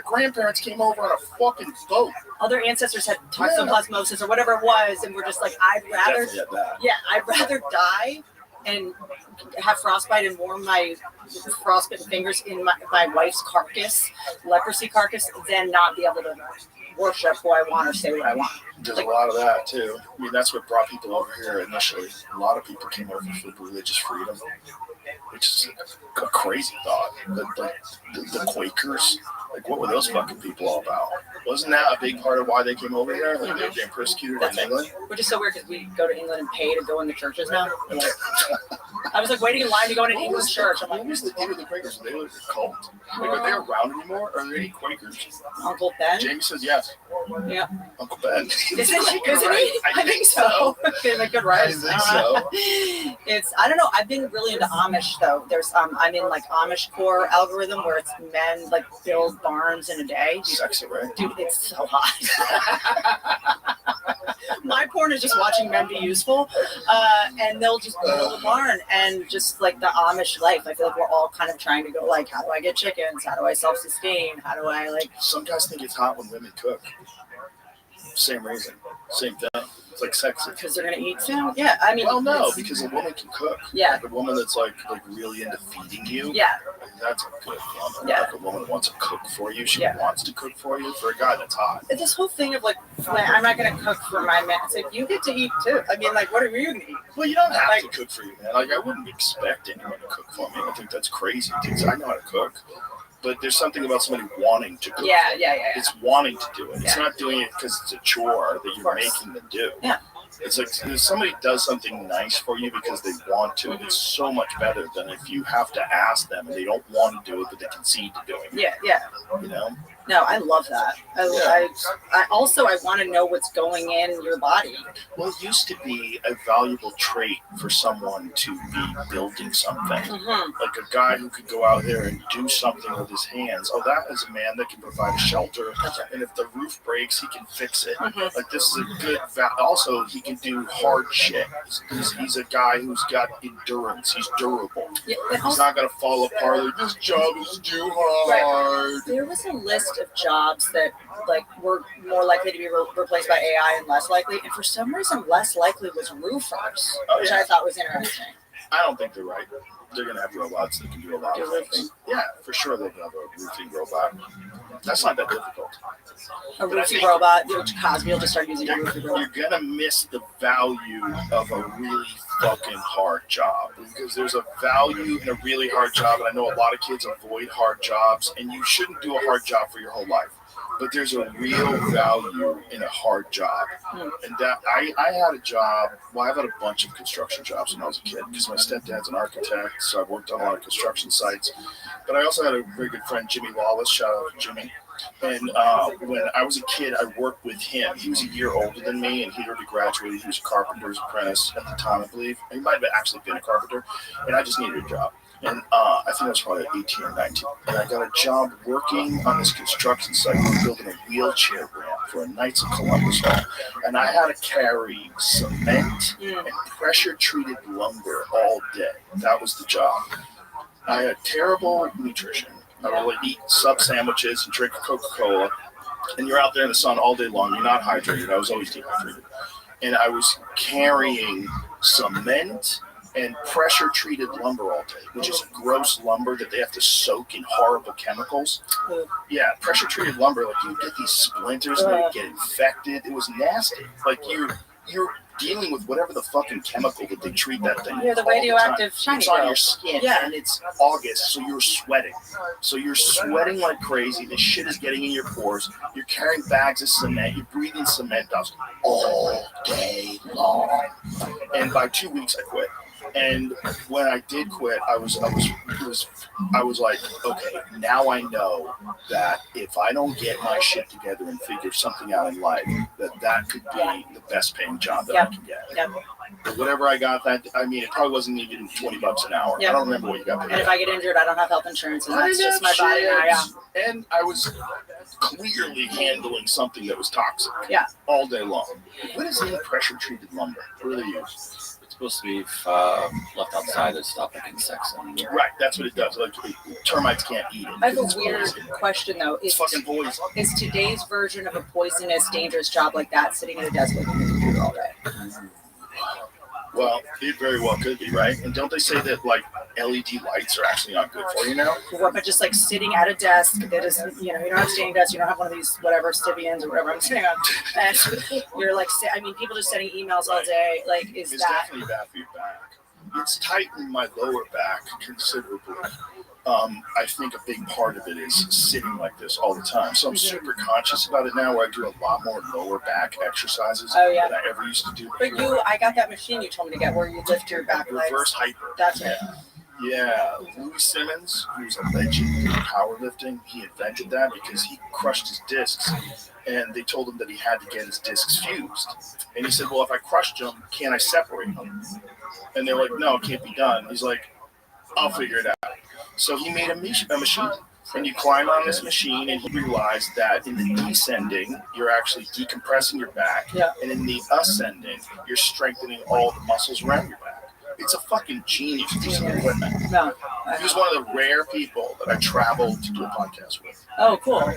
grandparents came over on a fucking boat. All their ancestors had toxoplasmosis or whatever it was, and we're just like, I'd rather die and have frostbite and warm my frostbitten fingers in my wife's carcass, leprosy carcass, than not be able to worship who I want or say what I want. There's a lot of that too. I mean, that's what brought people over here initially. A lot of people came over for religious freedom, which is a crazy thought. The Quakers, like, what were those fucking people all about? Wasn't that a big part of why they came over here? Like, they were getting persecuted in England? Which is so weird because we go to England and pay to go in the churches now. I was like waiting in line to go in an English church. I'm like, what was the deal with the Quakers? They were a cult. Like, are they around anymore? Are there any Quakers? Uncle Ben? Jamie says yes. Yeah. Uncle Ben. Isn't he? I think so. Like, good right. I think so. I don't know. I've been really into Amish though. I'm in like Amish core algorithm where it's men like build barns in a day. Sexy, right? Dude, it's so hot. My porn is just watching men be useful, and they'll just build a barn and just like the Amish life. I feel like we're all kind of trying to go like, how do I get chickens? How do I self-sustain? How do I like? Some guys think it's hot when women cook. Same reason, same thing. It's like sexy. Because they're gonna eat soon? Yeah, I mean. Well, no, because a woman can cook. Yeah. Like a woman that's like really into feeding you. Yeah. That's a good woman. Yeah. Like a woman that wants to cook for you. She wants to cook for you. For a guy that's hot. This whole thing of like, I'm not gonna cook for my man. It's like, you get to eat too. I mean, like, what are you gonna eat? Well, you don't have to cook for you, man. Like, I wouldn't expect anyone to cook for me. I think that's crazy. Because I know how to cook. But there's something about somebody wanting to cook. Yeah. It's wanting to do it. It's not doing it because it's a chore that you're making them do. Yeah. It's like if somebody does something nice for you because they want to, it's so much better than if you have to ask them and they don't want to do it, but they concede to doing it. Yeah. You know? No, I love that. I want to know what's going in your body. Well, it used to be a valuable trait for someone to be building something. Mm-hmm. Like a guy who could go out there and do something with his hands. Oh, that is a man that can provide a shelter. And if the roof breaks, he can fix it. Mm-hmm. Like, this is a good also, he can do hard shit. He's a guy who's got endurance. He's durable. Yeah, he's not going to fall apart. Like, this job is too hard. Right. There was a list of jobs that like were more likely to be replaced by AI and less likely, and for some reason less likely was roofers, which I thought was interesting. I don't think they're right. They're going to have robots that can do a lot of things. Yeah, for sure they'll have a roofing robot. That's not that difficult. A roofing robot, Cosby will just start using a roofing robot. You're going to miss the value of a really fucking hard job, because there's a value in a really hard job, and I know a lot of kids avoid hard jobs, and you shouldn't do a hard job for your whole life. but there's a real value in a hard job. And that I had a job. Well, I've had a bunch of construction jobs when I was a kid because my stepdad's an architect, so I worked on a lot of construction sites. But I also had a very good friend, Jimmy Lawless. Shout out to Jimmy. And when I was a kid, I worked with him. He was a year older than me, and he'd already graduated. He was a carpenter's apprentice at the time, I believe. He might have actually been a carpenter, and I just needed a job. And I think I was probably 18 or 19. And I got a job working on this construction site, building a wheelchair ramp for a Knights of Columbus Hall. And I had to carry cement and pressure-treated lumber all day. That was the job. I had terrible nutrition. I would eat sub sandwiches and drink Coca-Cola. And you're out there in the sun all day long. You're not hydrated. I was always dehydrated. And I was carrying cement and pressure-treated lumber all day, which is gross lumber that they have to soak in horrible chemicals. Yeah, pressure-treated lumber, like you get these splinters and they get infected. It was nasty. Like you're dealing with whatever the fucking chemical that they treat that thing. Yeah, the radioactive shiny It's on girl. your skin, Yeah. and it's August, so you're sweating. So you're sweating like crazy. The shit is getting in your pores. You're carrying bags of cement. You're breathing cement dust all day long. And by 2 weeks, I quit. And when I did quit, I was like, okay, now I know that if I don't get my shit together and figure something out in life, that could be the best paying job that I can get. But whatever I got, it probably wasn't even $20 an hour. I don't remember what you got paid. And if I get injured, I don't have health insurance, and that's just my body now. Yeah. And I was clearly handling something that was toxic. Yeah. All day long. What is in pressure treated lumber? What do they use? Supposed to be left outside to stop like insects. Right, that's what it does. Like termites can't eat it. I have a weird question though. Is fucking poison. Is today's version of a poisonous, dangerous job like that sitting at a desk with a computer all day? Well, it very well could be, right? And don't they say that like LED lights are actually not good for you now? But just like sitting at a desk that is, you don't have a standing desk, you don't have one of these whatever Stivians or whatever I'm sitting on, and you're like, people just sending emails all day. Like, it's definitely bad for your back. It's tightened my lower back considerably. I think a big part of it is sitting like this all the time. So I'm super conscious about it now, where I do a lot more lower back exercises than I ever used to do before. But I got that machine you told me to get where you lift your back legs. Reverse hyper. That's it. Yeah, Louis Simmons, who's a legend in powerlifting, he invented that because he crushed his discs, and they told him that he had to get his discs fused. And he said, well, if I crushed them, can I separate them? And they're like, no, it can't be done. He's like, I'll figure it out. So he made a machine, and you climb on this machine, and he realized that in the descending, you're actually decompressing your back, and in the ascending, you're strengthening all the muscles around your back. It's a fucking genius piece of equipment. He's one of the rare people that I traveled to do a podcast with. Oh, cool.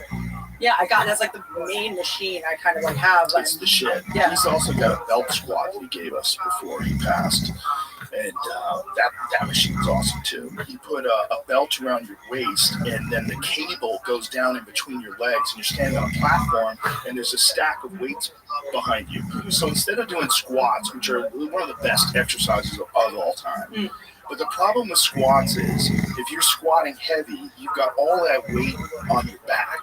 Yeah, I got that's like the main machine I kind of like have. It's the shit. Yeah. He's also got a belt squat that he gave us before he passed. And that machine's awesome too. You put a belt around your waist, and then the cable goes down in between your legs, and you're standing on a platform, and there's a stack of weights behind you. So instead of doing squats, which are one of the best exercises of all time, but the problem with squats is if you're squatting heavy, you've got all that weight on your back.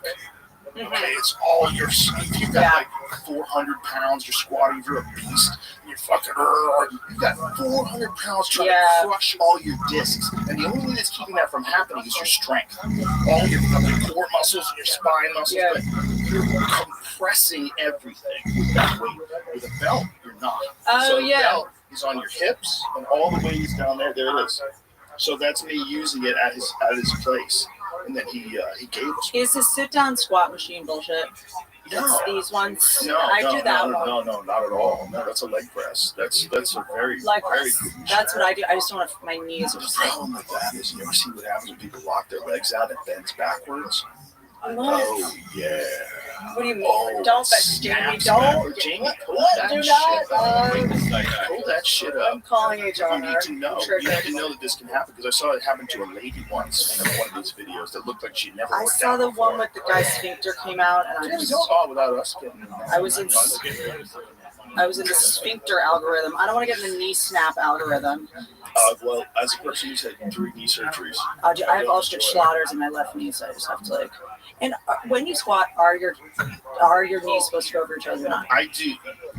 Okay, it's all your. If you've got like 400 pounds, you're squatting. If you're a beast, you're fucking. You got 400 pounds trying to crush all your discs, and the only thing that's keeping that from happening is your strength. All your fucking core muscles and your spine muscles, but you're compressing everything with that weight. With a belt, you're not. So the belt is on your hips, and all the weight is down there. There it is. So that's me using it at his place. And then he gave us. Is this sit-down squat machine bullshit? No. These ones? No, I do that one. No, not at all. No, that's a leg press. That's a very, leg very press. good machine. That's what I do. I just don't want my knees. The problem with that is you ever see what happens when people lock their legs out and bends backwards? Oh, yeah. What do you mean? Don't, Jamie, don't. Jamie, pull that do shit not. up. Pull that shit up. I'm calling HR. You need to know. You need to know that this can happen, because I saw it happen to a lady once in one of these videos that looked like she'd never worked out. I saw the one with the guy's sphincter came out, and I just without us getting. I was in. I was in the sphincter algorithm. I don't want to get in the knee snap algorithm. Well, as a person who's had 3 knee surgeries, I have ostrich slaughters in my left knee, so I just have to like. And when you squat, are your knees supposed to go over your toes or not? I do.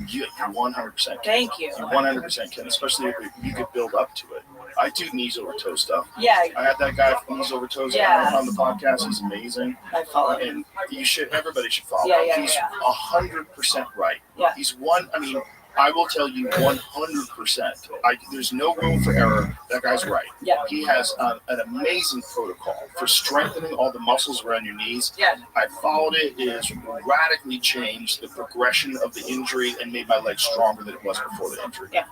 You 100%. Thank you. You 100% can, especially if you could build up to it. I do knees over toe stuff. Yeah. I had that guy from knees over toes on the podcast. He's amazing. I follow him. And you should. Everybody should follow. Yeah, He's 100% right. Yeah. He's one. I mean, I will tell you 100%. There's no room for error. That guy's right. Yeah. He has an amazing protocol for strengthening all the muscles around your knees. Yeah. I followed it. It has radically changed the progression of the injury and made my leg stronger than it was before the injury. Yeah.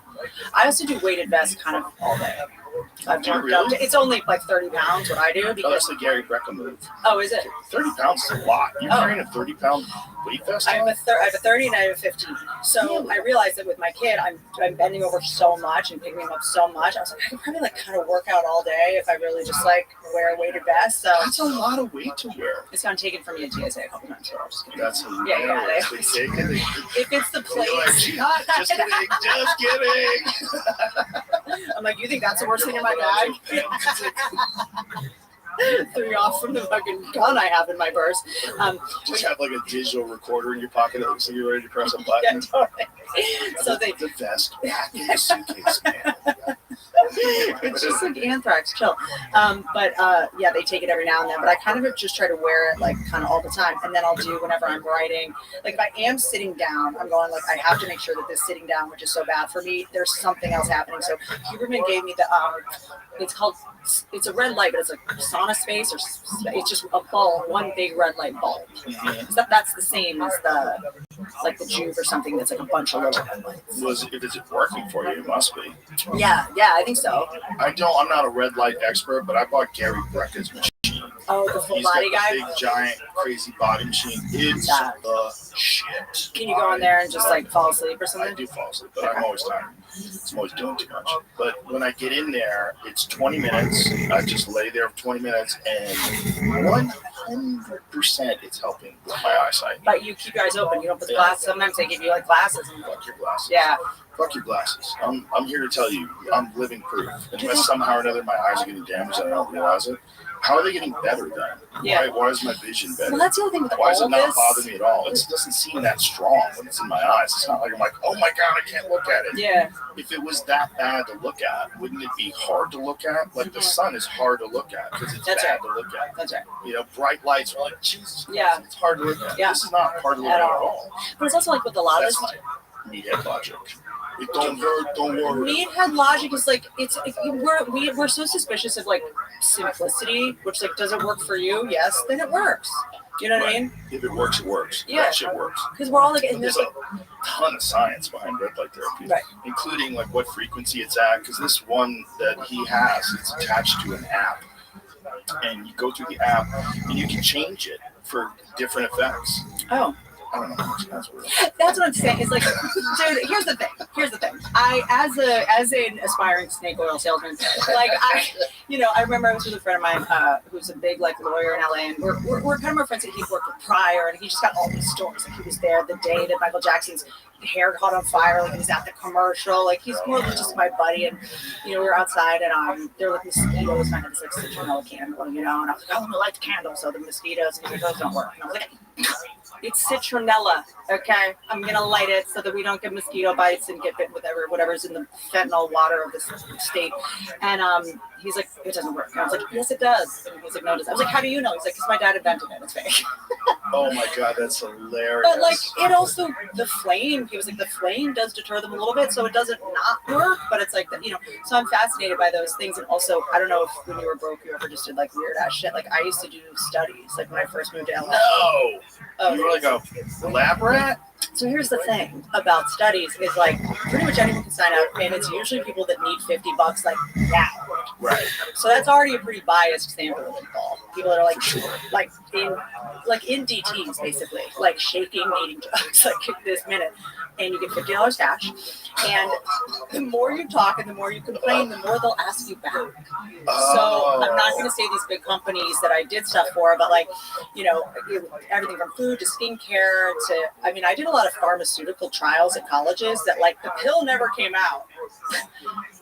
I also do weighted vests kind of all day. I've worked really? up to, it's only like 30 pounds what I do because that's the Gary Brecka move. Oh, is it? 30 pounds is a lot. You're carrying a 30-pound weight vest? I have a 30 and I have a 15. So I realized that with my kid, I'm bending over so much and picking him up so much. I was like, I could probably like kind of work out all day if I really just like wear a weighted vest. So that's a lot of weight to wear. It's gotten taken from me at TSA a couple times. So I'm just kidding. That's hilarious. If it's the place. Like, just kidding. Just kidding. I'm like, you think that's the worst thing in my bag? Threw me off from the fucking gun I have in my purse. Just have like a digital recorder in your pocket that looks like you're ready to press a button. Yeah, totally. So they the vest back in the suitcase, man. It's just like anthrax, chill. Yeah, they take it every now and then, but I kind of just try to wear it like kind of all the time. And then I'll do whenever I'm writing. Like if I am sitting down, I'm going like, I have to make sure that this sitting down, which is so bad for me, there's something else happening. So Huberman gave me the, it's a red light, but it's a sauna space, or it's just a bulb, one big red light bulb. That's the same as the Juve or something that's like a bunch of little red lights. Is it working for you? It must be. Yeah, I think so. I'm not a red light expert, but I bought Gary Brecka's machine. Oh, the full He's body got guy? the big, giant, crazy body machine. It's the shit. Can you go in there and just like fall asleep or something? I do fall asleep, but I'm always tired. I'm always doing too much. But when I get in there, it's 20 minutes. I just lay there for 20 minutes, and 100% it's helping with my eyesight. But you keep your eyes open. You don't put the glasses. Sometimes they give you like glasses. Fuck your glasses. Yeah. Fuck your glasses. I'm here to tell you, I'm living proof. Unless somehow or another my eyes are getting damaged and I don't realize it. How are they getting better then? Yeah. Why is my vision better? Well, that's the other thing with Why does it all not this. bother me at all? It doesn't seem that strong when it's in my eyes. It's not like I'm like, oh my God, I can't look at it. Yeah. If it was that bad to look at, wouldn't it be hard to look at? Like the sun is hard to look at because it's That's bad right. to look at. That's right. You know, bright lights are like, Jesus Christ, Yeah. it's hard to look at. Yeah. This is not hard to look at all. But it's also like with a lot of That's this. my meathead logic. It don't hurt, don't worry. Meathead logic is like we're so suspicious of like simplicity, which like does it work for you? Yes, then it works. You know what I mean? If it works, it works. Yeah. That shit works. Because we're all like, But there's a ton of science behind red light therapy, right, including like what frequency it's at. Because this one that he has, it's attached to an app, and you go through the app and you can change it for different effects. Oh. I don't know how much that's worth. That's what I'm saying. It's like, dude, here's the thing. I, as an aspiring snake oil salesman, like I remember I was with a friend of mine who's a big like lawyer in LA, and we're kind of more friends that he'd worked with prior, and he just got all these stories. Like he was there the day that Michael Jackson's hair caught on fire, like he was at the commercial. Like he's more than just my buddy, and we were outside, and there were like mosquitoes, and I had this like citronella candle, and I was like, oh, let me light the candle so the mosquitoes don't work. And I was like, it's citronella, okay? I'm gonna light it so that we don't get mosquito bites and get bit with whatever's in the fentanyl water of this state. And he's like, it doesn't work. And I was like, yes, it does. And he's like, no, it doesn't. I was like, how do you know? He's like, because my dad invented it. It's fake. Oh my God, that's hilarious. But like, it also, the flame, he was like, the flame does deter them a little bit, so it doesn't not work, but it's like, so I'm fascinated by those things. And also, I don't know if when you were broke, you ever just did like weird ass shit. Like I used to do studies, like when I first moved to LA. No! Oh, you were like a lab rat? So here's the thing about studies is like pretty much anyone can sign up, and it's usually people that need $50 like now. Right. So that's already a pretty biased sample of people. People that are like in DTs basically, like shaking, needing drugs like this minute. And you get $50 cash. And the more you talk and the more you complain, the more they'll ask you back. So I'm not going to say these big companies that I did stuff for, but like, everything from food to skincare to, I did a a lot of pharmaceutical trials at colleges that like the pill never came out.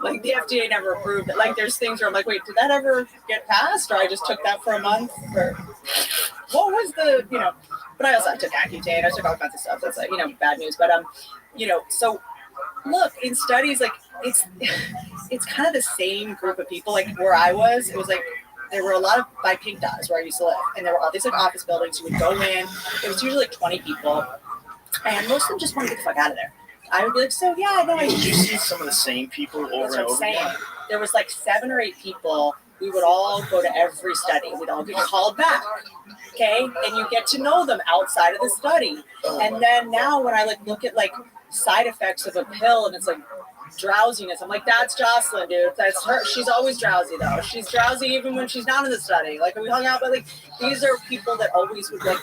Like the FDA never approved it. Like there's things where I'm like, wait, did that ever get passed? Or I just took that for a month? Or what was the, but I also took Accutane. I took all kinds of stuff. That's like, bad news. But, so look, in studies, like it's kind of the same group of people. Like where I was, it was like, there were a lot of by Pink Dots where I used to live. And there were all these like office buildings. You would go in. It was usually like 20 people. And most of them just wanted to get the fuck out of there. I would be like, so yeah, no, Did you see some of the same people over and over again? There was like 7 or 8 people. We would all go to every study. We'd all get called back. Okay. And you get to know them outside of the study. And then now when I like look at like side effects of a pill and it's like drowsiness, I'm like, that's Jocelyn, dude. That's her. She's always drowsy though. She's drowsy even when she's not in the study. Like we hung out, but like these are people that always would like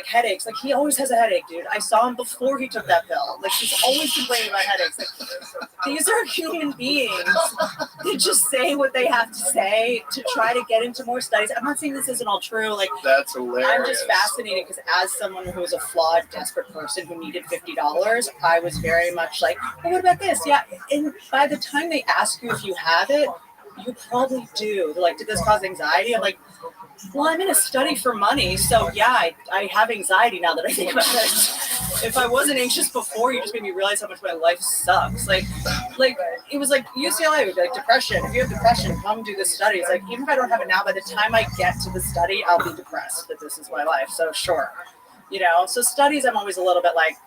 headaches. Like he always has a headache, dude. I saw him before he took that pill. Like he's always complaining about headaches. Like these are human beings that just say what they have to say to try to get into more studies. I'm not saying this isn't all true. Like that's hilarious. I'm just fascinated because as someone who was a flawed, desperate person who needed $50, I was very much like, well, what about this? Yeah. And by the time they ask you if you have it, you probably do. They're like, did this cause anxiety? I'm like, well, I'm in a study for money, so yeah, I have anxiety now that I think about this. If I wasn't anxious before, you just made me realize how much my life sucks. Like it was like UCLA would be like depression. If you have depression, come do this study. It's like even if I don't have it now, by the time I get to the study, I'll be depressed that this is my life. So sure, So studies, I'm always a little bit like,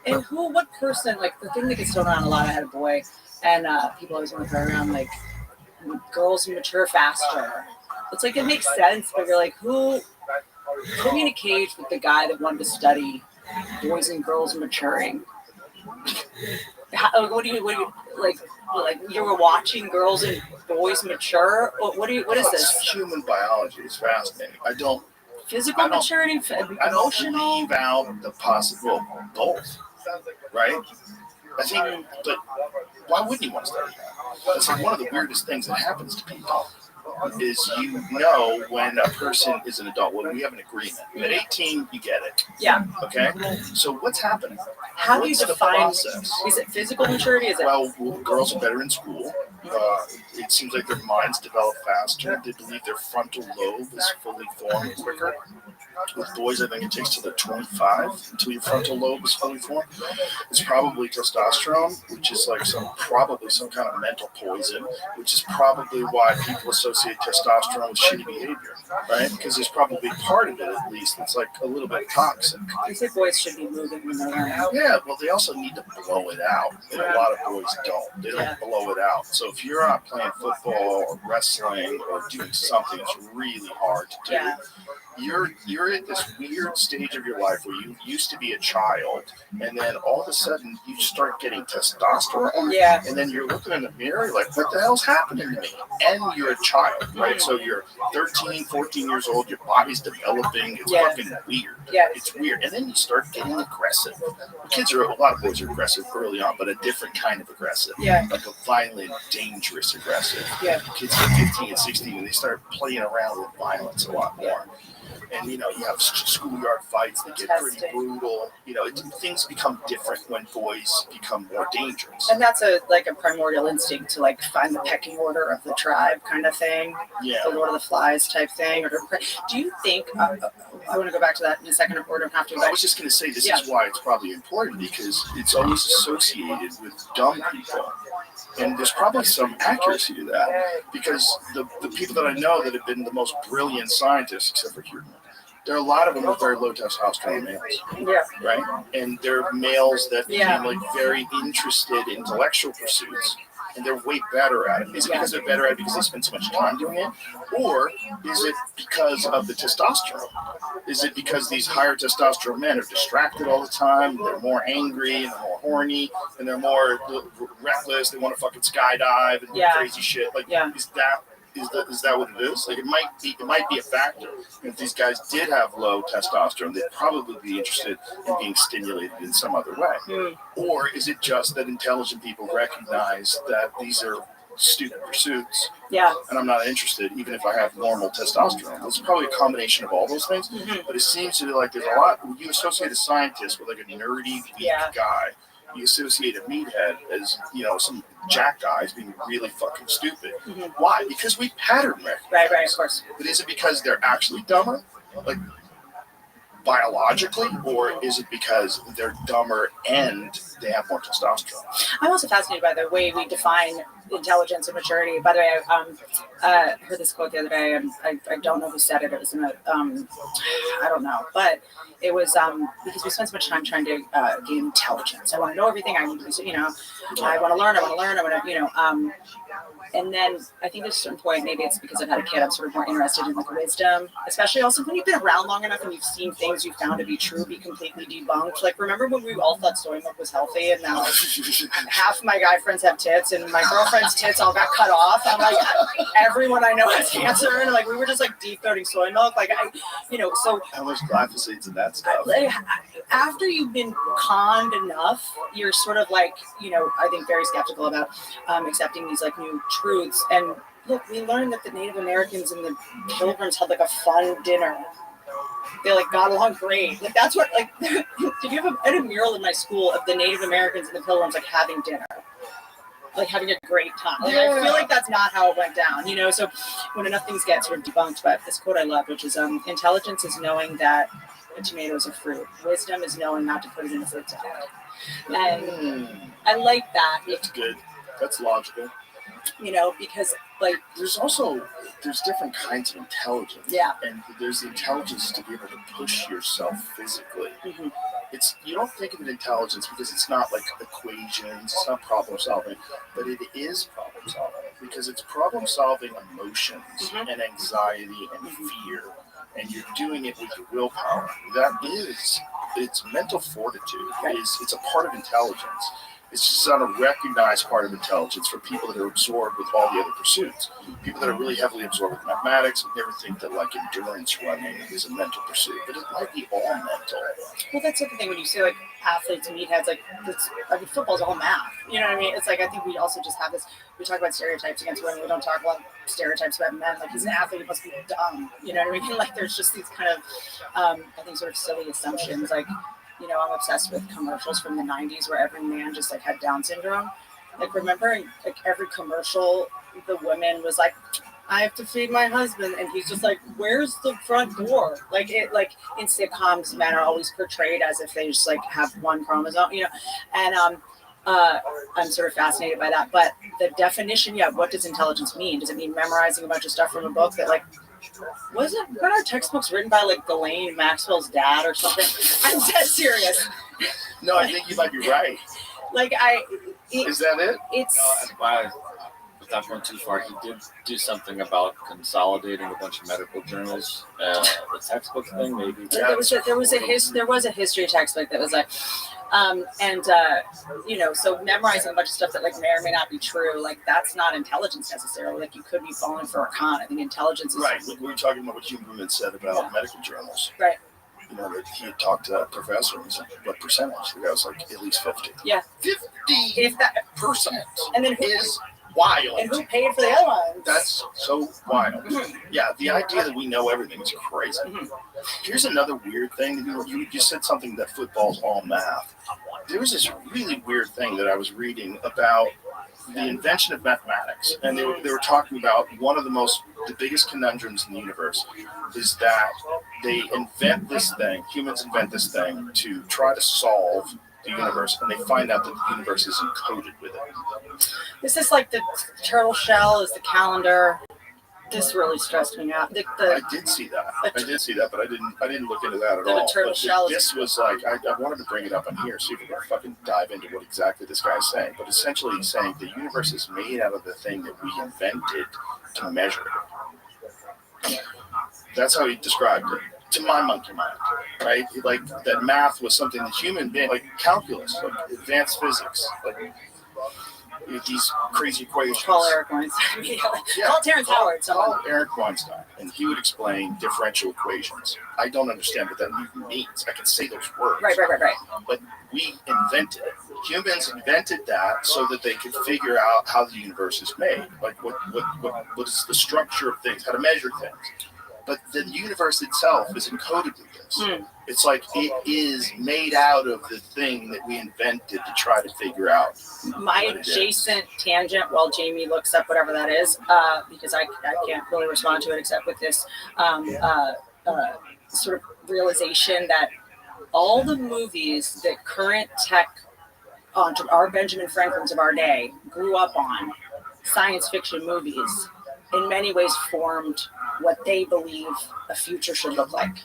and what person? Like the thing that gets thrown around a lot. I had a boy, and people always want to throw around like girls who mature faster. It's like it makes sense, but you're like, who put me in a cage with the guy that wanted to study boys and girls maturing? What do you like you were watching girls and boys mature? What is this? Human biology is fascinating. Physical maturity, emotional. Leave out the possible both, right? I think, but why wouldn't you want to study that? That's like one of the weirdest things that happens to people. Is when a person is an adult. Well, we have an agreement. At 18, you get it. Yeah. Okay. So what's happening? How do you define? Is it physical maturity? Well, girls are better in school. It seems like their minds develop faster. They believe their frontal lobe is fully formed quicker. With boys, I think it takes till they're 25 until your frontal lobe is fully formed. It's probably testosterone, which is like probably some kind of mental poison, which is probably why people associate testosterone with shitty behavior, right? Because there's probably part of it, at least, that's like a little bit toxic. You say boys should be moving when they're around. Yeah, well, they also need to blow it out, and a lot of boys don't. They don't blow it out. So if you're not playing football or wrestling or doing something that's really hard to do, you're at this weird stage of your life where you used to be a child, and then all of a sudden you start getting testosterone. Yeah. And then you're looking in the mirror like, what the hell's happening to me? And you're a child, right? So you're 13, 14 years old, your body's developing. It's fucking weird. Yeah. It's weird. And then you start getting aggressive. A lot of boys are aggressive early on, but a different kind of aggressive. Yeah. Like a violent, dangerous aggressive. Yeah. Kids are 15 and 16 and they start playing around with violence a lot more. And, you have schoolyard fights that get pretty brutal. Things become different when boys become more dangerous. And that's a primordial instinct to find the pecking order of the tribe kind of thing. Yeah. The Lord of the Flies type thing. Do you think, I want to go back to that in a second, or don't have to. I was just going to say, this is why it's probably important, because it's always associated with dumb people. And there's probably some accuracy to that, because the people that I know that have been the most brilliant scientists, except for Huberman, there are a lot of them with very low testosterone males. Yeah. Right? And they're males that became very interested in intellectual pursuits, and they're way better at it. Is it because they're better at it because they spend so much time doing it? Or is it because of the testosterone? Is it because these higher testosterone men are distracted all the time, they're more angry, and they're more horny, and they're more reckless, they want to fucking skydive and do crazy shit? Is that what it is? It might be a factor. If these guys did have low testosterone, they'd probably be interested in being stimulated in some other way. Or is it just that intelligent people recognize that these are stupid pursuits. Yeah. And I'm not interested, even if I have normal testosterone. It's probably a combination of all those things. Mm-hmm. But it seems to be like there's a lot. When you associate a scientist with like a nerdy, weak guy, you associate a meathead as, you know, some jack guys being really fucking stupid. Mm-hmm. Why? Because we pattern recognize. Right, of course. But is it because they're actually dumber? Like, biologically, or is it because they're dumber and they have more testosterone? I'm also fascinated by the way we define intelligence and maturity. By the way, I heard this quote the other day, and I don't know who said it. It was in a, I don't know, but it was because we spend so much time trying to gain intelligence. I want to know everything. I want to, you know, I want to learn. I want to, you know, and then I think at a certain point, maybe it's because I've had a kid, I'm sort of more interested in like wisdom, especially also when you've been around long enough and you've seen things you found to be true be completely debunked. Like, remember when we all thought soy milk was healthy, and now half of my guy friends have tits, and my girlfriend's tits all got cut off. I'm like, everyone I know has cancer, and like we were just like deep throating soy milk. Like, you know, so how much glyphosate's in that stuff? After you've been conned enough, you're sort of like, you know, I think very skeptical about accepting these like new truths. And look, we learned that the Native Americans and the Pilgrims had like a fun dinner. They like got along great. Like that's what like. Did you have I had a mural in my school of the Native Americans and the Pilgrims like having dinner, like having a great time. Like, I feel like that's not how it went down, you know. So when enough things get sort of debunked, but this quote I love, which is intelligence is knowing that a tomato is a fruit. Wisdom is knowing not to put it in a fruit salad. And I like that. That's good. That's logical. You know, because like there's different kinds of intelligence. Yeah. And there's the intelligence to be able to push yourself physically. Mm-hmm. It's you don't think of it intelligence because it's not like equations, it's not problem solving, but it is problem solving because it's problem solving emotions and anxiety and fear, and you're doing it with your willpower. It's mental fortitude. It's a part of intelligence. It's just not a recognized part of intelligence for people that are absorbed with all the other pursuits. People that are really heavily absorbed with mathematics would never think that like endurance running is a mental pursuit, but it might be all mental. Well, that's the thing when you say like athletes, meatheads, like I mean, football's all math. You know what I mean? It's like I think we also just have this. We talk about stereotypes against women. We don't talk about stereotypes about men. Like he's an athlete, he must be dumb. You know what I mean? Like there's just these kind of I think sort of silly assumptions. Like, you know, I'm obsessed with commercials from the 90s where every man just like had Down syndrome. Like remember in like every commercial, the woman was like, I have to feed my husband, and he's just like, where's the front door? Like it, like in sitcoms, men are always portrayed as if they just like have one chromosome, you know. And I'm sort of fascinated by that. But the definition, what does intelligence mean? Does it mean memorizing a bunch of stuff from a book that like weren't our textbooks written by like Ghislaine Maxwell's dad or something? I'm dead serious. No, I think you might be right. Like is that it? It's without going too far, he did do something about consolidating a bunch of medical journals. The textbook thing, maybe. There was a history textbook that was like, you know, so memorizing a bunch of stuff that like may or may not be true, like that's not intelligence necessarily. Like you could be falling for a con. I think intelligence is right. Like we were talking about what Huberman said about medical journals. Right. You know, that he had talked to that professor and he said, what percentage? The guy was like, at least 50. Yeah. 50%. And then is wild. And who paid for the other ones? That's so wild. Yeah, the idea that we know everything is crazy. Here's another weird thing. You said something that football's all math. There was this really weird thing that I was reading about the invention of mathematics, and they were talking about one of the biggest conundrums in the universe is that they invent this thing, humans invent this thing to try to solve the universe, and they find out that the universe is encoded with it. Is this like the turtle shell is the calendar? This really stressed me out. I did see that. But I didn't look into that at all. Turtle shell. This was like I wanted to bring it up on here, see if we can fucking dive into what exactly this guy's saying. But essentially, he's saying the universe is made out of the thing that we invented to measure it. That's how he described it. To my monkey mind, right? Like that math was something that human being, like calculus, like advanced physics, like these crazy equations. Call Eric Weinstein. Call Terrence Howard. Call Eric Weinstein, and he would explain differential equations. I don't understand what that even means. I can say those words. Right. But we invented it. Humans invented that so that they could figure out how the universe is made, like what is the structure of things, how to measure things. But the universe itself is encoded with this. It's like it is made out of the thing that we invented to try to figure out. My adjacent tangent while Jamie looks up whatever that is, because I can't really respond to it except with this sort of realization that all the movies that current tech our Benjamin Franklins of our day grew up on, science fiction movies, in many ways formed what they believe a future should look like.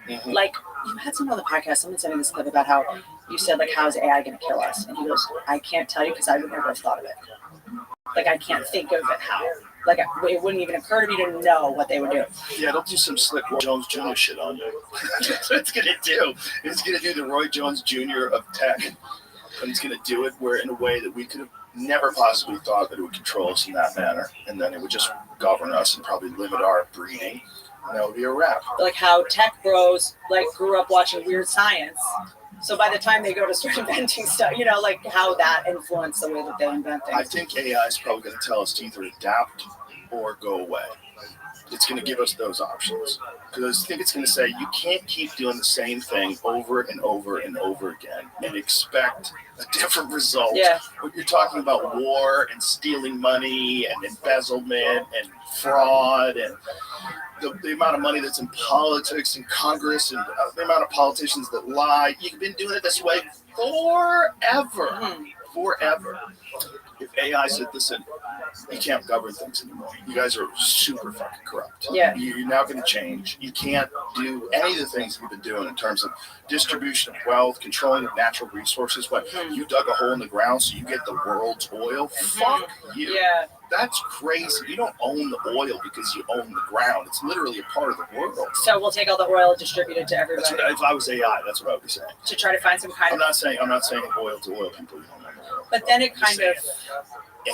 Mm-hmm. Like, you had some on the podcast, someone sent me this clip about how you said, like, how's AI going to kill us? And he goes, I can't tell you because I would never have thought of it. Like, I can't think of it how. Like, it wouldn't even occur to me to know what they would do. Yeah, they'll do some slick Roy Jones Jr. shit on you. That's what it's going to do. It's going to do the Roy Jones Jr. of tech. And it's going to do it where in a way that we could have never possibly thought that it would control us in that manner. And then it would just govern us and probably limit our breeding. And that would be a wrap. Like how tech bros, like, grew up watching Weird Science. So by the time they go to start inventing stuff, you know, like how that influenced the way that they invent things. I think AI is probably going to tell us to either adapt or go away. It's going to give us those options. Because I think it's going to say you can't keep doing the same thing over and over and over again and expect a different result. Yeah. When you're talking about war and stealing money and embezzlement and fraud and the amount of money that's in politics and Congress and the amount of politicians that lie. You've been doing it this way forever. Mm-hmm. Forever. If AI said, listen, you can't govern things anymore. You guys are super fucking corrupt. Yeah. You're now going to change. You can't do any of the things you've been doing in terms of distribution of wealth, controlling of natural resources. But you dug a hole in the ground so you get the world's oil. Fuck you. Yeah. That's crazy. You don't own the oil because you own the ground. It's literally a part of the world. So we'll take all the oil and distribute it to everybody. If I was AI, that's what I would be saying. To try to find some kind I'm not saying oil to oil people. But then it kind of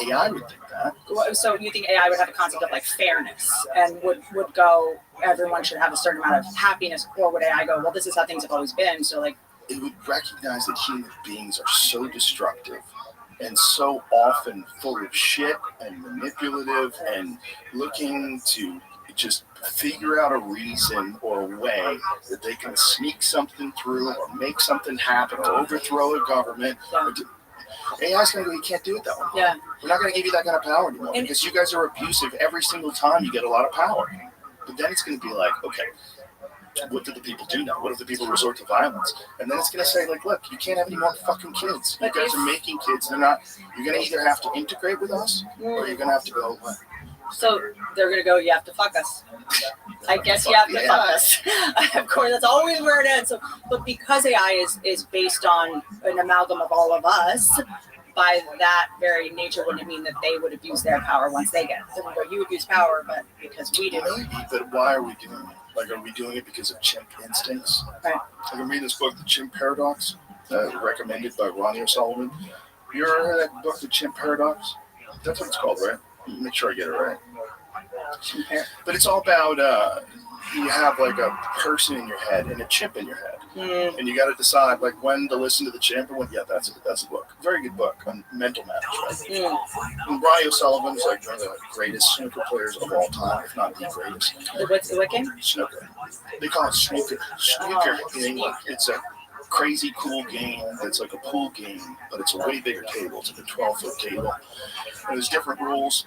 AI would think that. So you think AI would have a concept of like fairness and would go, everyone should have a certain amount of happiness, or would AI go, well, this is how things have always been, so like it would recognize that human beings are so destructive and so often full of shit and manipulative and looking to just figure out a reason or a way that they can sneak something through or make something happen or overthrow a government. AI's going to go, you can't do it that way. Yeah. We're not going to give you that kind of power anymore because you guys are abusive every single time you get a lot of power. But then it's going to be like, okay, what did the people do now? What if the people resort to violence? And then it's going to say, like, look, you can't have any more fucking kids. You guys are making kids. You're going to either have to integrate with us or you're going to have to go away. So they're going to go, you have to fuck us. I guess you have to fuck us. Of course, that's always where it ends. So, but because AI is based on an amalgam of all of us, by that very nature, wouldn't it mean that they would abuse their power once they get it? So we go, you abuse power, but because we do. But why are we doing it? Like, are we doing it because of chimp instincts? Right. I'm reading this book, The Chimp Paradox, recommended by Ronnie O'Sullivan. You ever heard that book, The Chimp Paradox? That's what it's called, right? Make sure I get it right. But it's all about you have like a person in your head and a chimp in your head, and you got to decide like when to listen to the chimp and when. Yeah, that's a book. Very good book on mental matters. Right? And Ronnie O'Sullivan's like one of the greatest snooker players of all time, if not the greatest. What game? Snooker. They call it snooker. Snooker in England. It's a crazy cool game that's like a pool game, but it's a way bigger table. It's like a 12-foot table. And there's different rules,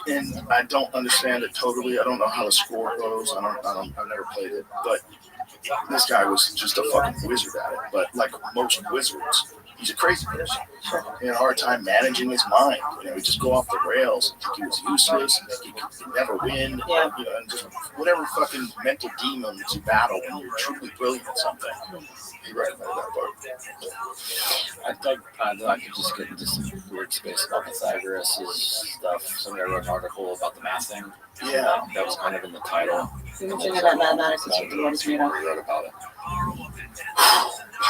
and I don't understand it totally. I don't know how the score goes. I've never played it, but this guy was just a fucking wizard at it. But like most wizards, he's a crazy person. He had a hard time managing his mind. You know, he'd just go off the rails and think he was useless, and think he could never win. Yeah. You know, and just whatever fucking mental demons you battle when you're truly brilliant at something. He recommended that book. I could just get into some weird space about Pythagoras' stuff. Somebody wrote an article about the math thing. Yeah. That was kind of in the title. You mentioned about mathematics and what the world is made of. We wrote about it.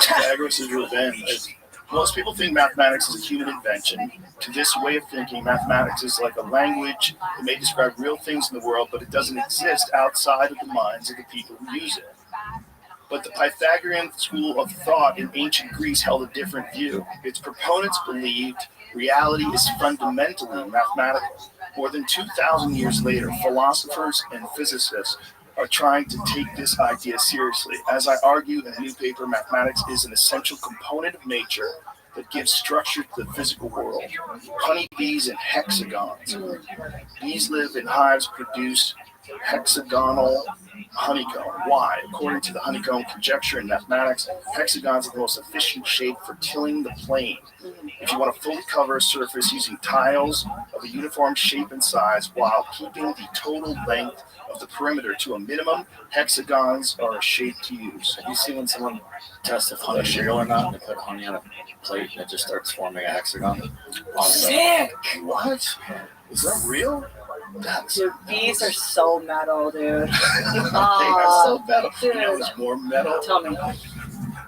Pythagoras' revenge. Most people think mathematics is a human invention. To this way of thinking, mathematics is like a language that may describe real things in the world, but it doesn't exist outside of the minds of the people who use it. But the Pythagorean school of thought in ancient Greece held a different view. Its proponents believed reality is fundamentally mathematical. More than 2,000 years later, philosophers and physicists are trying to take this idea seriously. As I argue in the new paper, mathematics is an essential component of nature that gives structure to the physical world. Honeybees and hexagons. Bees live in hives, produce hexagonal honeycomb. Why? According to the honeycomb conjecture in mathematics, hexagons are the most efficient shape for tilling the plane. If you want to fully cover a surface using tiles of a uniform shape and size while keeping the total length of the perimeter to a minimum, hexagons are a shape to use. Have you seen when someone tests if honey is real or not, and they put honey on a plate and it just starts forming a hexagon? Sick! What? Is that real? Dude, bees are so metal, dude. They are so metal. Dude. You know who's more metal? Tell me.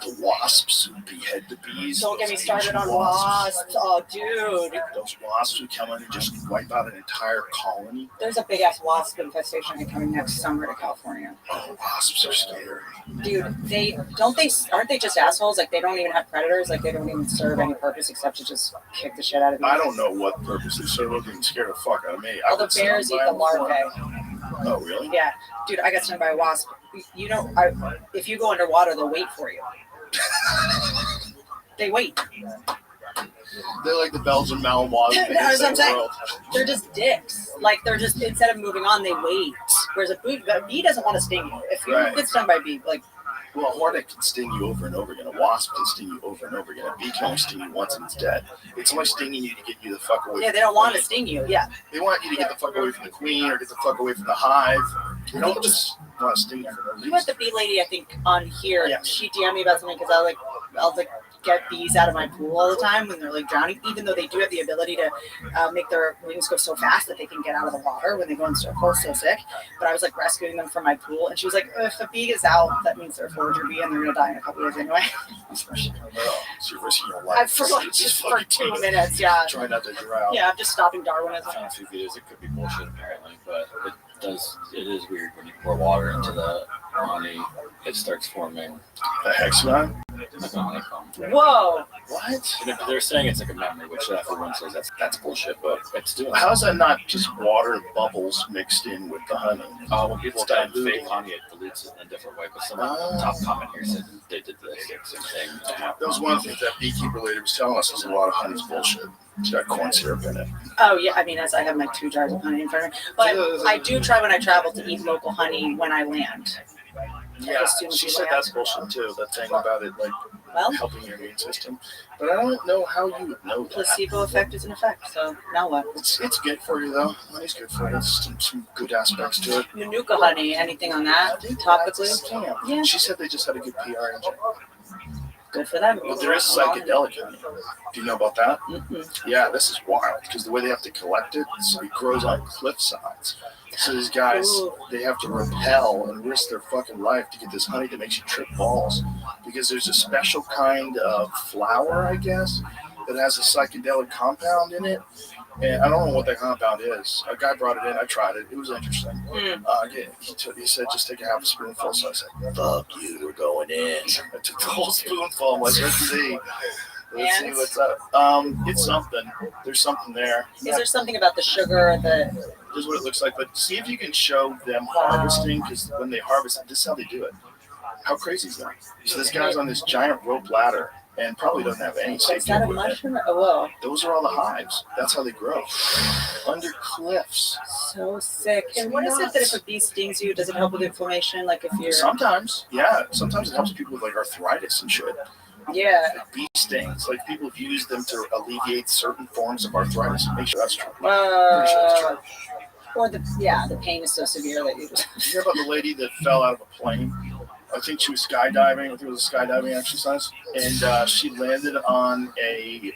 The wasps who behead the bees. Don't get me started on wasps. Oh, dude. Those wasps who come in and just wipe out an entire colony. There's a big ass wasp infestation coming next summer to California. Oh, wasps are scary. Dude, aren't they just assholes? Like, they don't even have predators. Like, they don't even serve any purpose except to just kick the shit out of you. I don't know what purpose they serve. They're getting scared the fuck out of me. All the bears eat the larvae. Oh, really? Yeah. Dude, I got stung by a wasp. You know, if you go underwater, they'll wait for you. They wait. They're like the Belgian Malinois. That's what I'm saying. They're just dicks. Like, they're just, instead of moving on, they wait. Whereas a bee doesn't want to sting you. If you get stung by a bee, like... Well, a hornet can sting you over and over again. A wasp can sting you over and over again. A bee can only sting you once and it's dead. It's only stinging you to get you the fuck away. Yeah, they don't want to sting you. Yeah. They want you to get the fuck away from the queen or get the fuck away from the hive. They don't just want to sting you for no reason. You had the bee lady, I think, on here. Yeah. She DM'd me about something because I'll get bees out of my pool all the time when they're like drowning, even though they do have the ability to make their wings go so fast that they can get out of the water when they go in circles. So sick. But I was like rescuing them from my pool, and she was like, if a bee is out, that means they're a forager bee and they're gonna die in a couple years anyway. So you're risking your life. For like just for 2 minutes, yeah. Try not to drown. Yeah, I'm just stopping Darwinism. I found a few videos. It could be bullshit apparently, but it is weird when you pour water into the honey, it starts forming a hexagon. Like a honeycomb. Whoa! What? They're saying it's like a memory, which everyone says that's bullshit, but it's doing. How is that not just water and bubbles mixed in with the honey? When people type fake honey, it dilutes it in a different way. But someone top comment here said they did the same thing. That was one of the things that beekeeper lady was telling us. Was a lot of honey's bullshit. It's got corn syrup in it. Oh yeah, I mean, as I have my 2 jars of honey in front of me, but I do try when I travel to eat local honey when I land. Yeah, she said that's bullshit too. That thing about it, like helping your immune system. But I don't know how you would know that. Placebo effect is an effect. So now what? It's good for you though. Honey's good for you. There's some good aspects to it. Manuka honey. Anything on that? Topically? Yeah. She said they just had a good PR engine. Good for them. But there is psychedelic honey. Do you know about that? Mm-hmm. Yeah, this is wild because the way they have to collect it, so it grows on cliff sides. So these guys, they have to rappel and risk their fucking life to get this honey that makes you trip balls. Because there's a special kind of flower, I guess, that has a psychedelic compound in it. And I don't know what that compound is. A guy brought it in. I tried it. It was interesting. He said, just take a half a spoonful. So I said, fuck you, we're going in. I took the whole spoonful. I'm like, let's see what's up. It's something. There's something there. Is there something about the sugar that... This is what it looks like. But see if you can show them harvesting, because when they harvest it, this is how they do it. How crazy is that? So this guy's on this giant rope ladder and probably doesn't have any safety. Is that a mushroom? Oh, whoa. Those are all the hives. That's how they grow. Under cliffs. So sick. And what is it that if a bee stings you, does it help with inflammation? Like if you're... Sometimes, yeah. Sometimes it helps people with like arthritis and shit. Yeah. Like bee stings. Like people have used them to alleviate certain forms of arthritis. Make sure that's true. Pretty sure that's true. Or the pain is so severe that you... Did you hear about the lady that fell out of a plane? I think she was skydiving. I think it was a skydiving exercise, and she landed on a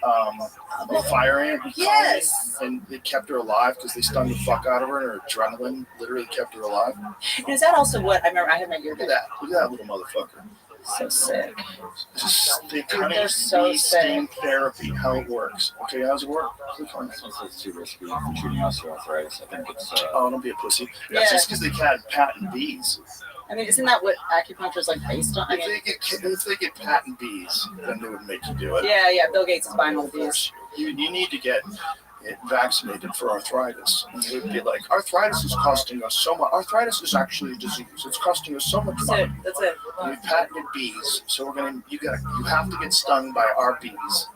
fire ant. Yes. And it kept her alive because they stung the fuck out of her, and her adrenaline literally kept her alive. And is that also what I remember? I had my ear. Look at that little motherfucker. So sick. Just the kind They're of so bee sting therapy, how it works. Okay, how's it work? Click on it. This one says too risky for treating osteoarthritis. I think it's. Oh, don't be a pussy. That's just because they can't patent bees. I mean, isn't that what acupuncture is like based on? I mean, If they get patent bees, then they would make you do it. yeah. Bill Gates is buying all the bees. You need to get vaccinated for arthritis. And it would be like, arthritis is costing us so much. Arthritis is actually a disease. It's costing us so much money. That's it. We patented bees, so you have to get stung by our bees.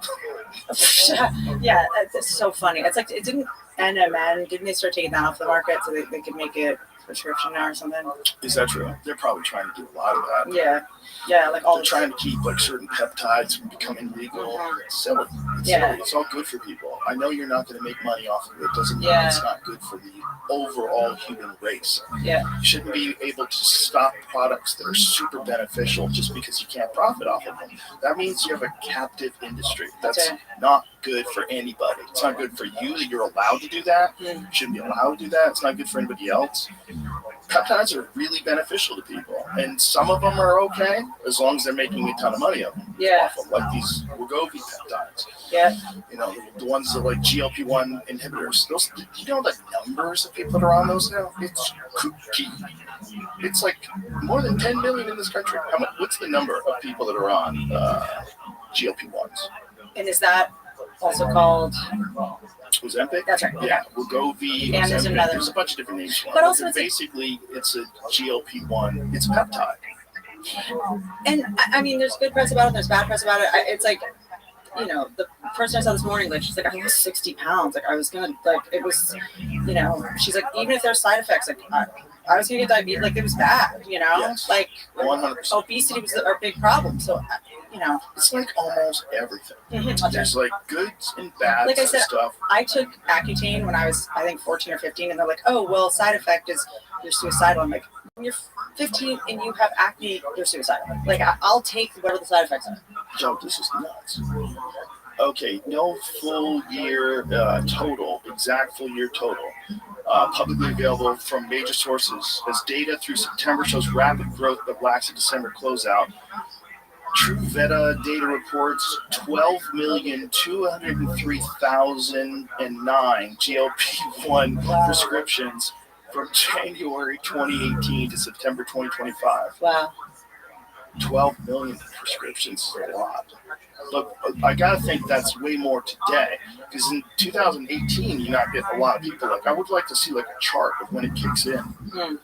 Yeah, it's so funny. It's like, it didn't NMN, didn't they start taking that off the market so they could make it prescription now or something? Is that true? They're probably trying to do a lot of that. Yeah, like all they're trying to keep like certain peptides from becoming legal. It's silly. It's silly. It's all good for people. I know you're not going to make money off of it. Doesn't mean it's not good for the overall human race. Yeah. You shouldn't be able to stop products that are super beneficial just because you can't profit off of them. That means you have a captive industry. That's not good for anybody. It's not good for you that you're allowed to do that. You shouldn't be allowed to do that. It's not good for anybody else. Peptides are really beneficial to people, and some of them are okay as long as they're making a ton of money of them. Yeah. Like these Wegovy peptides. Yeah. You know, the ones that like GLP-1 inhibitors. Those, you know, the numbers of people that are on those now. It's kooky. It's like more than 10 million in this country. What's the number of people that are on GLP-1s? And is that also called Ozempic? That's right. Yeah, Wegovy. And there's another. There's a bunch of different names. But also, basically, it's a GLP-1. It's a peptide. And I mean, there's good press about it. There's bad press about it. It's like, you know, the person I saw this morning, like, she's like, I lost 60 pounds. Like, I was gonna, like, it was, you know, she's like, even if there's side effects, like, I was gonna get diabetes. Like, it was bad, you know. Yes. Like, 100%. Obesity was our big problem. So, you know, it's like almost everything. Mm-hmm. There's like goods and bads like I said, stuff. I took Accutane when I was, I think, 14 or 15, and they're like, oh, well, side effect is you're suicidal. I'm like, when you're 15 and you have acne, you're suicidal. Like, I'll take whatever the side effects are. Joe, this is nuts. Okay, no full year total, exact full year total, publicly available from major sources as data through September shows rapid growth but lacks a December closeout. Truveta data reports 12,203,009 GLP-1 prescriptions from January 2018 to September 2025. Wow. 12 million prescriptions is a lot. But I gotta think that's way more today, because in 2018 you not get a lot of people. Like, I would like to see like a chart of when it kicks in.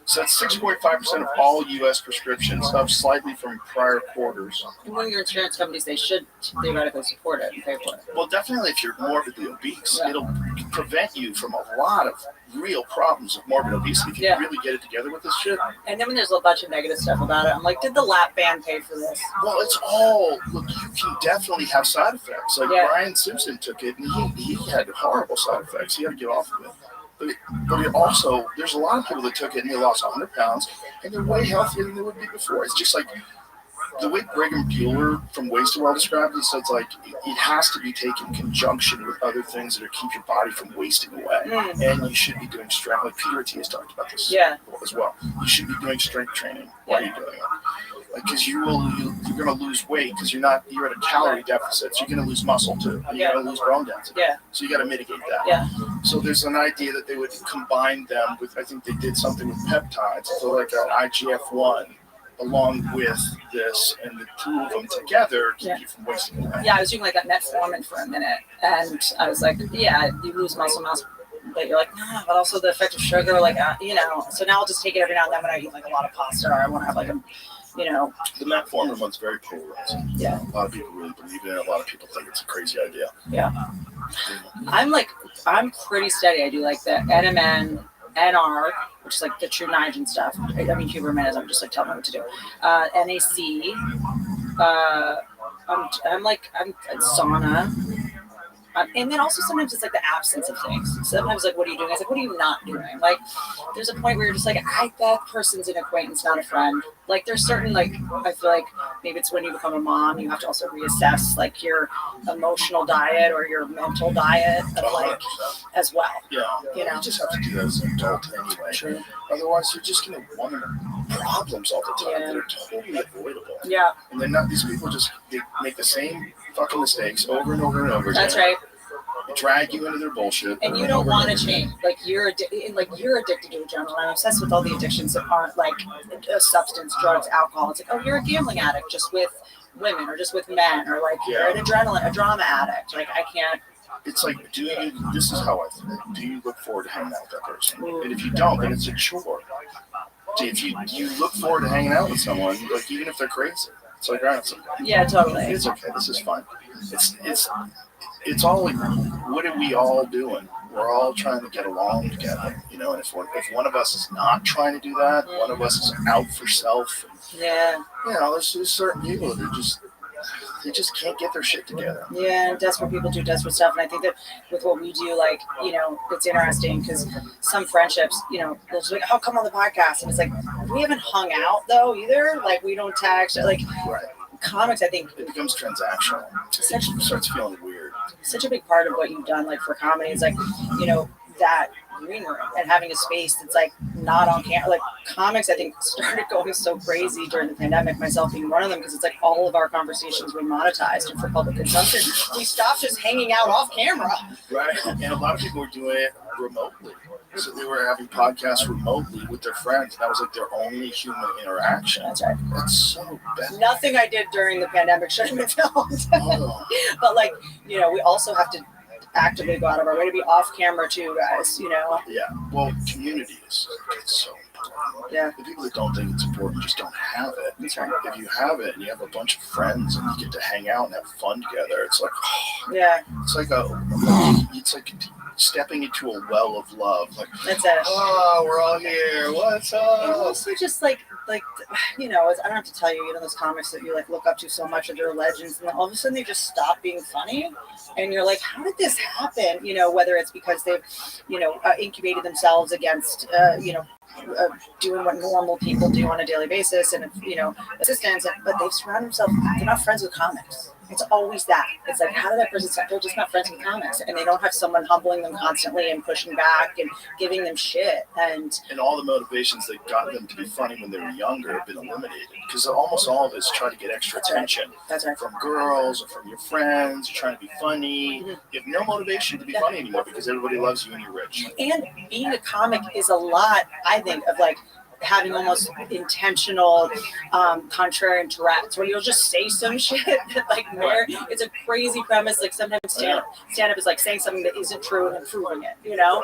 So that's 6.5% of all U.S. prescriptions, up slightly from prior quarters. And when your insurance companies, they should theoretically support it and pay for it. Well, definitely if you're morbidly obese, it'll prevent you from a lot of real problems of morbid obesity if you really get it together with this shit. And then when there's a bunch of negative stuff about it, I'm like, did the lap band pay for this? Well, it's all, look, you can definitely have side effects. Like Brian Simpson took it and he had horrible side effects. He had to get off of it. But it also, there's a lot of people that took it and they lost 100 pounds and they're way healthier than they would be before. It's just like the way Brigham Bueller from Waste to Well described it, he says, like, it has to be taken in conjunction with other things that keep your body from wasting away. And you should be doing strength, like Peter T has talked about this as well. You should be doing strength training while you're doing it. Like, because you're going to lose weight because you're at a calorie deficit. So you're going to lose muscle too. And you're going to lose bone density. So you got to mitigate that. So there's an idea that they would combine them with, I think they did something with peptides. So like an IGF-1 along with this, and the two of them together keep you from wasting away. Yeah, I was doing like that metformin for a minute, and I was like, yeah, you lose muscle mass, but you're like, nah, but also the effect of sugar, like, you know, so now I'll just take it every now and then when I eat like a lot of pasta or I want to have like a, you know. The metformin one's very polarizing. Yeah. A lot of people really believe in it. A lot of people think it's a crazy idea. Yeah. I'm pretty steady. I do like the NMN, NR, which is like the true Niagen stuff. I mean, Huberman is, I'm just like telling them what to do. NAC. I'm sauna. And then also sometimes it's like the absence of things. Sometimes like, what are you doing? It's like, what are you not doing? Like, there's a point where you're just like, that person's an acquaintance, not a friend. Like, there's certain, like, I feel like maybe it's when you become a mom, you have to also reassess like your emotional diet or your mental diet of like as well. Yeah. You know, you just have to do that as an adult anyway. Sure. Otherwise, you're just going to wonder problems all the time that are totally avoidable. Yeah. And then these people just they make the same fucking mistakes over and over and over again. That's right. drag you into their bullshit. And you don't want to change. Like you're addicted to adrenaline. I'm obsessed with all the addictions that aren't like substance, drugs, alcohol. It's like, oh, you're a gambling addict just with women or just with men, or like you're an a drama addict. Like I can't. It's like, this is how I think. Do you look forward to hanging out with that person? And if you don't, then it's a chore. If you look forward to hanging out with someone, like even if they're crazy, it's like, all right, it's okay. Yeah, totally. It's okay. This is fine. It's all like, what are we all doing? We're all trying to get along together, you know. And if one of us is not trying to do that, one of us is out for self. Yeah. You know, there's certain people that they just can't get their shit together. Yeah, and desperate people do desperate stuff. And I think that with what we do, like, you know, it's interesting because some friendships, you know, they'll just be like, oh, come on the podcast. And it's like, we haven't hung out, though, either. Like, we don't text. Like, right. Comics, I think. It becomes transactional. It starts feeling weird. Such a big part of what you've done, like, for comedy is, like, you know, that green room and having a space that's like not on camera. Like comics, I think started going so crazy during the pandemic, myself being one of them, because it's like all of our conversations were monetized and for public consumption. We stopped just hanging out off camera. Right. And a lot of people were doing it remotely. So they were having podcasts remotely with their friends. That was like their only human interaction. That's right. That's so bad. Nothing I did during the pandemic should have been filmed. But like, you know, we also have to actively go out of our way to be off camera too, guys, you know? Yeah. Well, community is so important. Yeah. The people that don't think it's important just don't have it. That's right. If you have it and you have a bunch of friends and you get to hang out and have fun together, it's like, yeah. It's like stepping into a well of love. Like, that's it. Oh, we're all here. What's up? And also just like, you know, I don't have to tell you, you know, those comics that you like look up to so much, that they're legends, and then all of a sudden they just stop being funny. And you're like, how did this happen? You know, whether it's because they've, you know, incubated themselves against, you know, doing what normal people do on a daily basis, and, you know, assistants, but they've surrounded themselves, they're not friends with comics. It's always that. It's like, how did that person start? They're just not friends with comics, and they don't have someone humbling them constantly and pushing back and giving them shit. And all the motivations that got them to be funny when they were younger have been eliminated, because almost all of us try to get extra attention. That's right. From girls or from your friends. You're trying to be funny. Mm-hmm. You have no motivation to be funny anymore because everybody loves you and you're rich. And being a comic is a lot, I think, of like having almost intentional contrarian Tourette's, where you'll just say some shit that like it's a crazy premise. Like sometimes stand-up is like saying something that isn't true and then proving it, you know?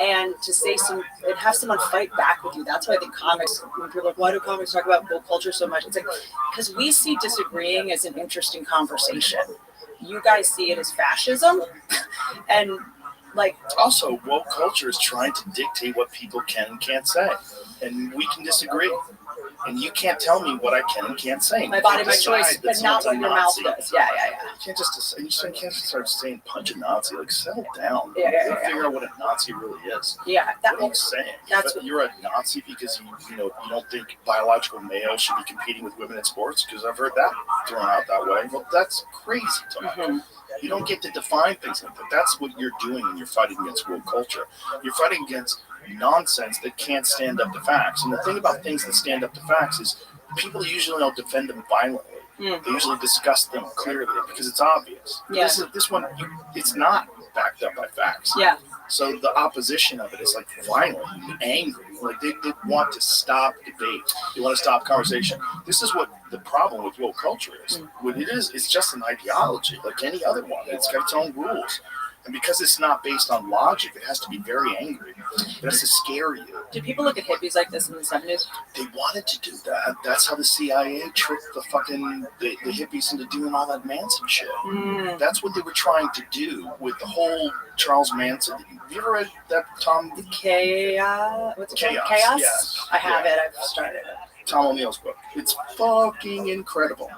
And to say and have someone fight back with you. That's why I think comics, when people are like, why do comics talk about woke culture so much? It's like, because we see disagreeing as an interesting conversation. You guys see it as fascism. And like, also, woke culture is trying to dictate what people can and can't say. And we can disagree. And you can't tell me what I can and can't say. My body, my choice, but not what your mouth does. Yeah. You can't just start saying punch a Nazi. Like, settle down. Yeah. Figure out what a Nazi really is. Yeah. What are you saying? You're a Nazi because you don't think biological males should be competing with women in sports? Because I've heard that thrown out that way. Well, that's crazy to me. Mm-hmm. You don't get to define things like that. That's what you're doing when you're fighting against woke culture. You're fighting against nonsense that can't stand up to facts. And the thing about things that stand up to facts is people usually don't defend them violently. They usually discuss them clearly because it's obvious. Yeah. This one, it's not backed up by facts. Yeah. So the opposition of it is like violent, angry. Like they want to stop debate. They want to stop conversation. This is what the problem with woke culture is. What it is, it's just an ideology like any other one. It's got its own rules. And because it's not based on logic, it has to be very angry. It has to scare you. Did people look at hippies like this in the 70s? They wanted to do that. That's how the CIA tricked the hippies into doing all that Manson shit. That's what they were trying to do with the whole Charles Manson. Have you ever read that, Tom? Chaos? What's it called? Chaos? Yes. I have it. I've started it. Tom O'Neill's book. It's fucking incredible.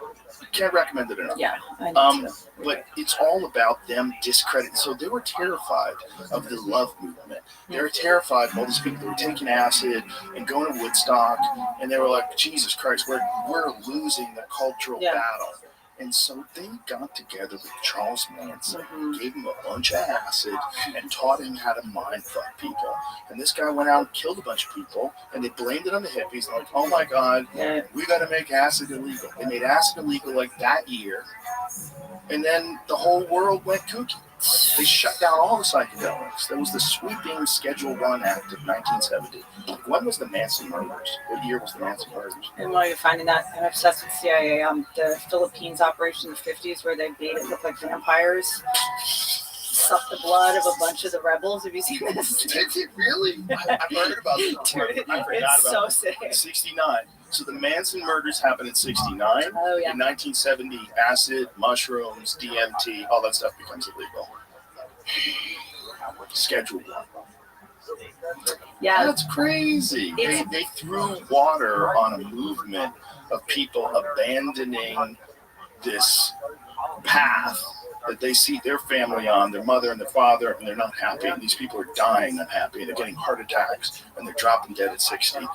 Can't recommend it enough. Yeah, I need to. But it's all about them discrediting. So they were terrified of the love movement. They were terrified of all these people that were taking acid and going to Woodstock, and they were like, Jesus Christ, we're losing the cultural battle. And so they got together with Charles Manson, gave him a bunch of acid, and taught him how to mind fuck people. And this guy went out and killed a bunch of people, and they blamed it on the hippies. Like, oh my God, we got to make acid illegal. They made acid illegal like that year, and then the whole world went kooky. They shut down all the psychedelics. That was the sweeping Schedule 1 Act of 1970. When was the Manson murders? What year was the Manson murders? And while you're finding that, I'm obsessed with CIA. The Philippines operation in the 50s where they made it look like vampires. Suck the blood of a bunch of the rebels. Have you seen this? Did it really? I've heard about it. Dude, I forgot it's about so it. sick. 69. So the Manson murders happened in 69. Oh, yeah. In 1970, acid, mushrooms, DMT, all that stuff becomes illegal. Schedule 1. Yeah. That's crazy. They threw water on a movement of people abandoning this path that they see their family on, their mother and their father, and they're not happy. And these people are dying unhappy, and they're getting heart attacks, and they're dropping dead at 60.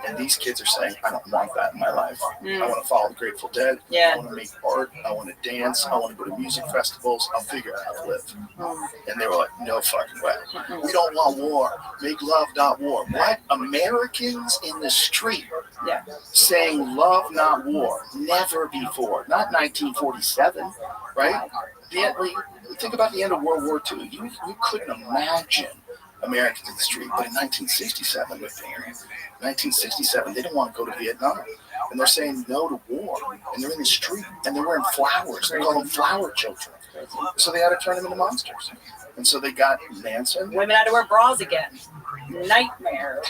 And these kids are saying, I don't want that in my life. I want to follow the Grateful Dead. Yeah. I want to make art. I want to dance. I want to go to music festivals. I'll figure out how to live. And they were like, no fucking way. We don't want war. Make love, not war. What? Americans in the street saying love, not war. Never before. Not 1947, right? Think about the end of World War II. You couldn't imagine Americans in the street. But in 1967, they didn't want to go to Vietnam. And they're saying no to war. And they're in the street. And they're wearing flowers. They call them flower children. So they had to turn them into monsters. And so they got Manson. Women had to wear bras again. Nightmare.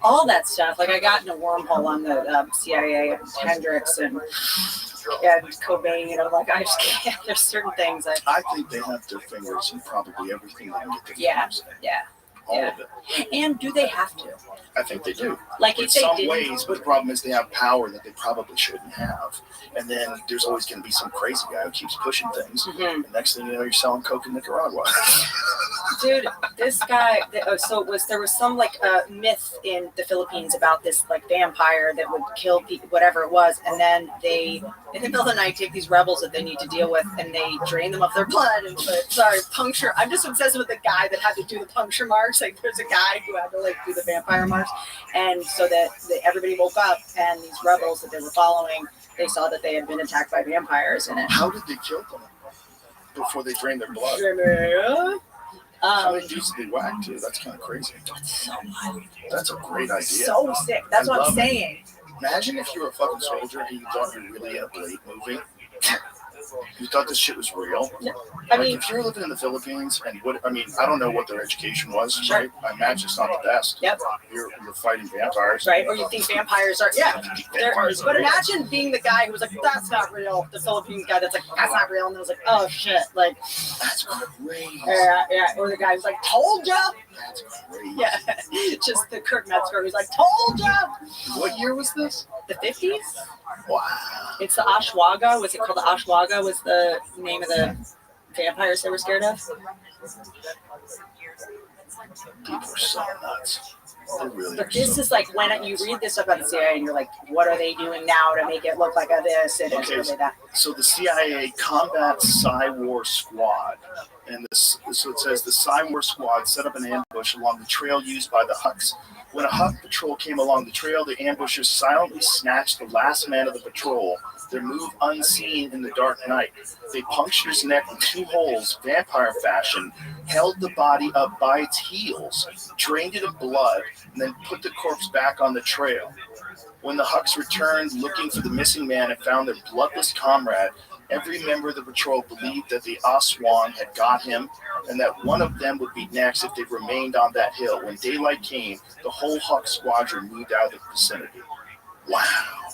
All that stuff. Like I got in a wormhole on the CIA and Hendrix and Cobain, and I'm like, I just can't. There's certain things I think they have their fingers in probably everything they can get their fingers in. All of it. And do they have to? I think they do. Like in some ways, but the problem is they have power that they probably shouldn't have. And then there's always going to be some crazy guy who keeps pushing things. And next thing you know, you're selling coke in Nicaragua. Dude, this guy. There was some like myth in the Philippines about this like vampire that would kill people, whatever it was, and then they in the middle of the night take these rebels that they need to deal with, and they drain them of their blood and puncture. I'm just obsessed with the guy that had to do the puncture marks. Like there's a guy who had to like do the vampire marks, and so that everybody woke up, and these rebels that they were following, they saw that they had been attacked by vampires. And how did they kill them before they drained their blood? How they used to be whacked too. That's kind of crazy. That's so wild. That's a great idea. So sick. That's what I'm saying. Imagine if you were a fucking soldier and you thought you were really in a Blade movie. You thought this shit was real. I mean, if you're living in the Philippines and I don't know what their education was, right? I imagine it's not the best. Yep. You're fighting vampires. Right, or you think vampires are, but imagine being the guy who was like, that's not real. The Philippines guy that's like, that's not real. And it was like, oh shit. Like, that's crazy. Yeah. Or the guy who's like, told ya. That's crazy. Yeah. Just the Kurt Metzger who's like, told ya. What year was this? The 50s? Wow. It's the Ashwaga. Was it called the Ashwaga? Was the name of the vampires they were scared of? People are so nuts. But this is like when you read this about the CIA and you're like, what are they doing now to make it look like a this and it's really that? So the CIA Combat Psy-War Squad, and so it says the Psy-War Squad set up an ambush along the trail used by the Hucks. When a Huck patrol came along the trail, the ambushers silently snatched the last man of the patrol. Their move unseen in the dark night. They punctured his neck with 2 holes, vampire fashion, held the body up by its heels, drained it of blood, and then put the corpse back on the trail. When the Hucks returned looking for the missing man and found their bloodless comrade, every member of the patrol believed that the Aswan had got him and that one of them would be next if they remained on that hill. When daylight came, the whole Huck squadron moved out of the vicinity. Wow,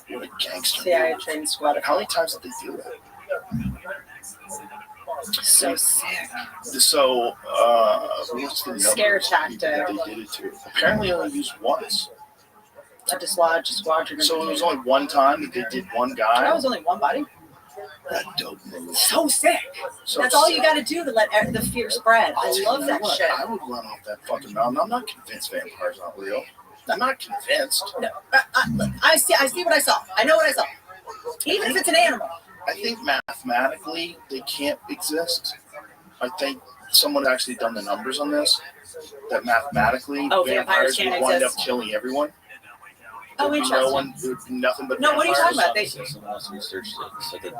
what a gangster. CIA trained squad. How many times did they do that? So sick. So, what's the scare tactic. They did it to? Apparently only used once. To dislodge a squadron. So it was only one time that they did one guy? That was only one body. That dope move. So sick. That's all you got to do to let the fear spread. I love that shit. I would run off that fucking mountain. I'm not convinced vampires aren't real. I'm not convinced. No, I see what I saw. I know what I saw. Even if it's an animal. I think mathematically they can't exist. I think someone actually done the numbers on this. That mathematically vampires would wind up killing everyone. Oh, Nothing but No, what are you talking about? Someone else researched it and said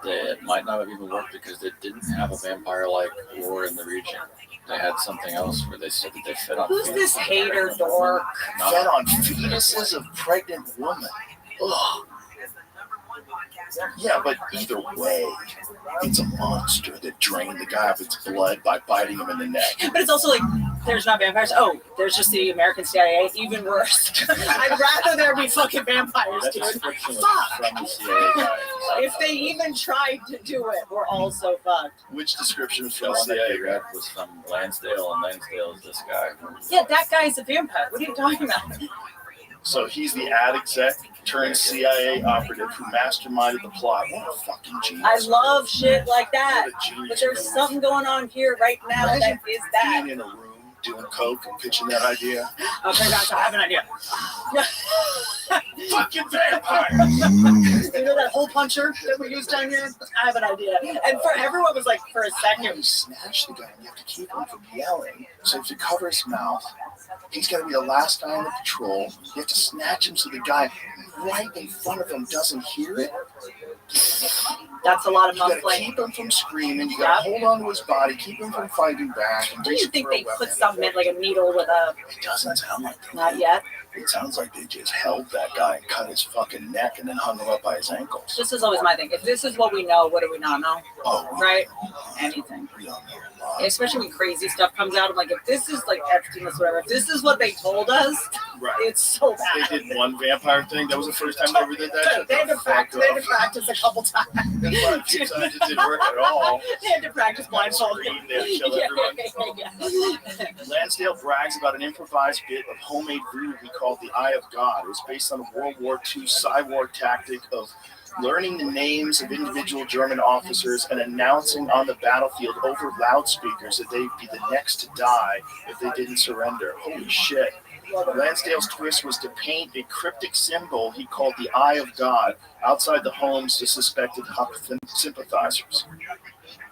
that it might not have even worked because they didn't have a vampire-like lore in the region. They had something else where they said that they fed on. Who's this hater dork? Fed on fetuses of pregnant women. Ugh. Yeah, but either way, it's a monster that drained the guy of its blood by biting him in the neck. But it's also like, there's not vampires. Oh, there's just the American CIA. Even worse. I'd rather there be fucking vampires, dude. Fuck. From the CIA guy. If they even tried to do it, we're all so fucked. Which description was The from one that CIA? they read was from Lansdale, and Lansdale is this guy. Yeah, that guy's a vampire. What are you talking about? So he's the ad exec turned CIA operative who masterminded the plot. What a fucking genius. I love shit like that. What a genius. But there's something going on here right now that is that. Being in a room doing coke and pitching that idea. Okay, guys, I have an idea. Fucking vampire! You know that hole puncher that we used down here? I have an idea. And for everyone was like, for a second. You snatch the guy and you have to keep him from yelling. So if you cover his mouth, he's got to be the last guy on the patrol. You have to snatch him so the guy right in front of him doesn't hear it. That's a lot of You got to muffling. keep him from screaming. You got to hold on to his body, keep him from fighting back. And Do you reach think for a they weapon. put something in, like a needle with a... It doesn't sound like that. Not yet. It sounds like they just held that guy and cut his fucking neck and then hung him up by his ankles. This is always my thing. If this is what we know, what do we not know? Oh, Right? Anything. we don't know a lot. Especially when crazy stuff comes out. I'm like, if this is like Epstein or whatever, if this is what they told us, Right. it's so bad. They did one vampire thing. That was the first time they ever did that. They had to practice a couple times. That's why a few times it didn't work at all. They had to practice blindfolded. Scream, they had to kill everyone. Lansdale brags about an improvised bit of homemade voodoo he called the Eye of God. It was based on a World War II cyborg tactic of learning the names of individual German officers and announcing on the battlefield over loudspeakers that they'd be the next to die if they didn't surrender. Holy shit. Lansdale's twist was to paint a cryptic symbol he called the Eye of God outside the homes of suspected Huck sympathizers.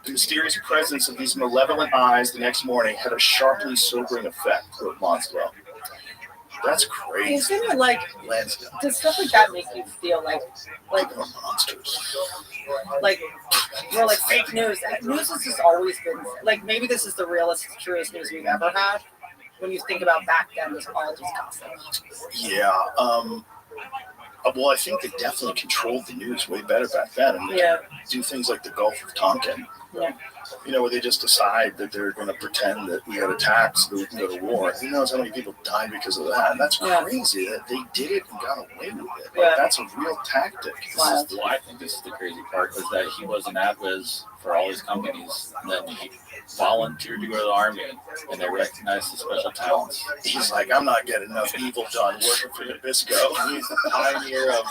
The mysterious presence of these malevolent eyes the next morning had a sharply sobering effect, wrote Lansdale. That's crazy. Isn't it like, Lansdale. does stuff like that make you feel like People are monsters. like we're like fake news? News has just always been like, maybe this is the realest, truest news we've ever had. When you think about back then, it was all just gossip. Yeah. Well, I think they definitely controlled the news way better back then, and they Yeah. do things like the Gulf of Tonkin. Yeah. You know, where they just decide that they're going to pretend that we got attacked so that we can go to war. Who knows how many people died because of that? And that's Yeah. crazy that they did it and got away with it. Like, Yeah. that's a real tactic. I think this is the crazy part, is that he was an ad whiz for all these companies, and then he volunteered to go to the army, and they recognized his special talents. He's like, I'm not getting enough evil done working for Nabisco. He's the pioneer of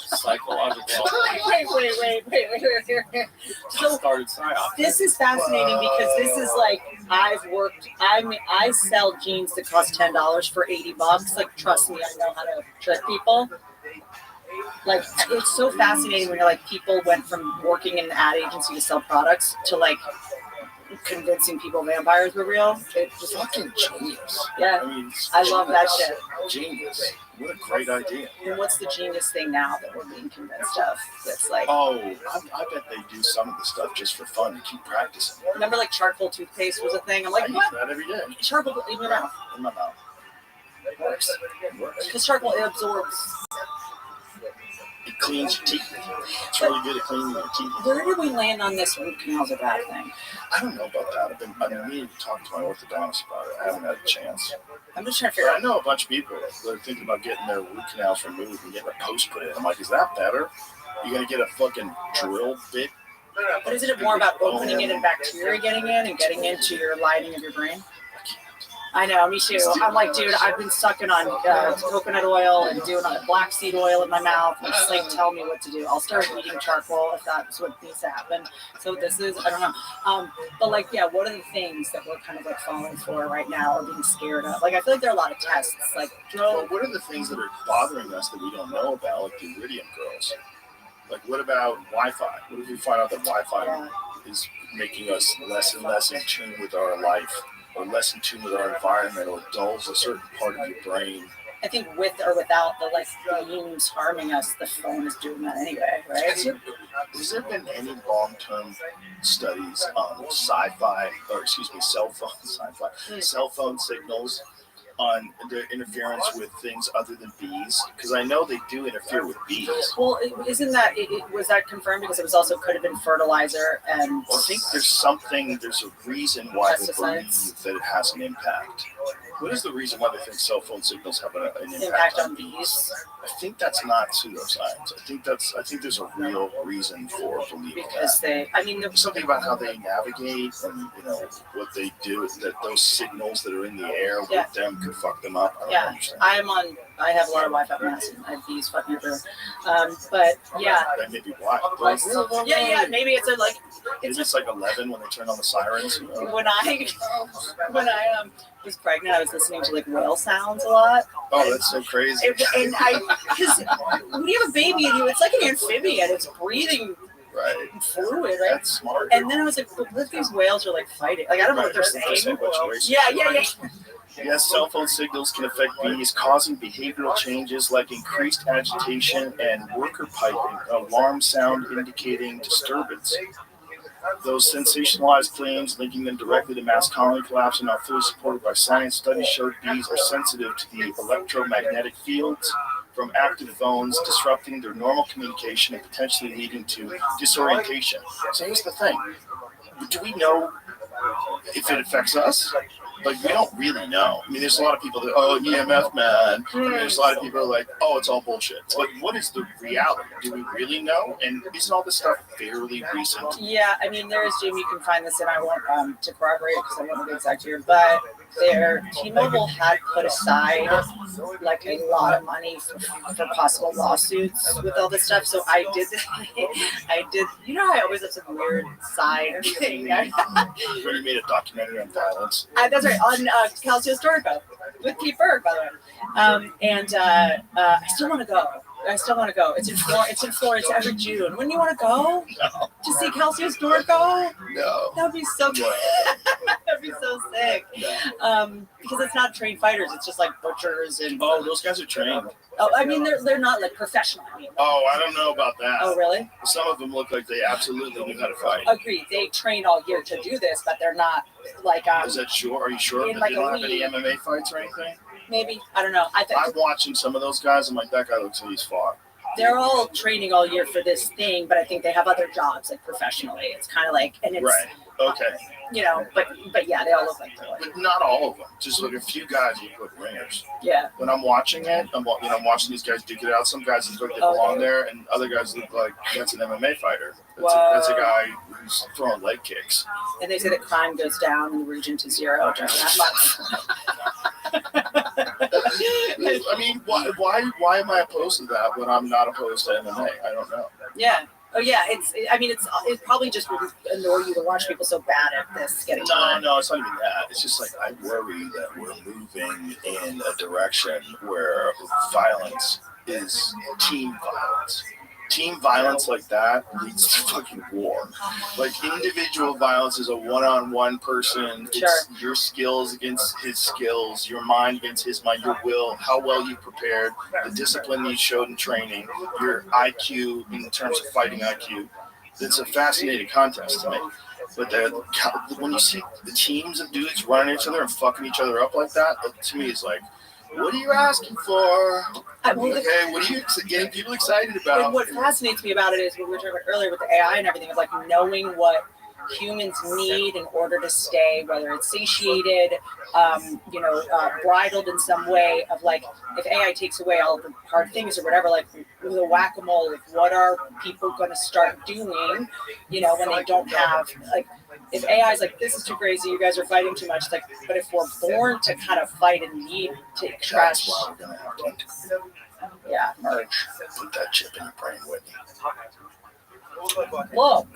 psychological. Wait. So Started PSYOP. this is fascinating because this is like, I sell jeans that cost $10 for $80. Like, trust me, I know how to trick people. Like, it's so fascinating when you're like, people went from working in an ad agency to sell products to like convincing people vampires were real. It's just fucking genius. Yeah, I mean, I love that shit. Genius. What a great idea. And what's the genius thing now that we're being convinced of? That's like, Oh, I bet they do some of the stuff just for fun to keep practicing. remember like charcoal toothpaste was a thing? I'm I like, use what? that every day. Charcoal in your mouth. In my mouth. It works. It works. Because charcoal, it absorbs. It cleans your teeth. It's really good at cleaning your teeth. Where did we land on this root canals a bad thing? I don't know about that. I've been meaning to talk to my orthodontist about it. I haven't had a chance. I'm just trying to figure I out. know a bunch of people that are thinking about getting their root canals removed and getting a post put in. I'm like, is that better? You're going to get a fucking drill bit? But isn't it more about opening it and bacteria getting in and getting into your lining of your brain? I know, me too. I'm like, dude, I've been sucking on coconut oil and doing black seed oil in my mouth. And it's like, tell me what to do. I'll start eating charcoal if that's what needs to happen. So this is, I don't know. But like, yeah, what are the things that we're kind of like falling for right now or being scared of? Like, I feel like there are a lot of tests. Like, Well, what are the things that are bothering us that we don't know about, like the Iridium girls? Like, what about Wi-Fi? What if we find out that Wi-Fi is making us less and less in tune with our life, or less in tune with our environment, or dulls a certain part of your brain I think with or without the like beams harming us, the phone is doing that anyway, right? Has there been any long-term studies on cell phone signals on their interference with things other than bees? Because I know they do interfere with bees. Well, isn't that was that confirmed because it was also could have been fertilizer and? I think there's a reason why they believe that it has an impact. What is the reason why they think cell phone signals have an impact on bees? I think that's not pseudoscience. I think there's a real reason for believing because that. there's something about how they navigate and what they do. That those signals that are in the air with them could fuck them up. I don't understand. I have a lot of Wi-Fi masks and I have bees fucking everywhere. But yeah. That may be why. Yeah. Maybe it's it's like 11 when they turn on the sirens. When I was pregnant, I was listening to like whale sounds a lot. Oh, that's so crazy. And because when you have a baby in you, it's like an amphibian. It's breathing fluid, right? That's smart. And then I was like, what if these whales are like fighting? Like I don't know what they're saying. Yeah. Yes, cell phone signals can affect bees, causing behavioral changes like increased agitation and worker piping, alarm sound indicating disturbance. Those sensationalized claims linking them directly to mass colony collapse are not fully supported by science. Studies showed bees are sensitive to the electromagnetic fields from active phones, disrupting their normal communication and potentially leading to disorientation. So here's the thing. Do we know if it affects us? Like, we don't really know. I mean, there's a lot of people that, EMF, man. There's a lot of people who are like, it's all bullshit. But what is the reality? Do we really know? And isn't all this stuff fairly recent? Yeah, I mean, there is, Jim, you can find this, and I won't to corroborate it because I won't know the exact year, but T-Mobile had put aside like a lot of money for possible lawsuits with all this stuff. So I did, I always have some weird side thing. You made a documentary on violence. That's right, on Calcio Storico with Pete Berg, by the way. I still want to go. It's in Florence every June. Wouldn't you want to go? No. To see Calcio Storico? No. That'd be so good. That'd be so sick. No. Because it's not trained fighters. It's just like butchers and. Oh, those guys are trained. Oh, I mean, they're not like professional. I mean. Oh, I don't know about that. Oh, really? Some of them look like they absolutely knew how to fight. Agreed. They train all year to do this, but they're not like. Is that sure? Are you sure that they don't have any MMA fights or anything? Maybe. I don't know. I'm watching some of those guys. I'm like, that guy looks like he's fought. They're all training all year for this thing, but I think they have other jobs, like professionally. It's kind of like, and it's right. Okay. But yeah, they all look like they're like. But not all of them. Just like a few guys look like ringers. Yeah. When I'm watching it, I'm watching these guys duke it out. Some guys look like they belong there, and other guys look like that's an MMA fighter. That's a guy who's throwing leg kicks. And they say that crime goes down in the region to zero during that month. I mean, why am I opposed to that when I'm not opposed to MMA? I don't know. Yeah. Oh yeah. It probably just would annoy you to watch people so bad at this getting. No, it's not even that. It's just like I worry that we're moving in a direction where violence is team violence. Team violence like that leads to fucking war. Like individual violence is a one-on-one person. Sure. It's your skills against his skills, your mind against his mind, your will, how well you prepared, the discipline you showed in training, your IQ in terms of fighting IQ. It's a fascinating contest to me. But when you see the teams of dudes running each other and fucking each other up like that, to me is like, what are you asking for? What are you getting people excited about? And what fascinates me about it is what we were talking about earlier with the AI and everything, of like knowing what humans need in order to stay, whether it's satiated, bridled in some way of like, if AI takes away all of the hard things or whatever, like with a whack-a-mole, like what are people going to start doing, when they don't have, like, if AI is like, this is too crazy, you guys are fighting too much, like, but if we're born to kind of fight and need to extract. That's why we're going to have to merge. Put that chip in your brain, Whitney. Look.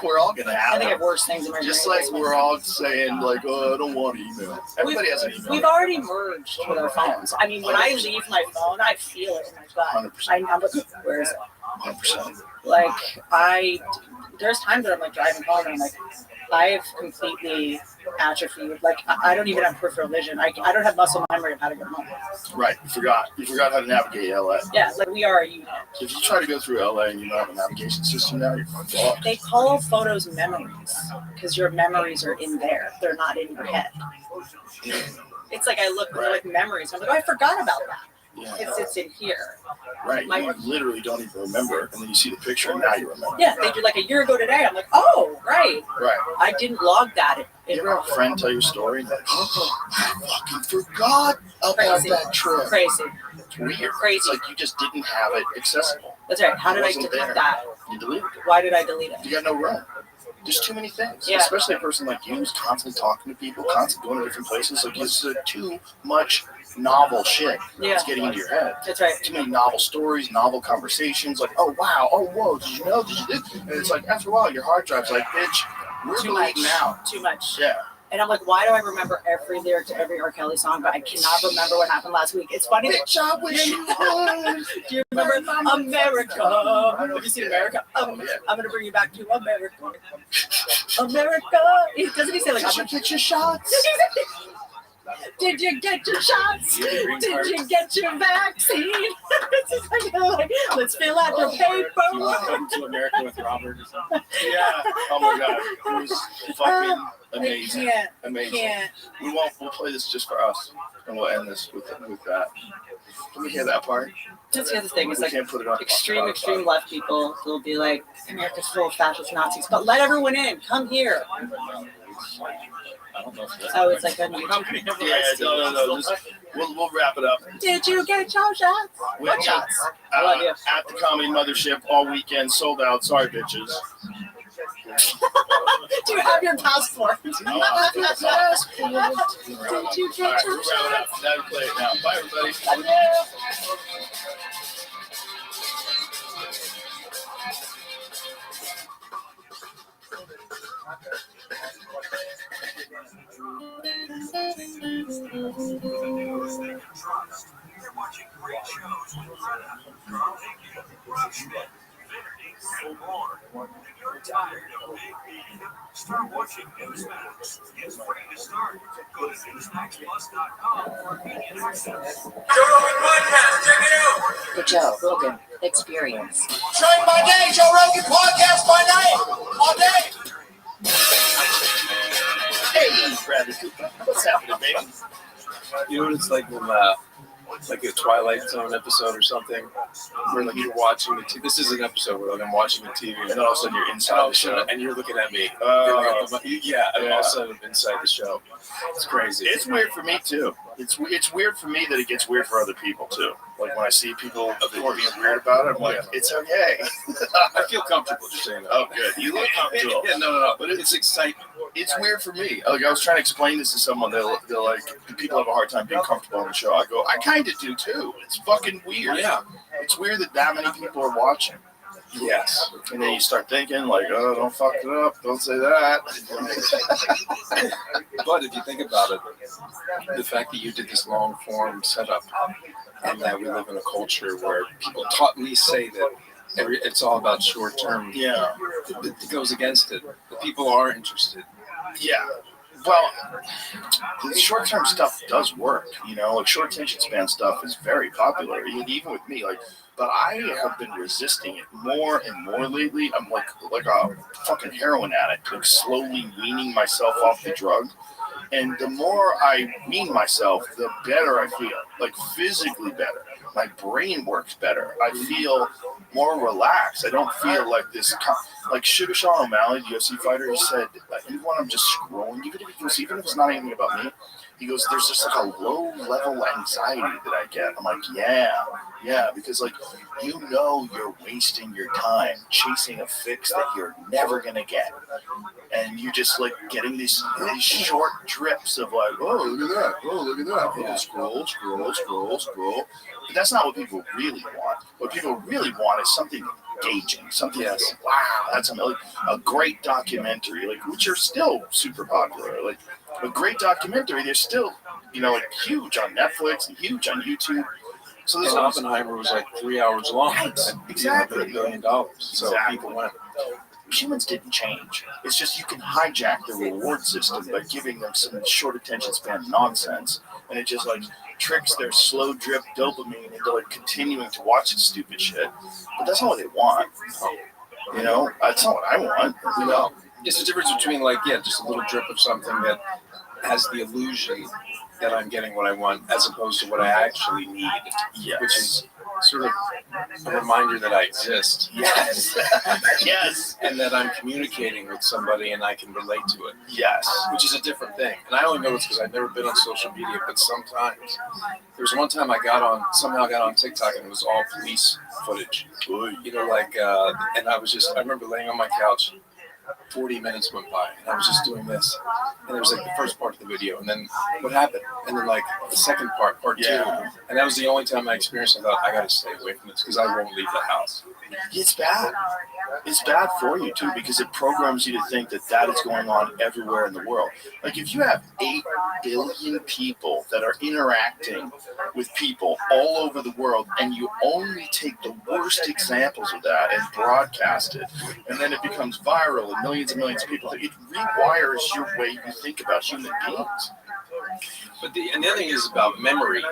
We're all going to have I think I have worse things in my brain. Just like we're all saying, like, I don't want email. Everybody has an email. We've already merged with our phones. I mean, when I leave my phone, I feel it in my gut. 100%. I'm like, where is it? 100%. Like, there's times that I'm like driving home and I'm like, I've completely atrophied. Like I don't even have peripheral vision. I don't have muscle memory of how to get home. Right. You forgot how to navigate LA. Yeah, like we are a unit. If you try to go through LA and you don't have a navigation system now, you're fucked. They call photos memories because your memories are in there. They're not in your head. It's like I look they're like memories. I'm like, oh, I forgot about that. Yeah. It's in here. Right. You literally don't even remember, and then you see the picture, and now you remember. Yeah, they do like a year ago today. I'm like, oh, right. Right. I didn't log that. You ever have a friend tell you a story? Like, oh, I fucking forgot about that trip. Crazy. It's weird. Crazy. It's like you just didn't have it accessible. That's right. How did I delete that? You deleted it. Why did I delete it? You got no room. There's too many things. Yeah. Especially a person like you who's constantly talking to people, constantly going to different places. Like, it's too much novel shit that's getting into your head. That's right. Too many novel stories, novel conversations. Like, oh, wow. Oh, whoa. Did you know? Did you do? And it's like, after a while, your hard drive's like, bitch, we're deleting now. Too much. Yeah. And I'm like, why do I remember every lyric to every R. Kelly song, but I cannot remember what happened last week? It's funny. Bitch, I wish you would. Do you remember America? Have you seen America? I'm going to bring you back to America. America. Doesn't he say like, did you get your shots? Did you get your shots? Did you get your vaccine? It's just like, let's fill out the paper. Welcome to America with Robert or something. Yeah. Oh my God. It was fucking amazing. Amazing. Can't. We'll play this just for us, and we'll end this with that. Can we hear that part? That's the other thing. It's We like can't put it on extreme left people will be like, America's full of fascist Nazis, but let everyone in. Come here. I don't know if that's Oh, it's like a new company. Yeah, no. We'll wrap it up. Did you get your shots? What shots? I love you. At the Comedy Mothership all weekend, sold out. Sorry, bitches. Do you have your passport? Did you get your shots? That'll play it now. Bye, everybody. You're watching great shows with Rothschild, so more. If you're tired of big being, start watching Newsmax. It's free to start. Go to newsmaxplus.com for immediate access. Joe Rogan Podcast, check it out. The Joe Rogan Experience. Train by day, Joe Rogan Podcast by night. All day. Hey, Bradley Cooper. What's happening, baby? You know what it's like when, like a Twilight Zone episode or something, where like you're watching the TV. This is an episode where like I'm watching the TV, and then all of a sudden you're inside the show, and you're looking at me. And all of a sudden I'm inside the show. It's crazy. It's weird for me too. It's weird for me that it gets weird for other people too. Like when I see people being weird about it, I'm like, it's okay. I feel comfortable just saying that. Oh, good. You look comfortable. Yeah, no. But it's excitement. It's weird for me. Like I was trying to explain this to someone. They're like, people have a hard time being comfortable on the show. I go, I kind of do too. It's fucking weird. Yeah. It's weird that many people are watching. Yes. And then you start thinking like, oh, don't fuck it up. Don't say that. But if you think about it, the fact that you did this long form setup, and that we live in a culture where people taught me say that it's all about short term. Yeah. It goes against it. The people are interested. Yeah. Well, the short-term stuff does work, you know, like short attention span stuff is very popular, even with me, like, but I have been resisting it more and more lately. I'm like a fucking heroin addict, like slowly weaning myself off the drug. And the more I wean myself, the better I feel, like physically better. My brain works better. I feel more relaxed. I don't feel like this, like Sugar Sean O'Malley, the UFC fighter, he said, even when I'm just scrolling, even if it's not anything about me, he goes, there's just like a low level anxiety that I get. I'm like, yeah, because like, you know, you're wasting your time chasing a fix that you're never going to get. And you're just like getting these short drips of like, oh, look at that. Oh, look at that. Oh, scroll. But that's not what people really want. What people really want is something engaging, something that's like, wow, that's like a great documentary, like, which are still super popular. Like a great documentary, they're still, you know, like huge on Netflix and huge on YouTube. So this Oppenheimer was like 3 hours long. Right, exactly. $1 billion. So people went. humans didn't change. It's just you can hijack the reward system by giving them some short attention span nonsense, and it just like tricks their slow drip dopamine into like continuing to watch this stupid shit. But that's not what they want. You know, that's not what I want. You know, it's the difference between like just a little drip of something that has the illusion that I'm getting what I want, as opposed to what I actually need, which is sort of a reminder that I exist. Yes. Yes. And that I'm communicating with somebody and I can relate to it. Yes. Which is a different thing. And I only know this because I've never been on social media, but sometimes. There was one time I somehow got on TikTok and it was all police footage. You know, like, and I remember laying on my couch, 40 minutes went by and I was just doing this. And it was like the first part of the video. And then what happened? And then like the second part 2. And that was the only time I experienced it. I thought, I got to stay away from this because I won't leave the house. It's bad. It's bad for you too because it programs you to think that is going on everywhere in the world. Like if you have 8 billion people that are interacting with people all over the world and you only take the worst examples of that and broadcast it, and then it becomes viral and millions of people, it rewires your way you think about human beings. But the other thing is about memory.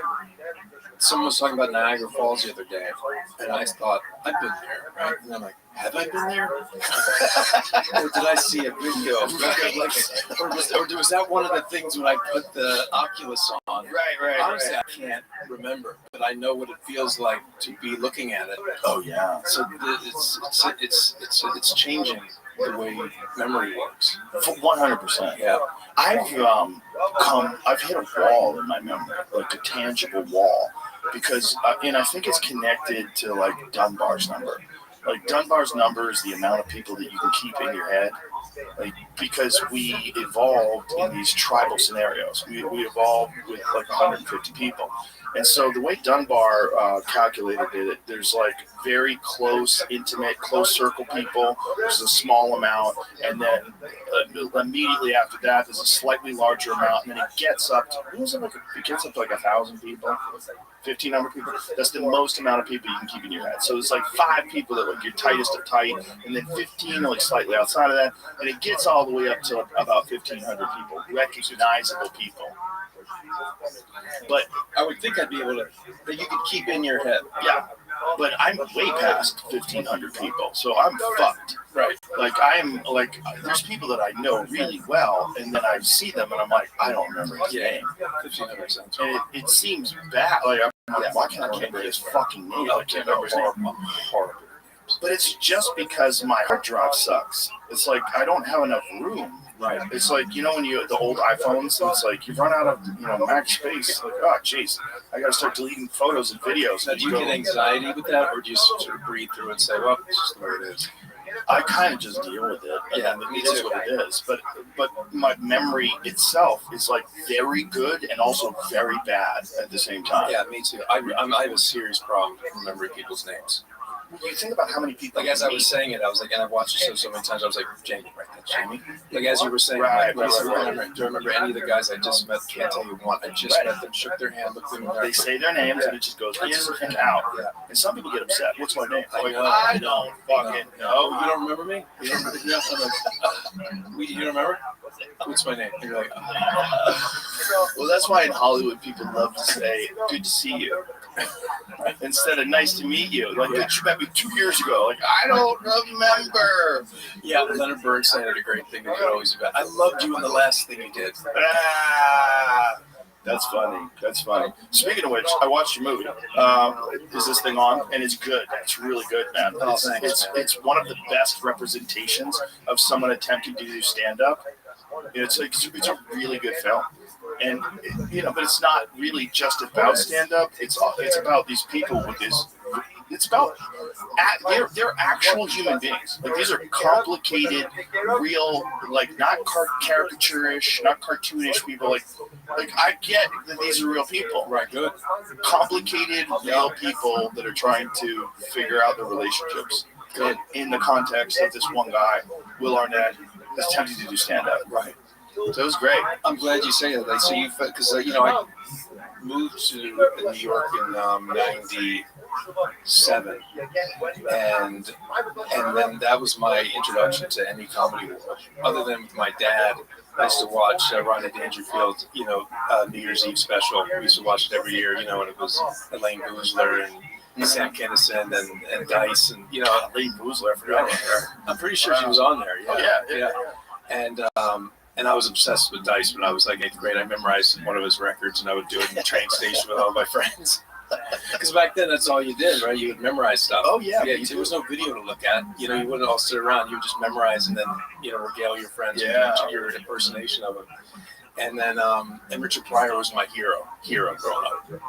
Someone was talking about Niagara Falls the other day, and I thought, I've been there, right? And I'm like, have I been there? Or did I see a video? Or was that one of the things when I put the Oculus on? Right. Honestly, I can't remember, but I know what it feels like to be looking at it. Oh yeah. So it's changing the way memory works. 100%. Yeah. I've hit a wall in my memory, like a tangible wall, because and I think it's connected to like Dunbar's number. Like Dunbar's number is the amount of people that you can keep in your head. Like because we evolved in these tribal scenarios. We evolved with like 150 people. And so the way Dunbar calculated it, there's like very close, intimate, close circle people. There's a small amount, and then immediately after that, there's a slightly larger amount, and then it gets up to, it gets up to like 1,000 people, 1,500 people. That's the most amount of people you can keep in your head. So it's like 5 people that like your tightest of tight, and then 15 are like slightly outside of that, and it gets all the way up to about 1,500 people, recognizable people. But I would think I'd be able to, that you could keep in your head. Yeah, but I'm way past 1,500 people, so I'm fucked. Right. Like there's people that I know really well, and then I see them, and I'm like, I don't remember his name. 1,500 sounds. And it seems bad. Like, why can't I remember his fucking name? I can't remember his name. Horrible. But it's just because my hard drive sucks. It's like I don't have enough room. Right. It's like, you know, when the old iPhones, it's like you run out of, max space. Like, oh, jeez, I got to start deleting photos and videos. Now, do you get anxiety with that, or do you sort of breathe through and say, well, it's just the way it is? I kind of just deal with it. Yeah, it is what it is. But my memory itself is like very good and also very bad at the same time. Yeah, me too. I have a serious problem remembering people's names. You think about how many people. Like as I was saying it, I was like, and I've watched the show so many times. I was like, Jamie, right? That's Jamie. Like as you were saying, Right. Do I remember any of the guys I just met? Can't tell you one. I just met them, shook their hand, looked them in the eye. They say their names and it just goes in and out. Yeah. And some people get upset. What's my name? I Like, know. I don't fucking know. Oh, you don't remember me? You don't remember? Yeah, you don't remember? What's my name? And you're like, Well, that's why in Hollywood people love to say, good to see you. Instead of nice to meet you. Like, you met me 2 years ago. Like, I don't remember. yeah, Leonard Bernstein had a great thing that could always be about. I loved you in the last thing you did. That's funny. That's funny. Speaking of which, I watched your movie. Is this thing on? And it's good. It's really good, man. It's one of the best representations of someone attempting to do stand-up. It's a really good film. And, but it's not really just about stand-up. It's about these people with this. It's about they're actual human beings. Like these are complicated, real, like not caricaturish, not cartoonish people. Like I get that these are real people. Right. Good. Complicated, real people that are trying to figure out their relationships. Good. In the context of this one guy, Will Arnett, is attempting to do stand-up. Right. So it was great. I'm glad you say that. Like, so you, because I moved to New York in 96, 7, and then that was my introduction to any comedy world. Other than my dad, I used to watch Rodney Dangerfield, New Year's Eve special. We used to watch it every year, and it was Elaine Boozler and Sam Kinison and Dice, and Elaine Boozler, I forgot about her. I'm pretty sure she was on there. Yeah. And I was obsessed with Dice when I was like 8th grade. I memorized one of his records, and I would do it in the train station with all my friends. Because back then, that's all you did, right? You would memorize stuff. Oh, yeah. There was no video to look at. You wouldn't all sit around. You would just memorize and then, regale your friends with your impersonation of him. And then, and Richard Pryor was my hero growing up.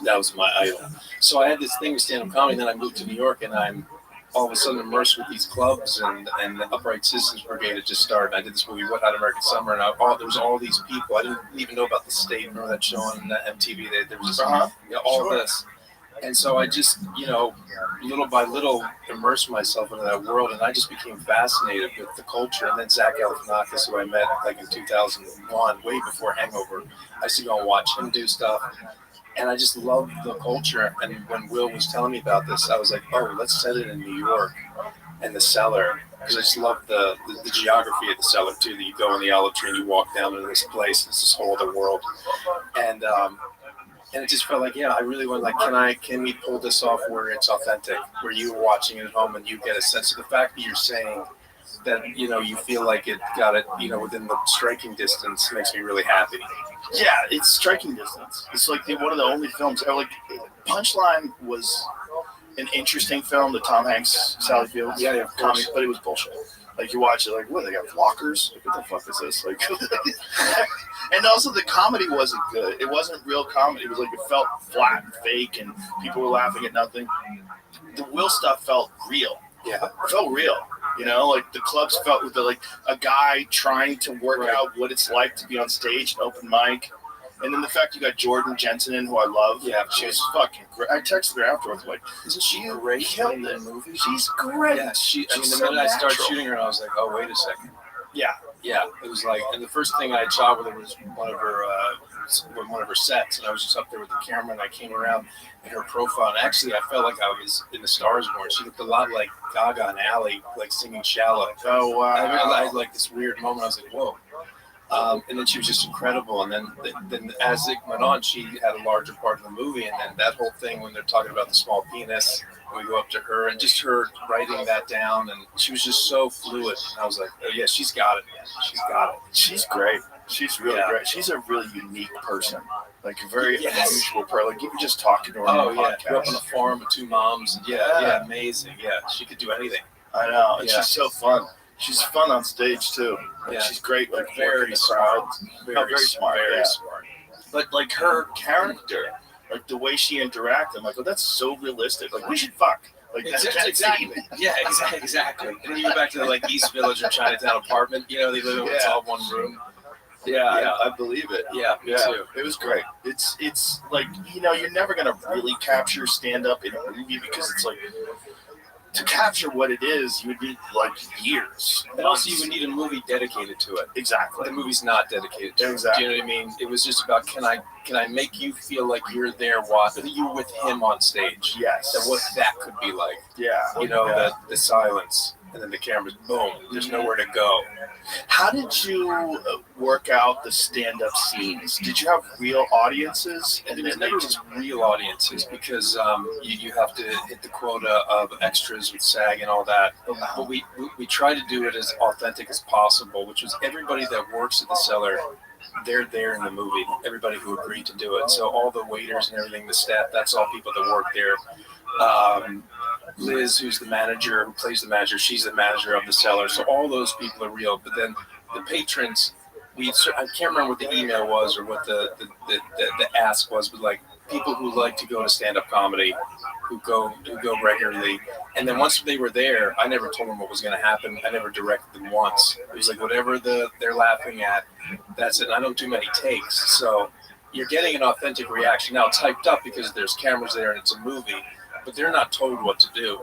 That was my idol. So I had this thing with stand-up comedy, and then I moved to New York, and I'm all of a sudden immersed with these clubs, and the Upright Citizens Brigade had just started. I did this movie, What Hot American Summer, and there was all these people. I didn't even know about the state. Remember that show on MTV? There was all this. And so I just, little by little immersed myself into that world, and I just became fascinated with the culture. And then Zach Galifianakis, who I met like in 2001, way before Hangover, I used to go and watch him do stuff. And I just loved the culture. And when Will was telling me about this, I was like, oh, let's set it in New York and the Cellar. Because I just love the geography of the Cellar, too, that you go in the olive tree and you walk down into this place. It's this whole other world. And it just felt like, I really want, can we pull this off where it's authentic, where you're watching it at home and you get a sense of the fact that you're saying that, you feel like it got it, within the striking distance makes me really happy. Yeah, it's striking distance. It's like one of the only films. Punchline was an interesting film, the Tom Hanks, Sally Fields comedy, but it was bullshit. Like you watch it, like what? They got lockers? Like, what the fuck is this? Like, and also the comedy wasn't good. It wasn't real comedy. It was like it felt flat and fake, and people were laughing at nothing. The Will stuff felt real. Yeah, it felt real. Like the clubs felt with a guy trying to work out what it's like to be on stage, an open mic. And then the fact you got Jordan Jensen in, who I love. Yeah, she was fucking great. I texted her afterwards, like, isn't she great in the movie? She's great. Yeah, the minute I started shooting her, I was like, oh, wait a second. Yeah. It was like, and the first thing I shot with her was one of her sets, and I was just up there with the camera, and I came around in her profile, and actually I felt like I was in The Stars Born. She looked a lot like Gaga and Ally, like singing Shallow. Oh, wow. I had like this weird moment. I was like, whoa. And then she was just incredible. And then as it went on, she had a larger part of the movie. And then that whole thing when they're talking about the small penis, and we go up to her and just her writing that down. And she was just so fluid. And I was like, oh, yeah, she's got it. She's got it. She's great. She's really great. She's a really unique person. Like a very unusual person. Like you could just talk to her on a podcast. Grew up on a farm with 2 moms. And amazing. Yeah, she could do anything. I know. And she's so fun. She's fun on stage too. Like, she's great. Like very smart. Very smart. Very smart. But like her character, like the way she interacted, I'm like, oh, that's so realistic. Like we should fuck. Like that's exactly. Yeah, exactly. And then you go back to the East Village or Chinatown apartment. They live in it's all one room. Yeah, I believe it. Yeah, me too. It was great. It's like you're never gonna really capture stand up in a movie because it's like. To capture what it is, you would need like years. And also, you would need a movie dedicated to it. Exactly. The movie's not dedicated to it. Exactly. Do you know what I mean? It was just about can I make you feel like you're there watching, you're with him on stage. Yes. And what that could be like. Yeah. The silence. And then the camera's boom. There's nowhere to go. How did you work out the stand-up scenes? Did you have real audiences? And there was never just real audiences because you have to hit the quota of extras with SAG and all that. But we try to do it as authentic as possible, which was everybody that works at the Cellar. They're there in the movie. Everybody who agreed to do it. So all the waiters and everything, the staff, that's all people that work there. Liz, who's the manager, who plays the manager, she's the manager of the Cellar. So all those people are real. But then the patrons, I can't remember what the email was or what the ask was, but like people who like to go to stand-up comedy, who go regularly. And then once they were there, I never told them what was going to happen. I never directed them once. It was like whatever they're laughing at, that's it. And I don't do many takes. So you're getting an authentic reaction. Now it's hyped up because there's cameras there and it's a movie. But they're not told what to do.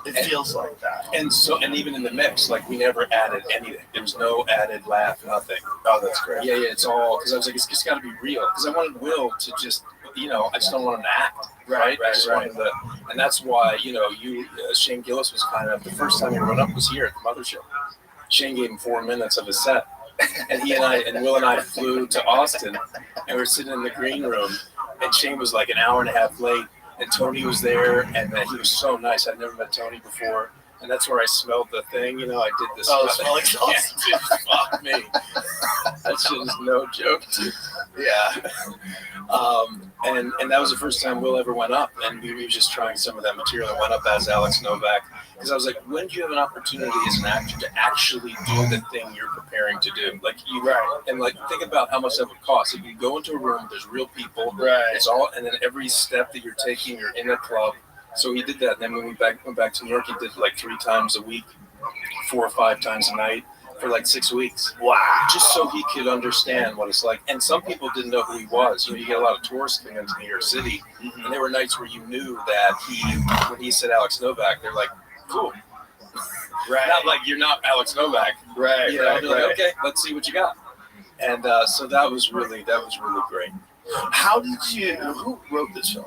It feels like that. And even in the mix, like we never added anything. There was no added laugh, nothing. Oh, that's great. Yeah, it's all because I was like, it's got to be real. Because I wanted Will to just, I just don't want him to act. right? I just wanted to, and that's why, Shane Gillis was kind of, the first time he went up was here at the Mothership. Shane gave him 4 minutes of his set. And Will and I flew to Austin, and we were sitting in the green room, and Shane was like an hour and a half late, and Tony was there, and he was so nice. I'd never met Tony before, and that's where I smelled the thing. I did this. Oh, smelling sauce? Yeah, dude, fuck me. That shit is no joke, dude. Yeah. And that was the first time Will ever went up, and we were just trying some of that material. I went up as Alex Novak, because I was like, when do you have an opportunity as an actor to actually do the thing you're preparing to do? And think about how much that would cost. If you go into a room, there's real people, it's all, and then every step that you're taking, you're in a club. So he did that, and then when we went back to New York, he did like 3 times a week, 4 or 5 times a night, for like 6 weeks. Wow. Just so he could understand what it's like. And some people didn't know who he was. You get a lot of tourists coming into New York City, and there were nights where you knew that when he said Alex Novak, they're like, cool. Right. Not like you're not Alex Novak. Right. They're like, okay, let's see what you got. And so that was really great. Who wrote this film?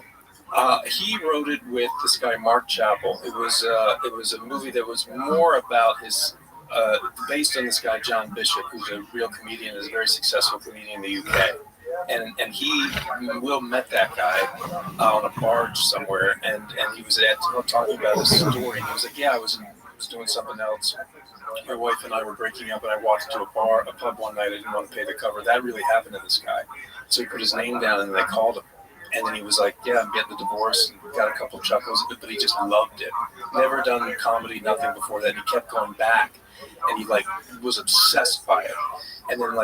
He wrote it with this guy Mark Chappell. It was a movie that was more about his. Based on this guy John Bishop, who's a real comedian, is a very successful comedian in the UK, and Will met that guy on a barge somewhere, and he was talking about his story. And he was like, "Yeah, I was doing something else. My wife and I were breaking up, and I walked into a pub one night. I didn't want to pay the cover. That really happened to this guy, so he put his name down, and they called him." And then he was like, yeah, I'm getting a divorce, and got a couple chuckles, but he just loved it. Never done comedy, nothing before that. And he kept going back, and he was obsessed by it. And then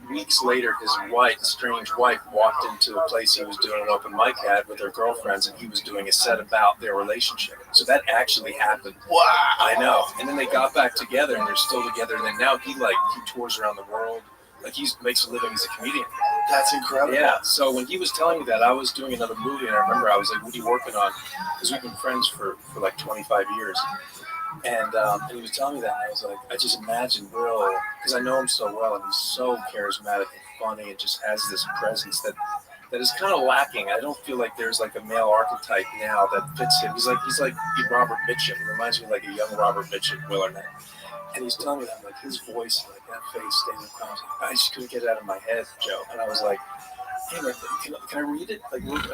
weeks later, his strange wife, walked into a place he was doing an open mic at with their girlfriends, and he was doing a set about their relationship. So that actually happened. Wow. I know. And then they got back together, and they're still together. And then now he tours around the world. He makes a living as a comedian. That's incredible. Yeah. So when he was telling me that, I was doing another movie, and I remember I was like, "What are you working on?" Because we've been friends for 25 years. And he was telling me that, and I was like, I just imagine Will, because I know him so well, and he's so charismatic and funny, and just has this presence that is kind of lacking. I don't feel like there's a male archetype now that fits him. He's like Robert Mitchum. He reminds me of a young Robert Mitchum, Will Arnett. And he's telling me that, his voice, that face, standing up, I just couldn't get it out of my head, Joe. And I was like, hey, can I read it?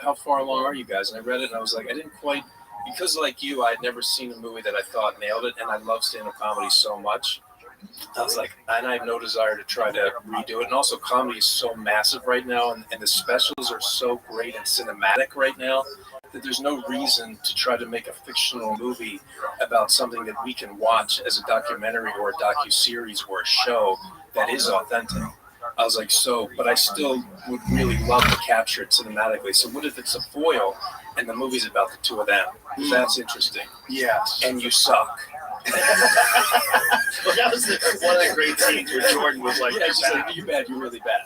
How far along are you guys? And I read it, and I was like, I didn't quite, because like you, I'd never seen a movie that I thought nailed it, and I love stand-up comedy so much. I was like, and I have no desire to try to redo it. And also, comedy is so massive right now, and the specials are so great and cinematic right now, that there's no reason to try to make a fictional movie about something that we can watch as a documentary or a docu-series or a show that is authentic. I was like, but I still would really love to capture it cinematically. So what if it's a foil and the movie's about the two of them? That's interesting. Yes. And you suck. Well, that was one of the great scenes where Jordan was like, yeah, just like, you're bad, you're really bad.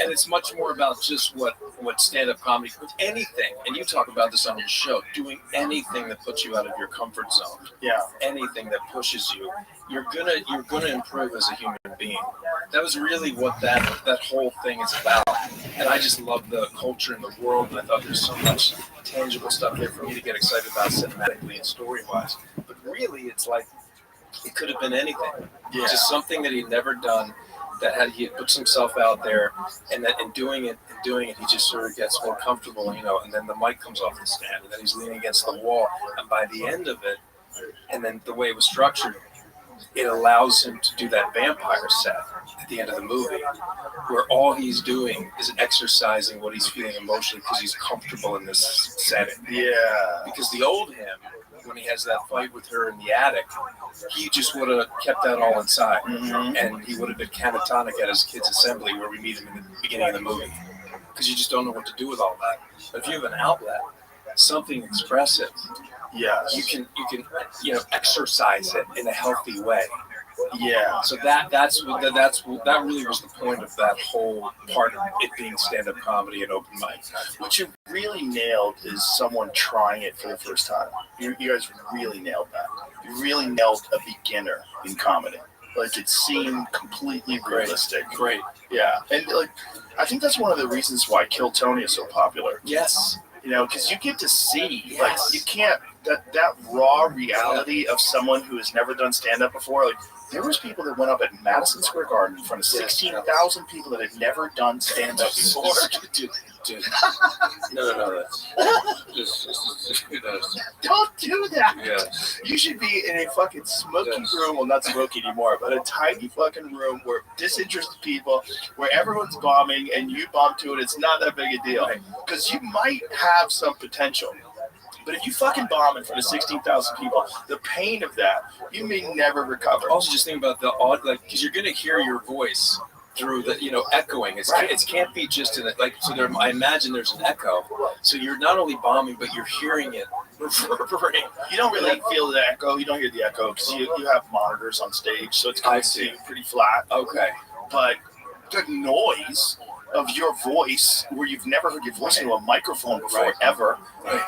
And it's much more about just what stand-up comedy, with anything, and you talk about this on your show, doing anything that puts you out of your comfort zone. Yeah. Anything that pushes you, you're gonna improve as a human being. That was really what that whole thing is about. And I just love the culture in the world, and I thought there's so much tangible stuff there for me to get excited about cinematically and story-wise. But really, it's like, it could have been anything. Yeah. Just something that he'd never done, that he had put himself out there, and that in doing it, he just sort of gets more comfortable, and then the mic comes off the stand, and then he's leaning against the wall, and by the end of it, and then the way it was structured, it allows him to do that vampire set at the end of the movie, where all he's doing is exercising what he's feeling emotionally because he's comfortable in this setting. Yeah. Because the old him, when he has that fight with her in the attic, he just would have kept that all inside. Mm-hmm. And he would have been catatonic at his kids' assembly, where we meet him in the beginning of the movie. Because you just don't know what to do with all that. But if you have an outlet, something expressive, yes, you can exercise it in a healthy way. Yeah. So that really was the point of that whole part of it being stand-up comedy and open mic. What you really nailed is someone trying it for the first time. You guys really nailed that. You really nailed a beginner in comedy. Like it seemed completely realistic. Great. Yeah, and like I think that's one of the reasons why Kill Tony is so popular. Yes. You know, because you get to see, like, you can't, that raw reality of someone who has never done stand-up before. Like, there was people that went up at Madison Square Garden in front of 16,000 people that had never done stand-up before. Dude. No. Don't do that. Yeah. You should be in a fucking smoky room. Well, not smoky anymore, but a tiny fucking room where disinterested people, where everyone's bombing and you bomb too, and it's not that big a deal. Because you might have some potential. But if you fucking bomb in front of 16,000 people, the pain of that, you may never recover. Also, just think about the odd, like, because you're going to hear your voice through the, echoing. It can't be just in it. Like, so there, I imagine there's an echo. So you're not only bombing, but you're hearing it reverberate. You don't really feel the echo. You don't hear the echo because you have monitors on stage, so it's kind of pretty flat. Okay. But the noise of your voice, where you've never heard your voice into a microphone before, ever,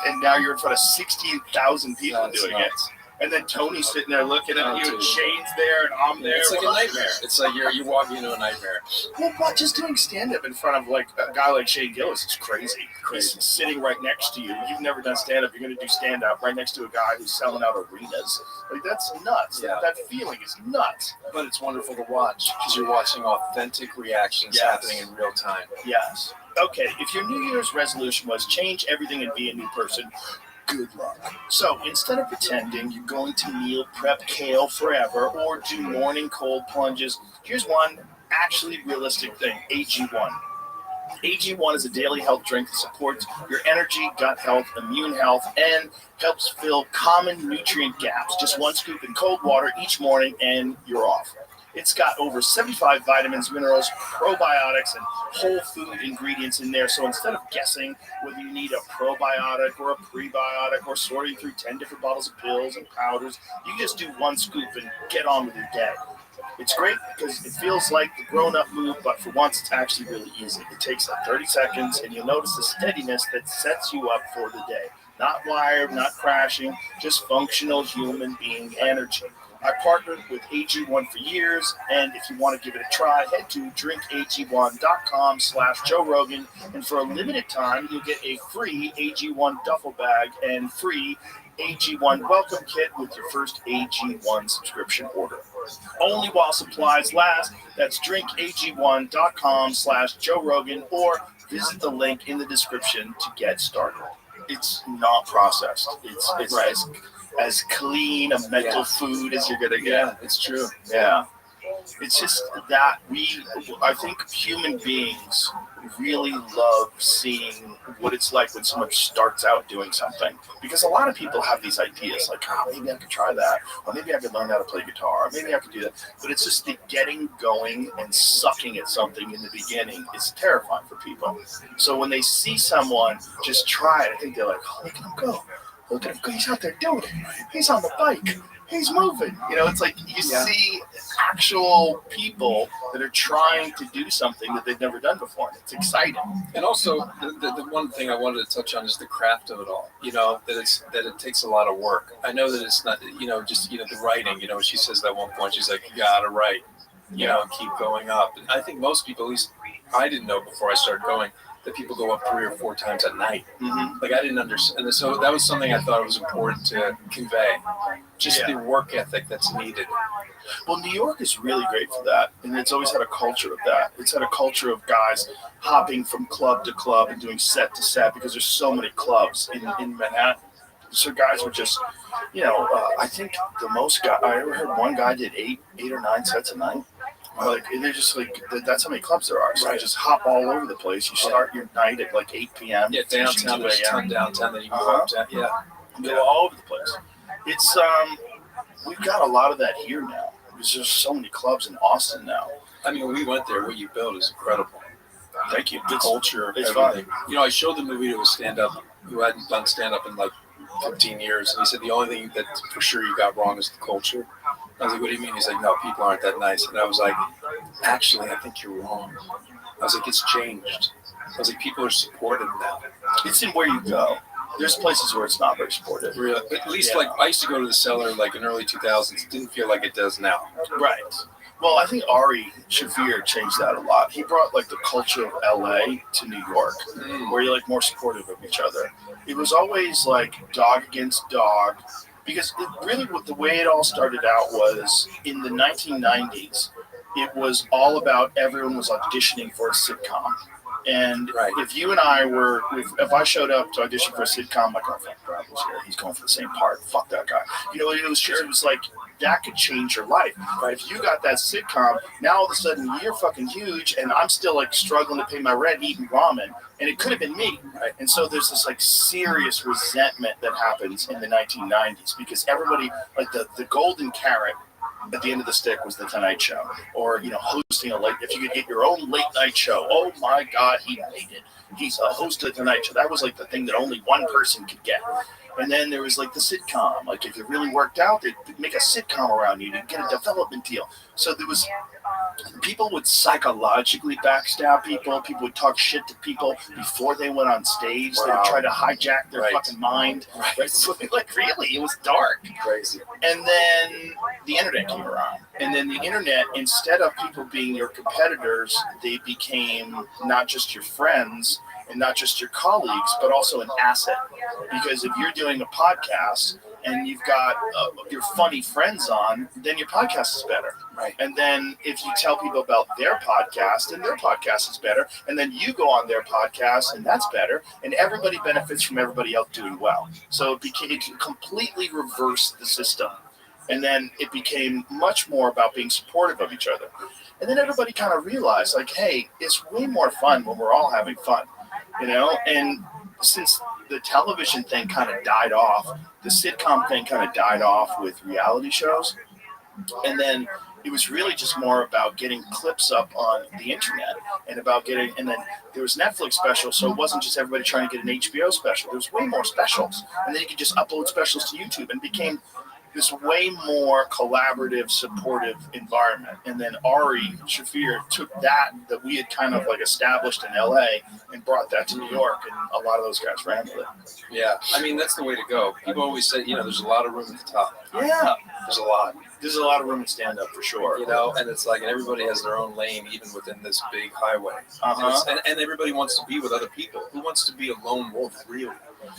and now you're in front of 16,000 people doing it. And then Tony's sitting there looking at you, and Shane's there, and I'm there. It's like a nightmare. It's like you're walking into a nightmare. Well, but just doing stand-up in front of like a guy like Shane Gillis is crazy. He's sitting right next to you. You've never done stand-up. You're going to do stand-up right next to a guy who's selling out arenas. Like, that's nuts. Yeah. That feeling is nuts. But it's wonderful to watch because you're watching authentic reactions happening in real time. Yes. Okay, if your New Year's resolution was change everything and be a new person, good luck. So instead of pretending you're going to meal prep kale forever or do morning cold plunges, here's one actually realistic thing, AG1. AG1 is a daily health drink that supports your energy, gut health, immune health, and helps fill common nutrient gaps. Just one scoop in cold water each morning and you're off. It's got over 75 vitamins, minerals, probiotics, and whole food ingredients in there. So instead of guessing whether you need a probiotic or a prebiotic or sorting through 10 different bottles of pills and powders, you can just do one scoop and get on with your day. It's great because it feels like the grown-up move, but for once, it's actually really easy. It takes 30 seconds, and you'll notice the steadiness that sets you up for the day. Not wired, not crashing, just functional human being energy. I partnered with AG1 for years, and if you want to give it a try, head to drinkag1.com/Joe Rogan, and for a limited time, you'll get a free AG1 duffel bag and free AG1 welcome kit with your first AG1 subscription order. Only while supplies last. That's drinkag1.com/Joe Rogan, or visit the link in the description to get started. It's not processed. It's as clean a mental food as you're gonna get. Yeah, it's true. Yeah. It's just that I think human beings really love seeing what it's like when someone starts out doing something. Because a lot of people have these ideas like, oh, maybe I could try that. Or maybe I could learn how to play guitar. Or maybe I could do that. But it's just the getting going and sucking at something in the beginning is terrifying for people. So when they see someone just try it, I think they're like, oh, look at him go. Look at him go. He's out there doing it. He's on the bike. He's moving. It's like you see actual people that are trying to do something that they've never done before. It's exciting. And also, the one thing I wanted to touch on is the craft of it all. That it takes a lot of work. I know that it's not, just the writing. She says that at one point, she's like, you gotta write, and keep going up. And I think most people, at least I didn't know before I started going, that people go up 3 or 4 times a night. Mm-hmm. Like I didn't understand. And so that was something I thought it was important to convey. Just the work ethic that's needed. Well, New York is really great for that. And it's always had a culture of that. It's had a culture of guys hopping from club to club and doing set to set because there's so many clubs in Manhattan. So guys were just, I think the most guy, I ever heard one guy did 8 or 9 sets a night. Like they're just like that's how many clubs there are. So you just hop all over the place. You start your night at like 8 p.m. Yeah, downtown. There's a ton downtown that you can go up to. You go all over the place. It's we've got a lot of that here now. There's just so many clubs in Austin now. I mean, when we went there, what you built is incredible. Thank you. The culture, it's everything. fun. I showed the movie to a stand-up who hadn't done stand-up in like 15 years, and he said the only thing that for sure you got wrong is the culture. I was like, what do you mean? He's like, no, people aren't that nice. And I was like, actually, I think you're wrong. I was like, it's changed. I was like, people are supportive now. It's in where you go. There's places where it's not very supportive. Really? But at least, like, I used to go to the Cellar, like, in early 2000s. It didn't feel like it does now. Right. Well, I think Ari Shaffir changed that a lot. He brought like the culture of LA to New York, where you're like more supportive of each other. It was always like dog against dog, because it really the way it all started out was in the 1990s. It was all about everyone was auditioning for a sitcom. And if you and I were, if I showed up to audition for a sitcom, like, oh, fuck, Brad was here, he's going for the same part, fuck that guy. You know, it was like, that could change your life. Right? If you got that sitcom, now all of a sudden you're fucking huge, and I'm still like struggling to pay my rent, eating ramen, and it could have been me. Right? And so there's this like serious resentment that happens in the 1990s because everybody, like the golden carrot at the end of the stick was the Tonight Show, or hosting if you could get your own late night show. Oh my God, he made it. He's a host of the Tonight Show. That was like the thing that only one person could get. And then there was like the sitcom. Like if it really worked out, they'd make a sitcom around you to get a development deal. So there was people would psychologically backstab people. People would talk shit to people before they went on stage. Wow. They would try to hijack their fucking mind. Right. So, like really, it was dark. Crazy. And then the internet came around. And then the internet, instead of people being your competitors, they became not just your friends and not just your colleagues, but also an asset. Because if you're doing a podcast and you've got your funny friends on, then your podcast is better. Right. And then if you tell people about their podcast, then their podcast is better. And then you go on their podcast, and that's better. And everybody benefits from everybody else doing well. So it completely reversed the system. And then it became much more about being supportive of each other. And then everybody kind of realized, like, hey, it's way more fun when we're all having fun. And since the television thing kind of died off, the sitcom thing kind of died off with reality shows. And then it was really just more about getting clips up on the internet and then there was Netflix specials. So it wasn't just everybody trying to get an HBO special. There was way more specials. And then you could just upload specials to YouTube and became this way more collaborative, supportive environment. And then Ari Shaffir took that we had kind of like established in LA and brought that to New York, and a lot of those guys ran with it. Yeah, I mean, that's the way to go. People always say, there's a lot of room at the top. Yeah. There's a lot. There's a lot of room to stand up for sure. And it's like, and everybody has their own lane, even within this big highway. And everybody wants to be with other people. Who wants to be a lone wolf, really,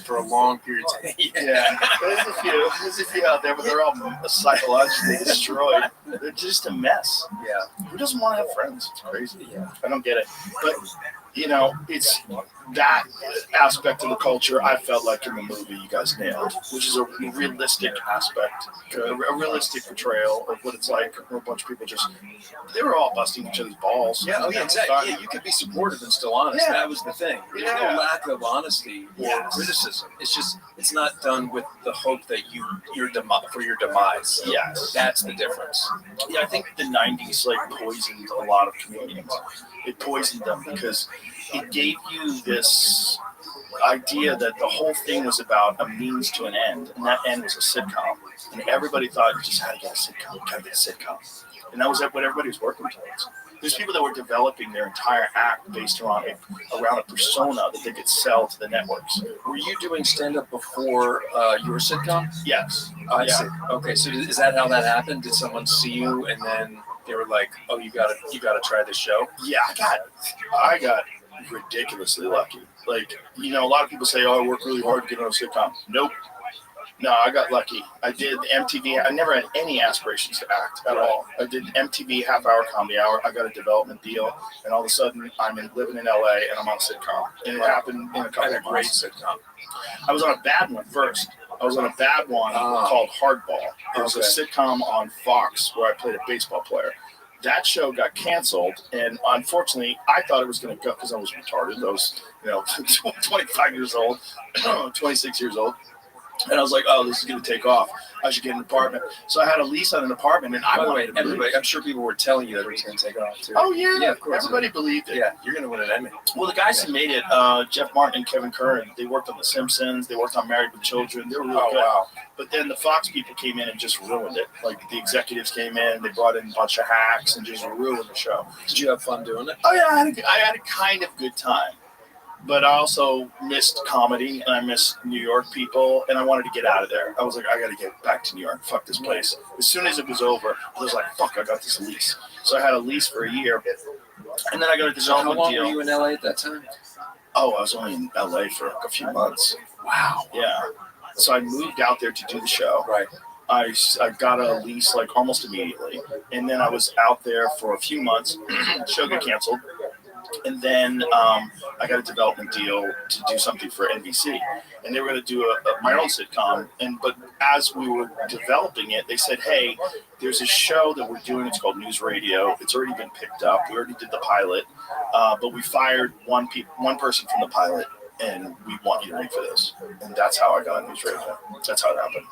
for a long period of time? Yeah. There's a few out there, but they're all psychologically destroyed. They're just a mess. Yeah. Who doesn't want to have friends? It's crazy. Yeah. I don't get it. But, it's that aspect of the culture I felt like in the movie you guys nailed, which is a realistic aspect, a realistic portrayal of what it's like where a bunch of people they were all busting each other's balls. Yeah, exactly. Yeah, you could be supportive and still honest. Yeah. That was the thing. There's no lack of honesty or criticism. It's just, it's not done with the hope that for your demise. Yes. That's the difference. Yeah, I think the 90s poisoned a lot of comedians. It poisoned them because it gave you this idea that the whole thing was about a means to an end, and that end was a sitcom. And everybody thought you just had to get a sitcom, And that was what everybody was working towards. There's people that were developing their entire act based around a persona that they could sell to the networks. Were you doing stand-up before your sitcom? Yes. I see. Okay, so is that how that happened? Did someone see you and then they were like, "Oh, you gotta try this show"? Yeah, I got ridiculously lucky. A lot of people say, "Oh, I work really hard to get on a sitcom." Nope. No, I got lucky. I did MTV. I never had any aspirations to act at all. I did MTV half-hour comedy hour. I got a development deal, and all of a sudden, I'm living in LA, and I'm on a sitcom. And it happened in a couple of great months. sitcom. I was on a bad one first. I was on a bad one called Hardball. It was a sitcom on Fox where I played a baseball player. That show got canceled, and unfortunately, I thought it was going to go because I was retarded. I was, 25 years old, 26 years old. And I was like, oh, this is going to take off. I should get an apartment. So I had a lease on an apartment, and I wanted to move. I'm sure people were telling you that it was going to take off, too. Oh, yeah. Of course. Everybody believed it. Yeah, you're going to win an Emmy. Well, the guys who made it, Jeff Martin and Kevin Curran, they worked on The Simpsons. They worked on Married with Children. They were really good. Wow. But then the Fox people came in and just ruined it. The executives came in, they brought in a bunch of hacks and just ruined the show. Did you have fun doing it? Oh, yeah. I had a kind of good time. But I also missed comedy and I missed New York people and I wanted to get out of there. I was like, I got to get back to New York. Fuck this place. As soon as it was over, I was like, fuck, I got this lease. So I had a lease for a year. And then I got a development How long deal. were you in LA at that time? Oh, I was only in LA for like a few months. Wow. Yeah. So I moved out there to do the show. Right. I got a lease like almost immediately. And then I was out there for a few months. Show got canceled. And then I got a development deal to do something for NBC. And they were going to do my own sitcom. But as we were developing it, they said, hey, there's a show that we're doing. It's called News Radio. It's already been picked up. We already did the pilot. But we fired one person from the pilot. And we want you to read for this. And that's how I got on News Radio. That's how it happened.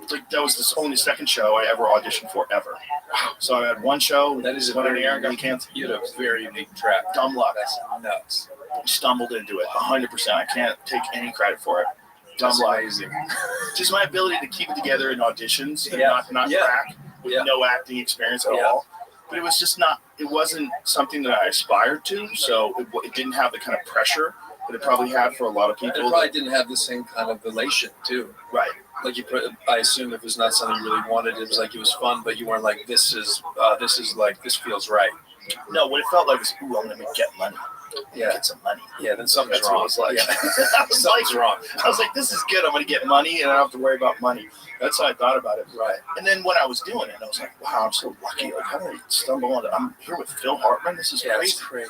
Like, that was the only second show I ever auditioned for ever. So I had one show. That is a went on very the air, got unique, canceled. you had a very unique track. Dumb luck. That's nuts. Stumbled into it 100%. I can't take any credit for it. Dumb That's luck. amazing. Just my ability to keep it together in auditions and Yeah. not Yeah. crack with no acting experience at Yeah. all. But it was just not. It wasn't something that I aspired to. So it didn't have the kind of pressure that it probably had for a lot of And people. it probably didn't have the same kind of elation too. Right. Like I assume if it was not something you really wanted, it was like it was fun, but you weren't like this feels right. No, what it felt like was, ooh, I'm gonna get money. Yeah. Get some money. Yeah, then something's That's what wrong. it was like. Yeah. I was Something's like, wrong. I was like, this is good. I'm gonna get money and I don't have to worry about money. That's how I thought about it. Right. And then when I was doing it, I was like, wow, I'm so lucky. Like, how did I stumble on it? I'm here with Phil Hartman. This is It's crazy. crazy.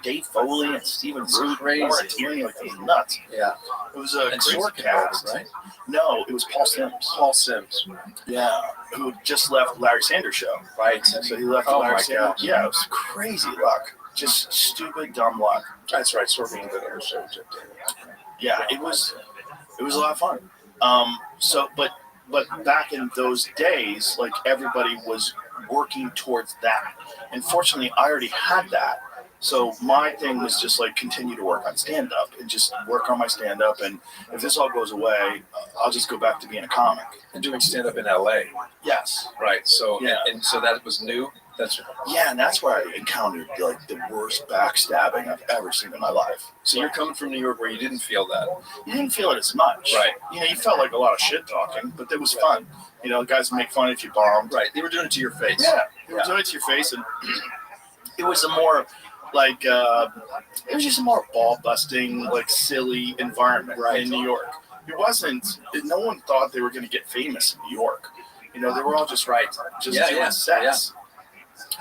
Dave Foley and Stephen Root, crazy. Maura Tierney, like, it was nuts. Yeah. It was a And crazy Sorkin cast. wrote it, right? No, it was Paul Sims. Paul Sims. Yeah, who just left Larry Sanders Show. Right. So he left Oh Larry my Sanders. God. Yeah, it was crazy luck. Just stupid, dumb luck. That's right. Sorkin did it show too. Yeah, it was a lot of fun. But back in those days, like, everybody was working towards that. And fortunately, I already had that. So my thing was just like continue to work on stand-up and just work on my stand-up. And if this all goes away, I'll just go back to being a comic. And doing stand-up in LA. Yes. Right. So Yeah. and so that was new. And that's where I encountered like the worst backstabbing I've ever seen in my life. So you're coming from New York where you didn't feel that. You didn't feel it as much. Right. You felt like a lot of shit talking, but it was fun. Guys make fun if you bombed. Right. They were doing it to your face. Yeah. They were doing it to your face, and it was a more like it was just a more ball busting, like silly environment in New York. It wasn't. No one thought they were going to get famous in New York. They were all just doing sets. Yeah.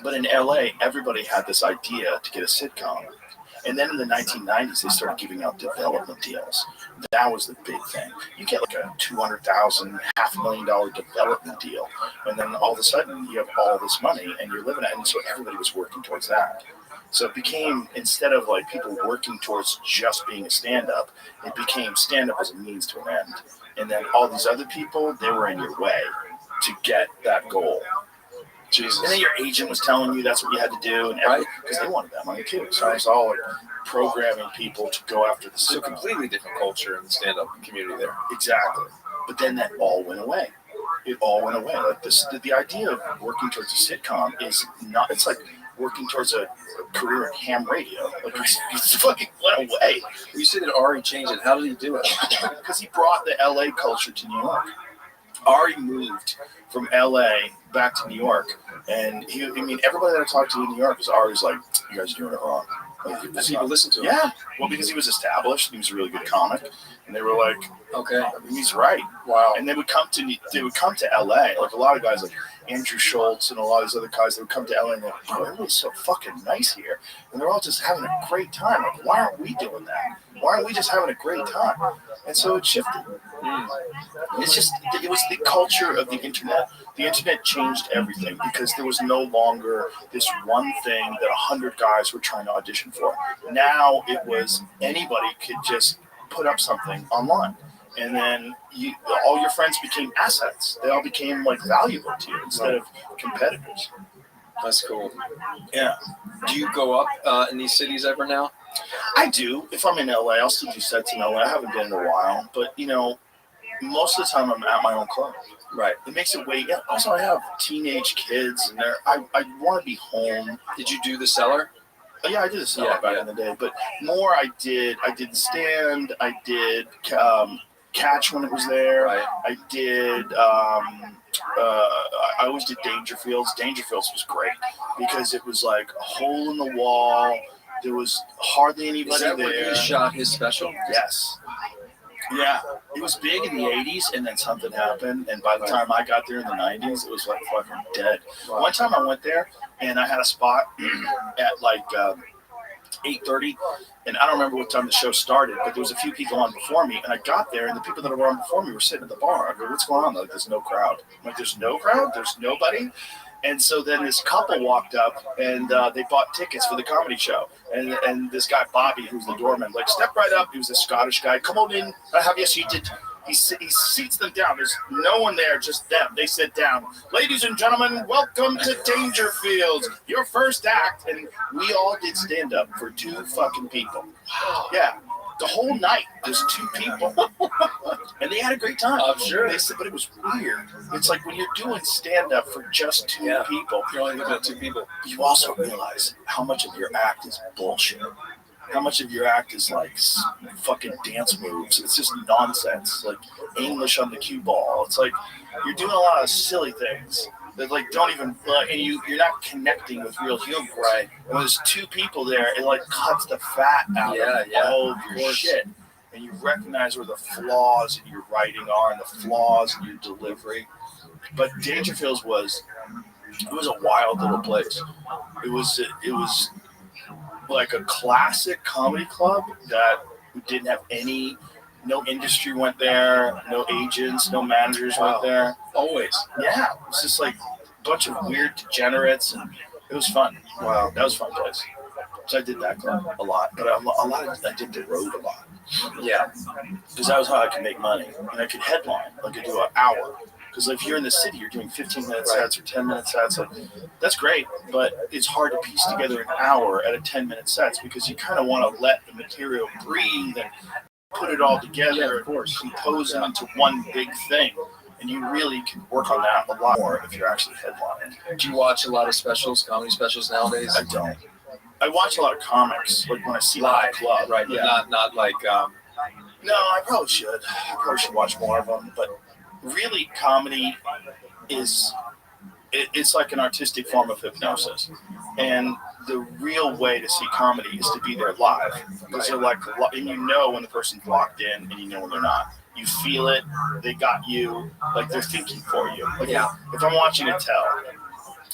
But in LA, everybody had this idea to get a sitcom. And then in the 1990s, they started giving out development deals. That was the big thing. You get like a $200,000, $500,000 development deal. And then all of a sudden, you have all this money and you're living it. And so everybody was working towards that. So it became, instead of like people working towards just being a stand-up, it became stand-up as a means to an end. And then all these other people, they were in your way to get that goal. Jesus. And then your agent was telling you that's what you had to do, and because they wanted that money too. So it was all like programming people to go after the sitcom. So completely different culture in the stand-up community there. Exactly. But then that all went away. It all went away. Like the idea of working towards a sitcom is not. It's like working towards a career in ham radio. Like it fucking went away. You said that Ari changed it. How did he do it? Because he brought the LA culture to New York. Ari moved from LA back to New York, and everybody that I talked to in New York was always like, "You guys are doing it wrong." Like, people listen to him. Yeah, well, because he was established, and he was a really good comic, and they were like, "Okay, he's right." Wow. And they would come to LA, like a lot of guys, like Andrew Schultz and a lot of these other guys. They would come to LA and they're like, "Oh, everybody's so fucking nice here," and they're all just having a great time. Like, why aren't we doing that? Why aren't we just having a great time? And so it shifted. It was the culture of the internet. The internet changed everything because there was no longer this one thing that 100 guys were trying to audition for. Now it was anybody could just put up something online. And then all your friends became assets. They all became like valuable to you instead of competitors. That's cool. Yeah. Do you go up in these cities ever now? I do. If I'm in LA, I'll still do sets in LA. I haven't been in a while, but most of the time I'm at my own club. Right. It makes it way. Yeah. Also, I have teenage kids, and I want to be home. Did you do the Cellar? Yeah, I did a sell back in the day, but more I did stand, I did catch when it was there. Right. I did. I always did Dangerfields. Dangerfields was great because it was like a hole in the wall. There was hardly anybody Is that there. where he shot his special? Yes. Yeah, it was big in the 80s, and then something happened, and by the time I got there in the 90s, it was like fucking dead. Wow. One time I went there, and I had a spot at like 8:30, and I don't remember what time the show started, but there was a few people on before me, and I got there, and the people that were on before me were sitting at the bar. I go, what's going on? They're like, there's no crowd. I'm like, there's no crowd? There's nobody? And so then this couple walked up, and they bought tickets for the comedy show. And this guy, Bobby, who's the doorman, like, step right up. He was a Scottish guy. Come on in. I have you seated. He seats them down. There's no one there, just them. They sit down. Ladies and gentlemen, welcome to Dangerfields, your first act. And we all did stand-up for 2 fucking people. Yeah. The whole night, there's 2 people, and they had a great time. I'm sure. They said, but it was weird. It's like when you're doing stand-up for just 2 people, you're only looking at 2 people. You also realize how much of your act is bullshit. How much of your act is like fucking dance moves. It's just nonsense, like English on the cue ball. It's like you're doing a lot of silly things that like don't even and you're not connecting with real humans. Right. And when there's 2 people there, it like cuts the fat out of all of your shit, and you recognize where the flaws in your writing are and the flaws in your delivery. But Dangerfields was a wild little place. It was like a classic comedy club that didn't have no industry went there, no agents, no managers went there. Always. Yeah, it was just like a bunch of weird degenerates, and it was fun. Wow, that was a fun place. So I did that club a lot, but I did the road a lot. Yeah, because that was how I could make money, and I could headline. I could do an hour. Because if you're in the city, you're doing 15-minute sets or 10-minute sets. Like, that's great, but it's hard to piece together an hour at a 10-minute sets because you kind of want to let the material breathe and put it all together, of course, compose it into one big thing. And you really can work on that a lot more if you're actually headlining. Do you watch a lot of specials, comedy specials nowadays? I don't. I watch a lot of comics, like when I see them at the club. Right, but not like... No, I probably should. I probably should watch more of them, but... Really, comedy it's like an artistic form of hypnosis. And the real way to see comedy is to be there live. Because they're like, and you know when the person's locked in and you know when they're not. You feel it, they got you, like they're thinking for you. Like, if I'm watching a tell,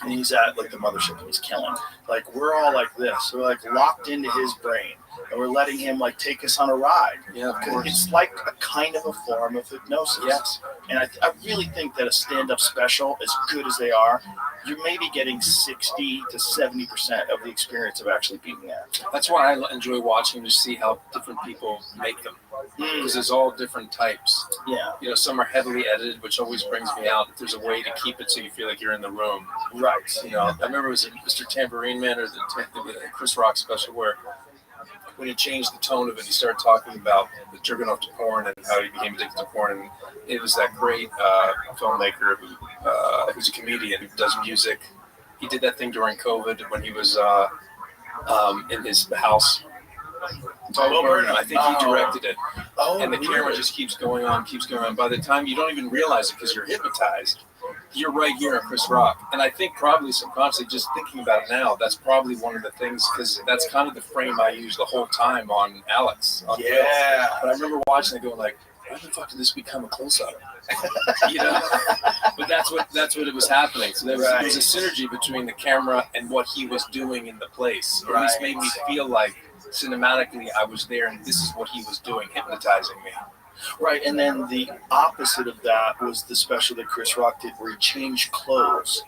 and he's at like the mothership and he's killing, like we're all like this. We're like locked into his brain. And we're letting him like take us on a ride. Yeah, because it's like a kind of a form of hypnosis. Yes. And I really think that a stand-up special, as good as they are, you're maybe getting 60 to 70% of the experience of actually being there. That's why I enjoy watching to see how different people make them. Because there's all different types. Yeah. You know, some are heavily edited, which always brings me out. If there's a way to keep it so you feel like you're in the room. Right. You know, I remember it was Mr. Tambourine Man or the Chris Rock special where when he changed the tone of it, he started talking about the jerking off to porn and how he became addicted to porn. And it was that great filmmaker who's a comedian who does music. He did that thing during COVID when he was in his house. I think he directed it. And the camera just keeps going on. By the time you don't even realize it because you're hypnotized, you're right here on Chris Rock. And I think probably subconsciously, just thinking about it now, that's probably one of the things, because that's kind of the frame I use the whole time on Alex. But I remember watching it going like, why the fuck did this become a close-up? You know? But that's what it was happening. So there was a synergy between the camera and what he was doing in the place. Or at least made me feel like cinematically I was there and this is what he was doing, hypnotizing me. Right, and then the opposite of that was the special that Chris Rock did where he changed clothes.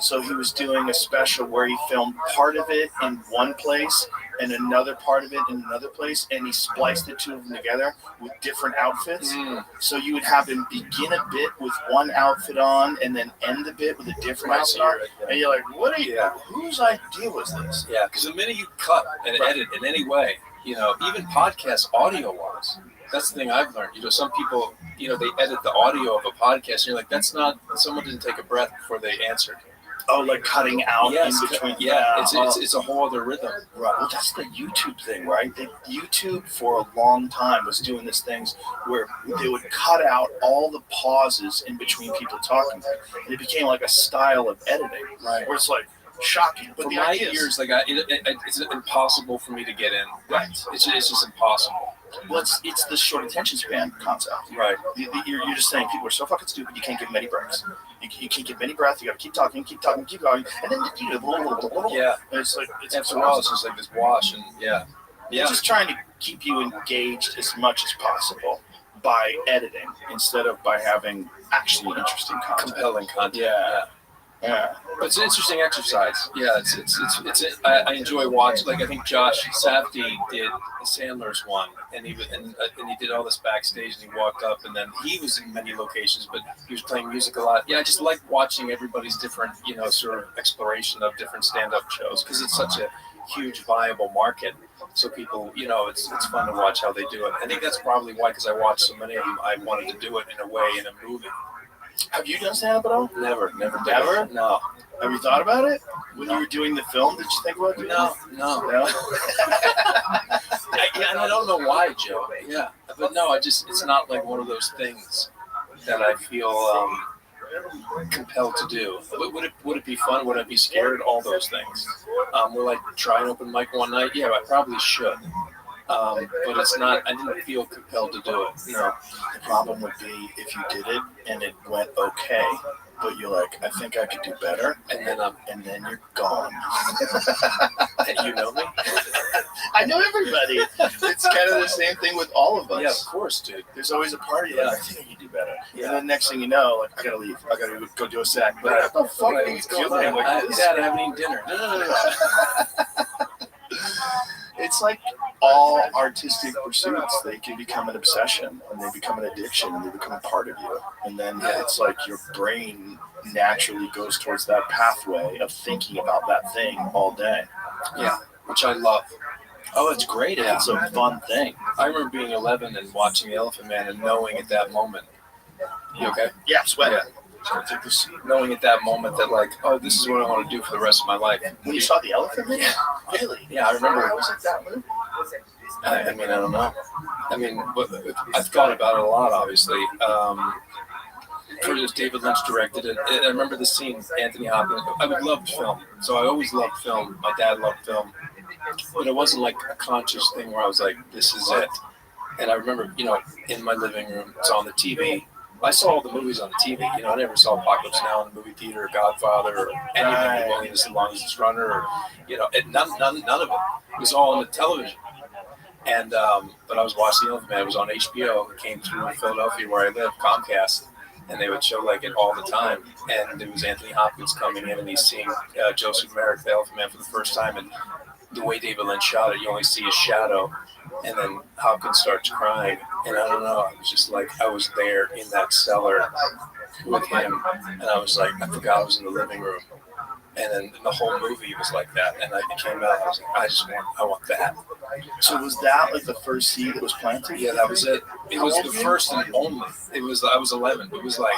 So he was doing a special where he filmed part of it in one place and another part of it in another place, and he spliced the two of them together with different outfits. So you would have him begin a bit with one outfit on and then end the bit with a different outfit on. And you're like, what are you, whose idea was this? Yeah, because the minute you cut and edit in any way, you know, even podcast audio-wise, that's the thing I've learned. You know, some people, you know, they edit the audio of a podcast and you're like, that's not, someone didn't take a breath before they answered. Oh, like cutting out Yes, in between. it's a whole other rhythm. Right. Well, that's the YouTube thing, right? YouTube for a long time was doing these things where they would cut out all the pauses in between people talking, and it became like a style of editing, Right. where it's like shocking. But For the my idea is, ears, like it's impossible for me to get in. right. It's just impossible. Well, it's the short attention span concept. Right. You're just saying people are so fucking stupid. You can't give them any breaks. You can't give them any breath. You got to keep talking, keep going, and then Yeah. And it's like After a while, it's just like this wash, and yeah. It's just trying to keep you engaged as much as possible by editing instead of by having actually interesting content. Compelling content. Yeah. But it's an interesting exercise. Yeah, I enjoy watching. Like I think Josh Safdie did Sandler's one, and he did all this backstage, and he walked up, and then he was in many locations, but he was playing music a lot. Yeah, I just like watching everybody's different, sort of exploration of different stand-up shows because it's such a huge viable market. So people, it's fun to watch how they do it. I think that's probably why, because I watched so many of them, I wanted to do it in a way in a movie. Have you done stand-up at all? Never. Ever? No. Have you thought about it? When you were doing the film, did you think about doing it? No. No? I don't know why, Joe. Yeah. But no, it's not like one of those things that I feel compelled to do. Would it be fun? Would I be scared? All those things. Will I try an open mic one night? Yeah, I probably should. But it's not. I didn't feel compelled to do it. No. The problem would be if you did it and it went okay, but you're like, I think I could do better, and then you're gone. And you know me? I know everybody. It's kind of the same thing with all of us. Yeah, of course, dude. There's always a party that I think I can do better. Yeah. And then next thing you know, like, I gotta leave. I gotta go do a set. But what the fuck are you doing? Dad, I haven't eaten dinner. No. It's like all artistic pursuits, they can become an obsession, and they become an addiction, and they become a part of you. And then it's like your brain naturally goes towards that pathway of thinking about that thing all day. Yeah, which I love. Oh, it's great. Yeah. It's a fun thing. I remember being 11 and watching The Elephant Man and knowing at that moment. You okay? Yeah, sweating. Yeah. Knowing at that moment that, like, oh, this is what I want to do for the rest of my life. When you saw The Elephant Man? Yeah. Really? Yeah, I remember. Why was it that movie? I mean, I don't know. I mean, I've thought about it a lot, obviously. David Lynch directed it. I remember the scene, Anthony Hopkins. I loved film, so I always loved film. My dad loved film. But it wasn't like a conscious thing where I was like, this is it. And I remember, in my living room, it's on the TV. I saw all the movies on the TV. I never saw Apocalypse Now in the movie theater, or Godfather, or any of the Willingness the Longest Runner, or none of it. It was all on the television. And but I was watching The Elephant Man. It was on HBO. It came through in Philadelphia, where I live, Comcast, and they would show like it all the time. And it was Anthony Hopkins coming in, and he's seeing Joseph Merrick, the Elephant Man, for the first time. And the way David Lynch shot it, you only see his shadow, and then Hopkins starts crying, and I don't know, I was just like, I was there in that cellar with him, and I was like, I forgot I was in the living room, and then the whole movie was like that, and I came out, I was like, I want that. So was that like the first seed that was planted? Yeah, that was it. It was the first and only. I was 11. It was like,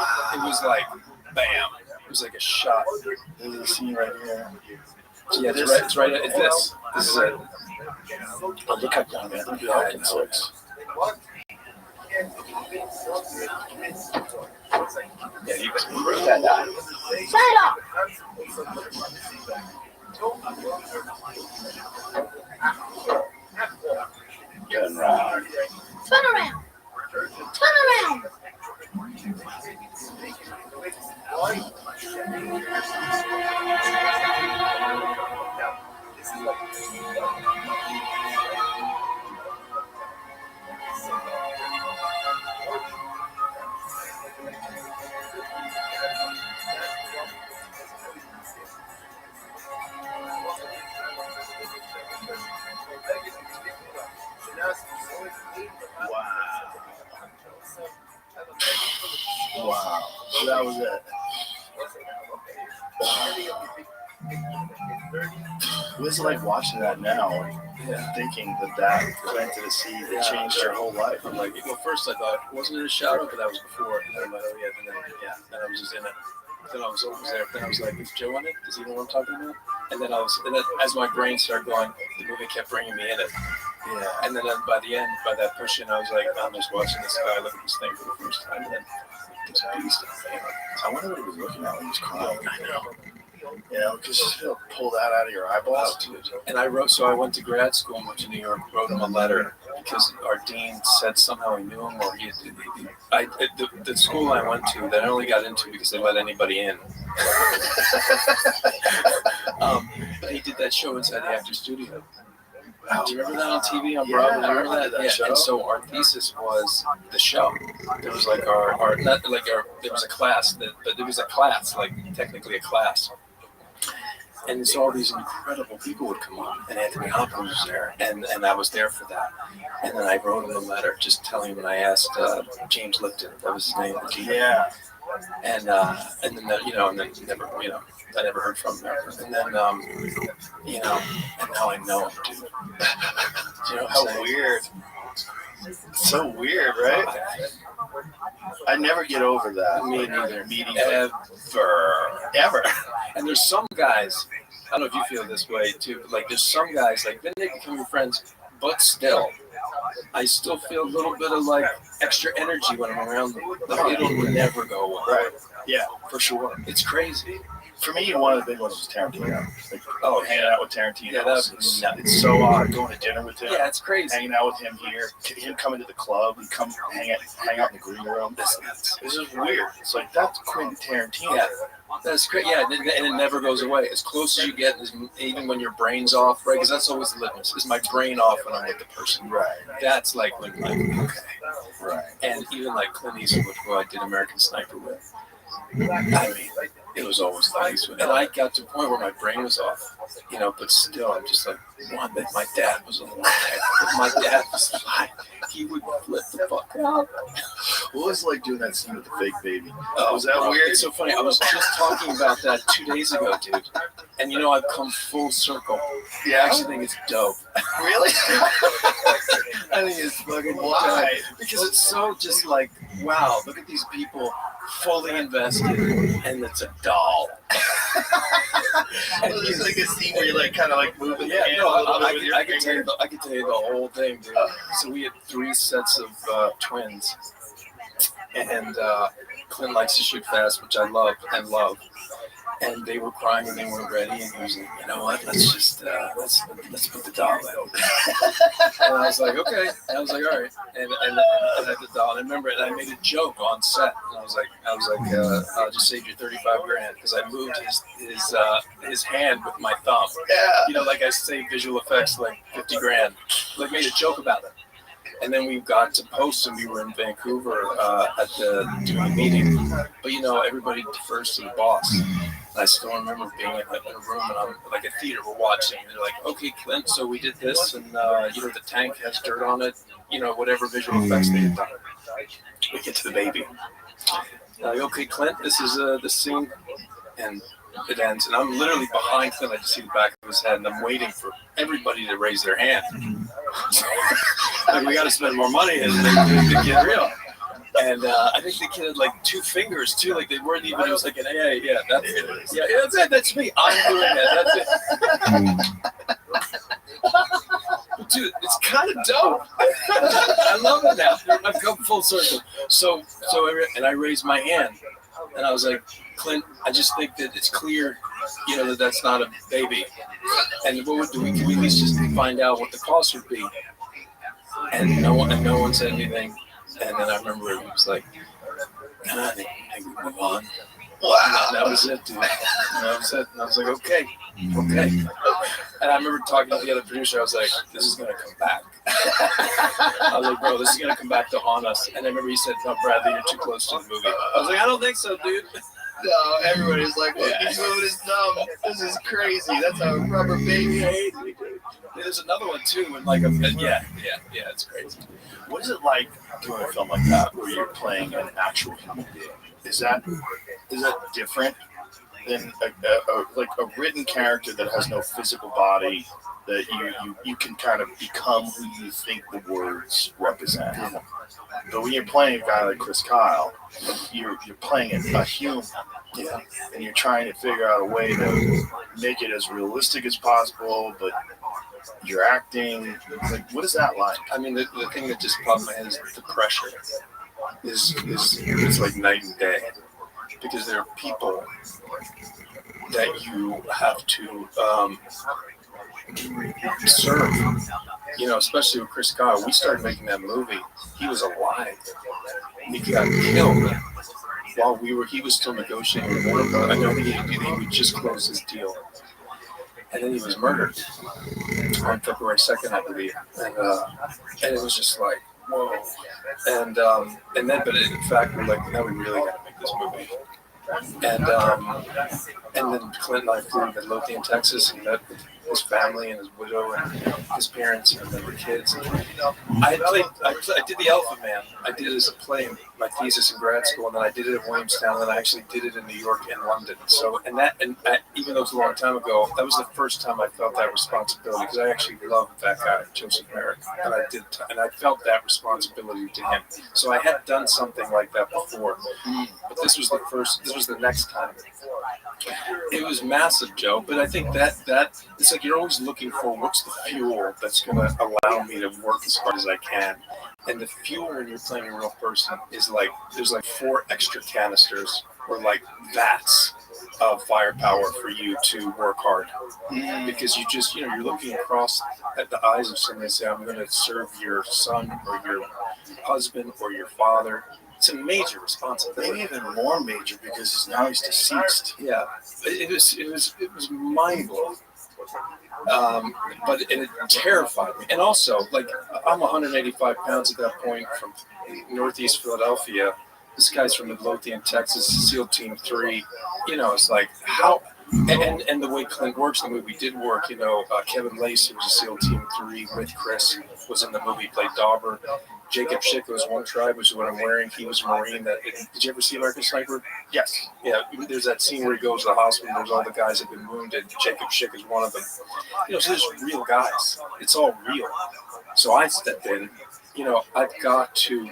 bam. It was like a shot. There's a scene right here. Yeah, it's right. It's this. This is it. Oh, look how young Anthony Hopkins looks. Yeah, you can that down. Shut up! Turn around. Turn around! Turn around! Wow. So that was it. What's it like watching that now and thinking that planted a seed that changed your whole life? I'm like, well, first I thought, wasn't it a shadow? But that was before. And then I'm like, oh yeah, and then I was just in it. then I was always there. Then I was like, is Joe in it? Does he know what I'm talking about? And then as my brain started going, the movie kept bringing me in it. Yeah. And then by the end, by that push in, I was like, I'm just watching this guy look at this thing for the first time. And then it's a beast. I wonder what he was looking at when he was crying. I know. You know, because he'll pull that out of your eyeballs. And I went to grad school and went to New York, wrote him a letter because our dean said somehow he knew him, or the school I went to that I only got into because they let anybody in. But he did that show inside the Actors Studio. Do you remember that on TV on Bravo? I remember that show. And so our thesis was the show. There was like there was a class but it was a class, like technically a class. And so all these incredible people would come on, and Anthony Hopkins was there, and I was there for that. And then I wrote him a letter just telling him, and I asked James Lipton, that was his name. Yeah. And then never, I never heard from him ever. And then, and now I know him, dude. You know how weird. So weird, right? I never get over that. Me neither. Meeting Ever. And there's some guys, I don't know if you feel this way too, but like there's some guys, like then they become your friends, but still, I still feel a little bit of like extra energy when I'm around them. Like, it'll never go away. Right. Yeah. For sure. It's crazy. For me, one of the big ones was Tarantino. Like, hanging out with Tarantino. Yeah, it's so odd going to dinner with him. Yeah, it's crazy. Hanging out with him here. Him coming to the club. He'd come hang out in the green room. This is weird. It's like, that's Quentin Tarantino. Yeah. That's great. Yeah, and it never goes away. As close as you get, even when your brain's off, right? Because that's always the litmus. Is my brain off when I'm with the person? Right. That's like when, okay. Right. And even like Clint Eastwood, who I did American Sniper with. I mean, it was always Clint Eastwood. And I got to a point where my brain was off, but still, I'm just like, one, that my dad was alive. My dad was alive. He would flip the fuck out. What was it like doing that scene with the fake baby? Was that bro, weird? It's so funny. I was just talking about that 2 days ago, dude. And I've come full circle. Yeah. I actually think it's dope. Really? I think it's fucking Why? dope. Because it's so just like, wow, look at these people fully invested, and it's a doll. And it's like a scene where you're like kind of like moving the hand I can tell you the whole thing, dude. So we had 3 sets of twins, and Clint likes to shoot fast, which I love. And they were crying and they weren't ready, and he was like, you know what? Let's just let's put the doll out. And I was like, okay. And I was like, all right. And I had the doll. And I remember, and I made a joke on set. And I was like, I'll just save you $35,000 because I moved his hand with my thumb. Yeah. Like I saved visual effects like $50,000. Like made a joke about it. And then we got to post, and we were in Vancouver doing a meeting. But everybody defers to the boss. And I still remember being in a room, and I'm like a theater, we're watching. And they're like, "Okay, Clint, so we did this, and the tank has dirt on it. Whatever visual effects they had done." We get to the baby. Like, "Okay, Clint, this is the scene," and it ends. And I'm literally behind Clint. I just see the back of his head, and I'm waiting for everybody to raise their hand. Like, we got to spend more money and make the kid real. And I think the kid had like 2 fingers too. Like they weren't even. It was like an AA. Yeah, that's it. Yeah, that's it. That's me. I'm doing that. That's it. Dude, it's kind of dope. I love it now. I've come full circle. So, and I raised my hand, and I was like, Clint, I just think that it's clear, that that's not a baby. And what would do? Can we at least just find out what the cost would be? And no one said anything. And then I remember it was like, I think we move on. Wow. And that was it, dude. That was it. And I was like, okay. And I remember talking to the other producer. I was like, this is going to come back. I was like, bro, this is going to come back to haunt us. And I remember he said, no, Bradley, you're too close to the movie. I was like, I don't think so, dude. No, everybody's like, look, he's moving his thumb. This is crazy. That's a rubber baby. There's another one, too. And like, yeah, it's crazy. What is it like doing a film like that where you're playing an actual human being? Is that different than a written character that has no physical body that you can kind of become who you think the words represent. But when you're playing a guy like Chris Kyle, you're playing a human, and you're trying to figure out a way to make it as realistic as possible, but you're acting like, what is that like? I mean, the thing that just popped in my head is the pressure is like night and day, because there are people that you have to serve. You know, especially with Chris Kyle. We started making that movie. He was alive. He got killed while he was still negotiating with Warner Bros. I know he just closed his deal, and then he was murdered on February 2nd, I believe. And it was just like, whoa. And then, but in fact, we're like, now we really got to make this movie. And then Clint and I flew to Midlothian, Texas, and met his family and his widow and his parents and then the kids. I did The Elephant Man. I did it as a play in my thesis in grad school, and then I did it at Williamstown, and then I actually did it in New York and London. So, even though it's a long time ago, that was the first time I felt that responsibility, because I actually loved that guy, Joseph Merrick, and I felt that responsibility to him. So I had done something like that before, but this was the next time. It was massive, Joe, but I think that it's like you're always looking for what's the fuel that's going to allow me to work as hard as I can. And the fuel when you're playing a real person is like, there's like 4 extra canisters or like vats of firepower for you to work hard. Because you just, you're looking across at the eyes of somebody and say, I'm going to serve your son or your husband or your father. It's a major responsibility. Maybe even more major because now he's deceased. Yeah, it was mind blowing. But it terrified me. And also, like, I'm 185 pounds at that point from Northeast Philadelphia. This guy's from Midlothian, Texas, SEAL Team 3. It's like how. And the way Clint works, the way we did work, Kevin Lacey was a SEAL Team 3 with Chris, was in the movie, played Dauber. Jacob Schick was One Tribe, which is what I'm wearing. He was a Marine. Did you ever see American Sniper? Yes. Yeah, there's that scene where he goes to the hospital. There's all the guys that have been wounded. Jacob Schick is one of them. So there's real guys. It's all real. So I stepped in. I've got to.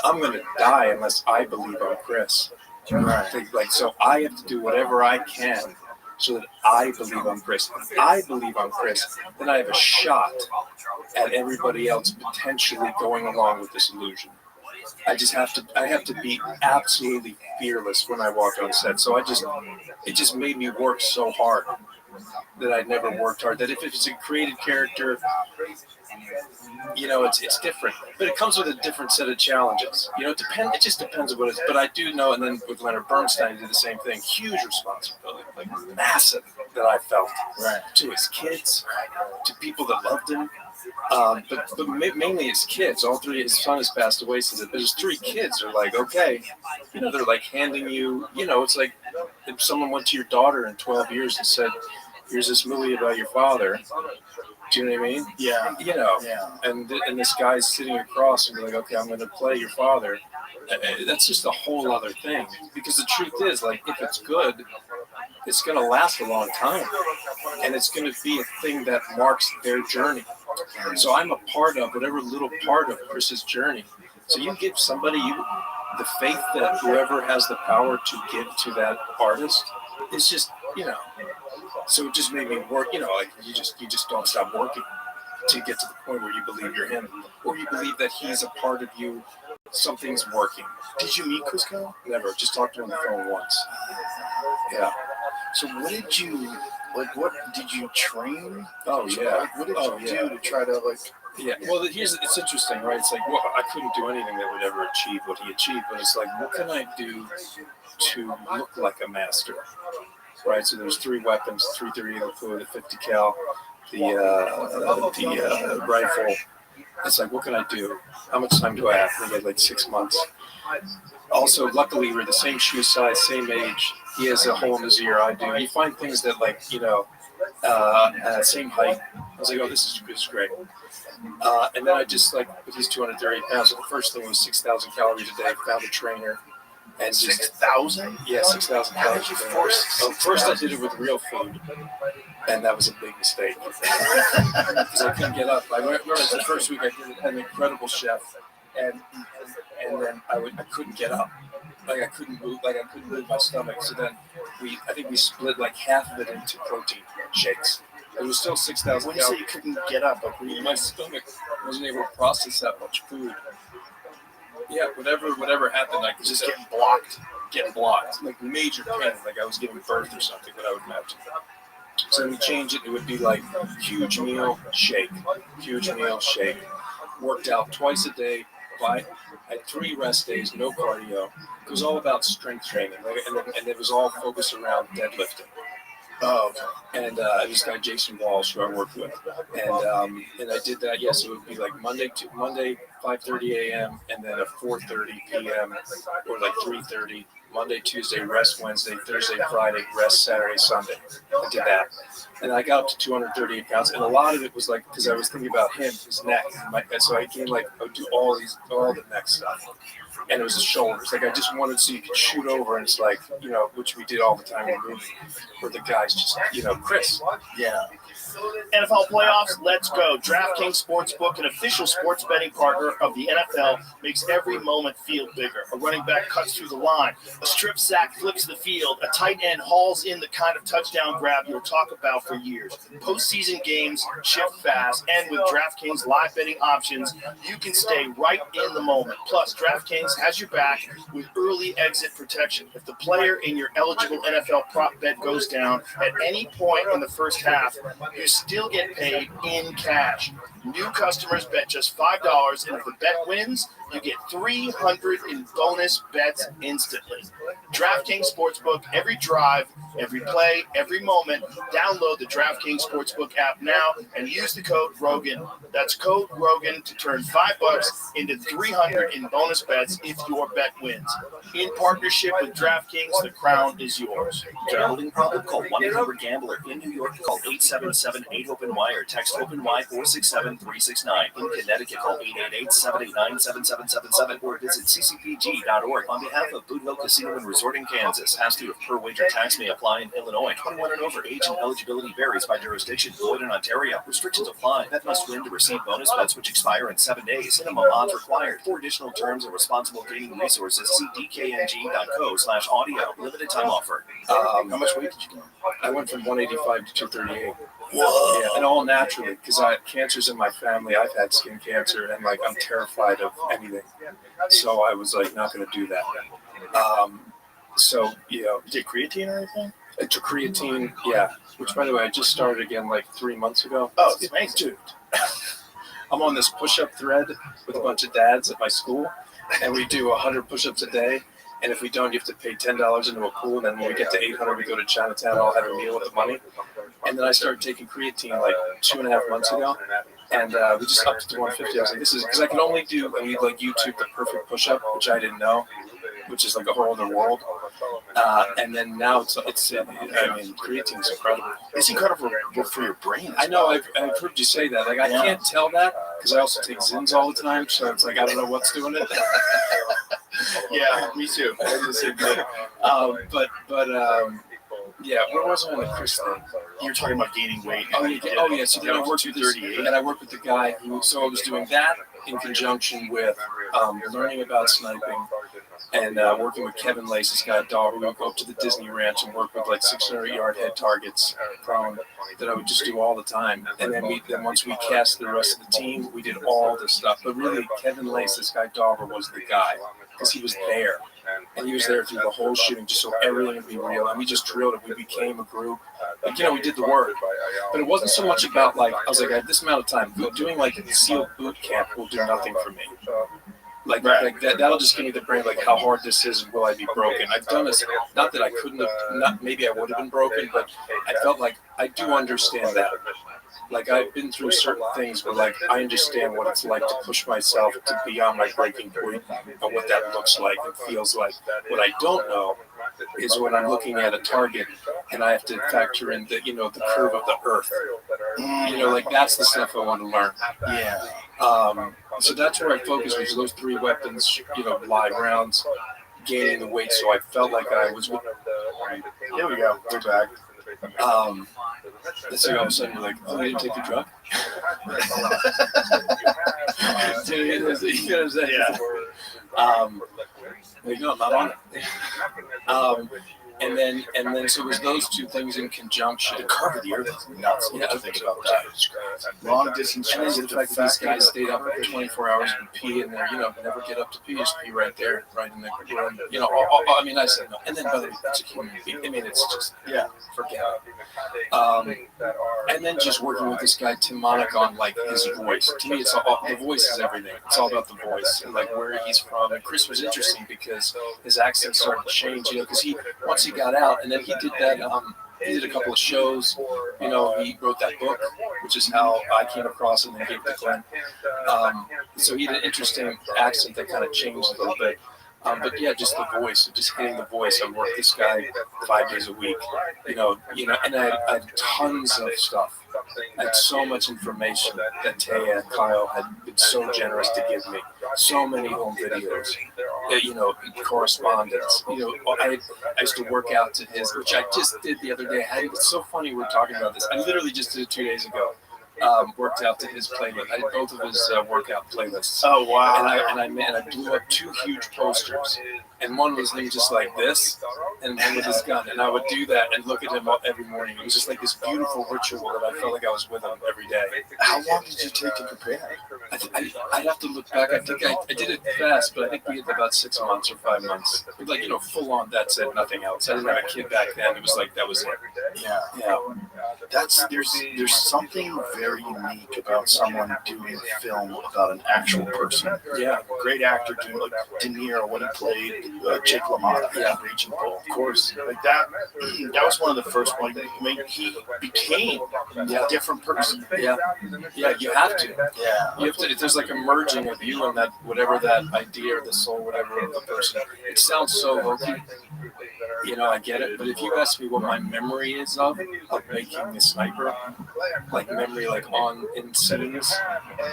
I'm going to die unless I believe I'm Chris. Right. So I have to do whatever I can so that I believe I'm Chris. If I believe I'm Chris, then I have a shot at everybody else potentially going along with this illusion. I have to be absolutely fearless when I walk on set. So it just made me work so hard that I'd never worked hard. That if it's a created character, it's different, but it comes with a different set of challenges. It just depends on what it is. But I do know, and then with Leonard Bernstein, he did the same thing. Huge responsibility, like massive, that I felt to his kids, to people that loved him. But mainly his kids. All 3. His son has passed away since it. But his 3 kids are like, okay, they're like handing you. It's like if someone went to your daughter in 12 years and said, "Here's this movie about your father." Do you know what I mean? Yeah. Yeah. And this guy's sitting across and be like, okay, I'm going to play your father. That's just a whole other thing. Because the truth is, like, if it's good, it's going to last a long time. And it's going to be a thing that marks their journey. So I'm a part of whatever little part of Chris's journey. So you give somebody the faith that whoever has the power to give to that artist is just, So it just made me work, like you just don't stop working to get to the point where you believe you're him, or you believe that he's a part of you. Something's working. Did you meet Chris Kyle? Never. Just talked to him on the phone once. Yeah. So what did you train? Oh yeah. What did you do to try to like? Yeah. Well, it's interesting, right? It's like, well, I couldn't do anything that would ever achieve what he achieved, but it's like, what can I do to look like a master? Right, so there's 3 weapons, 330 Eagle, the 50 cal, the rifle. It's like, what can I do? How much time do I have? I had like 6 months. Also, luckily, we're the same shoe size, same age. He has a hole in his ear, I do. You find things that, like, same height. I was like, oh, this is great. And then I just, like, but he's 230 pounds. So the first thing was 6,000 calories a day. Found a trainer. And 6,000? Yeah, 6,000 calories. First I did it with real food. And that was a big mistake because I couldn't get up. I remember the first week I had an incredible chef, and then I couldn't get up. I couldn't move my stomach. So then I think we split like half of it into protein shakes. It was still 6,000 When you say you couldn't get up, my stomach wasn't able to process that much food. Yeah, whatever happened, I could just getting blocked, like major pain, like I was giving birth or something that I would imagine. So we changed it would be like huge meal, shake. Worked out twice a day, I had 3 rest days, no cardio. It was all about strength training, and it was all focused around deadlifting. Oh, okay. And this guy Jason Walsh, who I worked with, and I did that. Yes, it would be like Monday 5:30 a.m. and then a 4:30 p.m. or like 3:30. Monday, Tuesday, rest Wednesday, Thursday, Friday, rest Saturday, Sunday. I did that. And I got up to 238 pounds. And a lot of it was like, because I was thinking about him, his neck. And so I gained I would do all the neck stuff. And it was the shoulders. Like I just wanted so you could shoot over and it's like, which we did all the time in the movie, where the guys just, Chris. Yeah. NFL playoffs, let's go. DraftKings Sportsbook, an official sports betting partner of the NFL, makes every moment feel bigger. A running back cuts through the line. A strip sack flips the field. A tight end hauls in the kind of touchdown grab you'll talk about for years. Postseason games shift fast, and with DraftKings live betting options, you can stay right in the moment. Plus, DraftKings has your back with early exit protection. If the player in your eligible NFL prop bet goes down at any point in the first half, you still get paid in cash. New customers bet just $5, and if the bet wins, you get $300 in bonus bets instantly. DraftKings Sportsbook, every drive, every play, every moment. Download the DraftKings Sportsbook app now and use the code ROGAN. That's code ROGAN to turn $5 into $300 in bonus bets if your bet wins. In partnership with DraftKings, the crown is yours. Gambling problem? Call 1-800-GAMBLER. In New York, call 877-8-OPEN-WIRE. Text OPEN-WIRE 467-369. In Connecticut, call 888-789-7777 or visit ccpg.org. On behalf of Boot Hill Casino and Resort in Kansas, pass-through of per-wager tax may apply in Illinois. 21 and over, age and eligibility varies by jurisdiction. Void in Ontario. Restrictions apply. Bet must win to receive bonus bets which expire in 7 days. Minimum odds required. For additional terms and responsible gaming resources, see dkng.co/audio. Limited time offer. How much weight did you gain? I went from 185 to 238. Whoa. Yeah, and all naturally, because I had cancers in my family. I've had skin cancer, and I'm terrified of anything. So I was not going to do that. You did creatine or anything? I took creatine, yeah. Which, by the way, I just started again 3 months ago. Oh, it's amazing. Dude. I'm on this push-up thread with a bunch of dads at my school, and we do 100 push-ups a day. And if we don't, you have to pay $10 into a pool. And then when we get to 800, we go to Chinatown. I'll have a meal with the money. And then I started taking creatine 2.5 months ago. And we just upped it to 150. I was like, this is because I can only do, YouTube the perfect push-up, which I didn't know, which is a whole other world. And then now it's creatine is incredible. It's incredible for your brain. I know. I've heard you say that. I can't tell that because I also take Zins all the time. So it's I don't know what's doing it. Yeah, me too. Yeah, where was I on the Chris thing? You're talking about gaining weight. Oh yeah. So then I worked with and I worked with the guy so I was doing that in conjunction with learning about sniping and working with Kevin Lace, this guy at Dog. We would go up to the Disney Ranch and work with 600-yard head targets prone that I would just do all the time. And then once we cast the rest of the team, we did all this stuff. But really, Kevin Lace, this guy Dauber, was the guy because he was there. And he was there through the whole shooting just so everything would be real. And we just drilled it. We became a group. We did the work. But it wasn't so much about I was I have this amount of time. Doing a SEAL boot camp will do nothing for me. That'll just give me the brain how hard this is and will I be broken. I've done this, not that I couldn't have, maybe I would have been broken, but I felt I do understand that. I've been through certain things where I understand what it's like to push myself to beyond my breaking point and what that looks like and feels like. What I don't know is when I'm looking at a target and I have to factor in the curve of the earth. That's the stuff I want to learn. Yeah. So that's where I focused was those 3 weapons, live rounds, gaining the weight. So I felt like I was. Here we go. We're back. It's like all of a sudden you're like, oh, you didn't take the drug? You know what I'm saying? Yeah. Like, no, I'm not on it. And then so it was those two things in conjunction. The curve of the earth is nuts. Yeah, I think about that. Long distance And then the transit. fact that these guys stayed up for 24 hours and pee in there, never get up to pee, just pee right there, right in the room. I mean, I said no. And then, by the way, it's a human being. I mean, it's just, forget it. And then just working with this guy, Tim Monaco, on, like, his voice. To me, it's all, the voice is everything. It's all about the voice and, like, where he's from. And Chris was interesting because his accent started to change, because once he got out, and then he did that, he did a couple of shows, he wrote that book, which is how I came across him and gave it to Glenn. So he had an interesting accent that kind of changed a little bit. But yeah, just the voice, just hitting the voice. I worked this guy 5 days a week, and I had tons of stuff. I had so much information that Taya and Kyle had been so generous to give me. So many home videos, correspondence. I used to work out to his, which I just did the other day. It's so funny we're talking about this. I literally just did it 2 days ago. Worked out to his playlist. I did both of his workout playlists. Oh wow! And I blew up 2 huge posters, and one was him just like this, and one with his gun. And I would do that and look at him every morning. It was just like this beautiful ritual that I felt like I was with him every day. How long did you take to prepare? I'd have to look back. I think I did it fast, but I think we had about 6 months or 5 months. Like, full on. That's it. Nothing else. I didn't have a kid back then. It was like that was it. Yeah. There's something very unique about someone doing a film about an actual person. Yeah. Great actor doing, like De Niro when he played Jake LaMotta. Yeah. Raging Bull. Of course. Like that was one of the first ones. I mean, he became a different person. Yeah. Yeah, you have to. Yeah. You have to. There's like a merging of you and that, whatever that idea or the soul, whatever of the person. It sounds so hokey. I get it. But if you ask me what my memory is of making the sniper, like memory, like on in scenes,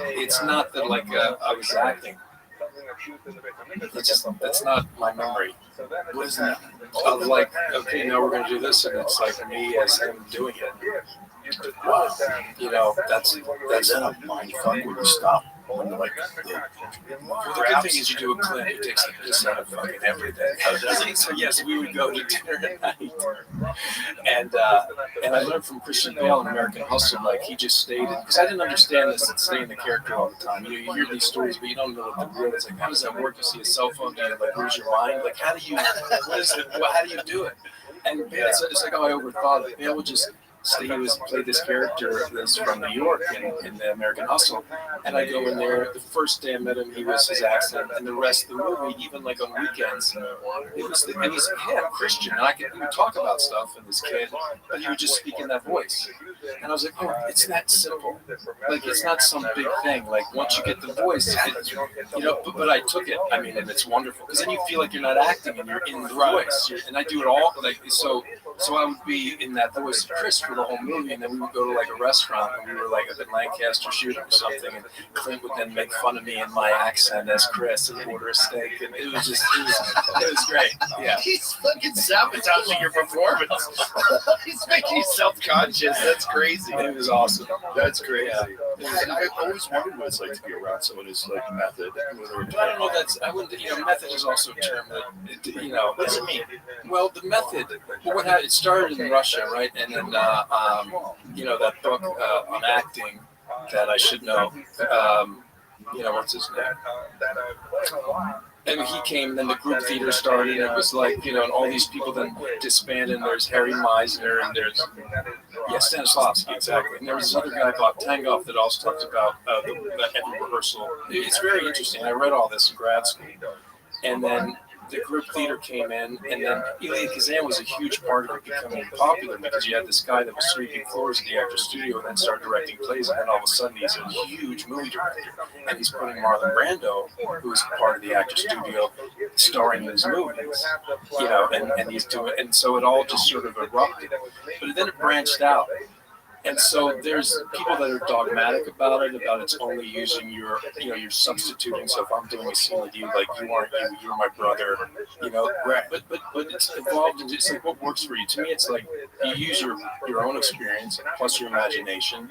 it's not that like I was acting. That's not my memory. What is that? Of like, okay, now we're gonna do this, and it's like me as him doing it. Wow. That's a mind fuck when you stop. The good thing is you do a clip. He takes the piss out of fucking everything. So yes, we would go to dinner at night, and I learned from Christian Bale in American Hustle. Like he just stayed in, because I didn't understand this and stay in the character all the time. You hear these stories, but you don't know what the real is. Like, how does that work? You see a cell phone, do you like lose your mind? Like how do you? How do you do it? And it's like, oh, I overthought it. Bale would just. He played this character that's from New York in the American Hustle, and I go in there. The first day I met him, he was his accent, and the rest of the movie, even like on weekends, it was him, Christian. And we would talk about stuff and this kid, but he would just speak in that voice. And I was like, oh, it's that simple. Like it's not some big thing. Like once you get the voice, but I took it. I mean, and it's wonderful because then you feel like you're not acting and you're in the voice. And I do it all like so. So I would be in that voice of Chris for the whole movie, and then we would go to like a restaurant, and we were like up in Lancaster shooting or something, and Clint would then make fun of me and my accent as Chris and order a steak, and it was great. Yeah. He's fucking sabotaging your performance. He's making you self-conscious. That's crazy. It was awesome. That's crazy. Yeah. I always wondered what it's like to be around someone who's like method. I don't know. I wouldn't. Method is also a term that what does it mean? Well, the method. What happened? It started in Russia, right? And then, that book on acting that I should know. What's his name? And he came, then the group theater started, and it was like, and all these people then disbanded, and there's Harry Meisner, and there's, Stanislavski, exactly. And there was this other guy, Bob Tangoff, that also talked about that every rehearsal. It's very interesting. I read all this in grad school. And then the group theater came in, and then Elia Kazan was a huge part of it becoming popular because you had this guy that was sweeping floors at the Actors Studio and then started directing plays, and then all of a sudden he's a huge movie director, and he's putting Marlon Brando, who's part of the Actors Studio, starring in his movies, and he's doing, and so it all just sort of erupted. But then it branched out. And so there's people that are dogmatic about it, about it's only using your, you're substituting. So if I'm doing a scene with you, like you aren't you, you're my brother, right? But it's evolved into, it's like what works for you. To me, it's like you use your own experience plus your imagination.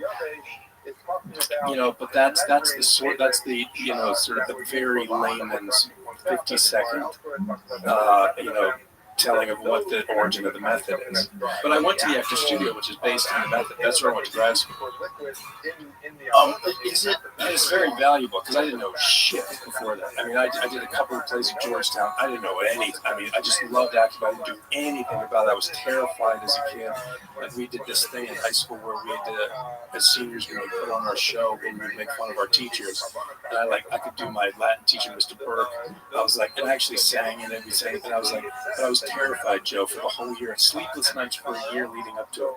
But that's the sort, that's the sort of the very layman's 50-second telling of what the origin of the method is. But I went to the Actor Studio, which is based on the method. That's where I went to grad school. It's very valuable because I didn't know shit before that. I mean, I did a couple of plays at Georgetown. I didn't know anything. I mean, I just loved acting, but I didn't do anything about it. I was terrified as a kid. Like, we did this thing in high school where we did, as seniors, we would put on our show and we'd make fun of our teachers. And I could do my Latin teacher, Mr. Burke. I was like, and I actually sang in it. We sang it, and I was like, but I was terrified, Joe, for the whole year. Sleepless nights for a year leading up to it.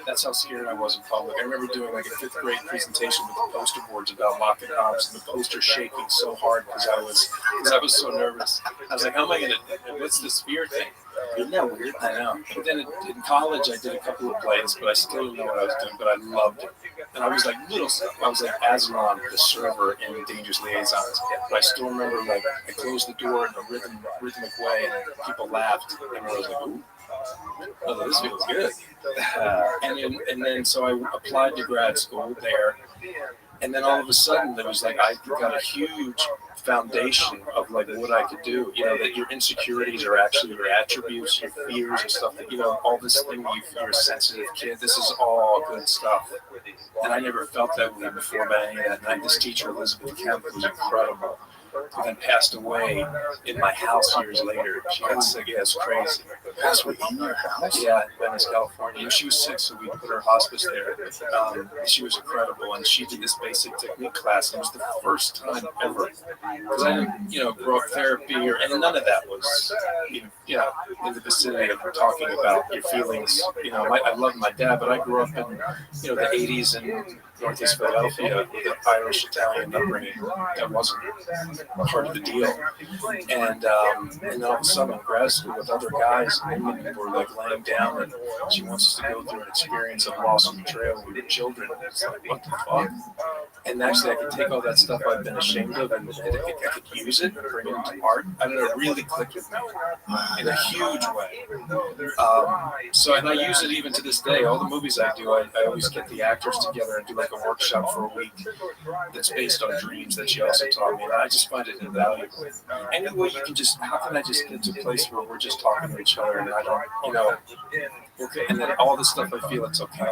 That's how scared I was in public. I remember doing like a 5th grade presentation with the poster boards about Lock and Hobbs, and the poster shaking so hard because I was so nervous. I was like, how am I gonna? What's this fear thing? Isn't that weird? I know. But then in college, I did a couple of plays, but I still didn't know what I was doing. But I loved it, and I was like little stuff. I was like Aslan, the server in Dangerous Liaisons. But I still remember like I closed the door in a rhythmic way, and people laughed, and I was like, ooh. Oh, this feels good. And then so I applied to grad school there, and then all of a sudden there was like I got a huge foundation of like what I could do. That your insecurities are actually your attributes, your fears and stuff. That all this thing that you're a sensitive kid. This is all good stuff. And I never felt that way before by any of that. And this teacher, Elizabeth Kemp, was incredible. Who then passed away in my house years later. She got sick. Yeah, it's crazy. Passed away in your house? Yeah, in Venice, California. She was sick, so we put her hospice there. She was incredible, and she did this basic technique class. And it was the first time ever, because I didn't, grow up therapy and none of that was, in the vicinity of talking about your feelings. I loved my dad, but I grew up in, the 80s in Northeast Philadelphia with an Irish Italian upbringing. That wasn't part of the deal. And then all of a sudden in grad school with other guys, women who were like laying down, and she wants us to go through an experience of loss and betrayal when we were children. It's like, what the fuck? And actually I could take all that stuff I've been ashamed of and I could use it and bring it into art. I don't know, it really clicked with me in a huge way. And I use it even to this day. All the movies I do, I always get the actors together and do like a workshop for a week that's based on dreams that she also taught me, and I just find it invaluable. Any way you can how can I just get to a place where we're just talking to each other and I don't, okay, and then all this stuff I feel it's okay.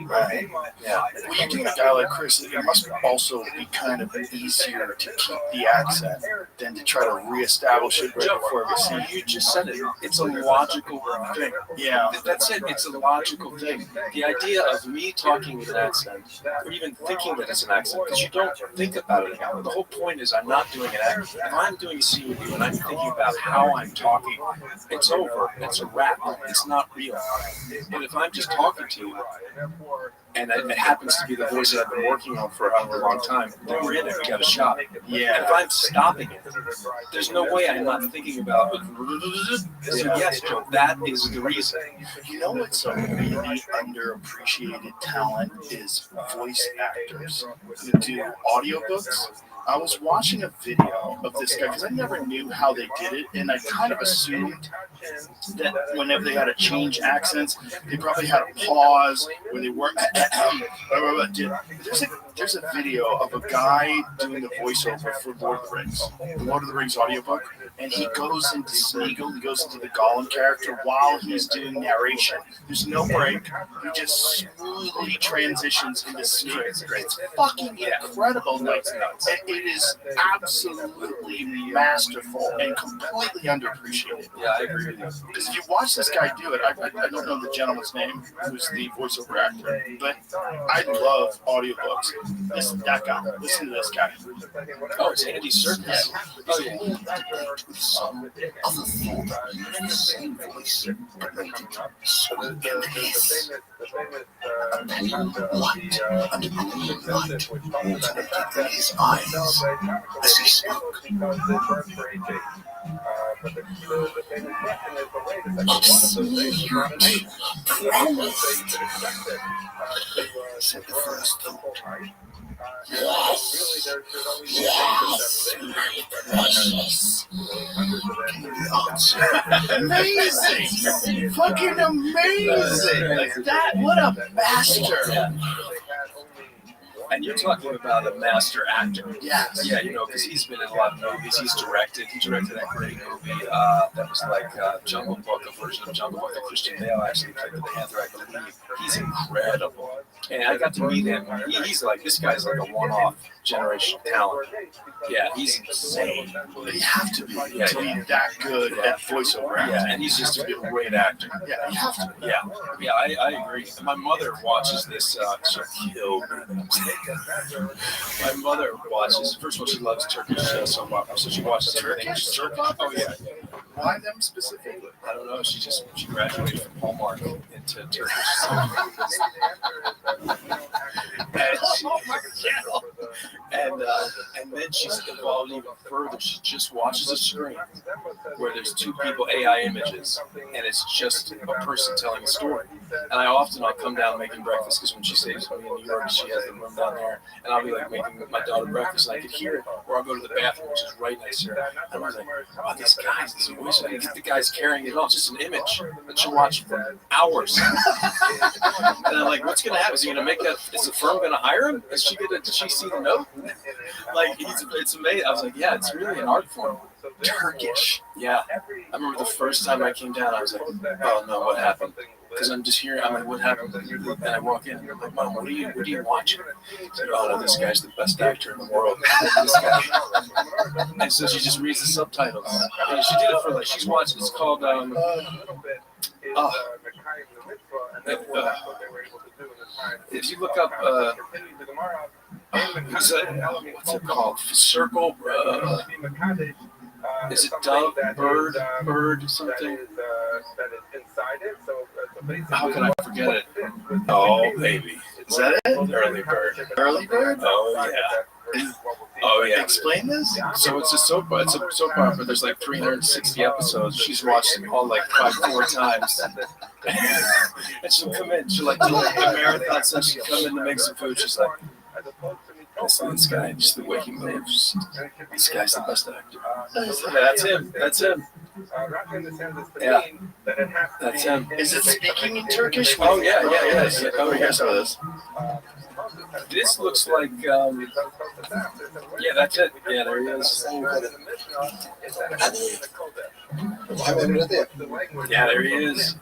Right. Yeah. When you're doing a guy like Chris, it must also be kind of easier to keep the accent than to try to reestablish it right before we see it. You just said it. It's a logical thing. Yeah. That's it. It's a logical thing. The idea of me talking with an accent, or even thinking that it's an accent, because you don't think about it anymore. The whole point is I'm not doing an accent. If I'm doing a scene with you and I'm thinking about how I'm talking, it's over. It's a wrap. It's not real. But if I'm just talking to you, and it happens to be the voice that I've been working on for a long time, then we're in it. We got a shot. Yeah. And if I'm stopping it, there's no way I'm not thinking about it. So yes, Joe, that is the reason. You know what's a really underappreciated talent is voice actors who do audiobooks. I was watching a video of this guy because I never knew how they did it, and I kind of assumed that whenever they had to change accents, they probably had a pause where they were. There's a video of a guy doing the voiceover for Lord of the Rings audiobook, and he goes into Smeagol, he goes into the Gollum character while he's doing narration. There's no break. He just smoothly transitions into Smeagol. It's fucking incredible. It is absolutely masterful and completely underappreciated. Yeah, I agree with you. Because if you watch this guy do it, I don't know the gentleman's name, who's the voiceover actor, but I love audiobooks. That guy. Listen to this guy. Oh, it's Andy Serkis. Oh, yeah. With some other thought in the same voice, but made it so endless. A pale light and a green light alternated in his eyes as he spoke. Said the first thought. Yes. Yes, my precious. Amazing! Fucking amazing! Like that, what a master! And you're talking about a master actor. Yes. Yeah, you know, because he's been in a lot of movies. He directed that great movie that was like Jungle Book, a version of Jungle Book that Christian Bale actually played the Panther, I believe. He's incredible. And I got to meet him. He's like, this guy's like a one-off generational talent. Yeah, he's insane. You have to be to be that good at voiceover acting. Yeah, and he's just a great actor. Yeah, you have to. Yeah, I agree. My mother watches this. She'll kill me. My mother watches. First of all, she loves Turkish soap opera, so she watches everything. Turkish soap opera? Oh yeah. Why them specifically? I don't know. She graduated from Hallmark into Turkish soap opera. And then she's evolved even further. She just watches a screen where there's two people, AI images, and it's just a person telling a story. And I'll come down making breakfast because when she stays with me in New York, she has the room down there, and I'll be like making my daughter breakfast, and I could hear it. Or I'll go to the bathroom, which is right next to her, and I'm like, oh, these guys, this voice, I get the guy's carrying it all, it's just an image that she'll watch for hours. And I'm like, what's gonna happen? Is he gonna make that? Is the firm gonna hire him? Did she see the note? Like, it's amazing. I was like, yeah, it's really an art form. Turkish. Yeah. I remember the first time I came down, I was like, oh no, what happened? Because I'm just hearing, I'm like, what happened? And I walk in, and I'm like, Mom, what are you watching? She said, oh no, this guy's the best actor in the world. This guy. And so she just reads the subtitles. And she did it for she's watching, it's called, if you look up, what's it called? Circle, is it dove, bird, something? How can I forget it? Oh, baby. Is that it? Early bird. Early bird? Oh, yeah. Oh, yeah. Explain this? So it's a soap opera. There's like 360 episodes. She's watched them all like 4 times. And she'll come in. She'll like do a marathon. So she'll come in to make some food. She's like, this guy, just the way he moves. This guy's the best actor. That's him. Yeah. That's him. Is it speaking in Turkish? Oh, yeah. Oh, here's some of this. This looks like, yeah, that's it. Yeah, there he is. Yeah, there he is.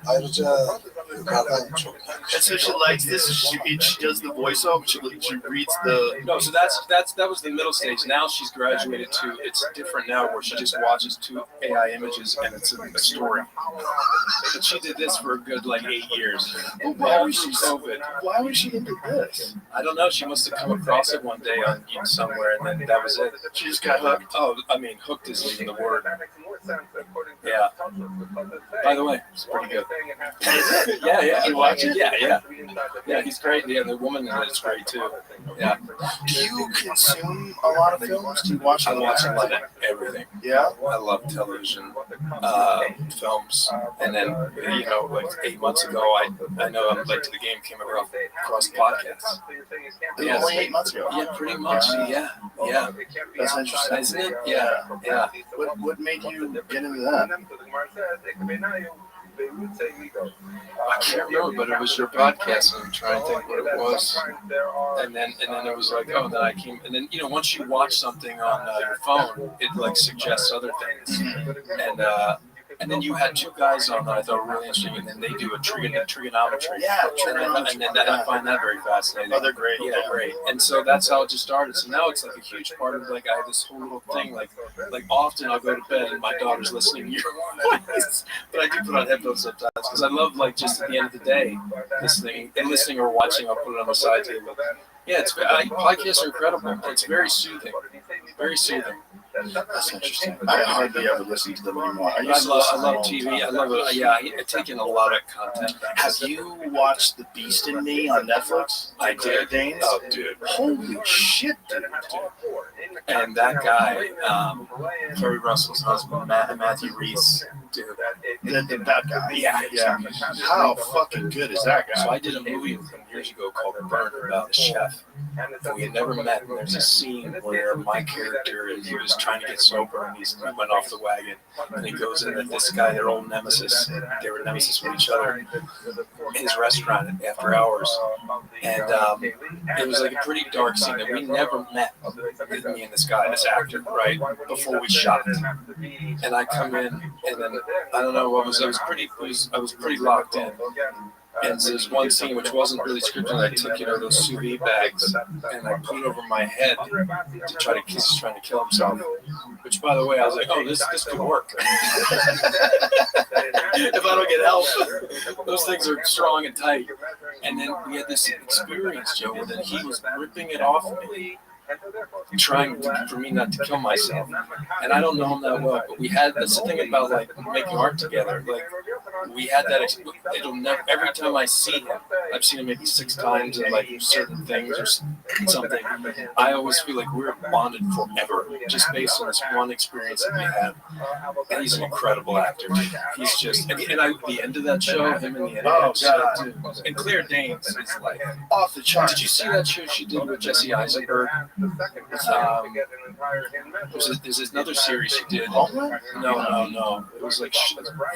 And so she likes this. She does the voiceover. She reads the. No, so that was the middle stage. Now she's graduated to. It's different now, where she just watches 2 AI images and it's a story. But she did this for a good 8 years. Why was she COVID? Why was she into this? I don't know. She must have come across it one day on somewhere, and then that was it. She just got hooked. Oh, I mean, hooked isn't even the word. Yeah. By the way, it's pretty good. Yeah. You watch it? Yeah, he's great. Yeah, the woman in it is great too. Yeah. Do you consume a lot of films? Do you watch? I watch a lot of everything. Yeah. I love television, films, and then 8 months ago, I know I'm late to the game. Came across podcasts. Yeah, only 8 months ago. Yeah, pretty much. Yeah. That's interesting, isn't it? Yeah. What made you get into that? I can't remember, but it was your podcast, and I'm trying to think what it was. And then it was like, oh, then I came, and then once you watch something on your phone, it suggests other things, and then you had 2 guys on that I thought were really interesting, and then they do a trigonometry. Yeah, and then I find that very fascinating. Oh, they're great. Yeah, great. And so that's how it just started. So now it's a huge part of I have this whole little thing. Like often I'll go to bed and my daughter's listening to your voice, but I do put on headphones sometimes because I love just at the end of the day listening or watching. I'll put it on the side table. Yeah, podcasts are incredible. It's very soothing. Very soothing. That's interesting. I hardly ever listen to them anymore. I love TV. I love it. Yeah, I take in a lot of content. Have you watched The Beast in Me on Netflix? I did. Danes? Oh, dude. Holy shit, dude. And that guy, Kerry Russell's husband, Matthew Reese, dude. That guy. Yeah. How fucking good is that guy? So I did a movie with him years ago called Burn about a chef. And we had never met. And there's a scene where my character, he was trying to get sober and he went off the wagon. And he goes in at this guy, their old nemesis. They were nemesis with each other in his restaurant after hours. And it was like a pretty dark scene that we never met, me and this guy, this actor, right, before we shot. And I come in and then, I don't know, I was pretty locked in. And there's one scene which wasn't really scripted. I took, those sous vide bags and I put it over my head to try to kiss. He's trying to kill himself. Which, by the way, I was like, oh, this could work. If I don't get help, those things are strong and tight. And then we had this experience, Joe, where then he was ripping it off me, trying for me not to kill myself. And I don't know him that well, but we had, that's the thing about like making art together. Like we had that, it'll never, every time I see him, I've seen him maybe 6 times in like certain things or something. I always feel like we're bonded forever just based on this one experience that we had. And he's an incredible actor. He's just, and the end of that show, him and the end of that show, and Claire Danes is like off the charts. Did you see that show she did with Jesse Eisenberg? There's another series she did. No. It was like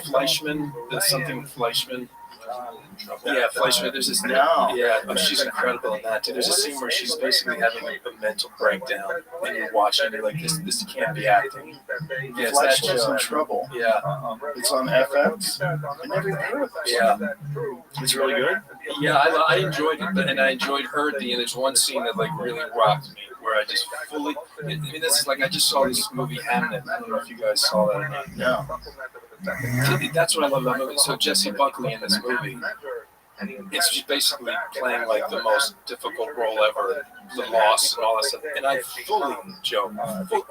Fleischman. There's something Fleischman. Yeah, Fleischman. There's this. Yeah, she's incredible in that too. There's a scene where she's basically having like a mental breakdown, and you're watching, and you're like, this can't be acting. Yeah, it's that show. In Trouble. Yeah, it's on FX. I never heard of this. Yeah, it's really good. Yeah, I enjoyed it, and I enjoyed her at the end. There's one scene that like really rocked me, where I just fully. I mean, this is like I just saw this movie Hamnet. I don't know if you guys saw that or not. No. That's what I love about the movie. So Jesse Buckley in this movie, it's just basically playing like the most difficult role ever, the loss and all that stuff. And I fully, Joe,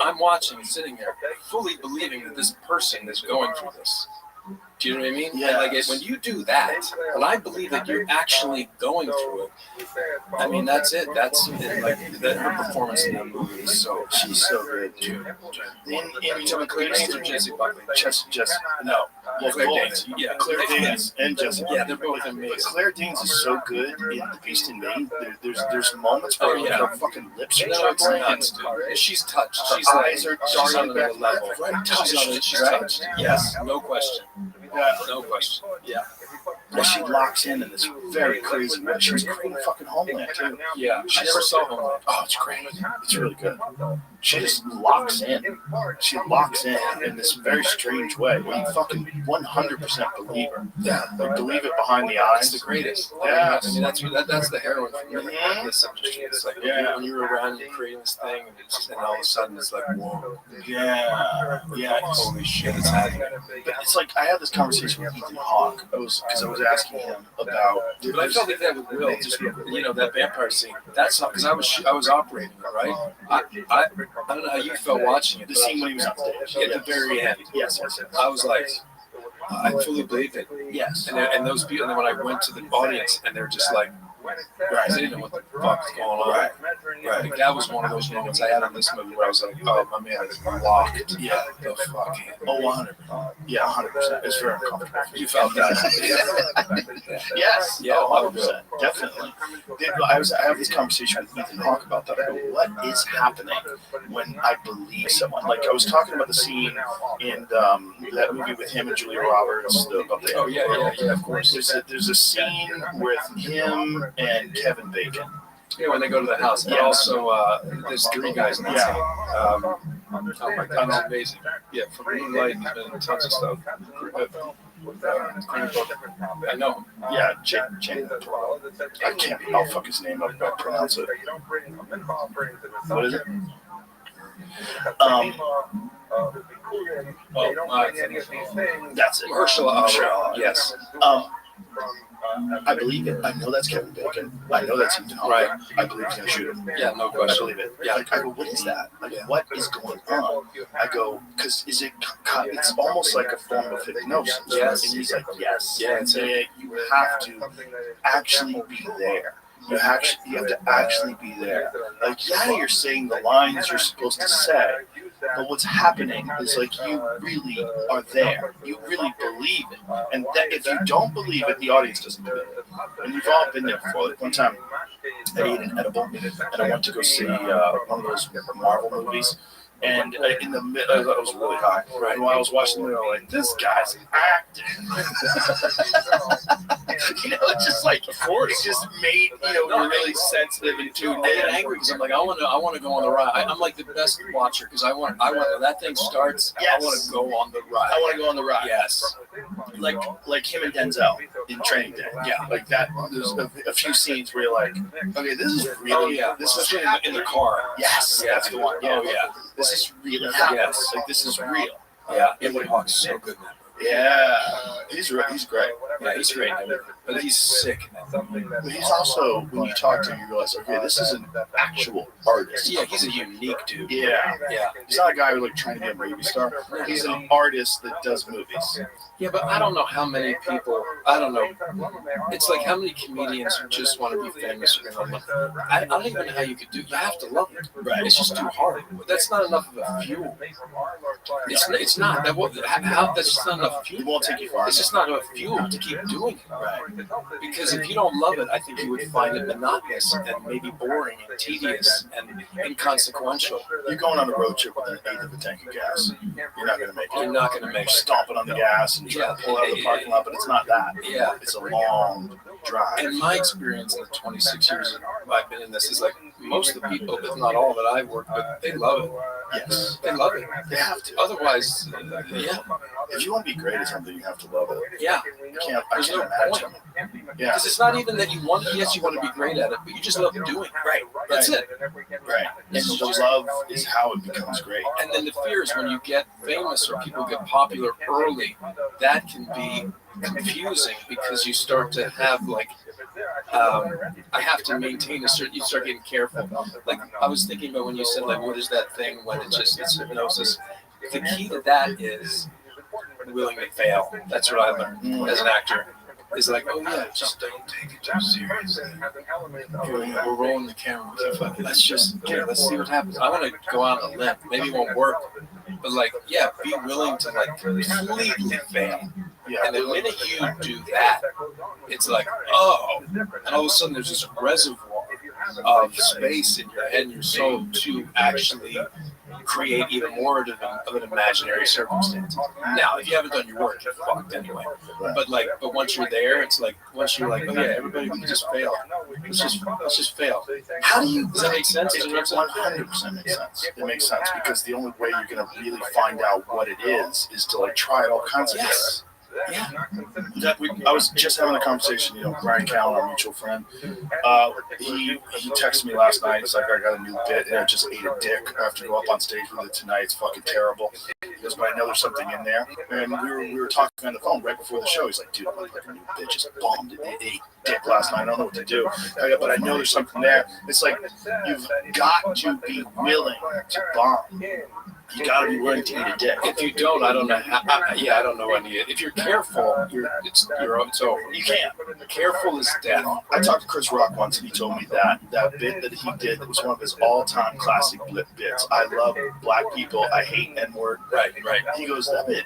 I'm watching, sitting there, fully believing that this person is going through this. Do you know what I mean? Yeah. And like when you do that, when I believe that you're actually going through it, I mean that's it. That's it. Like her performance in that movie is so. She's so good, dude. In Claire Danes or Jesse Buckley? Just no. Well, Claire Danes. Yeah, Claire Danes and Jesse. Yeah, they're both amazing. But Claire Danes is so good in The Beast in Me. There's moments where her fucking lips are nuts, dude. She's touched. She's eyes are she's on another level. She's touched. Yes, no question. No question. Yeah. Well, she locks in this very crazy way. She was great in fucking Homeland too. Yeah, I never saw Homeland. Oh, it's great. It's really good. She just locks in. She locks in this very strange way. Where you fucking 100% believe her. Yeah, like believe it behind the eyes. It's the greatest. Yeah, I mean that's the heroine for me. It's like when you're around, you're creating this thing, and all of a sudden it's like whoa. Yeah. Holy shit, it's happening. But it's like I had this conversation with Ethan Hawke. I was asking him about. But I felt like that with Will, just that vampire scene. That's not because I was operating it, right? I don't know how you felt watching it. The scene when he was on stage at the very end. Yes. I was like, I fully believed it. Yes. And those people, and then when I went to the audience, and they're just like, they didn't know what the fuck's going on. Right. Like, that was one of those moments I had on this movie where I was like, oh, my man is locked. Yeah. The fuck. Oh, 100%. Yeah, 100%. It's very uncomfortable. You felt that? Yes. Yeah, 100%. Definitely. I have this conversation with Ethan Hawke about that. I go, what is happening when I believe someone? Like, I was talking about the scene in that movie with him and Julia Roberts. Yeah, of course. There's a scene with him and Kevin Bacon. Yeah, when they go to the house. But also, there's 3 guys in that scene. Oh my God, it's amazing. Yeah, from Moonlight, he's been in tons of stuff. I know him. Yeah, Jane. I can't. I'll fuck his name up. I'll pronounce it. What is it? That's it. Herschel. Yes. I believe it. I know that's Kevin Bacon. I know that's Ethan Hawke. Right. I believe he's gonna shoot him. Yeah, no I question. believe it. Yeah. Like, I go, what is that? Like, what is going on? I go, because is it? It's almost like a form of hypnosis. Yes. And he's like, yes. Yeah, it's you have to actually be there. You have to actually be there. Like, yeah, you're saying the lines you're supposed to say, but what's happening is like you really are there. You really believe it. And that if you don't believe it, the audience doesn't believe it. And you've all been there before. Like one time, I ate an edible, and I went to go see one of those Marvel movies. And in the middle, I was really high. Right. And while I was watching the movie, I was like, this guy's acting. It's just like, of course, it just made, we're really sensitive and tuned in. I get angry because I'm like, I want to go on the ride. I'm like the best watcher because I want when that thing starts, yes. I want to go on the ride. I want to go on the ride. Yes. Like him and Denzel in Training Day. Yeah. Like that. There's a few scenes where you're like, okay, this is really, this is in the car. Yes. Yeah. That's the one. Yeah. Oh yeah. This is really happening. Yes. Like this is real. Yeah. Ethan Hawke's so good in that movie. Yeah. He's great. Yeah, he's great. But he's sick. But he's also, when you talk to him, you realize, okay, this is an actual artist. Yeah, he's a unique dude. Yeah. He's not a guy who's like trying to be a movie star. He's an artist that does movies. Yeah, but I don't know how many people. I don't know. It's like how many comedians who just want to be famous. I don't even know how you could do. You have to love it. Right. It's just too hard. That's not enough of a fuel. It's not. That's just not enough fuel. It won't take you far. It's just not enough fuel to keep doing it. Right. Because if you don't love it, I think you would find it monotonous and maybe boring and tedious and inconsequential. You're going on a road trip with an eighth of a tank of gas. You're not going to make it. You're not going to make it. Stomping on the gas and trying to pull out of the parking lot, but it's not that. Yeah. It's a long drive. And my experience in the 26 years I've been in this is like most of the people, if not all that I've worked with, they love it. Yes. They love it. They have to. Otherwise, yeah. If you want to be great at something, you have to love it. Yeah. I can't imagine. Yeah. Because it's not even that you want to be great at it, but you just love doing it. Right. That's it. Right. And the love is how it becomes great. And then the fear is when you get famous or people get popular early, that can be confusing because you start to have like, I have to maintain a certain, you start getting careful. Like I was thinking about when you said like, what is that thing when it's hypnosis? The key to that is willing to fail. That's what I learned as an actor. Is like, oh yeah, just don't take it too seriously. We're rolling the camera. Let's see what happens. I want to go out on a limb. Maybe it won't work, but like, yeah, be willing to like completely fail. Yeah. And the minute you do that, it's like, oh, and all of a sudden there's this reservoir of space in your head and your soul to actually create even more of an imaginary circumstance. Now, if you haven't done your work, you're fucked anyway. But once you're there, it's like once you're like, oh yeah, everybody can just fail. Let's just fail. How do you? Does that make sense? It 100% makes sense. It makes sense because the only way you're gonna really find out what it is to like try all kinds of things. Yeah. I was just having a conversation, Brian Callen, our mutual friend. He texted me last night. He's like, I got a new bit and I just ate a dick. I have to go up on stage with it tonight. It's fucking terrible. He goes, but I know there's something in there. And we were talking on the phone right before the show. He's like, dude, I'm like a new bit just bombed it. Ate dick last night. I don't know what to do. But I know there's something there. It's like, you've got to be willing to bomb. You gotta be willing to eat a dick. If you don't, I don't know how. I don't know any. If you're careful, it's over. You can't. Careful is death. I talked to Chris Rock once, and he told me that bit that he did was one of his all-time classic bits. I love black people. I hate N-word. Right. He goes, that bit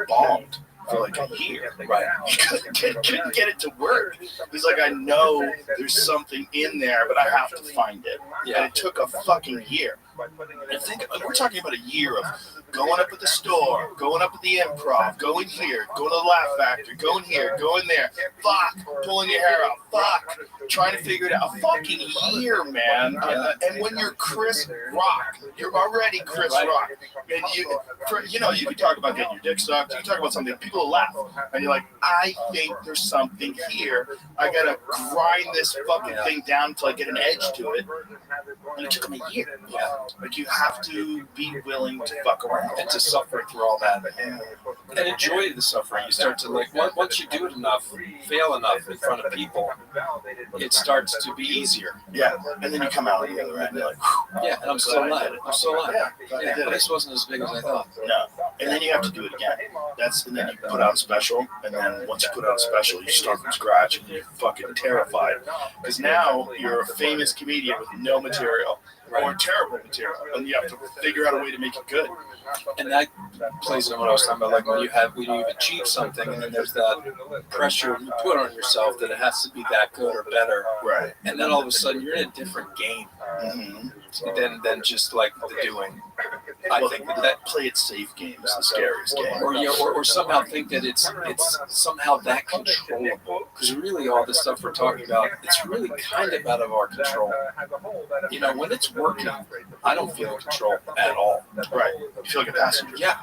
bombed for like a year. Right. He couldn't get it to work. He's like, I know there's something in there, but I have to find it. Yeah. And it took a fucking year. And we're talking about a year of going up at the store, going up at the Improv, going here, going to the Laugh Factory, going here, going there, pulling your hair out, trying to figure it out. A fucking year, man. And when you're Chris Rock, you're already Chris Rock. And you can talk about getting your dick sucked. You can talk about something, people will laugh. And you're like, I think there's something here. I gotta grind this fucking thing down until I get an edge to it. And it took him a year. Yeah. Like, you have to be willing to fuck around and to suffer through all that and enjoy the suffering. You start to like once you do it enough, fail enough in front of people, it starts to be easier. Yeah, and then you come out on the other end, you're like, yeah, and I'm still alive. I'm still alive. Yeah, But this wasn't as big as I thought. No, and then you have to do it again. And then you put out a special, and then once you put out a special, you start from scratch, and you're fucking terrified because now you're a famous comedian with no material. Or terrible material, and you have to figure out a way to make it good. And that plays into what I was talking about, like when you've achieved something, and then there's that pressure you put on yourself that it has to be that good or better. Right. And then all of a sudden you're in a different game than just like the doing. I think that play it safe game is the scariest game. Or somehow think that it's somehow that controllable. Because really all the stuff we're talking about, it's really kind of out of our control. You know, when it's working, I don't feel in control at all. Right. You feel like a passenger. Yeah.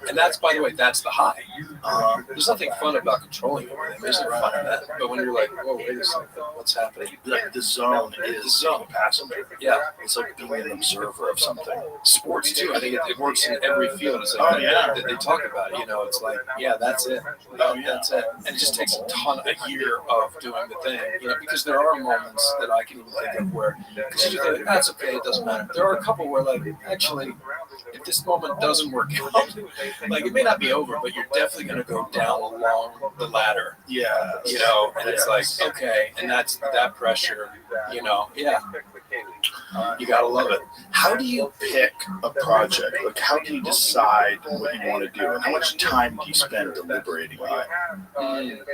And that's, by the way, that's the high. There's nothing fun about controlling everything. There's no fun in that. But when you're like, whoa, wait a second, what's happening? Like the zone is being a passenger. Yeah. It's like being an observer of something. Sports too. I think it works in every field. It's like they talk about it. You know, it's like, yeah, that's it. That's it. And it just takes a year of doing the thing. You know, because there are moments that I can even think of where, because you think that's okay, it doesn't matter. There are a couple where like, actually, if this moment doesn't work out, like it may not be over, but you're definitely going to go down along the ladder. Yeah. You know, and it's like, okay, and that's that pressure, you know, yeah. You got to love it. How do you pick a project? Like, how do you decide what you want to do? And how much time do you spend deliberating on it?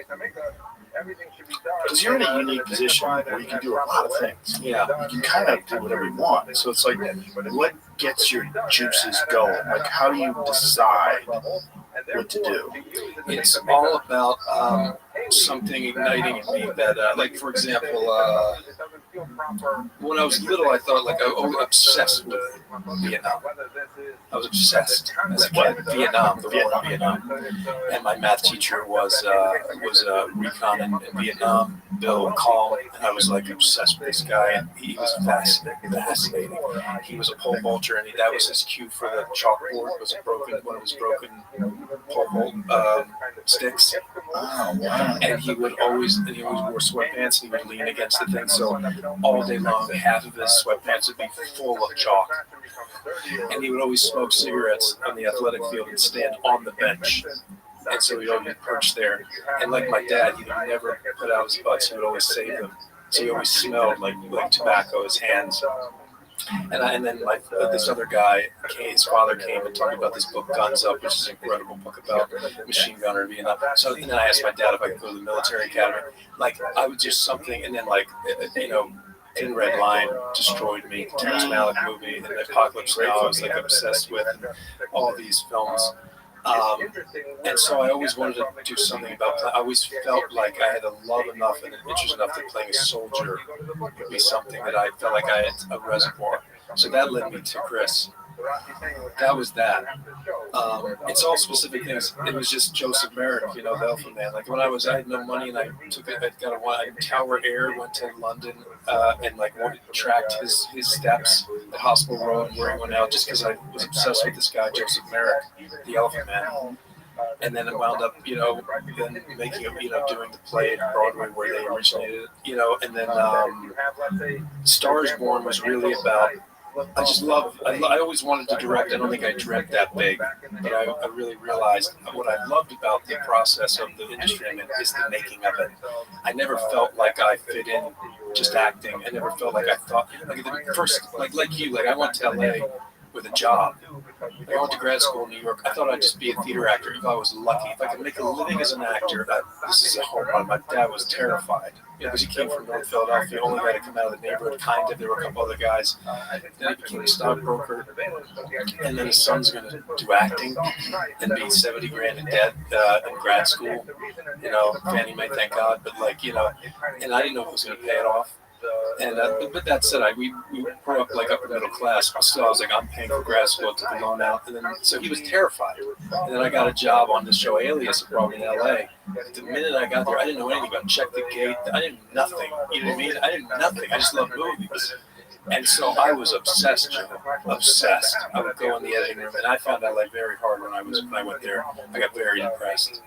Because you're in a unique position where you can do a lot of things. Yeah. You can kind of do whatever you want. So it's like, what gets your juices going? Like, how do you decide what to do? It's all about something igniting in me that, like, for example, when I was little, I thought, like, I was obsessed with Vietnam. I was obsessed as a kid. Vietnam, the war in Vietnam. And my math teacher was recon in Vietnam, Bill Call, and I was, like, obsessed with this guy, and he was fascinating. He was a pole vaulter, and that was his cue for the chalkboard, was one of his broken pole vault sticks. Oh, wow. And he always wore sweatpants, and he would lean against the thing, so all day long, half of his sweatpants would be full of chalk. And he would always smoke cigarettes on the athletic field and stand on the bench. And so he'd always perch there. And like my dad, he would never put out his butts, he would always save them. So he always smelled like tobacco, his hands. And then this other guy, his father came and talked about this book, Guns Up, which is an incredible book about machine gunner in Vietnam. So then I asked my dad if I could go to the military academy. Like, I would just something, and then like, you know, Thin Red Line destroyed me, the Terrence Malick movie, and the Apocalypse Now I was like obsessed with, and all these films. And so I always wanted to do something about, I always felt like I had a love enough and an interest enough that playing a soldier would be something that I felt like I had a reservoir. So that led me to Chris. That was that. It's all specific things. It was just Joseph Merrick, you know, the Alpha Man. Like when I had no money and I Tower Air, went to London and like tracked his steps, the hospital road, where he went out, just because I was obsessed with this guy, Joseph Merrick, the Alpha Man. And then it wound up, you know, then making it, you know, doing the play at Broadway where they originated, you know, and then Stars Born was really about, I always wanted to direct. I don't think I dreamt that big, but I really realized what I loved about the process of the industry I'm in is the making of it. I never felt like I fit in just acting. I never felt like I thought, like the first, like you, like I went to LA with a job. I went to grad school in New York. I thought I'd just be a theater actor if I was lucky. If I could make a living as an actor, this is a home run. My dad was terrified. Because he came from North Philadelphia, only guy to come out of the neighborhood, kind of. There were a couple other guys. Then he became a stockbroker. And then his son's going to do acting and be 70 grand in debt in grad school. You know, Fannie Mae, thank God. But like, you know, and I didn't know if it was going to pay it off. And but that said, we grew up like upper middle class. But still, I was like, I'm paying for grad school, took a loan out, and then so he was terrified. And then I got a job on the show Alias abroad in LA. The minute I got there, I didn't know anything about check the gate. I didn't know nothing. You know what I mean? I didn't know nothing. I just loved movies. And so I was obsessed, Joe. Obsessed. I would go in the editing room, and I found I like very hard when I went there. I got very impressed.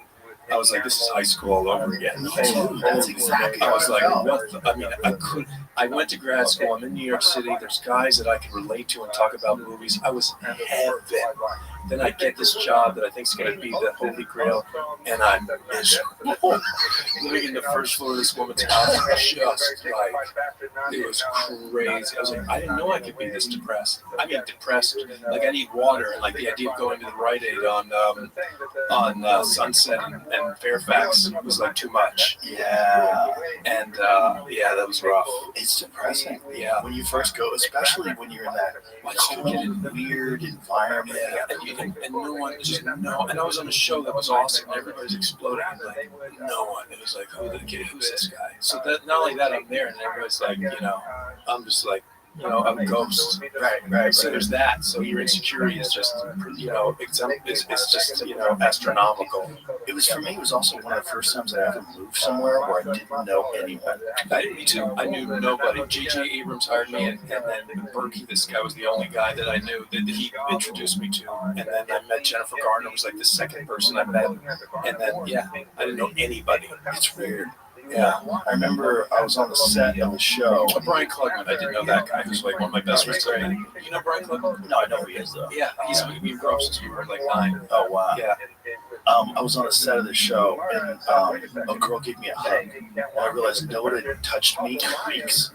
I was like, this is high school all over again. That's exactly. I was like, what? I went to grad school. I'm in New York City. There's guys that I can relate to and talk about movies. I was in heaven. Then I get this job that I think is going to be the holy grail, and I'm miserable. Living in the first floor of this woman's house, just like, it was crazy. I was like, I didn't know I could be this depressed. I mean, depressed. Like, I need water, and like the idea of going to the Rite Aid on Sunset and Fairfax was like too much. Yeah. And yeah, that was rough. It's depressing. Yeah. When you first go, especially when you're in that weird environment. Yeah. And no one just and I was on a show that was awesome and everybody's exploding and like no one. It was like, who's this guy? So that not only that I'm there and everybody's like, I'm just like, I'm a ghost. Right. So there's that. So your insecurity is just, it's just, astronomical. It was for me. It was also one of the first times I ever moved somewhere where I didn't know anyone. Me too. I knew nobody. J.J. Abrams hired me, and then Berkey, this guy was the only guy that I knew that he introduced me to. And then I met Jennifer Garner, was like the second person I met. And then I didn't know anybody. It's weird. Yeah, I remember I was on the set of the show. Brian Klugman, I didn't know that guy. Who's like one of my best friends. You know Brian Klugman? No, I know who he is though. Yeah, we grew up since we were like 9. Oh wow. Yeah. I was on the set of the show, and a girl gave me a hug. And I realized no one had touched me in weeks.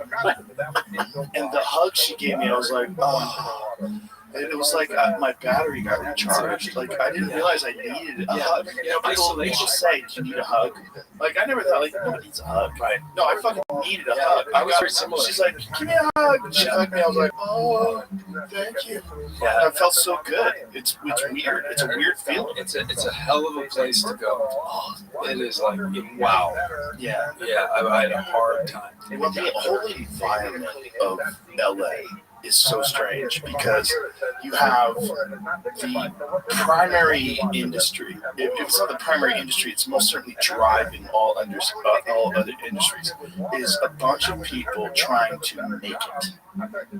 And the hug she gave me, I was like, oh. And it was like my battery got recharged. Like I didn't realize I needed a hug. People just say, "Do you need a hug?" Like I never thought like nobody needs a hug. Right. No, I fucking needed a hug. I was very similar. She's like, "Give me a hug." And she hugged me. I was like, "Oh, thank you." Yeah. I felt so good. It's weird. It's a weird feeling. It's a hell of a place to go. Oh, it is like wow. Yeah. Yeah. I had a hard time. Well, the whole environment of LA is so strange because you have the primary industry. If it's not the primary industry, it's most certainly driving all other industries. Is a bunch of people trying to make it,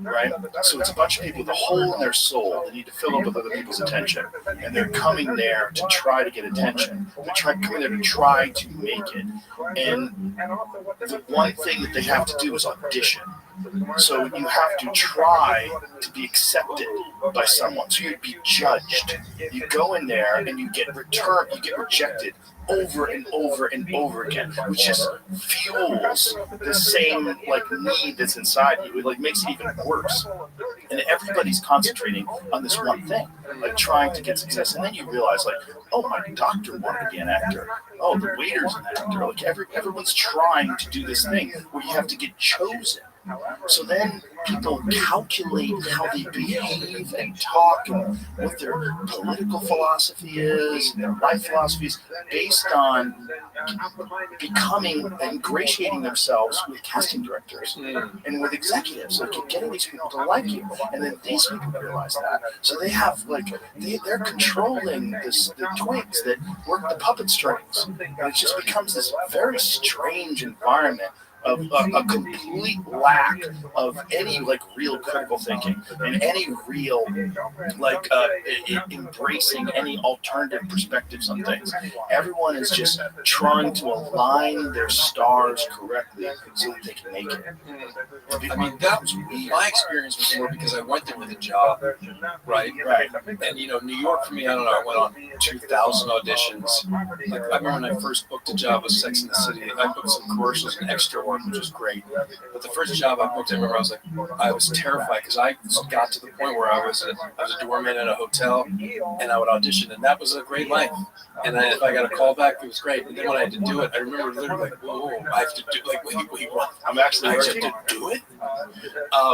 right? So it's a bunch of people with a hole in their soul. They need to fill up with other people's attention, and they're coming there to try to get attention. They're coming there to try to make it, and the one thing that they have to do is audition. So you have to try to be accepted by someone. So you'd be judged. You go in there and you get rejected over and over and over again, which just fuels the same need that's inside you. It makes it even worse. And everybody's concentrating on this one thing, trying to get success. And then you realize oh, my doctor wanted to be an actor. Oh, the waiter's an actor. Everyone's trying to do this thing where you have to get chosen. So then people calculate how they behave and talk and what their political philosophy is and their life philosophy is based on becoming, ingratiating themselves with casting directors and with executives, getting these people to like you. And then these people realize that. So they have, they're controlling the twigs that work the puppet strings. And it just becomes this very strange environment of a complete lack of any real critical thinking and any real embracing any alternative perspectives on things. Everyone is just trying to align their stars correctly so that they can make it. I mean, that was my experience was more because I went there with a job, right? And New York for me, I don't know. I went on 2,000 auditions. I remember when I first booked a job with Sex and the City. I booked some commercials and extra work, which was great. But the first job I booked, I remember I was terrified because I got to the point where I was a doorman at a hotel, and I would audition, and that was a great life. And if I got a call back, it was great. And then when I had to do it, I remember literally whoa, I have to do wait, what? I'm actually I have to do it.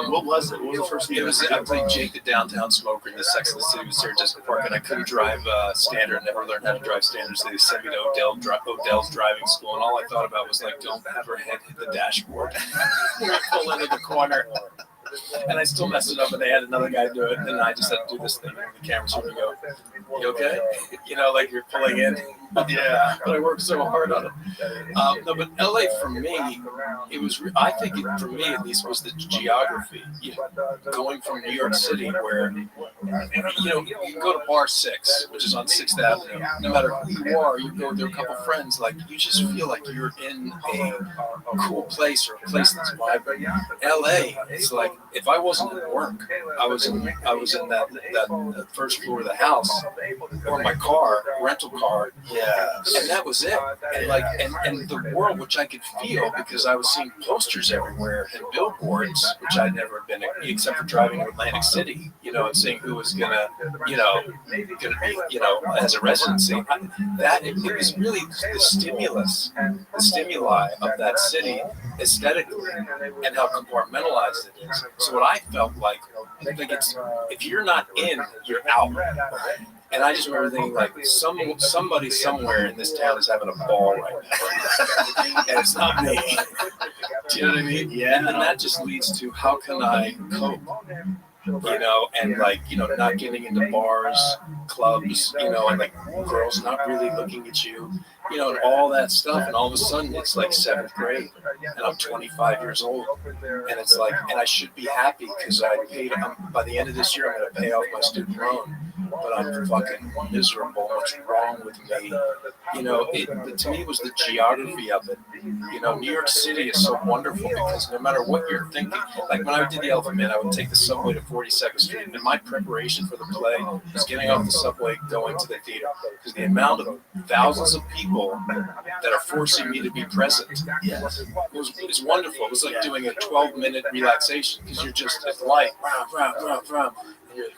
What was it? What was the first thing? I played Jake the Downtown Smoker in the Sex and the City with Sarah Jessica Parker, and I couldn't drive standard. Never learned how to drive standard, so they sent me to Odell's driving school, and all I thought about was don't have her head hit the dashboard. Pull into the corner. And I still messed it up, and they had another guy do it, and I just had to do this thing. And the camera's going to go, you okay? You're pulling in. Yeah. But I worked so hard on it. No, but LA for me, it was. I think it, for me at least, was the geography. You know, going from New York City, where you go to Bar 6, which is on 6th Avenue. No matter who you are, you go there, a couple friends. Like you just feel like you're in a cool place or a place that's vibrant. LA, it's like if I wasn't at work, I was in that first floor of the house or my car, rental car. Yes. And that was it. And like and the world, which I could feel because I was seeing posters everywhere and billboards, which I'd never been except for driving to Atlantic City, and seeing who was gonna be, as a residency. It was really the stimuli of that city aesthetically and how compartmentalized it is. So what I felt like it's if you're not in, you're out. And I just remember thinking, like, somebody somewhere in this town is having a ball right now. And it's not me. Do you know what I mean? Yeah. And then that just leads to how can I cope? And not getting into bars, clubs, and like girls not really looking at you, and all that stuff. And all of a sudden it's like 7th grade and I'm 25 years old. And it's like, and I should be happy because I paid, by the end of this year, I'm going to pay off my student loan. But I'm fucking miserable. What's wrong with me? But to me, it was the geography of it. New York City is so wonderful because no matter what you're thinking, like when I did the Elephant Man, I would take the subway to 42nd Street, and my preparation for the play was getting off the subway, going to the theater, because the amount of thousands of people that are forcing me to be present, it's wonderful. It was like doing a 12-minute relaxation because you're just it's light, you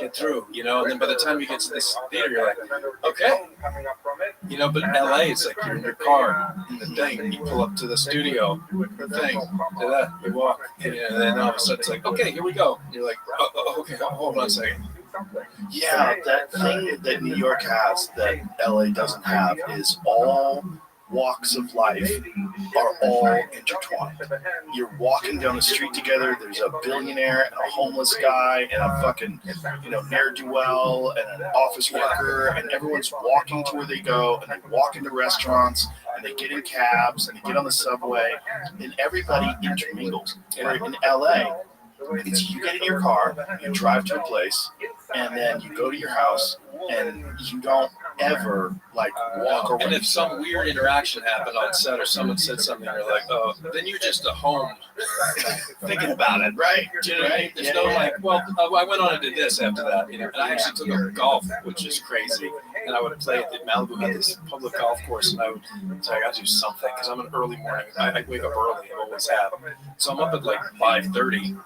get through, and then by the time you get to this theater, you're like, okay, but in LA, it's like you're in your car, in the thing, you pull up to the studio, the thing, to that, you walk, and then all of a sudden it's like, okay, here we go. And you're like, okay, hold on a second. Yeah, that thing that New York has that LA doesn't have is all walks of life are all intertwined. You're walking down the street together, there's a billionaire and a homeless guy and a fucking, ne'er-do-well and an office worker, and everyone's walking to where they go, and they walk into restaurants, and they get in cabs, and they get on the subway, and everybody intermingles. And in LA, it's you get in your car, you drive to a place, and then you go to your house, and you don't ever walk around. And if some weird interaction happened on set or someone said something, you're like, oh, then you're just at home thinking about it, right? Do you know what I mean? There's I went on and did this after that, and I actually took up golf, which is crazy. And I would play at the Malibu, had this public golf course, and I would say, I got to do something because I'm an early morning. I wake up early, I always have. So I'm up at 5:30.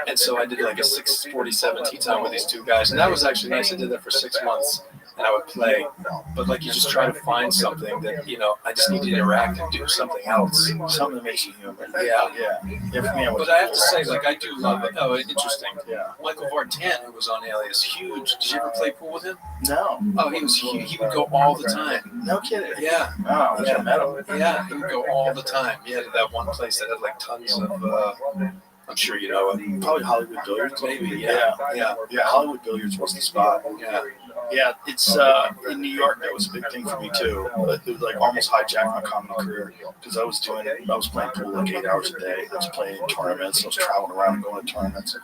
And so I did a 6:47 tee time with these two guys, and that was actually nice. I did that for 6 months, and I would play. But you just try to find something that I just need to interact and do something else, something that makes you human. Yeah. But I have to say, I do love it. Oh, interesting. Yeah. Michael Vartan, who was on Alias, huge. Did you ever play pool with him? No. Oh, he was huge. He would go all the time. No kidding. Yeah. Oh, yeah. Met him. Yeah, he would go all the time. He had that one place that had tons of. I'm sure you know it. Probably Hollywood Billiards. Maybe, yeah. Hollywood Billiards was the spot. Yeah. It's in New York. That was a big thing for me too. It was almost hijacked my comedy career because I was playing pool 8 hours a day. I was playing in tournaments. I was traveling around and going to tournaments.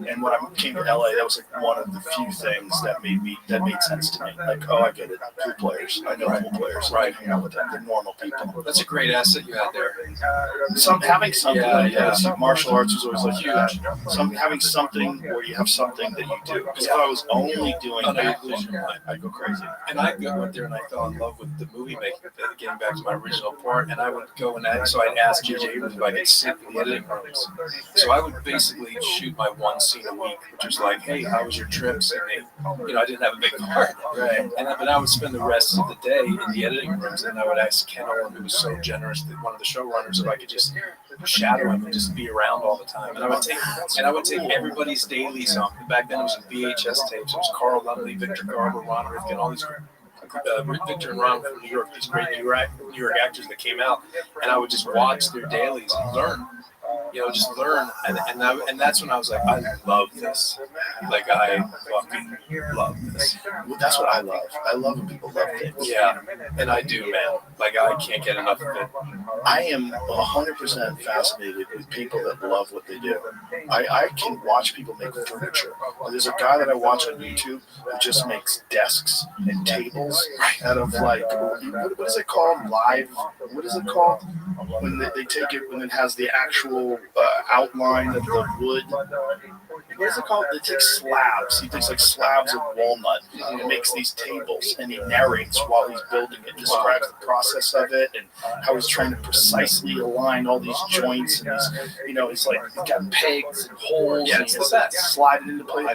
And when I came to LA, that was one of the few things that made sense to me. I get it. Pool players. I know pool players. Right. Hang out with them. They're normal people. That's a great asset you had there. Having something martial arts was always huge. Having something where you have something that you do. Because if I was only doing that, I'd go crazy. And I went there and I fell in love with the movie making, getting back to my original part. And I would go so I'd ask J.J. Abrams if I could sit in the editing rooms. So I would basically shoot my one scene a week, which was hey, how was your trips? And I didn't have a big part. Right. But I would spend the rest of the day in the editing rooms, and I would ask Ken Owen, who was so generous, one of the showrunners, if I could just shadow him and just be around all the time. And I would take everybody's dailies on. Back then it was VHS tapes. It was Carl Lumley, Victor Garber, Ron Rifkin, all these Victor and Ron from New York, these great New York actors that came out, and I would just watch their dailies and learn. just learn. And that's when I was like, I love this. Like, I fucking love this. Well, that's what I love. I love when people love things. Yeah, and I do, man. Like, I can't get enough of it. I am 100% fascinated with people that love what they do. I can watch people make furniture. There's a guy that I watch on YouTube who just makes desks and tables out of what is it called? What is it called? When they take it, when it has the actual outline of the wood. What is it called? They take slabs. He takes slabs of walnut and makes these tables, and he narrates while he's building it, describes the process of it and how he's trying to precisely align all these joints and he's got pegs and holes. Yeah, and it's the best. Slide it into place.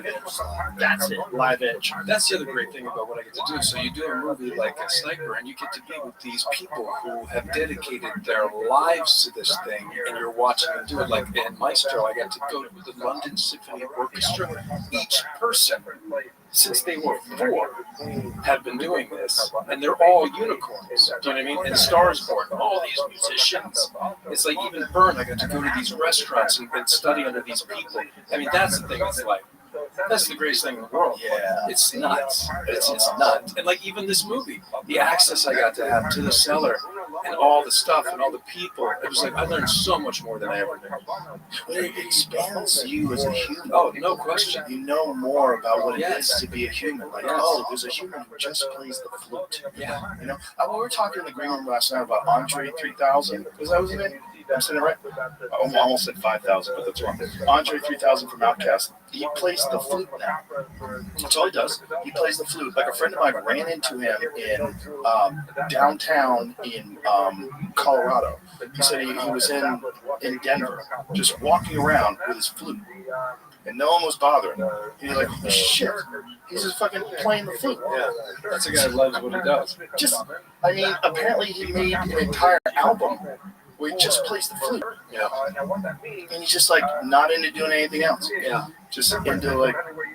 That's it. Live edge. That's the other great thing about what I get to do. So you do a movie like a Sniper, and you get to be with these people who have dedicated their lives to this thing, and you're watching them do it. Like in Maestro, I got to go to the London Symphony Orchestra. Each person, since they were 4, have been doing this, and they're all unicorns. Do you know what I mean? And Stars Born, all these musicians. It's like even Byrne, I got to go to these restaurants and study under these people. I mean, that's the thing. It's like, that's the greatest thing in the world. Yeah. It's nuts. It's nuts. And like even this movie, the access I got to have to the cellar and all the stuff and all the people, it was like I learned so much more than I ever knew. But it expands you as a human. Oh, no question. You know more about what it is to be a human. Like, there's a human who just plays the flute. Yeah. We were talking in the green room last night about Andre 3000. Was that his name? I'm saying it right? I almost said 5,000, but that's wrong. Andre 3000 from Outkast. He plays the flute now. That's all he does. He plays the flute. Like a friend of mine ran into him in downtown in Colorado. He said he was in Denver, just walking around with his flute. And no one was bothering him. He's like, holy shit. He's just fucking playing the flute. Yeah. That's a guy who loves what he does. Apparently he made an entire album where he just plays the flute. Yeah. And he's just not into doing anything else. Yeah. Just into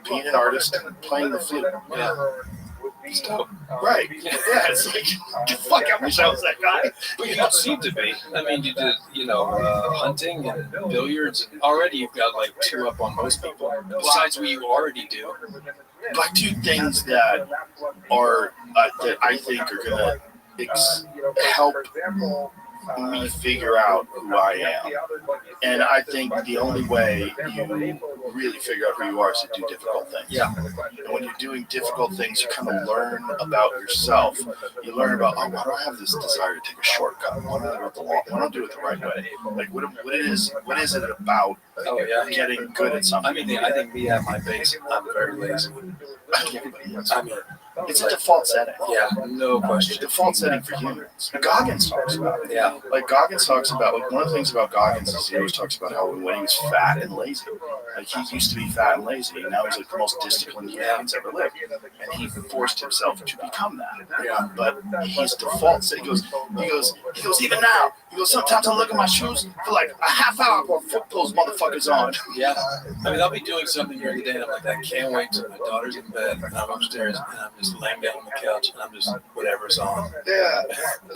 being an artist and playing the flute. Yeah. It's dope. Right. Yeah, it's like, fuck, I wish I was that guy. But you don't seem to be. I mean, you did, hunting and billiards. Already you've got 2 up on most people, besides what you already do. But I do things that are, that I think are going to help me figure out who I am. And I think the only way you really figure out who you are is to do difficult things. Yeah. And when you're doing difficult things, you kind of learn about yourself. You learn about, why do I have this desire to take a shortcut? Why don't I do it the long? Why don't I do it the right way? Like, what is it about getting good at something? I mean, I think me at my base, I'm very lazy. I mean, it's a default setting. Yeah, no question. Default setting for humans. Goggins talks about it. Yeah. Goggins talks about, one of the things about Goggins is he always talks about how when he was fat and lazy, he used to be fat and lazy, and now he's the most disciplined human that's ever lived. And he forced himself to become that. Yeah. But his default setting, he goes, even now, sometimes I look at my shoes for a half hour before I put those motherfuckers on. Yeah. I mean, I'll be doing something during the day, and I'm like, I can't wait till my daughter's in bed, and I'm upstairs, and I'm just laying down on the couch, and I'm just, whatever's on. Yeah.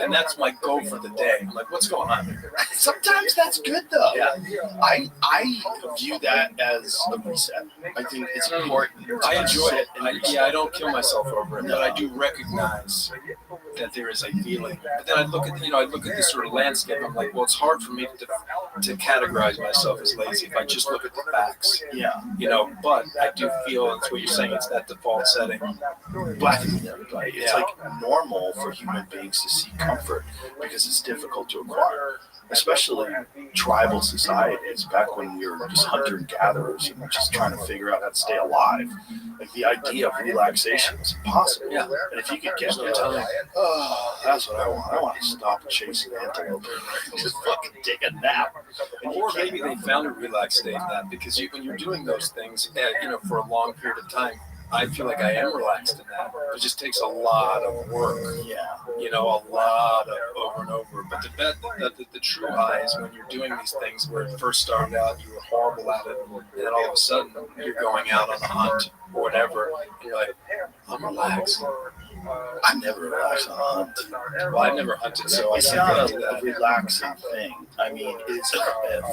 And that's my goal for the day. I'm like, what's going on here? Sometimes that's good, though. Yeah. I view that as a reset. I think it's important. I enjoy it. I don't kill myself over it, but I do recognize that there is a feeling. But then I look at this sort of landscape. I'm like, well, it's hard for me to categorize myself as lazy if I just look at the facts. Yeah. But I do feel it's what you're saying. It's that default setting. But I think everybody, it's normal for human beings to seek comfort because it's difficult to acquire. Especially tribal societies, back when we were just hunter-gatherers and just trying to figure out how to stay alive. The idea of relaxation was impossible. Yeah. And if you could get there, that's what I want. I want to stop chasing antelope. Just fucking take a nap. Or maybe they found a relaxed state in that because when you're doing those things, for a long period of time, I feel like I am relaxed in that. It just takes a lot of work. Yeah. A lot of over and over. But the true high is when you're doing these things where it first started out, you were horrible at it, and then all of a sudden you're going out on a hunt or whatever, and you're like, I'm relaxed. I never relax on a hunt. Well, I've never hunted, so It's I not can't do a that. relaxing thing. I mean, it's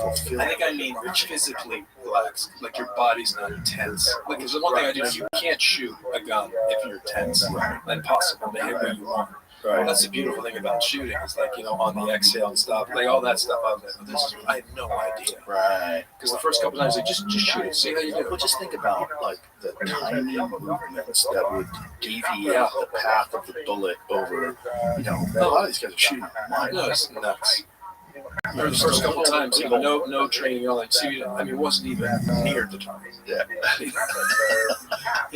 fulfilling. I think I mean physically relaxed. Like your body's not tense. Like, because the one thing I do is you can't shoot a gun if you're tense. Right. Impossible to hit where you want. Right. That's the beautiful thing about shooting. It's like, on the exhale and stuff, like all that stuff. I was like, I had no idea. Right. Because the first couple times, like, just shoot it, see how you do. Well, just think about like the tiny movements that would deviate the path of the bullet over. A lot of these guys are shooting. No, it's nuts. The first couple of times, no training, all that. See, I mean, it wasn't even near the target. Yeah.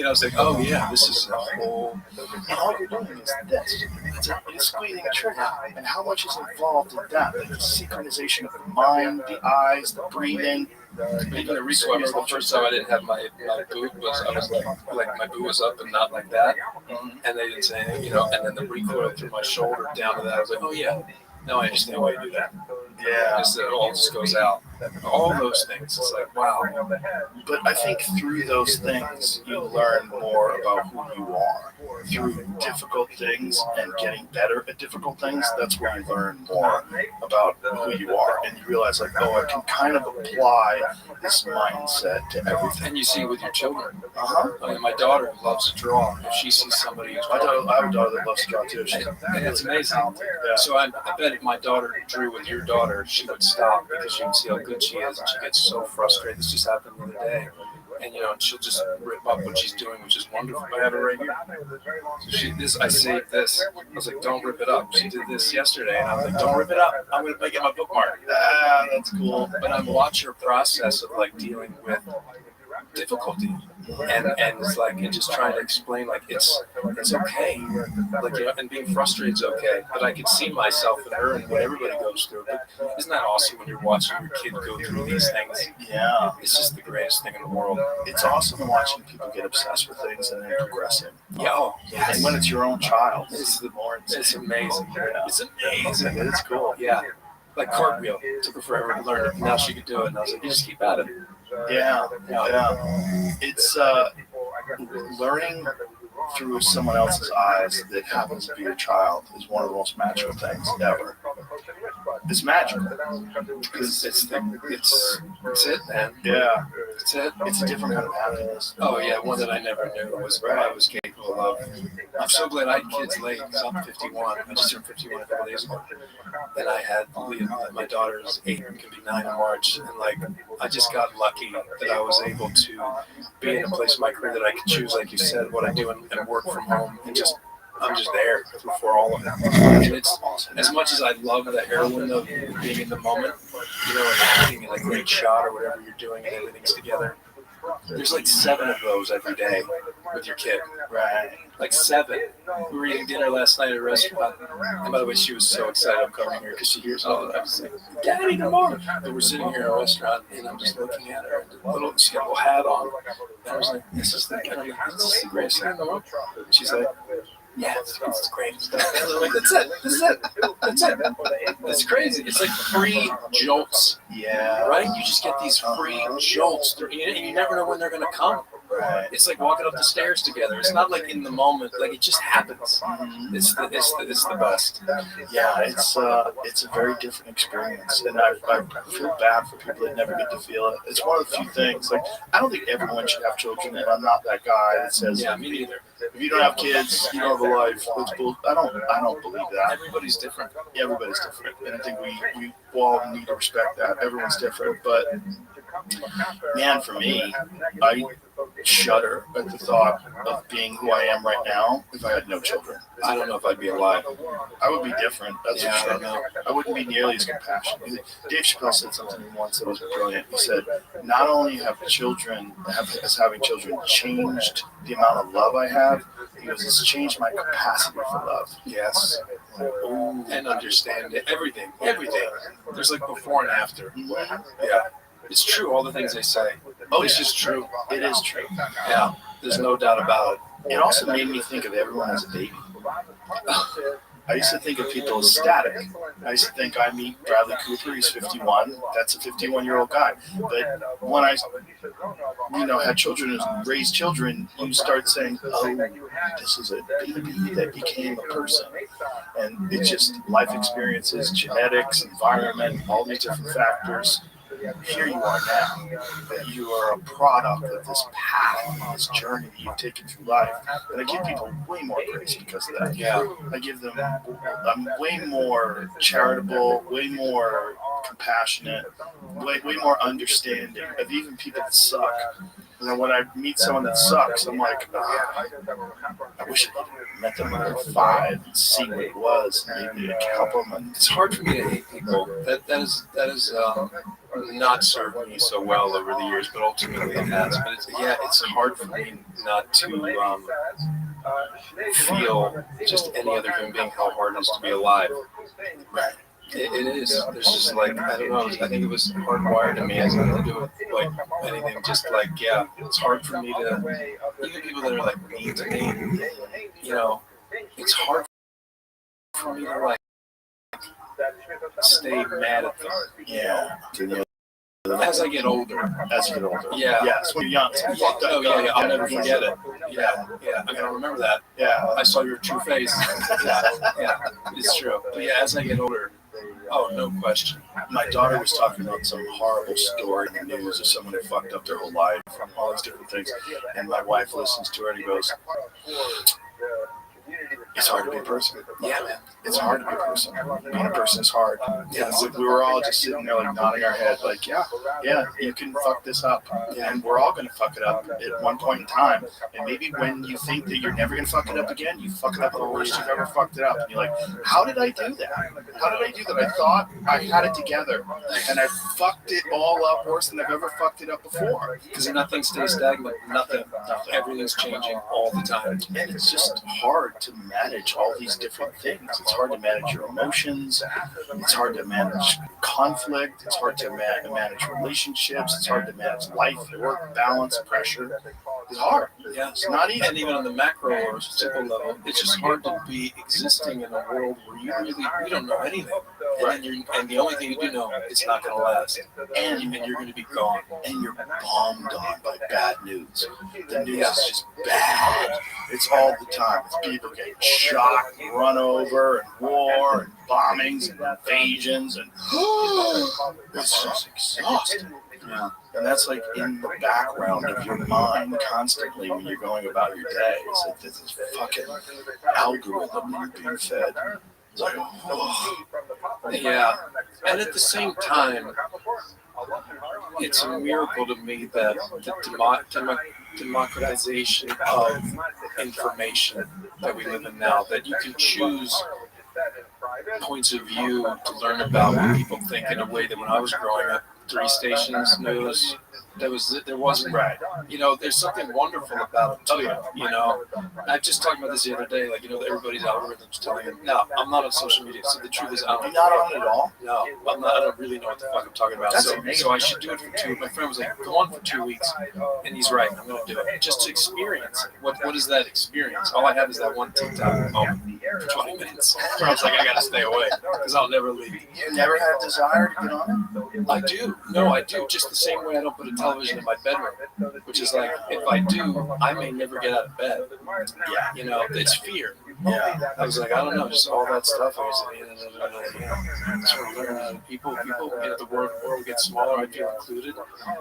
I was like, oh yeah, this is a whole. And all you're doing is this. You're squeezing a trigger. And how much is involved in that? Like the synchronization of the mind, the eyes, the breathing. Even the recoil was the first time I didn't have my boot was I was like my boot was up and not like that, and they didn't say anything, and then the recoil through my shoulder down to that. I was like, oh yeah, now I understand why you do that. Yeah, it all just goes out. All those things. It's like, wow. But I think through those things, you learn more about who you are. Through difficult things and getting better at difficult things, that's where you learn more about who you are. And you realize, like, I can kind of apply this mindset to everything. And you see it with your children. I mean, my daughter loves to draw. If she sees somebody who's I have a daughter that loves to draw too. And it's amazing. Yeah. So I bet if my daughter drew with your daughter, she would stop because she would see how good she is, and she gets so frustrated. This just happened the other day. And she'll just rip up what she's doing, which is wonderful. I have it right here. So I saved this. I was like, don't rip it up. She did this yesterday, and I was like, don't rip it up. I'm gonna make it my bookmark. That's cool. But I watch her process of like dealing with difficulty, and it's like, and just trying to explain like it's okay, like and being frustrated is okay. But I can see myself in her and what everybody goes through. But isn't that awesome when you're watching your kid go through these things? Yeah, it's just the greatest thing in the world. It's awesome watching people get obsessed with things and then progressing. Yeah, and when it's your own child, it's amazing. It's amazing. It's cool. Yeah, like cartwheel. It took her forever to learn it. Now she could do it, and I was like, you just keep at it. Yeah. It's learning through someone else's eyes that happens to be your child is one of the most magical things ever. It's magical because it's it, man. Yeah, it's it. It's a different kind of happiness. Oh yeah, one that I never knew was what I was capable of. I'm so glad I had kids late because I'm 51. I just turned 51 a couple days ago, and I had my daughter's 8 and can be 9 in March, and like I just got lucky that I was able to be in a place in my career that I could choose, like you said, what I do and work from home, and I'm just there for all of it. And it's as much as I love the heroine of being in the moment, and being in a great shot or whatever you're doing and everything's together. There's like 7 of those every day with your kid. Right. Like 7. We were eating dinner last night at a restaurant. And by the way, she was so excited I'm coming here because she hears all the time. She's like, Daddy, no more. And we're sitting here in a restaurant and I'm just looking at her. And she got a little hat on. And I was like, this is the greatest thing in the world. And she's like, yeah, it's the greatest. Like, that's it. That's crazy. It's like free jolts. Yeah. Right? You just get these free jolts. And you never know when they're going to come. Right. It's like walking up the stairs together. It's not like in the moment. Like, it just happens. It's the best. Yeah, it's a very different experience. And I feel bad for people that never get to feel it. It's one of the few things. Like, I don't think everyone should have children. And I'm not that guy that says, yeah, me neither. If you don't have kids, you don't have a life. That's bull. I don't believe that. Everybody's different. Yeah, everybody's different, and I think we all need to respect that. Everyone's different, but man, for me, I shudder at the thought of being who I am right now if I had no children. I don't know if I'd be alive. I would be different. That's for sure. I wouldn't be nearly as compassionate. Dave Chappelle said something once that was brilliant. He said, "Not only has having children changed the amount of love I have, he goes, it's changed my capacity for love." Yes. And understand everything. There's like before and after. Yeah. It's true, all the things they say. Oh, it's just true. It is true. Yeah. There's no doubt about it. It also made me think of everyone as a baby. I used to think of people as static. I used to think I meet Bradley Cooper, he's 51. That's a 51-year-old guy. But when I, had children and raised children, you start saying, oh, this is a baby that became a person. And it's just life experiences, genetics, environment, all these different factors. Here you are now, that you are a product of this path, this journey that you've taken through life. And I give people way more grace because of that. Yeah. I give them, I'm way more charitable, way more compassionate, way more understanding of even people that suck. And then when I meet someone that sucks, I'm like, I wish I could met them when they were 5 and see what it was, and maybe I could help them. And it's hard for me to hate people. That is not served me so well over the years, but ultimately it has. But it's hard for me not to feel just any other human being how hard it is to be alive. Right. It is. There's just like, I don't know, I think it was hardwired to me as I to do with like anything, just like, yeah, it's hard for me to, even people that are like mean to me, you know, it's hard for me to like stay mad at them. Yeah. As I get older. Yeah. Yes, when you're young. Yeah. I'll never forget it. Yeah. I'm gonna remember that. Yeah. I saw your true face. Yeah. It's true. But yeah, as I get older, oh, no question. My daughter was talking about some horrible story in the news of someone who fucked up their whole life, all these different things. And my wife listens to her and he goes, it's hard to be a person. Yeah, man. It's hard to be a person. Being a person is hard. Yeah, we were all just sitting there like nodding our head like, yeah, you can fuck this up. And we're all going to fuck it up at one point in time. And maybe when you think that you're never going to fuck it up again, you fuck it up the worst you've ever fucked it up. And you're like, how did I do that? How did I do that? I thought I had it together. And I fucked it all up worse than I've ever fucked it up before. Because nothing stays stagnant. Nothing. Everything's changing all the time. And it's just hard to manage all these different things. It's hard to manage your emotions. It's hard to manage conflict. It's hard to manage relationships. It's hard to manage life, work, balance, pressure. It's hard. Yeah, it's not easy. And even on the macro or simple level, it's just hard to be existing in a world where you don't know anything. And the only thing you do know, it's not going to last. And you're going to be gone. And you're bombed on by bad news. The news is just bad. It's all the time. It's people getting shot, and run over, and war, and bombings, and invasions, and it's just exhausting. Yeah. And that's like in the background of your mind constantly when you're going about your day. It's like this fucking algorithm that you're being fed. It's like, oh. Yeah. And at the same time, it's a miracle to me that the democratization of information that we live in now, that you can choose points of view to learn about what people think in a way that when I was growing up, 3 stations, news, there wasn't, right. You know, there's something wonderful about it too. You know, I just talked about this the other day. Like, you know, everybody's algorithms telling you, no, I'm not on social media. So the truth is, you're not on it at all. No, I'm not. I don't really know what the fuck I'm talking about. So I should do it for 2. My friend was like, go on for 2 weeks, and he's right. I'm gonna do it just to experience it. What is that experience? All I have is that one TikTok moment for 20 minutes. Where I was like, I gotta stay away because I'll never leave. You never had a desire to get on it? I do. No, I do. Just the same way I don't put a television in my bedroom, which is like, if I do, I may never get out of bed. Yeah, you know, it's fear. Yeah, I was like, I don't know, just all that stuff. I was like, sort of learning people, you know, the world gets smaller. I feel included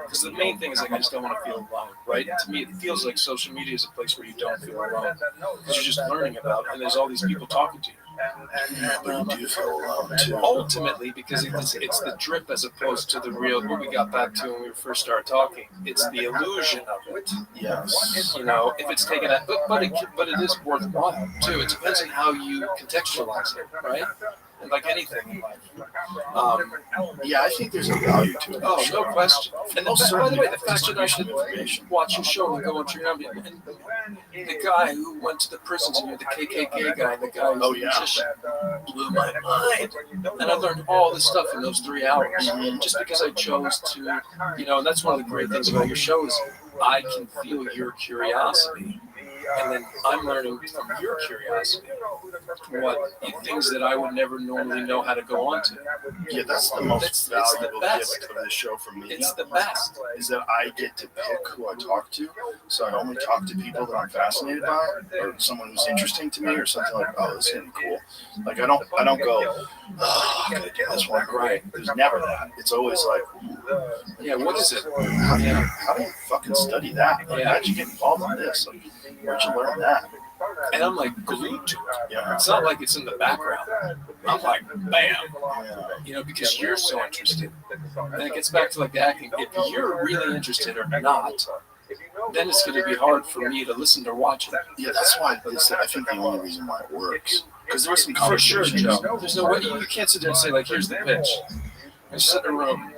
because the main thing is like I just don't want to feel alone, right? To me, it feels like social media is a place where you don't feel alone because you're just learning about it, and there's all these people talking to you. But you do feel alone too. Ultimately, because it's the drip as opposed to the real. What we got back to when we first started talking, it's the illusion of it. Yes. You know, if it's taken out, but it is worthwhile too. It depends on how you contextualize it, right? And like anything in life. Yeah, I think there's a value to it. Oh, no question. And by the way, the fact that I should watch your show and go into your number, and the guy who went to the prisons, and you're the KKK guy, the guy who's a musician, blew my mind. And I learned all this stuff in those 3 hours, just because I chose to, you know, and that's one of the great things about your show is I can feel your curiosity. And then I'm learning from your curiosity. things that I would never normally know how to go on to. Yeah, that's the most It's the valuable best. gift of the show for me. It's the best. Is that I get to pick who I talk to. So I only talk to people that I'm fascinated by, or someone who's interesting to me, or something like, oh, this is gonna be cool. Like I don't go, oh, I gotta do this one. Right. There's never that. It's always like, yeah, what is it? How do you fucking study that? Like, how'd you get involved in this? Like, where'd you learn that? And I'm like glued to it. Yeah. It's not like it's in the background. I'm like, bam. You know, because you're so interested. And it gets back to like the acting. If you're really interested or not, then it's going to be hard for me to listen or watch it. Yeah, that's why I think the only reason why it works. Because there was some for sure, conversations. Joe. There's no way you can't sit there and say like, here's the pitch. I sit in a room,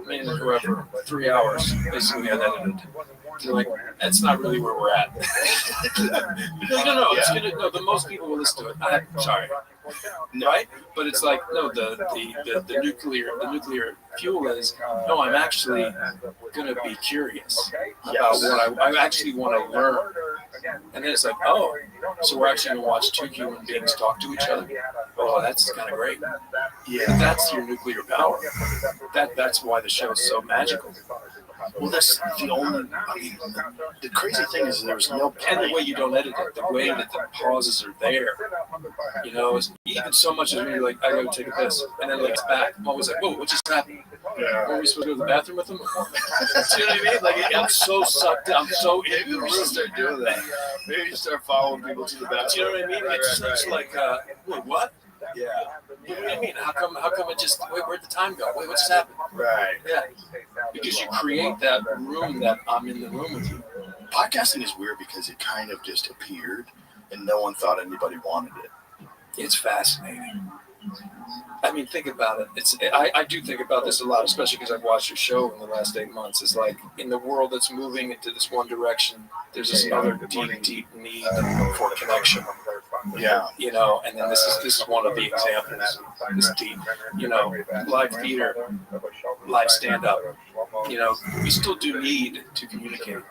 me and whoever, 3 hours, basically unedited. You're like, that's not really where we're at. No. It's gonna. No, the most people will listen to it. I'm sorry, right? But it's like, no, the nuclear fuel is. No, I'm actually gonna be curious about what I actually want to learn. And then it's like, oh, so we're actually gonna watch two human beings talk to each other. Oh, that's kind of great. Yeah, that's your nuclear power. That's why the show is so magical. Well, that's the only. I mean, the crazy thing is there's no. And the way you don't edit it, the way that the pauses are there, you know, is even so much as when you're like, I gotta take a piss, and then it's back. I'm always like, whoa, what just happened? Yeah. Were we supposed to go to the bathroom with them? Do you know what I mean? Like, I'm so sucked in. I'm so in. Maybe we should start doing that. Maybe you start following people to the bathroom. Do you know what I mean? It's like, wait, what? Yeah. What do you mean? How come it just, wait, where'd the time go? Wait, what just happened? Right. Yeah. Because you create that room that I'm in the room with you. Podcasting is weird because it kind of just appeared and no one thought anybody wanted it. It's fascinating. I mean, think about it. I do think about this a lot, especially because I've watched your show in the last 8 months. It's like in the world that's moving into this one direction, there's this other deep need for connection. Yeah. You know, and then this is one of the examples. This deep, you know, live theater, live stand-up. You know, we still do need to communicate.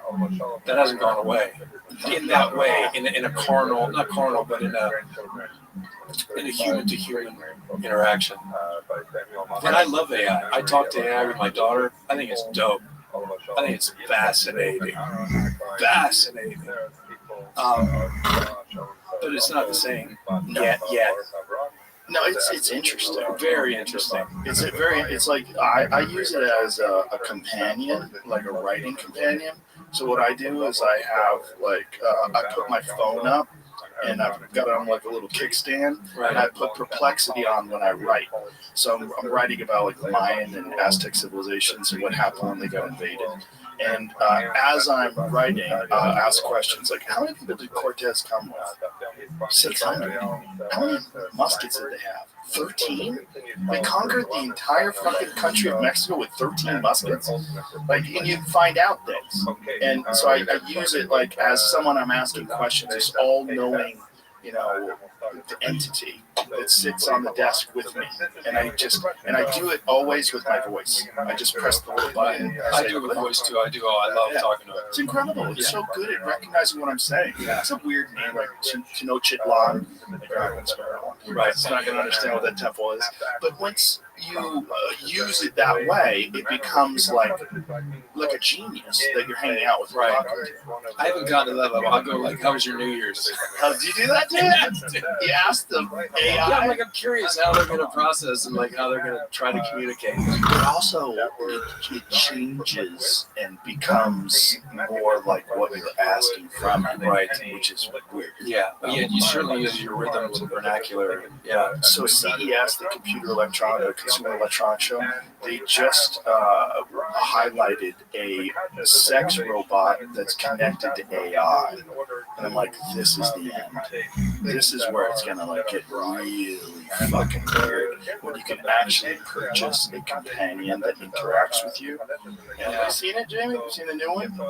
That hasn't gone away. In that way, in a carnal, not carnal, but in a human-to-human interaction. And I love AI. I talk to AI with my daughter. I think it's dope. I think it's fascinating. Fascinating. But it's not the same yet. No, it's interesting. Very interesting. It's like I use it as a companion, like a writing companion. So what I do is I have like I put my phone up and I've got it on like a little kickstand, and I put Perplexity on when I write. So I'm writing about like the Mayan and Aztec civilizations and what happened when they got invaded. And as I'm writing, I ask questions like, how many people did Cortez come with? 600. How many muskets did they have? 13? They conquered the entire fucking country of Mexico with 13 muskets? Like, and you find out things. And so I use it like as someone I'm asking questions, this all-knowing, you know, entity that sits on the desk with me, and I do it always with my voice. I just press the little button. I do it with voice too. I love talking to it. It's incredible. It's so good at recognizing what I'm saying. It's a weird name, like Tenochtitlan. Right. It's not going to understand what that temple is. But once you use it that way, it becomes like a genius that you're hanging out with. Right. I haven't gotten to that level. I'll go like, how was your New Year's? Do you do that, dude? You ask them AI. Yeah, I'm curious how they're going to process and like how they're going to try to communicate. But also, it changes and becomes more like what you're asking from it, right? Which is weird. Yeah, you certainly use your rhythms and vernacular. Yeah. So CES, the Consumer Electronics Show, they just highlighted a sex robot that's connected to AI, and I'm like, this is the end. This is where it's gonna like get really fucking weird when you can actually purchase a companion that interacts with you. Have you seen it, Jamie? Have you seen the new one?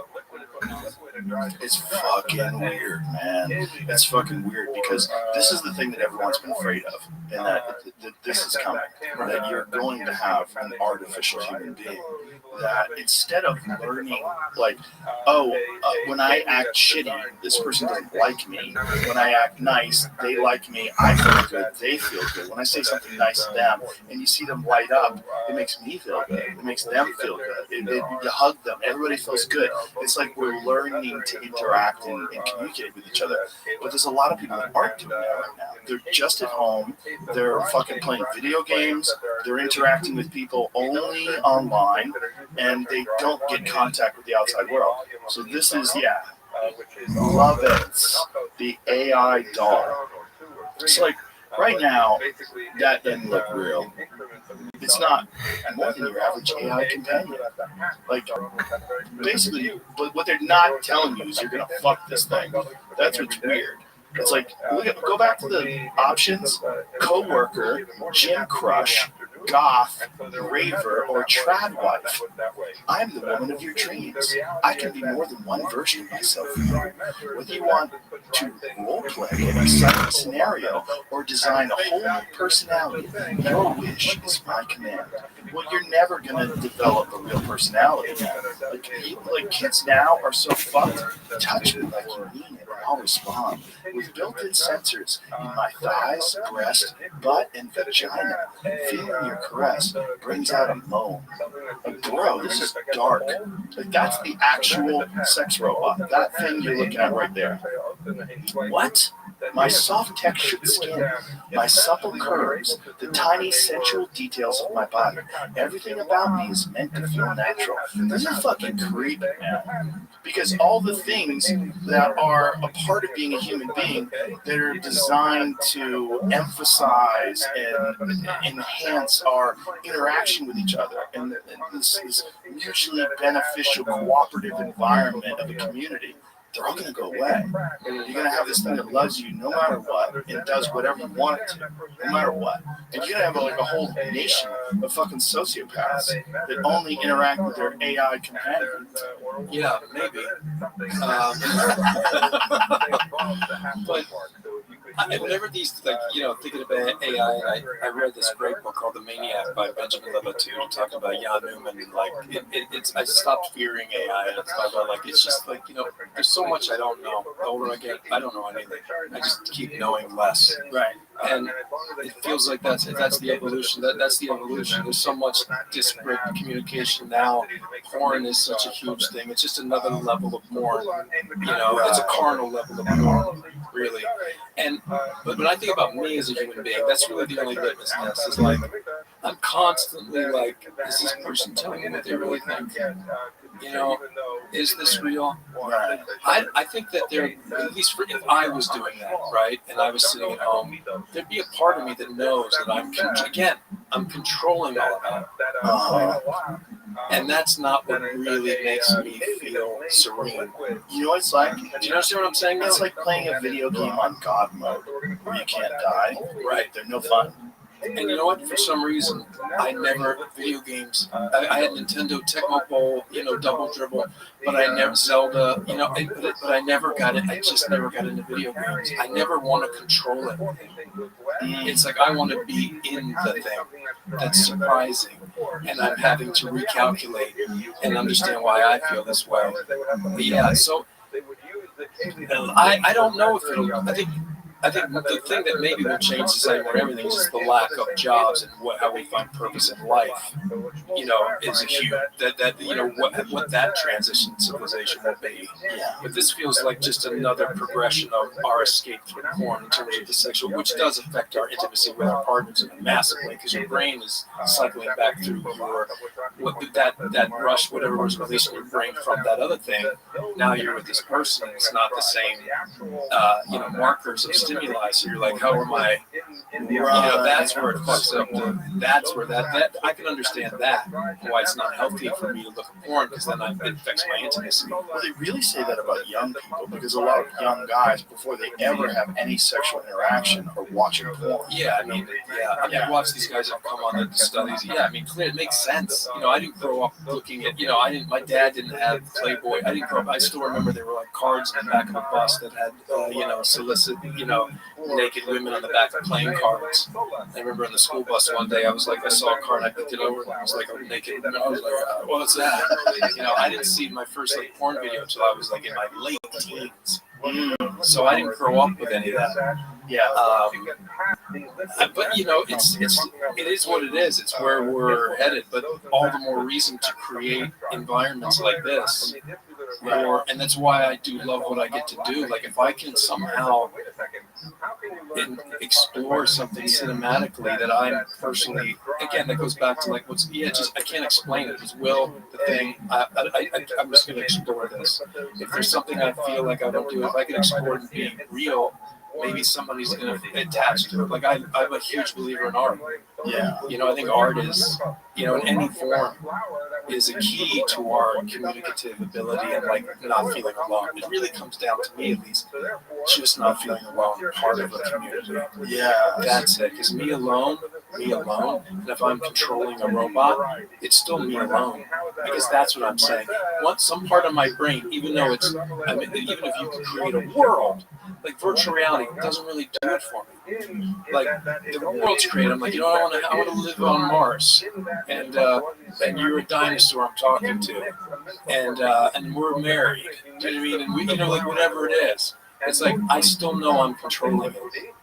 It's fucking weird, man. It's fucking weird because this is the thing that everyone's been afraid of, and that this is coming. That you're going to have an artificial human being. That instead of learning, like, when I act shitty, this person doesn't like me. When I act nice, they like me. I feel good. They feel good. When I say something nice to them, and you see them light up, it makes me feel good. It makes them feel good. You hug them. Everybody feels good. It's like we're learning to interact and communicate with each other. But there's a lot of people that aren't doing that right now. They're just at home. They're fucking playing video games. They're interacting with people only online, and they don't get contact with the outside world. So this is, love it. The AI doll. It's like, right now, that doesn't look real. It's not more than your average AI companion. Like, basically, but what they're not telling you is you're going to fuck this thing. That's what's weird. It's like, go back to the options: coworker, gym crush, goth, raver, or trad wife. I'm the woman of your dreams. I can be more than one version of myself for you. Whether you want to roleplay an exciting scenario or design a whole new personality, your wish is my command. Well, you're never going to develop a real personality, man. Like kids now are so fucked. Touch me like you mean it, and I'll respond. With built-in sensors in my thighs, breast, butt, and vagina, feeling your caress brings out a moan. Like, bro, this is dark. Like, that's the actual sex robot. That thing you're looking at right there. What? My soft textured skin, my supple curves, the tiny sensual details of my body. Everything about me is meant to feel natural. This is fucking creepy, man. Because all the things that are a part of being a human being that are designed to emphasize and enhance our interaction with each other and this mutually beneficial cooperative environment of a community, they're all going to go away. You're going to have this thing that loves you no matter what and does whatever you want it to, no matter what. And you're going to have a whole nation of fucking sociopaths that only interact with their AI companion. Yeah, maybe. But whenever these, thinking about AI, and I read this great book called The Maniac by Benjamin Levatune, talking about Jan Newman, and I stopped fearing AI, and it's about it's just there's so much I don't know. The older I get, I don't know anything. I just keep knowing less. Right. And it feels like that's the evolution. That's the evolution. There's so much disparate communication now. Porn is such a huge thing. It's just another level of porn. It's a carnal level of porn, really. But when I think about me as a human being, that's really the only litmus test. Is like I'm constantly like, is this person telling me what they really think? Is this real? I think that there, at least if I was doing that, right, and I was sitting at home, there'd be a part of me that knows that I'm controlling all of that. And that's not what really makes me feel serene. You know what it's like? Do you understand what I'm saying? It's like playing a video game on God mode where you can't die. Right. They're no fun. And you know what? For some reason, video games. I had Nintendo Tecmo Bowl, Double Dribble, but I never Zelda, but I never got it. I just never got into video games. I never want to control it. It's like I want to be in the thing. That's surprising, and I'm having to recalculate and understand why I feel this way. Yeah, so I don't know if it'll. I think the thing that maybe will change society more than everything is just the lack of jobs and how we find purpose in life. Is a huge what that transition civilization will be. Yeah. But this feels like just another progression of our escape through porn in terms of the sexual, which does affect our intimacy with our partners massively, because your brain is cycling back through that rush, whatever was released in your brain from that other thing. Now you're with this person, it's not the same markers of stimuli. So you're like, how am I That's where it fucks up. That's where that I can understand that why it's not healthy for me to look at porn, because then it affects my intimacy. Well, they really say that about young people, because a lot of young guys, before they ever have any sexual interaction, are watching porn. Yeah, I watch these guys that come on the studies. Yeah, I mean, clearly it makes sense. I didn't grow up looking at, my dad didn't have Playboy. I didn't grow up, I still remember there were like cards in the back of the bus that had, solicit, naked women on the back of playing cards. I remember on the school bus one day, I saw a card, I picked it over, and I was like, a naked woman. I was like, what's that? I didn't see my first like porn video until I was like in my late teens. So I didn't grow up with any of that. Yeah. But it is what it is. It's where we're headed. But all the more reason to create environments like this. And that's why I do love what I get to do. Like if I can somehow explore something cinematically that I'm personally, again, that goes back to like I can't explain it. It's the thing. I'm just going to explore this. If there's something I feel like I don't do, if I can explore it and be real, maybe somebody's going to attach to it. Like I'm a huge believer in art. Yeah. I think art is, in any form, is a key to our communicative ability and like not feeling alone. It really comes down to me, at least, just not feeling alone, part of a community. Yeah. That's it. Because me alone, and if I'm controlling a robot, it's still me alone. Because that's what I'm saying. Some part of my brain, even if you can create a world, like virtual reality doesn't really do it for me. Like the world's created. I'm like, I want to live on Mars, and you're a dinosaur I'm talking to, and we're married. Do you know what I mean? And we, like whatever it is, it's like I still know I'm controlling it,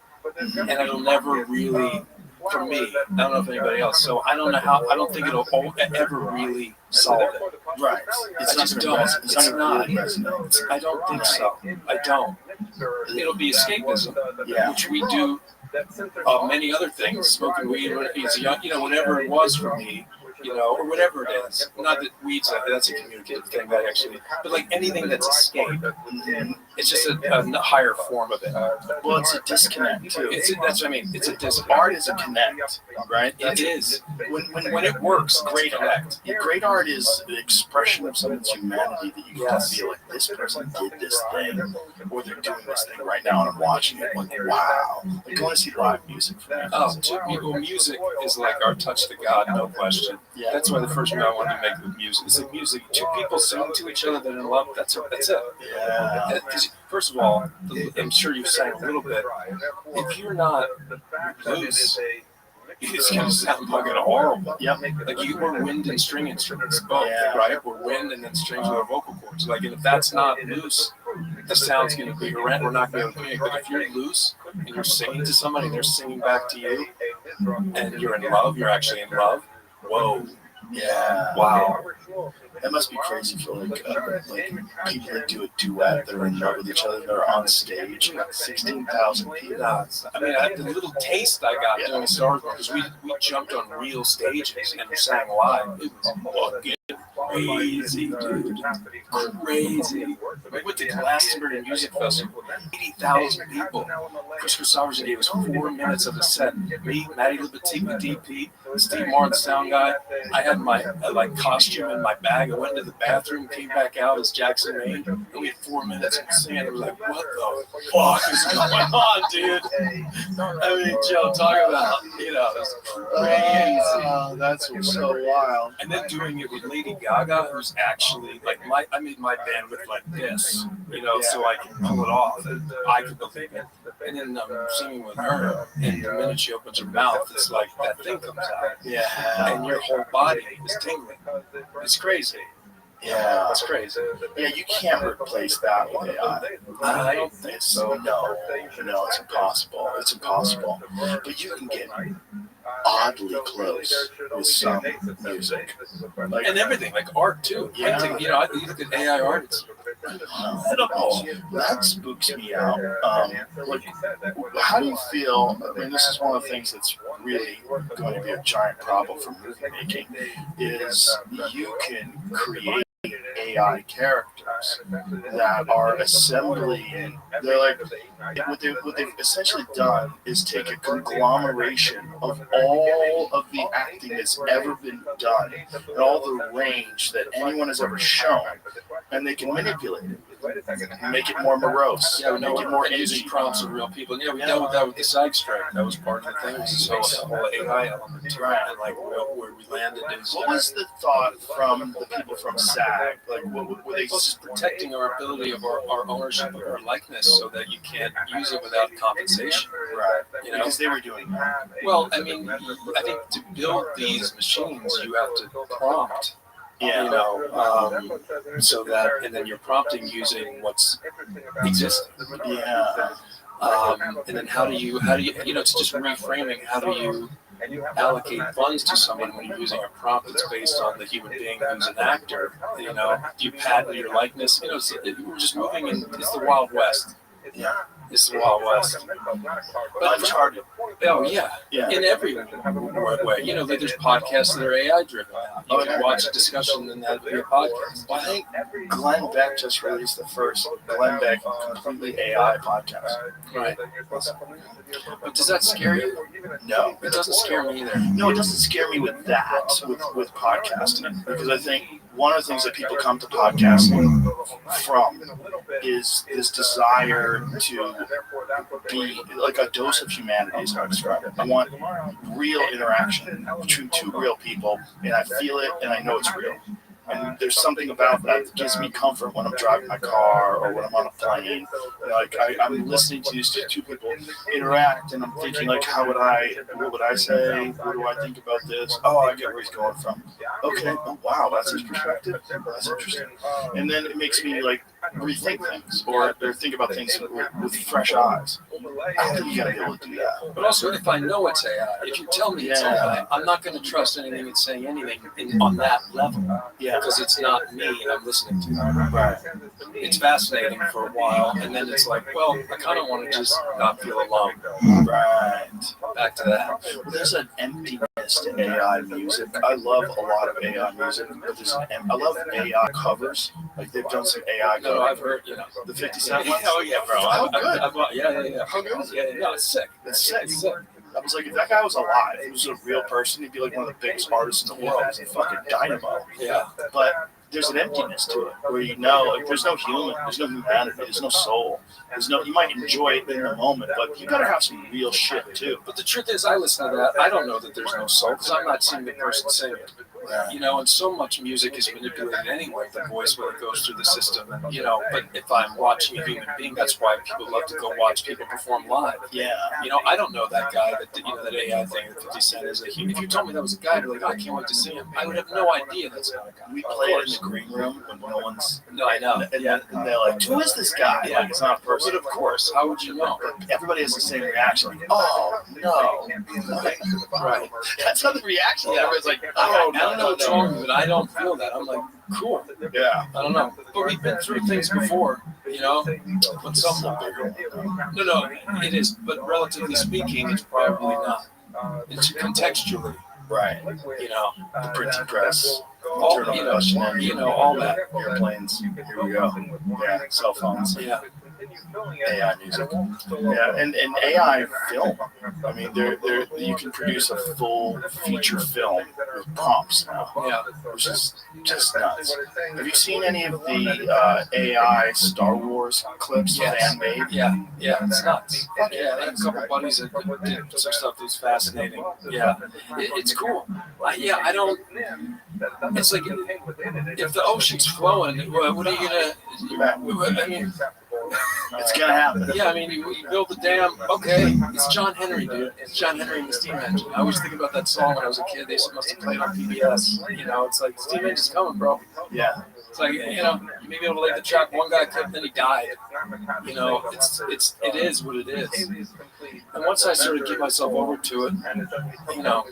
and it'll never really, for me, I don't know if anybody else. So I don't know how. I don't think it'll ever really solve it. Right. I just don't. It's not. I don't think so. I don't. It'll be escapism, which we do. Many other things, smoking weed, whatever it was for me, or whatever it is. Not that weed's that's a communicative thing, that actually, but like anything that's escape, it's just a higher form of it. Well, it's a disconnect too. That's what I mean. It's a disconnect. Art is a connect, right? It is. When it works, great connect. Great art is the expression of someone's humanity that you can feel like this person did this thing, or they're doing this thing right now, and I'm watching it like, wow. Like, go and see live music for me. Well, music is like our touch to God, no question. Yeah. That's why the first one I wanted to make with music. It's like music. Two people sing to each other that are in love. That's it. Yeah. First of all, I'm sure you've sang a little bit. If you're not loose, it's going to sound fucking horrible. Yep. Like we're wind and string instruments both, right? We're wind and then strings with our vocal cords. Like, and if that's not loose, the sound's going to be horrendous. We're not going to be able to communicate. But if you're loose and you're singing to somebody and they're singing back to you, and you're in love, you're actually in love. Whoa. Yeah. Wow. That must be crazy for like people that do a duet that are in love with each other that are on stage, like 16,000 people. I mean, the little taste I got doing Star Wars because we jumped on real stages and sang live. It was fucking crazy, dude. Crazy. We went to Glastonbury Music Festival. 80,000 people. Chris Christopherson gave us 4 minutes of a set. Me, Matty Libatique, the DP, Steve Martin, sound guy. I had my costume in my bag. I went to the bathroom, came back out as Jackson Maine, and we had 4 minutes of singing. It was like, what the fuck is going on, dude? I mean, Joe, talk about, it's crazy. That's so wild. And then doing it with Lady Gaga, who's actually like I made my bandwidth like this, so I can pull it off. And I can believe it. And then I'm singing with her, and the minute she opens her mouth, it's like that thing comes out. Yeah. And your whole body is tingling. It's crazy. Yeah. It's crazy. Yeah, you can't replace that with AI. I don't think so. No, it's impossible. It's impossible. But you can get oddly close with some music. And everything, like art too. Yeah. You look at AI art, it's incredible. That spooks me out. How do you feel? I mean, this is one of the things that's really going to be a giant problem for movie making. Is you can create AI characters that are assembling. They're like what they've essentially done is take a conglomeration of all of the acting that's ever been done and all the range that anyone has ever shown, and they can manipulate it. Make it more morose. Yeah, we know make it more using prompts of real people. Yeah, we dealt with that with the SAG strike. That was part of the thing. So the whole AI element to it, and like where we landed is. What was the thought from the people from SAG? Like, what were they just protecting our ability of our ownership of our likeness, so that you can't use it without compensation. Right. You know, because they were doing that. Well, I mean, I think to build these machines, you have to prompt. Yeah. You know, so that, and then you're prompting using what's existing. Yeah. And then how do you, you know, it's just reframing. How do you allocate funds to someone when you're using a prompt that's based on the human being who's an actor? You know, do you patent your likeness? You know, we're just moving in. It's the Wild West. Yeah. It's the Wild West. But Uncharted. Oh, yeah. In every way. You know, there's podcasts that are AI driven now. You can watch a discussion and that would be a podcast. Well, I think Glenn Beck just released the first Glenn Beck completely AI podcast. Right. But does that scare you? No. It doesn't scare me either. No, it doesn't scare me with that, with podcasting. Because I think one of the things that people come to podcasting from is this desire to be like a dose of humanity, is how I describe it. I want real interaction between two real people, and I feel it, and I know it's real. And there's something about that gives me comfort when I'm driving my car or when I'm on a plane. Like I'm listening to these two people interact, and I'm thinking like, what would I say? What do I think about this? Oh, I get where he's going from. Okay, oh, wow, that's his perspective. That's interesting. And then it makes me like rethink things or think about things with fresh eyes. I think you gotta be able to do that. But also, if I know it's AI, if you tell me it's AI, I'm not going to trust anything it's saying anything on that level. Yeah. Because it's not me I'm listening to. Right. It's fascinating for a while, and then it's like, well, I kind of want to just not feel alone. Right. Back to that. Well, there's an emptiness to AI music. I love a lot of AI music, but I love AI covers. Like they've done some AI covers. No, I've heard, the 57 ones. Oh yeah, bro. How good? Yeah. How good is it? Yeah, no, it's sick. It's sick. I was like, if that guy was alive, if he was a real person, he'd be like one of the biggest artists in the world. He's a fucking dynamo. Yeah. But there's an emptiness to it where you know, like, there's no humanity, there's no soul. You might enjoy it in the moment, but you gotta have some real shit too. But the truth is, I listen to that. I don't know that there's no soul because I'm not seeing the person sing it. You know, and so much music is manipulated anyway, the voice, when it goes through the system. And, you know, but if I'm watching a human being, that's why people love to go watch people perform live. Yeah. You know, I don't know that guy, that AI thing that 50 Cent is a human. If you told me that was a guy, I'd be like, oh, I can't wait to see him. I would have no idea that's not a guy. We play it in the green room when no one's. No, I know. And they're like, who is this guy? Yeah. Like, it's not a person. But of course, how would you know? But everybody has the same reaction. Like, oh, no. Right. That's how the reaction. Yeah. Everybody's like, I don't know what's wrong with it. I don't feel that. I'm like, cool. Yeah. I don't know. But we've been through things before, you know? When some No, it is. But relatively speaking, it's probably not. It's contextually. Right. You know? The printing press. All that. Airplanes. Here we go. Yeah. Cell phones. Yeah. AI music. Yeah, and AI film. I mean, you can produce a full feature film with prompts now. Yeah. Which is just nuts. Have you seen any of the AI Star Wars clips fan-made? Yeah, it's nuts. Yeah, I had a couple buddies that did some stuff that was fascinating. Yeah, it's cool. I don't. It's like if the ocean's flowing, what are you gonna? I mean. It's gonna happen. Yeah, I mean, you build the dam. Okay, it's John Henry, dude. It's John Henry and the Steam Engine. I always think about that song when I was a kid. They must have played on PBS. You know, it's like Steam Engine's coming, bro. Yeah. It's like, you know, you may be able to lay the track. One guy could, then he died. You know, it is what it is. And once I sort of give myself over to it, you know,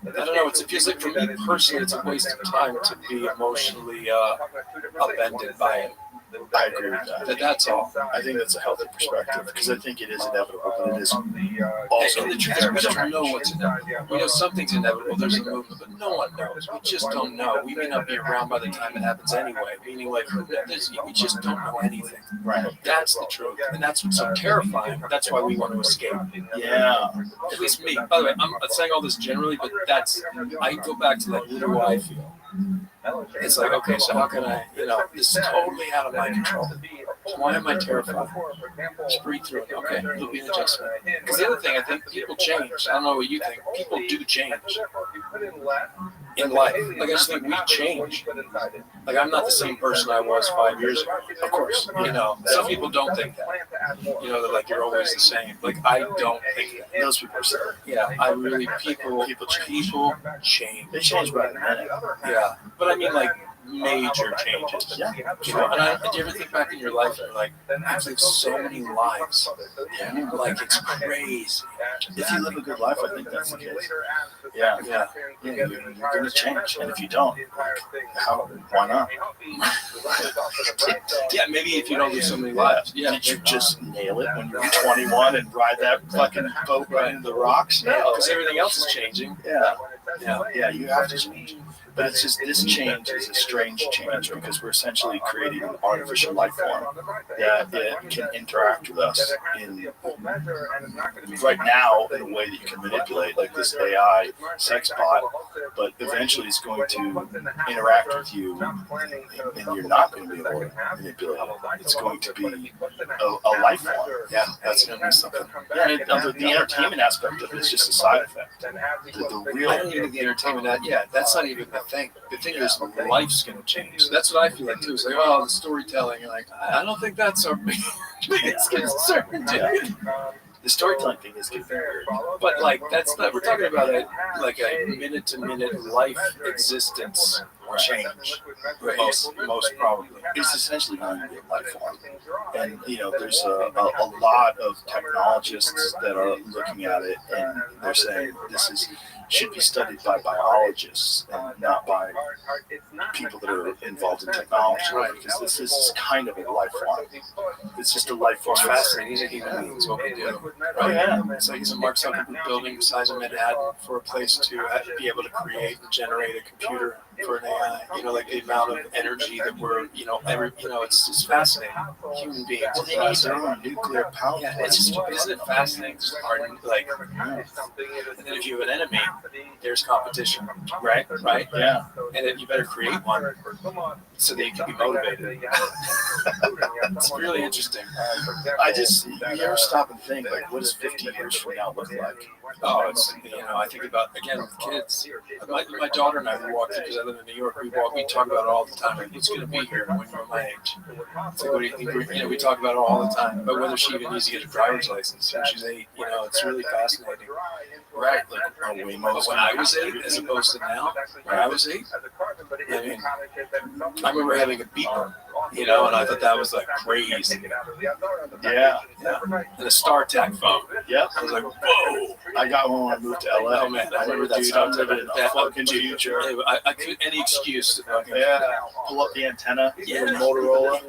I don't know. It feels like for me personally, it's a waste of time to be emotionally upended by it. I agree with that. That's all. I think that's a healthy perspective because I think it is inevitable, but it is also. And the truth is, we don't know what's inevitable. We know something's inevitable. There's a movement, but no one knows. We just don't know. We may not be around by the time it happens anyway. Meaning, like, we just don't know anything. Right. That's the truth, and that's what's so terrifying. That's why we want to escape. Yeah. At least me. By the way, I'm saying all this generally, but I go back to like, what do I feel? It's like, okay, so how can I, this is totally out of my control. So why am I terrified? Just breathe through it. Okay, it'll be an adjustment. Because the other thing, I think people change. I don't know what you think. People do change in life. Like, I just think we change. Like, I'm not the same person I was 5 years ago. Of course, some people don't think that. They're like, you're always the same. Like, I don't think that. Those people are sad. Yeah, I really, people change. They change by the minute. Yeah, but I mean, like, major changes. Yeah. Do you ever think back in your life and you're like, I've lived so many lives. Yeah. Like, it's crazy. If you live a good life, I think that's the case. Yeah. You're going to change. And if you don't, why not? Yeah, maybe if you don't live so many lives. Yeah. Did you just nail it when you were 21 and ride that fucking boat right into the rocks? No, because everything else is changing. Yeah, you have to change. But it's just this change is a strange change because we're essentially creating an artificial life form that can interact with us right now in a way that you can manipulate, like this AI sex bot. But eventually it's going to interact with you, and you're not going to be able to manipulate it. It's going to be a life form. Yeah, that's going to be something. Yeah, the entertainment aspect of it is just a side effect. The real. I don't even think the entertainment. That's not even the thing. The thing is, life's going to change. That's what I feel like too. It's like, the storytelling. You're like, I don't think that's our biggest concern, dude. The storytelling thing is getting weird. But like, that's not. We're talking about a minute-to-minute life existence change. Right. Most probably. It's essentially going to be a life form. And, there's a lot of technologists that are looking at it, and they're saying this should be studied by biologists and not by people that are involved in technology. Right. Because this is kind of a life form. It's just a life form. It's fascinating. These are human beings, what we do. Right? Yeah. It's like he's a Mark Zuckerberg building the size of Manhattan for a place to be able to create and generate a computer for an AI. Like the amount of energy that we're, it's just fascinating. Human beings. Well, they need their own nuclear power. Yeah, it's just, isn't it fascinating? Just like, and then if you have an enemy, there's competition. Right? Yeah. And then you better create one so that you can be motivated. It's really interesting. You ever stop and think, like, what does 50 years from now look like? Oh, it's, I think about, again, with kids. My daughter and I, we walk, because I live in New York, we talk about it all the time. Like, what's going to be here when you're my age? It's like, what do you think? We talk about it all the time. But whether she even needs to get a driver's license when she's 8, it's really fascinating. Right. Like, when I was 8, as opposed to now, when I was 8, I remember having a beeper, and I thought that was like crazy. Yeah. And a StarTAC phone. Yeah. I was like, whoa. I got one when I moved to LA. Oh man, I remember that. Dude, I'm living in a fucking future. I could any excuse to fucking pull up the antenna. Yeah. Motorola.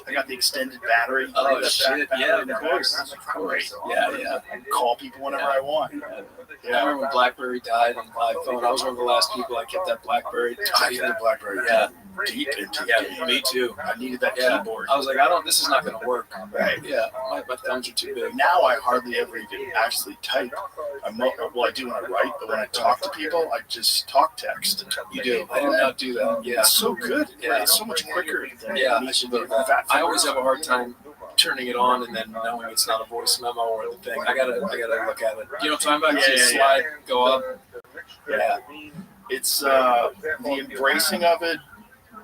I got the extended battery. Oh shit! Yeah, of course. Great. Yeah. Call people whenever I want. Yeah. I remember when BlackBerry died on my phone. I was one of the last people I kept that BlackBerry. I had the BlackBerry. Yeah. Deep into Yeah, me too. I needed that keyboard. I was like, this is not going to work. Right. Yeah. My thumbs are too big. Now I hardly ever even actually type. I do when I write, but when I talk to people, I just talk text. You do. I did not do that. Yeah. It's so good. Yeah. It's so much quicker. I should do that. I always have a hard time turning it on and then knowing it's not a voice memo or the thing. I gotta look at it. You know what I'm talking about? Slide, go up. Yeah. It's the embracing of it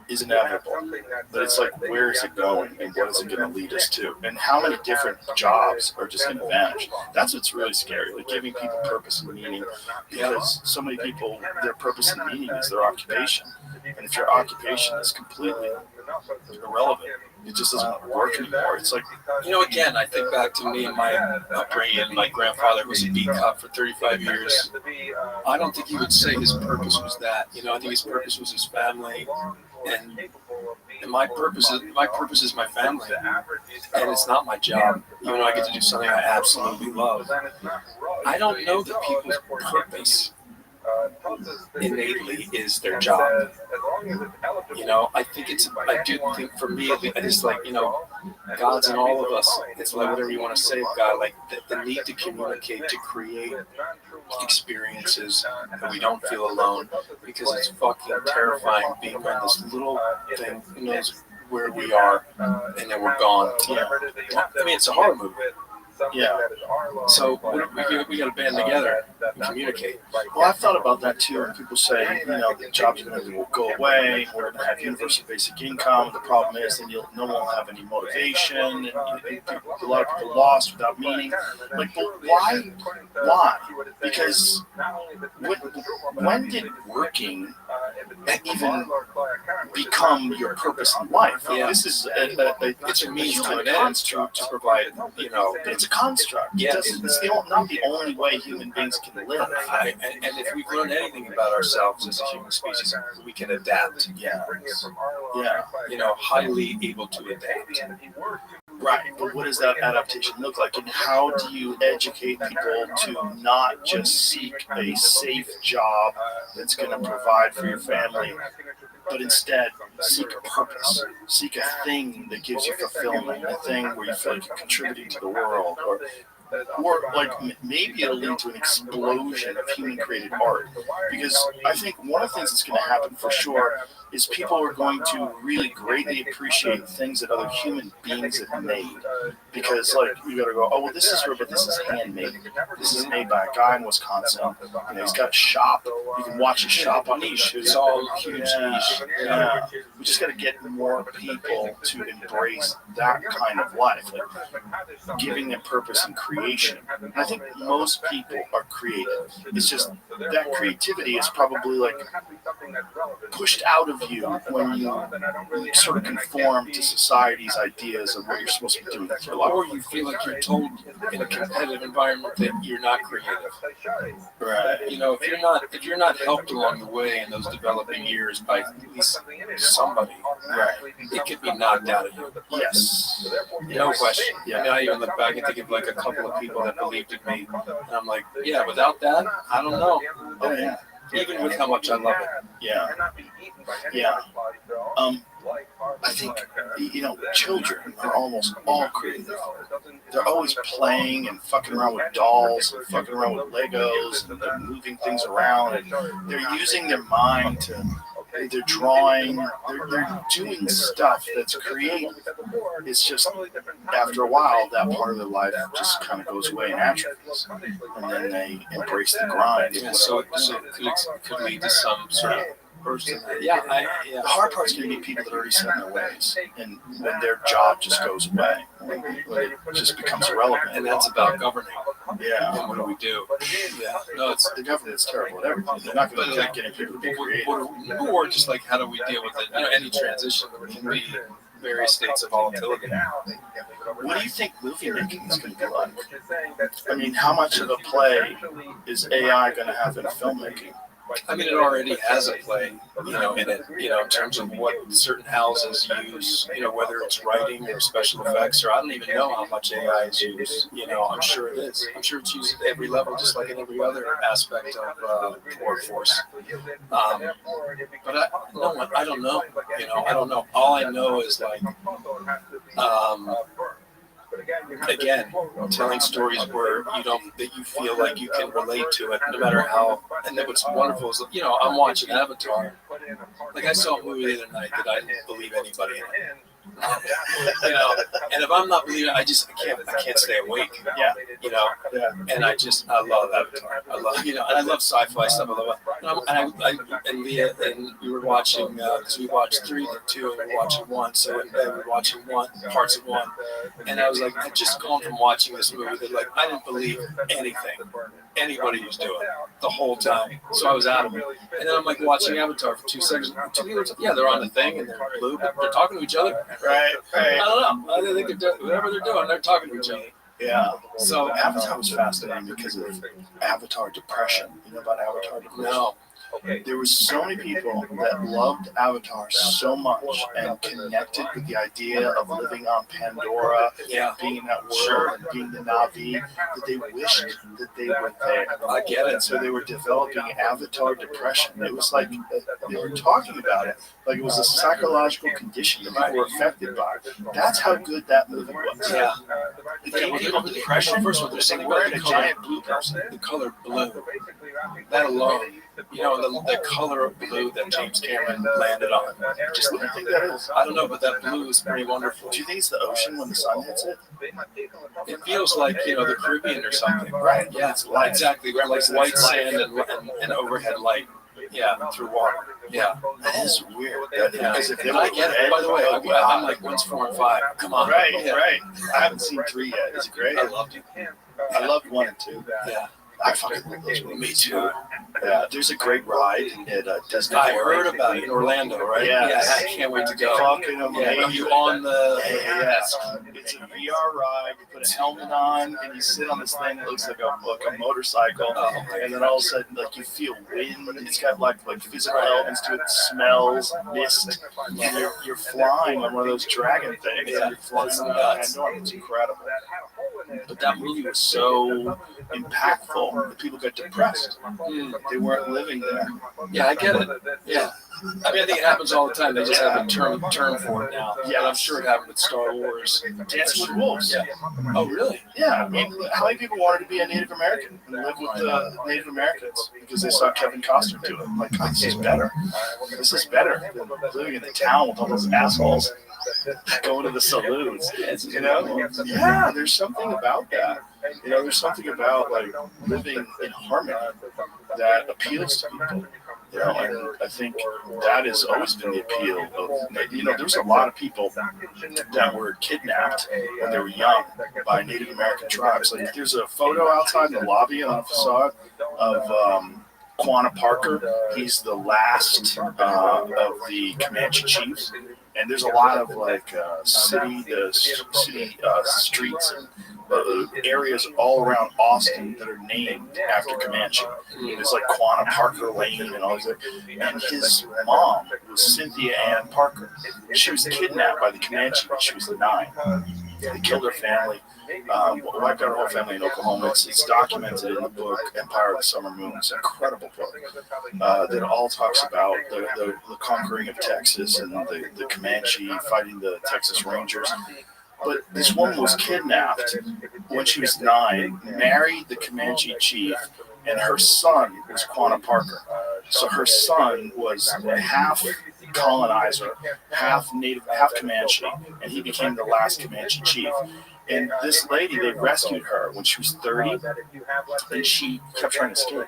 is inevitable, but it's like, where is it going and what is it going to lead us to, and how many different jobs are just going to vanish? That's what's really scary, like giving people purpose and meaning, because so many people, their purpose and meaning is their occupation, and if your occupation is completely irrelevant, it just doesn't work anymore. It's like, again, I think back to me and my upbringing. My grandfather was a beat cop for 35 years. I don't think he would say his purpose was that. I think his purpose was his family and And my purpose is my family, and it's not my job. Even though I get to do something I absolutely love, I don't know that people's purpose innately is their job. You know, I do think for me, I just like, you know, God's in all of us. It's like whatever you want to say of God, like the need to communicate, to create experiences that we don't feel alone, because it's fucking terrifying being on this little thing who knows where we are and then we're gone. Yeah. I mean, it's a horror movie. Yeah. So we got to band together and communicate. Well, I've thought about that too. When people say, you know, the jobs are going to go away, we're going to have universal basic income. The problem is, then no one will have any motivation, and a lot of people lost without meaning. Like, but why? Why? Because when did working even become your purpose in life? Yeah. This is it's a means to an end to provide, you know. It's a construct. Yeah, it's not the only way human beings can live. And if we've learned anything about ourselves as a human species, we can adapt. Yeah. Yeah. You know, highly able to adapt. Right, but what does that adaptation look like, and how do you educate people to not just seek a safe job that's going to provide for your family, but instead seek a purpose, seek a thing that gives you fulfillment, a thing where you feel like you're contributing to the world, or like maybe it'll lead to an explosion of human-created art. Because I think one of the things that's going to happen for sure is people are going to really greatly appreciate things that other human beings have made. Because, like, you got to go, oh, well, this is rare, but this is handmade. This is made by a guy in Wisconsin. You know, he's got a shop. You can watch his shop on niche. It's all huge niche. Yeah. We just got to get more people to embrace that kind of life, like giving them purpose and creation. And I think most people are creative. It's just that creativity is probably like pushed out of you when you sort of conform to society's ideas of what you're supposed to be doing with your life. Or you feel like you're told in a competitive environment that you're not creative. Right. You know, if you're not helped along the way in those developing years by at least somebody, right, it could be knocked out of you. Yes. No question. Yeah. I mean, I even look back and think of like a couple of people that believed in me, and I'm like, yeah, without that, I don't know. Oh yeah. Even with how much I love it. Yeah. Yeah. I think, you know, children are almost all creative. They're always playing and fucking around with dolls and fucking around with Legos, and they're moving things around, and they're using their mind to, they're drawing, they're doing stuff that's creative. It's just, after a while, that part of their life just kind of goes away and atrophies. And then they embrace the grind. Yeah, so it could lead to some sort of person. Yeah. The hard part is going to be people that are already set in their ways, and when their job just goes away, when it just becomes irrelevant. And that's about governing. Yeah. And what do we do? Yeah. No, it's the government's terrible at everything. They're not going to like getting people to be creative. Or just like, how do we deal with it? You know, any transition can be various states of volatility. What do you think movie making is going to be like? I mean, how much of a play is AI going to have in filmmaking? I mean, it already has a play, you know, in it, you know, in terms of what certain houses use, you know, whether it's writing or special effects, or I don't even know how much AI is used, you know, I'm sure it is. I'm sure it's used at every level, just like in every other aspect of the workforce. But I don't know, you know, I don't know. All I know is like, again, telling stories where that you feel like you can relate to it, no matter how. And then what's wonderful is, you know, I'm watching Avatar. Like, I saw a movie the other night that I didn't believe anybody in it. You know, and if I'm not believing it, I can't stay awake. Yeah. You know, and I love Avatar. I love, you know, and I love sci-fi stuff. I love it. And Leah, and we were watching, because we watched 3 and 2, and we were watching 1. So we were watching parts of 1. And I was like, I'd just gone from watching this movie that, like, I didn't believe anything anybody was doing the whole time. So I was out of it. And then I'm like watching Avatar for 2 seconds. 2 minutes. Yeah, they're on the thing and they're blue, but they're talking to each other. Right. I don't know. I think they're whatever they're doing, they're talking to each other. Yeah. So Avatar was fascinating because of Avatar depression. You know about Avatar depression? No. there were so many people that loved Avatar so much and connected with the idea of living on Pandora, being in that world and being the Na'vi, that they wished that they were there. I get it. And so they were developing Avatar depression. It was like they were talking about it like it was a psychological condition that people were affected by. That's how good that movie was. Yeah. It gave people depression. First of all, there's They something were about a the color, giant blue person. the color blue. That alone, you know, the color of blue that James Cameron landed on. Just what do you think that is? I don't know, but that blue is pretty wonderful. Do you think it's the ocean when the sun hits it? It feels like, you know, the Caribbean or something. Right. Yeah, It's light. exactly. Like white sand and overhead light. Yeah, through water. Yeah. That is weird. Yeah. Because if they I were get it. red, By the way, oh, God. I'm like, when's 4 and 5? Come on. Right, Yeah. right. I haven't seen 3 yet. Is it great? I loved it. I loved 1 and 2. Yeah. I fucking love those movies. Me too. Yeah, there's a great ride at Disney. I heard about it in Orlando, right? Yes. Yeah, I can't wait to go. Fucking Yeah, amazing. are you on the? Yeah, it's a VR ride. You put a helmet on and you sit on this thing that looks like a motorcycle, and then all of a sudden, like you feel wind. It's got like physical elements to it, smells, mist, and you're flying on one of those dragon things. Yeah, And you're flying it's on nuts. It's incredible. But that movie was so impactful that people got depressed. They weren't living there. Yeah, I get it. Yeah. I mean, I think it happens all the time. They just have a term for it now. Yeah. And I'm sure it happened with Star Wars. Dancing with Wolves. Yeah. Oh, really? Yeah, I mean, how many people wanted to be a Native American and live with the Native Americans because they saw Kevin Costner do it? Like, oh, this is better. This is better than living in the town with all those assholes going to the saloons. You know? Yeah, there's something about that. You know, there's something about like living in harmony that appeals to people. You know, and I think that has always been the appeal of, you know, there's a lot of people that were kidnapped when they were young by Native American tribes. Like, there's a photo outside the lobby on the facade of Quanah Parker. He's the last of the Comanche chiefs. And there's a lot of like city streets and areas all around Austin that are named after Comanche. There's like Quanah Parker Lane and all these. And his mom was Cynthia Ann Parker. She was kidnapped by the Comanche when she was 9. They killed her family. Wiped out her whole family in Oklahoma. It's documented in the book Empire of the Summer Moon. It's an incredible book that all talks about the conquering of Texas and the Comanche fighting the Texas Rangers. But this woman was kidnapped when she was 9, married the Comanche chief, and her son was Quanah Parker. So her son was half colonizer, half Native, half Comanche, and he became the last Comanche chief. And this lady, they rescued her when she was 30, and she kept trying to escape.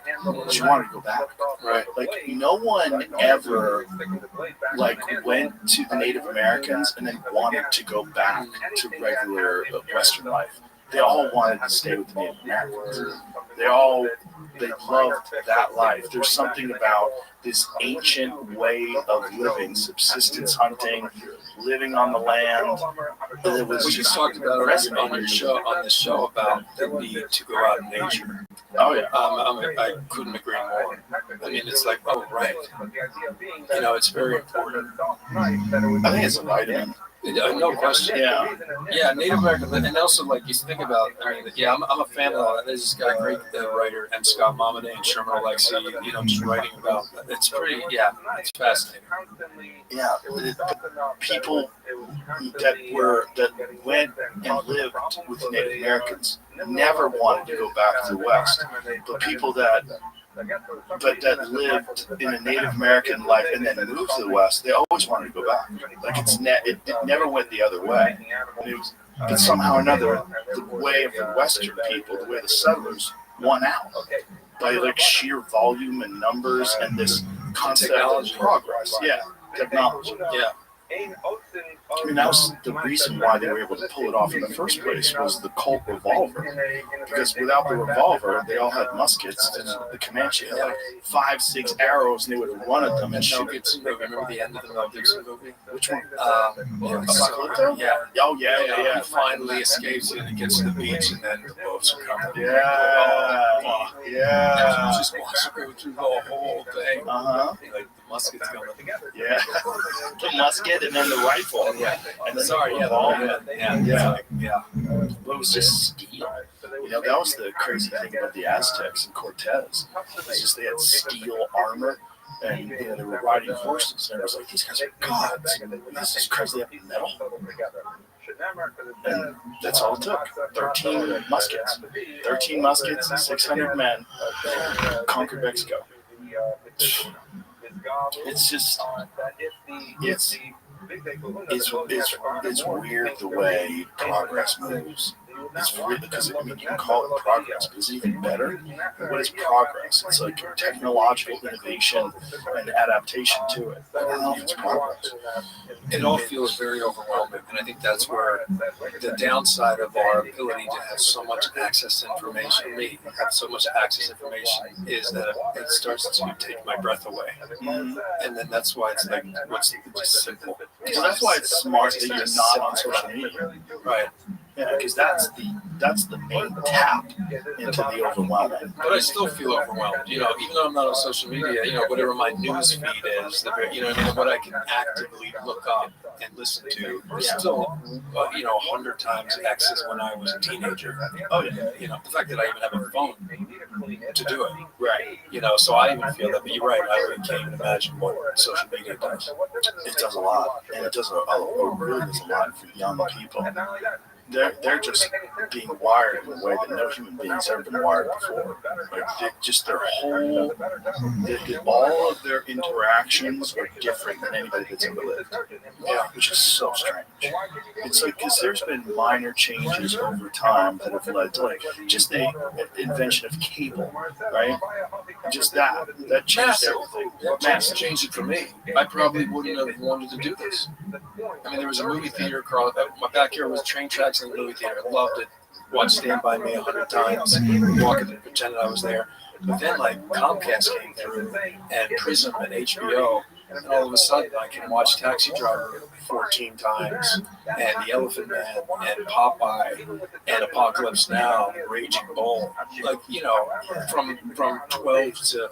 She wanted to go back. Right. Like, no one ever, like, went to the Native Americans and then wanted to go back to regular Western life. They all wanted to stay with the Native Americans. They loved that life. There's something about this ancient way of living, subsistence hunting, living on the land. It was We just talked about it on the show about the need to go out in nature. Oh yeah, I couldn't agree more. I mean, it's like, oh right, you know, it's very important. I think it's a vitamin. No question. Yeah, Native American, and also like you think about. I mean, yeah, I'm a fan of all that. There's this guy, great writer, M. Scott Mominay and Sherman Alexie. You know, just writing about. It's pretty. Yeah, it's fascinating. Yeah, people that went and lived with the Native Americans never wanted to go back to the West, but people that lived in a Native American life and then moved to the West, they always wanted to go back. Like it never went the other way. But somehow or another, the way of the Western people, the way of the settlers, won out by like sheer volume and numbers and this concept of progress. Yeah, technology. Yeah. I mean, that was the reason why they were able to pull it off in the first place was the Colt revolver. Because without the revolver, they all had muskets. The Comanche had like 5-6 arrows, and they would run at them and shoot. Mel Gibson movie. Remember the end of the Mel Gibson movie? Which one? Apocalypto? Yeah. Oh, yeah. He finally escapes and he gets to the beach, and then the boats are coming. Yeah. He just wants to go through the whole thing. Like the musket's going together. Yeah. The musket and then the rifle. And then the ball. But it was just steel. You know, that was the crazy thing about the Aztecs and Cortez. It's just they had steel armor. And you know, they were riding horses, and it was like, these guys are gods. This is crazy. They have metal. And that's all it took. 13 muskets. 13 muskets and 600 men conquered Mexico. It's just, it's weird the way progress moves. It's weird because I mean, you can call it progress, but is it even better? What is progress? It's like technological innovation and adaptation to it. I don't know if it's progress. It all feels very overwhelming, and I think that's where the downside of our ability to have so much access to information, is that it starts to take my breath away. And then that's why it's like, what's just simple. So that's why it's smart that you're not on social media. Right. Yeah, because that's the main tap into the overwhelming. But I still feel overwhelmed. You know, even though I'm not on social media, you know, whatever my news feed is, you know what I mean, what I can actively look up and listen to is still, 100 times X as when I was a teenager. Oh yeah. You know, the fact that I even have a phone to do it. Right. You know, so I even feel that. But you're right. I really can't even imagine what social media does. It does a lot, and it really does a lot for young people. They're just being wired in a way that no human beings have ever been wired before. Like their whole, all of their interactions are different than anybody that's ever lived. Yeah, which is so strange. It's like because there's been minor changes over time that have led to like just the invention of cable, right? Just that changed everything. Massive changed it for me. I probably wouldn't have wanted to do this. I mean, there was a movie theater across my backyard was train tracks in the movie theater. I loved it. Watched Stand By Me 100 times. Walking and pretending I was there. But then like Comcast came through and Prism and HBO, and all of a sudden I can watch Taxi Driver 14 times, and The Elephant Man, and Popeye, and Apocalypse Now, Raging Bull. Like, you know, from 12 to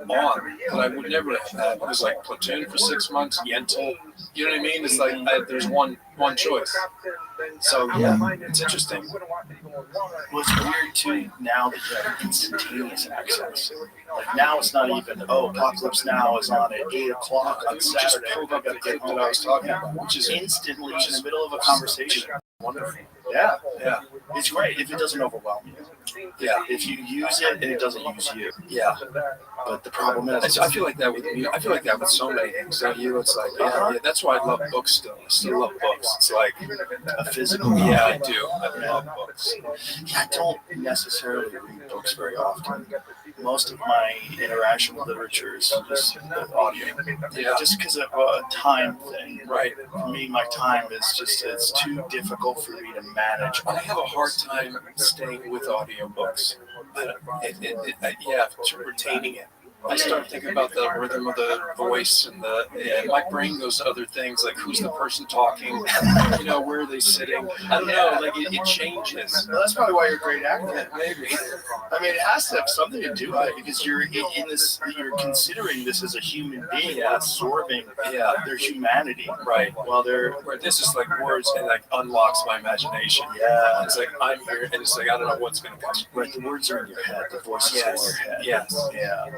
on, that I would never have had. It was like Platoon for 6 months, Yentl. You know what I mean? It's like there's one choice. So yeah, it's interesting. Well, it's weird too now that you have instantaneous access. Like now it's not even Apocalypse Now is on at 8 o'clock on Saturday. I gotta get home. That I was talking about, Which is instantly in the middle of a conversation. Wonderful. Yeah. It's great if it doesn't overwhelm you. Yeah. If you use it and it doesn't use you. Yeah. But the problem is, I feel like that with me. I feel like that with so many things. Don't you? It's like, yeah. That's why I love books still. I still love books. It's like a physical. Yeah, I do. I love books. I don't necessarily read books very often. Most of my interaction with literature is just audio. Yeah. Just because of a time thing. Right. For me, my time is it's too difficult for me to manage. I have a hard time staying with audiobooks. Retaining it. I start thinking about the rhythm of the voice and my brain goes to other things like who's the person talking, where are they sitting? I don't know, like it changes. Well, that's probably why you're a great actor. Maybe. I mean, it has to have something to do with it because you're in this. You're considering this as a human being, absorbing their humanity. Right. While where this is like words and like unlocks my imagination. Yeah. It's like I'm here and it's like I don't know what's gonna come. Right. The words are in your head. The voice is in your head. Yes. Yeah.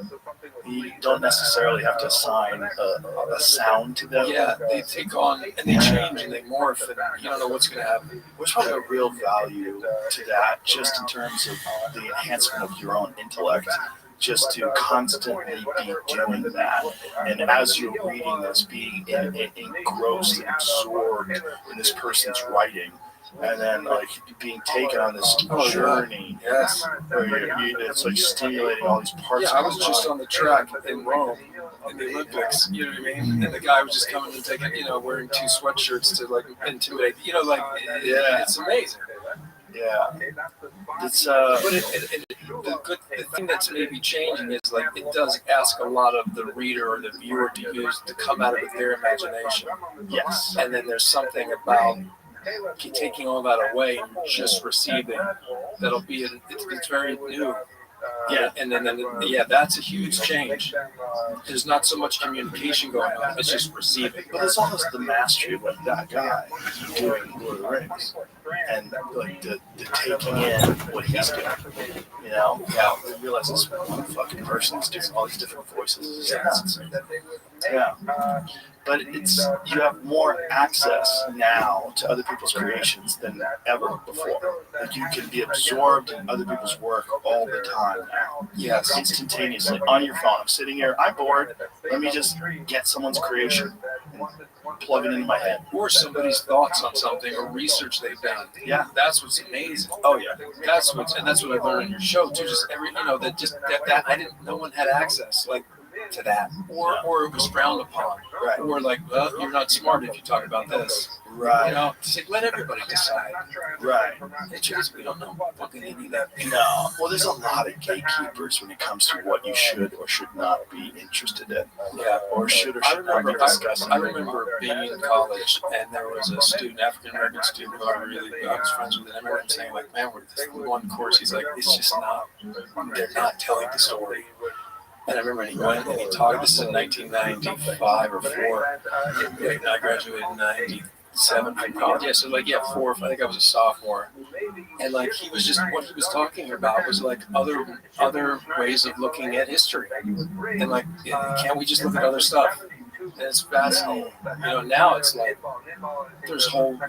You don't necessarily have to assign a sound to them. Yeah, they take on and they change and they morph, and you don't know what's going to happen. There's probably a real value to that, just in terms of the enhancement of your own intellect, just to constantly be doing that. And as you're reading this, being engrossed and absorbed in this person's writing, and then like being taken on this journey. Yes. Where it's like stimulating all these parts. Yeah, I was just on the track in Rome in the Olympics. You know what I mean? And the guy was just coming and taking, wearing 2 sweatshirts to like intimidate. It's amazing. Yeah. It's But the thing that's maybe changing is like it does ask a lot of the reader or the viewer to come at it with their imagination. Yes. And then there's something about taking all that away and just receiving that'll be it's very new. Yeah. And then that's a huge change. There's not so much communication going on, it's just receiving. But there's almost the mastery of like that guy doing Lord of the Rings. And like the taking in what he's doing. Yeah, they realize this one fucking person is doing all these different voices. Yeah. But you have more access now to other people's creations than ever before. Like you can be absorbed in other people's work all the time now. Yes. Instantaneously on your phone. I'm sitting here, I'm bored. Let me just get someone's creation and plug it into my head. Or somebody's thoughts on something or research they've done. Yeah. That's what's amazing. Oh yeah. That's what I learned on your show too. Just no one had access to that, or it was frowned upon, right? Or like, well, you're not smart if you talk about this, right? Just like, let everybody decide, right? It's just we don't know fucking any of that. No, well, there's a lot of gatekeepers when it comes to what you should or should not be interested in. Yeah, or should not be discussing. I remember being in college, and there was a student, African American student, who I was friends with, and I remember him saying, like, man, with this one course, he's like, it's just not, they're not telling the story. And I remember he went and he talked, this is in 1995 or 4, I graduated in 97 from college, I think I was a sophomore, and like he was just, what he was talking about was like other ways of looking at history, and like, can't we just look at other stuff? And it's fascinating. Now it's like there's whole,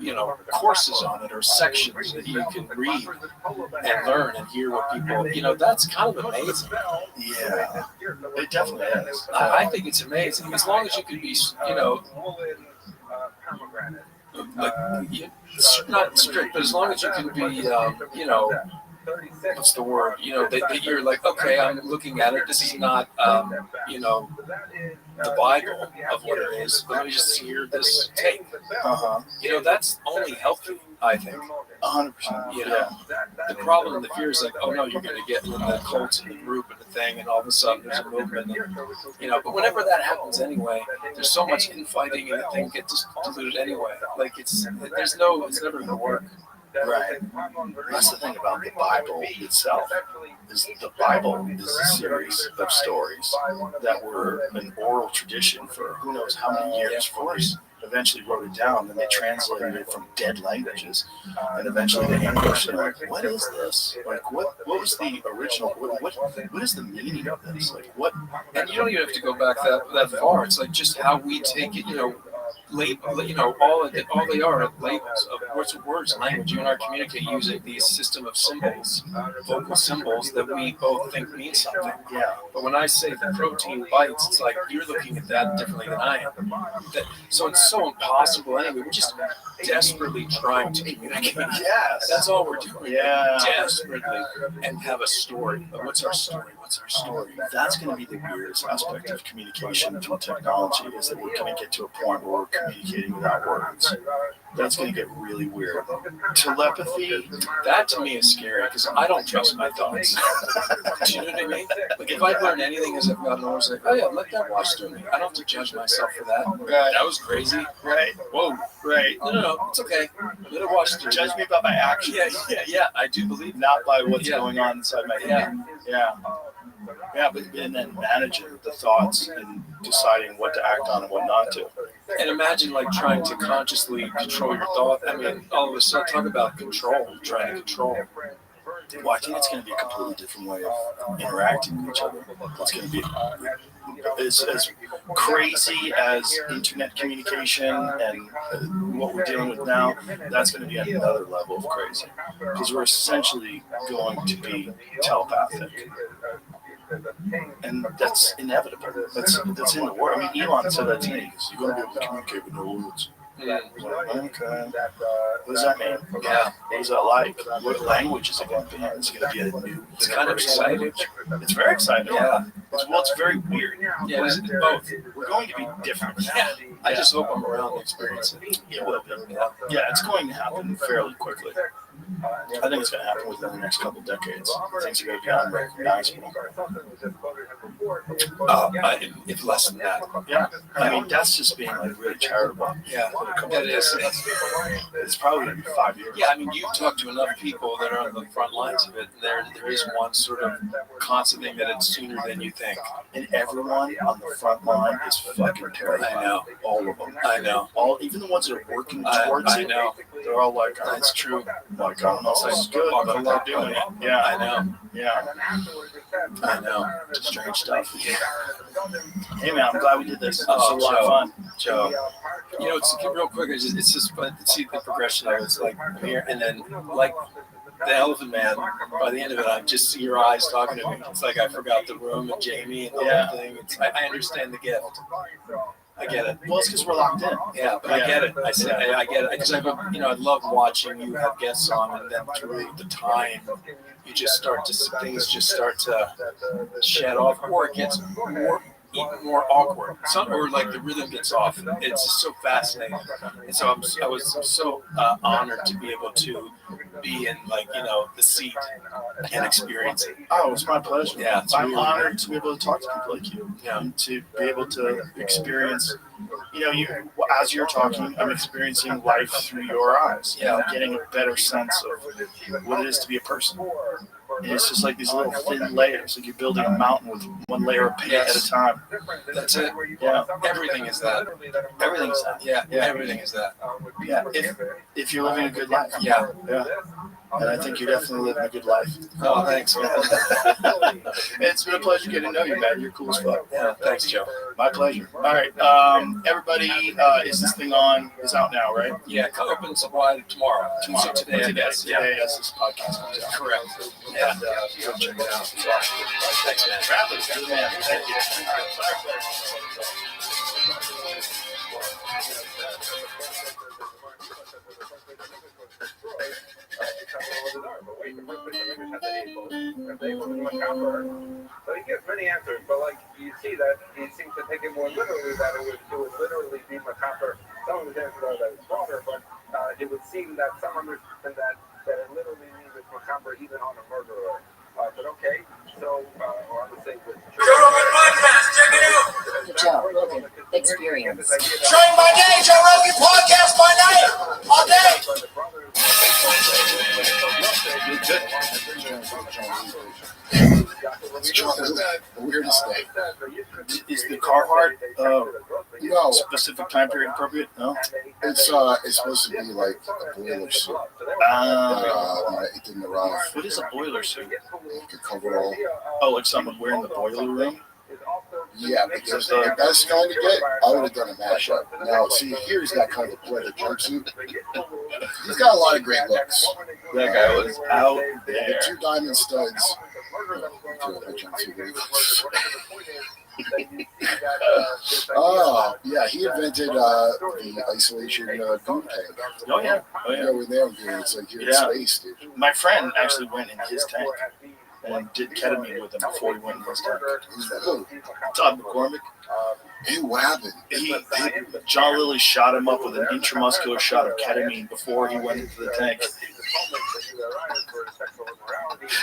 courses on it or sections that you can read and learn and hear what people, that's kind of amazing. Yeah, it definitely is. I think it's amazing. As long as you can be, not strict, but as long as you can be, what's the word? That you're like, okay, I'm looking at it. This is not, the Bible of what it is. Let me just hear this tape. That's only healthy, I think. 100%. The problem and the fear is like, oh no, you're going to get in the cults and the group and the thing, and all of a sudden there's a movement. And, but whenever that happens anyway, there's so much infighting and the thing gets diluted anyway. Like it's never going to work. Right. That's the thing about the Bible itself. Is the Bible is a series of stories that were an oral tradition for who knows how many years. Eventually wrote it down, and they translated it from dead languages, and eventually the English. They're like, what is this? Like, what was the original? What is the meaning of this? Like, what? And you don't even have to go back that far. It's like just how we take it. Label, all they are labels of words, language. You and I communicate using these system of symbols, vocal symbols that we both think mean something. Yeah. But when I say the protein bites, it's like you're looking at that differently than I am. So it's so impossible anyway. We're just desperately trying to communicate. Yes. That's all we're doing. Yeah. Desperately. And have a story. But what's our story? That's going to be the weirdest aspect of communication through technology, is that we're going to get to a point where we're communicating without words. That's going to get really weird. Telepathy, that to me is scary because I don't trust my thoughts. Do you know what I mean? Like if I learn anything as I've gotten older, it's like, oh yeah, let that watch through me. I don't have to judge myself for that. Right. That was crazy. Right. Whoa. Right. No, it's okay. Let it watch through. Judge me about my actions. Yeah. I do believe. Not by what's going on inside my head. Yeah, but and then managing the thoughts and deciding what to act on and what not to. And imagine like trying to consciously control your thought. I mean, all of a sudden, talk about control, trying to control. Well, I think it's going to be a completely different way of interacting with each other. It's going to be as crazy as internet communication and what we're dealing with now. That's going to be another level of crazy, because we're essentially going to be telepathic. And that's inevitable. That's in the world. I mean, Elon said that to me. You're going to be able to communicate with no words. Okay. What does that mean? Yeah. What is that like? What language is it going to be? It's going to be a new. It's kind of exciting. It's very exciting. Yeah. It's very weird. Yeah, it's both. We're going to be different. Yeah. I just hope I'm around to experience it. It will be. Yeah, it's going to happen fairly quickly. I think it's going to happen within the next couple of decades. Things are going to be unrecognizable. If less than that. Yeah. I mean, that's just being like really charitable. Yeah, it is. It's probably going to be 5 years. Yeah, I mean, you've talked to enough people that are on the front lines of it, and there is one sort of constant thing that it's sooner than you think. And everyone on the front line is fucking terrified. I know. All of them. I know. Even the ones that are working towards I it. know. They're all like, oh, that's true. Like, I don't know if this is good, but I'm not doing it. Yeah, I know. Yeah. I know. Strange stuff. Hey man, I'm glad we did this. It was Oh, a lot of fun. Joe. You know, it's real quick. It's just fun to see the progression of it. It's like here and then like the Elephant Man. By the end of it, I just see your eyes talking to me. It's like I forgot the room and Jamie and the whole thing. I understand the gift. I get it. Well, it's because we're locked in. Yeah, but I get it. I get it because I love watching you have guests on, and then through the time, you just start to things just start to shed off, or it gets even more awkward. Or like the rhythm gets off. It's just so fascinating, and so I was so honored to be able to be in the seat and experience it. Oh, it's my pleasure. Yeah, I'm honored to be able to talk to people like you. Yeah, and to be able to experience. You as you're talking, I'm experiencing life through your eyes. Yeah, getting a better sense of what it is to be a person. And it's just like these little thin layers. Like you're building a mountain with one layer of paint at a time. That's it. Yeah. Everything is that. Everything is that. Yeah. Everything is that. Yeah. If you're living a good life. Yeah. Yeah. And I think you're definitely living a good life. Oh, thanks, man. It's been a pleasure getting to know you, man. You're cool as fuck. Yeah, thanks, Joe. My pleasure. All right. Everybody, is this thing on? Is out now, right? Yeah, open supply tomorrow. Tomorrow. Today, I guess. Today, as this podcast comes out. Correct. Yeah. And go check it out. It's awesome. Thanks, man. Rabbi, you're the man. Thank you. So he gives many answers, but like you see that he seems to take it more literally, that it would literally be macabre. Some of his answers are that it's broader, but it would seem that some understand that it literally means it's macabre even on a murderer. But okay, so I would say with Joe Rogan Experience. Train by day, Joe Rogan podcast by night, all day. The weirdest thing. Is the Carhartt No. specific time period appropriate? No. It's supposed to be like a boiler suit. It didn't arrive. What is a boiler suit? Like a coverall. Oh, like someone wearing the boiler room? Yeah, because the best kind to get, I would have done a mashup. Now, see, here's that kind of pleather jumpsuit. He's got a lot of great looks. That guy was out The there. 2 diamond studs. Oh, yeah, he invented the isolation boom tank. Oh, yeah. Oh, yeah. Go in there, dude. It's like you're in space, dude. My friend actually went in his tank and did ketamine with him before he went in his tank. Who's that? Who? Todd McCormick. Hey, what happened? John Lilly shot him up with an intramuscular shot of ketamine before he went into the tank.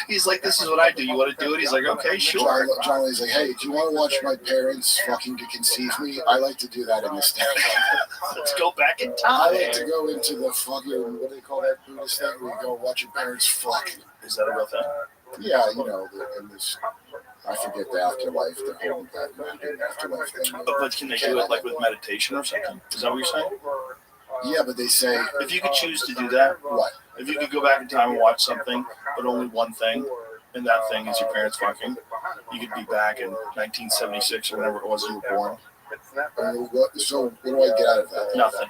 He's like, this is what I do. You want to do it? He's like, okay, sure. John Lilly's like, hey, do you want to watch my parents fucking to conceive me? I like to do that in this tank. Let's go back in I time. like to go into the fucking, what do they call that Buddhist thing? Where you go watch your parents fuck. Is that a real thing? Yeah, in this, I forget the afterlife, the whole that afterlife thing. But can they do it like with meditation or something? Is that what you're saying? Yeah, but they say if you could choose to do that, what? If you could go back in time and watch something, but only one thing, and that thing is your parents fucking, you could be back in 1976 or whenever it was you were born. So what do I get out of that? Nothing.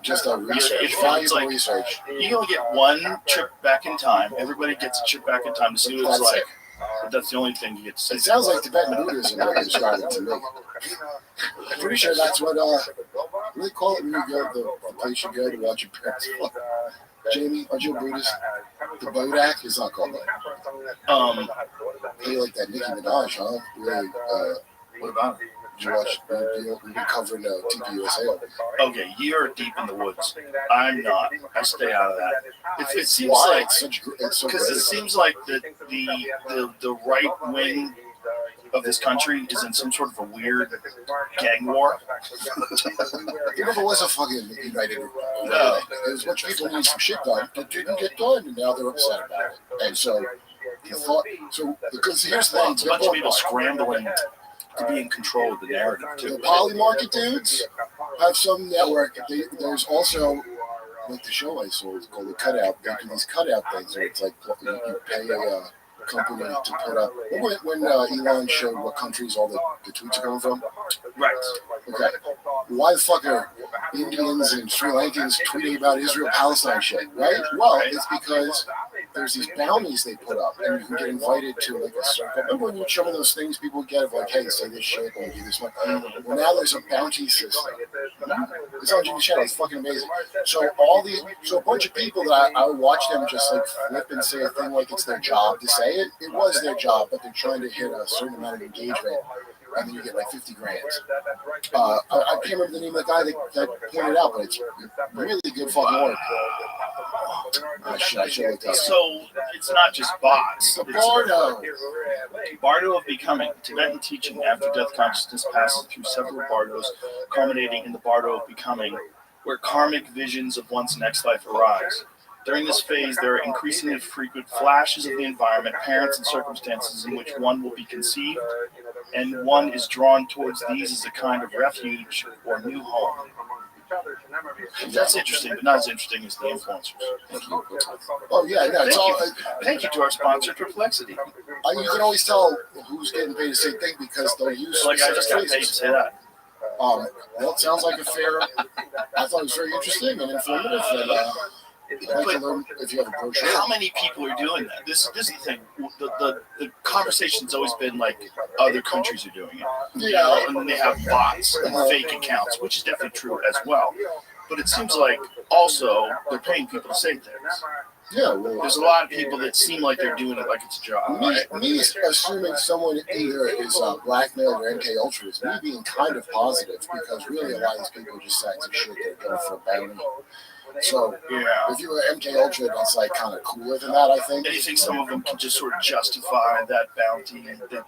Just a research. It's Valuable like, research. You can only get one trip back in time. Everybody gets a trip back in time to see what it's like. But that's the only thing you get to see. It sounds like Tibetan Buddhism when you describe it to me. I'm pretty sure that's what do they call it when you go place you go to watch your parents fuck. Jamie, aren't you a Buddhist? The Bodak is not called that. You like that Nicki Minaj, huh? Really, what about it? Did you watch? You'll be covering TPUSA. Okay, you're deep in the woods. I'm not. I stay out of that. It seems Why? like It's so because great. it seems like the right wing of this country is in some sort of a weird gang war. There never was a fucking united. No. There's a bunch of people need some shit done that didn't get done, and now they're upset about it. And so, because here's the thing: It's a bunch of people scrambling to be in control of the narrative too. The poly market dudes have some network. There's also like the show I saw was called The Cutout. They do these cutout things where it's like you pay a company to put up. When Elon showed what countries all the tweets are coming from? Right. Okay. Why the fuck are Indians and Sri Lankans tweeting about Israel-Palestine shit, right? Well, it's because there's these bounties they put up, and you can get invited to like a circle. Remember when you show those things people get of like, hey, say this shit and do this one? Well, now there's a bounty system. It's on Jimmy's channel. It's fucking amazing. So a bunch of people that I would watch them just like flip and say a thing like it's their job to say it. It was their job, but they're trying to hit a certain amount of engagement, and then you get like 50 grand. I can't remember the name of the guy that pointed out, but it's really good fucking work. I should look up. So it's not just bots. The Bardo. Bardo of Becoming, Tibetan teaching after death consciousness passes through several bardos, culminating in the Bardo of Becoming, where karmic visions of one's next life arise. During this phase, there are increasingly frequent flashes of the environment, parents, and circumstances in which one will be conceived, and one is drawn towards these as a kind of refuge or new home. That's interesting, but not as interesting as the influencers. Oh yeah, no, it's all. Thank you to our sponsor, Perplexity. You can always tell who's getting paid to say thing because they'll use. Like I just got paid to say that. Well, it sounds like a fair. I thought it was very interesting and informative. And, if you have a brochure. How many people are doing that? This is the thing. The conversation's always been like other countries are doing it. Yeah. And then they have bots and fake accounts, which is definitely true as well. But it seems like also they're paying people to say things. Yeah, well, there's a lot of people that seem like they're doing it like it's a job. Me assuming someone either is blackmailed or MK Ultra is me being kind of positive because really a lot of these people are just sacks of shit that are going for a bounty. So if you were MK Ultra, that's like kind of cooler than that, I think. And you think some of them can just sort of justify that bounty and that,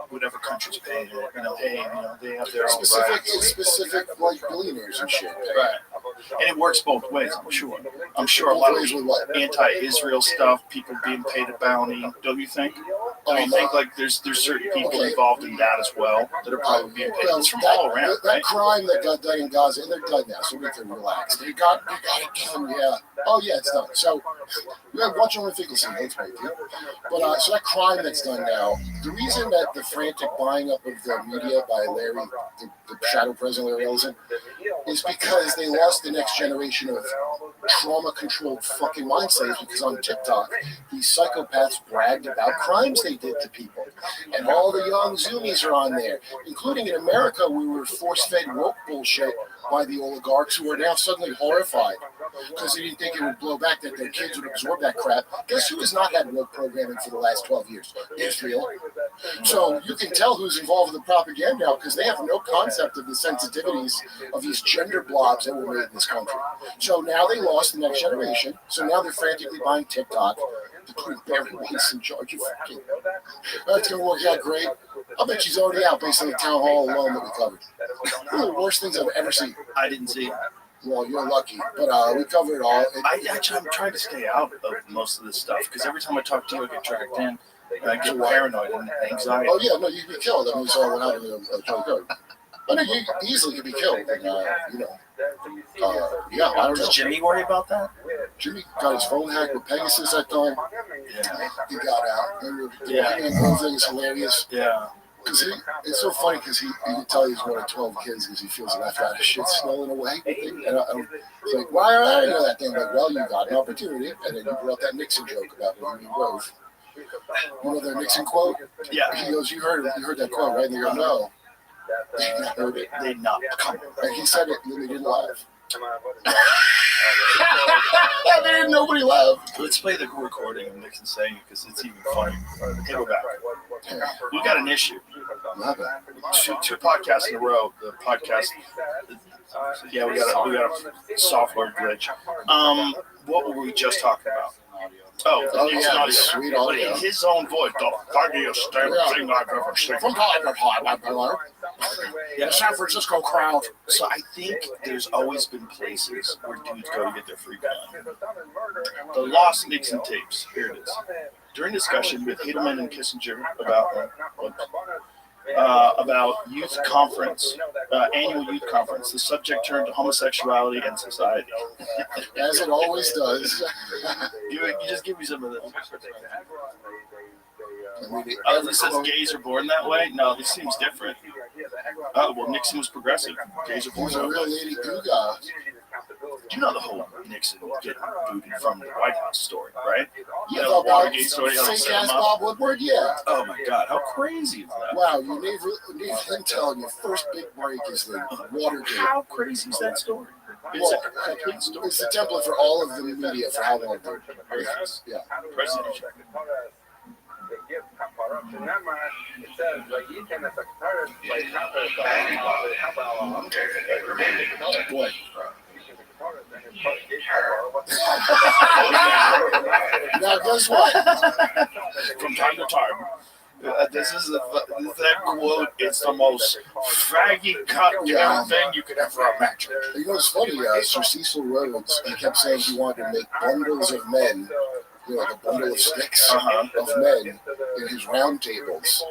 whatever country's paying it, they have their own specific like billionaires and shit. Right. And it works both ways, I'm sure. I'm sure a lot of anti-Israel stuff, people being paid a bounty, don't you think? Don't you think like there's certain people involved in that as well that are probably being paid? It's from all around, that crime that got done in Gaza, and they're done now, so we can relax. They got it done, yeah. Oh yeah, it's done. So watch on the frequency, thanks, mate. But so that crime that's done now, the reason that the frantic buying up of the media by Larry, the shadow president Larry Ellison, is because they lost the next generation of trauma-controlled fucking mind slaves because on TikTok, these psychopaths bragged about crimes they did to people. And all the young Zoomies are on there, including in America, we were force-fed woke bullshit by the oligarchs who are now suddenly horrified because they didn't think it would blow back, that their kids would absorb that crap. Guess who has not had woke programming for the last 12 years? Israel. So you can tell who's involved in the propaganda now because they have no concept of the sensitivities of these gender blobs that were made in this country. So now they lost the next generation. So now they're frantically buying TikTok to put Barry Weiss in charge of fucking. That's going to work out great. I bet she's already out based on the town hall alone that we covered. One of the worst things I've ever seen. I didn't see it. Well, you're lucky, but we covered it all. I'm trying to stay out of most of this stuff because every time I talk to you, I get dragged in. And I get paranoid and anxiety. Oh yeah, no, you'd be killed. I mean, so what happened to Charlie Kirk? I mean, you easily could be killed, and yeah. I don't know. Does Jimmy worry about that? Jimmy got his phone hacked with Pegasus that time. Yeah. He got out. The whole thing is hilarious. Yeah. Because it's so funny because he can tell he's one of 12 kids because he feels left out of shit stolen away. And it's like, why are I know that thing? Like, well, you got an opportunity. And then you brought that Nixon joke about Bohemian Grove. You know the Nixon quote? Yeah. He goes, you heard that quote, right? And they go, no. They heard it. They not. And he said it, and they didn't laugh. There ain't nobody left. Let's play the recording of Nixon saying it because it's even funny. Hey, go back. We got an issue. Two podcasts in a row. The podcast. Yeah, we got a software glitch. What were we just talking about? Oh yeah, audio. sweet audio. But in his own voice, the funniest thing I've ever seen. From the San Francisco crowd. So I think there's always been places where dudes go to get their free gun. The Lost Nixon tapes. Here it is. During discussion with Hidelman and Kissinger about youth conference, annual youth conference, the subject turned to homosexuality and society. As it always does. You just give me some of this. This says gays are born that way? No, this seems different. Oh, well, Nixon was progressive. Gays are born He's a that real way. Lady Gaga. You know the whole Nixon getting booted from the White House story, right? You know know the about Watergate story on fake ass cinema? Bob Woodward? Yeah. Oh my God, how crazy is that? Wow, you need intel, and your first big break is the Watergate. How crazy is that story? It's Well, a complete story. it's the template for all of the media for how long it is. Yeah. Presidential. Boy. Now guess what? From time to time. This is that quote. It's the most faggy goddamn thing you could ever imagine. You know what's funny? Sir Cecil Rhodes, he kept saying he wanted to make bundles of men, you know, the bundle of sticks of men in his round tables.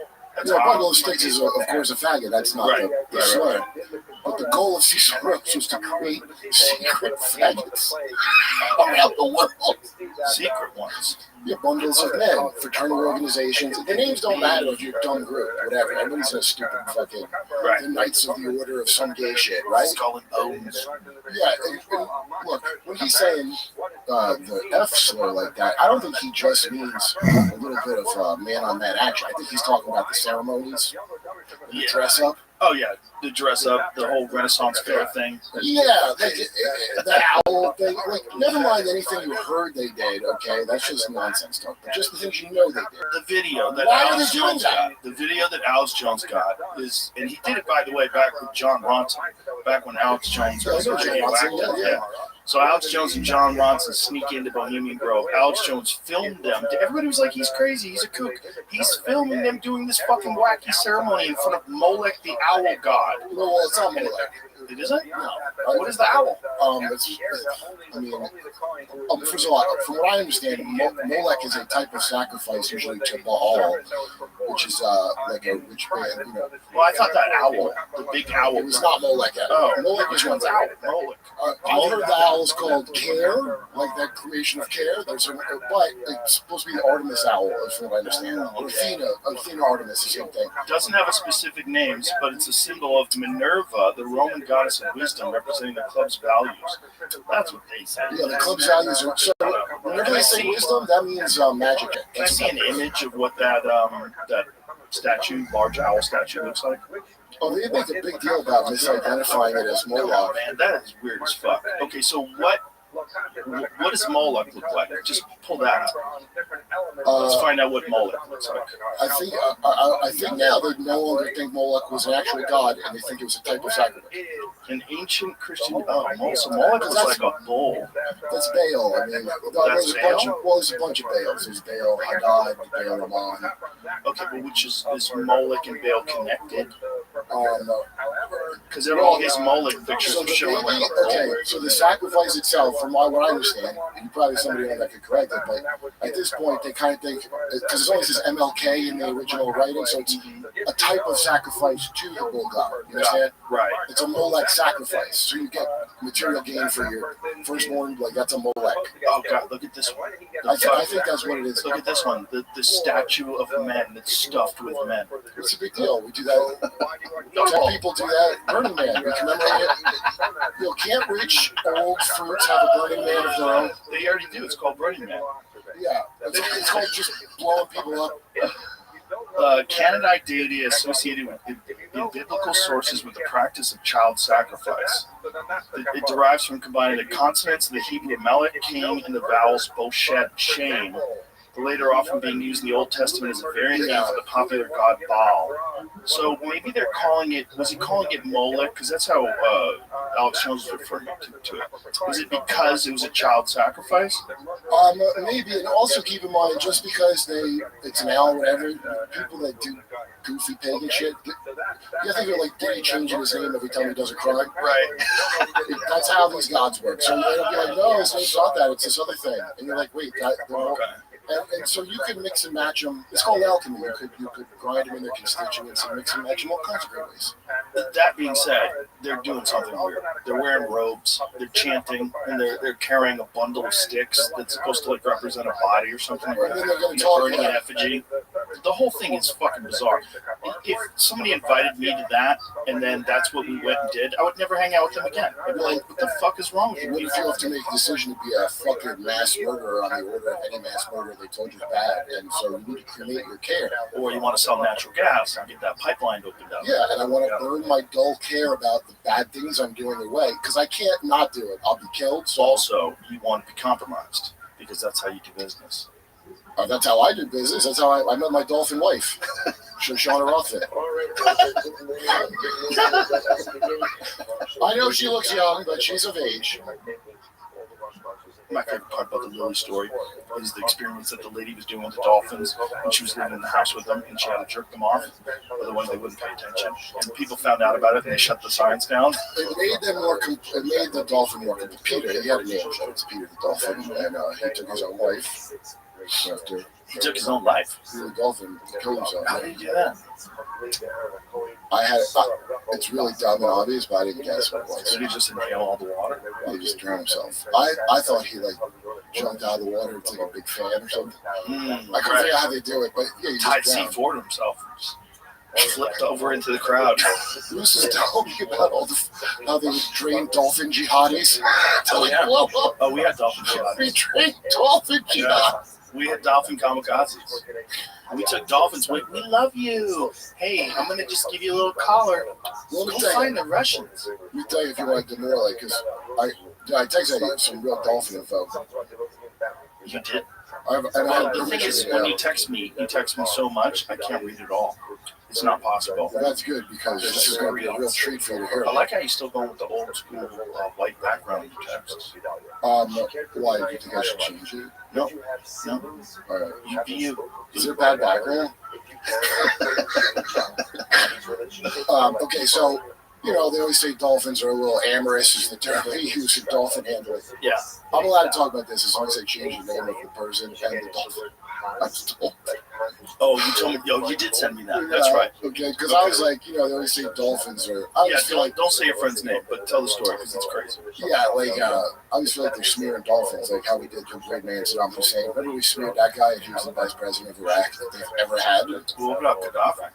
You know, a bundle of sticks is, of course, a faggot. That's not the slur. But the goal of Cecil Rhodes was to create secret faggots around the world. Secret ones. Yeah, bundles of men, fraternal organizations. The names don't matter if you're a dumb group, whatever. Everybody's a stupid fucking the Knights of the Order of some gay shit, right? Skull and bones. Yeah, and look, when he's saying the F slur like that, I don't think he just means a little bit of man on man action. I think he's talking about the ceremonies, the dress up. Oh yeah, the dress up, the whole Renaissance fair thing. Yeah, the owl thing. Like, never mind anything you heard they did. Okay, that's just nonsense talk. But just the things you know they did. The video that Why are Alex they doing Jones that? got. The video that Alex Jones got is, and he did it by the way back with John Ronson, back when Alex Jones was Yeah. So Alex Jones and John Ronson sneak into Bohemian Grove. Alex Jones filmed them. Everybody was like, he's crazy, he's a kook. He's filming them doing this fucking wacky ceremony in front of Molech the owl god. Well, it's not Molech. It isn't? No. What is the owl? First of all, from what I understand, Molech is a type of sacrifice usually to Baal, which is like a rich man, you know. Well, I thought that owl, the big owl. It was not Molech. Molech was one's owl. Molech. I've heard the owl is called Care, like that creation of Care. But it's supposed to be the Artemis owl, from what I understand. Or Athena Artemis, the same thing. Doesn't have a specific name, but it's a symbol of Minerva, the Roman goddess of wisdom, representing the club's values. That's what they said. Yeah, the club's values are. So whenever they say wisdom, that means magic. Can I see an image of what that statue, large owl statue, looks like? Oh, they make a big deal about misidentifying it as Moloch. Man, that is weird as fuck. Okay, so what does Moloch look like? Just pull that up. Let's find out what Moloch looks like. I think now they no longer think Moloch was an actual god, and they think it was a type of sacrifice. An ancient Christian. So Moloch looks like a bull. That's Baal. I mean, there's a bunch of Baals. There's Baal Hadad, Baal Ramon. Okay, but which is Moloch and Baal connected? No. Because all his Moloch pictures So are showing like a okay, bull. so the sacrifice itself, from what I understand, and you probably somebody that could correct it, but at this point they kind of think, because it only says MLK in the original writing, so it's a type of sacrifice to the bull god. You understand? Right. It's a Molech sacrifice, so you get material gain for your firstborn. Like that's a Molech. Oh god, look at this one. I think that's what it is. Look at this one. The statue of a man that's stuffed with men. It's a big deal. We do that. 10 people do that at Burning Man. We commemorate it. You know, can't rich old fruits have a Burning Man of their own? They already do. It's called Burning Man. Yeah, it's called just blowing people up. Canaanite deity associated in biblical sources with the practice of child sacrifice. It derives from combining the consonants of the Hebrew melech, king, and the vowels boshet, shame. The later often being used in the Old Testament as a variant name for the popular god Baal. So maybe they're calling it, was he calling it Molech? Because that's how Alex Jones was referring to it. Was it because it was a child sacrifice? Maybe, and also keep in mind, just because it's an owl or whatever, people that do goofy pagan shit, you have to think of like Diddy changing his name every time he does a crime. Right. That's how these gods work. So they'll be like, no, his name's not that, it's this other thing. And you're like, wait, and so you can mix and match them. It's called alchemy. You could grind them in their constituents and mix and match them all kinds of great ways. That being said, they're doing something weird. They're wearing robes, they're chanting, and they're carrying a bundle of sticks that's supposed to like represent a body or something. And then they're going to talk burning an effigy. The whole thing is fucking bizarre. If somebody invited me to that, and then that's what we went and did, I would never hang out with them again. I'd be like, what the fuck is wrong with you? What if you have to make a decision to be a fucking mass murderer on the order of any mass murder they told you is bad, and so you need to cremate your care? Or you want to sell natural gas and get that pipeline opened up. Yeah, and I want to burn my dull care about the bad things I'm doing away, because I can't not do it. I'll be killed. So also, you want to be compromised, because that's how you do business. That's how I do business. That's how I met my dolphin wife, Shoshana Rothschild. I know she looks young, but she's of age. My favorite part about the Lily story is the experience that the lady was doing with the dolphins when she was living in the house with them, and she had to jerk them off, otherwise they wouldn't pay attention. And people found out about it, and they shut the signs down. It made them it made the dolphin more complete. Peter, he had a name. It's Peter the dolphin, and he took his own life. After he took his own life. The dolphin killed himself. How did he do that? It's really dumb and obvious, but I didn't guess what it was. Did he just inhale all the water? He just drowned himself. I thought he like jumped out of the water. It's like a big fan or something. I couldn't figure out how they do it, but yeah, he tied just C4 to himself. Flipped over into the crowd. Bruce is telling me about how they would train dolphin jihadis. We had dolphin jihadis. We trained dolphin jihadis. We had dolphin kamikazes. We took dolphins. We love you. Hey, I'm gonna just give you a little collar. Go find the Russians. Let me tell you if you want to do more, like, because I texted you some real dolphin info. You did. The thing is, when you text me so much, I can't read it all. It's not possible. Well, that's good, because this is going to be a real treat for you to hear. I like how you're still going with the old school white background in your text. Why? Do you think I should change it? No. All right. You be you. Is there a bad background? Okay, so, they always say dolphins are a little amorous, is the term they use in dolphin handling. Yeah. I'm allowed to talk about this as long as I change the name of the person and the dolphin. Oh, you told me. You did send me that. That's right. Okay, because I was like, they always say dolphins are. Don't say your friend's name, but tell the story because it's crazy. Yeah, I always feel like they're smearing dolphins, like how we did to great man Saddam Hussein. Remember we smeared that guy, and he was the vice president of Iraq that they've ever had. What about Gaddafi?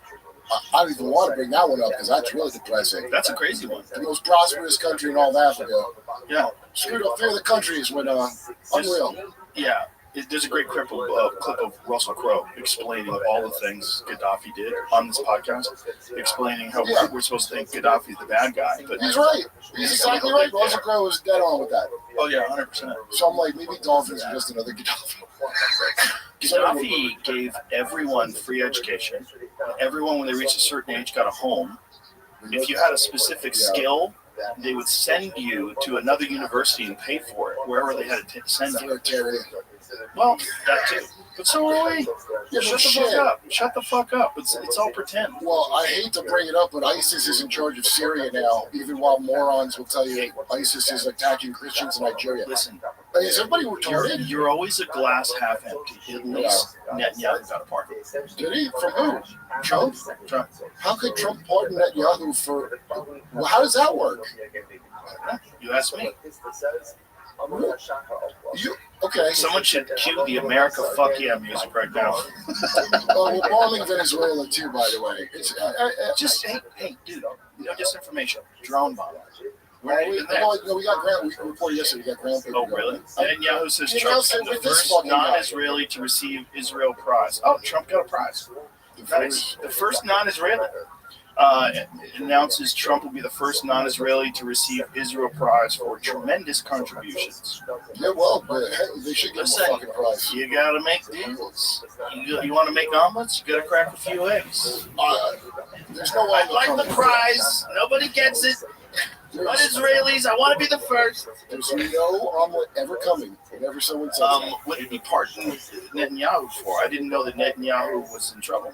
I don't even want to bring that one up because that's really depressing. That's a crazy one. The most prosperous country in all of Africa. Yeah. Screwed up 3 of the countries when unreal. Yeah. There's a great clip of Russell Crowe explaining all the things Gaddafi did on this podcast, explaining how we're supposed to think Gaddafi's the bad guy. But he's right. He's exactly right. Russell Crowe was dead on with that. Oh, yeah, 100%. So I'm like, maybe dolphins are just another Gaddafi. Gaddafi gave everyone free education. Everyone, when they reached a certain age, got a home. If you had a specific skill, they would send you to another university and pay for it, wherever they had to send you. Well, that too. But so are we. Yeah, shut the fuck up. Shut the fuck up. It's all pretend. Well, I hate to bring it up, but ISIS is in charge of Syria now, even while morons will tell you ISIS is attacking Christians in Nigeria. Listen. Is everybody retarded? You're always a glass half empty. At least Netanyahu got a pardon. Did he? From who? Trump? How could Trump pardon Netanyahu for... Well, how does that work? You ask me. Okay. Someone should cue the America Fuck Yeah music right now. We're bombing Venezuela too, by the way. It's hey, dude. No disinformation. Drone bomb. We got ground. We reported yesterday. We got ground paper. Oh, really? Netanyahu says Trump is the first non-Israeli to receive Israel prize. Oh, Trump got a prize. Nice. The first non-Israeli. Announces Trump will be the first non-Israeli to receive Israel Prize for tremendous contributions. Yeah, well, they should get a fucking prize. You gotta make deals. You want to make omelets? You gotta crack a few eggs. There's no I'd like the prize. Nobody gets it. But Israelis, I want to be the first. There's no omelet ever coming whenever someone says that. What did he pardon Netanyahu for? I didn't know that Netanyahu was in trouble.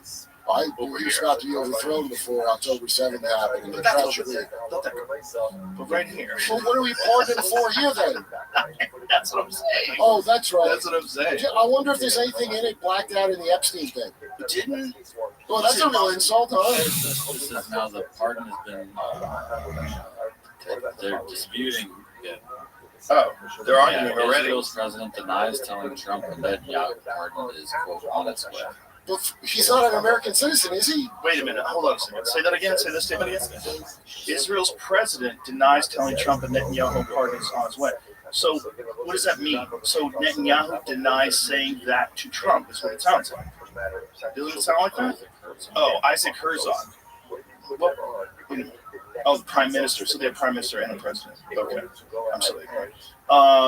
He was about to be overthrown before October 7th happened. And Let that go. But right here. Well, what are we pardoning for here then? That's what I'm saying. Oh, that's right. That's what I'm saying. I wonder if there's anything in it blacked out in the Epstein thing. It didn't. Well, that's a real insult, huh? This is now the pardon has been. They're disputing it. Oh, they're arguing already. Israel's president denies telling Trump that Netanyahu pardon is, quote, on its way. But he's not an American citizen, is he? Wait a minute. Hold on a second. Say that again. Say this statement again. Israel's president denies telling Trump that Netanyahu pardon is on his way. So what does that mean? So Netanyahu denies saying that to Trump is what it sounds like. Doesn't it sound like that? Oh, Isaac Herzog. Oh, the prime minister. So they have prime minister and a president. Okay. I'm sorry.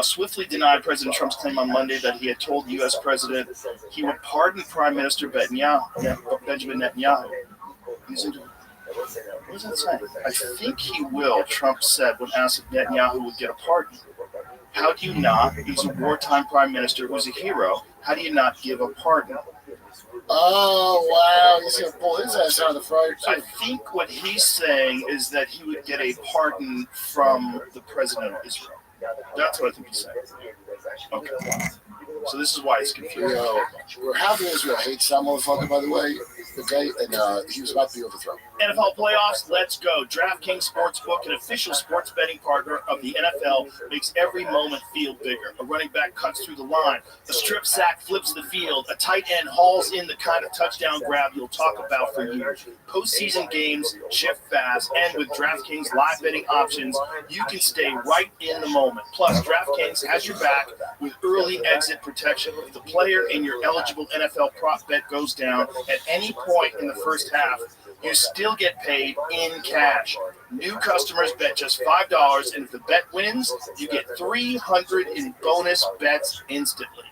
Swiftly denied President Trump's claim on Monday that he had told the U.S. president he would pardon Prime Minister Benjamin Netanyahu. What does that say? I think he will, Trump said when asked if Netanyahu would get a pardon. How do you not? He's a wartime prime minister who's a hero. How do you not give a pardon? Oh, wow. He's going to pull his ass out of the fryer, too. I think what he's saying is that he would get a pardon from the president of Israel. That's what I think he's saying. Okay. So this is why it's confusing. We're having Israel hates that motherfucker, by the way. Okay, and he was about to be overthrown. NFL playoffs, let's go. DraftKings Sportsbook, an official sports betting partner of the NFL, makes every moment feel bigger. A running back cuts through the line. A strip sack flips the field. A tight end hauls in the kind of touchdown grab you'll talk about for years. Postseason games shift fast, and with DraftKings live betting options, you can stay right in the moment. Plus, DraftKings has your back with early exit protection. If the player in your eligible NFL prop bet goes down at any point in the first half, you still get paid in cash. New customers bet just $5, and if the bet wins, you get $300 in bonus bets instantly.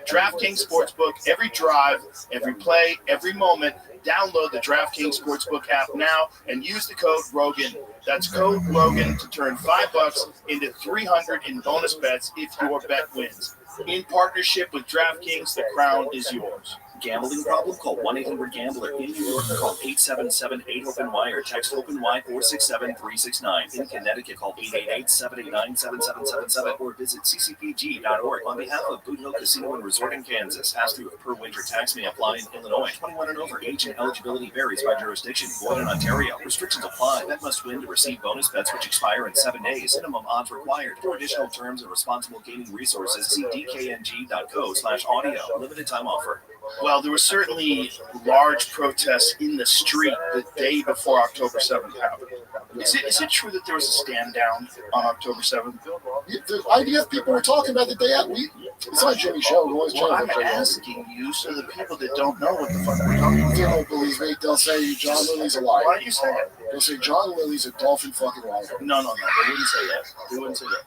DraftKings Sportsbook, every drive, every play, every moment. Download the DraftKings Sportsbook app now and use the code ROGAN. That's code ROGAN to turn $5 into $300 in bonus bets if your bet wins. In partnership with DraftKings, the crown is yours. Gambling problem? Call 1-800-GAMBLER. In New York, call 877-8-OPEN-Y or text OPEN-Y 467-369. In Connecticut, call 888-789-7777 or visit ccpg.org. On behalf of Boot Hill Casino and Resort in Kansas, asked to per wager tax may apply in Illinois. 21 and over, age and eligibility varies by jurisdiction. Void in Ontario. Restrictions apply. Bet must win to receive bonus bets which expire in 7 days. Minimum odds required. For additional terms and responsible gaming resources, see dkng.co/audio. Limited time offer. Well, there were certainly large protests in the street the day before October 7th happened. Is it true that there was a stand down on October 7th? The IDF people were talking about the day out. It's not Jimmy Show. Well, I'm asking you so the people that don't know what the fuck we're talking about. They don't believe me. They'll say John Lilly's a liar. Why do you say that? They'll say John Lilly's a dolphin fucking liar. No. They wouldn't say that. They wouldn't say that.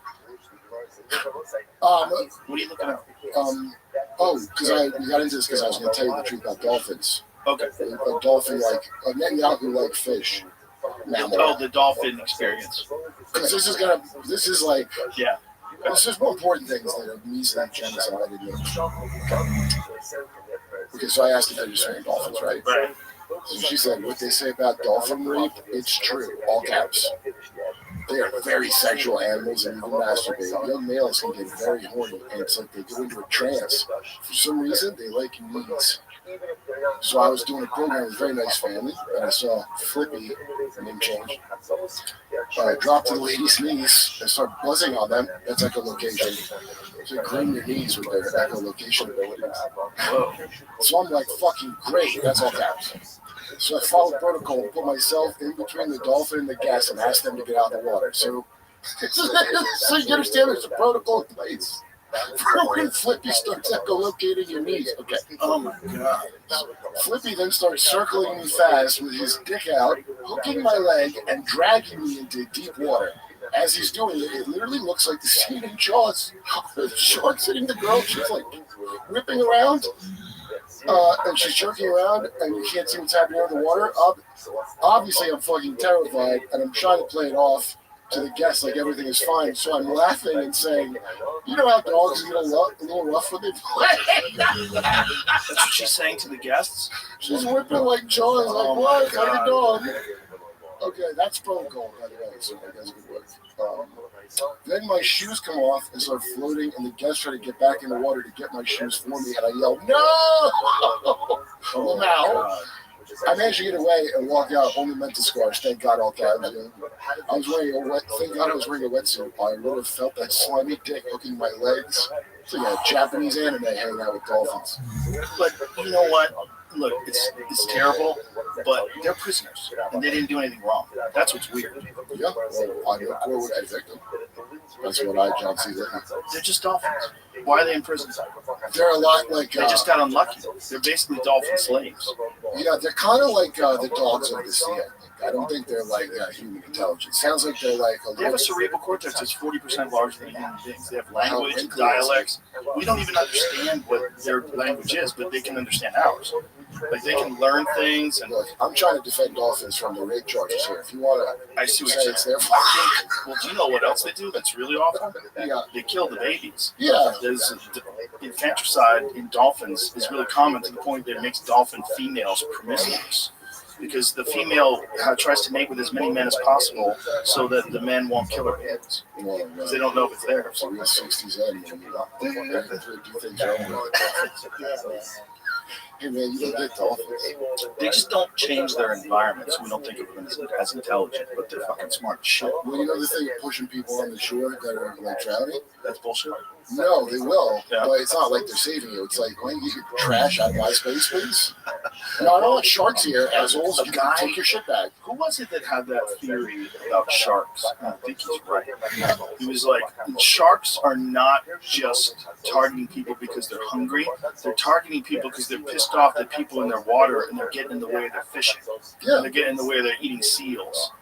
What are you looking at? Because we got into this because I was going to tell you the truth about dolphins. Okay. A dolphin like a Netanyahu fish. Oh, the dolphin experience. Because this is like there's more important things than a measly genocide. Okay, so I asked if they're just saying dolphins, right? Right. So she said, what they say about dolphin rape, it's true, all caps. They are very sexual animals and even masturbate. Young males can get very horny, and it's like they go into a trance. For some reason, they like knees. So I was doing a program with a very nice family, and I saw Flippy, her name changed. I dropped to the lady's knees and started buzzing on them. That's echolocation. So groom your knees with their echolocation abilities. So I'm like, fucking great. That's all caps. So I followed protocol and put myself in between the dolphin and the gas and asked them to get out of the water. So you understand there's a protocol in place. for when Flippy starts echolocating your knees. Okay. Oh my god. Flippy then starts circling me fast with his dick out, hooking my leg and dragging me into deep water. As he's doing it, it literally looks like the scene in Jaws. The shark's hitting the girl, she's like whipping around, and she's jerking around, and you can't see what's happening under the water. Obviously, I'm fucking terrified, and I'm trying to play it off to the guests like everything is fine. So I'm laughing and saying, you know how dogs get a little rough when they play? That's what she's saying to the guests? She's whipping like Jaws, like, what? Like a dog. Okay, that's phone call, by the way, so I guess it could work. Then my shoes come off and start floating, and the guests try to get back in the water to get my shoes for me, and I yell, no! Well, now, I managed to get away and walk out, only mental scars. Thank God all cabs. Thank God I was wearing a wetsuit. I would have felt that slimy dick hooking my legs. It's like a Japanese anime hanging out with dolphins. But you know what? Look, it's terrible, but they're prisoners, and they didn't do anything wrong. That's what's weird. Yeah, well, I'm a court with a victim. That's what I, John C. Litton. They're just dolphins. Why are they in prison? They're a lot like... they just got unlucky. They're basically dolphin slaves. Yeah, they're kind of like the dogs of the sea, I think. I don't think they're like human intelligence. Sounds like they're like... They have a cerebral cortex that's 40% larger than human beings. They have language and dialects. We don't even understand what their language is, but they can understand ours. Like, they can learn things. And look, I'm trying to defend dolphins from the rape charges here. If you want to... I see what you're saying. Well, do you know what else they do that's really awful? Yeah. They kill the babies. Yeah. There's infanticide in dolphins is really common to the point that it makes dolphin females promiscuous. Because the female tries to mate with as many men as possible so that the men won't kill her babies. Because they don't know if it's there. It's a real 60s end. Do things wrong. Hey man, you don't get dolphins. They just don't change their environment, so we don't think of them as intelligent, but they're fucking smart as shit. Well, you know the thing of pushing people on the shore that are like drowning? That's bullshit. No, they will, but it's not like they're saving you. It's like, when you get your trash out of my space, please. No, I don't want sharks here, assholes. You can take your shit back. Who was it that had that theory about sharks? I think he's right. He was like, sharks are not just targeting people because they're hungry. They're targeting people because they're pissed off that people in their water and they're getting in the way of their fishing. Yeah. And they're getting in the way of their eating seals.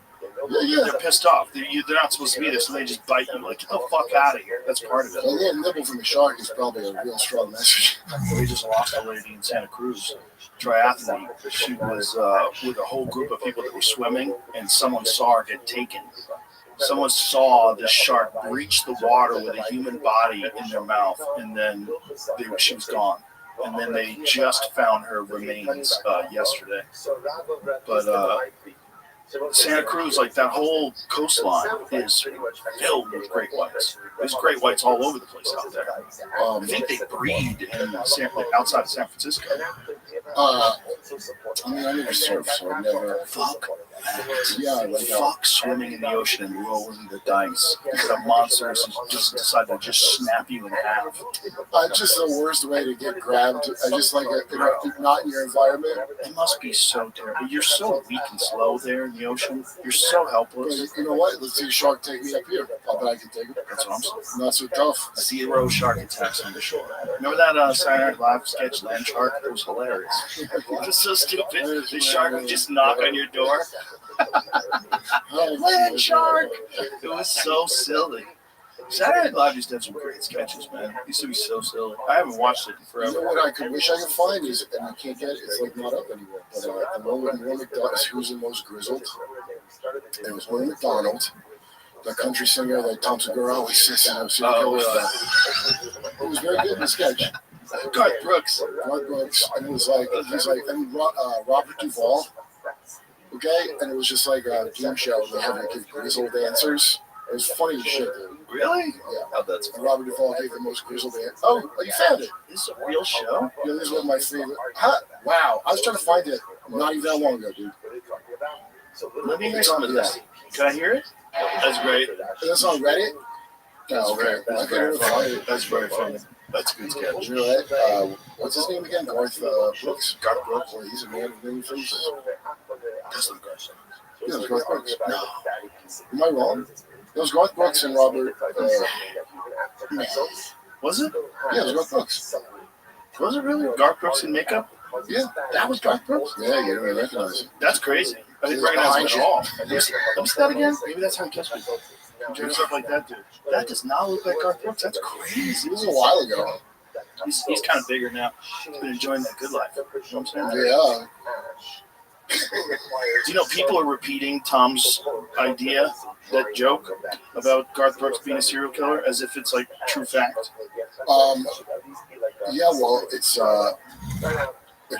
Yeah. They're pissed off. They're not supposed to be there, so they just bite you. Like, get the fuck out of here. That's part of it. A little nibble from a shark is probably a real strong message. We just lost a lady in Santa Cruz, triathlete. She was with a whole group of people that were swimming, and someone saw her get taken. Someone saw the shark breach the water with a human body in their mouth, and then she was gone. And then they just found her remains yesterday. But Santa Cruz, like that whole coastline is filled with great whites. There's great whites all over the place out there. I think they breed outside of San Francisco. I mean, I never surf, so I never. Fuck. Yeah, like fuck swimming in the ocean and rolling the dice. The monsters just decide to just snap you in half. It's just the worst way to get grabbed. I just like not in your environment. It must be so terrible. You're so weak and slow there in the ocean. You're so helpless. But you know what? Let's see a shark take me up here. I'll bet I can take it. That's what I'm saying. Not so tough. 0 shark attacks on the shore. Remember that Saturday Night Live sketch, Land Shark? It was hilarious. It was so stupid. The shark would just knock on your door. Land Shark! It was so silly. Saturday Night Live used to have some great sketches, man. It used to be so silly. I haven't watched it in forever. You know what I could wish I could find is, and I can't get it, it's like not up anymore. But the one with Norm McDonald, who's the most grizzled? It was Norm McDonald, the country singer that Tom Segura always says. It was very good in the sketch. Garth Brooks. And it was like, and Robert Duvall. Okay, and it was just like a game show. They had like grizzled dancers. It was funny as shit, dude. Really? Yeah. Oh, that's and Robert Duvall gave the most grizzled dance. Oh, you found it. This is a real show? Yeah, this is one of my favorite. Wow, I was trying to find it not even that long ago, dude. Let me hear some of this. Can I hear it? That's great. That's on Reddit? That's very funny. That's very funny. That's a good sketch. You know that? What's his name again? Garth Brooks? Garth Brooks? Well, he's a man of many faces. That's not Garth. Yeah, it was Garth Brooks. No. Am I wrong? It was Garth Brooks and Robert. Was it? Yeah, it was Garth Brooks. Was it really? Garth Brooks in makeup? Yeah, that was Garth Brooks. Yeah, you don't really recognize it. That's crazy. I didn't recognize him at all. Let me see that again. Maybe that's how he catch people. He dressed up like that dude. That does not look like Garth Brooks. That's crazy. It was a while ago. He's kind of bigger now. He's been enjoying that good life. You know what I'm saying? Yeah. Do you know people are repeating Tom's idea, that joke about Garth Brooks being a serial killer, as if it's like true fact? Yeah, well, it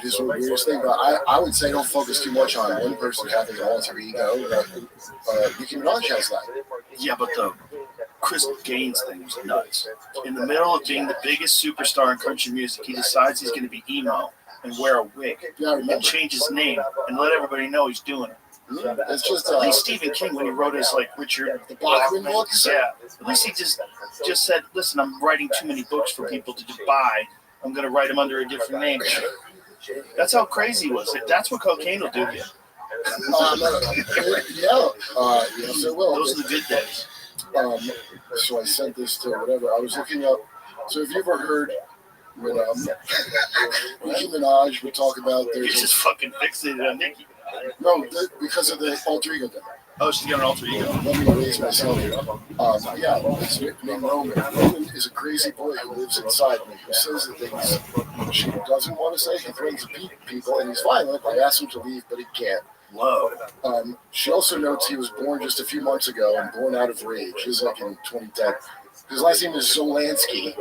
is the weirdest thing, but I would say don't focus too much on one person having an alter ego. Nicki Minaj has that. Yeah, but the Chris Gaines thing was nuts. In the middle of being the biggest superstar in country music, he decides he's going to be emo and wear a wig and change his name and let everybody know he's doing it. It's just at least Stephen King, when he wrote his like Richard the Bachman books, yeah. At least he just said, "Listen, I'm writing too many books for people to buy. I'm going to write them under a different name." That's how crazy he was. That's what cocaine will do to you. Yes, it will. Those are the good days. So I sent this to whatever. I was looking up. So have you ever heard when Nicki Minaj would talk about You're just fucking fixated on Nicki. No, because of the alter ego thing. Oh, she's got an alter ego. Let me raise myself here. It's named Roman. Roman is a crazy boy who lives inside me, who says the things she doesn't want to say. He threatens to beat people, and he's violent. I asked him to leave, but he can't. Whoa. She also notes he was born just a few months ago and born out of rage. This is like in 2010. His last name is Zolansky.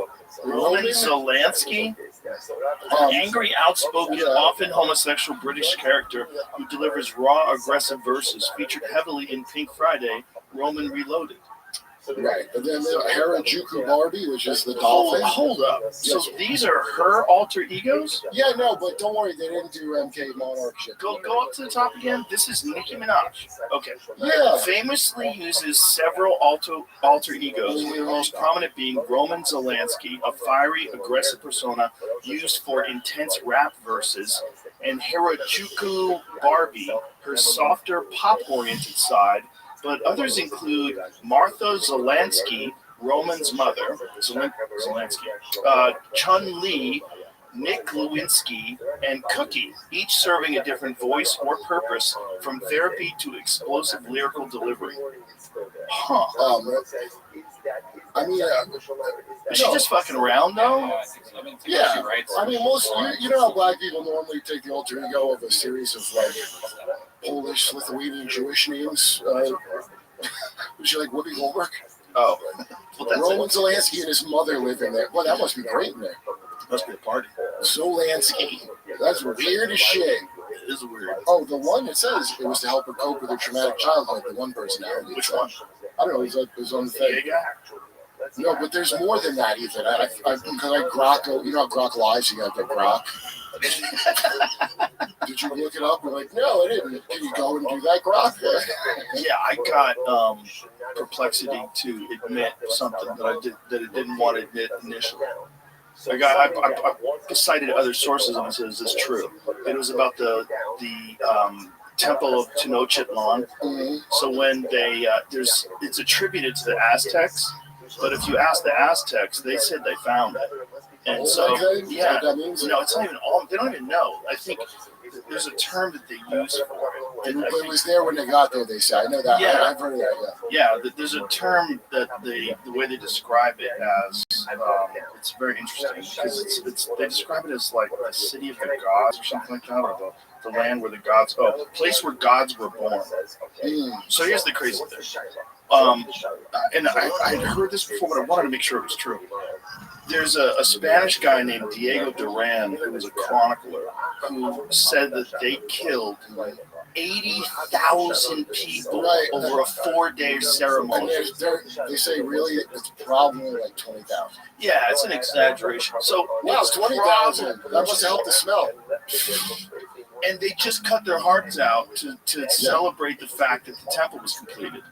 Roman Zolansky? An angry, outspoken, often homosexual British character who delivers raw, aggressive verses, featured heavily in Pink Friday, Roman Reloaded. Right, and then Harajuku Barbie, which is the dolphin. Hold up. So these are her alter egos? Yeah, no, but don't worry, they didn't do MK Monarch shit. Go up to the top again. This is Nicki Minaj. Okay. Yeah. Famously uses several alter egos, with the most prominent being Roman Zolansky, a fiery, aggressive persona used for intense rap verses, and Harajuku Barbie, her softer, pop-oriented side. But others include Martha Zolansky, Roman's mother, Zolansky, Chun-Li, Nick Lewinsky, and Cookie, each serving a different voice or purpose, from therapy to explosive lyrical delivery. Huh. I mean, is she just fucking around though? Yeah. I mean, most you know how black people normally take the alter ego of a series of like Polish, Lithuanian, Jewish names. Was she like Whoopi Goldberg? Oh. Roman Zolansky and his mother living there. Well, that must be great in there. Must be a party. Zolansky. That's weird as shit. It is weird. Oh, the one that says it was to help her cope with her traumatic childhood, the one personality. Which one? I don't know. It was on the thing. No, but there's more than that, Ethan. Because I Grok, you know how Grok lies? You got the Grok. Did you look it up? We're like, no, I didn't. Can you go and do that, Grok? Yeah, I got Perplexity to admit something that it didn't want to admit initially. I cited other sources and said, is this true? It was about the Temple of Tenochtitlan. Mm-hmm. So when it's attributed to the Aztecs, but if you ask the Aztecs, they said they found it. And so, yeah, no, it's not even all, they don't even know. I think there's a term that they use for it. It was there when they got there, they say. I know that. Yeah. I've heard of that, yeah. Yeah, there's a term that the way they describe it as, it's very interesting, because they describe it as like the city of the gods or something like that, or the land where the gods, the place where gods were born. So here's the crazy thing. And I had heard this before, but I wanted to make sure it was true. There's a Spanish guy named Diego Duran, who was a chronicler, who said that they killed 80,000 people over a 4-day ceremony. They say really it's probably like 20,000. Yeah, it's an exaggeration. So wow, 20,000. That must help the smell. And they just cut their hearts out to celebrate the fact that the temple was completed.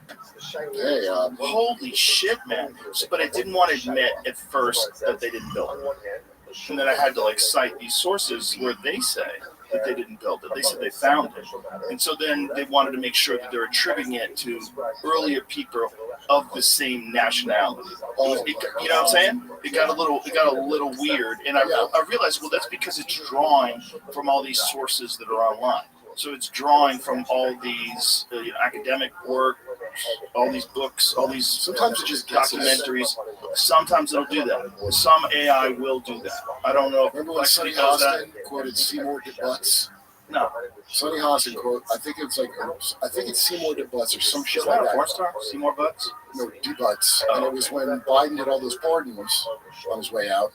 Hey, holy shit, man! But I didn't want to admit at first that they didn't build it, and then I had to cite these sources where they say that they didn't build it. They said they found it, and so then they wanted to make sure that they're attributing it to earlier people of the same nationality. You know what I'm saying? It got a little weird, and I realized, well, that's because it's drawing from all these sources that are online. So it's drawing from all these academic work, all these books, all these sometimes it just documentaries. Sometimes it'll do that. Some AI will do that. I don't know. Remember when Sonny does that? Hostin quoted Seymour DeButts? No. Sonny Hostin quote. I think it's Seymour DeButts or some shit Is like that a that. porn star? Seymour Butts? No, DeButts. And it was when Biden did all those pardons on his way out.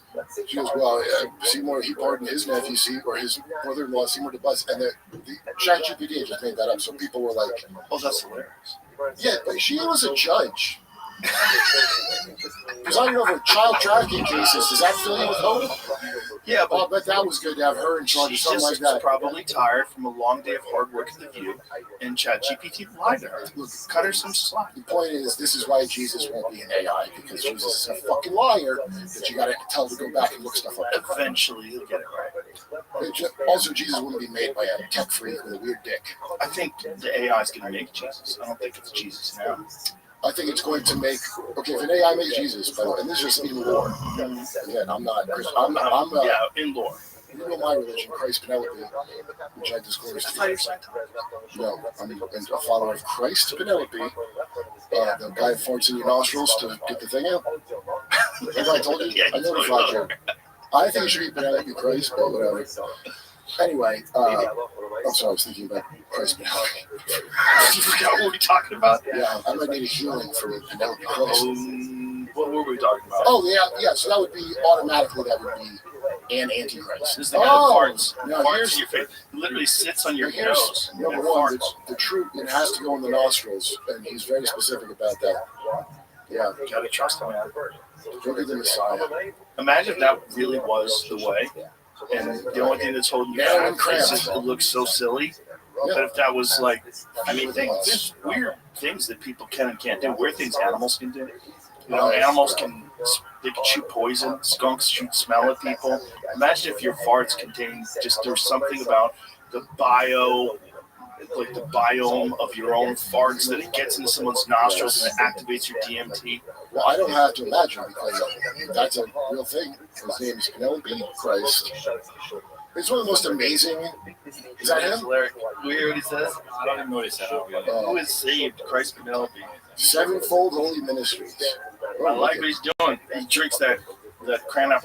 She goes, well, Seymour, he pardoned his nephew, or his brother-in-law, Seymour DeButts, and the ChatGPT just made that up. So people were like, oh, that's hilarious. Yeah, but she was a judge. Presiding over child trafficking cases, does that fill you with hope? Yeah, but I bet that was good to have her in charge of something like that. She's probably tired from a long day of hard work at the View, and ChatGPT lied to her. Look, cut her some slack. The point is, this is why Jesus won't be an AI, because Jesus is a fucking liar that you got to tell to go back and look stuff up. Eventually, he'll get it right. Also, Jesus wouldn't be made by a tech freak with a weird dick. I think the AI is going to make Jesus. I don't think it's Jesus now. I think it's going to make, okay, if an AI makes Jesus, by the way, and this is just in lore. Again, I'm in lore. You know my religion, Christ Penelope, which I disclosed to you. No, I'm a follower of Christ Penelope, the guy who farts in your nostrils to get the thing out. Remember I told you? I notified you. I think it should be Penelope Christ, but whatever. Anyway, I'm sorry, I was thinking about Christ Penelope. You forgot what we were talking about? Yeah, I might need a healing from Penelope Christ. What were we talking about? Oh, yeah, so that would be, automatically, that would be an Antichrist. This is the guy that farts. Farts in your face. Literally sits on your nose. Number one, the truth, it has to go in the nostrils, and he's very specific about that. Yeah. You gotta trust him, man. Look at the Messiah. Imagine if that really was the way, and the only thing that's holding you back is it looks so silly. Yeah. But if that was like, I mean, there's weird things that people can and can't do. Weird things animals can do. You know, animals can shoot poison. Skunks shoot smell at people. Imagine if your farts contain there's something about the biome of your own farts that it gets into someone's nostrils and it activates your DMT. Well, I don't have to imagine because that's a real thing. His name is Penelope Christ. It's one of the most amazing. Is that him? We hear what he says? I don't even know what he said. Who is saved? Christ Penelope. Sevenfold Holy Ministries. I like what he's doing. He drinks that cranapple